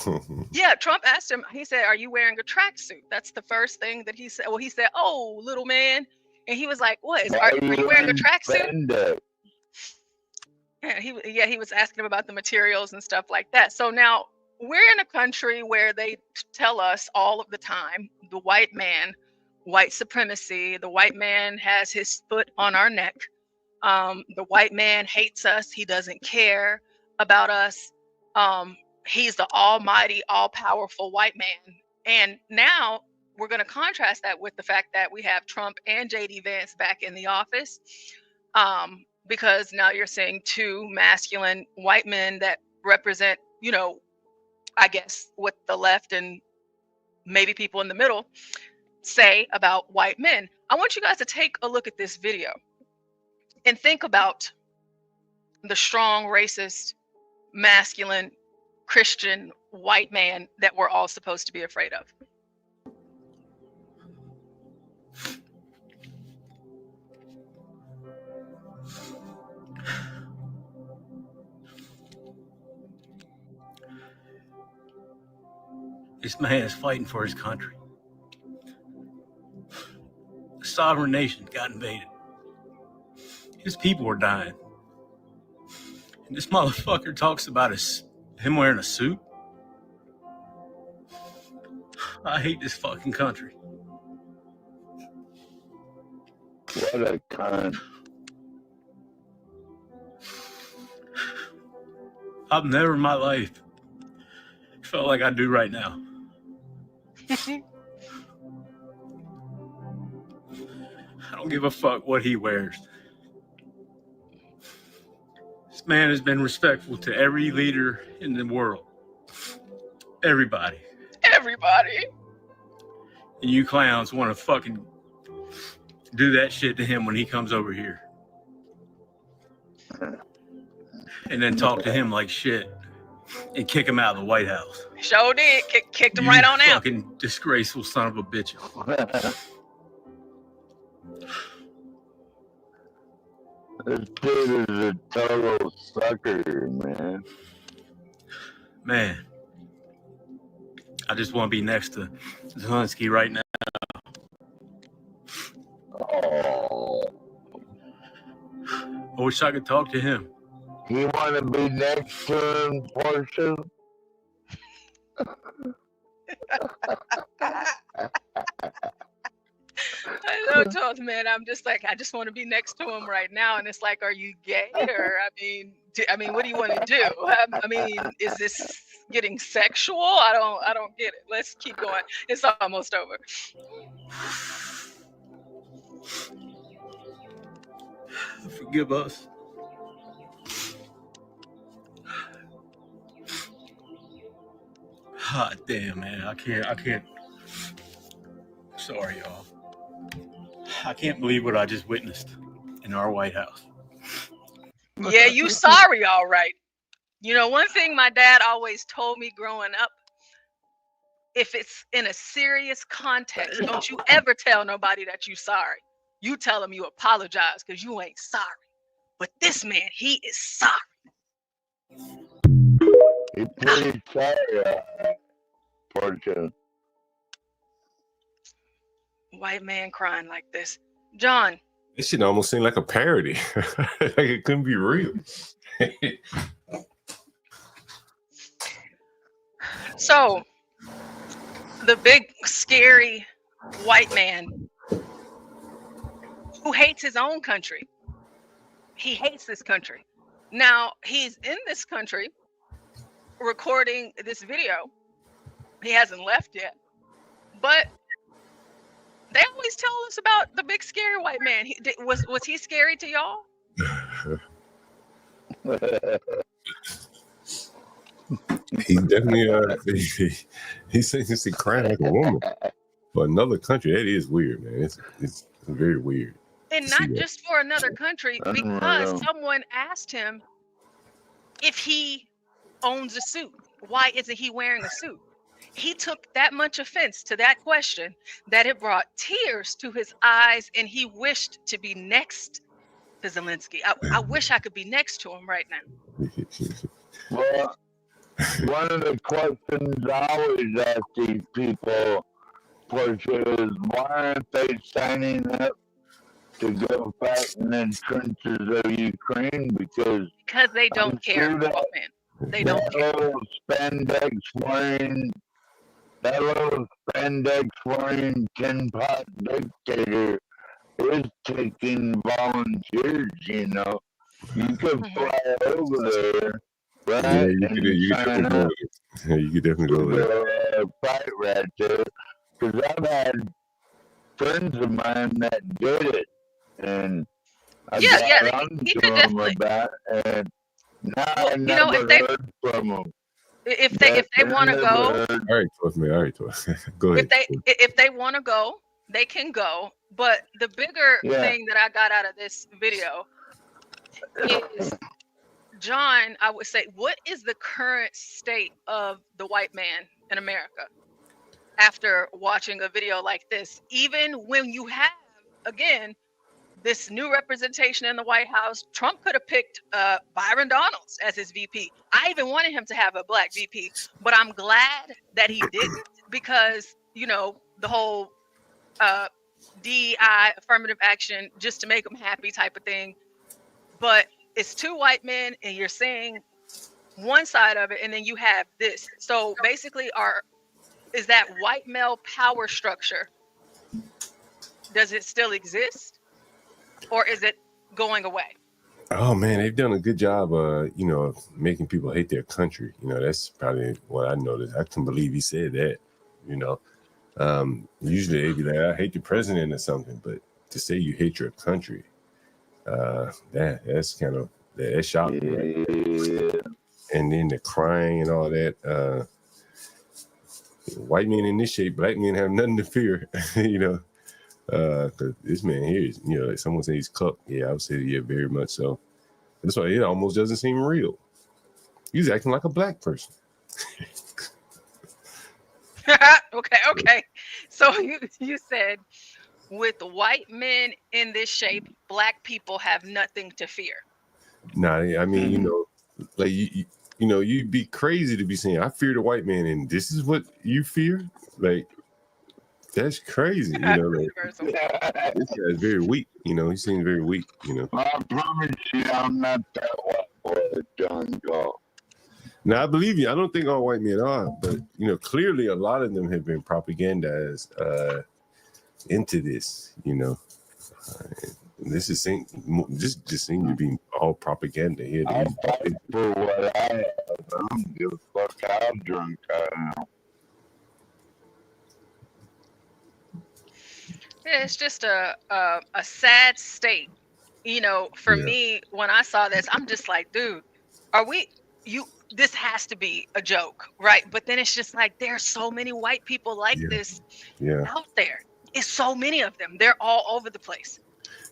yeah, Trump asked him. He said, "Are you wearing a tracksuit?" That's the first thing that he said. Well, he said, "Oh, little man," and he was like, "What? Are you wearing a tracksuit?" Yeah, he was asking him about the materials and stuff like that. So now we're in a country where they tell us all of the time, the white man, white supremacy, the white man has his foot on our neck. The white man hates us. He doesn't care about us. He's the almighty, all-powerful white man. And now we're going to contrast that with the fact that we have Trump and J.D. Vance back in the office. Because now you're seeing two masculine white men that represent, you know, I guess what the left and maybe people in the middle say about white men. I want you guys to take a look at this video and think about the strong, racist, masculine, Christian white man that we're all supposed to be afraid of. This man is fighting for his country. A sovereign nation got invaded. His people were dying. And this motherfucker talks about him wearing a suit. I hate this fucking country. What a cunt. I've never in my life felt like I do right now. I don't give a fuck what he wears. This man has been respectful to every leader in the world. Everybody. Everybody. And you clowns want to fucking do that shit to him when he comes over here. And then talk to him like shit and kick him out of the White House. Sure did. Kicked him right on out. Fucking disgraceful son of a bitch. This dude is a total sucker, man. Man, I just want to be next to Zelensky right now. Oh. I wish I could talk to him. You want to be next to him, Portia? I know, Toth, man. I'm just like, I just want to be next to him right now. And it's like, are you gay? Or, I mean, what do you want to do? I mean, is this getting sexual? I don't get it. Let's keep going. It's almost over. Forgive us. Hot damn, man. I can't. Sorry, y'all. I can't believe what I just witnessed in our White House. Yeah, you sorry, all right. You know, one thing my dad always told me growing up, if it's in a serious context, don't you ever tell nobody that you sorry. You tell them you apologize because you ain't sorry. But this man, he is sorry. He's pretty sorry, Portia. White man crying like this. John. This shit almost seemed like a parody. Like it couldn't be real. So the big scary white man who hates his own country. He hates this country. Now he's in this country recording this video. He hasn't left yet, but they always tell us about the big scary white man. Was he scary to y'all? He's definitely he seems to cry like a woman for another country. That is weird, man. It's very weird. And not just for another country, because someone asked him if he owns a suit. Why isn't he wearing a suit? He took that much offense to that question that it brought tears to his eyes, and he wished to be next to Zelensky. I wish I could be next to him right now. Well, one of the questions I always ask these people, Portia, is why aren't they signing up to go fight in the trenches of Ukraine? Because they don't care. Sure they don't care. That little spandex wearing tin pot dictator is taking volunteers, you know. You could fly over there, right? Yeah, you could definitely go there. Fight right there. Because I've had friends of mine that did it. And I got on to them about it. And now I never heard from them. If they want to go, all right, go ahead. If they want to go, they can go. But the bigger thing that I got out of this video is, John, I would say, what is the current state of the white man in America after watching a video like this? Even when you have, again, this new representation in the White House, Trump could have picked Byron Donalds as his VP. I even wanted him to have a black VP, but I'm glad that he didn't, because, you know, the whole DEI, affirmative action, just to make them happy type of thing. But it's two white men, and you're seeing one side of it, and then you have this. So basically, is that white male power structure, does it still exist? Or is it going away? Oh man, they've done a good job, you know, of making people hate their country. You know, that's probably what I noticed. I can't believe he said that. You know, usually they'd be like, "I hate the president" or something, but to say you hate your country, that's kind of that's shocking. Right? And then the crying and all that. White men in this shape, black men have nothing to fear. You know. Cause this man here is, you know, like someone says he's cucked. Yeah, I would say, yeah, very much so. That's why it almost doesn't seem real. He's acting like a black person. Okay. So you said with white men in this shape, black people have nothing to fear. Nah, I mean, you know, like you know, you'd be crazy to be saying, I fear the white man, and this is what you fear? Like, that's crazy, you know. Like, this guy's very weak, you know. He seems very weak, you know. I promise you, I'm not that white boy, John Galt. Now, I believe you. I don't think all white men are, but you know, clearly a lot of them have been propagandized into this, you know. This just seems to be all propaganda here. I fight for what I have. I don't give a fuck how drunk I am. It's just a sad state, you know. For me, when I saw this, I'm just like, dude, this has to be a joke, right? But then it's just like, there's so many white people like this out there. It's so many of them. They're all over the place.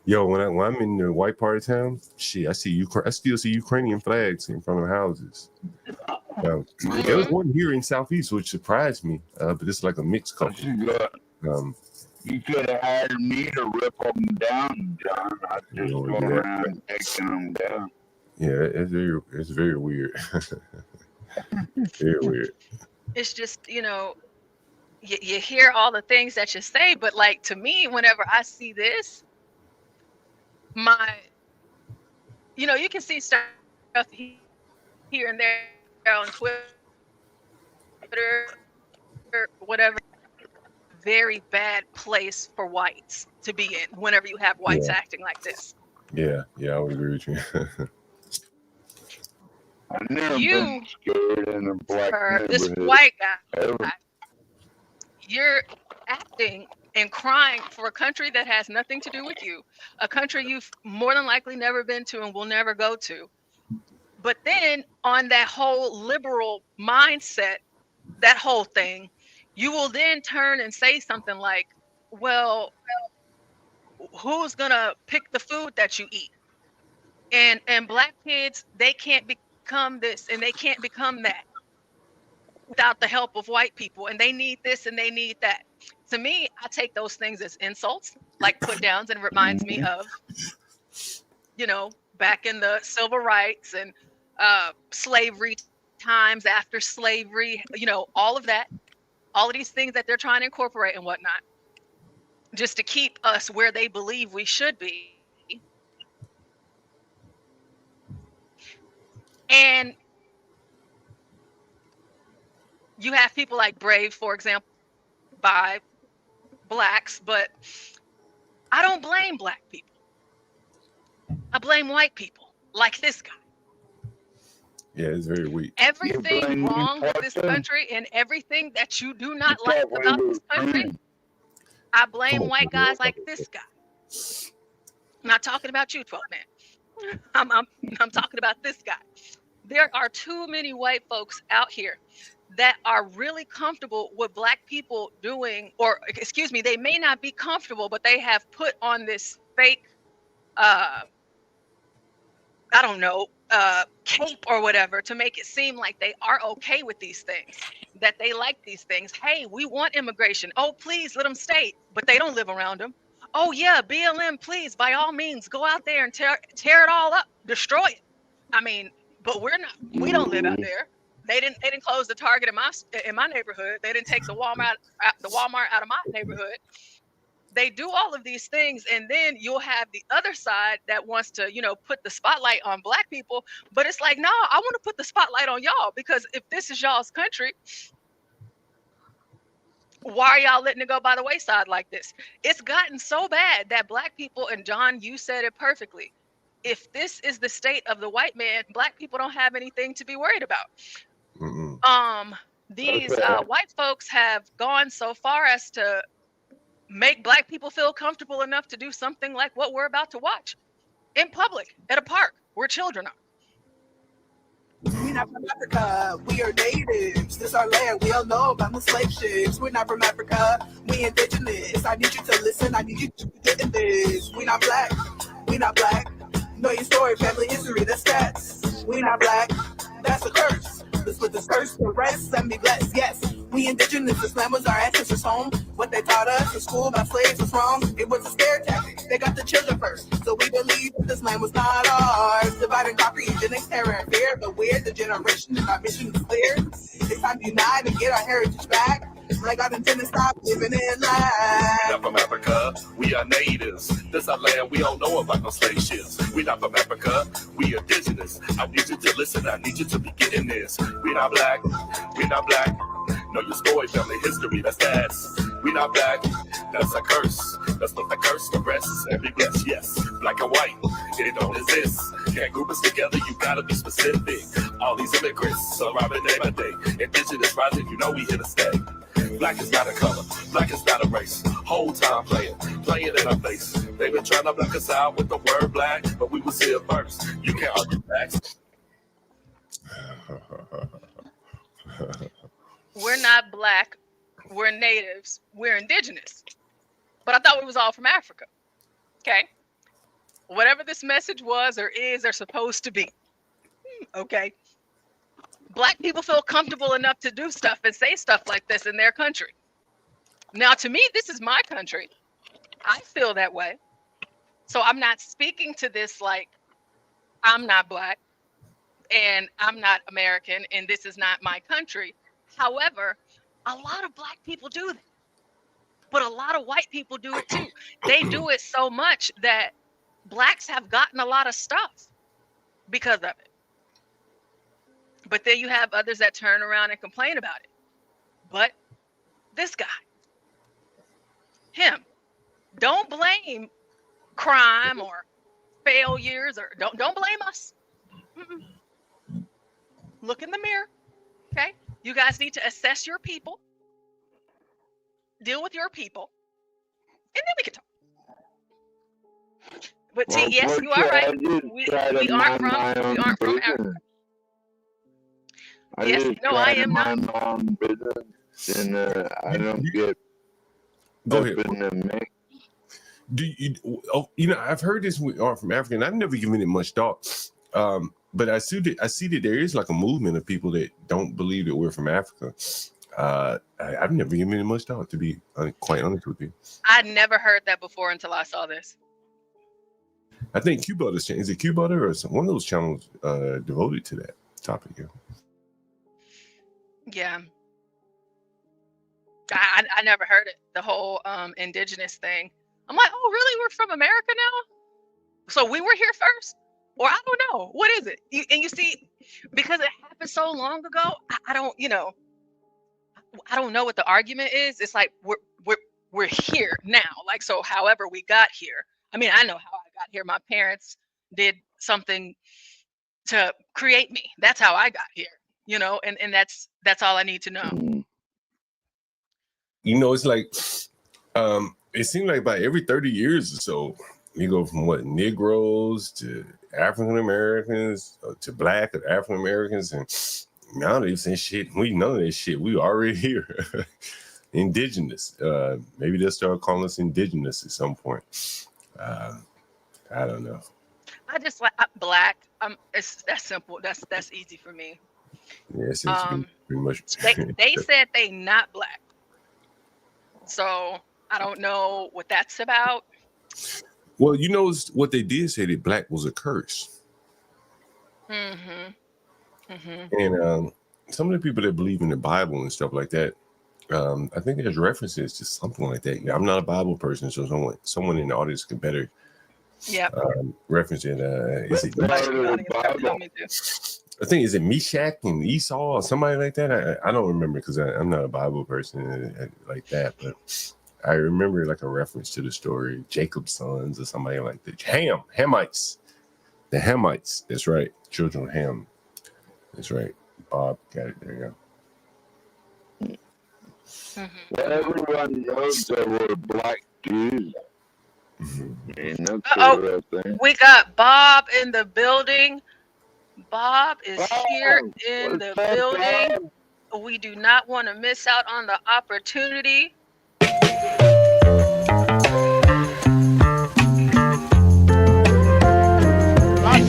Yo, when I'm in the white part of town, shit, I still see Ukrainian flags in front of houses. There was one here in Southeast, which surprised me, but it's like a mixed couple. You could have hired me to rip them down, John. I just go around taking them down. Yeah, it's very weird. Very weird. It's just, you know, you hear all the things that you say, but like, to me, whenever I see this, you know, you can see stuff here and there on Twitter whatever, very bad place for whites to be in whenever you have whites acting like this. Yeah, I would agree with you. I've never You, been scared in a black this neighborhood. white guy, Ever. you're acting and crying for a country that has nothing to do with you, a country you've more than likely never been to and will never go to. But then on that whole liberal mindset, that whole thing, you will then turn and say something like, well, who's gonna pick the food that you eat? And black kids, they can't become this and they can't become that without the help of white people, and they need this and they need that. To me, I take those things as insults, like put downs, and it reminds me of, you know, back in the civil rights and slavery times, after slavery, you know, all of that, all of these things that they're trying to incorporate and whatnot, just to keep us where they believe we should be. And you have people like Brave, for example, by blacks, but I don't blame black people. I blame white people, like this guy. Yeah, it's very weak. Everything wrong with this country and everything that you do not like about this country, I blame white guys like this guy. I'm not talking about you, 12 man. I'm talking about this guy. There are too many white folks out here that are really comfortable with black people doing, or excuse me, they may not be comfortable, but they have put on this fake, I don't know, cape or whatever to make it seem like they are okay with these things, that they like these things. Hey, we want immigration. Oh, please let them stay, but they don't live around them. Oh yeah, BLM, please, by all means, go out there and tear it all up, destroy it. I mean, but we don't live out there. They didn't close the Target in my neighborhood. They didn't take the Walmart out of my neighborhood. They do all of these things, and then you'll have the other side that wants to, you know, put the spotlight on black people. But it's like, no, I want to put the spotlight on y'all, because if this is y'all's country, why are y'all letting it go by the wayside like this? It's gotten so bad that black people, and John, you said it perfectly, if this is the state of the white man, black people don't have anything to be worried about. These white folks have gone so far as to make black people feel comfortable enough to do something like what we're about to watch in public at a park where children are. We're not from Africa, we are natives. This our land, we all know about the slave ships. We're not from Africa, we indigenous. I need you to listen, I need you to get in this. We not black, we not black. Know your story, family history, that's stats. We not black, that's a curse. Let's put this curse to rest and be blessed, yes. We indigenous, this land was our ancestors' home. What they taught us in school about slaves was wrong. It was a scare tactic, they got the children first. So we believe that this land was not ours. Divide and conquer, eugenics, terror and fear. But we're the generation and our mission is clear. It's time to unite and get our heritage back. Like I intend to stop living in lies. We're not from Africa, we are natives. This our land, we don't know about no slave ships. We're not from Africa, we indigenous. I need you to listen, I need you to be getting this. We're not black, we're not black. Know your story, family history, that's stats. We not black, that's a curse. Let's put the curse to rest and be blessed, yes. Black and white, it don't exist. Can't group us together, you gotta be specific. All these immigrants surviving day by day. Indigenous rising, you know we here to stay. Black is not a color, black is not a race. Whole time playing in our face. They been trying to block us out with the word black, but we was here first. You can't argue facts. We're not black, we're natives, we're indigenous. But I thought we was all from Africa. Okay? Whatever this message was or is or supposed to be. Okay? Black people feel comfortable enough to do stuff and say stuff like this in their country. Now, to me, this is my country. I feel that way. So I'm not speaking to this like I'm not black and I'm not American and this is not my country. However, a lot of black people do that. But a lot of white people do it too. They do it so much that blacks have gotten a lot of stuff because of it. But then you have others that turn around and complain about it. But This guy, him. Don't blame crime or failures, or don't blame us. Mm-mm. Look in the mirror, okay? You guys need to assess your people, deal with your people, and then we can talk. But Well, yes, you are right. We aren't from Africa. I Yes, just no, try I to am not. mind my own business, and I don't get Go up ahead. in the mix. Do you? Oh, I've heard this. We aren't from Africa, and I've never given it much thought. But I see that there is like a movement of people that don't believe that we're from Africa. I've never given it much thought, to be quite honest with you. I'd never heard that before until I saw this. I think Q-Butter, is it Q-Butter or one of those channels devoted to that topic? Yeah. I never heard it. The whole indigenous thing. I'm like, oh, really? We're from America now? So we were here first? Or I don't know. What is it? And you see, because it happened so long ago, I don't, I don't know what the argument is. It's like we're here now. Like, so however we got here. I mean, I know how I got here. My parents did something to create me. That's how I got here, and that's all I need to know. It's like it seems like about every 30 years or so, you go from Negroes to African Americans to Black or African Americans, and now they're saying shit. We none of that shit. We already here. Indigenous. Maybe they'll start calling us indigenous at some point. I don't know. I just like Black. That's simple. That's easy for me. Yeah, it seems to be pretty much. They said they not Black, so I don't know what that's about. Well, what they did say, that Black was a curse. Mm-hmm. And some of the people that believe in the Bible and stuff like that, I think there's references to something like that. I'm not a Bible person, so someone in the audience can better reference it. Is it I think is it Meshach and Esau or somebody like that? I don't remember because I'm not a Bible person like that, but I remember like a reference to the story, Jacob's sons or somebody like that. Hamites. The Hamites. That's right. Children of Ham. That's right. Bob got it. There you go. Well, everyone knows there were Black Jews. We got Bob in the building. Bob is here in the building. We do not want to miss out on the opportunity.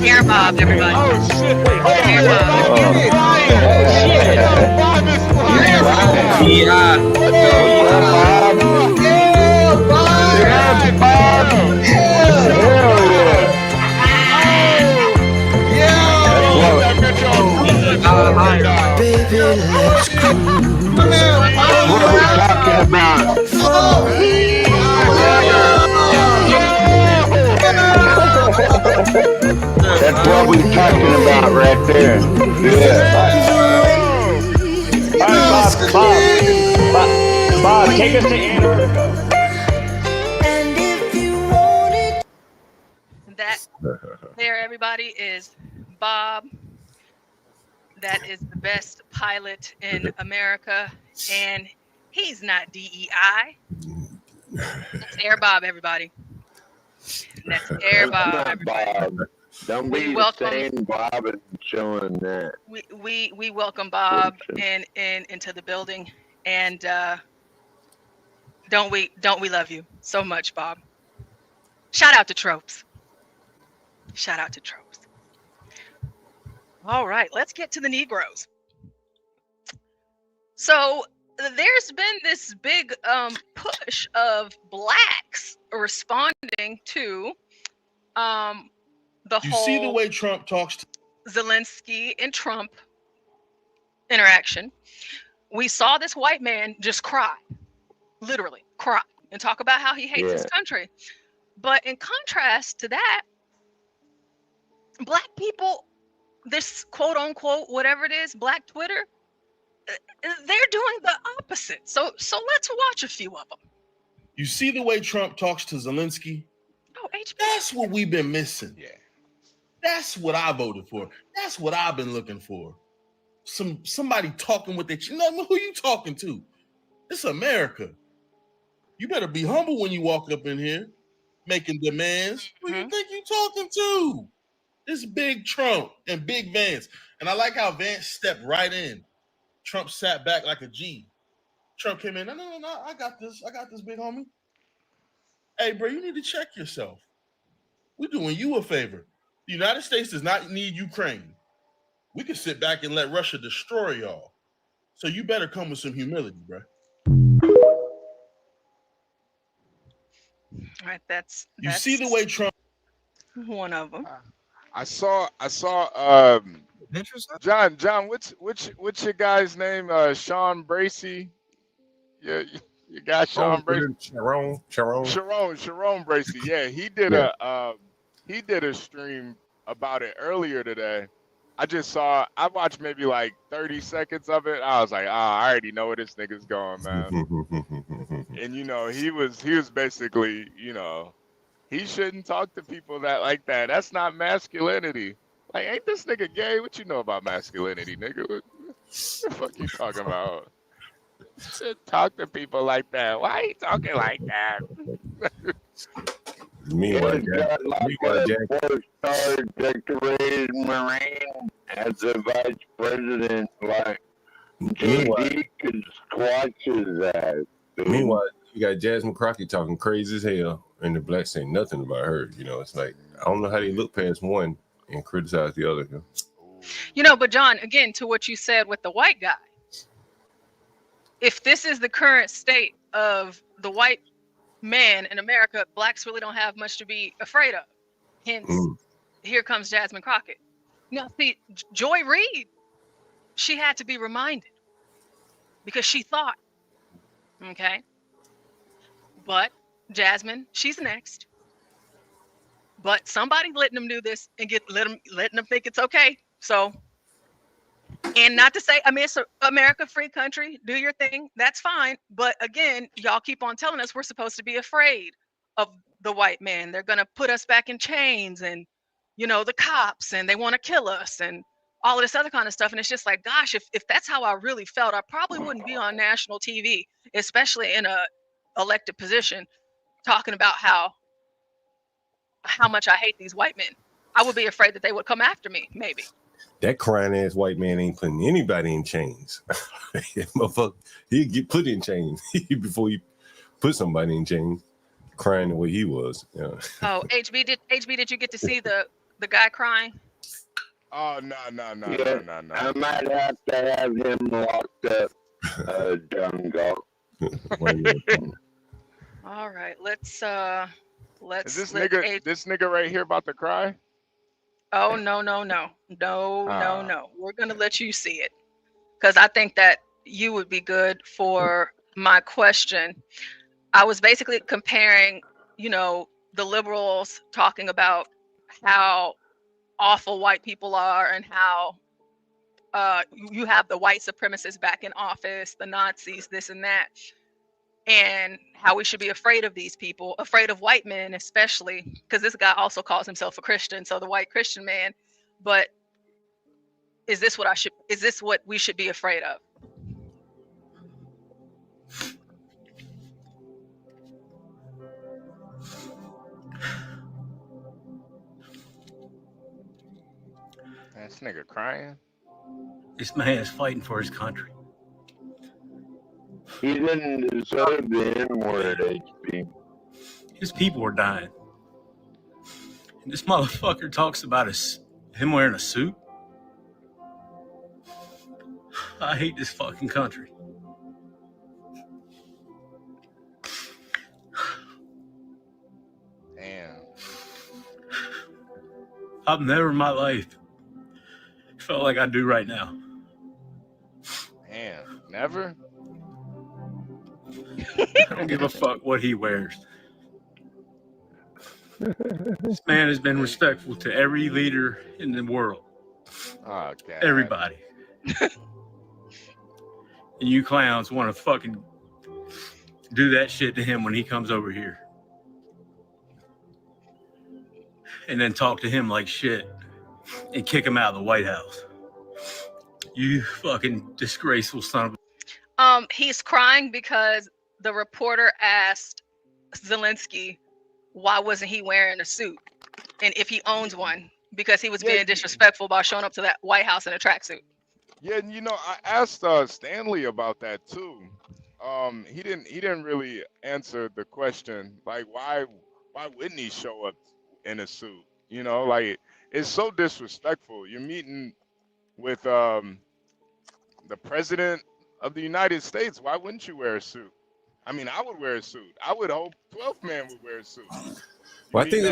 Here, Bob, everybody. Oh shit! Here, Bob. Bob is flying. Baby, let's cruise. What are we talking about? That's what we're talking about right there. All right, Bob, take us to Antarctica. That there, everybody, is Bob. That is the best pilot in America, and he's not DEI. That's Air Bob, everybody. That's Air Bob, everybody. Don't be saying Bob and showing that. We welcome Bob into the building, and don't we love you so much, Bob. Shout out to Tropes. Shout out to Tropes. All right, let's get to the Negroes. So there's been this big push of Blacks responding to the whole. You see the way Trump talks to Zelensky and Trump interaction. We saw this white man just cry, literally cry, and talk about how he hates his country. But in contrast to that, Black people, this quote unquote, whatever it is, Black Twitter, they're doing the opposite. So let's watch a few of them. You see the way Trump talks to Zelensky? Oh, HB. That's what we've been missing. Yeah. That's what I voted for. That's what I've been looking for. Somebody talking with their who you talking to? It's America. You better be humble when you walk up in here making demands. Who you think you talking to? It's Big Trump and Big Vance. And I like how Vance stepped right in. Trump sat back like a G. Trump came in. No, I got this. I got this, big homie. Hey, bro, you need to check yourself. We're doing you a favor. The United States does not need Ukraine. We can sit back and let Russia destroy y'all. So you better come with some humility, bro. All right, that's you see the way Trump. One of them. I saw. John, what's your guy's name? Sean Bracey. Yeah, you got Sean Bracey. Sharon Bracey. Yeah, he did a stream about it earlier today. I watched maybe like 30 seconds of it. I was like, I already know where this nigga's going, man. And he was basically, he shouldn't talk to people like that. That's not masculinity. Like, ain't this nigga gay? What you know about masculinity, nigga? What the fuck you talking about? Should talk to people like that. Why are you talking like that? Meanwhile, four-star decorated Marine as the vice president, like JD could squash his ass. Meanwhile, you got Jasmine Crockett talking crazy as hell, and the blacks saying nothing about her. It's like, I don't know how they look past one and criticize the other. But John, again, to what you said with the white guy, if this is the current state of the white man in America, blacks really don't have much to be afraid of. Hence, here comes Jasmine Crockett. Now, see, Joy Reid, she had to be reminded because she thought, okay, but Jasmine, she's next. But somebody letting them do this and letting them think it's okay. So, and not to say, it's an America free country. Do your thing. That's fine. But again, y'all keep on telling us we're supposed to be afraid of the white man. They're going to put us back in chains and, the cops, and they want to kill us and all of this other kind of stuff. And it's just like, gosh, if that's how I really felt, I probably wouldn't be on national TV, especially in a elected position, talking about how much I hate these white men. I would be afraid that they would come after me, maybe. That crying ass white man ain't putting anybody in chains. Motherfucker, he'd get put in chains before he put somebody in chains, crying the way he was. Oh, HB, did you get to see the guy crying? Oh, no. I might have to have him locked up, dumb Galt. All right, let's. Is this nigga right here about to cry? Oh, no. We're going to let you see it because I think that you would be good for my question. I was basically comparing, the liberals talking about how awful white people are and how you have the white supremacists back in office, the Nazis, this and that, and how we should be afraid of these people, afraid of white men, especially because this guy also calls himself a Christian. So the white Christian man, but is this what we should be afraid of? This nigga crying. This man is fighting for his country. He didn't deserve the N-word, HB. His people are dying. And this motherfucker talks about him wearing a suit. I hate this fucking country. Damn. I've never in my life felt like I do right now. Damn. Never? I don't give a fuck what he wears. This man has been respectful to every leader in the world. Oh, God. Everybody. And you clowns want to fucking do that shit to him when he comes over here. And then talk to him like shit and kick him out of the White House. You fucking disgraceful son of a... He's crying because the reporter asked Zelensky why wasn't he wearing a suit and if he owns one, because he was being disrespectful by showing up to that White House in a tracksuit. Yeah, and you know, I asked Stanley about that too. He didn't really answer the question, like why wouldn't he show up in a suit? You know, like it's so disrespectful. You're meeting with the president of the United States. Why wouldn't you wear a suit? I mean, I would wear a suit. I would hope 12th man would wear a suit. Well, I think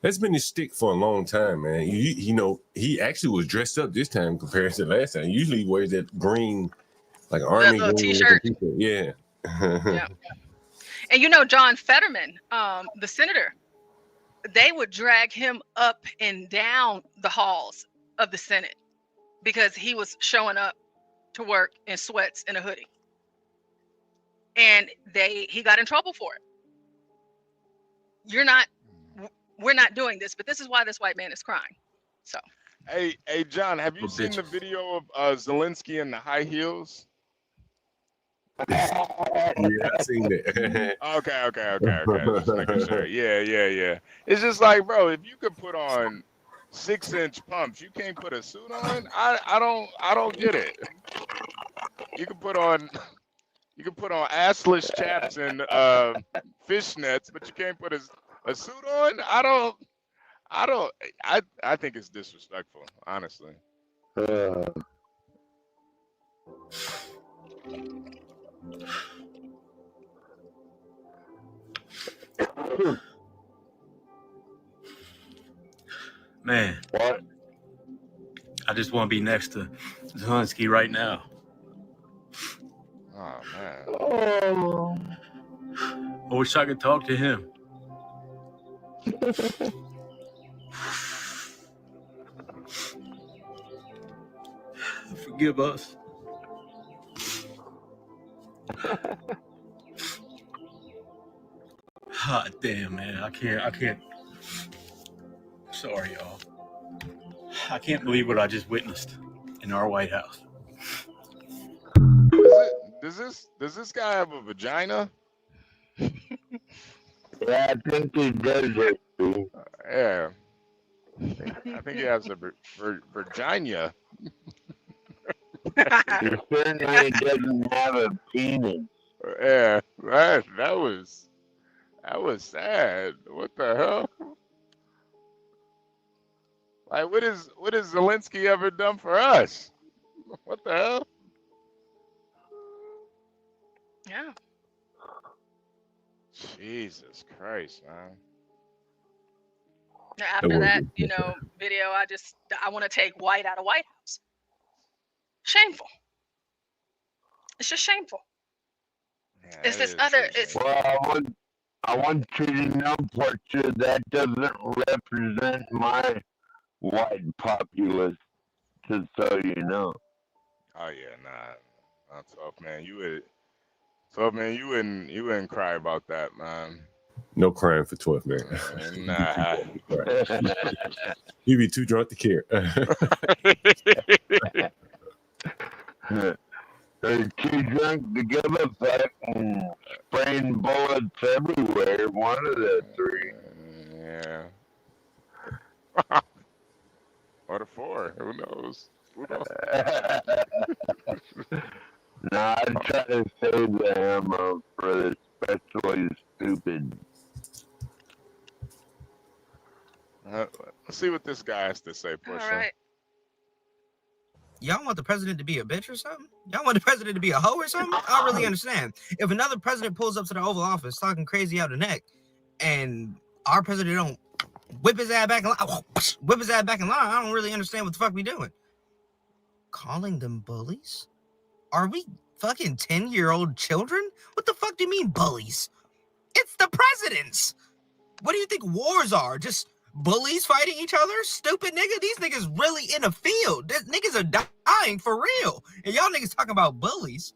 that's been his stick for a long time, man. You know, he actually was dressed up this time compared to last time. Usually he wears that green, like army green t-shirt. Yeah. Yeah. And you know, John Fetterman, the senator, they would drag him up and down the halls of the Senate because he was showing up to work in sweats and a hoodie. And he got in trouble for it. We're not doing this, but this is why this white man is crying. So, hey, John, have you seen the video of Zelensky in the high heels? Yeah, I seen that. Okay. Just making sure. Yeah. It's just like, bro, if you could put on 6-inch pumps, you can't put a suit on. I don't get it. You can put on assless chaps and fishnets, but you can't put a suit on. I think it's disrespectful, honestly. Man, what? I just want to be next to Zelensky right now. Oh man. Oh. I wish I could talk to him. Forgive us. Hot damn, man. I can't. Sorry, y'all. I can't believe what I just witnessed in our White House. Does this guy have a vagina? Yeah, I think he does it. Yeah. I think he has a Virginia. He certainly doesn't have a penis. Yeah, that was sad. What the hell? Like, what has Zelensky ever done for us? What the hell? Yeah. Jesus Christ, man. After that, video, I want to take white out of White House. Shameful. It's just shameful. Yeah, it's this other. Well, I want you to know, Portia, that doesn't represent my white populace, just so you know. Oh yeah, nah, not 12, man. You wouldn't cry about that, man. No crying for 12, man. Nah. You'd be too drunk to care. They're too drunk to give a fuck and spraying bullets everywhere. One of the three. Yeah. Or the 4. Who knows? Nah, I try to save the ammo for the especially stupid. Let's see what this guy has to say, Portia. All right. Y'all want the president to be a bitch or something? Y'all want the president to be a hoe or something? I don't really understand. If another president pulls up to the Oval Office talking crazy out the neck, and our president don't whip his ass back in line, I don't really understand what the fuck we doing. Calling them bullies? Are we fucking 10-year-old children? What the fuck do you mean bullies? It's the presidents. What do you think wars are? Just bullies fighting each other? Stupid nigga. These niggas really in the field. These niggas are dying for real. And y'all niggas talking about bullies.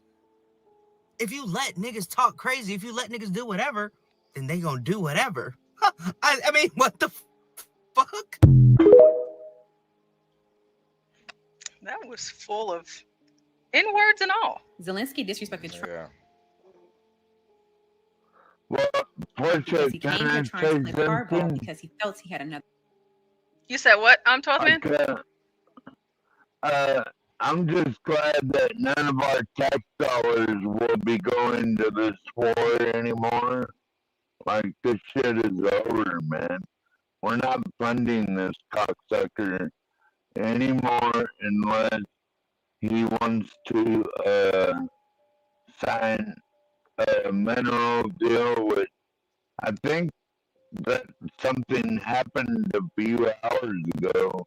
If you let niggas talk crazy, if you let niggas do whatever, then they gonna do whatever. I mean, what the fuck? That was full of N-words and all. Zelensky disrespected Trump. Yeah. Well, because he came here trying to play hardball because he felt he had another. You said what? I'm 12 man. I'm just glad that none of our tax dollars will be going to this war anymore. Like, this shit is over, man. We're not funding this cocksucker anymore unless he wants to sign a mineral deal with. I think that something happened a few hours ago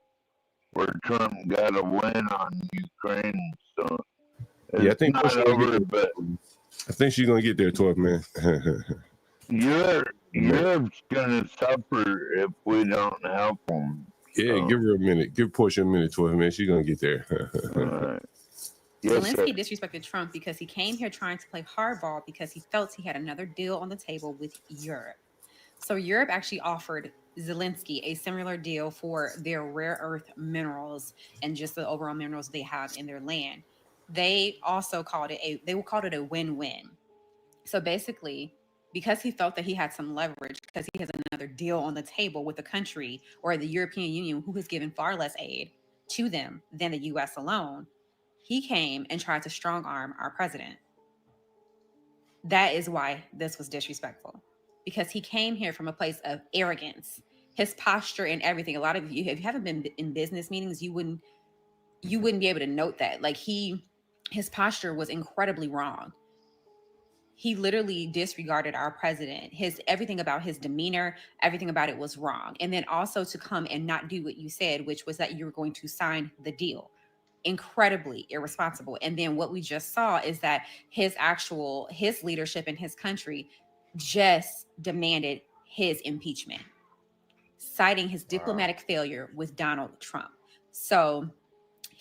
where Trump got a win on Ukraine. So it's I think not over, but I think she's gonna get there, 12 man. Europe's gonna suffer if we don't help them. Yeah, give her a minute. Give Portia a minute, 12 man. She's gonna get there. Zelensky disrespected Trump because he came here trying to play hardball because he felt he had another deal on the table with Europe. So Europe actually offered Zelensky a similar deal for their rare earth minerals and just the overall minerals they have in their land. They also called it a win-win. So basically, because he felt that he had some leverage, because he has another deal on the table with the country or the European Union, who has given far less aid to them than the U.S. alone, he came and tried to strong arm our president. That is why this was disrespectful, because he came here from a place of arrogance, his posture and everything. A lot of you, if you haven't been in business meetings, you wouldn't be able to note that. Like his posture was incredibly wrong. He literally disregarded our president. Everything about his demeanor, everything about it was wrong. And then also to come and not do what you said, which was that you were going to sign the deal. Incredibly irresponsible. And then what we just saw is that his leadership in his country just demanded his impeachment, citing his diplomatic failure with Donald Trump. So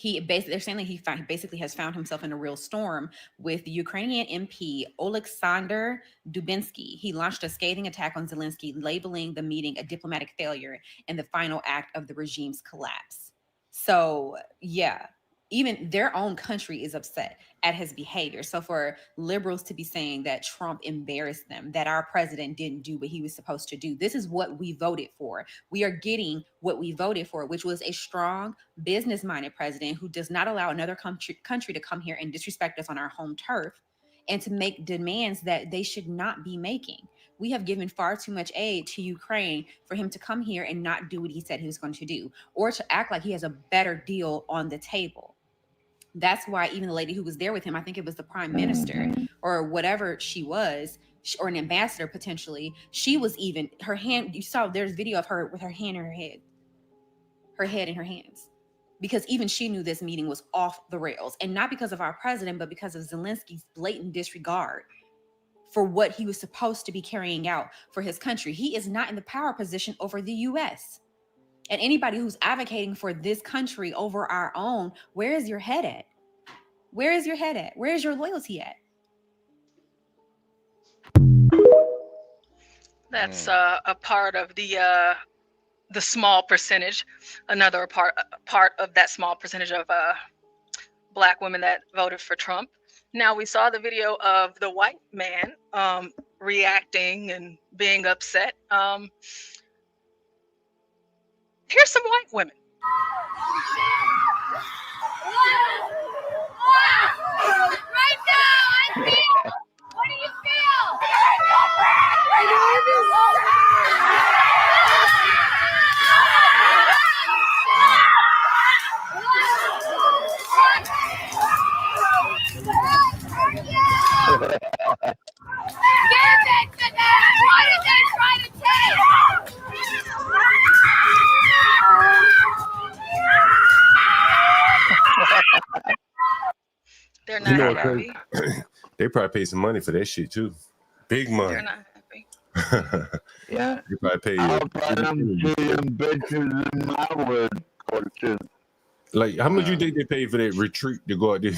they're saying that he basically has found himself in a real storm with the Ukrainian MP Oleksandr Dubinsky. He launched a scathing attack on Zelensky, labeling the meeting a diplomatic failure and the final act of the regime's collapse. So yeah, even their own country is upset at his behavior. So for liberals to be saying that Trump embarrassed them, that our president didn't do what he was supposed to do, this is what we voted for. We are getting what we voted for, which was a strong, business-minded president who does not allow another country to come here and disrespect us on our home turf and to make demands that they should not be making. We have given far too much aid to Ukraine for him to come here and not do what he said he was going to do, or to act like he has a better deal on the table. That's why even the lady who was there with him, I think it was the prime minister or whatever she was, or an ambassador potentially, she was even, her hand, you saw there's video of her with her hand in her head in her hands, because even she knew this meeting was off the rails, and not because of our president, but because of Zelensky's blatant disregard for what he was supposed to be carrying out for his country. He is not in the power position over the U.S. And anybody who's advocating for this country over our own, where is your head at? Where is your head at? Where is your loyalty at? That's a part of the small percentage. Another part of that small percentage of Black women that voted for Trump. Now, we saw the video of the white man reacting and being upset. Here's some white women. Right now, I feel. What do you feel? Give it to them! What are they trying to take? They're not happy. They probably paid some money for that shit too. Big money. They're not happy. Yeah. If I pay I'll try them see them bitches in my wood fortune. like how much you think they paid for that retreat to go out there?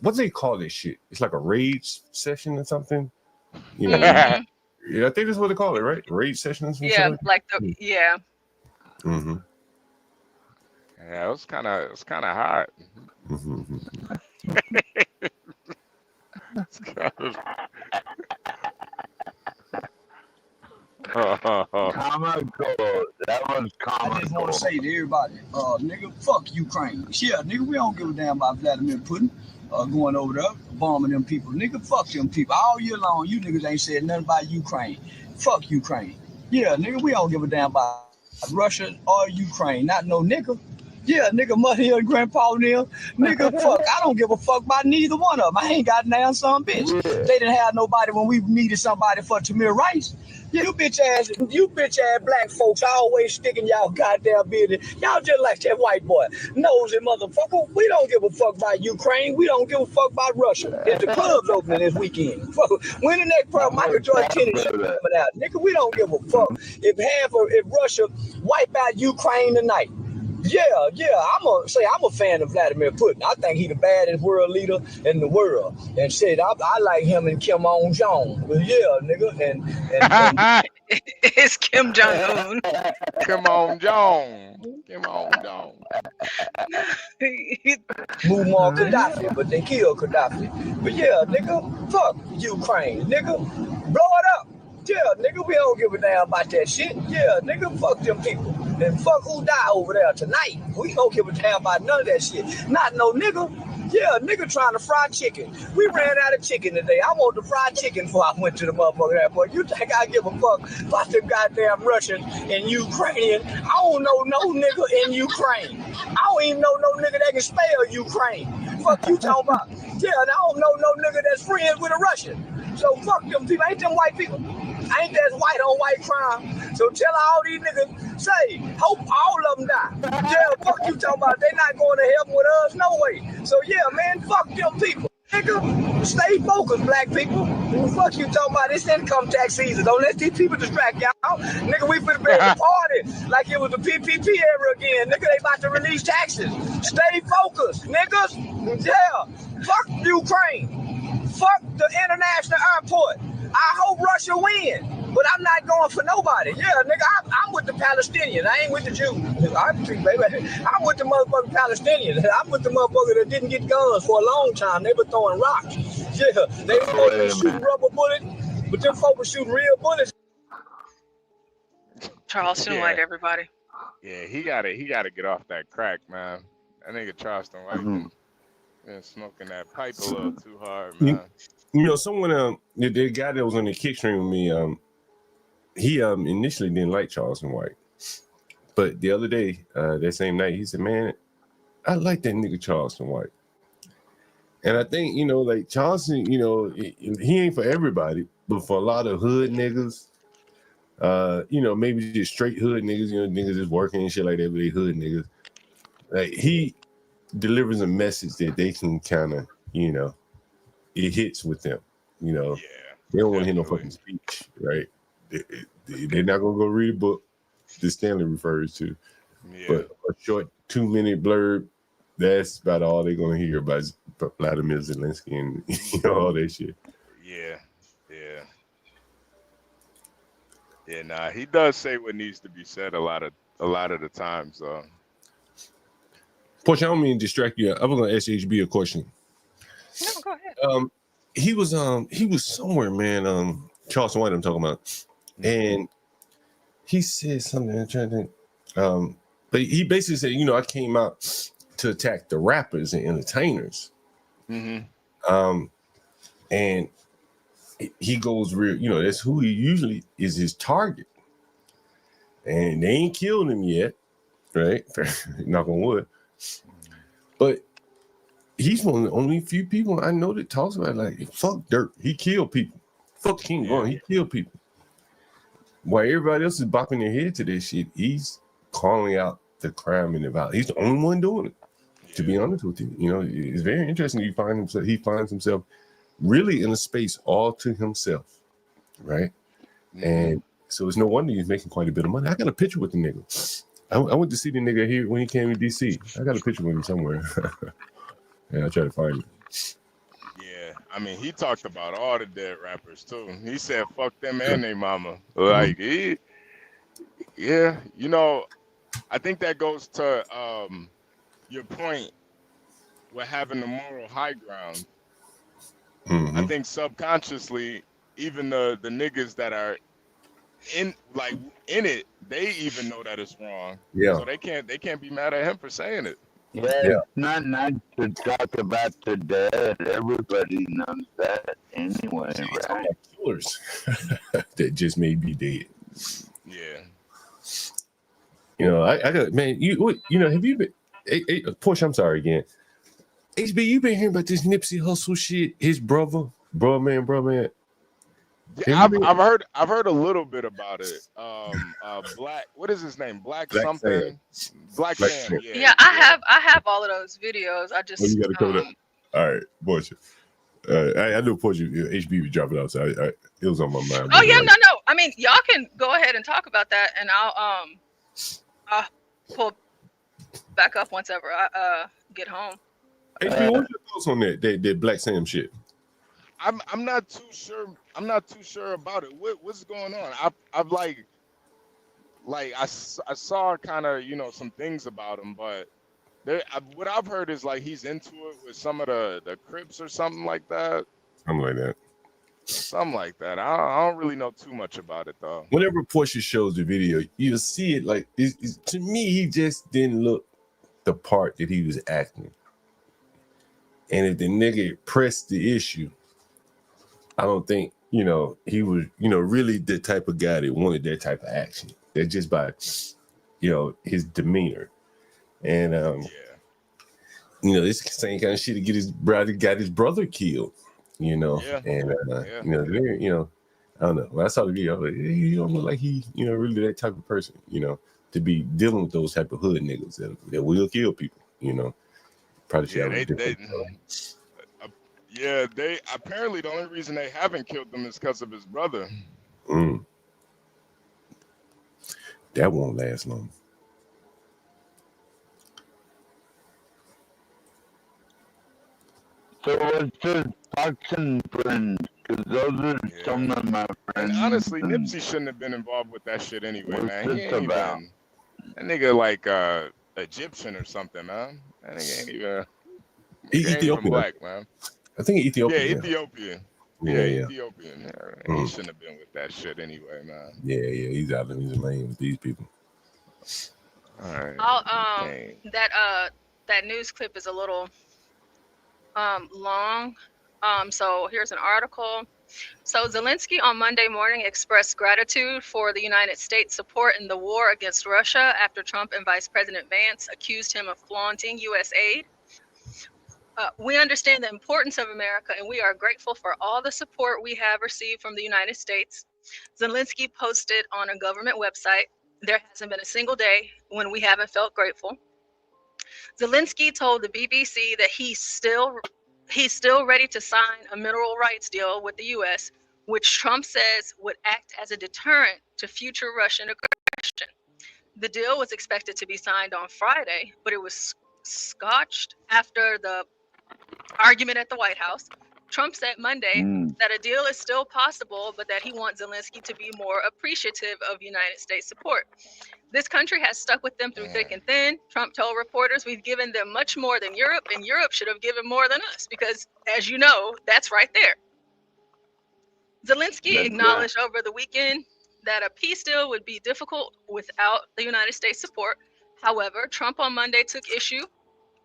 What do they call this shit? It's like a rage session or something. You know, Mhm. yeah, I think that's what they call it, right? Rage session or Yeah, something. like the yeah. Mm-hmm. Yeah, it was kind of hot. Mm-hmm. It's kinda- Comical. That was comical. I just want to say to everybody, nigga, fuck Ukraine. Yeah, nigga, we don't give a damn about Vladimir Putin going over there, bombing them people. Nigga, fuck them people. All year long, you niggas ain't said nothing about Ukraine. Fuck Ukraine. Yeah, nigga, we don't give a damn about Russia or Ukraine. Not no nigga. Yeah, nigga, Muddy and Grandpa and them. Nigga, fuck, I don't give a fuck about neither one of them. I ain't got damn some bitch. Yeah. They didn't have nobody when we needed somebody for Tamir Rice. Yeah, you bitch ass black folks always sticking y'all goddamn business. Y'all just like that white boy. Nosy motherfucker. We don't give a fuck about Ukraine. We don't give a fuck about Russia. If the club's opening this weekend. Fuck. When the next part Michael Jordan tennis coming out. Nigga, we don't give a fuck. If Russia wipe out Ukraine tonight. Yeah, I'm a fan of Vladimir Putin. I think he the baddest world leader in the world. And shit, I like him and Kim Jong. But yeah, nigga, and It's Kim Jong Un. Come on, John. Come on, John. Muammar Gaddafi, but they killed Gaddafi. But yeah, nigga, fuck Ukraine, nigga, blow it up. Yeah, nigga, we don't give a damn about that shit. Yeah, nigga, fuck them people. And fuck who die over there tonight. We don't give a damn about none of that shit. Not no nigga. Yeah, nigga trying to fry chicken. We ran out of chicken today. I want the fried chicken before I went to the motherfucking airport. You think I give a fuck about them goddamn Russians and Ukrainian? I don't know no nigga in Ukraine. I don't even know no nigga that can spell Ukraine. Fuck you talking about? Yeah, and I don't know no nigga that's friends with a Russian. So fuck them people. Ain't them white people. Ain't that white on white crime? So tell all these niggas, say, hope all of them die. Yeah, fuck you talking about. They not going to heaven with us, no way. So yeah, man, fuck them people. Nigga, stay focused, black people. Fuck you talking about. It's income tax season. Don't let these people distract y'all. Nigga, we finna be at the party like it was the PPP era again. Nigga, they about to release taxes. Stay focused, niggas. Yeah, fuck Ukraine. Fuck the international airport. I hope Russia win, but I'm not going for nobody. Yeah, nigga, I'm with the Palestinians. I ain't with the Jews. I'm with the motherfucking Palestinians. I'm with the motherfucker that didn't get guns for a long time. They were throwing rocks. Yeah, they were supposed to be shooting rubber bullets, but them folks were shooting real bullets. Charleston Yeah. White, everybody. Yeah, he gotta get off that crack, man. That nigga Charleston White been smoking that pipe a little too hard, man. You know, someone the guy that was on the kick stream with me, he initially didn't like Charleston White, but the other day, that same night, he said, "Man, I like that nigga Charleston White." And I think, you know, like Charleston, you know, he ain't for everybody, but for a lot of hood niggas, you know, maybe just straight hood niggas, you know, niggas just working and shit like that, but they hood niggas. Like he delivers a message that they can kind of, you know, it hits with them, you know. Yeah, they don't want to hear no fucking speech, right? They're not gonna go read a book that Stanley refers to, but a short 2-minute blurb. That's about all they're gonna hear about Vladimir Zelensky and you know all that shit. Yeah. Nah, he does say what needs to be said a lot of the times. Portia, I don't mean to distract you. I was gonna ask HB a question. No, go ahead. He was somewhere, man. Charleston White, I'm talking about, and he said something. I'm trying to think. But he basically said, you know, I came out to attack the rappers and entertainers. And he goes real, you know, that's who he usually is his target. And they ain't killed him yet, right? Knock on wood. But he's one of the only few people I know that talks about like fuck dirt. He killed people. Fuck King Von. He killed people. While everybody else is bopping their head to this shit, he's calling out the crime and the violence. He's the only one doing it. To be honest with you, you know, it's very interesting. He finds himself really in a space all to himself, right? And so it's no wonder he's making quite a bit of money. I got a picture with the nigga. I went to see the nigga here when he came to DC. I got a picture with him somewhere. Yeah, I try to find it. Yeah, I mean, he talked about all the dead rappers too. He said, "Fuck them and their mama." Like, yeah, you know, I think that goes to your point with having the moral high ground. I think subconsciously, even the niggas that are in it, they even know that it's wrong. Yeah. So they can't be mad at him for saying it. Yeah, it's not nice to talk about the dead. Everybody knows that anyway, right? Killers that just may be dead. Yeah. You know, I got, man, you know, have you been, Porsche, I'm sorry again. HB, you been hearing about this Nipsey Hussle shit? His brother, bro man. Yeah, I've heard a little bit about it. Black, what is his name? Black something. Black Sam. Yeah, I have all of those videos. I just Well, you gotta come up. All right, Porsche. I know Porsche, HB was dropping out, so it was on my mind. Oh yeah, no. I mean, y'all can go ahead and talk about that, and I'll pull back up once ever I get home. HB, what's your thoughts on that Black Sam shit? I'm not too sure. I'm not too sure about it. What's going on? I've like I saw kind of, you know, some things about him, but what I've heard is like he's into it with some of the Crips or something like that. Something like that. Something like that. I don't really know too much about it though. Whenever Portia shows the video, you'll see it like to me, he just didn't look the part that he was acting. And if the nigga pressed the issue, I don't think, you know, he was, you know, really the type of guy that wanted that type of action. That just by, you know, his demeanor. And you know, this same kind of shit to get his brother killed, you know. Yeah. And you know, you know, I don't know. When I saw the video, I was like, hey, he don't look like he, you know, really that type of person, you know, to be dealing with those type of hood niggas that will kill people, you know. Probably they apparently the only reason they haven't killed him is because of his brother. That won't last long. So what's his toxin friends? Because those are some of my friends. And honestly, Nipsey shouldn't have been involved with that shit anyway, What's man. He this ain't about? even that nigga like Egyptian or something, man. That nigga ain't even Ethiopian, black, man. I think Ethiopian. Yeah, Ethiopian. Yeah. Ethiopian. Yeah. He shouldn't have been with that shit anyway, man. Yeah, he's out of his lane with these people. All right. That news clip is a little long. So here's an article. So Zelensky on Monday morning expressed gratitude for the United States' support in the war against Russia after Trump and Vice President Vance accused him of flaunting U.S. aid. We understand the importance of America, and we are grateful for all the support we have received from the United States. Zelensky posted on a government website, "There hasn't been a single day when we haven't felt grateful." Zelensky told the BBC that he's still ready to sign a mineral rights deal with the U.S., which Trump says would act as a deterrent to future Russian aggression. The deal was expected to be signed on Friday, but it was scotched after the argument at the White House. Trump said Monday that a deal is still possible, but that he wants Zelensky to be more appreciative of United States support. This country has stuck with them through thick and thin. Trump told reporters, "We've given them much more than Europe, and Europe should have given more than us," because, as you know, that's right there. Zelensky acknowledged over the weekend that a peace deal would be difficult without the United States support. However, Trump on Monday took issue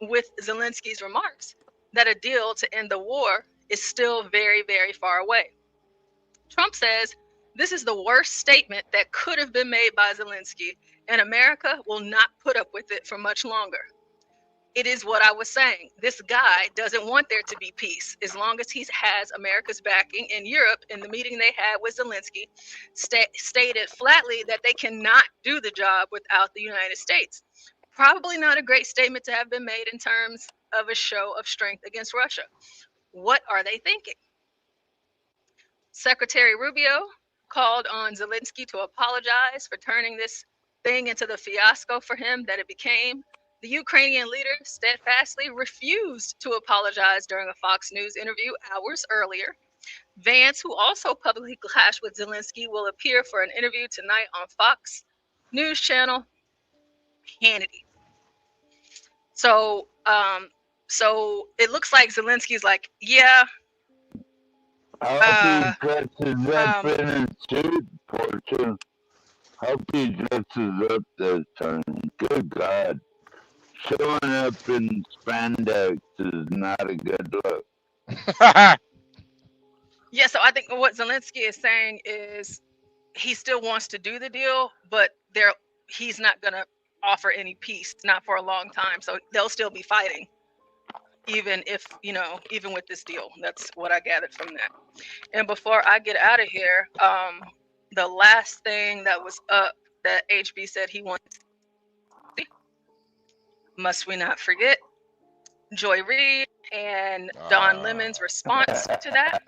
with Zelensky's remarks that a deal to end the war is still very, very far away. Trump says, "This is the worst statement that could have been made by Zelensky, and America will not put up with it for much longer. It is what I was saying. This guy doesn't want there to be peace as long as he has America's backing." In Europe, in the meeting they had with Zelensky, stated flatly that they cannot do the job without the United States. Probably not a great statement to have been made in terms of a show of strength against Russia. What are they thinking? Secretary Rubio called on Zelensky to apologize for turning this thing into the fiasco for him that it became. The Ukrainian leader steadfastly refused to apologize during a Fox News interview hours earlier. Vance, who also publicly clashed with Zelensky, will appear for an interview tonight on Fox News channel Hannity. So it looks like Zelensky's like, yeah. I hope he dresses up in a suit, Portia. Hope he dresses up this time. Good God. Showing up in spandex is not a good look. Yeah, so I think what Zelensky is saying is he still wants to do the deal, but he's not going to offer any peace, not for a long time. So they'll still be fighting, even with this deal. That's what I gathered from that. And before I get out of here, the last thing that was up that HB said he wants, must we not forget, Joy Reid and Don Lemon's response to that.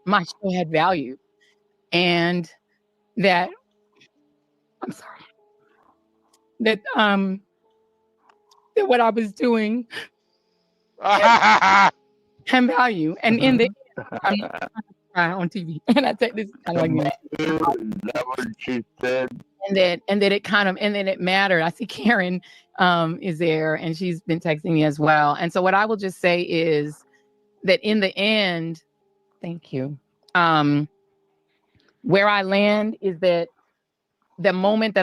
My show had value, and that that what I was doing had value, and in the I'm not trying to cry on TV, and I take this kind of like that what she said. and that it mattered. I see Karen is there, and she's been texting me as well. And so what I will just say is that in the end, thank you. Where I land is that the moment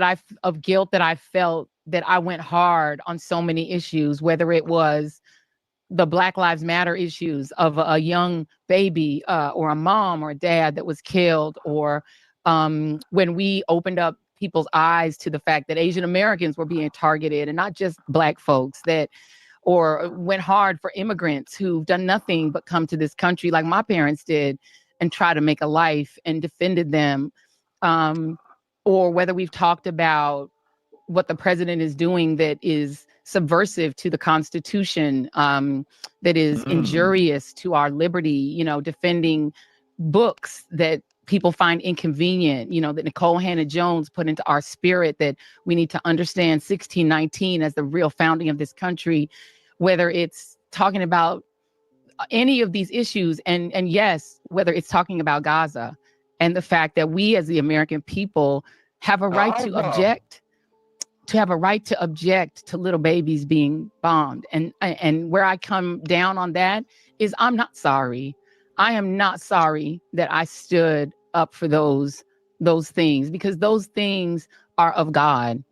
of guilt that I felt, that I went hard on so many issues, whether it was the Black Lives Matter issues of a young baby or a mom or a dad that was killed, or when we opened up people's eyes to the fact that Asian Americans were being targeted and not just Black folks, or went hard for immigrants who've done nothing but come to this country like my parents did and try to make a life and defended them, or whether we've talked about what the president is doing that is subversive to the Constitution, that is injurious to our liberty, defending books that people find inconvenient, that Nicole Hannah-Jones put into our spirit, that we need to understand 1619 as the real founding of this country, whether it's talking about any of these issues, and yes, whether it's talking about Gaza and the fact that we as the American people have a right to object, to little babies being bombed. And where I come down on that is I'm not sorry. I am not sorry that I stood up for those things, because those things are of God.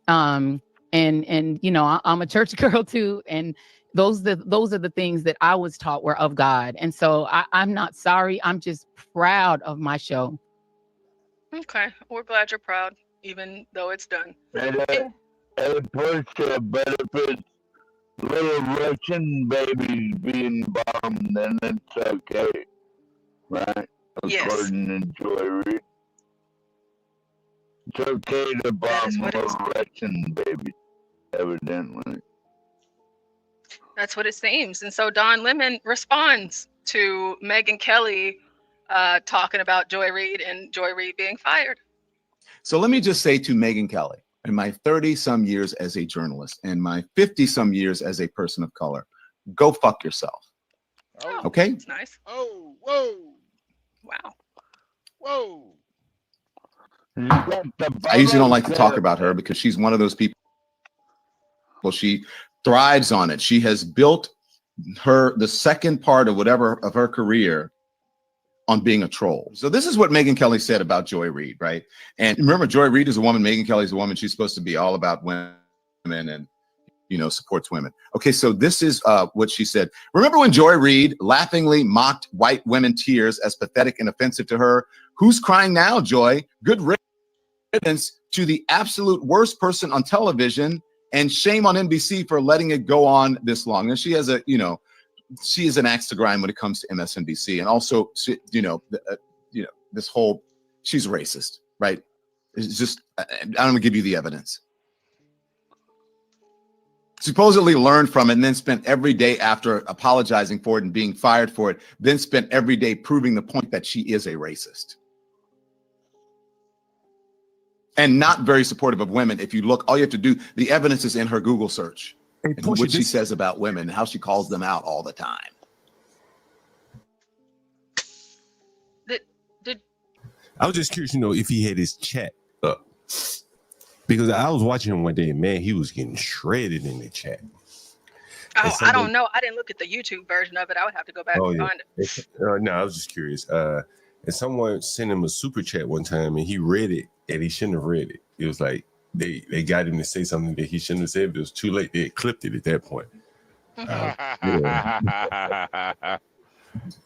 And I'm a church girl too, and those are the things that I was taught were of God. And so I'm not sorry. I'm just proud of my show. Okay, we're glad you're proud, even though it's done. Portia, but if it's little Russian babies being bombed, then it's okay, right? According to Joy Reid. It's okay to bomb little Russian babies, evidently. That's what it seems. And so Don Lemon responds to Megyn Kelly talking about Joy Reid and Joy Reid being fired. So let me just say to Megyn Kelly, in my 30-some years as a journalist and my 50-some years as a person of color, go fuck yourself. Oh, okay? That's nice. Oh, whoa. Wow. Whoa. I usually don't like to talk about her because she's one of those people. Well, she thrives on it. She has built the second part of her career on being a troll. So this is what Megyn Kelly said about Joy Reid, right? And remember, Joy Reid is a woman, Megyn Kelly is a woman. She's supposed to be all about women and, supports women. Okay, so this is what she said. Remember when Joy Reid laughingly mocked white women tears as pathetic and offensive to her? Who's crying now, Joy? Good riddance to the absolute worst person on television, and shame on NBC for letting it go on this long. And she has she is an axe to grind when it comes to MSNBC. And also, this whole, she's racist, right? It's just, I'm gonna give you the evidence. supposedly learned from it, and then spent every day after apologizing for it and being fired for it, then spent every day proving the point that she is a racist. And not very supportive of women. If you look, all you have to do, the evidence is in her Google search. Hey, And what she says about women and how she calls them out all the time. I was just curious, if he had his chat up. Because I was watching him one day, and man, he was getting shredded in the chat. Oh, I don't know. I didn't look at the YouTube version of it. I would have to go back and find it. No, I was just curious. And someone sent him a super chat one time, and he read it, and he shouldn't have read it. It was like they got him to say something that he shouldn't have said, but it was too late. They had clipped it at that point.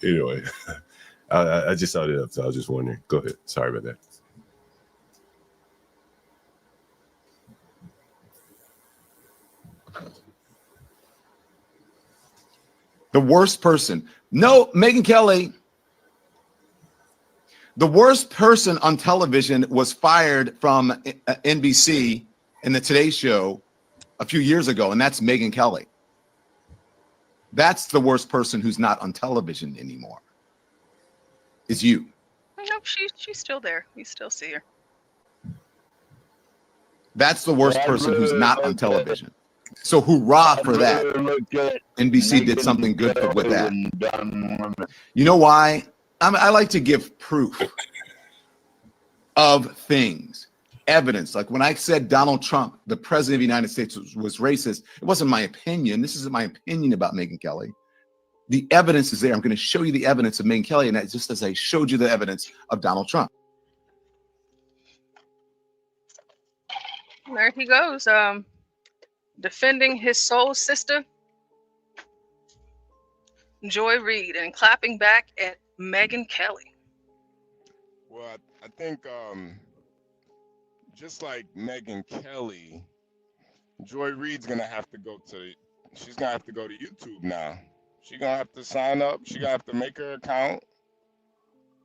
Anyway, I just saw that up, so I was just wondering. Go ahead. Sorry about that. The worst person. No, Megyn Kelly. The worst person on television was fired from NBC in the Today Show a few years ago, and that's Megyn Kelly. That's the worst person who's not on television anymore. Is you. No, she's still there. We still see her. That's the worst person who's not on television. So hoorah for that. NBC did something good with that. You know why? I like to give proof of things, evidence. Like when I said Donald Trump, the president of the United States, was racist, it wasn't my opinion. This isn't my opinion about Megyn Kelly. The evidence is there. I'm going to show you the evidence of Megyn Kelly, and that's just as I showed you the evidence of Donald Trump. There he goes. Defending his soul sister, Joy Reid, and clapping back at Megyn Kelly. Well, I think just like Megyn Kelly, Joy Reid's gonna have to go to YouTube now. She's gonna have to sign up. She's gonna have to make her account.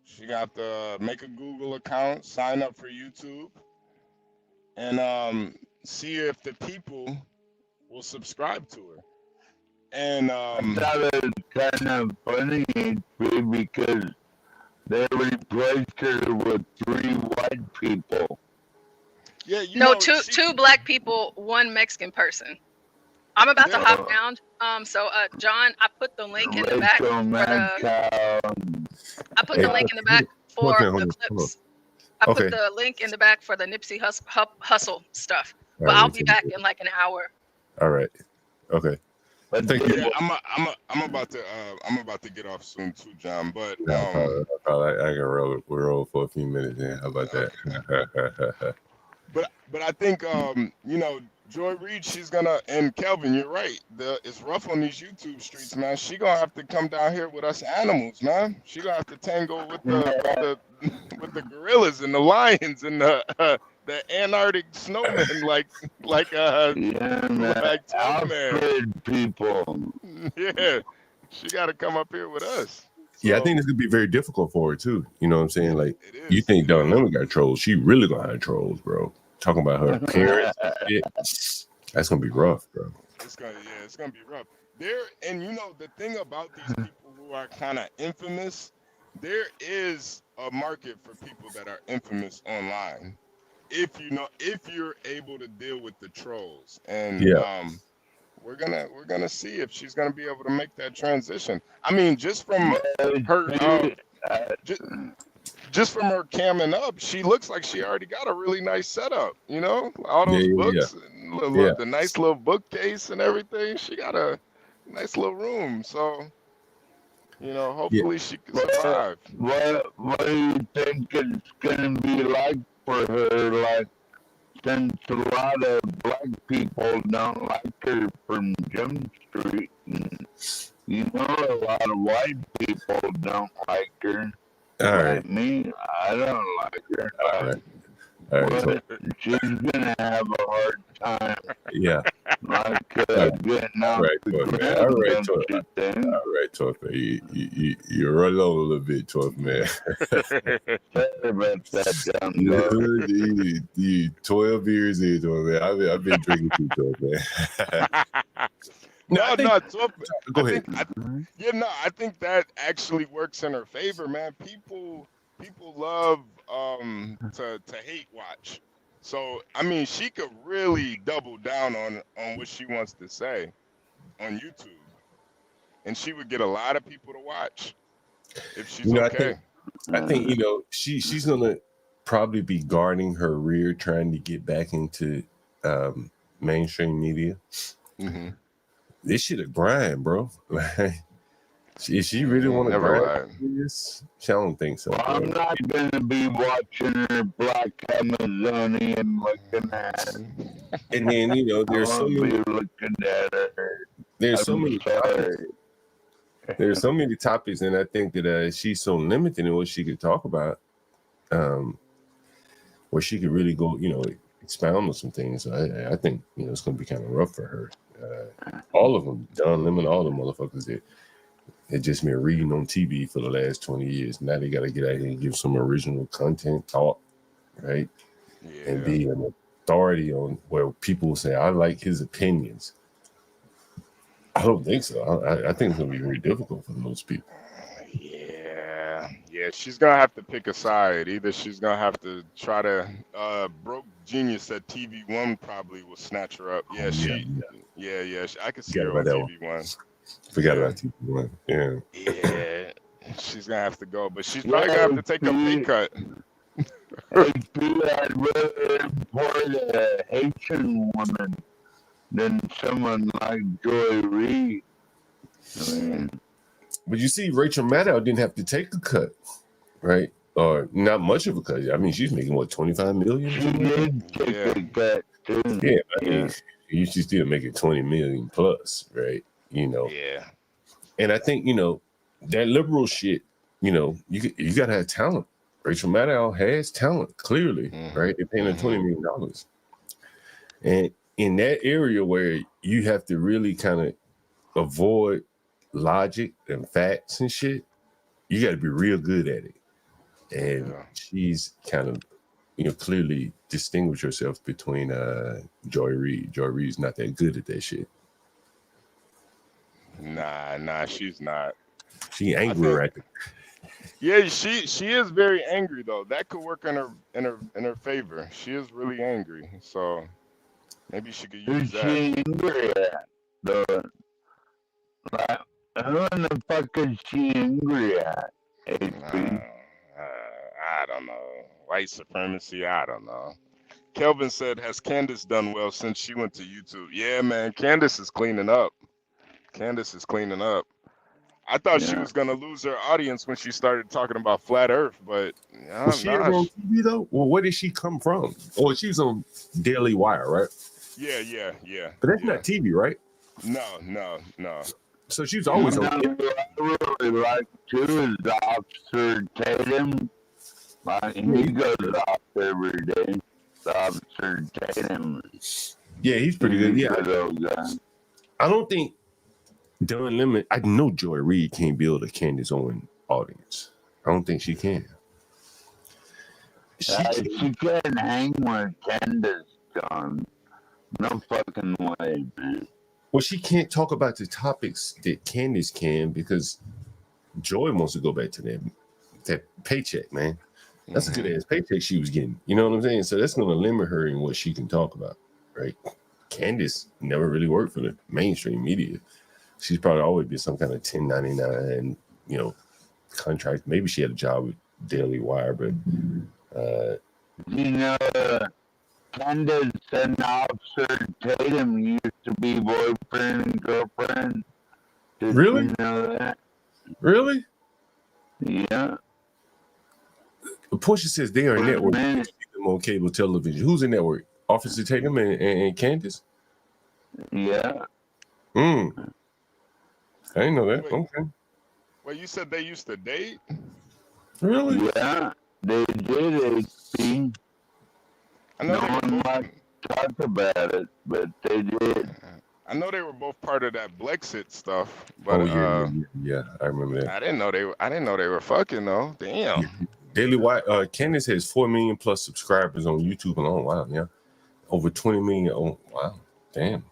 She got to make a Google account, sign up for YouTube, and see if the people will subscribe to her. And I thought it was kind of funny because they replaced her with 3 white people. Yeah, two black people, 1 Mexican person. I'm about to hop down. So John, I put the link in the back for the clips. I put the link in the back for the Nipsey Hussle stuff. But I'll be back in like an hour. All right. Okay. Thank you. Yeah, I'm about to get off soon too, John. But I can roll for a few minutes. Yeah, how about that? But I think Joy Reid, she's gonna, and Kelvin, you're right. It's rough on these YouTube streets, man. She gonna have to come down here with us animals, man. She gonna have to tango with the gorillas and the lions and the Antarctic snowmen, like Alfred people. Yeah, she got to come up here with us. Yeah, I think this could be very difficult for her too. You know what I'm saying? Like, you think Don Lemon got trolls? She really gonna have trolls, bro. Talking about her appearance, that's gonna be rough, bro. It's gonna be rough. And the thing about these people who are kind of infamous, there is a market for people that are infamous online. If you're able to deal with the trolls, and we're gonna see if she's gonna be able to make that transition. I mean, just from her, just from her camming up, she looks like she already got a really nice setup. All those books, and the nice little bookcase and everything. She got a nice little room, so hopefully she can survive. What do you think it's gonna be like for her? Like, since a lot of black people don't like her from Jump Street, and a lot of white people don't like her. All right. Me, I don't like her. All right. All right, But she's gonna have a hard time. yeah. Like getting All off right, the Tough man. ground, All right, don't Tough. you think? All right, Tough man. You run on a little bit, Tough man. Sorry about that, down low. you 12 years in, Tough man. I've been drinking too, Tough man. No, Tough. Go ahead. I think that actually works in her favor, man. People love to hate watch. So I mean, she could really double down on what she wants to say on YouTube, and she would get a lot of people to watch if she's okay. I think she's gonna probably be guarding her rear, trying to get back into mainstream media. Mm-hmm. This shit a grind, bro. Like, if she really want to grind this, I don't think so. I'm not gonna be watching her Black Amazonian looking at. And then there's so many looking at her. There's so many topics. There's so many topics, and I think that she's so limited in what she could talk about, where she could really go, expound on some things. So I think it's gonna be kind of rough for her. All of them, Don Lemon, all the motherfuckers that just been reading on TV for the last 20 years. Now they got to get out here and give some original content, talk, right? Yeah. And be an authority on where people say, I like his opinions. I don't think so. I think it's going to be very difficult for those people. Yeah, she's going to have to pick a side. Either she's going to have to try to, Broke Genius said TV1 probably will snatch her up. Yeah, I can see her on TV1. Forgot about TV1. Yeah, she's gonna have to go, but she's probably gonna have to take a pay cut. HP had really employed a Haitian woman than someone like Joy Reid. But you see, Rachel Maddow didn't have to take a cut, right? Or not much of a cut. I mean, she's making what, 25 million? She did take a cut too. Yeah, I mean, she's still making 20 million plus, right? Yeah. And I think, that liberal shit, you gotta have talent. Rachel Maddow has talent, clearly, right? They're paying her $20 million. And in that area where you have to really kind of avoid logic and facts and shit, you got to be real good at it. And she's kind of, clearly distinguished herself between Joy Reid. Joy Reid's not that good at that shit. Nah, she's not. She angry right there. Yeah, she is very angry though. That could work in her favor. She is really angry, so maybe she could use that. Who's she angry at? Who in the fuck is she angry at? I don't know. White supremacy, I don't know. Kelvin said, has Candace done well since she went to YouTube? Yeah, man, Candace is cleaning up. I thought she was gonna lose her audience when she started talking about flat Earth, but was she ever on TV though? Well, where did she come from? Oh, she's on Daily Wire, right? Yeah. But that's not TV, right? No. So she was always on. I really like too is Officer Tatum. He goes off every day. Officer Tatum. Yeah, he's pretty good. Yeah, I don't think Don Lemon. I know Joy Reid can't build a Candace Owens audience. I don't think she can. She can't hang with Candace, John. No fucking way, man. Well, she can't talk about the topics that Candace can because Joy wants to go back to that paycheck, man. That's a good ass paycheck she was getting. You know what I'm saying? So that's going to limit her in what she can talk about, right? Candace never really worked for the mainstream media. She's probably always been some kind of 1099, contract. Maybe she had a job with Daily Wire, but Candace and Officer Tatum used to be boyfriend and girlfriend. Did really? You know that? Really? Yeah. Portia says they are a network. Them on cable television. Who's a network? Officer Tatum and Candace? Yeah. I didn't know that. Okay. Well, you said they used to date? Really? Yeah, they did HP. I know No they were one both. liked to talk about it, but they did. I know they were both part of that Blexit stuff, but Oh yeah. I remember that. I didn't know they were fucking though. Damn. Yeah. Daily White. Candace has 4 million plus subscribers on YouTube alone. Wow, yeah, over 20 million. Oh wow, damn,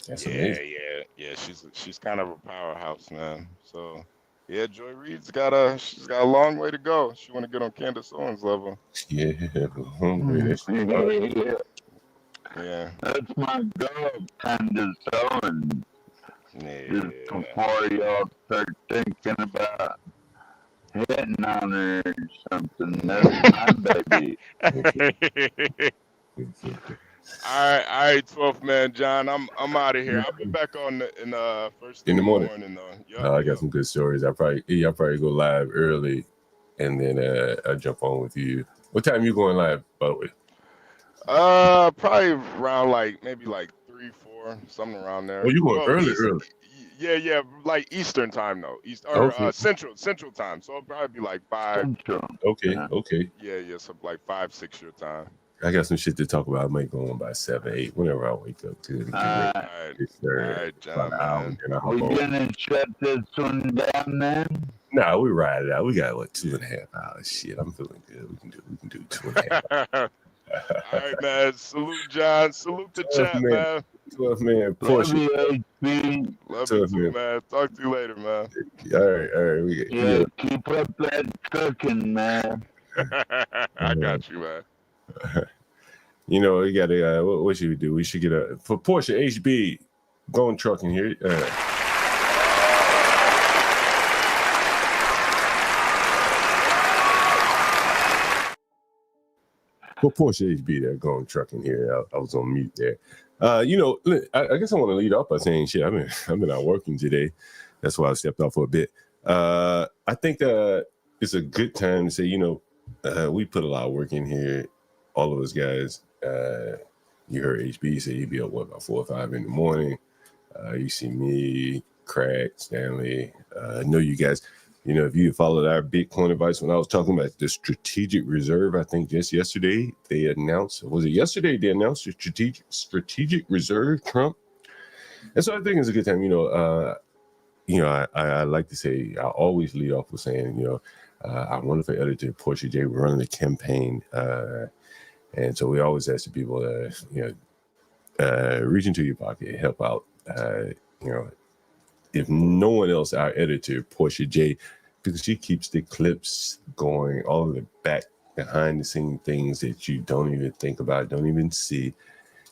that's amazing. Yeah. She's kind of a powerhouse, man. So yeah, Joy Reid's got a long way to go. She want to get on Candace Owens level. Yeah, Yeah. That's my girl, Candace Owens. Yeah. Just before y'all start thinking about hitting on her or something, that's my baby. All right, 12th man, John. I'm out of here. I'll be back on in first thing In the morning. though. Yep, No, I got some good stories. I'll probably go live early, and then I'll jump on with you. What time you going live, by the way? Probably around maybe 3, 4, something around there. Oh, you going early? Yeah, like Eastern time though. Okay. Central time. So it'll probably be 5. Central. Okay. Yeah, so 5, 6 your time. I got some shit to talk about. I might go on by 7, 8, whenever I wake up. All right, John, man. We gonna shut this one down then? Nah, we ride it out. We got 2.5 hours. Shit, I'm feeling good. We can do 2.5 hours. All right, man. Salute, John. Salute the chat, man. 12 man. Love you, HB. Love you too, man. Talk to you later, man. All right. Yeah, keep up that cooking, man. I got you, man. You know, we got to, what should we do? We should get for Porsche HB, going trucking here. For Porsche HB, they're going trucking here. I was on mute there. You know, I guess I want to lead off by saying, shit, I've been out working today. That's why I stepped off for a bit. I think it's a good time to say, you know, we put a lot of work in here, all of us guys. You heard HB say he'd be up, about 4 or 5 in the morning. You see me, Craig, Stanley. I know you guys, you know, if you followed our Bitcoin advice when I was talking about the strategic reserve, I think just yesterday they announced, was it yesterday they announced the strategic reserve, Trump? And so I think it's a good time, I like to say, I always lead off with saying, our wonderful editor, Portia J, we're running a campaign. And so we always ask the people, reach into your pocket, help out. If no one else, our editor, Portia J, because she keeps the clips going, all of the behind the scene things that you don't even think about, don't even see,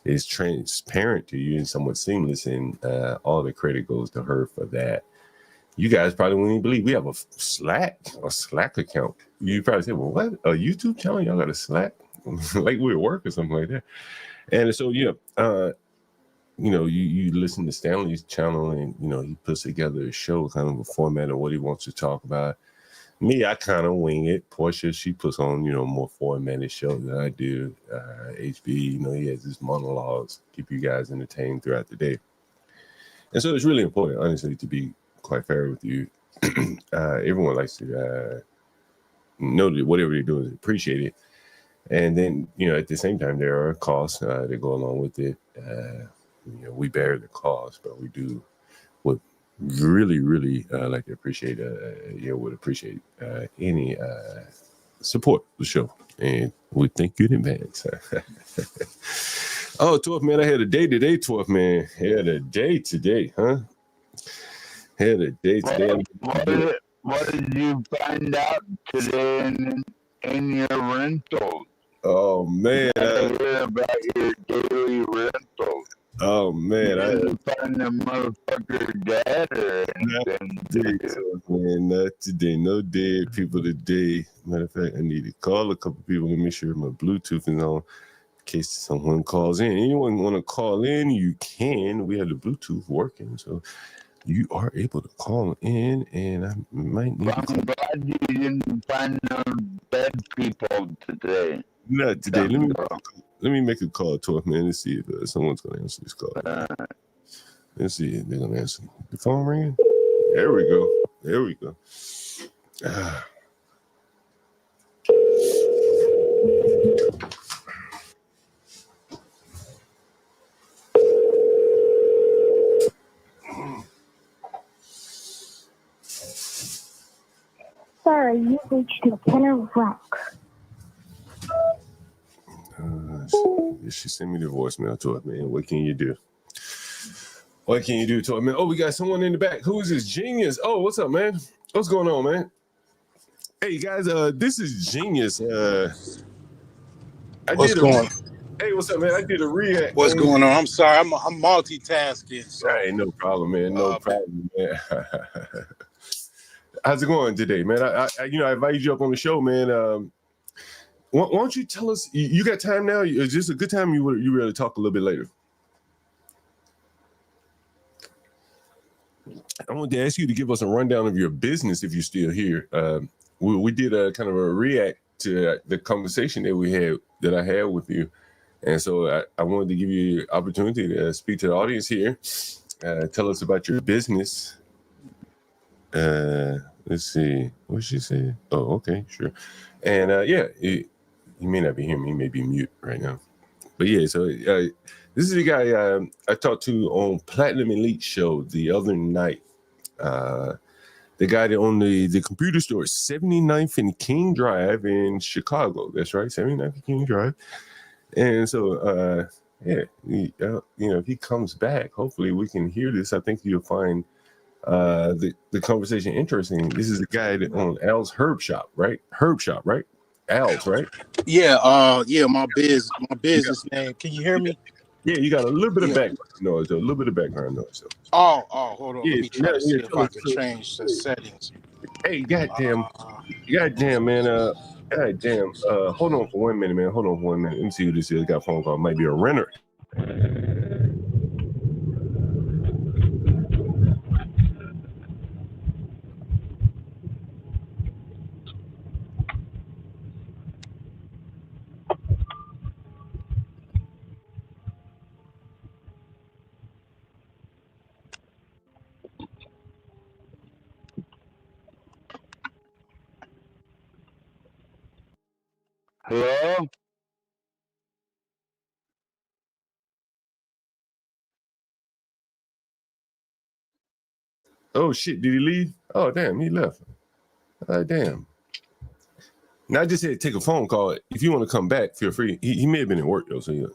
is transparent to you and somewhat seamless. And all the credit goes to her for that. You guys probably wouldn't even believe we have a Slack account. You probably say, well, what? A YouTube channel? Y'all got a Slack? Like we're at work or something like that. And so, you listen to Stanley's channel and, he puts together a show, kind of a format of what he wants to talk about. Me, I kind of wing it. Portia, she puts on, more formatted shows than I do. HB, he has his monologues, keep you guys entertained throughout the day. And so it's really important, honestly, to be quite fair with you. Everyone likes to know that whatever they're doing is appreciated. And then, at the same time, there are costs that go along with it. We bear the cost, but we do would really, really like to appreciate, would appreciate any support for the show. And we thank you in advance. Oh, 12th man, I had a day today, 12th man. Had a day today, huh? Had a day today. What did you find out today in your rentals? Oh man, I hear about your daily rentals. Oh man, I didn't find the motherfucker dead or anything. Man, not today. No dead people today. Matter of fact, I need to call a couple people to make sure my Bluetooth is on in case someone calls in. Anyone want to call in, you can. We have the Bluetooth working, so you are able to call in, and I might need I'm glad you didn't find no dead people today. Not today. Let me make a call, 12th man. Let's see if someone's going to answer this call. Let's see if they're going to answer. The phone ringing? There we go. sorry, you've reached Lieutenant Rock. She sent me the voicemail to it, man. What can you do? What can you do to it, man? Oh, we got someone in the back. Who is this? Genius. Oh, what's up, man? What's going on, man? Hey, guys, this is Genius. What's going on? Hey, what's up, man? I did a react. What's going on? I'm sorry. I'm multitasking. So. Hey, no problem, man. No problem, man. How's it going today, man? I invited you up on the show, man. Why don't you tell us? You got time now? Is this a good time? You ready to talk a little bit later? I wanted to ask you to give us a rundown of your business if you're still here. We did a kind of a react to the conversation that I had with you, and so I wanted to give you the opportunity to speak to the audience here. Tell us about your business. Let's see what she said. Oh, okay, sure. And he may not be hearing me. He may be mute right now. But yeah, so this is the guy I talked to on Platinum Elite show the other night. The guy that owned the computer store, 79th and King Drive in Chicago. That's right, 79th and King Drive. And so, if he comes back, hopefully we can hear this. I think you'll find the conversation interesting. This is the guy that owned Al's Herb Shop, right? Al's, right? Yeah, my business name. Can you hear me? Yeah, you got a little bit of background noise, So. Oh, hold on. Let me try to see if I can change the settings. Hey, goddamn, man. Goddamn. Hold on for 1 minute, man. Let me see who this is. Got a phone call. Might be a renter. Hello? Oh shit! Did he leave? Oh damn, he left. Damn. Now I just said take a phone call. If you want to come back, feel free. He may have been at work though, so he's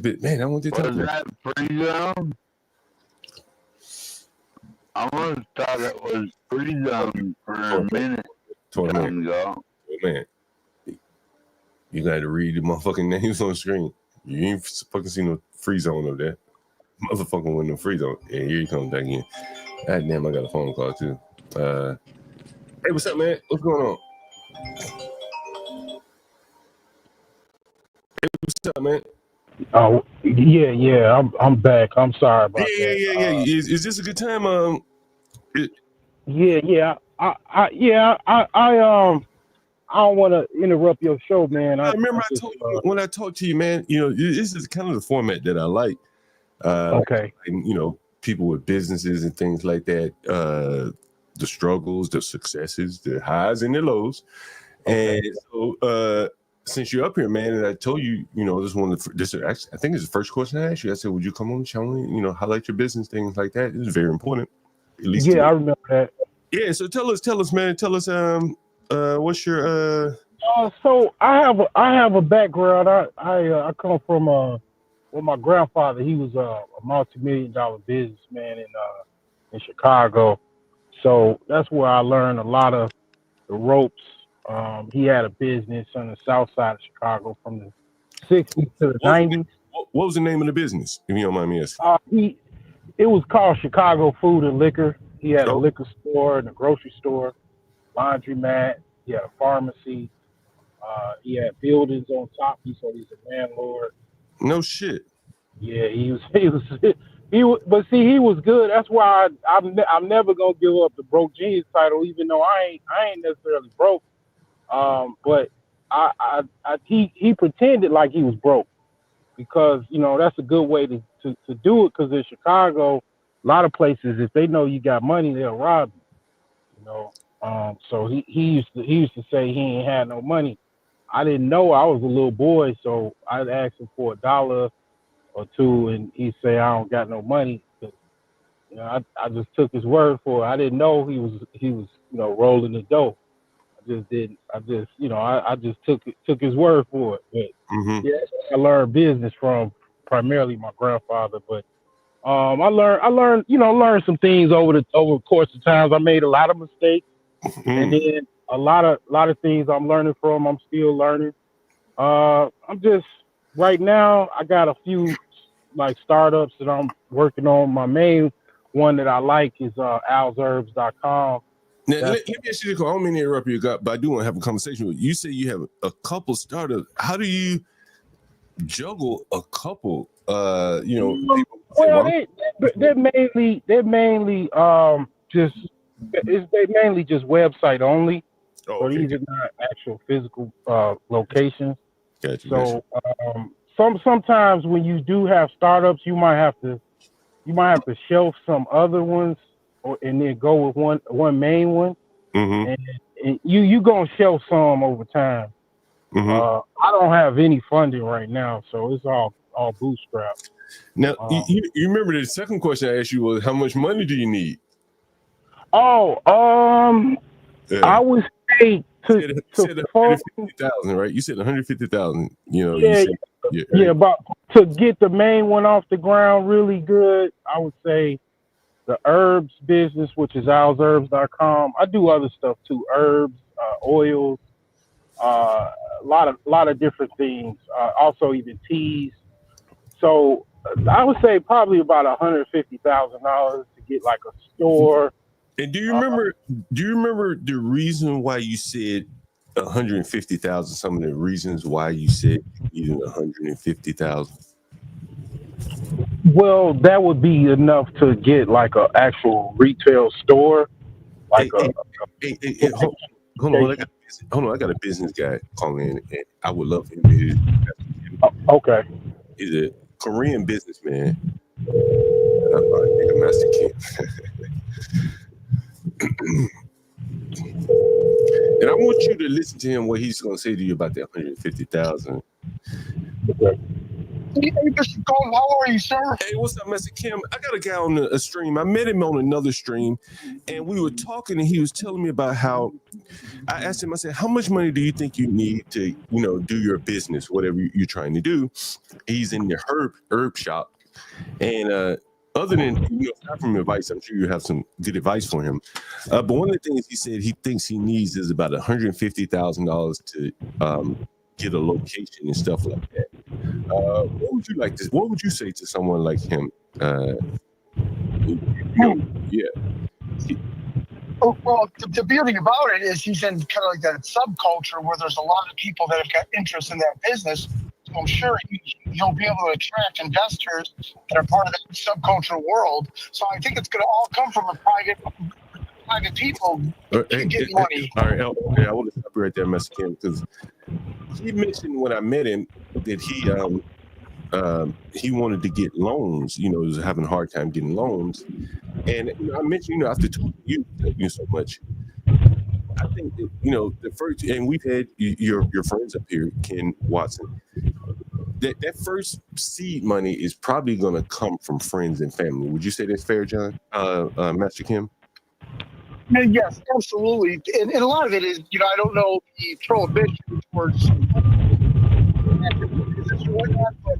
been. Man, I want to talk Was that free zone? I always thought it was free zone for a minute. Oh, man, you got to read the motherfucking names on the screen. You ain't fucking see no free zone up there. Motherfucking with no free zone. Yeah, here he comes back in. God damn, I got a phone call too. Hey, what's up, man? What's going on? Hey, what's up, man? Oh yeah, I'm back. I'm sorry about that. Yeah. Is this a good time? I don't want to interrupt your show, man. I remember I told you when I talked to you, man. This is kind of the format that I like. Okay. And, people with businesses and things like that. The struggles, the successes, the highs and the lows. Okay. And so, since you're up here, man, and I told you, I think it's the first question I asked you. I said, would you come on the show and, highlight your business, things like that? It's very important. At least I remember that. Yeah, so tell us, man. Tell us, what's your So I have a background. I come from my grandfather. He was a multi-million-dollar businessman in Chicago. So that's where I learned a lot of the ropes. He had a business on the south side of Chicago from the 60s to the 90s. What was the name of the business, if you don't mind me asking? It was called Chicago Food and Liquor. He had a liquor store and a grocery store, laundromat. He had a pharmacy. He had buildings on top. He's a landlord. No shit. Yeah, he was. But see, he was good. That's why I'm never gonna give up the broke genius title, even though I ain't necessarily broke. But he pretended like he was broke because that's a good way to do it. Because in Chicago, a lot of places, if they know you got money, they'll rob you. So he used to say he ain't had no money. I didn't know. I was a little boy, so I'd ask him for $1 or $2, and he'd say I don't got no money. I just took his word for it. I didn't know he was rolling the dope. I just didn't. I just took his word for it. But yeah, I learned business from primarily my grandfather. But I learned some things over the course of times. I made a lot of mistakes, and then a lot of things I'm learning from. I'm still learning. I'm just right now. I got a few like startups that I'm working on. My main one that I like is alsherbs.com. Now, let me ask you this. I don't mean to interrupt you, but I do want to have a conversation with you. You say you have a couple startups. How do you juggle a couple? People well, they're mainly just website only. So these are not actual physical locations. Gotcha. So sometimes when you do have startups, you might have to shelf some other ones, and then go with one main one. And you gonna shelf some over time. I don't have any funding right now, so it's all bootstrapped. Now, you remember the second question I asked you was how much money do you need? I would say to 150,000, right? You said 150,000. But to get the main one off the ground really good, I would say the herbs business, which is alsherbs.com. I do other stuff too, herbs, oils, a lot of different things. Also even teas. So I would say probably about $150,000 to get like a store. And do you remember the reason why you said 150,000? Some of the reasons why you said even 150,000. Well, that would be enough to get like an actual retail store. Like hold on, I got a business guy calling in, and I would love him to hear. Okay. He's a Korean businessman. Master King. And I want you to listen to him what he's going to say to you about that 150,000. Okay. Hey, Mr. Cole, how are you, sir? Hey, what's up, Mr. Kim? I got a guy on a stream. I met him on another stream, and we were talking, and he was telling me about how I asked him, I said, how much money do you think you need to, do your business, whatever you're trying to do? He's in the herb shop. And other than, not from advice, I'm sure you have some good advice for him. But one of the things he said he thinks he needs is about $150,000 to get a location and stuff like that. What would you say to someone like him? Well, the beauty about it is he's in kind of like that subculture where there's a lot of people that have got interest in that business. So I'm sure he'll be able to attract investors that are part of that subculture world. So I think it's going to all come from a private people getting money. All right, I want to stop you right there, Mr. Kim, because he mentioned when I met him that he wanted to get loans. He was having a hard time getting loans, and I mentioned, after talking to you so much, I think that, the first, and we've had your friends up here, Ken Watson. That first seed money is probably going to come from friends and family. Would you say that's fair, John? Master Kim? Yes, absolutely. And a lot of it is, I don't know the prohibition towards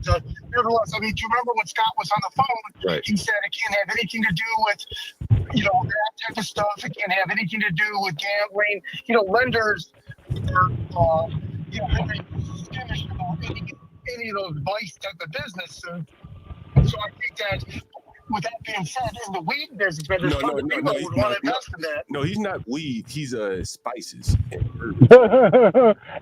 but nevertheless, do you remember when Scott was on the phone? Right. He said it can't have anything to do with, that type of stuff. It can't have anything to do with gambling. Lenders are, very skittish about any of those vice type of business. So I think that, with that being said, in the weed business, there's people who would want to invest in that. No, he's not weed. He's spices.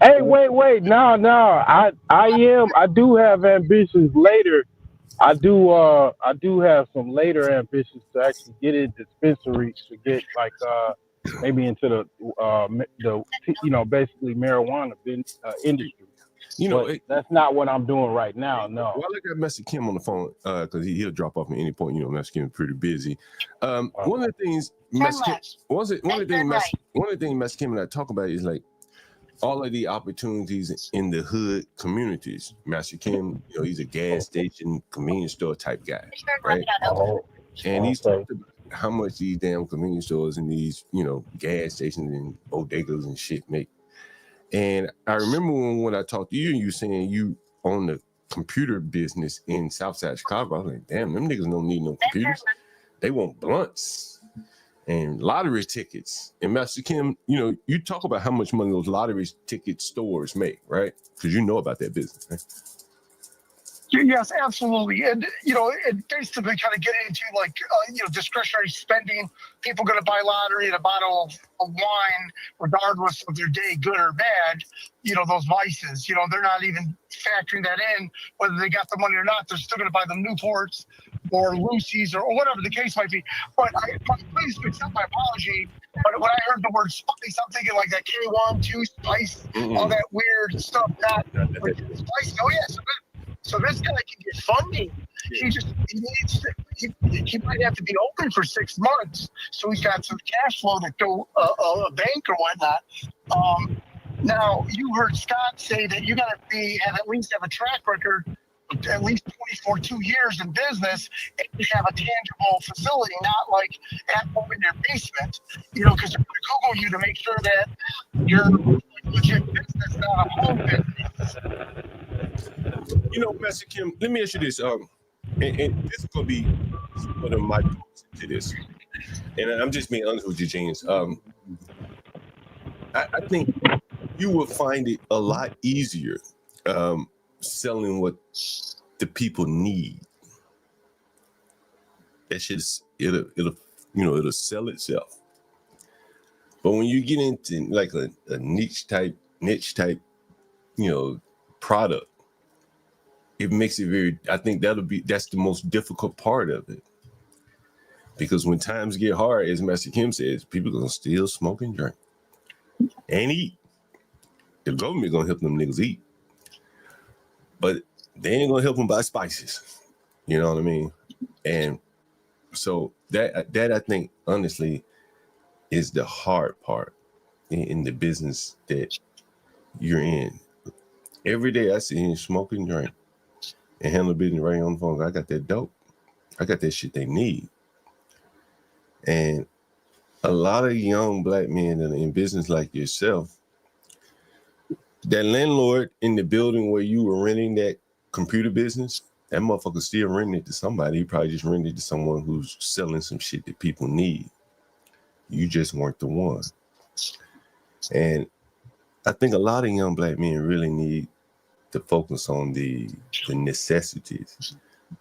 Hey, wait. No. I do have ambitions later. I do have some later ambitions to actually get in dispensaries, to get like maybe into the basically marijuana industry. That's not what I'm doing right now. No. Well, I got Mr. Kim on the phone because he'll drop off at any point. Mr. Kim is pretty busy. One of the things Mr. Kim and I talk about is like all of the opportunities in the hood communities. Master Kim, he's a gas station, convenience store type guy, right? And he's talked about how much these damn convenience stores and these, gas stations and bodegas and shit make. And I remember when I talked to you and you saying you own the computer business in Southside Chicago. I was like, damn, them niggas don't need no computers. They want blunts and lottery tickets. And Master Kim, you talk about how much money those lottery ticket stores make, right? Because you know about that business, right? Yes, absolutely. And, it basically kind of get into like, discretionary spending. People going to buy lottery and a bottle of wine, regardless of their day, good or bad, those vices, they're not even factoring that in, whether they got the money or not. They're still going to buy the Newports or Lucy's or whatever the case might be. But please accept my apology. But when I heard the word spice, I'm thinking like that K1, 2 spice, all that weird stuff. Not like spice. Oh, yeah. So this guy can get funding. He might have to be open for 6 months, so he's got some cash flow to go a bank or whatnot. Now you heard Scott say that you got to at least have a track record of at least 2 years in business, and you have a tangible facility, not like at home in your basement. Because they're going to Google you to make sure that you're legit business, not a home business. Master Kim, let me ask you this. And this is going to be one of my thoughts to this. And I'm just being honest with you, James. I think you will find it a lot easier selling what the people need. That shit, it'll sell itself. But when you get into like a niche type, product, it makes it I think that's the most difficult part of it. Because when times get hard, as Master Kim says, people are gonna still smoke and drink and eat. The government gonna help them niggas eat, but they ain't gonna help them buy spices. You know what I mean? And so that I think honestly is the hard part in the business that you're in. Every day I see him smoke and drink and handle business right on the phone. I got that dope. I got that shit they need. And a lot of young black men that are in business like yourself, that landlord in the building where you were renting that computer business, that motherfucker still renting it to somebody. He probably just rented it to someone who's selling some shit that people need. You just weren't the one. And I think a lot of young black men really need to focus on the necessities,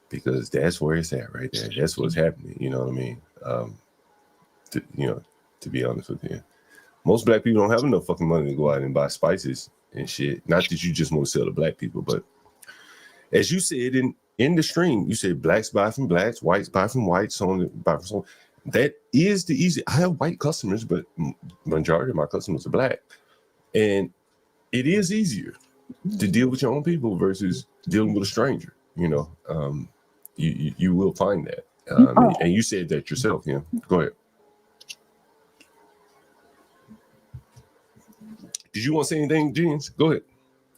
because that's where it's at right there. That's what's happening. You know what I mean? To be honest with you, most black people don't have enough fucking money to go out and buy spices and shit. Not that you just want to sell to black people, but as you said in the stream, you said blacks buy from blacks, whites buy from whites, so on buy from so on. That is the easy. I have white customers, but majority of my customers are black, and it is easier to deal with your own people versus dealing with a stranger. You will find that, and you said that yourself. Yeah, go ahead. Did you want to say anything, Jeans? Go ahead.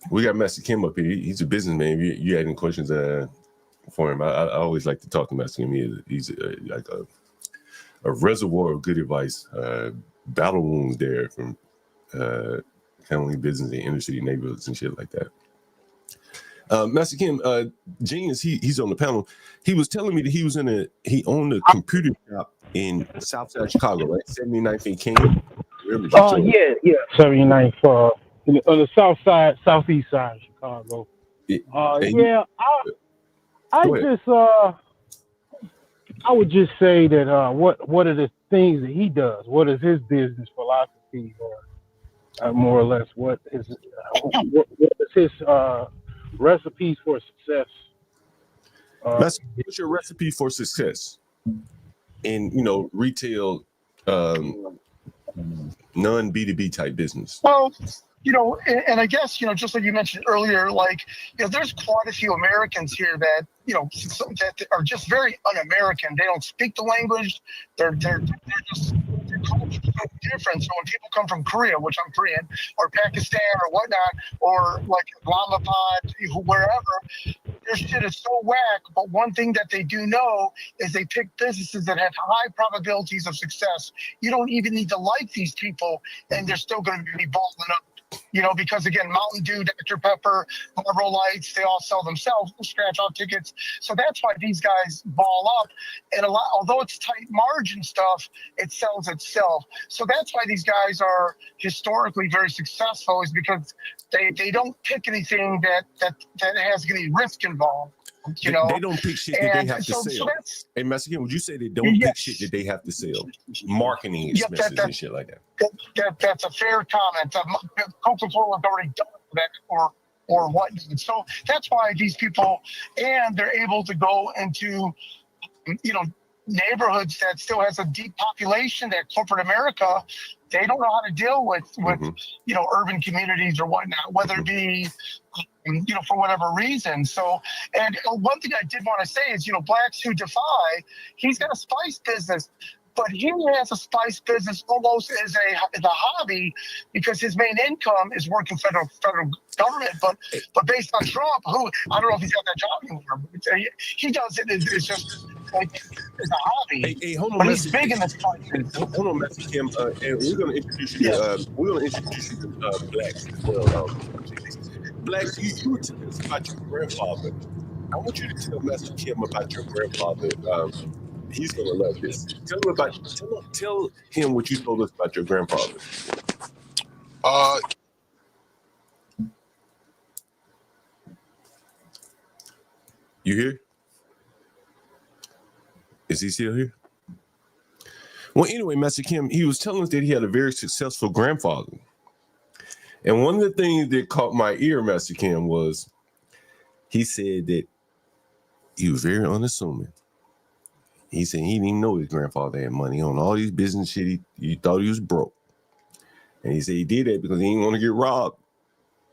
We got Master Kim up here. He's a businessman. You had any questions for him? I always like to talk to Master Kim. He's like a reservoir of good advice. Battle wounds there from handling business in inner city neighborhoods and shit like that. Master Kim, Jeans, he's on the panel. He was telling me that he owned a computer shop in Southside Chicago, right? 79th and King. Yeah, 79th, on the south side, southeast side of Chicago. I would just say that what are the things that he does? What is his business philosophy, or more or less what is his recipes for success? What's your recipe for success in retail, non B2B type business? Well, and I guess, just like you mentioned earlier, there's quite a few Americans here that, that are just very un-American. They don't speak the language. Their culture is different. So when people come from Korea, which I'm Korean, or Pakistan or whatnot, or like Islamabad, wherever, their shit is so whack. But one thing that they do know is they pick businesses that have high probabilities of success. You don't even need to like these people, and they're still going to be balling up. Because again, Mountain Dew, Dr. Pepper, Marlboro Lights, they all sell themselves, scratch off tickets. So that's why these guys ball up. And although it's tight margin stuff, it sells itself. So that's why these guys are historically very successful, is because they don't pick anything that has any risk involved. They don't pick shit that they have to sell. Hey, Mexican, would you say they don't pick shit that they have to sell? Marketing expenses and shit like that. That's a fair comment. Coca-Cola has already done that or whatnot. So that's why these people, and they're able to go into, neighborhoods that still has a deep population, that corporate America, they don't know how to deal with urban communities or whatnot, whether it be, for whatever reason. So, and one thing I did want to say is, Blacks Who Defy, he's got a spice business, but he has a spice business almost as a hobby, because his main income is working federal government. But based on Trump, who I don't know if he's got that job anymore, but he does it. It's just like it's a hobby. Hey, hold on, but he's big in this spice. Hold on, Messi Kim, and we're gonna introduce you. To Blacks as well. Blacks, you were telling us about your grandfather. I want you to tell Messi Kim about your grandfather. He's gonna love this. Tell him what you told us about your grandfather. You here? Is he still here? Well, anyway, Messi Kim, he was telling us that he had a very successful grandfather. And one of the things that caught my ear, Messi Kim, was he said that he was very unassuming. He said he didn't even know his grandfather had money on all these business shit. He thought he was broke. And he said he did that because he didn't want to get robbed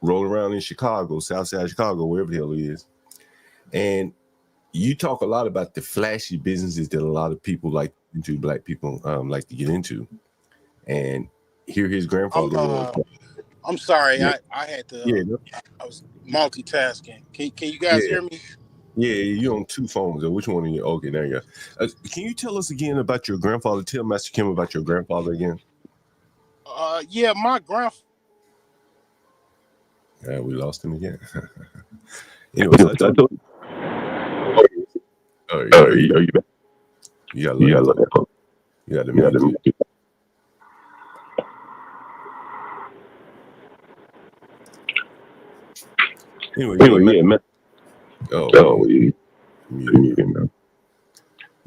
rolling around in Chicago, South Side Chicago, wherever the hell he is. And you talk a lot about the flashy businesses that a lot of people like into, black people like to get into. And here his grandfather was. I'm sorry, yeah. I had to. I was multitasking. Can you guys hear me? Yeah, you're on two phones. Which one are you? Okay, there you go. Can you tell us again about your grandfather? Tell Master Kim about your grandfather again. Yeah, my grandfather. Yeah, we lost him again. Anyway, so I told you. Are you back? You got to look. You got to mute. Anyway, yeah, man. You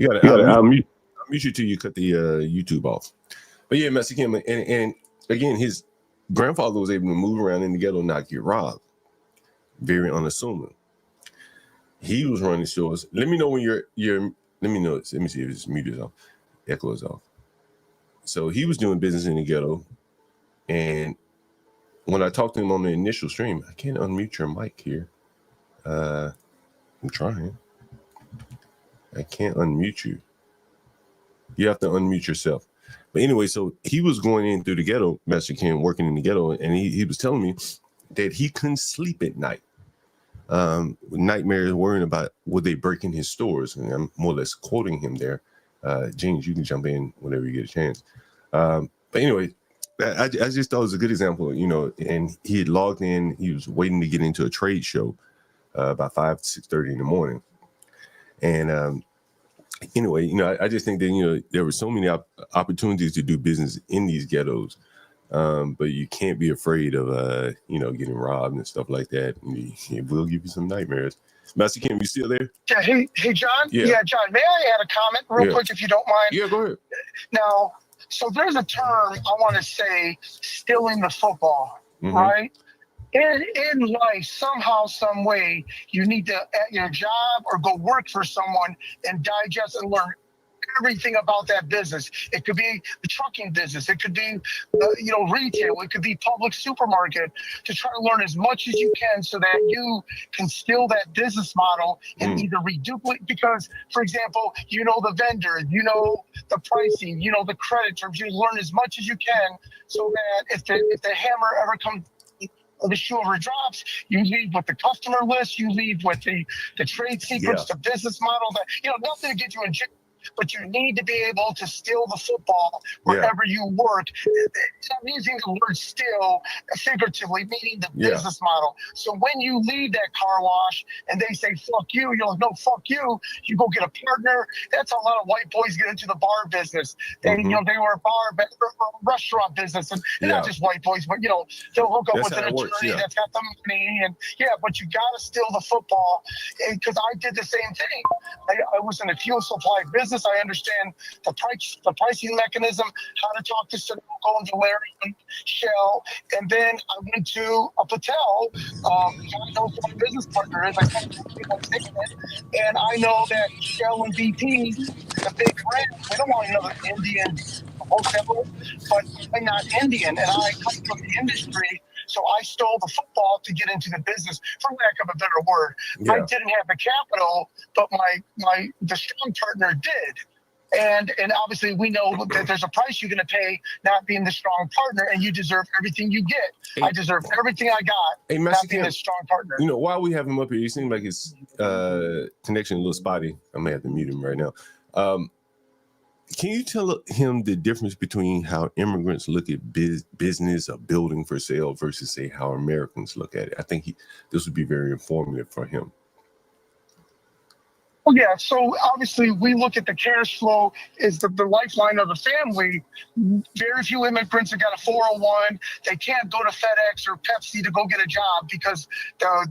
gotta I'll mute you till you cut the YouTube off. But yeah, Mexican, and again, his grandfather was able to move around in the ghetto and not get robbed. Very unassuming. He was running stores. Let me know when you're let me know. Let me see if it's muted off. Echo is off. So he was doing business in the ghetto, and when I talked to him on the initial stream, I can't unmute your mic here. I'm trying. I can't unmute you. You have to unmute yourself. But anyway, so he was going in through the ghetto, Mexican, working in the ghetto, and he was telling me that he couldn't sleep at night. Nightmares, worrying about would they break in his stores. And I'm more or less quoting him there. James, you can jump in whenever you get a chance. But anyway, I just thought it was a good example, and he had logged in. He was waiting to get into a trade show about 6:30 in the morning. And anyway, I just think that, there were so many opportunities to do business in these ghettos, but you can't be afraid of, getting robbed and stuff like that. It will give you some nightmares. Master Kim, you still there? Yeah, hey, John. Yeah, John, may I add a comment real quick, if you don't mind? Yeah, go ahead. Now, so there's a term I want to say, stealing the football, right? In life, somehow, some way, you need to, at your job or go work for someone and digest and learn everything about that business. It could be the trucking business. It could be, retail. It could be public supermarket, to try to learn as much as you can so that you can steal that business model and either reduplicate. Because, for example, the vendor, the pricing, the credit terms. You learn as much as you can so that if the hammer ever comes the shoe ever drops, you leave with the customer list, you leave with the trade secrets, the business model, that nothing to get you in jail. But you need to be able to steal the football wherever you work. I'm using the word steal figuratively, meaning the business model. So when you leave that car wash and they say, fuck you, you're like, no, fuck you. You go get a partner. That's how a lot of white boys get into the bar business. They, they were a restaurant business. And not just white boys, but, they'll hook up with an attorney that's got the money. And but you got to steal the football. Because I did the same thing. I was in a fuel supply business. I understand the pricing mechanism, how to talk to Sunoco and Valerian, Shell, and then I went to a Patel. I know who my business partner is. I can't take it, and I know that Shell and BP, the big brand, they don't want another Indian wholesaler, but I'm not Indian, and I come from the industry. So I stole the football to get into the business, for lack of a better word. I didn't have the capital, but the strong partner did. And obviously we know that there's a price you're going to pay not being the strong partner, and you deserve everything you get. I deserve everything I got, not being the strong partner. While we have him up here, he seems like his connection a little spotty. I may have to mute him right now. Can you tell him the difference between how immigrants look at business or building for sale versus, say, how Americans look at it? I think this would be very informative for him. Well, yeah, so obviously we look at the cash flow as the lifeline of the family. Very few immigrants have got a 401. They can't go to FedEx or Pepsi to go get a job because the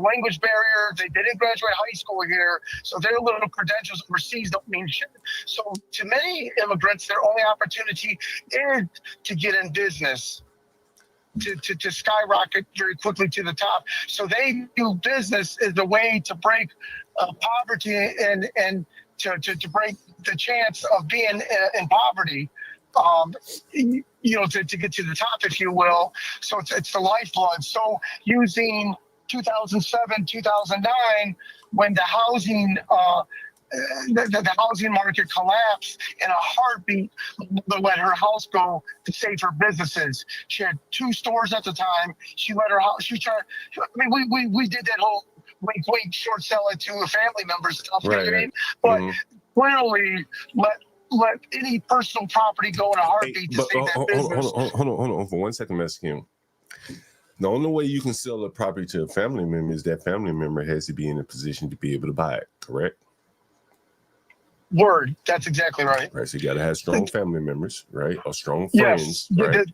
language barrier, they didn't graduate high school here, so their little credentials overseas don't mean shit. So to many immigrants, their only opportunity is to get in business. To skyrocket very quickly to the top. So they do business as a way to break poverty and to break the chance of being in poverty, to get to the top, if you will. So it's the lifeblood. So using 2007, 2009, when the housing the housing market collapsed, in a heartbeat, to let her house go to save her businesses. She had 2 stores at the time. She let her house. We did that whole wink, short sell it to a family member stuff. You know what I mean? But clearly, let any personal property go in a heartbeat to save that business. Hold on for 1 second, Mr. Kim. The only way you can sell a property to a family member is that family member has to be in a position to be able to buy it, correct? Word. That's exactly right. Right. So you got to have strong family members, right? Or strong friends, right?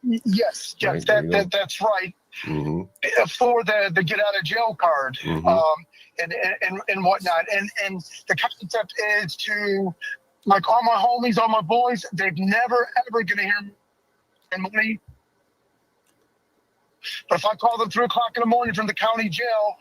Yes. Right, that's right. For the get out of jail card, and whatnot. And the concept is to, like, all my homies, all my boys, they've never ever gonna hear money. But if I call them 3 o'clock in the morning from the county jail,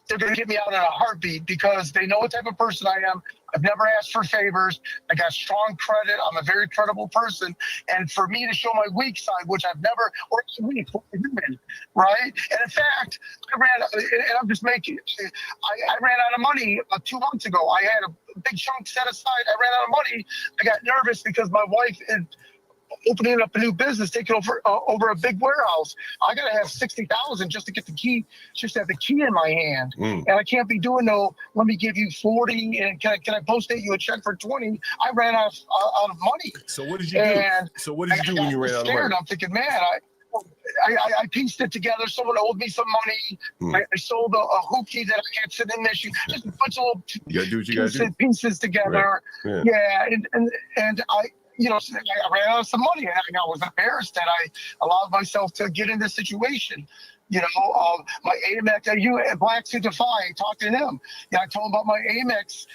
they're going to get me out in a heartbeat because they know what type of person I am. I've never asked for favors. I got strong credit. I'm a very credible person. And for me to show my weak side, which I've never, or weak, right? And in fact, I'm just making, I ran out of money 2 months ago. I had a big chunk set aside. I ran out of money. I got nervous because my wife is opening up a new business, taking over a big warehouse. I gotta have $60,000 just to get the key, just to have the key in my hand, and I can't be doing let me give you 40 and can I post you a check for 20? I ran out of money. So what did you do? So what did you do when you ran out of money? I'm thinking, man, I pieced it together. Someone owed me some money. I sold a hoopty that I had sitting in there. Just a bunch of little pieces together. Right. Yeah, and I ran out of some money, and I was embarrassed that I allowed myself to get in this situation. My Amex, Black Suit Defy, talked to them. I told them about my Amex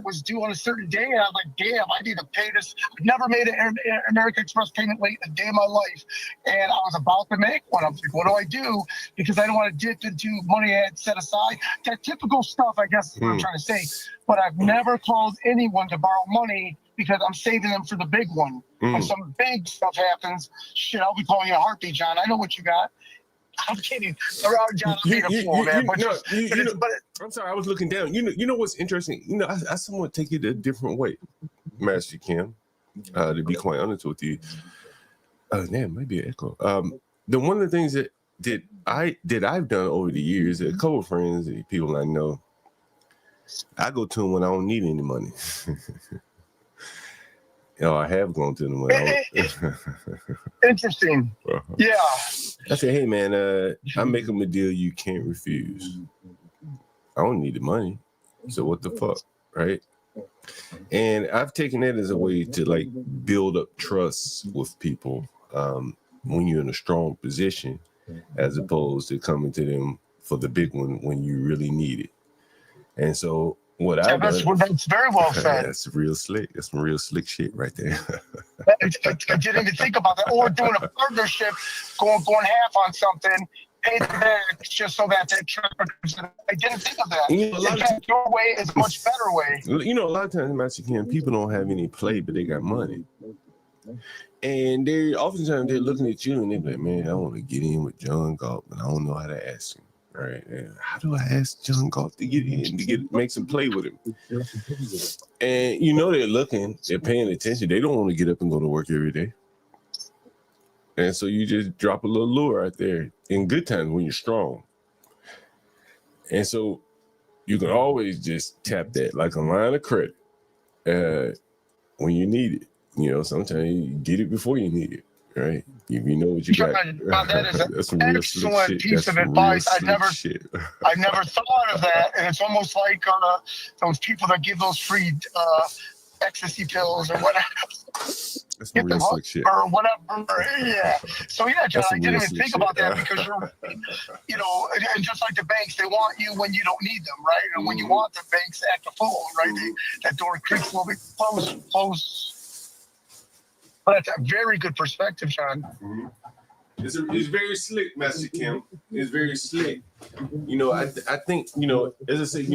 was due on a certain day, and I was like, damn, I need to pay this. I've never made an American Express payment late a day in my life, and I was about to make one. I was like, what do I do? Because I don't want to dip into money I had set aside. That typical stuff, I guess is what I'm trying to say. But I've never called anyone to borrow money because I'm saving them for the big one. When some big stuff happens, shit, I'll be calling you a heartbeat, John. I know what you got. I'm kidding. John, I'm being a fool, man. I'm sorry, I was looking down. You know what's interesting? I somewhat take it a different way, Master Kim, to be quite honest with you. Maybe an echo. One of the things that I've done over the years, a couple of friends, people I know, I go to them when I don't need any money. I have gone to them when I don't. Interesting. Yeah. I say, hey man, I make them a deal you can't refuse. I don't need the money, so what the fuck, right? And I've taken that as a way to like build up trust with people when you're in a strong position, as opposed to coming to them for the big one when you really need it. And so what that's very well said. That's real slick. That's some real slick shit right there. I didn't even think about that. Or doing a partnership, going half on something, pay the back just so that I didn't think of that. Your way is a much better way. A lot of times, Mexican people don't have any play, but they got money. And oftentimes they're looking at you and they're like, man, I want to get in with John Galt, but I don't know how to ask him. Right? How do I ask John Galt to get in to make some play with him? And they're looking, they're paying attention. They don't want to get up and go to work every day. And so you just drop a little lure out there in good times when you're strong. And so you can always just tap that like a line of credit when you need it. Sometimes you get it before you need it. Right, you know what you got. That is That's an excellent piece of advice. I've never thought of that, and it's almost like those people that give those free ecstasy pills or whatever. That's some real slick shit. Or whatever. Yeah. So yeah, John, I didn't even think about that because and just like the banks, they want you when you don't need them, right? And when you want the banks act a fool, right? That door creaks a little bit close. But that's a very good perspective, John. It's very slick, Master Kim. It's very slick. I think, as I say,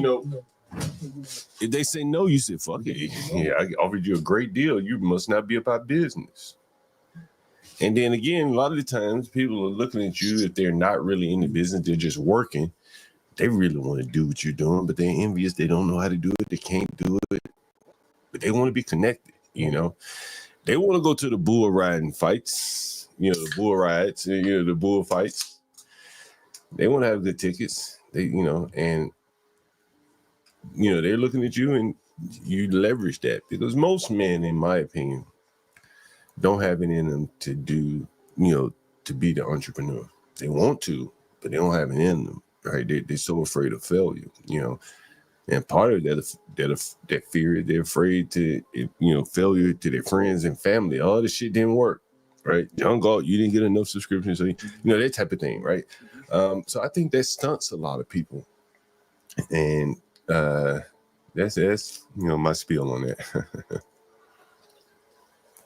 if they say no, you say, fuck it. Yeah, I offered you a great deal. You must not be about business. And then again, a lot of the times people are looking at you if they're not really in the business, they're just working. They really want to do what you're doing, but they're envious. They don't know how to do it. They can't do it. But they want to be connected, They want to go to the bull riding fights, the bull rides, the bull fights. They want to have good tickets, and they're looking at you and you leverage that because most men, in my opinion, don't have it in them to do, to be the entrepreneur. They want to, but they don't have it in them, right? They're so afraid of failure, And part of that fear, they're afraid to, failure to their friends and family. All this shit didn't work, right? John Galt, you didn't get enough subscriptions, so that type of thing, right? So I think that stunts a lot of people, and that's my spiel on that.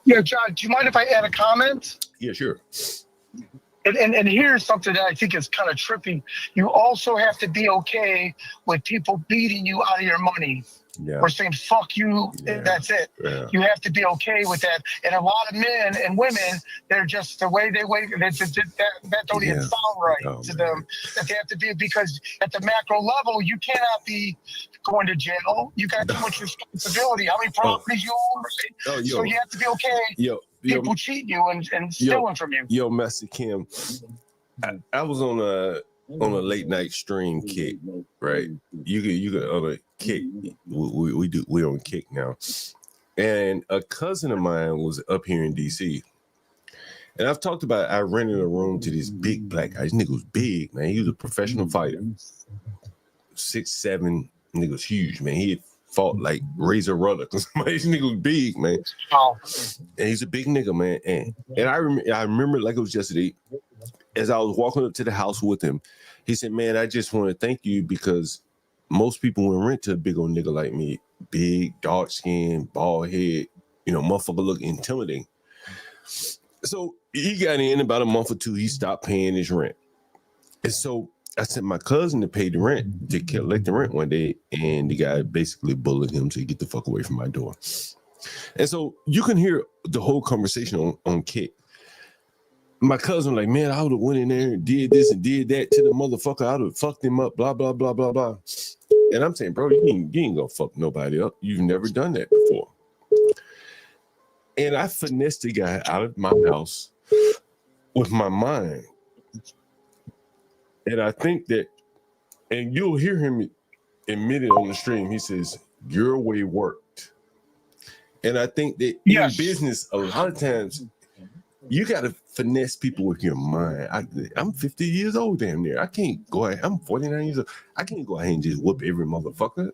Yeah, John, do you mind if I add a comment? Yeah, sure. And here's something that I think is kind of trippy. You also have to be okay with people beating you out of your money or saying, fuck you, that's it. Yeah. You have to be okay with that. And a lot of men and women, they're just the way they wait, that don't even sound right to them. That they have to be, because at the macro level, you cannot be going to jail. You got too much responsibility. How many properties you own? So you have to be okay. People cheating you and stealing from you. Yo, Master Kim, I was on a late night stream Kick, right? You can on a Kick. We're on Kick now, and a cousin of mine was up here in DC, and I've talked about I rented a room to this big black guy. This nigga was big, man. He was a professional fighter, 6'7". Nigga was huge, man. He had fought like Razor Rudder because this nigga was big, man. And he's a big nigga, man. And I remember like it was yesterday. As I was walking up to the house with him, he said, "Man, I just want to thank you because most people wouldn't rent to a big old nigga like me, big, dark skin, bald head, motherfucker look intimidating." So he got in about a month or two. He stopped paying his rent, and so I sent my cousin to pay the rent, to collect the rent one day, and the guy basically bullied him to get the fuck away from my door. And so you can hear the whole conversation on Kick. My cousin like, man, I would have went in there and did this and did that to the motherfucker. I would have fucked him up, blah, blah, blah, blah, blah. And I'm saying, bro, you ain't gonna fuck nobody up. You've never done that before. And I finessed the guy out of my house with my mind. And I think that, and you'll hear him admit it on the stream. He says, your way worked. And I think that in business, a lot of times, you got to finesse people with your mind. I'm 50 years old damn near. I can't go ahead. I'm 49 years old. I can't go ahead and just whoop every motherfucker.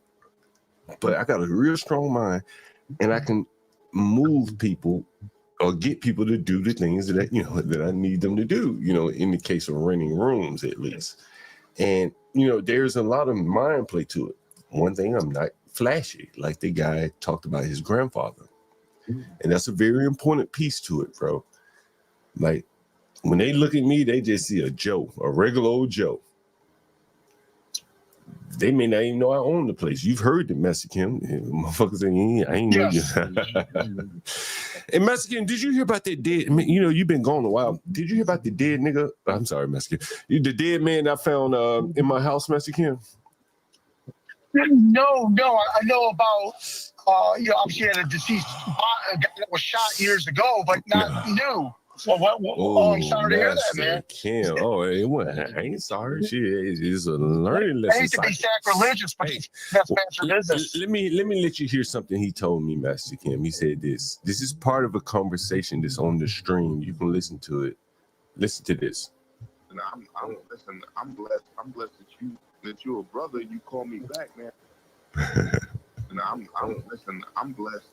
But I got a real strong mind, and I can move people or get people to do the things that that I need them to do, in the case of renting rooms at least. And there's a lot of mind play to it. One thing, I'm not flashy, like the guy talked about his grandfather. And that's a very important piece to it, bro. Like, when they look at me, they just see a Joe, a regular old Joe. They may not even know I own the place. You've heard the Mexican. Motherfuckers saying, I ain't know you. And Mexican, did you hear about that dead? You've been gone a while. Did you hear about the dead nigga? I'm sorry, Mexican. The dead man I found in my house, Mexican? No. I know about, obviously had a deceased guy that was shot years ago, but not new. So I'm sorry to hear that, man. Kim. I ain't sorry. It's a learning lesson. I hate to be sacrilegious, but that's bad for business. Let me let you hear something he told me, Master Kim. He said this. This is part of a conversation that's on the stream. You can listen to it. Listen to this. And I'm blessed. I'm blessed that you're a brother. You call me back, man. And I'm blessed.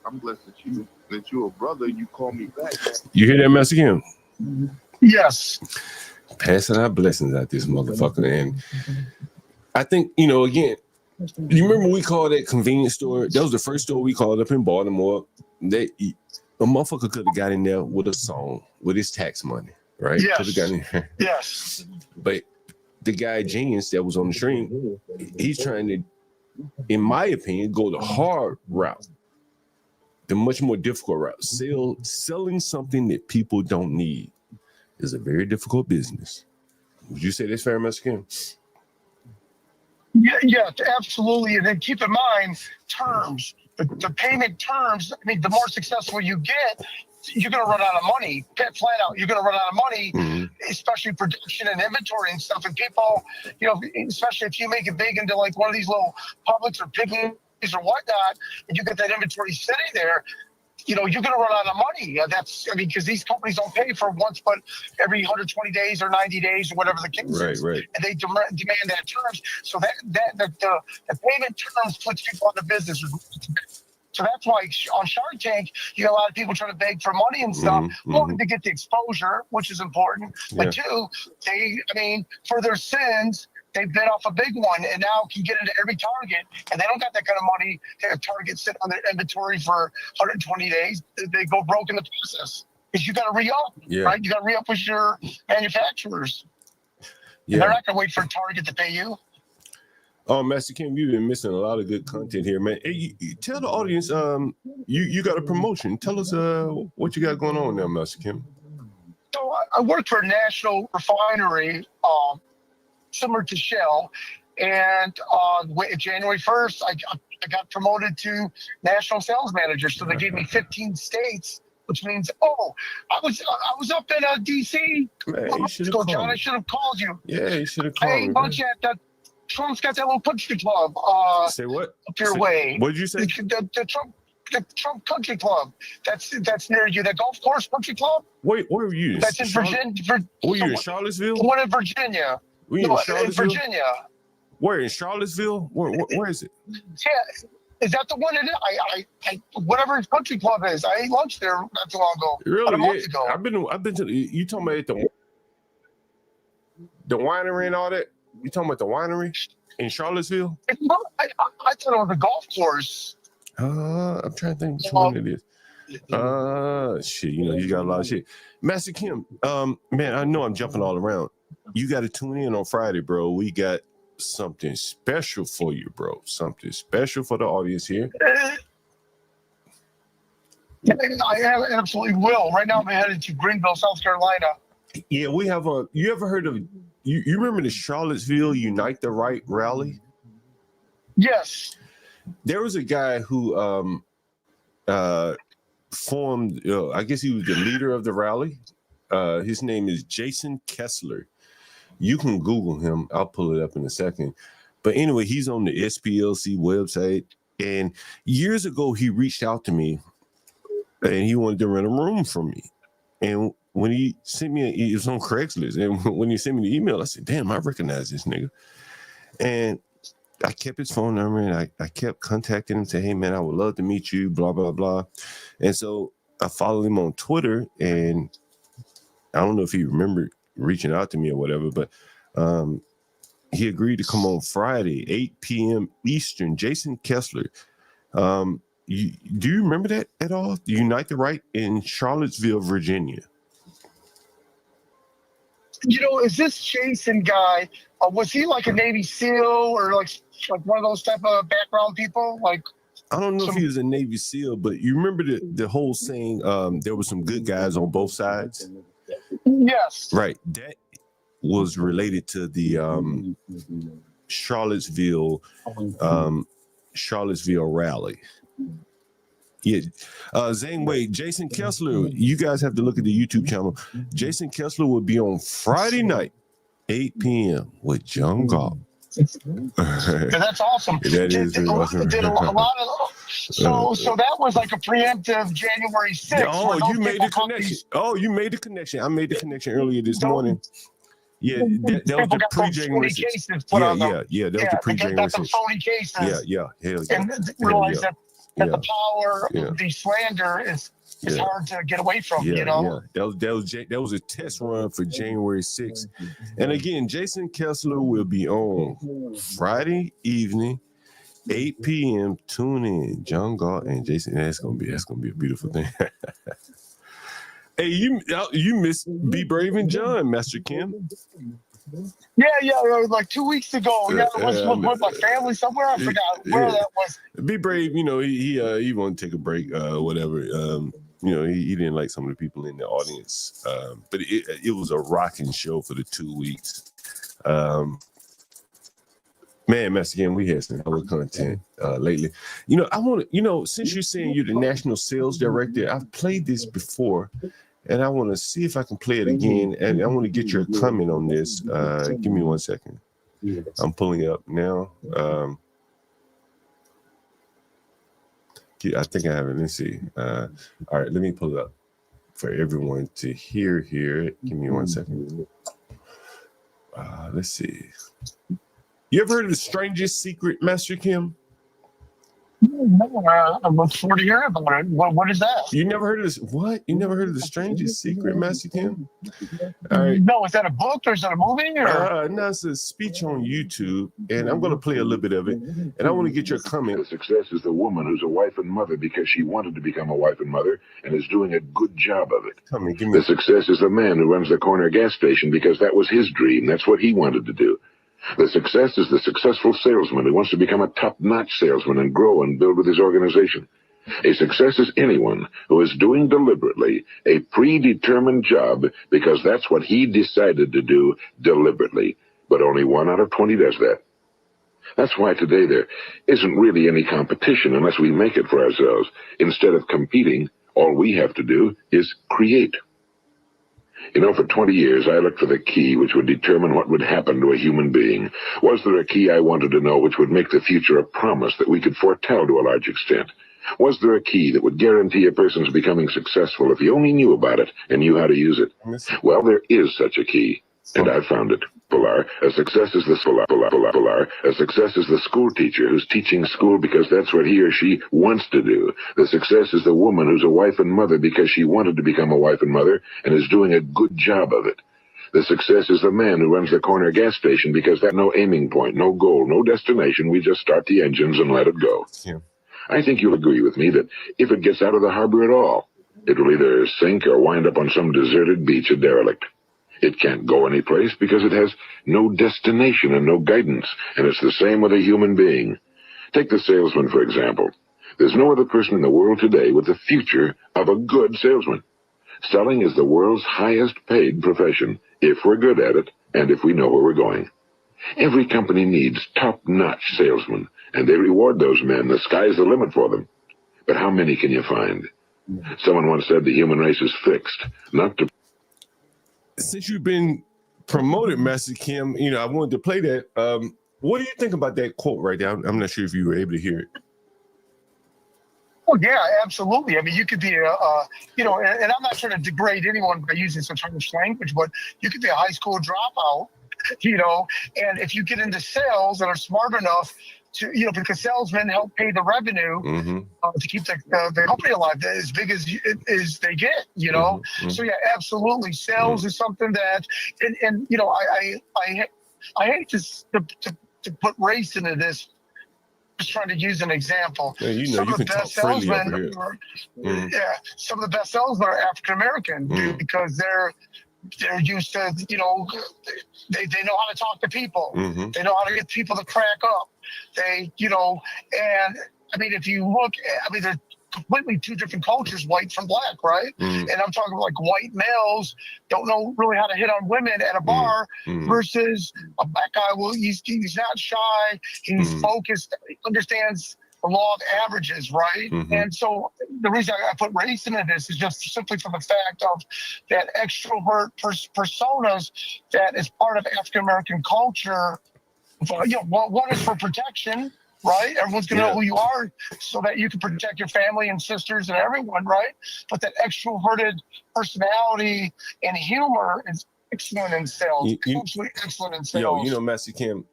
I'm blessed that you're a brother. You call me back. You hear that, Master Kim? Yes. Passing our blessings out this motherfucker. And I think, again, you remember we called that convenience store? That was the first store we called up in Baltimore. A motherfucker could have got in there with a song, with his tax money, right? Yes. Could have got in there. Yes. But the guy, Genius, that was on the stream, he's trying to, in my opinion, go the hard route, the much more difficult route. Selling something that people don't need is a very difficult business. Would you say that's fair, Mexican? Yeah, absolutely. And then keep in mind terms, the payment terms. I mean, the more successful you get, you're going to run out of money. Flat out, you're going to run out of money, especially production and inventory and stuff. And people, especially if you make it big into like one of these little Publix or Piggies or whatnot, and you get that inventory sitting there, you're going to run out of money. Because these companies don't pay for once, but every 120 days or 90 days or whatever the case is. Right. And they demand that terms. So the payment terms puts people out of business. So that's why on Shark Tank, you got a lot of people trying to beg for money and stuff. One, to get the exposure, which is important. But two, for their sins, they bit off a big one and now can get into every Target. And they don't got that kind of money to have Target sit on their inventory for 120 days. They go broke in the process. Because you got to re-up, right? You got to re-up with your manufacturers. And they're not going to wait for Target to pay you. Oh, Master Kim, you've been missing a lot of good content here, man. Hey, you tell the audience, you got a promotion. Tell us what you got going on now, Master Kim. So I work for a national refinery, similar to Shell, and January 1st, I got promoted to national sales manager. So they gave me 15 states, which means, I was up in D.C. Man, you should have called. John, I should have called you. Yeah, you should have called. Hey, bunch at that. Trump's got that little country club. Say what? Up your way. What did you say? The Trump country club. That's near you. That golf course country club. Where were you? That's in Virginia. Were you in Charlottesville? The one in Virginia. Were you in Charlottesville? In Virginia. Where in Charlottesville? Where is it? Yeah. Is that the one? I whatever his country club is. I ate lunch there not too long ago. Really? About a month ago. I've been to. You talking about the winery and all that? You talking about the winery in Charlottesville? I thought it was a golf course. I'm trying to think which one it is. Shit, you got a lot of shit. Master Kim, man, I know I'm jumping all around. You got to tune in on Friday, bro. We got something special for you, bro. Something special for the audience here. I absolutely will. Right now, I'm headed to Greenville, South Carolina. Yeah, we have a. You ever heard of? You remember the Charlottesville Unite the Right rally? Yes. There was a guy who formed. I guess he was the leader of the rally. His name is Jason Kessler. You can Google him. I'll pull it up in a second. But anyway, he's on the SPLC website. And years ago, he reached out to me and he wanted to rent a room from me. And when he sent me, it was on Craigslist. And when he sent me the email, I said, damn, I recognize this nigga. And I kept his phone number and I kept contacting him, saying, hey, man, I would love to meet you, blah, blah, blah. And so I followed him on Twitter. And I don't know if he remembered reaching out to me or whatever, but he agreed to come on Friday, 8 p.m. Eastern. Jason Kessler. Do you remember that at all? Unite the Right in Charlottesville, Virginia. You know, is this Jason guy? Was he like a Navy SEAL or like one of those type of background people? Like, I don't know if he was a Navy SEAL, but you remember the whole saying, there were some good guys on both sides? Yes. Right. That was related to the Charlottesville rally. Yeah. Zane Wade, Jason Kessler, you guys have to look at the YouTube channel. Jason Kessler will be on Friday night, 8 p.m. with John Galt. That's awesome. That is awesome. Did a lot of so that was like a preemptive January 6th. Oh, you made the connection. Oh, you made the connection. I made the connection earlier this morning. Yeah, that was the pre-January 6th. Yeah. That was the pre-January 6th. Phony cases. Yeah. Hell yeah. And realize that the power of the slander is hard to get away from, you know? Yeah. That was a test run for January 6th. And again, Jason Kessler will be on Friday evening, 8 p.m. Tune in. John Galt and Jason. That's gonna be a beautiful thing. Hey, you missed Be Brave and John, Master Kim. Yeah, like 2 weeks ago. Yeah, it was with my family somewhere. I forgot where that was. Be Brave, you know, he wanted to take a break, whatever. You know, he didn't like some of the people in the audience. But it was a rocking show for the 2 weeks. Man, Master Kim, we had some other content lately. You know, I want to, you know, since you're saying you're the national sales director, I've played this before. And I want to see if I can play it again. And I want to get your comment on this. Give me 1 second. I'm pulling it up now. I think I have it. Let's see. All right, let me pull it up for everyone to hear here. Give me 1 second. Let's see. You ever heard of The Strangest Secret, Master Kim? No, I'm looking forward to hearing about it. What is that? You never heard of this? What? You never heard of The Strangest Secret, Master Kim? All right. No, is that a book or is that a movie? Or? No, it's a speech on YouTube, and I'm going to play a little bit of it, and I want to get your comment. The success is the woman who's a wife and mother because she wanted to become a wife and mother and is doing a good job of it. The success is the man who runs the corner gas station because that was his dream. That's what he wanted to do. The success is the successful salesman who wants to become a top-notch salesman and grow and build with his organization. A success is anyone who is doing deliberately a predetermined job because that's what he decided to do deliberately. But only 1 out of 20 does that. That's why today there isn't really any competition unless we make it for ourselves. Instead of competing, all we have to do is create. You know, for 20 years, I looked for the key which would determine what would happen to a human being. Was there a key I wanted to know which would make the future a promise that we could foretell to a large extent? Was there a key that would guarantee a person's becoming successful if he only knew about it and knew how to use it? Well, there is such a key, and I found it. A success is the school teacher who's teaching school because that's what he or she wants to do. The success is the woman who's a wife and mother because she wanted to become a wife and mother and is doing a good job of it. The success is the man who runs the corner gas station because that's no aiming point, no goal, no destination. We just start the engines and let it go. Yeah. I think you'll agree with me that if it gets out of the harbor at all, it will either sink or wind up on some deserted beach, a derelict. It can't go anyplace because it has no destination and no guidance, and it's the same with a human being. Take the salesman, for example. There's no other person in the world today with the future of a good salesman. Selling is the world's highest paid profession, if we're good at it and if we know where we're going. Every company needs top-notch salesmen, and they reward those men. The sky's the limit for them. But how many can you find? Someone once said the human race is fixed, not to... Since you've been promoted Master Kim, I wanted to play that. What do you think about that quote right there? I'm not sure if you were able to hear it. Oh yeah, absolutely. I mean, you could be and I'm not trying to degrade anyone by using such harsh language, but you could be a high school dropout, and if you get into sales and are smart enough to, because salesmen help pay the revenue to keep the company alive, as big as they get, So yeah, absolutely. Sales is something that, and I hate to put race into this. Just trying to use an example. Yeah, some you of the can talk best freely over salesmen here. some of the best salesmen are African American because they're used to, they know how to talk to people. They know how to get people to crack up. They, and I mean, if you look, they're completely two different cultures, white from black, right? And I'm talking like white males don't know really how to hit on women at a bar versus a black guy. Well, he's not shy. He's focused, understands the law of averages, right? And so the reason I put race into this is just simply for the fact of that extrovert personas that is part of African American culture. One is for protection, right? Everyone's going to know who you are so that you can protect your family and sisters and everyone, right? But that extroverted personality and humor is excellent in sales. Absolutely excellent in sales. Master Kim,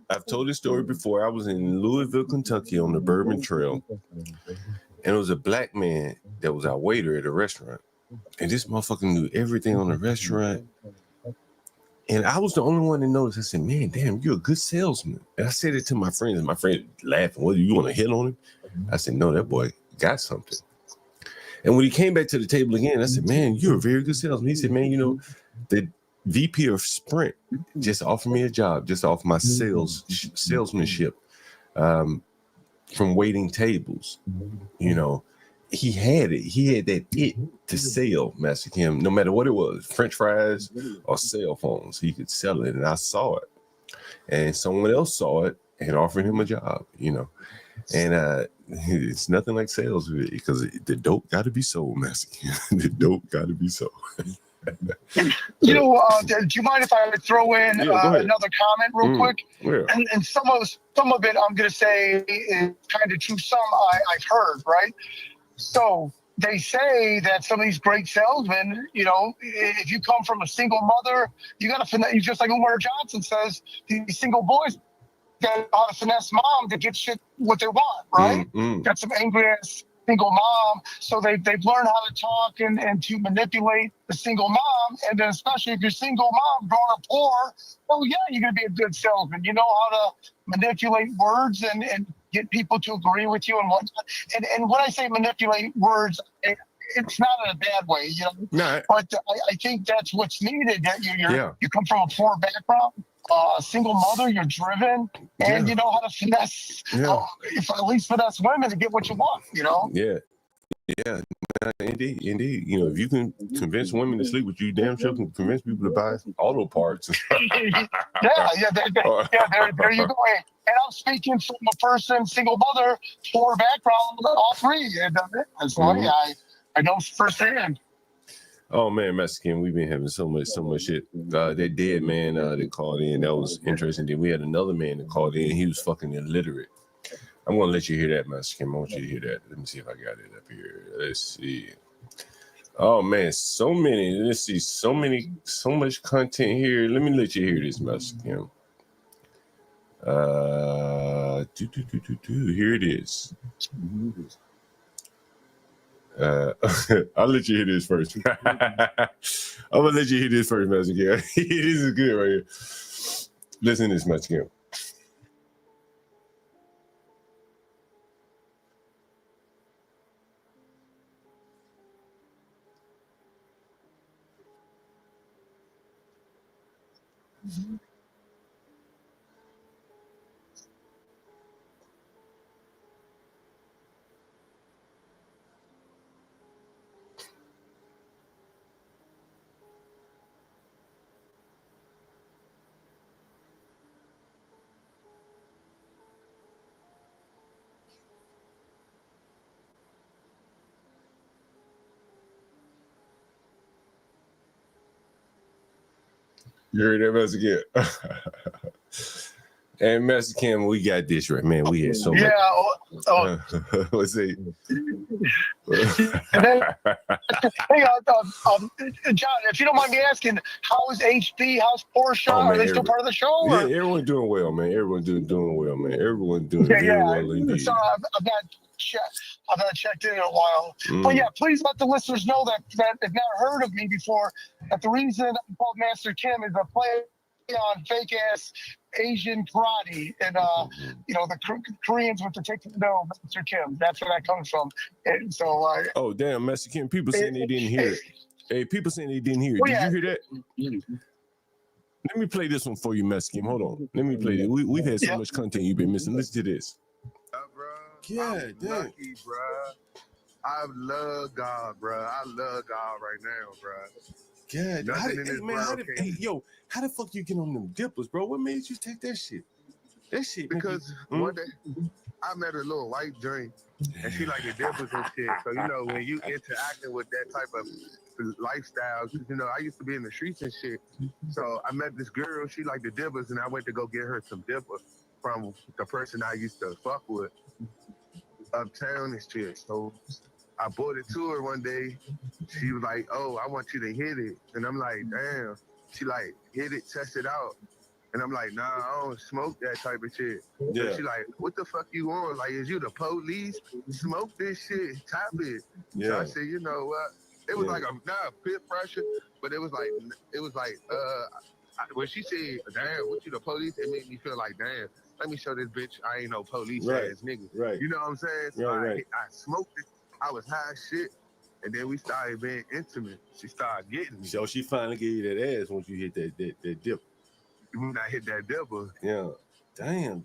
I've told this story before. I was in Louisville, Kentucky on the Bourbon Trail, and it was a black man that was our waiter at a restaurant. And this motherfucker knew everything on the restaurant. And I was the only one that noticed. I said, man, damn, you're a good salesman. And I said it to my friends, and my friend laughing. What, you want to hit on him? I said, no, that boy got something. And when he came back to the table again, I said, man, you're a very good salesman. He said, man, the VP of Sprint just offered me a job, just off my salesmanship from waiting tables. He had it. He had that it to sell, Master Kim, no matter what it was, French fries or cell phones. He could sell it, and I saw it. And someone else saw it and offered him a job, And it's nothing like sales because the dope got to be sold, Master Kim. The dope got to be sold. Do you mind if I would throw in another comment real quick? Yeah. And some of it I'm going to say is kind of true. Some I've heard, right? So they say that some of these great salesmen, if you come from a single mother, you got to finesse. Just like Umar Johnson says, these single boys got how to finesse mom to get shit what they want, right? Got some angry ass single mom, so they've learned how to talk and to manipulate the single mom, and then especially if you're single mom, growing up poor, you're gonna be a good salesman. You know how to manipulate words and get people to agree with you and whatnot. And when I say manipulate words, it's not in a bad way, No. But I think that's what's needed. That you come from a poor background. Single mother, you're driven, and you know how to finesse, at least finesse women to get what you want, Yeah, indeed. If you can convince women to sleep with you, damn sure can convince people to buy auto parts. There you go. And I'm speaking from a person, single mother, poor background, all three. And so I know firsthand. Oh man, Master Kim, we've been having so much shit. That dead man that called in, that was interesting. Then we had another man that called in. He was fucking illiterate. I'm gonna let you hear that, Master Kim. I want you to hear that. Let me see if I got it up here. Let's see. Oh man, so many. Let's see, so much content here. Let me let you hear this, Master Kim. Here it is. I'll let you hear this first. I'm gonna let you hear this first, Master Kim. This is good right here. Listen to this, Master Kim. You heard that, Mexican? And Mexican, we got this right, man. We had so much. Yeah. Let's see. And then, hey, John, if you don't mind me asking, how is HB? How's Portia? Are they still part of the show? Or? Yeah, everyone's doing well, man. Everyone's doing well, man. Everyone's doing very well indeed. So I've not checked in a while. But yeah, please let the listeners know that have never heard of me before, that the reason I'm called Master Kim is a play on fake ass Asian karate, and the Koreans with the taekwondo, Master Kim. That's where that comes from. And so oh damn, Master Kim, people saying they didn't hear it. Hey, people saying they didn't hear it. Did you hear that? Let me play this one for you, Master Kim. Hold on. Let me play it. We've had so much content you've been missing. Listen to this. Yeah, lucky, bro. I love God, bro. I love God right now, bro. God, how the fuck you get on them dippers, bro? What made you take that shit? That shit because one day I met a little white joint, and she like the dippers and shit. So when you interacting with that type of lifestyle, because I used to be in the streets and shit. So I met this girl, she like the dippers, and I went to go get her some dipper from the person I used to fuck with uptown and shit. So I bought it to her one day. She was like, "Oh, I want you to hit it," and I'm like, "Damn." She like, "Hit it, test it out," and I'm like, "Nah, I don't smoke that type of shit." Yeah. So she like, "What the fuck you on? Like, is you the police? Smoke this shit, tap it." Yeah. So I said, "You know what?" It was like not a peer pressure, but it was like when she said, "Damn, what you the police?" It made me feel like, "Damn, let me show this bitch I ain't no police ass nigga." Right. You know what I'm saying? So I smoked it. I was high as shit, and then we started being intimate. She started getting me. So she finally gave you that ass once you hit that dip. When I hit that dipper. Yeah. Damn.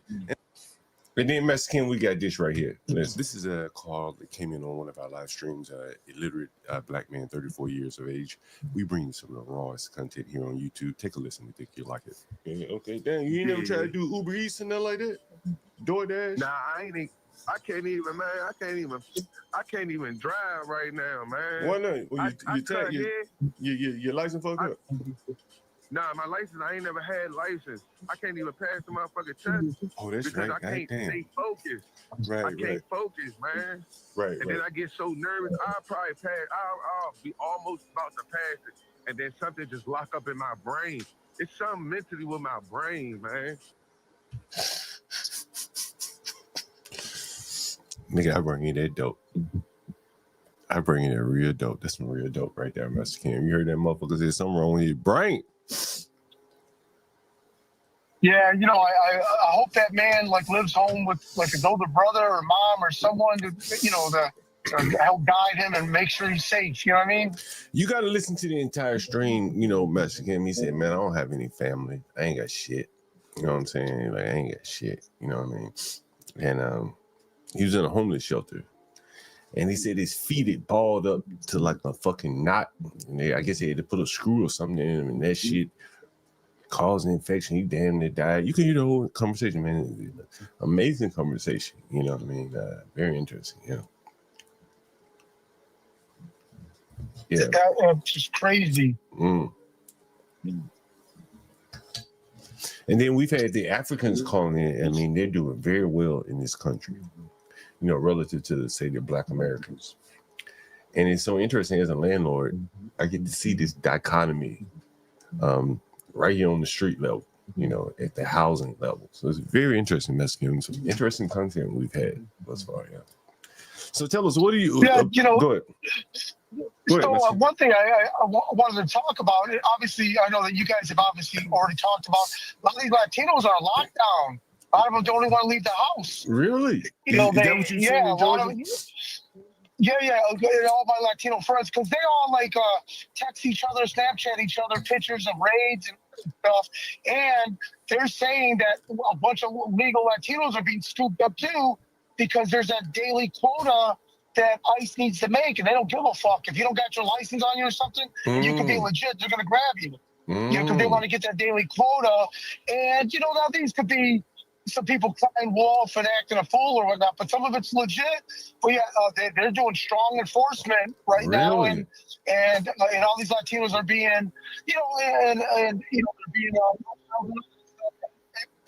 And then Mexican, we got this right here. This is a call that came in on one of our live streams. Illiterate black man, 34 years of age. We bring you some of the rawest content here on YouTube. Take a listen. We think you'll like it. Yeah, okay. Damn, you ain't never tried to do Uber Eats and nothing like that? DoorDash? Nah, I can't even, man. I can't even drive right now, man. Why not? Well, your license fucked up? Nah, my license, I ain't never had license. I can't even pass the motherfucking test. Oh, that's because right. I can't stay focused. I can't focus, man. Right. And then I get so nervous. I'll probably pass. I'll be almost about to pass it. And then something just lock up in my brain. It's something mentally with my brain, man. Nigga, I bring you that dope. I bring you that real dope. That's some real dope right there, Mr. Kim. You heard that motherfucker say something wrong with your brain. Yeah, I hope that man lives home with his older brother or mom or someone to help guide him and make sure he's safe. You know what I mean? You got to listen to the entire stream. Mr. Kim, he said, "Man, I don't have any family. I ain't got shit." You know what I'm saying? Like, I ain't got shit. You know what I mean? And he was in a homeless shelter. And he said his feet had balled up to like a fucking knot. And I guess they had to put a screw or something in him, and that shit caused an infection. He damn near died. You can hear the whole conversation, man. Amazing conversation. You know what I mean? Very interesting. Yeah. That's just crazy. And then we've had the Africans calling in. I mean, they're doing very well in this country, relative to, say, the Black Americans. And it's so interesting as a landlord, I get to see this dichotomy right here on the street level, at the housing level. So it's very interesting, Mexican. Some interesting content we've had thus far, So tell us, what do you... go ahead. So one thing I wanted to talk about, obviously, I know that you guys have obviously already talked about, a lot of these Latinos are lockdown. A lot of them don't even want to leave the house. Really? Is that what you've seen in Georgia? Yeah, all my Latino friends, because they all text each other, Snapchat each other pictures of raids and stuff, and they're saying that a bunch of legal Latinos are being scooped up too, because there's that daily quota that ICE needs to make, and they don't give a fuck. If you don't got your license on you or something, you could be legit. They're going to grab you. Because they want to get that daily quota. And, now these could be some people crying wolf and acting a fool or whatnot, but some of it's legit. But yeah, they're doing strong enforcement right now, and all these Latinos are being, you know, and you know, they're being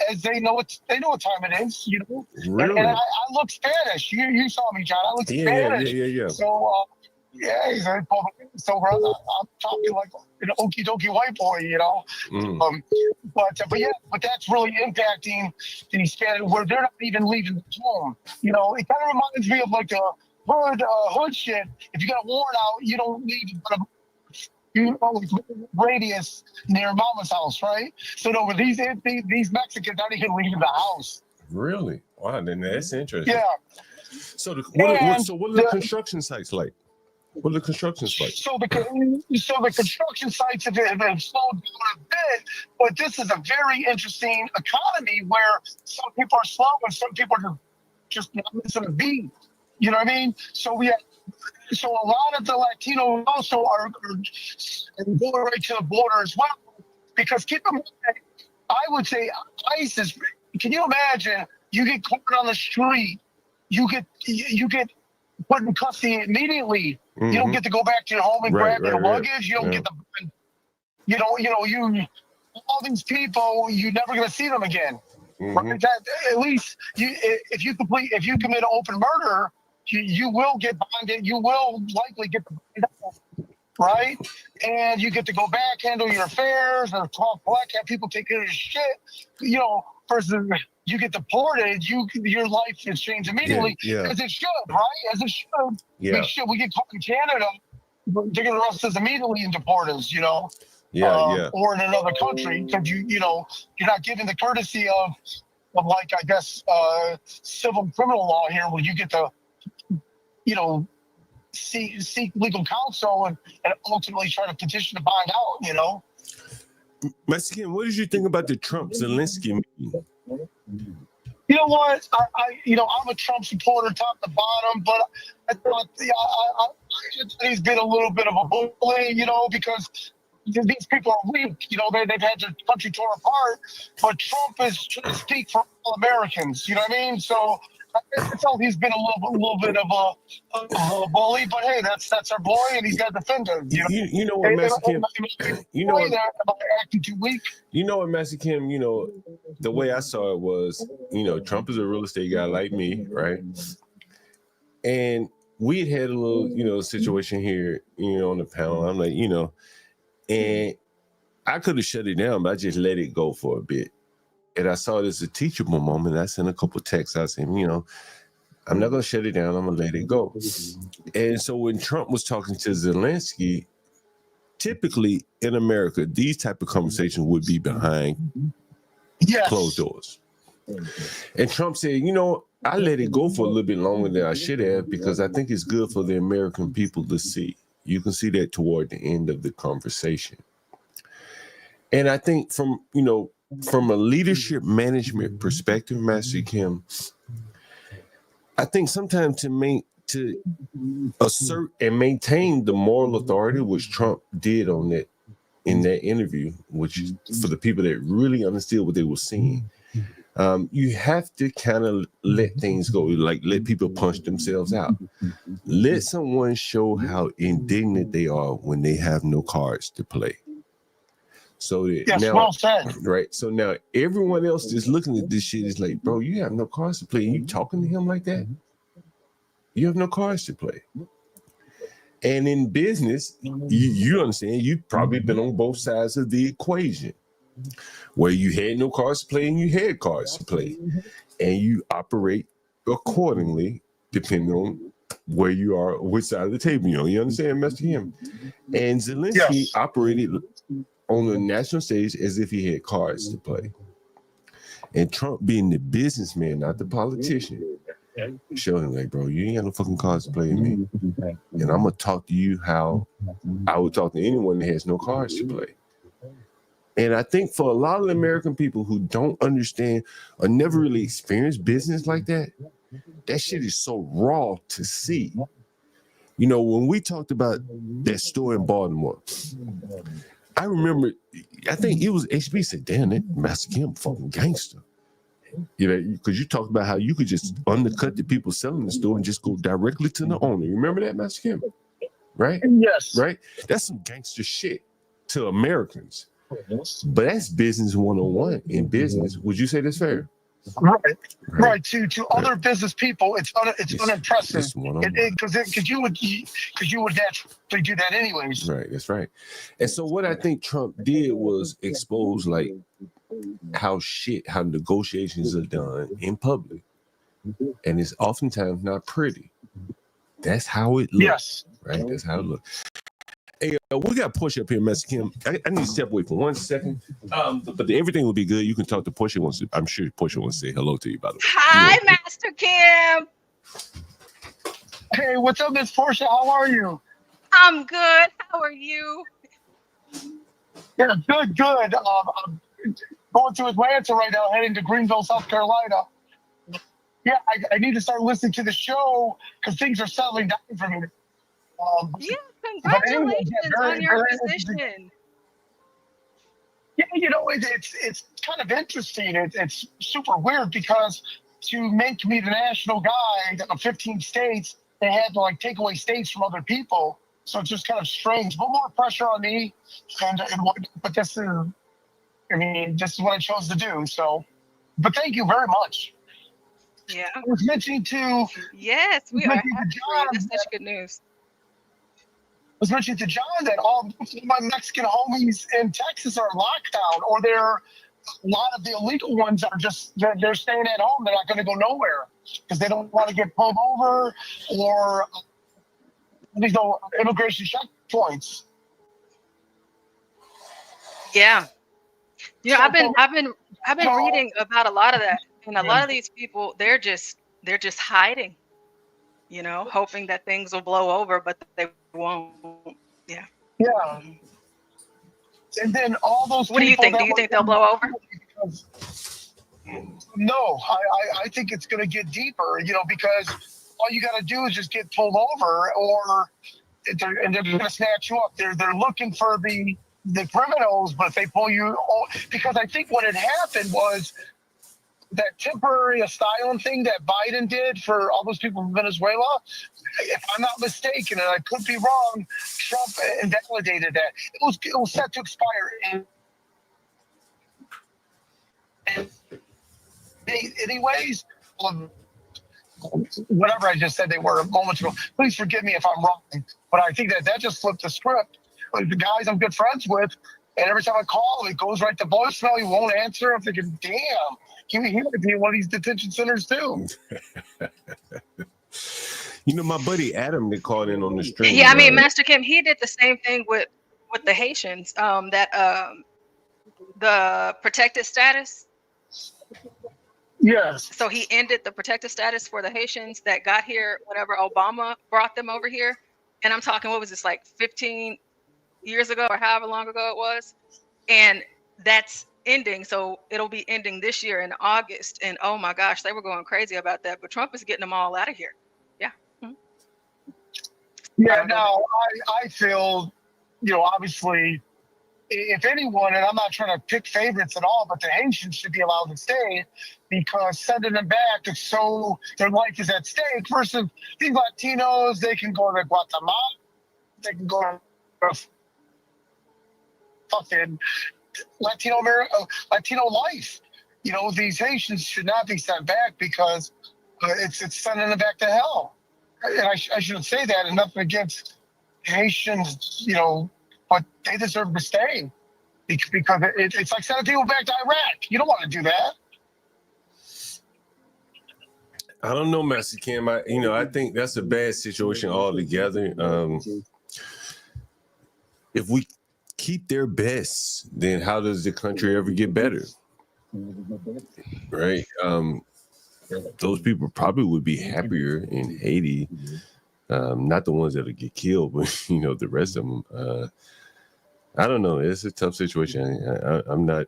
as they know what time it is, you know. Really? And I look Spanish. You saw me, John. I look Spanish. Yeah. So yeah, he's a so brother, I'm talking like an okie dokie white boy, you know. But that's really impacting the Hispanic, where they're not even leaving the home. You know, it kind of reminds me of like the hood shit. If you got a warrant out, you don't leave radius near mama's house, right? So no, these Mexicans aren't even leaving the house. Really? Wow, then that's interesting. Yeah. So what are the construction sites like? What are the construction sites? So the construction sites have slowed down a bit, but this is a very interesting economy where some people are slow and some people are just not missing a beat. You know what I mean? So a lot of the Latinos also are going right to the border as well. Because keep in mind, I would say ICE is. Can you imagine? You get caught on the street, you get put in custody immediately. You don't get to go back to your home and grab your luggage. You don't get the, all these people, you're never going to see them again. Right? That, at least if you commit an open murder, you will get bonded. You will likely get the bond out, right? And you get to go back, handle your affairs, or talk black, have people take care of your shit. You know, versus you get deported, your life is changed immediately, as it should, right? As it should. Yeah. We get caught in Canada, they're going to arrest us immediately and deport us, you know? Or in another country, because you're not given the courtesy of like, I guess, civil criminal law here, where you get to, seek legal counsel and ultimately try to petition to bond out, you know? Mexican, what did you think about the Trump-Zelensky meeting? You know what? I'm a Trump supporter top to bottom, but I thought he's been a little bit of a bully, because these people are weak. They've had their country torn apart, but Trump is trying to speak for all Americans. You know what I mean? So I felt he's been a little bit of a bully, but hey, that's our boy, and he's got defenders. You know what, Mexican? Acting too weak. You know what, Mexican? The way I saw it was, Trump is a real estate guy like me, right? And we had a little, situation here, on the panel. I'm like, and I could have shut it down, but I just let it go for a bit. And I saw it as a teachable moment. I sent a couple texts. I said, I'm not going to shut it down. I'm going to let it go. And so when Trump was talking to Zelensky, typically in America, these type of conversations would be behind closed doors. And Trump said, I let it go for a little bit longer than I should have, because I think it's good for the American people to see. You can see that toward the end of the conversation. And I think from a leadership management perspective, Master Kim, I think sometimes to assert and maintain the moral authority, which Trump did in that interview, which is for the people that really understood what they were seeing, you have to kind of let things go, like let people punch themselves out. Let someone show how indignant they are when they have no cards to play. So now, well said. Right. So now everyone else that's looking at this shit is like, bro, you have no cards to play. And you talking to him like that? You have no cards to play. And in business, you understand, you've probably been on both sides of the equation, where you had no cards to play and you had cards to play. And you operate accordingly, depending on where you are, which side of the table you're on. You understand, Mr. Kim? And Zelensky operated on the national stage as if he had cards to play. And Trump, being the businessman, not the politician, showed him like, bro, you ain't got no fucking cards to play with me. And I'm going to talk to you how I would talk to anyone that has no cards to play. And I think for a lot of American people who don't understand or never really experienced business like that, that shit is so raw to see. When we talked about that store in Baltimore, I remember, I think it was HB said, damn, that Master Kim fucking gangster. You know, because you talked about how you could just undercut the people selling the store and just go directly to the owner. You remember that, Master Kim? Right? Yes. Right? That's some gangster shit to Americans. But that's business 101 in business. Would you say that's fair? Right. To other business people, it's unimpressive. Because you would naturally do that anyways. Right. That's right. And so what I think Trump did was expose like how negotiations are done in public, and it's oftentimes not pretty. That's how it looks. Yes. Right. That's how it looks. Hey, we got Portia up here, Master Kim. I need to step away for 1 second. But everything will be good. You can talk to Portia. I'm sure Portia wants to say hello to you, by the way. Hi, Master Kim. Hey, what's up, Miss Portia? How are you? I'm good. How are you? Yeah, good. I'm going through Atlanta right now, heading to Greenville, South Carolina. Yeah, I need to start listening to the show because things are settling down for me. Yeah, congratulations on your position. Yeah, it's kind of interesting. It's super weird because to make me the national guide of 15 states, they had to like take away states from other people. So it's just kind of strange. But more pressure on me, but this is what I chose to do. So, but thank you very much. Yeah. I was mentioning to yes, we are happy for you. That's such good news. I was mentioning to John that all my Mexican homies in Texas are locked down, or a lot of the illegal ones are just they're staying at home. They're not going to go nowhere because they don't want to get pulled over or these immigration checkpoints. Yeah, I've been reading about a lot of that, and a lot of these people they're just hiding, hoping that things will blow over, but they won't. Yeah. Yeah. And then all those. What do you think? Do you think they'll blow over? No, I think it's going to get deeper. Because all you got to do is just get pulled over, and they're going to snatch you up. They're looking for the criminals, but if they pull you, because I think what had happened was that temporary asylum thing that Biden did for all those people from Venezuela, if I'm not mistaken, and I could be wrong, Trump invalidated that. It was set to expire anyways. Whatever I just said they were a moment ago. Please forgive me if I'm wrong, but I think that just flipped the script. Like the guys I'm good friends with, and every time I call, it goes right to voicemail. He won't answer. I'm thinking, damn, he might be in one of these detention centers too. My buddy Adam, they called in on the stream. Yeah, Master Kim, he did the same thing with the Haitians. The protected status. Yes. So he ended the protected status for the Haitians that got here whenever Obama brought them over here. And I'm talking, what was this, like 15 years ago or however long ago it was? And that's ending. So it'll be ending this year in August. And oh my gosh, they were going crazy about that. But Trump is getting them all out of here. Yeah. Mm-hmm. Yeah, no, I feel, obviously, if anyone, and I'm not trying to pick favorites at all, but the Haitians should be allowed to stay because sending them back is so their life is at stake. Versus these Latinos, they can go to Guatemala, they can go to fucking Latino life. These Haitians should not be sent back because it's sending them back to hell. And I shouldn't say that, and nothing against Haitians, but they deserve to stay because it's like sending people back to Iraq. You don't want to do that. I don't know, Master Kim. I think that's a bad situation altogether. If we keep their best, then how does the country ever get better? Right? Those people probably would be happier in Haiti. Not the ones that'll get killed, but the rest of them. I don't know. It's a tough situation. I'm not,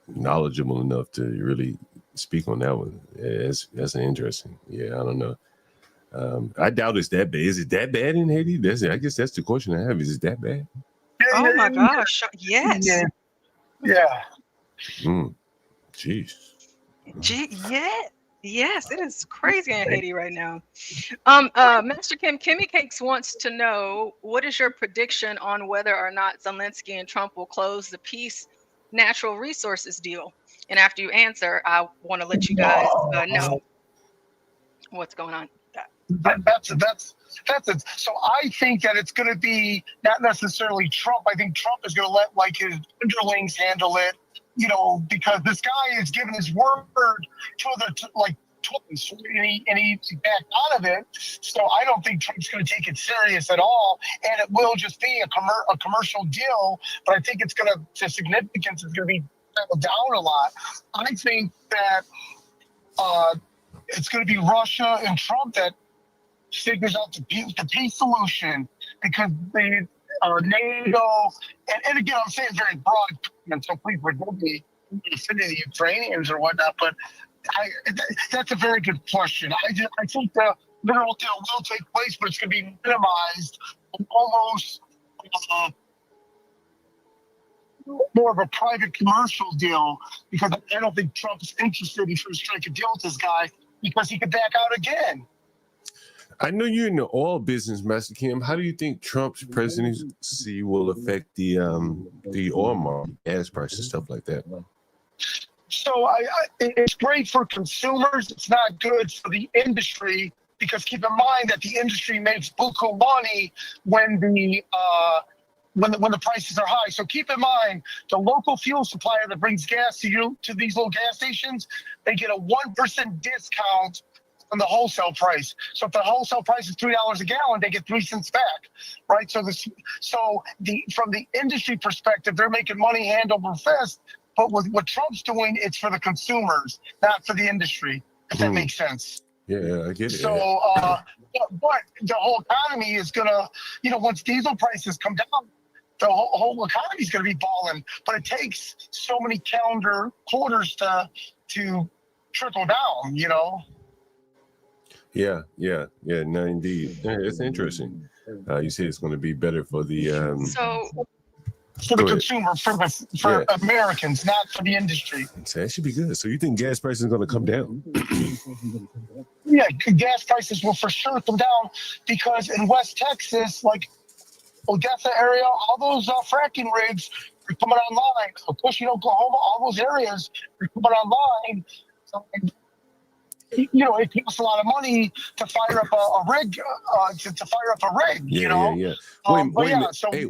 knowledgeable enough to really speak on that one. That's interesting. Yeah, I don't know. I doubt it's that bad. Is it that bad in Haiti? I guess that's the question I have. Is it that bad? Oh my gosh! Yes. Yeah. Jeez. Yes, it is crazy in Haiti right now. Master Kimmy Cakes wants to know, what is your prediction on whether or not Zelensky and Trump will close the peace natural resources deal? And after you answer, I want to let you guys know what's going on. That's it. So I think that it's going to be not necessarily Trump. I think Trump is going to let like his underlings handle it, you know, because this guy is giving his word to twice, and he backed out of it. So I don't think Trump's going to take it serious at all, and it will just be a commercial deal. But I think the significance is going to be down a lot. I think that it's going to be Russia and Trump that figures out the peace solution, because the NATO, and again, I'm saying very broad, and so please forgive me defending the Ukrainians or whatnot, but that's a very good question. I think the literal deal will take place, but it's going to be minimized, almost more of a private commercial deal, because I don't think Trump's interested in trying to strike a deal with this guy, because he could back out again. I know you're in the oil business, Master Kim. How do you think Trump's presidency will affect the oil market, gas prices, stuff like that? So it's great for consumers. It's not good for the industry, because keep in mind that the industry makes buku money when the prices are high. So keep in mind, the local fuel supplier that brings gas to these little gas stations, they get a 1% discount on the wholesale price. So if the wholesale price is $3 a gallon, they get 3 cents back, right? So from the industry perspective, they're making money hand over fist. But with what Trump's doing, it's for the consumers, not for the industry, if that makes sense. Yeah, I get it. So, but the whole economy is gonna, once diesel prices come down, the whole economy is gonna be balling. But it takes so many calendar quarters to trickle down, Yeah, no, indeed. Yeah, it's interesting. You say it's going to be better for the for the consumer, for Americans, not for the industry. So that should be good. So you think gas prices are going to come down? Yeah, gas prices will for sure come down, because in West Texas, like Odessa area, all those fracking rigs are coming online. Pushing Oklahoma, all those areas are coming online. So, it costs a lot of money to fire up a rig. Yeah. Wait a minute. Wait a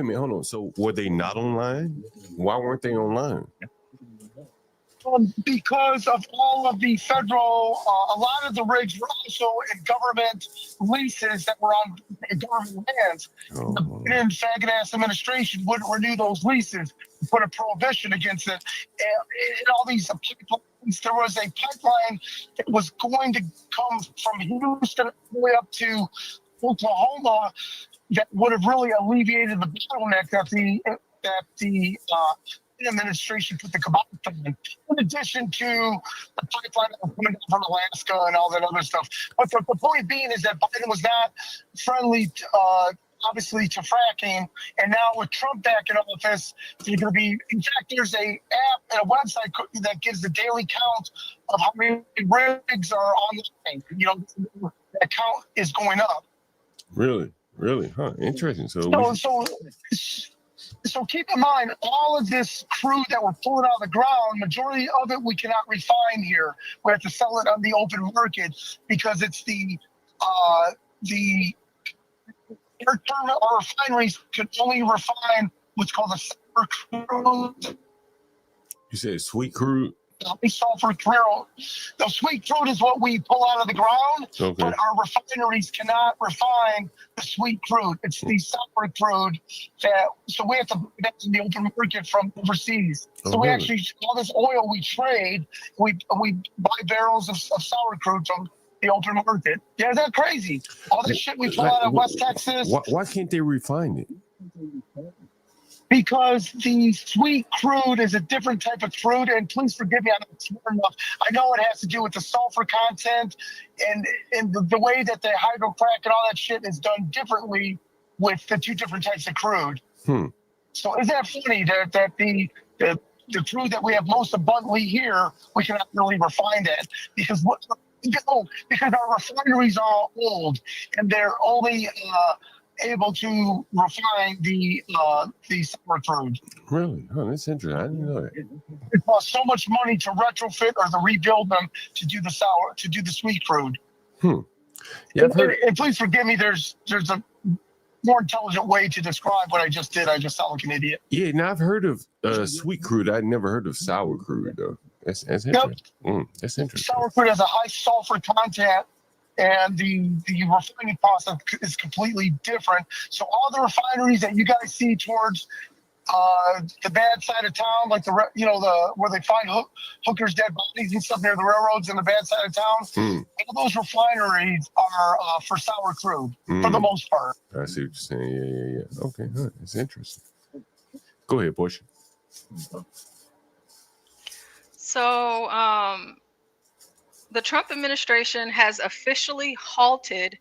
minute. Hold on. So were they not online? Why weren't they online? Because of all of the federal, a lot of the rigs were also in government leases that were on government lands. The Biden faggot-ass administration wouldn't renew those leases, put a prohibition against it. And all these pipelines, there was a pipeline that was going to come from Houston all the way up to Oklahoma that would have really alleviated the bottleneck that the administration put the kibosh on, in addition to the pipeline that was coming from Alaska and all that other stuff. But the point being is that Biden was not friendly, obviously, to fracking. And now with Trump back in office, there's going to be, in fact, there's a app and a website that gives the daily count of how many rigs are online. That count is going up. Really? Huh? Interesting. So keep in mind, all of this crude that we're pulling out of the ground, majority of it we cannot refine here. We have to sell it on the open market, because it's the air terminal or refineries can only refine what's called a sulfur crude. You said sweet crude? Sulfur crude. The sweet crude is what we pull out of the ground, but our refineries cannot refine the sweet crude. It's the sulfur crude so we have to buy that in the open market from overseas. So we actually, all this oil we trade, we buy barrels of sour crude from the open market. Yeah, is that crazy? All this shit we pull out of West Texas. Why can't they refine it? Because the sweet crude is a different type of crude, and please forgive me, I'm not smart enough. I know it has to do with the sulfur content and the way that the hydrocrack and all that shit is done differently with the two different types of crude. So isn't that funny that the the crude that we have most abundantly here, we cannot really refine that because because our refineries are all old and they're only able to refine the sour crude. Really? Oh, that's interesting. I didn't know that. It costs so much money to retrofit or to rebuild them to do the sweet crude. Yeah, I've heard. And please forgive me. There's a more intelligent way to describe what I just did. I just sound like an idiot. Yeah, now I've heard of sweet crude. I'd never heard of sour crude though. That's interesting. That's interesting. Sour crude has a high sulfur content, and the refining process is completely different. So all the refineries that you guys see towards the bad side of town, like where they find hookers' dead bodies and stuff near the railroads in the bad side of town, all those refineries are for sour crude for the most part. I see what you're saying. Yeah. Okay, it's interesting. Go ahead, Portia. So the Trump administration has officially halted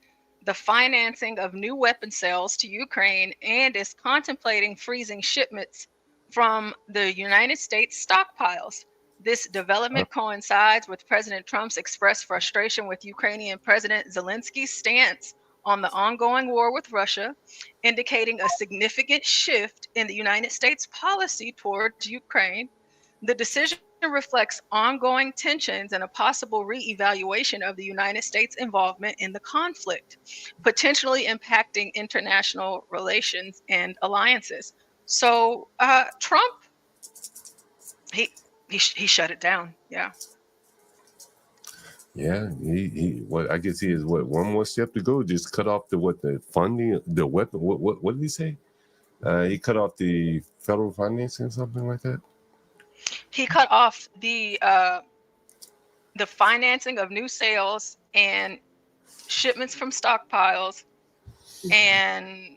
the financing of new weapon sales to Ukraine and is contemplating freezing shipments from the United States stockpiles. This development coincides with President Trump's expressed frustration with Ukrainian President Zelensky's stance on the ongoing war with Russia, indicating a significant shift in the United States policy towards Ukraine. The decision reflects ongoing tensions and a possible re-evaluation of the United States' involvement in the conflict, potentially impacting international relations and alliances. So Trump, he shut it down. Yeah. Yeah, he I guess he has one more step to go. Just cut off the funding, the weapon. What did he say? He cut off the federal financing or something like that. He cut off the financing of new sales and shipments from stockpiles, and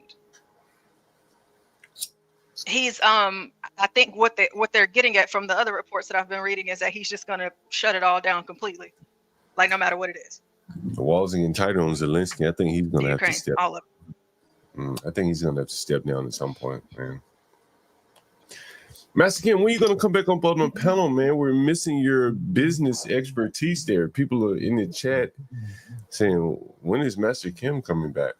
he's I think what they're getting at from the other reports that I've been reading is that he's just going to shut it all down completely, like no matter what it is. Walzing and tighter on Zelensky. I think he's going to have to step. All of I think he's going to have to step down at some point, man. Master Kim, when are you going to come back on the panel, man? We're missing your business expertise there. People are in the chat saying, when is Master Kim coming back?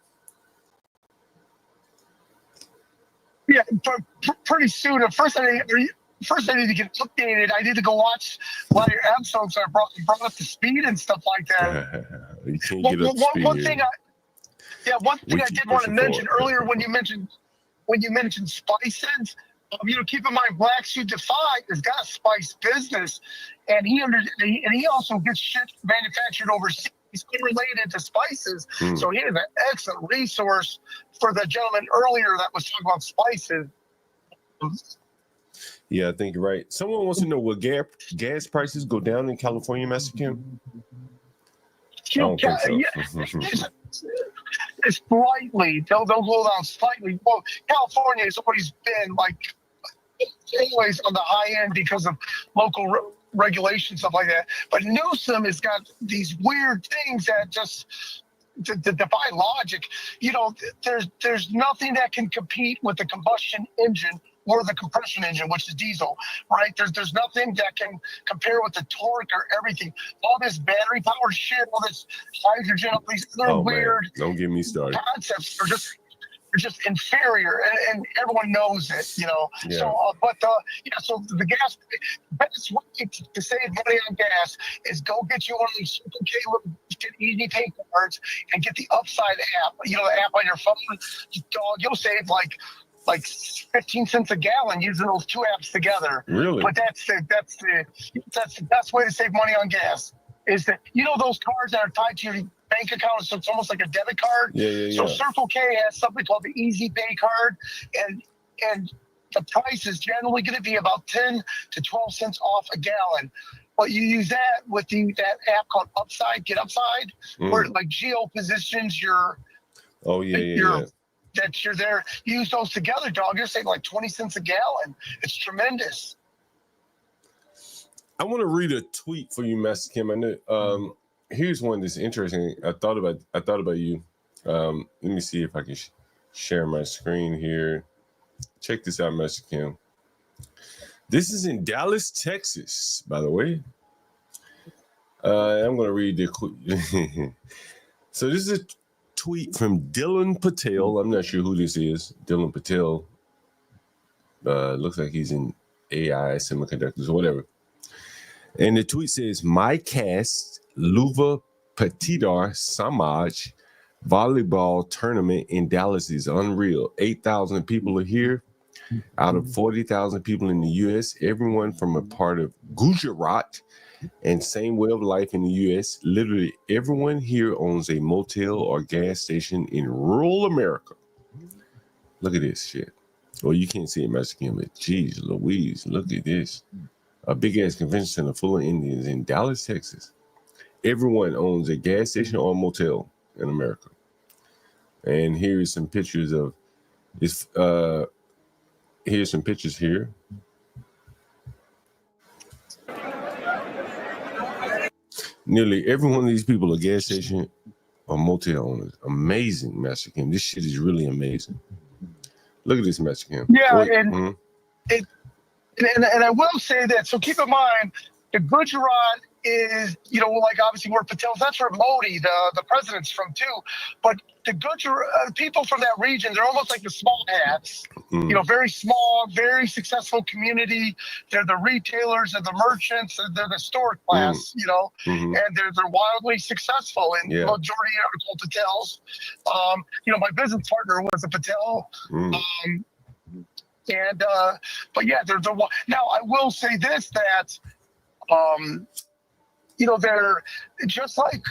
Yeah, pretty soon. First, I need to get updated. I need to go watch a lot of your episodes. So I brought up to speed and stuff like that. You can't get up to speed. One thing I did want to mention earlier when you mentioned spices. Keep in mind, Black Suit Defy has got a spice business, and he also gets shit manufactured overseas unrelated to spices. So he is an excellent resource for the gentleman earlier that was talking about spices. Yeah, I think you're right. Someone wants to know, will gas prices go down in California, Master Kim? I don't think so. It's slightly. They'll go down slightly. Well, California has always been always on the high end because of local regulations, stuff like that. But Newsom has got these weird things that just to defy logic. There's nothing that can compete with the combustion engine or the compression engine, which is diesel, right? There's nothing that can compare with the torque or everything. All this battery powered shit, all this hydrogen, all these other weird don't get me started. concepts are just inferior, and everyone knows it, Yeah. So, so the gas, best way to save money on gas is go get you one of these easy pay cards and get the Upside app. The app on your phone. Dog, you'll save like 15 cents a gallon using those two apps together. Really? But that's the best way to save money on gas. Is that those cards that are tied to your bank account, so it's almost like a debit card. Yeah. So Circle K has something called the Easy Pay card, and the price is generally going to be about 10 to 12 cents off a gallon. But you use that with that app called Upside, Get Upside, where it geo positions your. Oh yeah. That you're there. Use those together, dog. You're saving 20 cents a gallon. It's tremendous. I want to read a tweet for you, Master Kim. I know. Here's one that's interesting. I thought about you. Let me see if I can share my screen here. Check this out, Master Kim. This is in Dallas, Texas, by the way. I'm going to read the So this is a tweet from Dylan Patel. I'm not sure who this is. Dylan Patel. Looks like he's in AI semiconductors or whatever. And the tweet says, my cast Luva Patidar Samaj volleyball tournament in Dallas is unreal. 8,000 people are here out of 40,000 people in the U.S. Everyone from a part of Gujarat and same way of life in the U.S. Literally everyone here owns a motel or gas station in rural America. Look at this shit. Well, you can't see it, Mexican, but geez, Louise, look at this. A big-ass convention center full of Indians in Dallas, Texas. Everyone owns a gas station or a motel in America. And here's some pictures of this. Here's some pictures here. Nearly every one of these people are gas station or motel owners. Amazing, Master Kim. This shit is really amazing. Look at this, Master Kim. Yeah, Wait, and I will say that. So keep in mind, the Gujarat is, like obviously where Patel's, that's where Modi, the president's from too. But the Gujarat people from that region, they're almost like the small hats. Very small, very successful community. They're the retailers, they're the merchants, they're the store class, and they're wildly successful. And the majority are called Patels. My business partner was a Patel. But yeah, now I will say this, that they're just like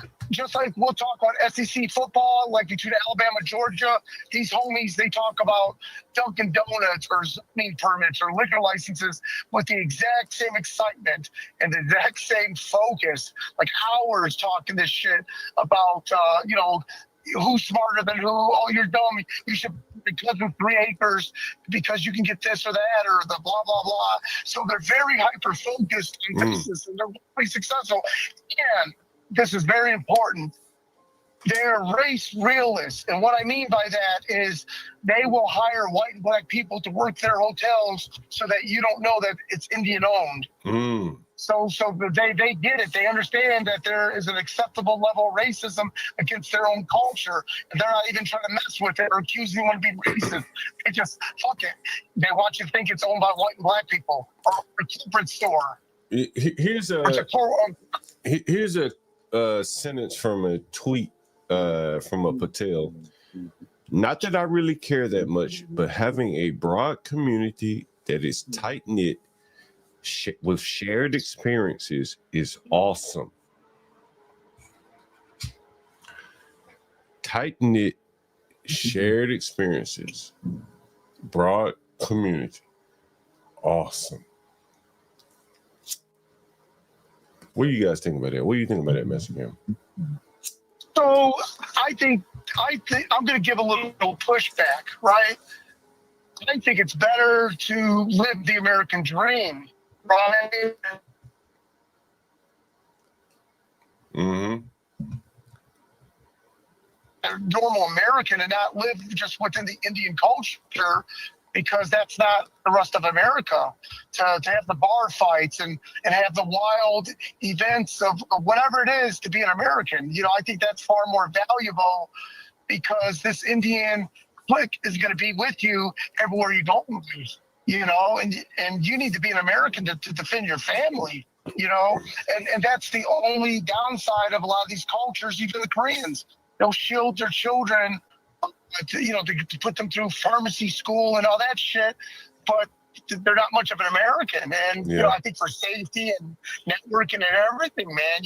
we'll talk about SEC football, like between Alabama, Georgia, these homies, they talk about Dunkin' Donuts or zoning permits or liquor licenses with the exact same excitement and the exact same focus. Like Howard's talking this shit about, who's smarter than who? Oh, you're dumb. You should, because of 3 acres, because you can get this or that, or the blah, blah, blah. So they're very hyper-focused on business, and they're very successful. And this is very important. They're race realists. And what I mean by that is they will hire white and black people to work their hotels so that you don't know that it's Indian owned. So they get it. They understand that there is an acceptable level of racism against their own culture. And they're not even trying to mess with it or accuse anyone of being racist. They just, fuck it. They want you to think it's owned by white and black people or a corporate store. Here's a sentence from a tweet from a Patel. Not that I really care that much, but having a broad community that is tight-knit with shared experiences is awesome. Tight-knit, shared experiences, broad community, awesome. What do you guys think about that? What do you think about that, Master Cam? So I think I'm going to give a little pushback, right? I think it's better to live the American dream, right? A normal American and not live just within the Indian culture, because that's not the rest of America. To have the bar fights and have the wild events of whatever it is to be an American, I think that's far more valuable, because this Indian clique is going to be with you everywhere you go, and you need to be an American to defend your family, and that's the only downside of a lot of these cultures, even the Koreans. They'll shield their children, to put them through pharmacy school and all that shit, but they're not much of an American. And I think for safety and networking and everything, man,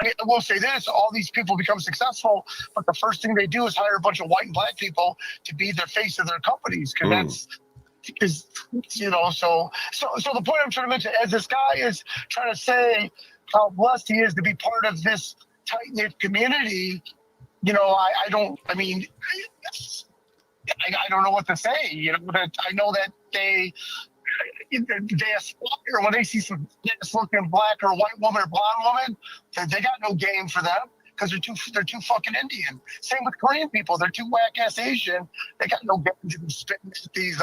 I will say this: all these people become successful, but the first thing they do is hire a bunch of white and black people to be the face of their companies, because so the point I'm trying to mention, as this guy is trying to say how blessed he is to be part of this tight-knit community, I don't know what to say, but I know that they aspire when they see some looking black or white woman or blonde woman, they got no game for them, because they're too fucking Indian. Same with Korean people. They're too whack-ass Asian. They got no game to be spitting at these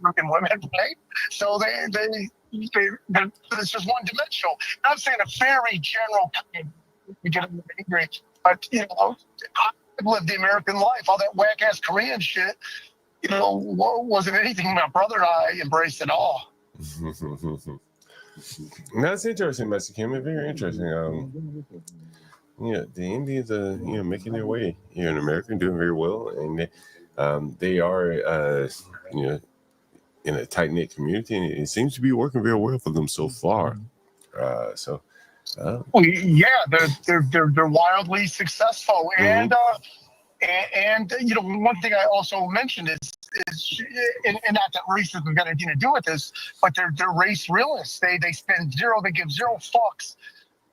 American women, right? So they it's just one dimensional. I'm saying a very general kind of get angry, but I've lived the American life. All that whack ass Korean shit, wasn't anything my brother and I embraced at all. That's interesting, Mexican. Very interesting. The Indians are making their way here in America and doing very well, and they are in a tight knit community, and it seems to be working very well for them so far. Well, yeah, they're wildly successful, and one thing I also mentioned is not that racism got anything to do with this, but they're race realists. They give zero fucks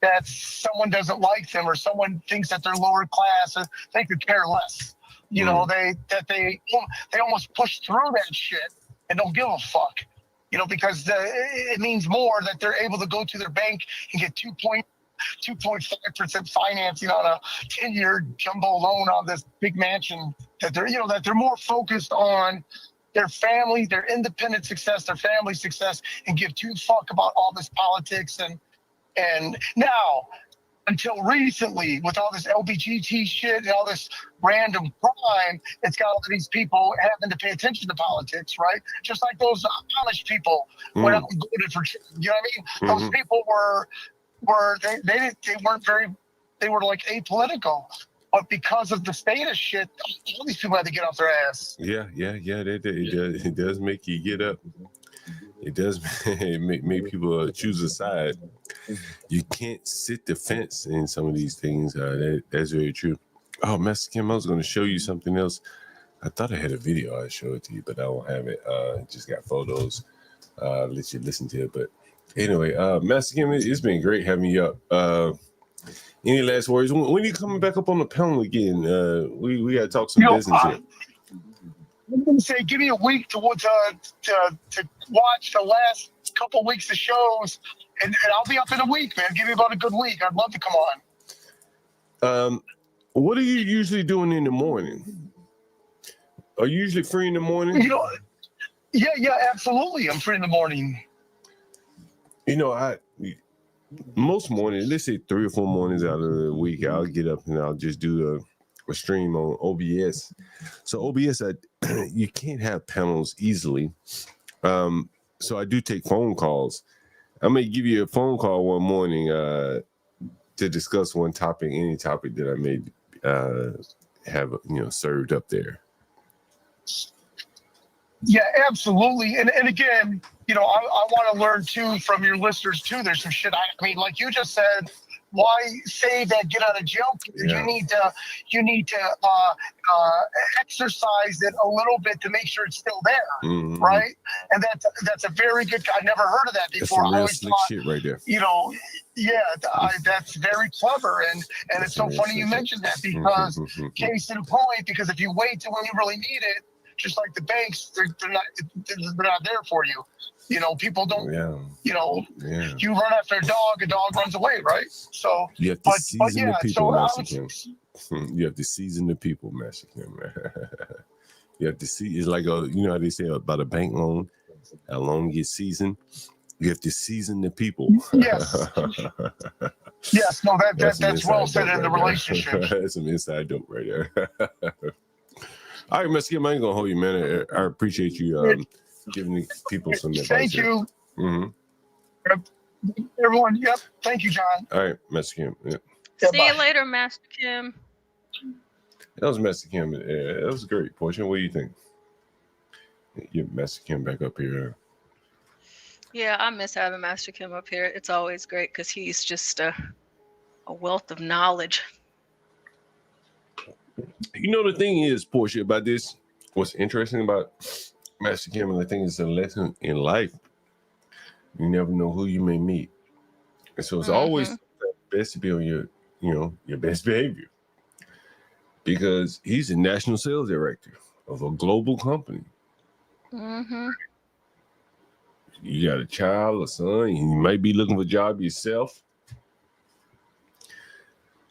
that someone doesn't like them or someone thinks that they're lower class, or they could care less. They almost push through that shit and don't give a fuck. Because it means more that they're able to go to their bank and get 2.5% financing on a 10-year jumbo loan on this big mansion. That they're more focused on their family, their independent success, their family success, and give two fuck about all this politics. And now, until recently, with all this LBGT shit and all this random crime, it's got all these people having to pay attention to politics, right? Just like those Amish people went out and voted for, you know what I mean? Those people they were like apolitical, but because of the status shit, all these people had to get off their ass. Yeah. It does make you get up. It does make people choose a side. You can't sit the fence in some of these things. That's very true. Oh, Master Kim, I was going to show you something else. I thought I had a video I'd show it to you, but I don't have it. Just got photos. Let you listen to it. But anyway, Master Kim, it's been great having you up. Any last words? When are you coming back up on the panel again? We got to talk some business here. I'm going to say, give me a week to watch the last couple weeks of shows, and I'll be up in a week, man. Give me about a good week. I'd love to come on. What are you usually doing in the morning? Are you usually free in the morning? Yeah, absolutely. I'm free in the morning. Most mornings, let's say 3 or 4 mornings out of the week, I'll get up and I'll just do a stream on OBS. So OBS, you can't have panels easily. So I do take phone calls. I may give you a phone call one morning to discuss one topic, any topic that I may have served up there. Yeah, absolutely. And again, I want to learn too from your listeners too. There's some shit. I mean, like you just said, why say that get out of jail? Yeah. You need to exercise it a little bit to make sure it's still there, right? And that's a very good. I never heard of that before. That's some real slick shit right there. That's very clever, and it's so funny you mentioned that because case in point, because if you wait till when you really need it, just like the banks, they're not there for you. People don't. You run after a dog runs away, right? So you have to season the people, Master Kim. You have to season the people, Master Kim. You have to see. It's like how they say about a bank loan. A loan gets seasoned. You have to season the people. Yes. Yes. No, that's well said in the relationship. That's some inside dope right there. All right, Master Kim, I ain't gonna hold you, man. I appreciate you giving the people some advice. Thank you. Everyone, yep. Thank you, John. All right, Master Kim. Yep. See you later, Master Kim. That was Master Kim. That was great. Portia, what do you think? Get Master Kim back up here. Yeah, I miss having Master Kim up here. It's always great because he's just a wealth of knowledge. The thing is, Portia, about this, what's interesting about Master Kim, and I think it's a lesson in life. You never know who you may meet. And so it's always best to be on your best behavior. Because he's a national sales director of a global company. You got a child, a son, you might be looking for a job yourself.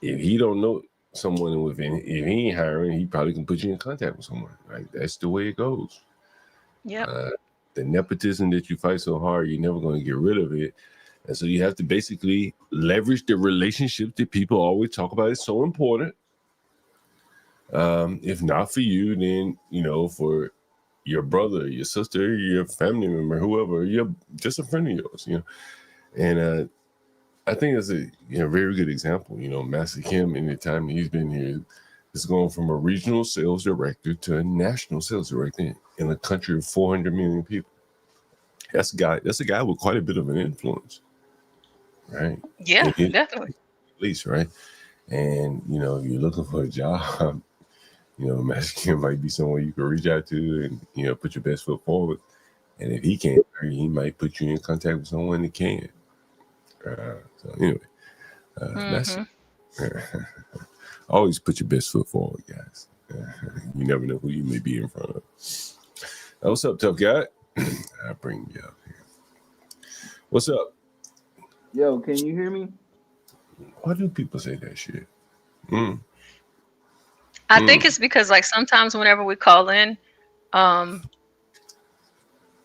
If he don't know someone if he ain't hiring, he probably can put you in contact with someone. Right? That's the way it goes. Yep. the nepotism that you fight so hard, you're never going to get rid of it. And so you have to basically leverage the relationships that people always talk about. It's so important. If not for you, then, you know, for your brother, your sister, your family member, whoever, you're just a friend of yours, you know. And I think that's a very good example. You know, Master Kim, in the time he's been here, is going from a regional sales director to a national sales director in a country of 400 million people. That's a guy with quite a bit of an influence, right? Yeah, definitely. At least, right? And, you know, you're looking for a job, you know, Master Kim might be someone you can reach out to and, you know, put your best foot forward. And if he can't, he might put you in contact with someone that can. So anyway, that's always put your best foot forward, guys. You never know who you may be in front of. What's up, tough guy? I'll bring you up here. What's up? Yo, can you hear me? Why do people say that shit? I think it's because, like, sometimes whenever we call in,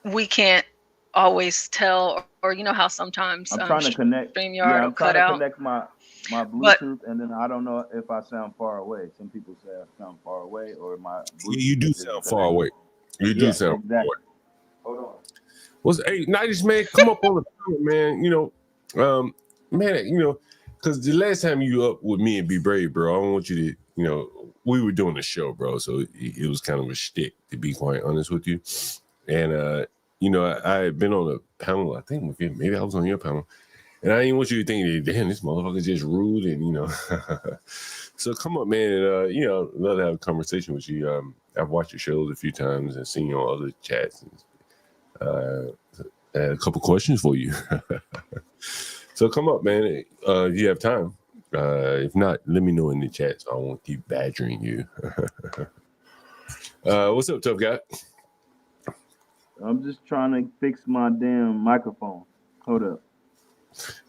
we can't always tell, or you know how sometimes I'm trying to connect. StreamYard will I'm cut trying to out. connect my Bluetooth, and then I don't know if I sound far away. Some people say I sound far away, or my Bluetooth You do sound far away. You do sound far away. Hold on. Hey, Nightish, man, come up on the panel, man. You know, man, you know, because the last time you up with me and Be Brave, bro, I don't want you to, you know, we were doing a show, bro, so it was kind of a shtick, to be quite honest with you. And you know, I had been on a panel, I think with you, maybe I was on your panel, and I didn't want you to think that, damn, this motherfucker's just rude, and you know. So come up, man, and you know, love to have a conversation with you. I've watched your shows a few times and seen you on other chats. And, I had a couple questions for you. So come up, man. If you have time. If not, let me know in the chat so I won't keep badgering you. What's up, tough guy? I'm just trying to fix my damn microphone. Hold up.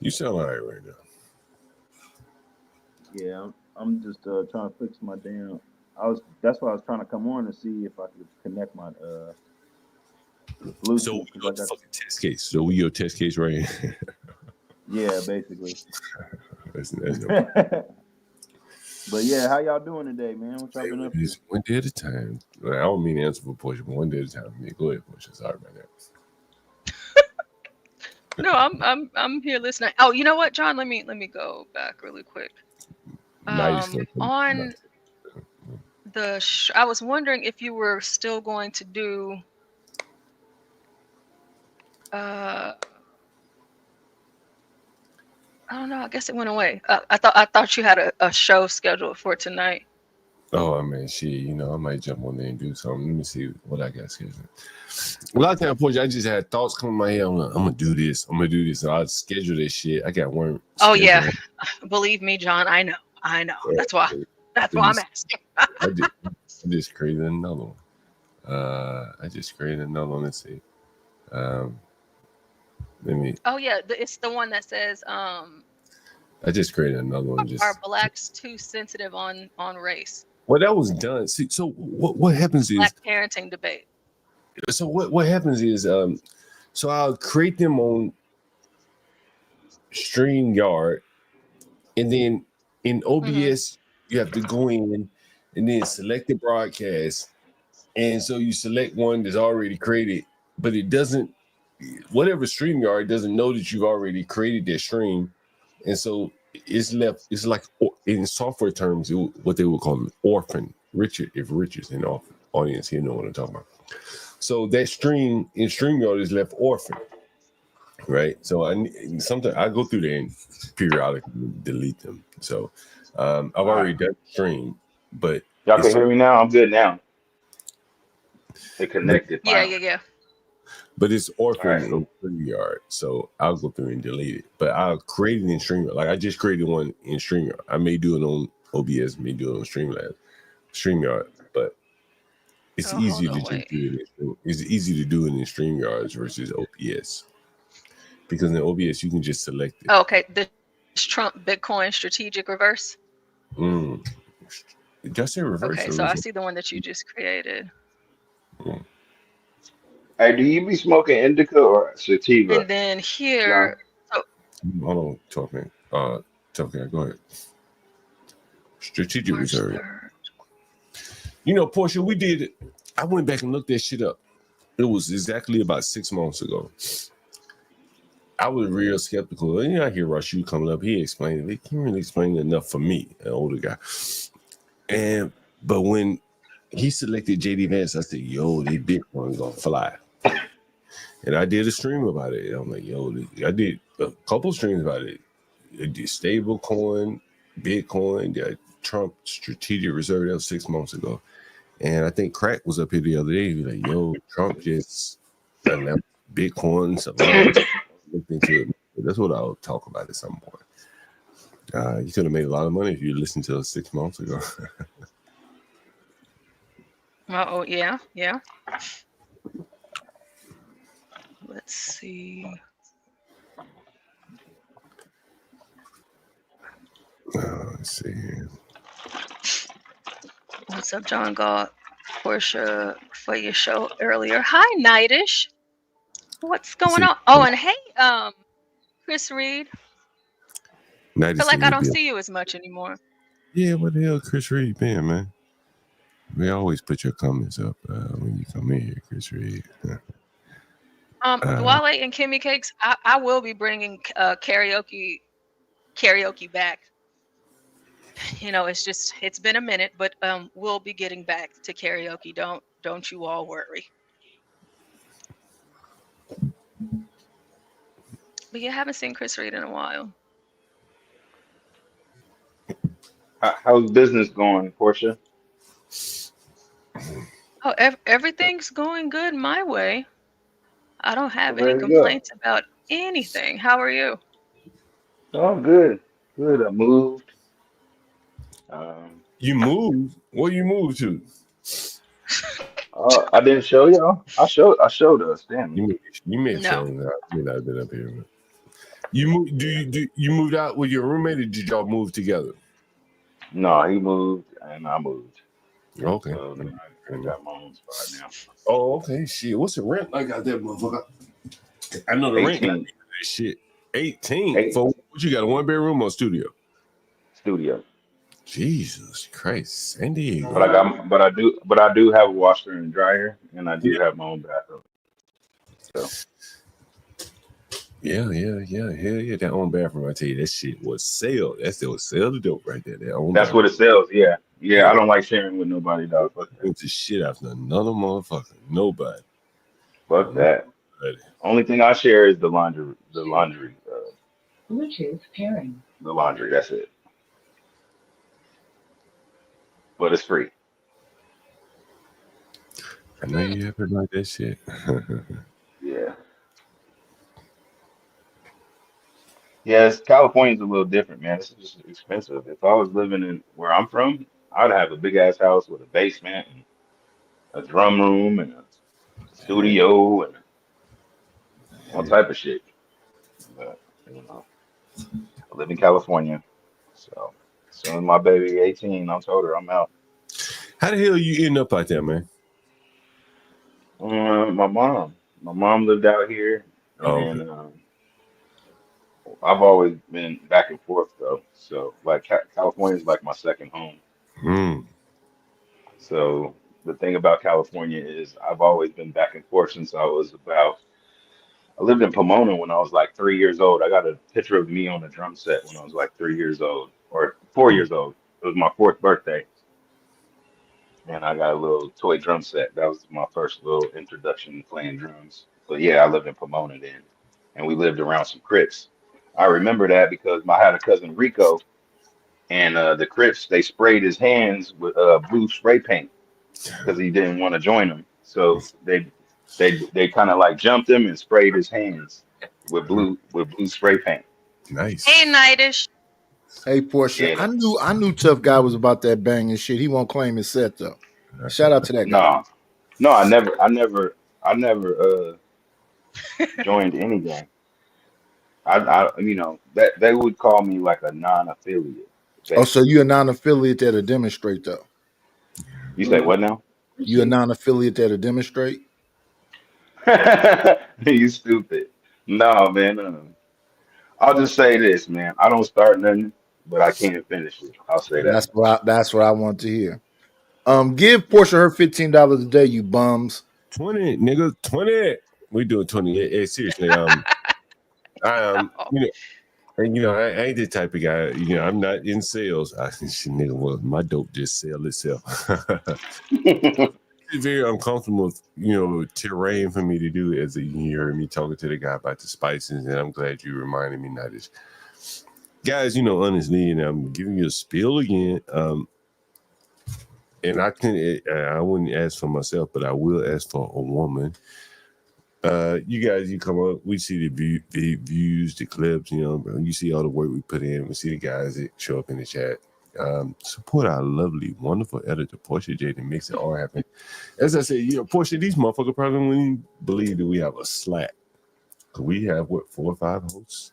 You sound all right right now. Yeah, I'm just trying to fix my damn. That's why I was trying to come on to see if I could connect my Bluetooth. So we got the fucking test case. So we your test case right here. Yeah, basically. That's no But yeah, how y'all doing today, man? What y'all been up to? Just one day at a time. I don't mean to answer for Portia, but one day at a time. Yeah, go ahead, Portia. Sorry about that. No, I'm here listening. Oh, you know what, John? Let me go back really quick. On the I was wondering if you were still going to do I don't know. I guess it went away. I thought you had a show scheduled for tonight. Oh man, shit. You know, I might jump on there and do something. Let me see what I got scheduled. A lot of times, Portia, I just had thoughts come in my head. I'm gonna do this. I'm gonna do this. So I schedule this shit. I got one. Oh yeah, believe me, John. I know. That's why I'm asking. I just created another one. Let's see. Let me. Oh yeah, it's the one that says I just created another one. Are blacks too sensitive on race? Well, that was done. See, so what happens is Black parenting debate. So what happens is so I'll create them on StreamYard, and then in OBS you have to go in and then select the broadcast, and so you select one that's already created, but it doesn't. Whatever StreamYard doesn't know that you've already created that stream, and so it's left. It's like in software terms, what they would call an orphan. If Richard's in the audience, he'll know what I'm talking about. So that stream in StreamYard is left orphan, right? So sometimes I go through there and periodically delete them. So I've already done the stream, but y'all can hear me now. I'm good now. It connected. Yeah. But it's orphaned on StreamYard, so I'll go through and delete it. But I'll create it in StreamYard. Like I just created one in StreamYard. I may do it on OBS, may do it on StreamYard, but it's easy to just do it. It's easy to do it in StreamYards versus OBS, because in OBS you can just select it. Oh, okay, the Trump Bitcoin strategic reverse. Did I say reverse? Okay, so I see the one that you just created. Hey, do you be smoking indica or sativa, And then John? here, so Hold on, talking. Talking. Go ahead. Strategic March reserve. 3rd. You know, Portia, we did. I went back and looked that shit up. It was exactly about 6 months ago. I was real skeptical. You know, I hear Rashu coming up. He explained it. He can't really explain it enough for me, an older guy. But when he selected JD Vance, I said, "Yo, they Bitcoin gonna fly." And I did a stream about it. I'm like, "Yo," I did a couple streams about it. It did stable coin, Bitcoin, the Trump strategic reserve. That was 6 months ago. And I think Crack was up here the other day. He was like, "Yo, Trump just announced Bitcoin, Solana." Looked into it. That's what I'll talk about at some point. You could have made a lot of money if you listened to us 6 months ago. Oh, yeah. Let's see. Let's see. What's up, John Galt? Portia, for your show earlier. Hi, Nightish. What's going on? Oh, and hey, Chris Reid. I feel like I don't see you as much anymore. Yeah, what the hell, Chris Reid been, man? We always put your comments up when you come in here, Chris Reid. Wale and Kimmy Cakes, I will be bringing karaoke back. You know, it's been a minute, but we'll be getting back to karaoke. Don't you all worry. But you haven't seen Chris Reid in a while. How's business going, Portia? Oh, everything's going good my way. I don't have any Very good. complaints about anything. How are you? Oh, good. Good. I moved. You moved? Where you moved to? I didn't show y'all. I showed us, Stanley. You may have shown that. I may not have been up here. But you moved? You moved out with your roommate, or did y'all move together? No, he moved and I moved. Okay. So I got my own spot now. Oh, okay. Shit. What's the rent like out there, motherfucker? I know the rent. 18. Shit. 18. For what you got? A 1-bedroom or studio? Studio. Jesus Christ, San Diego. But I do have a washer and dryer, and I do have my own bathroom. So. Yeah. Hell yeah, that own bathroom. I tell you, that shit was sell. That still sell the dope right there. That's what it sells. Yeah. I don't like sharing with nobody, dog. It's the shit after another motherfucker. Nobody. Fuck that. Only thing I share is the laundry. Bluetooth pairing. The laundry. That's it. But it's free. I know you ever like that shit. Yeah. Yes, California's a little different, man. It's just expensive. If I was living in where I'm from, I'd have a big ass house with a basement and a drum room and a studio and all type of shit. But you know, I live in California, so as soon as my baby 18, I told her I'm out. How the hell you end up out there, man? My mom lived out here, and I've always been back and forth though. So like California is like my second home. So the thing about California is I've always been back and forth since I lived in Pomona when I was like 3 years old. I got a picture of me on a drum set when I was like 3 years old or 4 years old. It was my 4th birthday. And I got a little toy drum set. That was my first little introduction to playing drums. But yeah, I lived in Pomona then. And we lived around some Crips. I remember that because I had a cousin Rico, and the Crips, they sprayed his hands with blue spray paint because he didn't want to join them. So they kind of like jumped him and sprayed his hands with blue spray paint. Nice. Hey, Nightish. Hey, Portia, Yeah. I knew Tough Guy was about that banging shit. He won't claim his set though. Shout out to that guy. No, I never joined any gang. I that they would call me like a non-affiliate. Oh, so you're a non-affiliate that'll demonstrate though? You say what now? You a non-affiliate that'll demonstrate? You stupid. No, man. I'll just say this, man. I don't start nothing, but I can't finish it. I'll say that much. That's what I want to hear. Give Portia her $15 a day, you bums. 20, nigga, 20. We doing 20. Hey, seriously, I ain't the type of guy. I'm not in sales. Nigga, well, my dope just sell itself. It's very uncomfortable, terrain for me to do. As you heard me talking to the guy about the spices, and I'm glad you reminded me not this. Guys, honestly, and I'm giving you a spiel again. And I wouldn't ask for myself, but I will ask for a woman. You guys, you come up, we see the views, the clips, you see all the work we put in. We see the guys that show up in the chat. Support our lovely, wonderful editor, Portia J, to makes it all happen. As I said, Portia, these motherfuckers probably wouldn't believe that we have a Slack. We have, 4 or 5 hosts?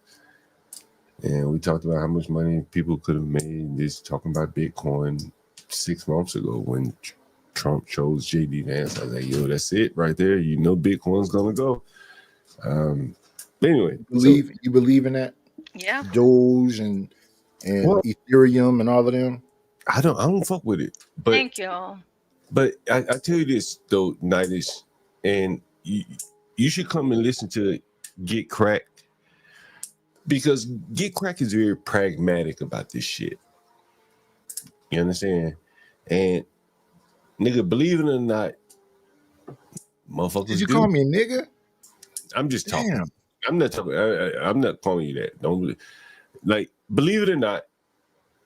And we talked about how much money people could have made just talking about Bitcoin 6 months ago when Trump chose JD Vance. I was like, yo, that's it right there. Bitcoin's gonna go. But anyway, You believe in that? Yeah. Doge and Ethereum and all of them. I don't fuck with it. But Thank y'all. But I tell you this though, Nightish, and you should come and listen to Get Cracked, because Get Cracked is very pragmatic about this shit. You understand? And nigga, believe it or not, motherfuckers. Did you call me a nigga? I'm just talking. I'm not talking. I'm not calling you that. Don't believe it or not,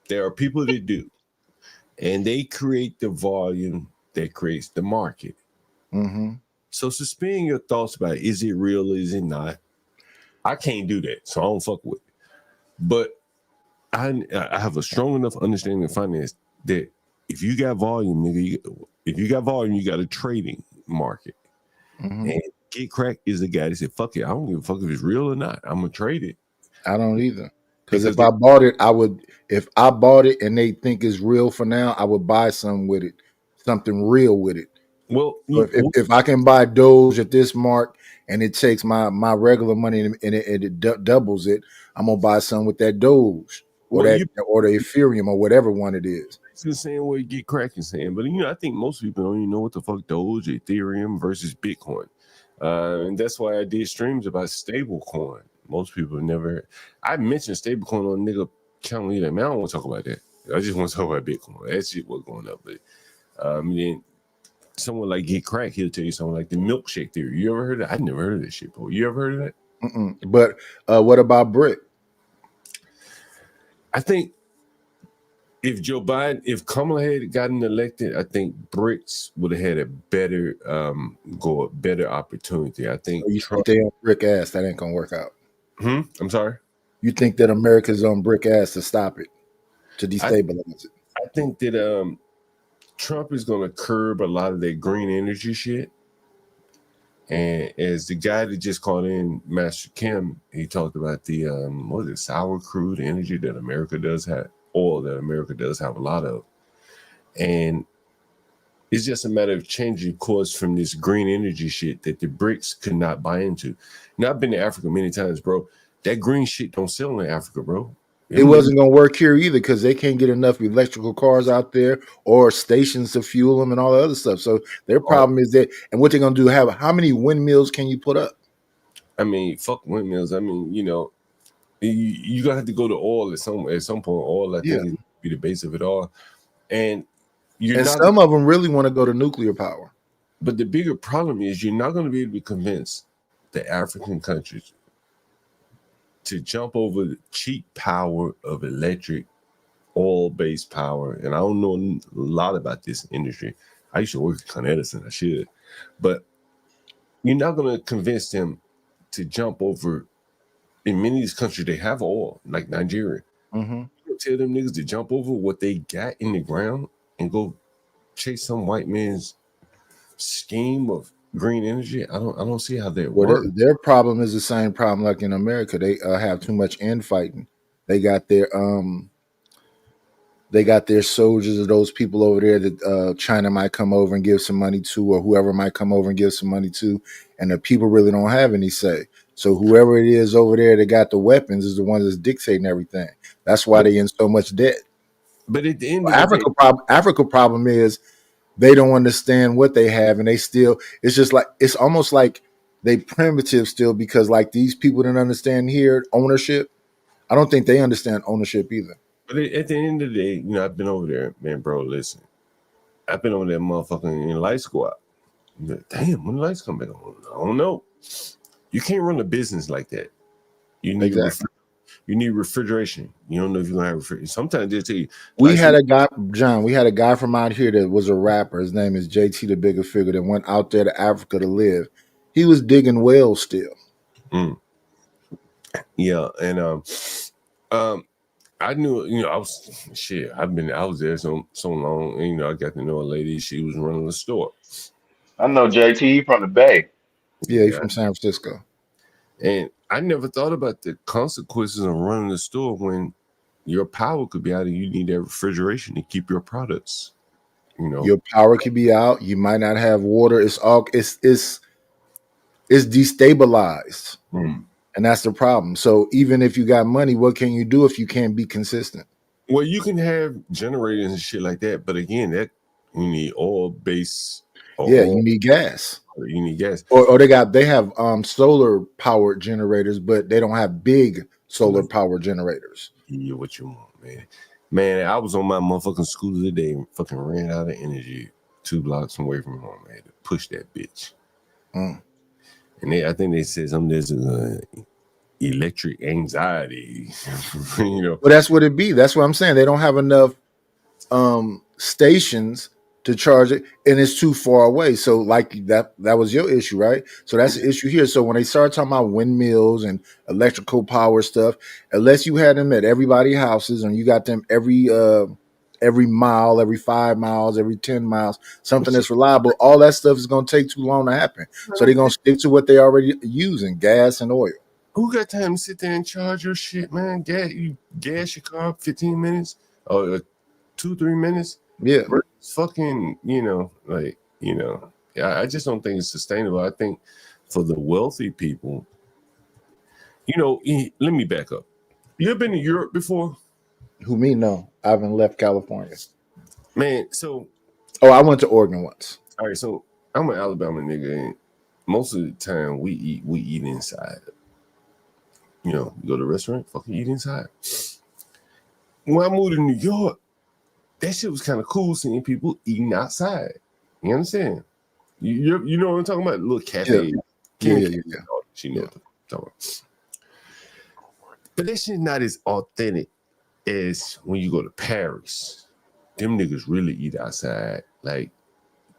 there are people that do, and they create the volume that creates the market. Mm-hmm. So suspend your thoughts about is it real, is it not? I can't do that, so I don't fuck with it. But I have a strong enough understanding of finance that if you got volume, nigga, you got a trading market. Mm-hmm. And Get Cracked is the guy that said, fuck it, I don't give a fuck if it's real or not. I'm gonna trade it. I don't either. Because if I bought it, if I bought it and they think it's real for now, I would buy something with it, something real with it. Well, so if I can buy Doge at this mark and it takes my regular money and it doubles it, I'm gonna buy something with that Doge or the Ethereum or whatever one it is. It's the same way Get Cracked is saying, but I think most people don't even know what the fuck Doge, Ethereum versus Bitcoin, and that's why I did streams about stable coin. Most people never. I mentioned stablecoin on nigga County. Man, I don't want to talk about that. I just want to talk about Bitcoin. That shit was going up. But then someone like Get Cracked, he'll tell you something like the milkshake theory. You ever heard of that? I never heard of that shit, bro. You ever heard of that? Mm-mm. But what about Brick? I think if Kamala had gotten elected, I think BRICS would have had a better better opportunity. I think you think they on brick ass, that ain't gonna work out. I'm sorry. You think that America's on brick ass to stop it, to destabilize it? I think that Trump is going to curb a lot of that green energy shit. And as the guy that just called in, Master Kim, he talked about the sour crude energy that America does have, oil that America does have a lot of. And it's just a matter of changing course from this green energy shit that the BRICS could not buy into. Now, I've been to Africa many times, bro. That green shit don't sell in Africa, bro. It wasn't going to work here either because they can't get enough electrical cars out there or stations to fuel them and all the other stuff. So their problem is that, and what they're going to do, how many windmills can you put up? I mean, fuck windmills. I mean, you're going to have to go to oil at some point. Oil, I think, is be the base of it all. And some of them really want to go to nuclear power. But the bigger problem is you're not going to be able to convince the African countries to jump over the cheap power of electric, oil-based power. And I don't know a lot about this industry. I used to work at Con Edison, I should. But you're not going to convince them to jump over. In many of these countries, they have oil, like Nigeria. Mm-hmm. You tell them niggas to jump over what they got in the ground and go chase some white man's scheme of green energy. I don't see how that works. Their problem is the same problem like in America. They have too much infighting. They got their they got their soldiers or those people over there that China might come over and give some money to, or whoever might come over and give some money to, and the people really don't have any say. So whoever it is over there that got the weapons is the one that's dictating everything. That's why they in so much debt. But at the end of the day, Africa problem is they don't understand what they have, and they still. It's just like it's almost like they primitive still, because like these people didn't understand here ownership. I don't think they understand ownership either. But at the end of the day, you know, I've been over there, man, bro. Listen, I've been over there, motherfucking in light squad. Damn, when the lights come back on, I don't know. You can't run a business like that. You need you need refrigeration. You don't know if you're gonna have refrigeration. Sometimes they'll tell you. We had a guy, John. We had a guy from out here that was a rapper. His name is JT the Bigger Figure, that went out there to Africa to live. He was digging wells still. Yeah, and I knew, you know, I was there so long, and, you know, I got to know a lady. She was running the store. I know JT from the Bay. Yeah, he's from San Francisco. And I never thought about the consequences of running the store when your power could be out and you need that refrigeration to keep your products. You know, your power could be out. You might not have water. It's destabilized, and that's the problem. So even if you got money, what can you do if you can't be consistent? Well, you can have generators and shit like that, but again, that you need oil base. You need gas. You need gas. Or they have solar powered generators, but they don't have big solar power generators. Yeah, what you want, man? Man, I was on my motherfucking scooter today and fucking ran out of energy 2 blocks away from home. I had to push that bitch. And I think they said something there's electric anxiety. You know. Well, that's what it be. That's what I'm saying. They don't have enough stations to charge it, and it's too far away. So like that was your issue, right? So that's the issue here. So when they start talking about windmills and electrical power stuff, unless you had them at everybody's houses and you got them every mile, every 5 miles, every 10 miles, something that's reliable, all that stuff is going to take too long to happen. So they're going to stick to what they already using, gas and oil. Who got time to sit there and charge your shit, man? Gas your car 15 minutes or 2-3 minutes? Yeah. Fucking, you know, like, you know, I just don't think it's sustainable. I think for the wealthy people, you know, let me back up. You ever been to Europe before? Who, me? No, I haven't left California. Man, so. Oh, I went to Oregon once. All right, so I'm an Alabama nigga, and most of the time we eat inside. You know, you go to a restaurant, fucking eat inside. When I moved to New York, that shit was kind of cool seeing people eating outside. You understand? You know what I'm talking about? Little cafe. Yeah. She knows what I'm talking about. But that shit not as authentic as when you go to Paris. Them niggas really eat outside. Like,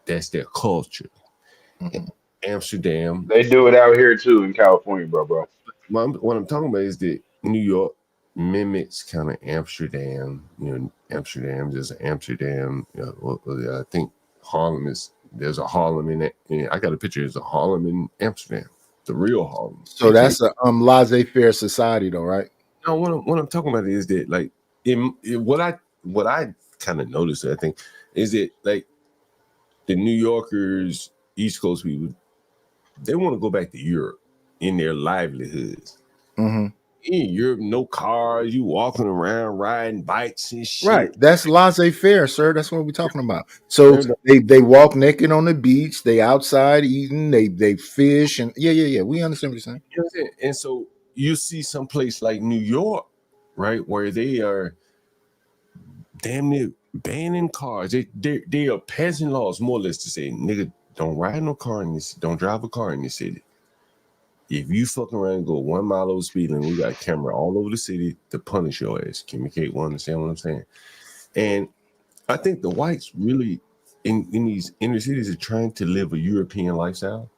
that's their culture. Amsterdam. They do it out here too in California, bro. What I'm talking about is that New York mimics kind of Amsterdam. You know, Amsterdam, there's an Amsterdam. I think Harlem there's a Harlem in it. I got a picture. There's a Harlem in Amsterdam, the real Harlem. So that's a laissez-faire society, though, right? No, what I'm talking about is that, like, what I kind of noticed, I think, is that, like, the New Yorkers, East Coast people, they want to go back to Europe in their livelihoods. In Europe, no cars, you walking around riding bikes and shit. Right. That's laissez-faire, sir. That's what we're talking about. So they walk naked on the beach, they outside eating, they fish, and yeah. We understand what you're saying. You know what I'm saying? And so you see some place like New York, right, where they are damn near banning cars. They are passing laws, more or less, to say, nigga, don't ride no car in this, don't drive a car in this city. If you fucking around and go 1 mile over speed limit, we got a camera all over the city to punish your ass. Communicate, will understand what I'm saying? And I think the whites really in these inner cities are trying to live a European lifestyle,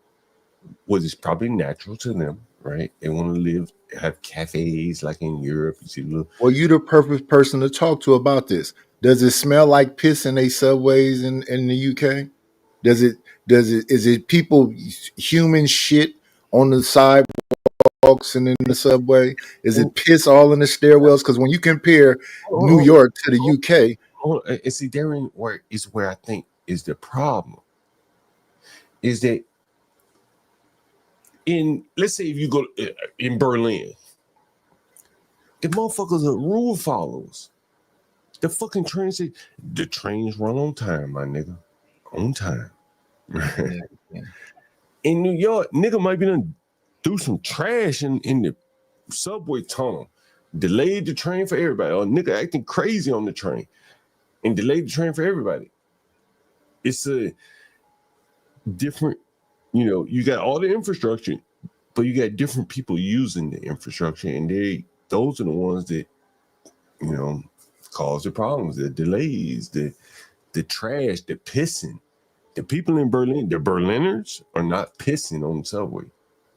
which is probably natural to them, right? They want to have cafes like in Europe. You see well, you're the perfect person to talk to about this. Does it smell like piss in a subways in the UK? Is it people human shit on the sidewalk walks and in the subway? Is it piss all in the stairwells? Because when you compare New York to the UK, and see, therein where I think is the problem. Is that let's say if you go in Berlin, the motherfuckers are rule followers. The fucking trains run on time, my nigga. On time. Yeah. In New York, nigga might be done do some trash in the subway tunnel. Delayed the train for everybody. Or nigga acting crazy on the train. And delayed the train for everybody. It's a different, you got all the infrastructure, but you got different people using the infrastructure. And those are the ones that, cause the problems, the delays, the trash, the pissing. The people in Berlin, the Berliners are not pissing on the subway.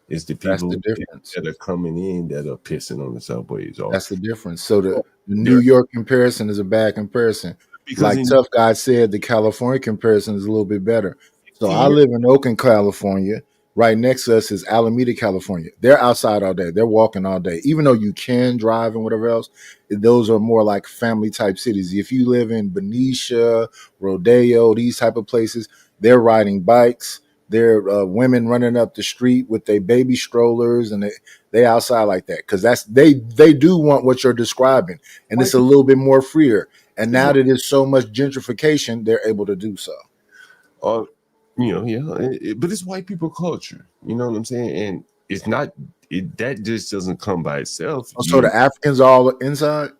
It's the people that are coming in that are pissing on the subways. That's the difference. So the New York comparison is a bad comparison. Like Tough Guy said, the California comparison is a little bit better. So I live in Oakland, California. Right next to us is Alameda, California. They're outside all day. They're walking all day. Even though you can drive and whatever else, those are more like family type cities. If you live in Benicia, Rodeo, these type of places, they're riding bikes. They're women running up the street with their baby strollers, and they outside like that because they do want what you're describing, and it's a little bit more freer. And now that there's so much gentrification, they're able to do so. But it's white people culture. You know what I'm saying? And it's not that just doesn't come by itself. So the Africans are all inside?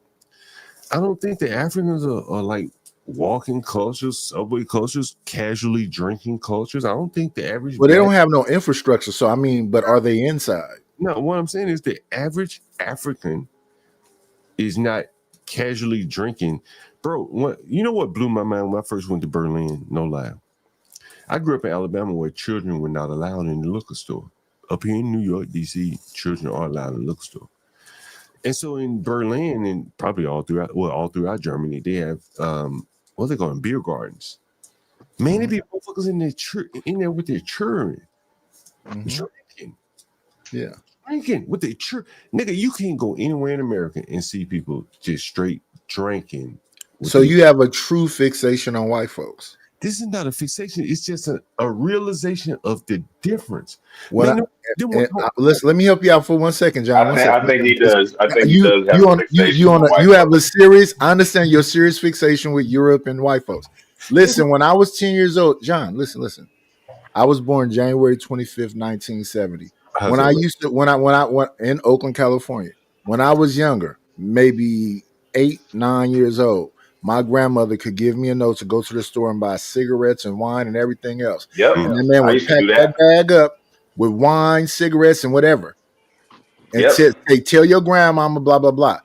I don't think the Africans are like walking cultures, subway cultures, casually drinking cultures. I don't think the average. Well, they don't have no infrastructure. So I mean, but are they inside? No, what I'm saying is the average African is not casually drinking. Bro, you know what blew my mind when I first went to Berlin? No lie. I grew up in Alabama where children were not allowed in the liquor store. Up here in New York, D.C., children are allowed in the liquor store. And so in Berlin and probably all throughout Germany, they have what they call them, beer gardens. Man, they be motherfuckers in there with their children. Drinking. Yeah. Drinking with their children. Nigga, you can't go anywhere in America and see people just straight drinking. So you have a true fixation on white folks. This is not a fixation. It's just a realization of the difference. Let me help you out for 1 second, John. I think he does. I think he does have a fixation. You have a serious. I understand your serious fixation with Europe and white folks. Listen, when I was 10 years old, John, listen. I was born January 25th, 1970. When I in Oakland, California, when I was younger, maybe 8, 9 years old, my grandmother could give me a note to go to the store and buy cigarettes and wine and everything else. Yep. And the man would pack that bag up with wine, cigarettes, and whatever. And say, tell your grandmama, blah, blah, blah.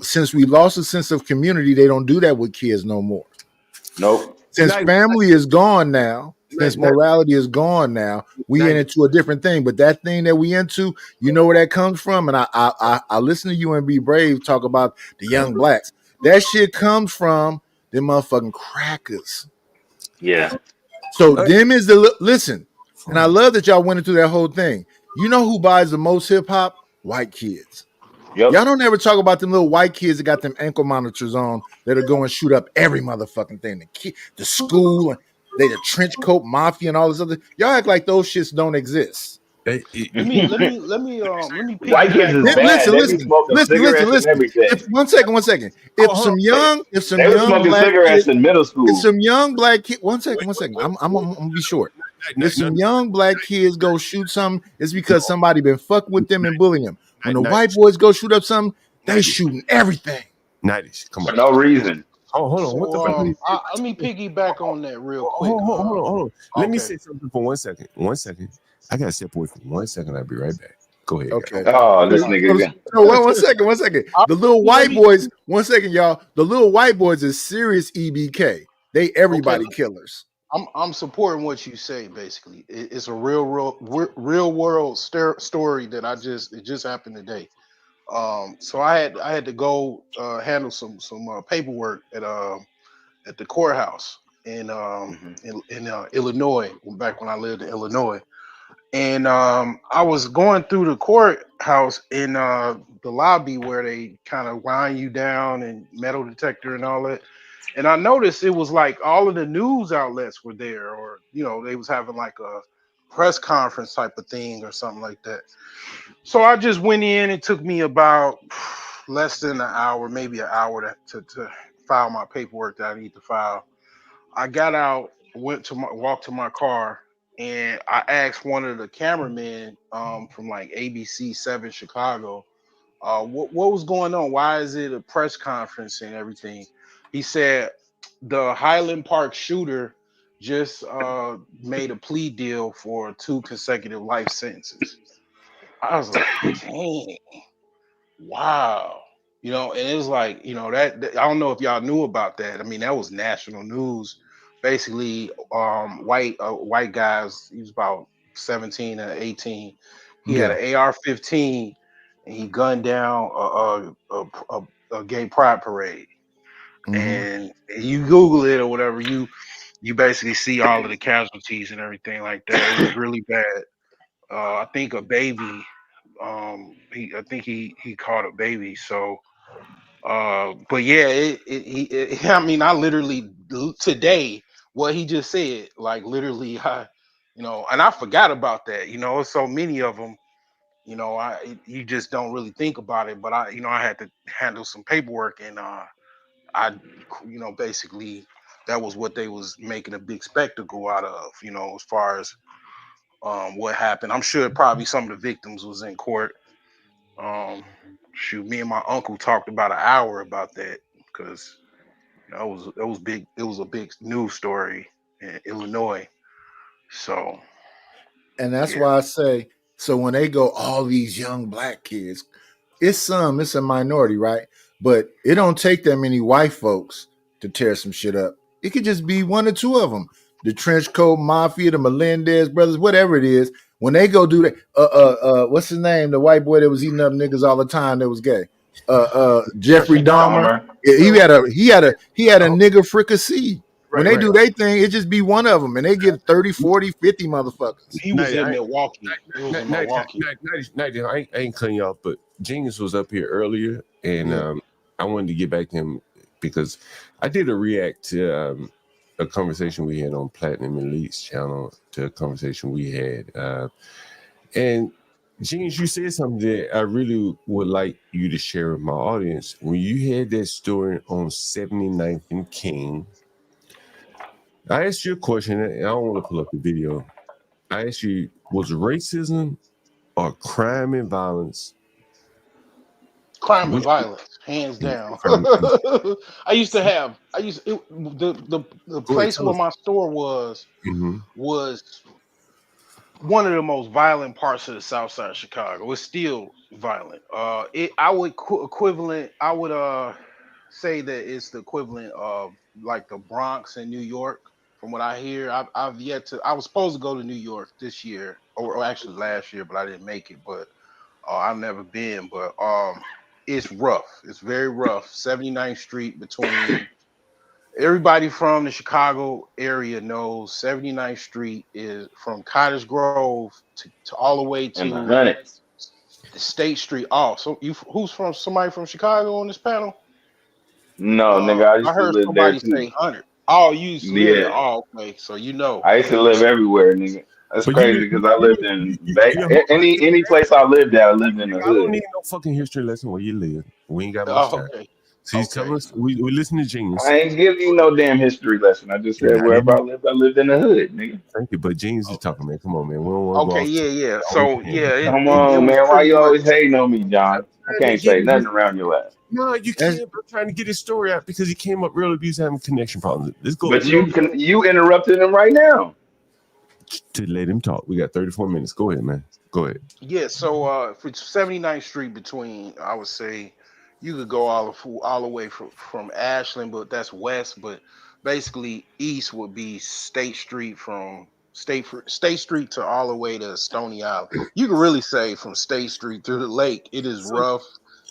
Since we lost a sense of community, they don't do that with kids no more. Nope. Since family is gone now, since morality is gone now, we get into a different thing. But that thing that we into, you know where that comes from? And I listen to you and Be Brave talk about the young blacks. That shit comes from them motherfucking crackers. Yeah. So them is listen, and I love that y'all went into that whole thing. You know who buys the most hip hop? White kids. Yep. Y'all don't ever talk about them little white kids that got them ankle monitors on that are going to shoot up every motherfucking thing. The school, and the trench coat mafia and all this other. Y'all act like those shits don't exist. Let me white kids is bad. Listen. One second. If some young black cigarettes in middle school. If some young black kid, one second. I'm gonna be short. If some young black kids go shoot something, it's because somebody been fucking with them and bullying them. When the white boys go shoot up something, they shooting everything. 90s, come on. For no reason. Oh, hold on. So, let me piggyback on that real quick. Hold on. Let me say something for 1 second. 1 second. I gotta step away for 1 second. I'll be right back. Go ahead. Okay. Oh, this nigga again. No, one second. The little white boys. 1 second, y'all. The little white boys is serious EBK. They everybody killers. I'm supporting what you say. Basically, it's a real world story that it just happened today. So I had to go handle some paperwork at the courthouse in Illinois, back when I lived in Illinois. And I was going through the courthouse in the lobby where they kind of wind you down and metal detector and all that. And I noticed it was like all of the news outlets were there, or they was having like a press conference type of thing or something like that. So I just went in. It took me about less than an hour, maybe an hour to file my paperwork that I need to file. I got out, walked to my car, and I asked one of the cameramen from like ABC 7 Chicago, what was going on? Why is it a press conference and everything? He said the Highland Park shooter just made a plea deal for 2 consecutive life sentences. I was like, dang, wow. And it was like, that I don't know if y'all knew about that. I mean, that was national news. Basically, white guys, he was about 17 or 18. He had an AR-15 and he gunned down a gay pride parade. And you Google it or whatever, you basically see all of the casualties and everything like that. It was really bad. I think a baby, I think he caught a baby. So, but yeah, I mean, I literally today what he just said, like literally, and I forgot about that. There's so many of them. You just don't really think about it. But I had to handle some paperwork, and basically that was what they was making a big spectacle out of. As far as what happened. I'm sure probably some of the victims was in court. Shoot, me and my uncle talked about an hour about that because it was big. It was a big news story in Illinois. So, And that's why I say, so when they go, all these young black kids, it's a minority, right? But it don't take that many white folks to tear some shit up. It could just be 1 or 2 of them. The trench coat mafia, the Melendez brothers, whatever it is. When they go do that, what's his name? The white boy that was eating up niggas all the time that was gay. Jeffrey Dahmer. He had a nigger fricassee. When they do their thing, it just be 1 of them, and they get 30, 40, 50 motherfuckers. He was in Milwaukee. I ain't cutting you off, but Genius was up here earlier, and I wanted to get back to him because I did a react to a conversation we had on Platinum Elite's channel, to a conversation we had. And Genius, you said something that I really would like you to share with my audience. When you had that story on 79th and King, I asked you a question, and I don't want to pull up the video. I asked you, was racism or crime and violence? Crime and violence, hands down. The place where my store was one of the most violent parts of the South Side of Chicago. It's still violent. I would say that it's the equivalent of like the Bronx in New York. From what I hear, I've yet to. I was supposed to go to New York this year, or actually last year, but I didn't make it. But I've never been. But it's rough. It's very rough. 79th Street between. Everybody from the Chicago area knows 79th Street is from Cottage Grove to all the way And the to Hundreds. State Street. Oh, so somebody from Chicago on this panel? No, nigga, I I used to heard live there somebody too. say 100. Oh, you used to live there. Yeah, Oh, okay. So I used to live everywhere, nigga. That's But crazy because I lived in any place I lived at. I lived in the I don't hood. need no fucking history lesson where you live. We ain't got much Oh, time. okay. So he's telling us we listen to Genius. I ain't giving you no damn history lesson. I just said wherever I lived in the hood, nigga. Thank you, but Genius is talking, man. Come on, man. We don't want to go Okay, off. yeah. So yeah, Come it on, was man. Why pretty you much. always hating on me, John? I can't say nothing around your ass. No, you can't. Bro, trying to get his story out because he came up real abuse, having connection problems. Let's go. But you interrupted him right now. To let him talk. We got 34 minutes. Go ahead, man. Go ahead. Yeah, so for 79th Street between, I would say you could go all the way from Ashland, but that's west. But basically, east would be State Street from State Street to all the way to Stony Island. You can really say from State Street through the lake, it is rough.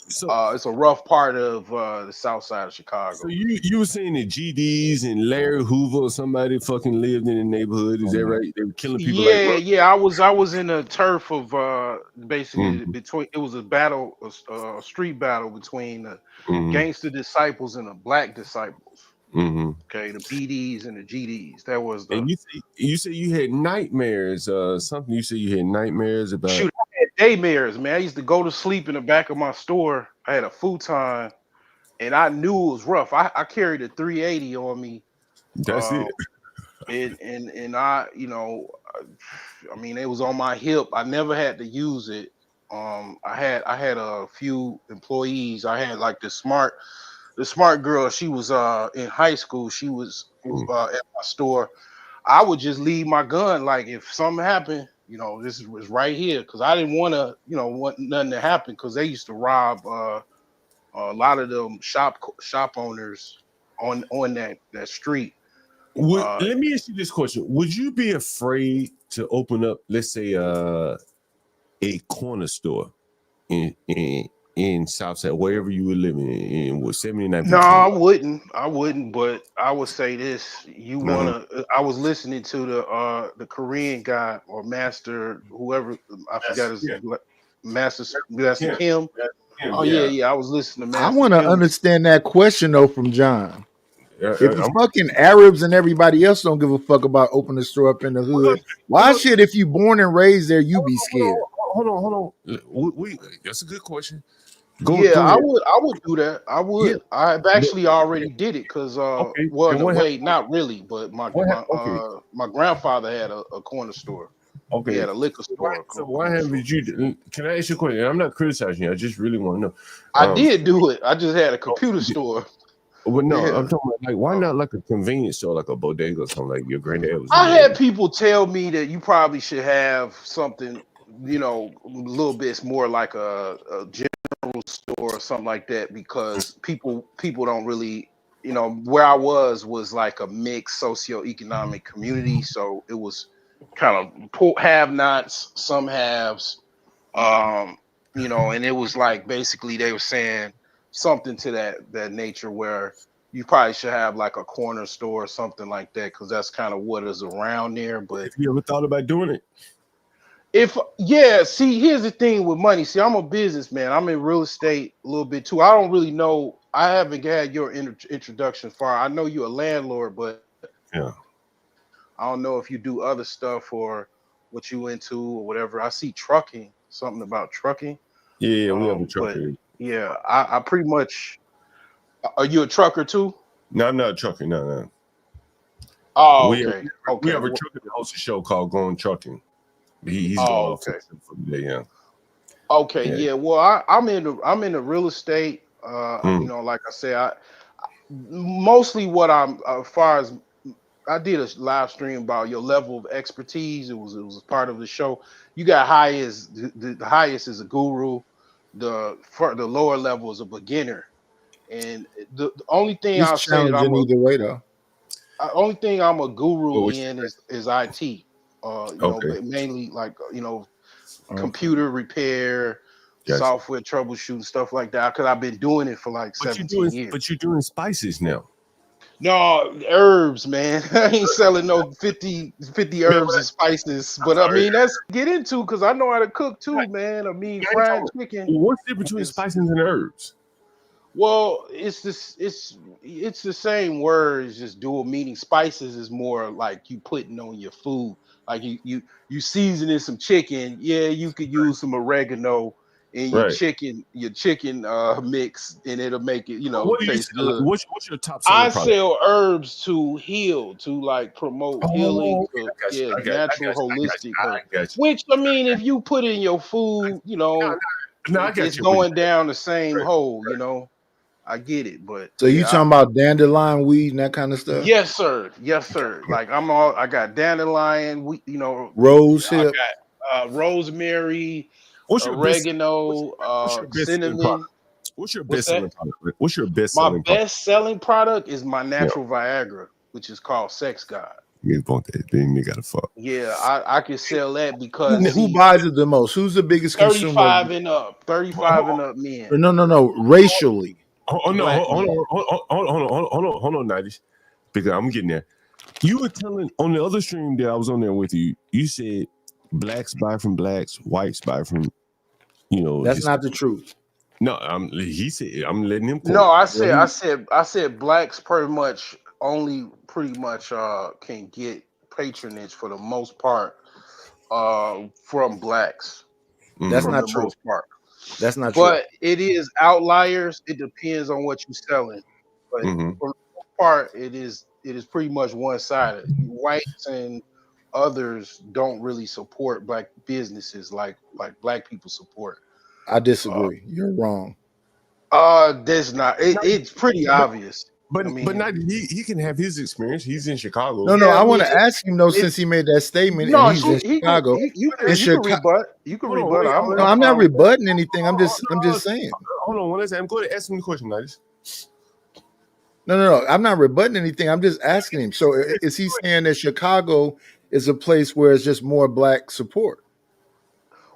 it's a rough part of the south side of Chicago. So you were saying that GDs and Larry Hoover or somebody fucking lived in the neighborhood? Is that right? They were killing people like roaches? Yeah. I was in a turf of basically between. It was a battle, a street battle between the gangster disciples and the black disciples. Okay, the BDs and the GDs. That was the. And you say you had nightmares. Something you said you had nightmares about. Shoot, I had daymares, man. I used to go to sleep in the back of my store. I had a futon, and I knew it was rough. I carried a 380 on me. That's it. And I, I mean, it was on my hip. I never had to use it. I had a few employees. I had like the smart girl. She was in high school. She was at my store. I would just leave my gun. Like if something happened, this was right here because I didn't want to, want nothing to happen because they used to rob a lot of them shop owners on that street. Let me ask you this question: would you be afraid to open up, let's say, a corner store in Southside, wherever you were living in, with 79? No, I wouldn't. But I would say this: I was listening to the Korean guy or master, whoever I forgot his master Kim. Yeah. I was listening to Master. I want to Kim. understand that question though from John. If the fucking Arabs and everybody else don't give a fuck about opening a store up in the hood, why should, if you born and raised there, you be scared? Hold on. That's a good question. I would do that. I would. Yeah. I've actually already did it because not really, but my grandfather had a corner store. Okay. He had a liquor store. So why haven't you? Can I ask you a question? I'm not criticizing you. I just really want to know. I did do it. I just had a computer store. But no, I'm talking about like, why not like a convenience store, like a bodega or something like your granddad was? I had people tell me that you probably should have something, a little bit more like a general store or something like that, because people don't really, where I was like a mixed socioeconomic community, so it was kind of poor have-nots, some haves, and it was like basically they were saying something to that nature where you probably should have like a corner store or something like that, because that's kind of what is around there. But have you ever thought about doing it? See, here's the thing with money. See, I'm a businessman. I'm in real estate a little bit too. I don't really know. I haven't had your introduction far. I know you're a landlord, but yeah, I don't know if you do other stuff or what you into or whatever. I see trucking, something about trucking. Yeah, we have a trucker. Yeah, I pretty much. Are you a trucker too? No, I'm not a trucker. No. Oh, okay. We have a trucker that hosts a show called Going Trucking. He's going for the day, yeah. Okay, yeah. Well, I'm in the real estate. Like I said, I mostly what I'm as far as I did a live stream about your level of expertise. It was part of the show. You got highest. The highest is a guru. The lower level is a beginner. And the only thing I'll say that I'm either way though. Only thing I'm a guru in is IT. Mainly like computer repair, software troubleshooting, stuff like that. Because I've been doing it for like 17 years. But you're doing spices now. No, herbs, man. I ain't selling no 50 herbs and spices. But I mean, that's get into because I know how to cook too, man. I mean, fried chicken. What's the difference between spices and herbs? Well, it's the same word. It's just dual meaning. Spices is more like you putting on your food. Like you seasoning some chicken. Yeah, you could use some oregano in your chicken mix, and it'll make it taste good. What's your top selling product? I sell herbs to heal, to like promote healing. Natural, holistic. Which I mean, if you put in your food, it's going down the same hole. I get it, but so you talking about dandelion weed and that kind of stuff? Yes, sir. Like I got dandelion, rose hip, I got rosemary, oregano, cinnamon. What's your best selling product? What's your best My selling product? best selling product is my natural Viagra, which is called Sex God. You want that? Then you gotta fuck. Yeah, I can sell that because Who buys it the most? Who's the biggest consumer? 35 and up, 35 and up men. No. Racially. Hold on, 90s. Because I'm getting there. You were telling on the other stream that I was on there with you. You said blacks buy from blacks, whites buy from, That's not the truth. No, he said I'm letting him quote. No, I said blacks pretty much can get patronage for the most part from blacks. That's from not the true. most part. That's not true. But it is outliers. It depends on what you're selling. But for the most part, it is pretty much one-sided. Whites and others don't really support black businesses like black people support. I disagree. You're wrong. There's not. It's pretty obvious. But not he can have his experience. He's in Chicago. No. I want to ask him though, since he made that statement. No, and he's in Chicago. You can rebut. You can rebut. No, I'm not rebutting anything. I'm just saying. Hold on, one second. I'm going to ask him the question, Nice. No. I'm not rebutting anything. I'm just asking him. So is he saying that Chicago is a place where it's just more black support?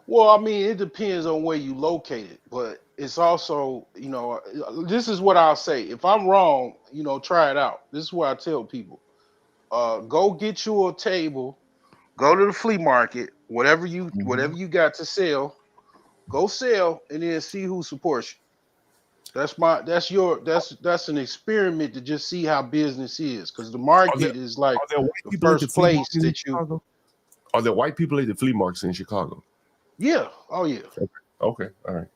Well, I mean, it depends on where you locate it, but it's also, this is what I'll say. If I'm wrong, try it out. This is what I tell people. Go get you a table, go to the flea market, whatever you got to sell, go sell, and then see who supports you. That's an experiment to just see how business is, because the market is like the first place that you. Are there white people at the flea markets in Chicago? Yeah. Oh yeah. Okay. All right.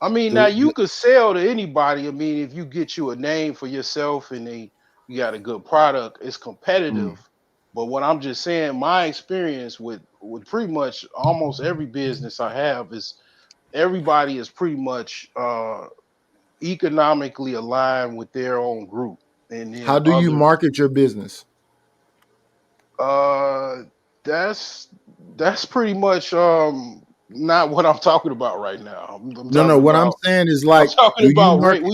I mean, now you could sell to anybody. I mean, if you get you a name for yourself and you got a good product, it's competitive. But what I'm just saying, my experience with pretty much almost every business I have is everybody is pretty much economically aligned with their own group. And then how do you market your business? That's pretty much not what I'm talking about right now. I'm saying is like we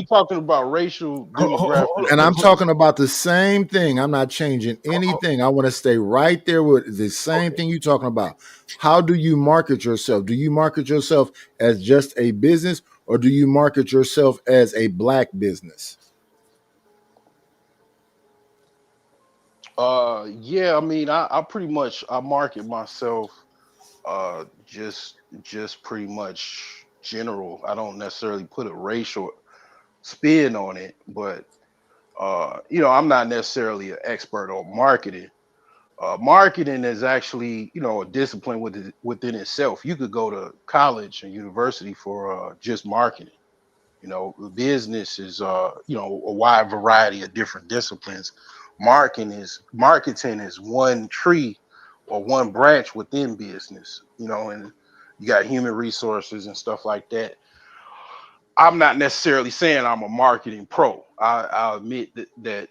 talking about racial demographics. And I'm talking about the same thing. I'm not changing anything. I want to stay right there with the same thing you're talking about. How do you market yourself? Do you market yourself as just a business, or do you market yourself as a black business? Yeah, I mean, I pretty much market myself just pretty much general. I don't necessarily put a racial spin on it, but I'm not necessarily an expert on marketing. Marketing is actually, a discipline within itself. You could go to college and university for just marketing. Business is a wide variety of different disciplines. Marketing is one tree or one branch within business, and you got human resources and stuff like that. I'm not necessarily saying I'm a marketing pro. I admit that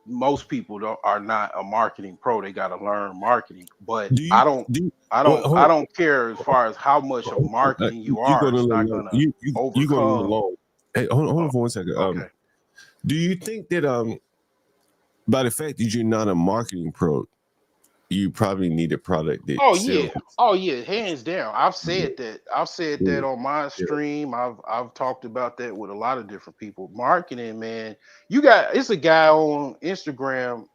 most people are not a marketing pro. They got to learn marketing, but I don't care as far as how much of marketing you are. It's not gonna overcome. You going along. Hey, hold on for 1 second. Okay. Do you think that by the fact that you're not a marketing pro, you probably need a product that oh yeah, hands down. I've said that on my stream. I've talked about that with a lot of different people. Marketing, man, it's a guy on Instagram.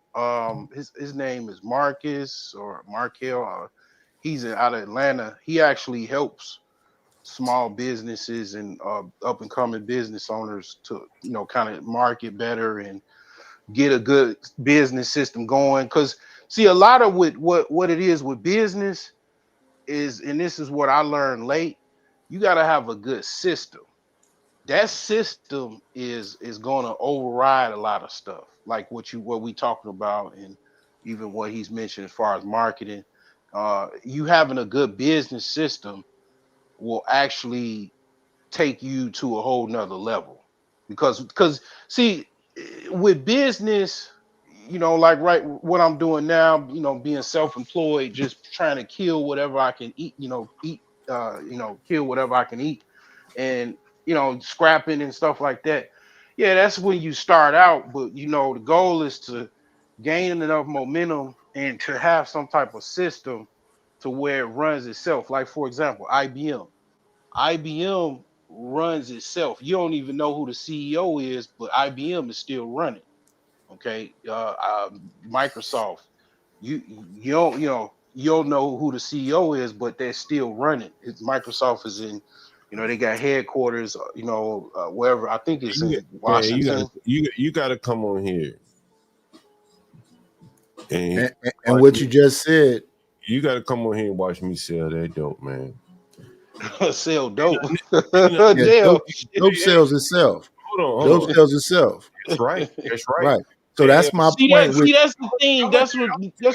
His name is Marcus or Markel. He's out of Atlanta. He actually helps small businesses and up and coming business owners to kind of market better and get a good business system going. Because see, a lot of what it is with business is, and this is what I learned late, you got to have a good system. That system is going to override a lot of stuff, like what we talking about, and even what he's mentioned as far as marketing. You having a good business system will actually take you to a whole nother level, because see, with business, like what I'm doing now, being self-employed, just trying to kill whatever I can eat, kill whatever I can eat, and scrapping and stuff like that. Yeah, that's when you start out, but the goal is to gain enough momentum and to have some type of system to where it runs itself. Like for example, IBM runs itself. You don't even know who the CEO is, but IBM is still running. Okay, Microsoft, you don't know who the CEO is, but they're still running. Microsoft is in, they got headquarters, wherever. I think it's in Washington. You gotta come on here. And what you just said, you gotta come on here and watch me sell that dope, man. Sell dope. Dope sells itself. Hold on. Dope sells itself. That's right. That's right. Right. So that's my point. See, that's the thing. That's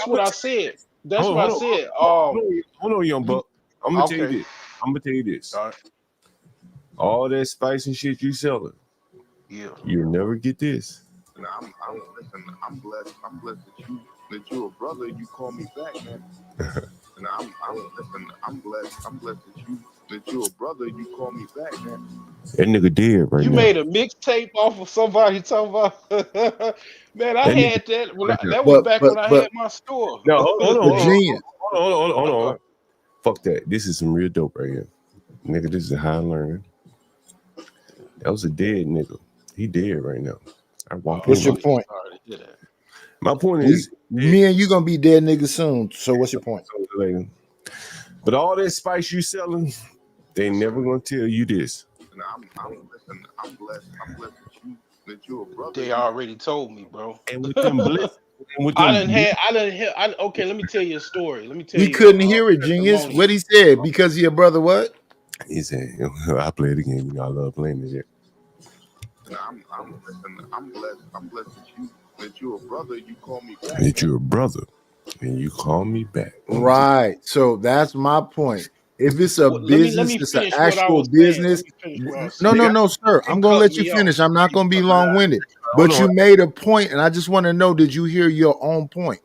what I said. That's what I said. Hold on, young buck. I'm gonna tell you this. All that spice and shit you selling, you'll never get this. And I'm blessed. I'm blessed that you're a brother. You call me back, man. And I'm blessed. I'm blessed that you're a brother. You call me back, man. That nigga dead right now. You made a mixtape off of somebody talking about. Man, I had that. That was back when I had my store. No, hold on. Fuck that. This is some real dope right here, nigga. This is high learning. That was a dead nigga. He dead right now. What's your point? My point is, me and you gonna be dead niggas soon. So what's your point? But all that spice you selling, they never gonna tell you this. And I'm blessed. I'm blessed that you're a brother. They already told me, bro. And with them bliss, okay, let me tell you a story. He couldn't hear it, genius. What he said, because your brother what? He said, I play the game. I love playing this shit. And I'm blessed. I'm blessed that you're a brother. You call me back. That you're a brother, and you call me back. Right. So that's my point. If it's a business, it's an actual business. No, sir. I'm gonna let you finish. I'm not gonna be long-winded. But you made a point, and I just want to know: did you hear your own point?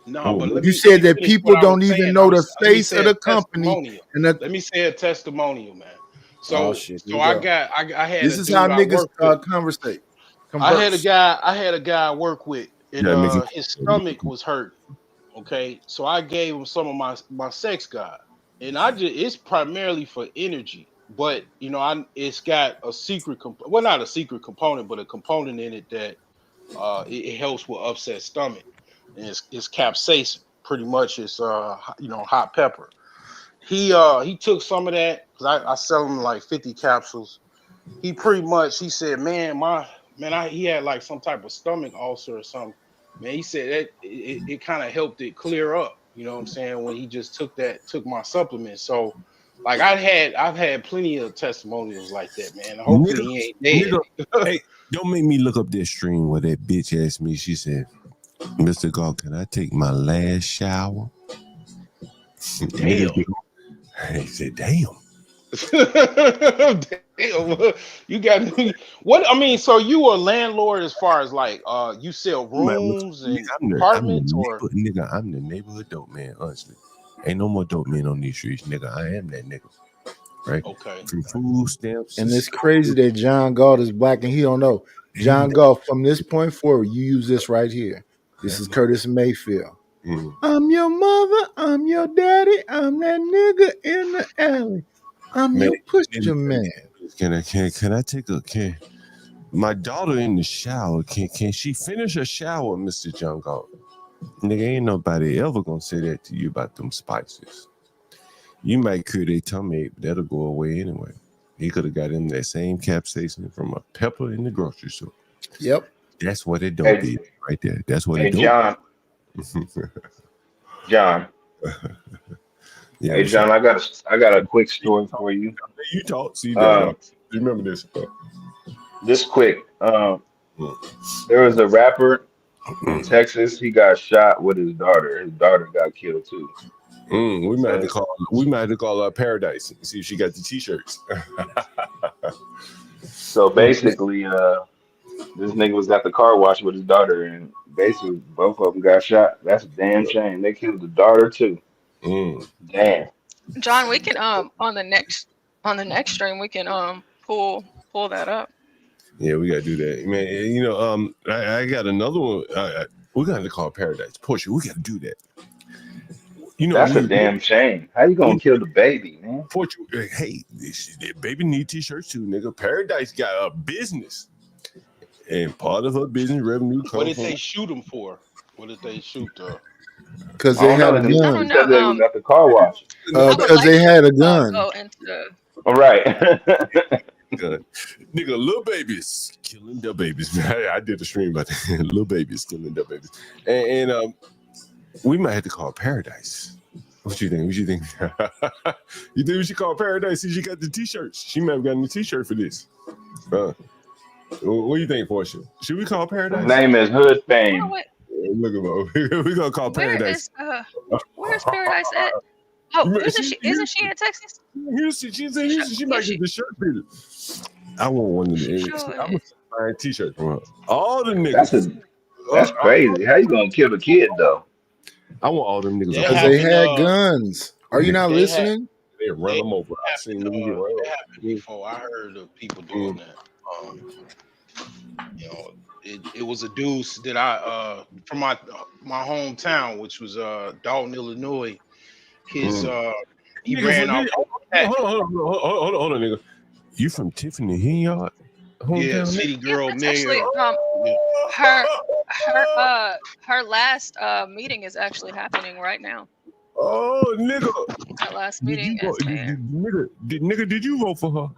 No, but you said that people don't even know the face of the company. And let me say a testimonial, man. So, I had. This is how niggas conversate. I had a guy I work with, and his stomach was hurt. Okay, so I gave him some of my sex guide, and it's primarily for energy, but it's got a secret not a secret component, but a component in it that it helps with upset stomach, and it's capsaicin. Pretty much, it's hot pepper. He took some of that because I sell him like 50 capsules. He said, he had like some type of stomach ulcer or something. Man, he said that it kind of helped it clear up. You know what I'm saying? When he just took my supplement. So like I've had plenty of testimonials like that, man. Hopefully he ain't dead. Hey, don't make me look up that stream where that bitch asked me. She said, "Mr. Galt, can I take my last shower?" Damn. He said, "Damn." Damn, you got me. What I mean, so you a landlord as far as like you sell rooms and apartments or nigga, I'm the neighborhood dope man, honestly. Ain't no more dope men on these streets, nigga. I am that nigga. Right? Okay. From food stamps. And it's crazy that John Galt is black and he don't know. John Galt, from this point forward, you use this right here. This is Curtis Mayfield. I'm your mother, I'm your daddy, I'm that nigga in the alley. I'm your pusher man. Can I take my daughter in the shower? Can she finish her shower, Mr. John Galt? Nigga, ain't nobody ever gonna say that to you about them spices. You might cure their tummy ache, but that'll go away anyway. He could have got him that same capsaicin from a pepper in the grocery store. Yep. That's what it don't be right there. That's what it don't. John. Yeah, hey John, I got a quick story for you. You talk. See, you remember this? This quick. There was a rapper in Texas. He got shot with his daughter. His daughter got killed too. We might have to call her Paradise and see if she got the t-shirts. So basically, this nigga was at the car wash with his daughter, and basically both of them got shot. That's a damn shame. They killed the daughter too. Damn. John, we can on the next stream we can pull that up. Yeah, we gotta do that, man. I got another one. We got to call Paradise. Portia, we got to do that. You know, That's a damn shame. How you gonna kill the baby, man? Portia, hey, that baby need t-shirts too, nigga. Paradise got a business, and part of her business revenue comes What did from. they shoot him for? What did they shoot? Because I they don't know. had a They gun. said they was at the car wash. Because they had a gun. Go into All right. Good. Nigga, little babies killing their babies. I did a stream about that. Little babies killing their babies. And we might have to call Paradise. What you think? You think we should call Paradise? See, she got the t-shirts. She might have gotten the t-shirt for this. What do you think, Portia? Should we call Paradise? His name is Hood Fame. Look at we're gonna call Paradise. Where's Paradise at? Oh, isn't she in Texas? She might get the shirt fitted. I want one of the. I'm gonna buy a t-shirt from her. All the niggas. That's crazy. How you gonna kill the kid though? I want all them niggas. Because they had guns. Are you not listening? They run them over. I've seen them get run over. Before I heard of people doing that. You know, it was a dude that I from my hometown, which was Dolton, Illinois. His he Nigga, ran off. Hold on, nigga. You from Tiffany Henyard? Yeah, city girl, Actually, her last meeting is actually happening right now. Oh, nigga. Her last meeting. Did you vote for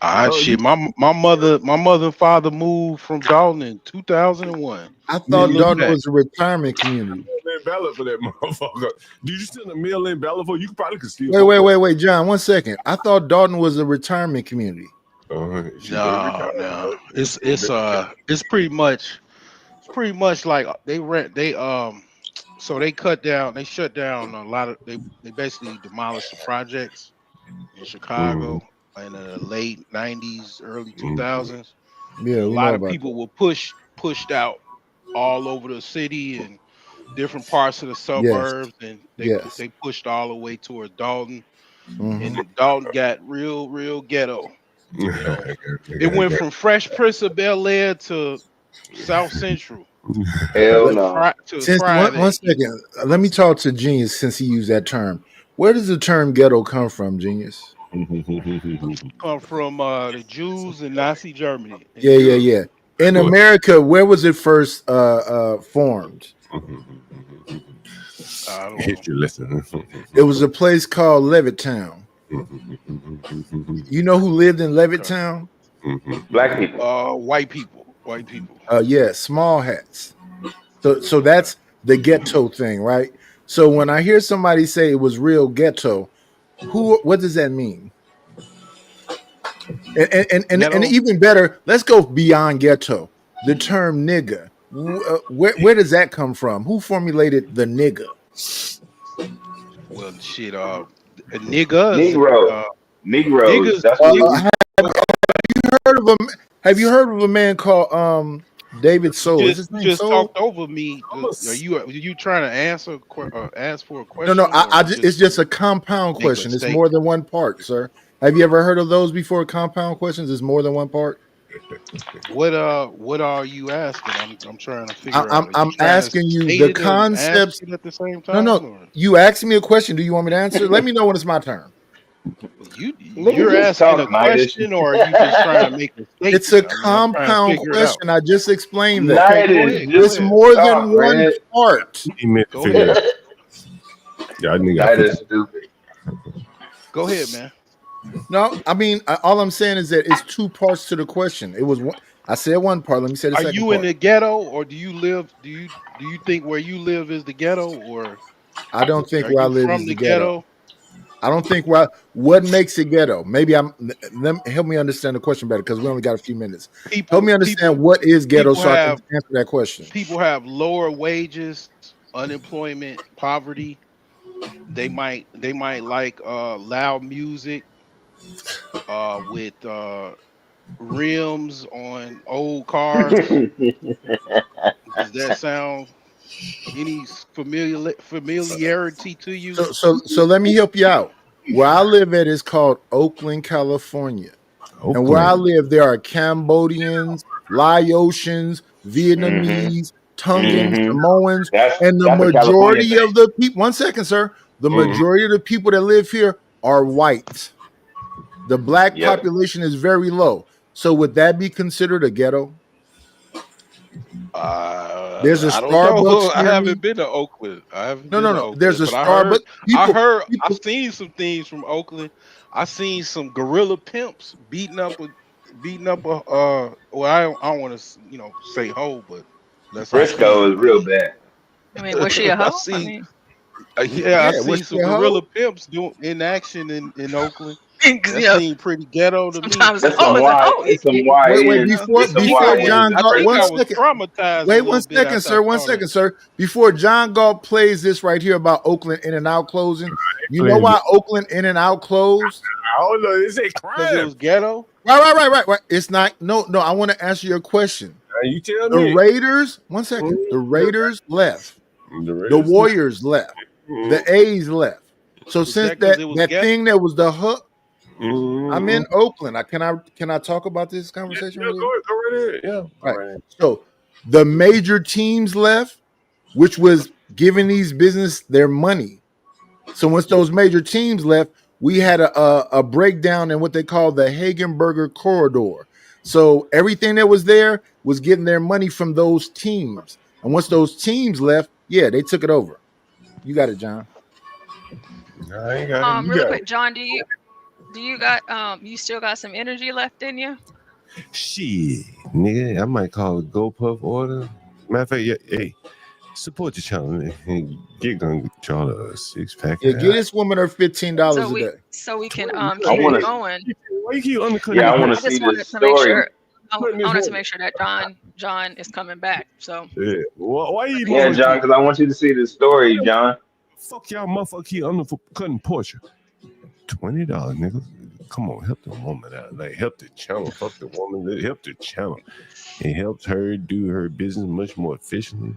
Ah, her? shit. My mother and father moved from Dalton in 2001. I thought Dalton was a retirement community. Ballot for that motherfucker. Did you send a mail in ballot for? You probably could steal. Wait, John. 1 second. I thought Dalton was a retirement community. No. It's pretty much like so they shut down a lot of they basically demolished the projects in Chicago in the late 90s, early 2000s. Yeah, a lot of people were pushed out all over the city and different parts of the suburbs, and they pushed all the way towards Dalton, and Dalton got real ghetto. You know? It went from Fresh Prince of Bel-Air to South Central. Hell no. One second. Let me talk to Genius since he used that term. Where does the term ghetto come from, Genius? Come from the Jews in Nazi Germany. Yeah. In America, where was it first formed? It was a place called Levittown. You know who lived in Levittown? Black people. White people. Yeah, small hats. So that's the ghetto thing, right? So when I hear somebody say it was real ghetto, what does that mean? And even better, let's go beyond ghetto. The term nigga. Where does that come from? Who formulated the nigga? Well, shit, nigga. Negroes. Have you heard of a man called David Soul? Just talked over me. Are you trying to ask for a question? No. It's just a compound question. It's more than one part, sir. Have you ever heard of those before? Compound questions is more than one part. What are you asking? I'm trying to figure out. I'm asking you the concepts at the same time. No. You asked me a question. Do you want me to answer? Let me know when it's my turn. You're asking a question, or are you just trying to make a statement? It's a compound question. I just explained that. It's more than one part. Go ahead. That is stupid. Go ahead, man. No, I mean, all I'm saying is that it's two parts to the question. It was one. I said one part. Let me say the second part. Are you in the ghetto, or do you live? Do you think where you live is the ghetto, or I don't think where I live is the ghetto. I don't think what makes it ghetto. Maybe help me understand the question better because we only got a few minutes. Help me understand what is ghetto so I can answer that question. People have lower wages, unemployment, poverty. They might like loud music with rims on old cars. Does that sound any familiarity to you? So let me help you out. Where I live at is called Oakland, California. And where I live, there are Cambodians, Laotians, Vietnamese, Tongans, Samoans, That's and the a California majority thing. of the people. 1 second, sir. The majority of the people that live here are white. The black Yep. population is very low. So would that be considered a ghetto? There's a I don't know. Starbucks I near me. haven't been to Oakland. I haven't No, been no, to no. Oakland. There's a But Starbucks. I've seen some things from Oakland. I seen some gorilla pimps beating up a well, I don't want to say hoe, but unless I Frisco can. is real bad. I mean, was she a hoe? I I seen mean, I was seen she some a hoe? gorilla pimps doing in action in Oakland. That you know, seemed pretty ghetto to me. sometimes That's some Y. It's some Wait, YNs. before It's some John YNs in Galt, I think one I Frisco. was second. traumatized Wait a 1 little bit second, after sir. I 1 saw second, that. sir. Before John Galt plays this right here about Oakland In and Out closing, you know why Oakland In and Out closed? I don't know. It's a Because it crime. was ghetto. Right. It's not. No. I want to answer your question. You tell The me. Raiders. 1 second. The Raiders left. The Warriors left. The A's left. So Was since that because it was that ghetto? thing that was the hook, I'm in Oakland. Can I talk about this conversation? Yeah, go right ahead. Yeah. Right. So the major teams left, which was giving these business their money. So once those major teams left, we had a breakdown in what they call the Hagenberger corridor. So everything that was there was getting their money from those teams. And once those teams left, yeah, they took it over. You got it, John. I ain't got it. You really got quick, John, do you got you still got some energy left in you? Shit, nigga, I might call a GoPuff order. Matter of fact, yeah, hey, support the channel, man. Hey, get gonna get y'all a 6-pack. Yeah, get this woman her $15 a day. So we can I keep wanna- it going. Why you keep undercutting? Yeah, I want I to see just wanted this to make story. sure. I wanted to make sure that John is coming back. So Yeah. Why you? Yeah, John, because I want you to see this story, John. Fuck y'all, motherfucker, keep undercutting Porsche. $20, nigga. Come on, help the woman out. Like, help the channel. Fuck the woman. Help the channel. It helps her do her business much more efficiently.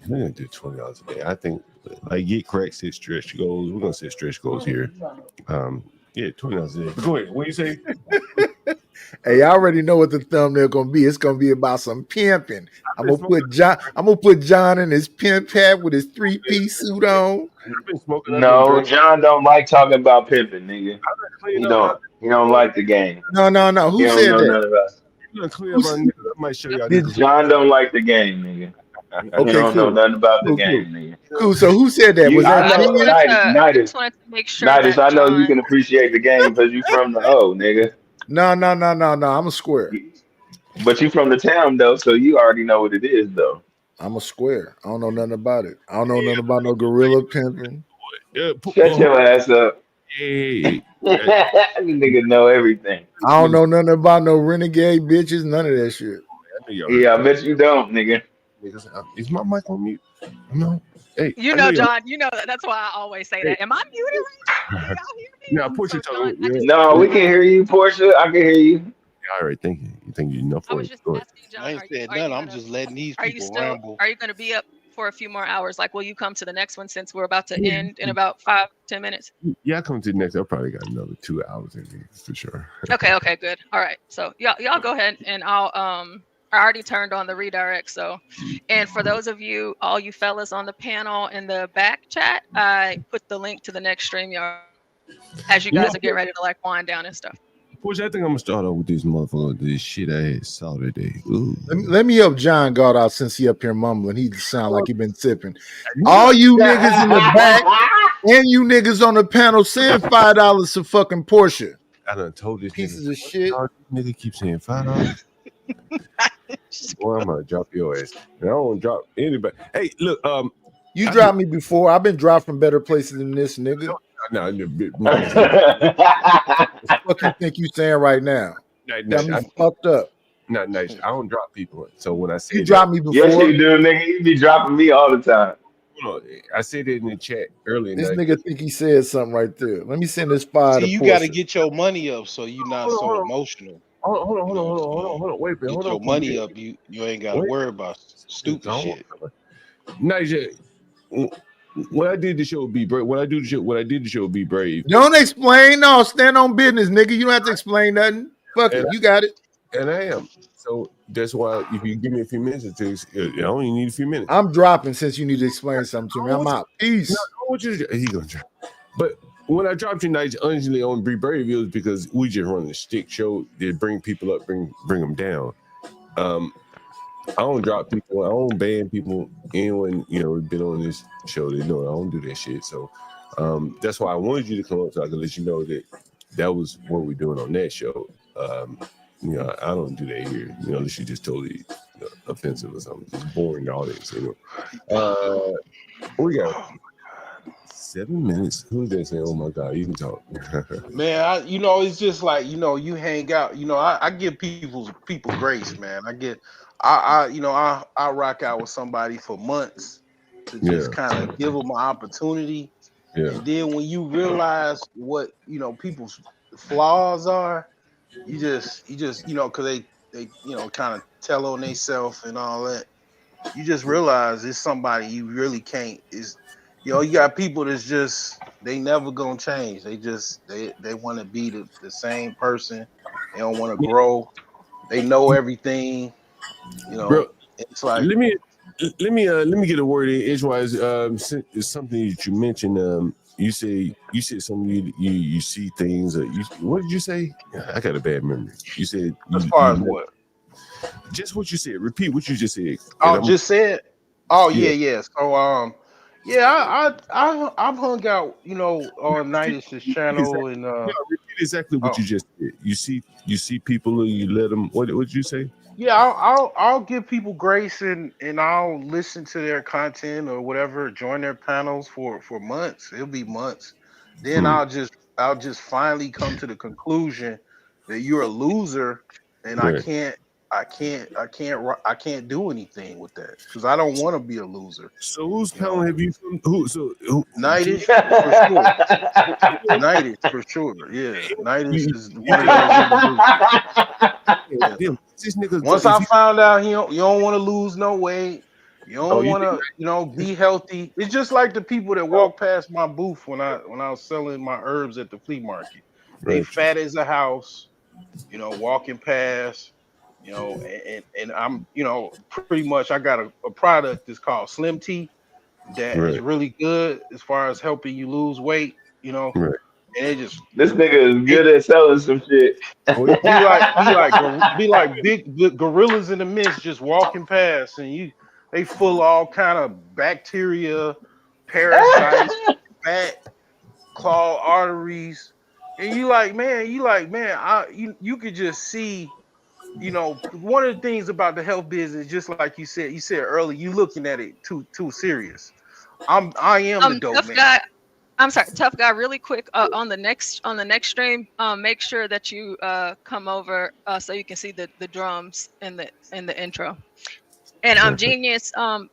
We're gonna do $20 a day. I think, like, get crack, set stretch goals. We're gonna set stretch goals here. Yeah, $20 a day. Go ahead. What you say? Hey, I already know what the thumbnail gonna be. It's gonna be about some pimping. I'm gonna put John in his pimp hat with his 3-piece suit on. No, John don't like talking about pimping, nigga. He don't like the game. No. Who He don't said know that? none of us. I might show y'all. John don't like the game, nigga. Okay, He don't know cool. nothing about the Cool, game, nigga. Cool. So who said that? Was I that know, me? I just wanted to make sure Nidus, that I know you John. can appreciate the game because you from the O, nigga. No. I'm a square. But you from the town though, so you already know what it is though. I'm a square. I don't know nothing about it. I don't know nothing about no gorilla pimping. Shut your ass up. Hey. Nigga know everything. I don't know nothing about no renegade bitches. None of that shit. Yeah, I bet you don't, nigga. Is my mic on mute? No. Hey, You know, John. You know that's why I always say that. Am I muted right now? Now, Portia talking. No, we can hear you, Portia. I can hear you. All right, thank you. Thank you enough for it. Go ahead. I ain't said nothing. I'm just letting these people ramble. Are you going to be up for a few more hours? Like, will you come to the next one since we're about to end in about 5-10 minutes? Yeah, I come to the next. I probably got another 2 hours in me for sure. Okay, good. All right. So y'all go ahead and I already turned on the redirect. So, and for those of you, all you fellas on the panel in the back chat, I put the link to the next StreamYard as you guys are getting ready to like wind down and stuff. Portia, I think I'm gonna start off with this motherfucker. This shit I saw today. Ooh. Let me help John Galt out since he up here mumbling. He sound like he been sipping. All you niggas in the back and you niggas on the panel, send $5 to fucking Portia. I done told this pieces of shit. Nigga keep saying $5. Boy, I'm gonna drop your ass. And I don't drop anybody. Hey, look, you dropped me before. I've been dropped from better places than this, nigga. No, what you think you saying right now? Got me fucked up. No, nice. I don't drop people. So when I say you dropped me before, yes, you do, nigga. You be dropping me all the time. I said it in the chat earlier. This nigga think he said something right there. Let me send this file. See, you got to get your money up so you're not so emotional. Hold on. Wait, get your money up. You ain't got to worry about stupid shit. Nice. When I did the show, be brave. When I did the show, be brave. Don't explain. No, stand on business, nigga. You don't have to explain nothing. Fuck it. You got it. And I am. So that's why if you give me a few minutes, I only need a few minutes. I'm dropping since you need to explain something to me. I'm out. Peace. No, I want you to. He gonna drop. But when I dropped you nights, honestly, on Bree Birdie, was because we just run the stick show. They bring people up, bring them down. I don't drop people. I don't ban people. Anyone, been on this show, they know I don't do that shit. So that's why I wanted you to come up so I can let you know that was what we're doing on that show. I don't do that here. Unless you just totally offensive or something. Just boring audience. We got 7 minutes. Who's that saying? Oh my God, you can talk. Man, it's just like you hang out. I give people grace, man. I rock out with somebody for months to just kind of give them an opportunity. Yeah. And then when you realize what people's flaws are, you just because they kind of tell on themselves and all that. You just realize it's somebody you really can't. You got people that's just they never gonna change. They want to be the same person. They don't want to grow. They know everything. Bro, it's like let me get a word in edgewise. It's something that you mentioned. You said something. You see things. What did you say? I got a bad memory. You said as far as what? Just what you said. Repeat what you just said. Just said. Oh yeah. So I've hung out on NYS channel and repeat exactly what you just said. You see people and you let them. What did you say? Yeah, I'll give people grace and I'll listen to their content or whatever, join their panels for months. It'll be months. Then I'll just finally come to the conclusion that you're a loser and I can't do anything with that because I don't want to be a loser. So whose panel have you come? Who? NYS for sure. Yeah, NYS is one of those. Once I found out you don't want to lose no weight, you don't want to be healthy. It's just like the people that walk past my booth when I was selling my herbs at the flea market. They fat as a house, walking past. And I'm, pretty much I got a product that's called Slim Tea that is really good as far as helping you lose weight, and it just this nigga is good at selling some shit. be like big gorillas in the mist just walking past, and they full of all kind of bacteria, parasites, fat, clogged arteries, and you could just see. One of the things about the health business, just like you said earlier, you looking at it too serious. I am the dope man. Guy, I'm sorry, tough guy. Really quick, on the next stream, make sure that you come over so you can see the drums in the intro. And Genius, you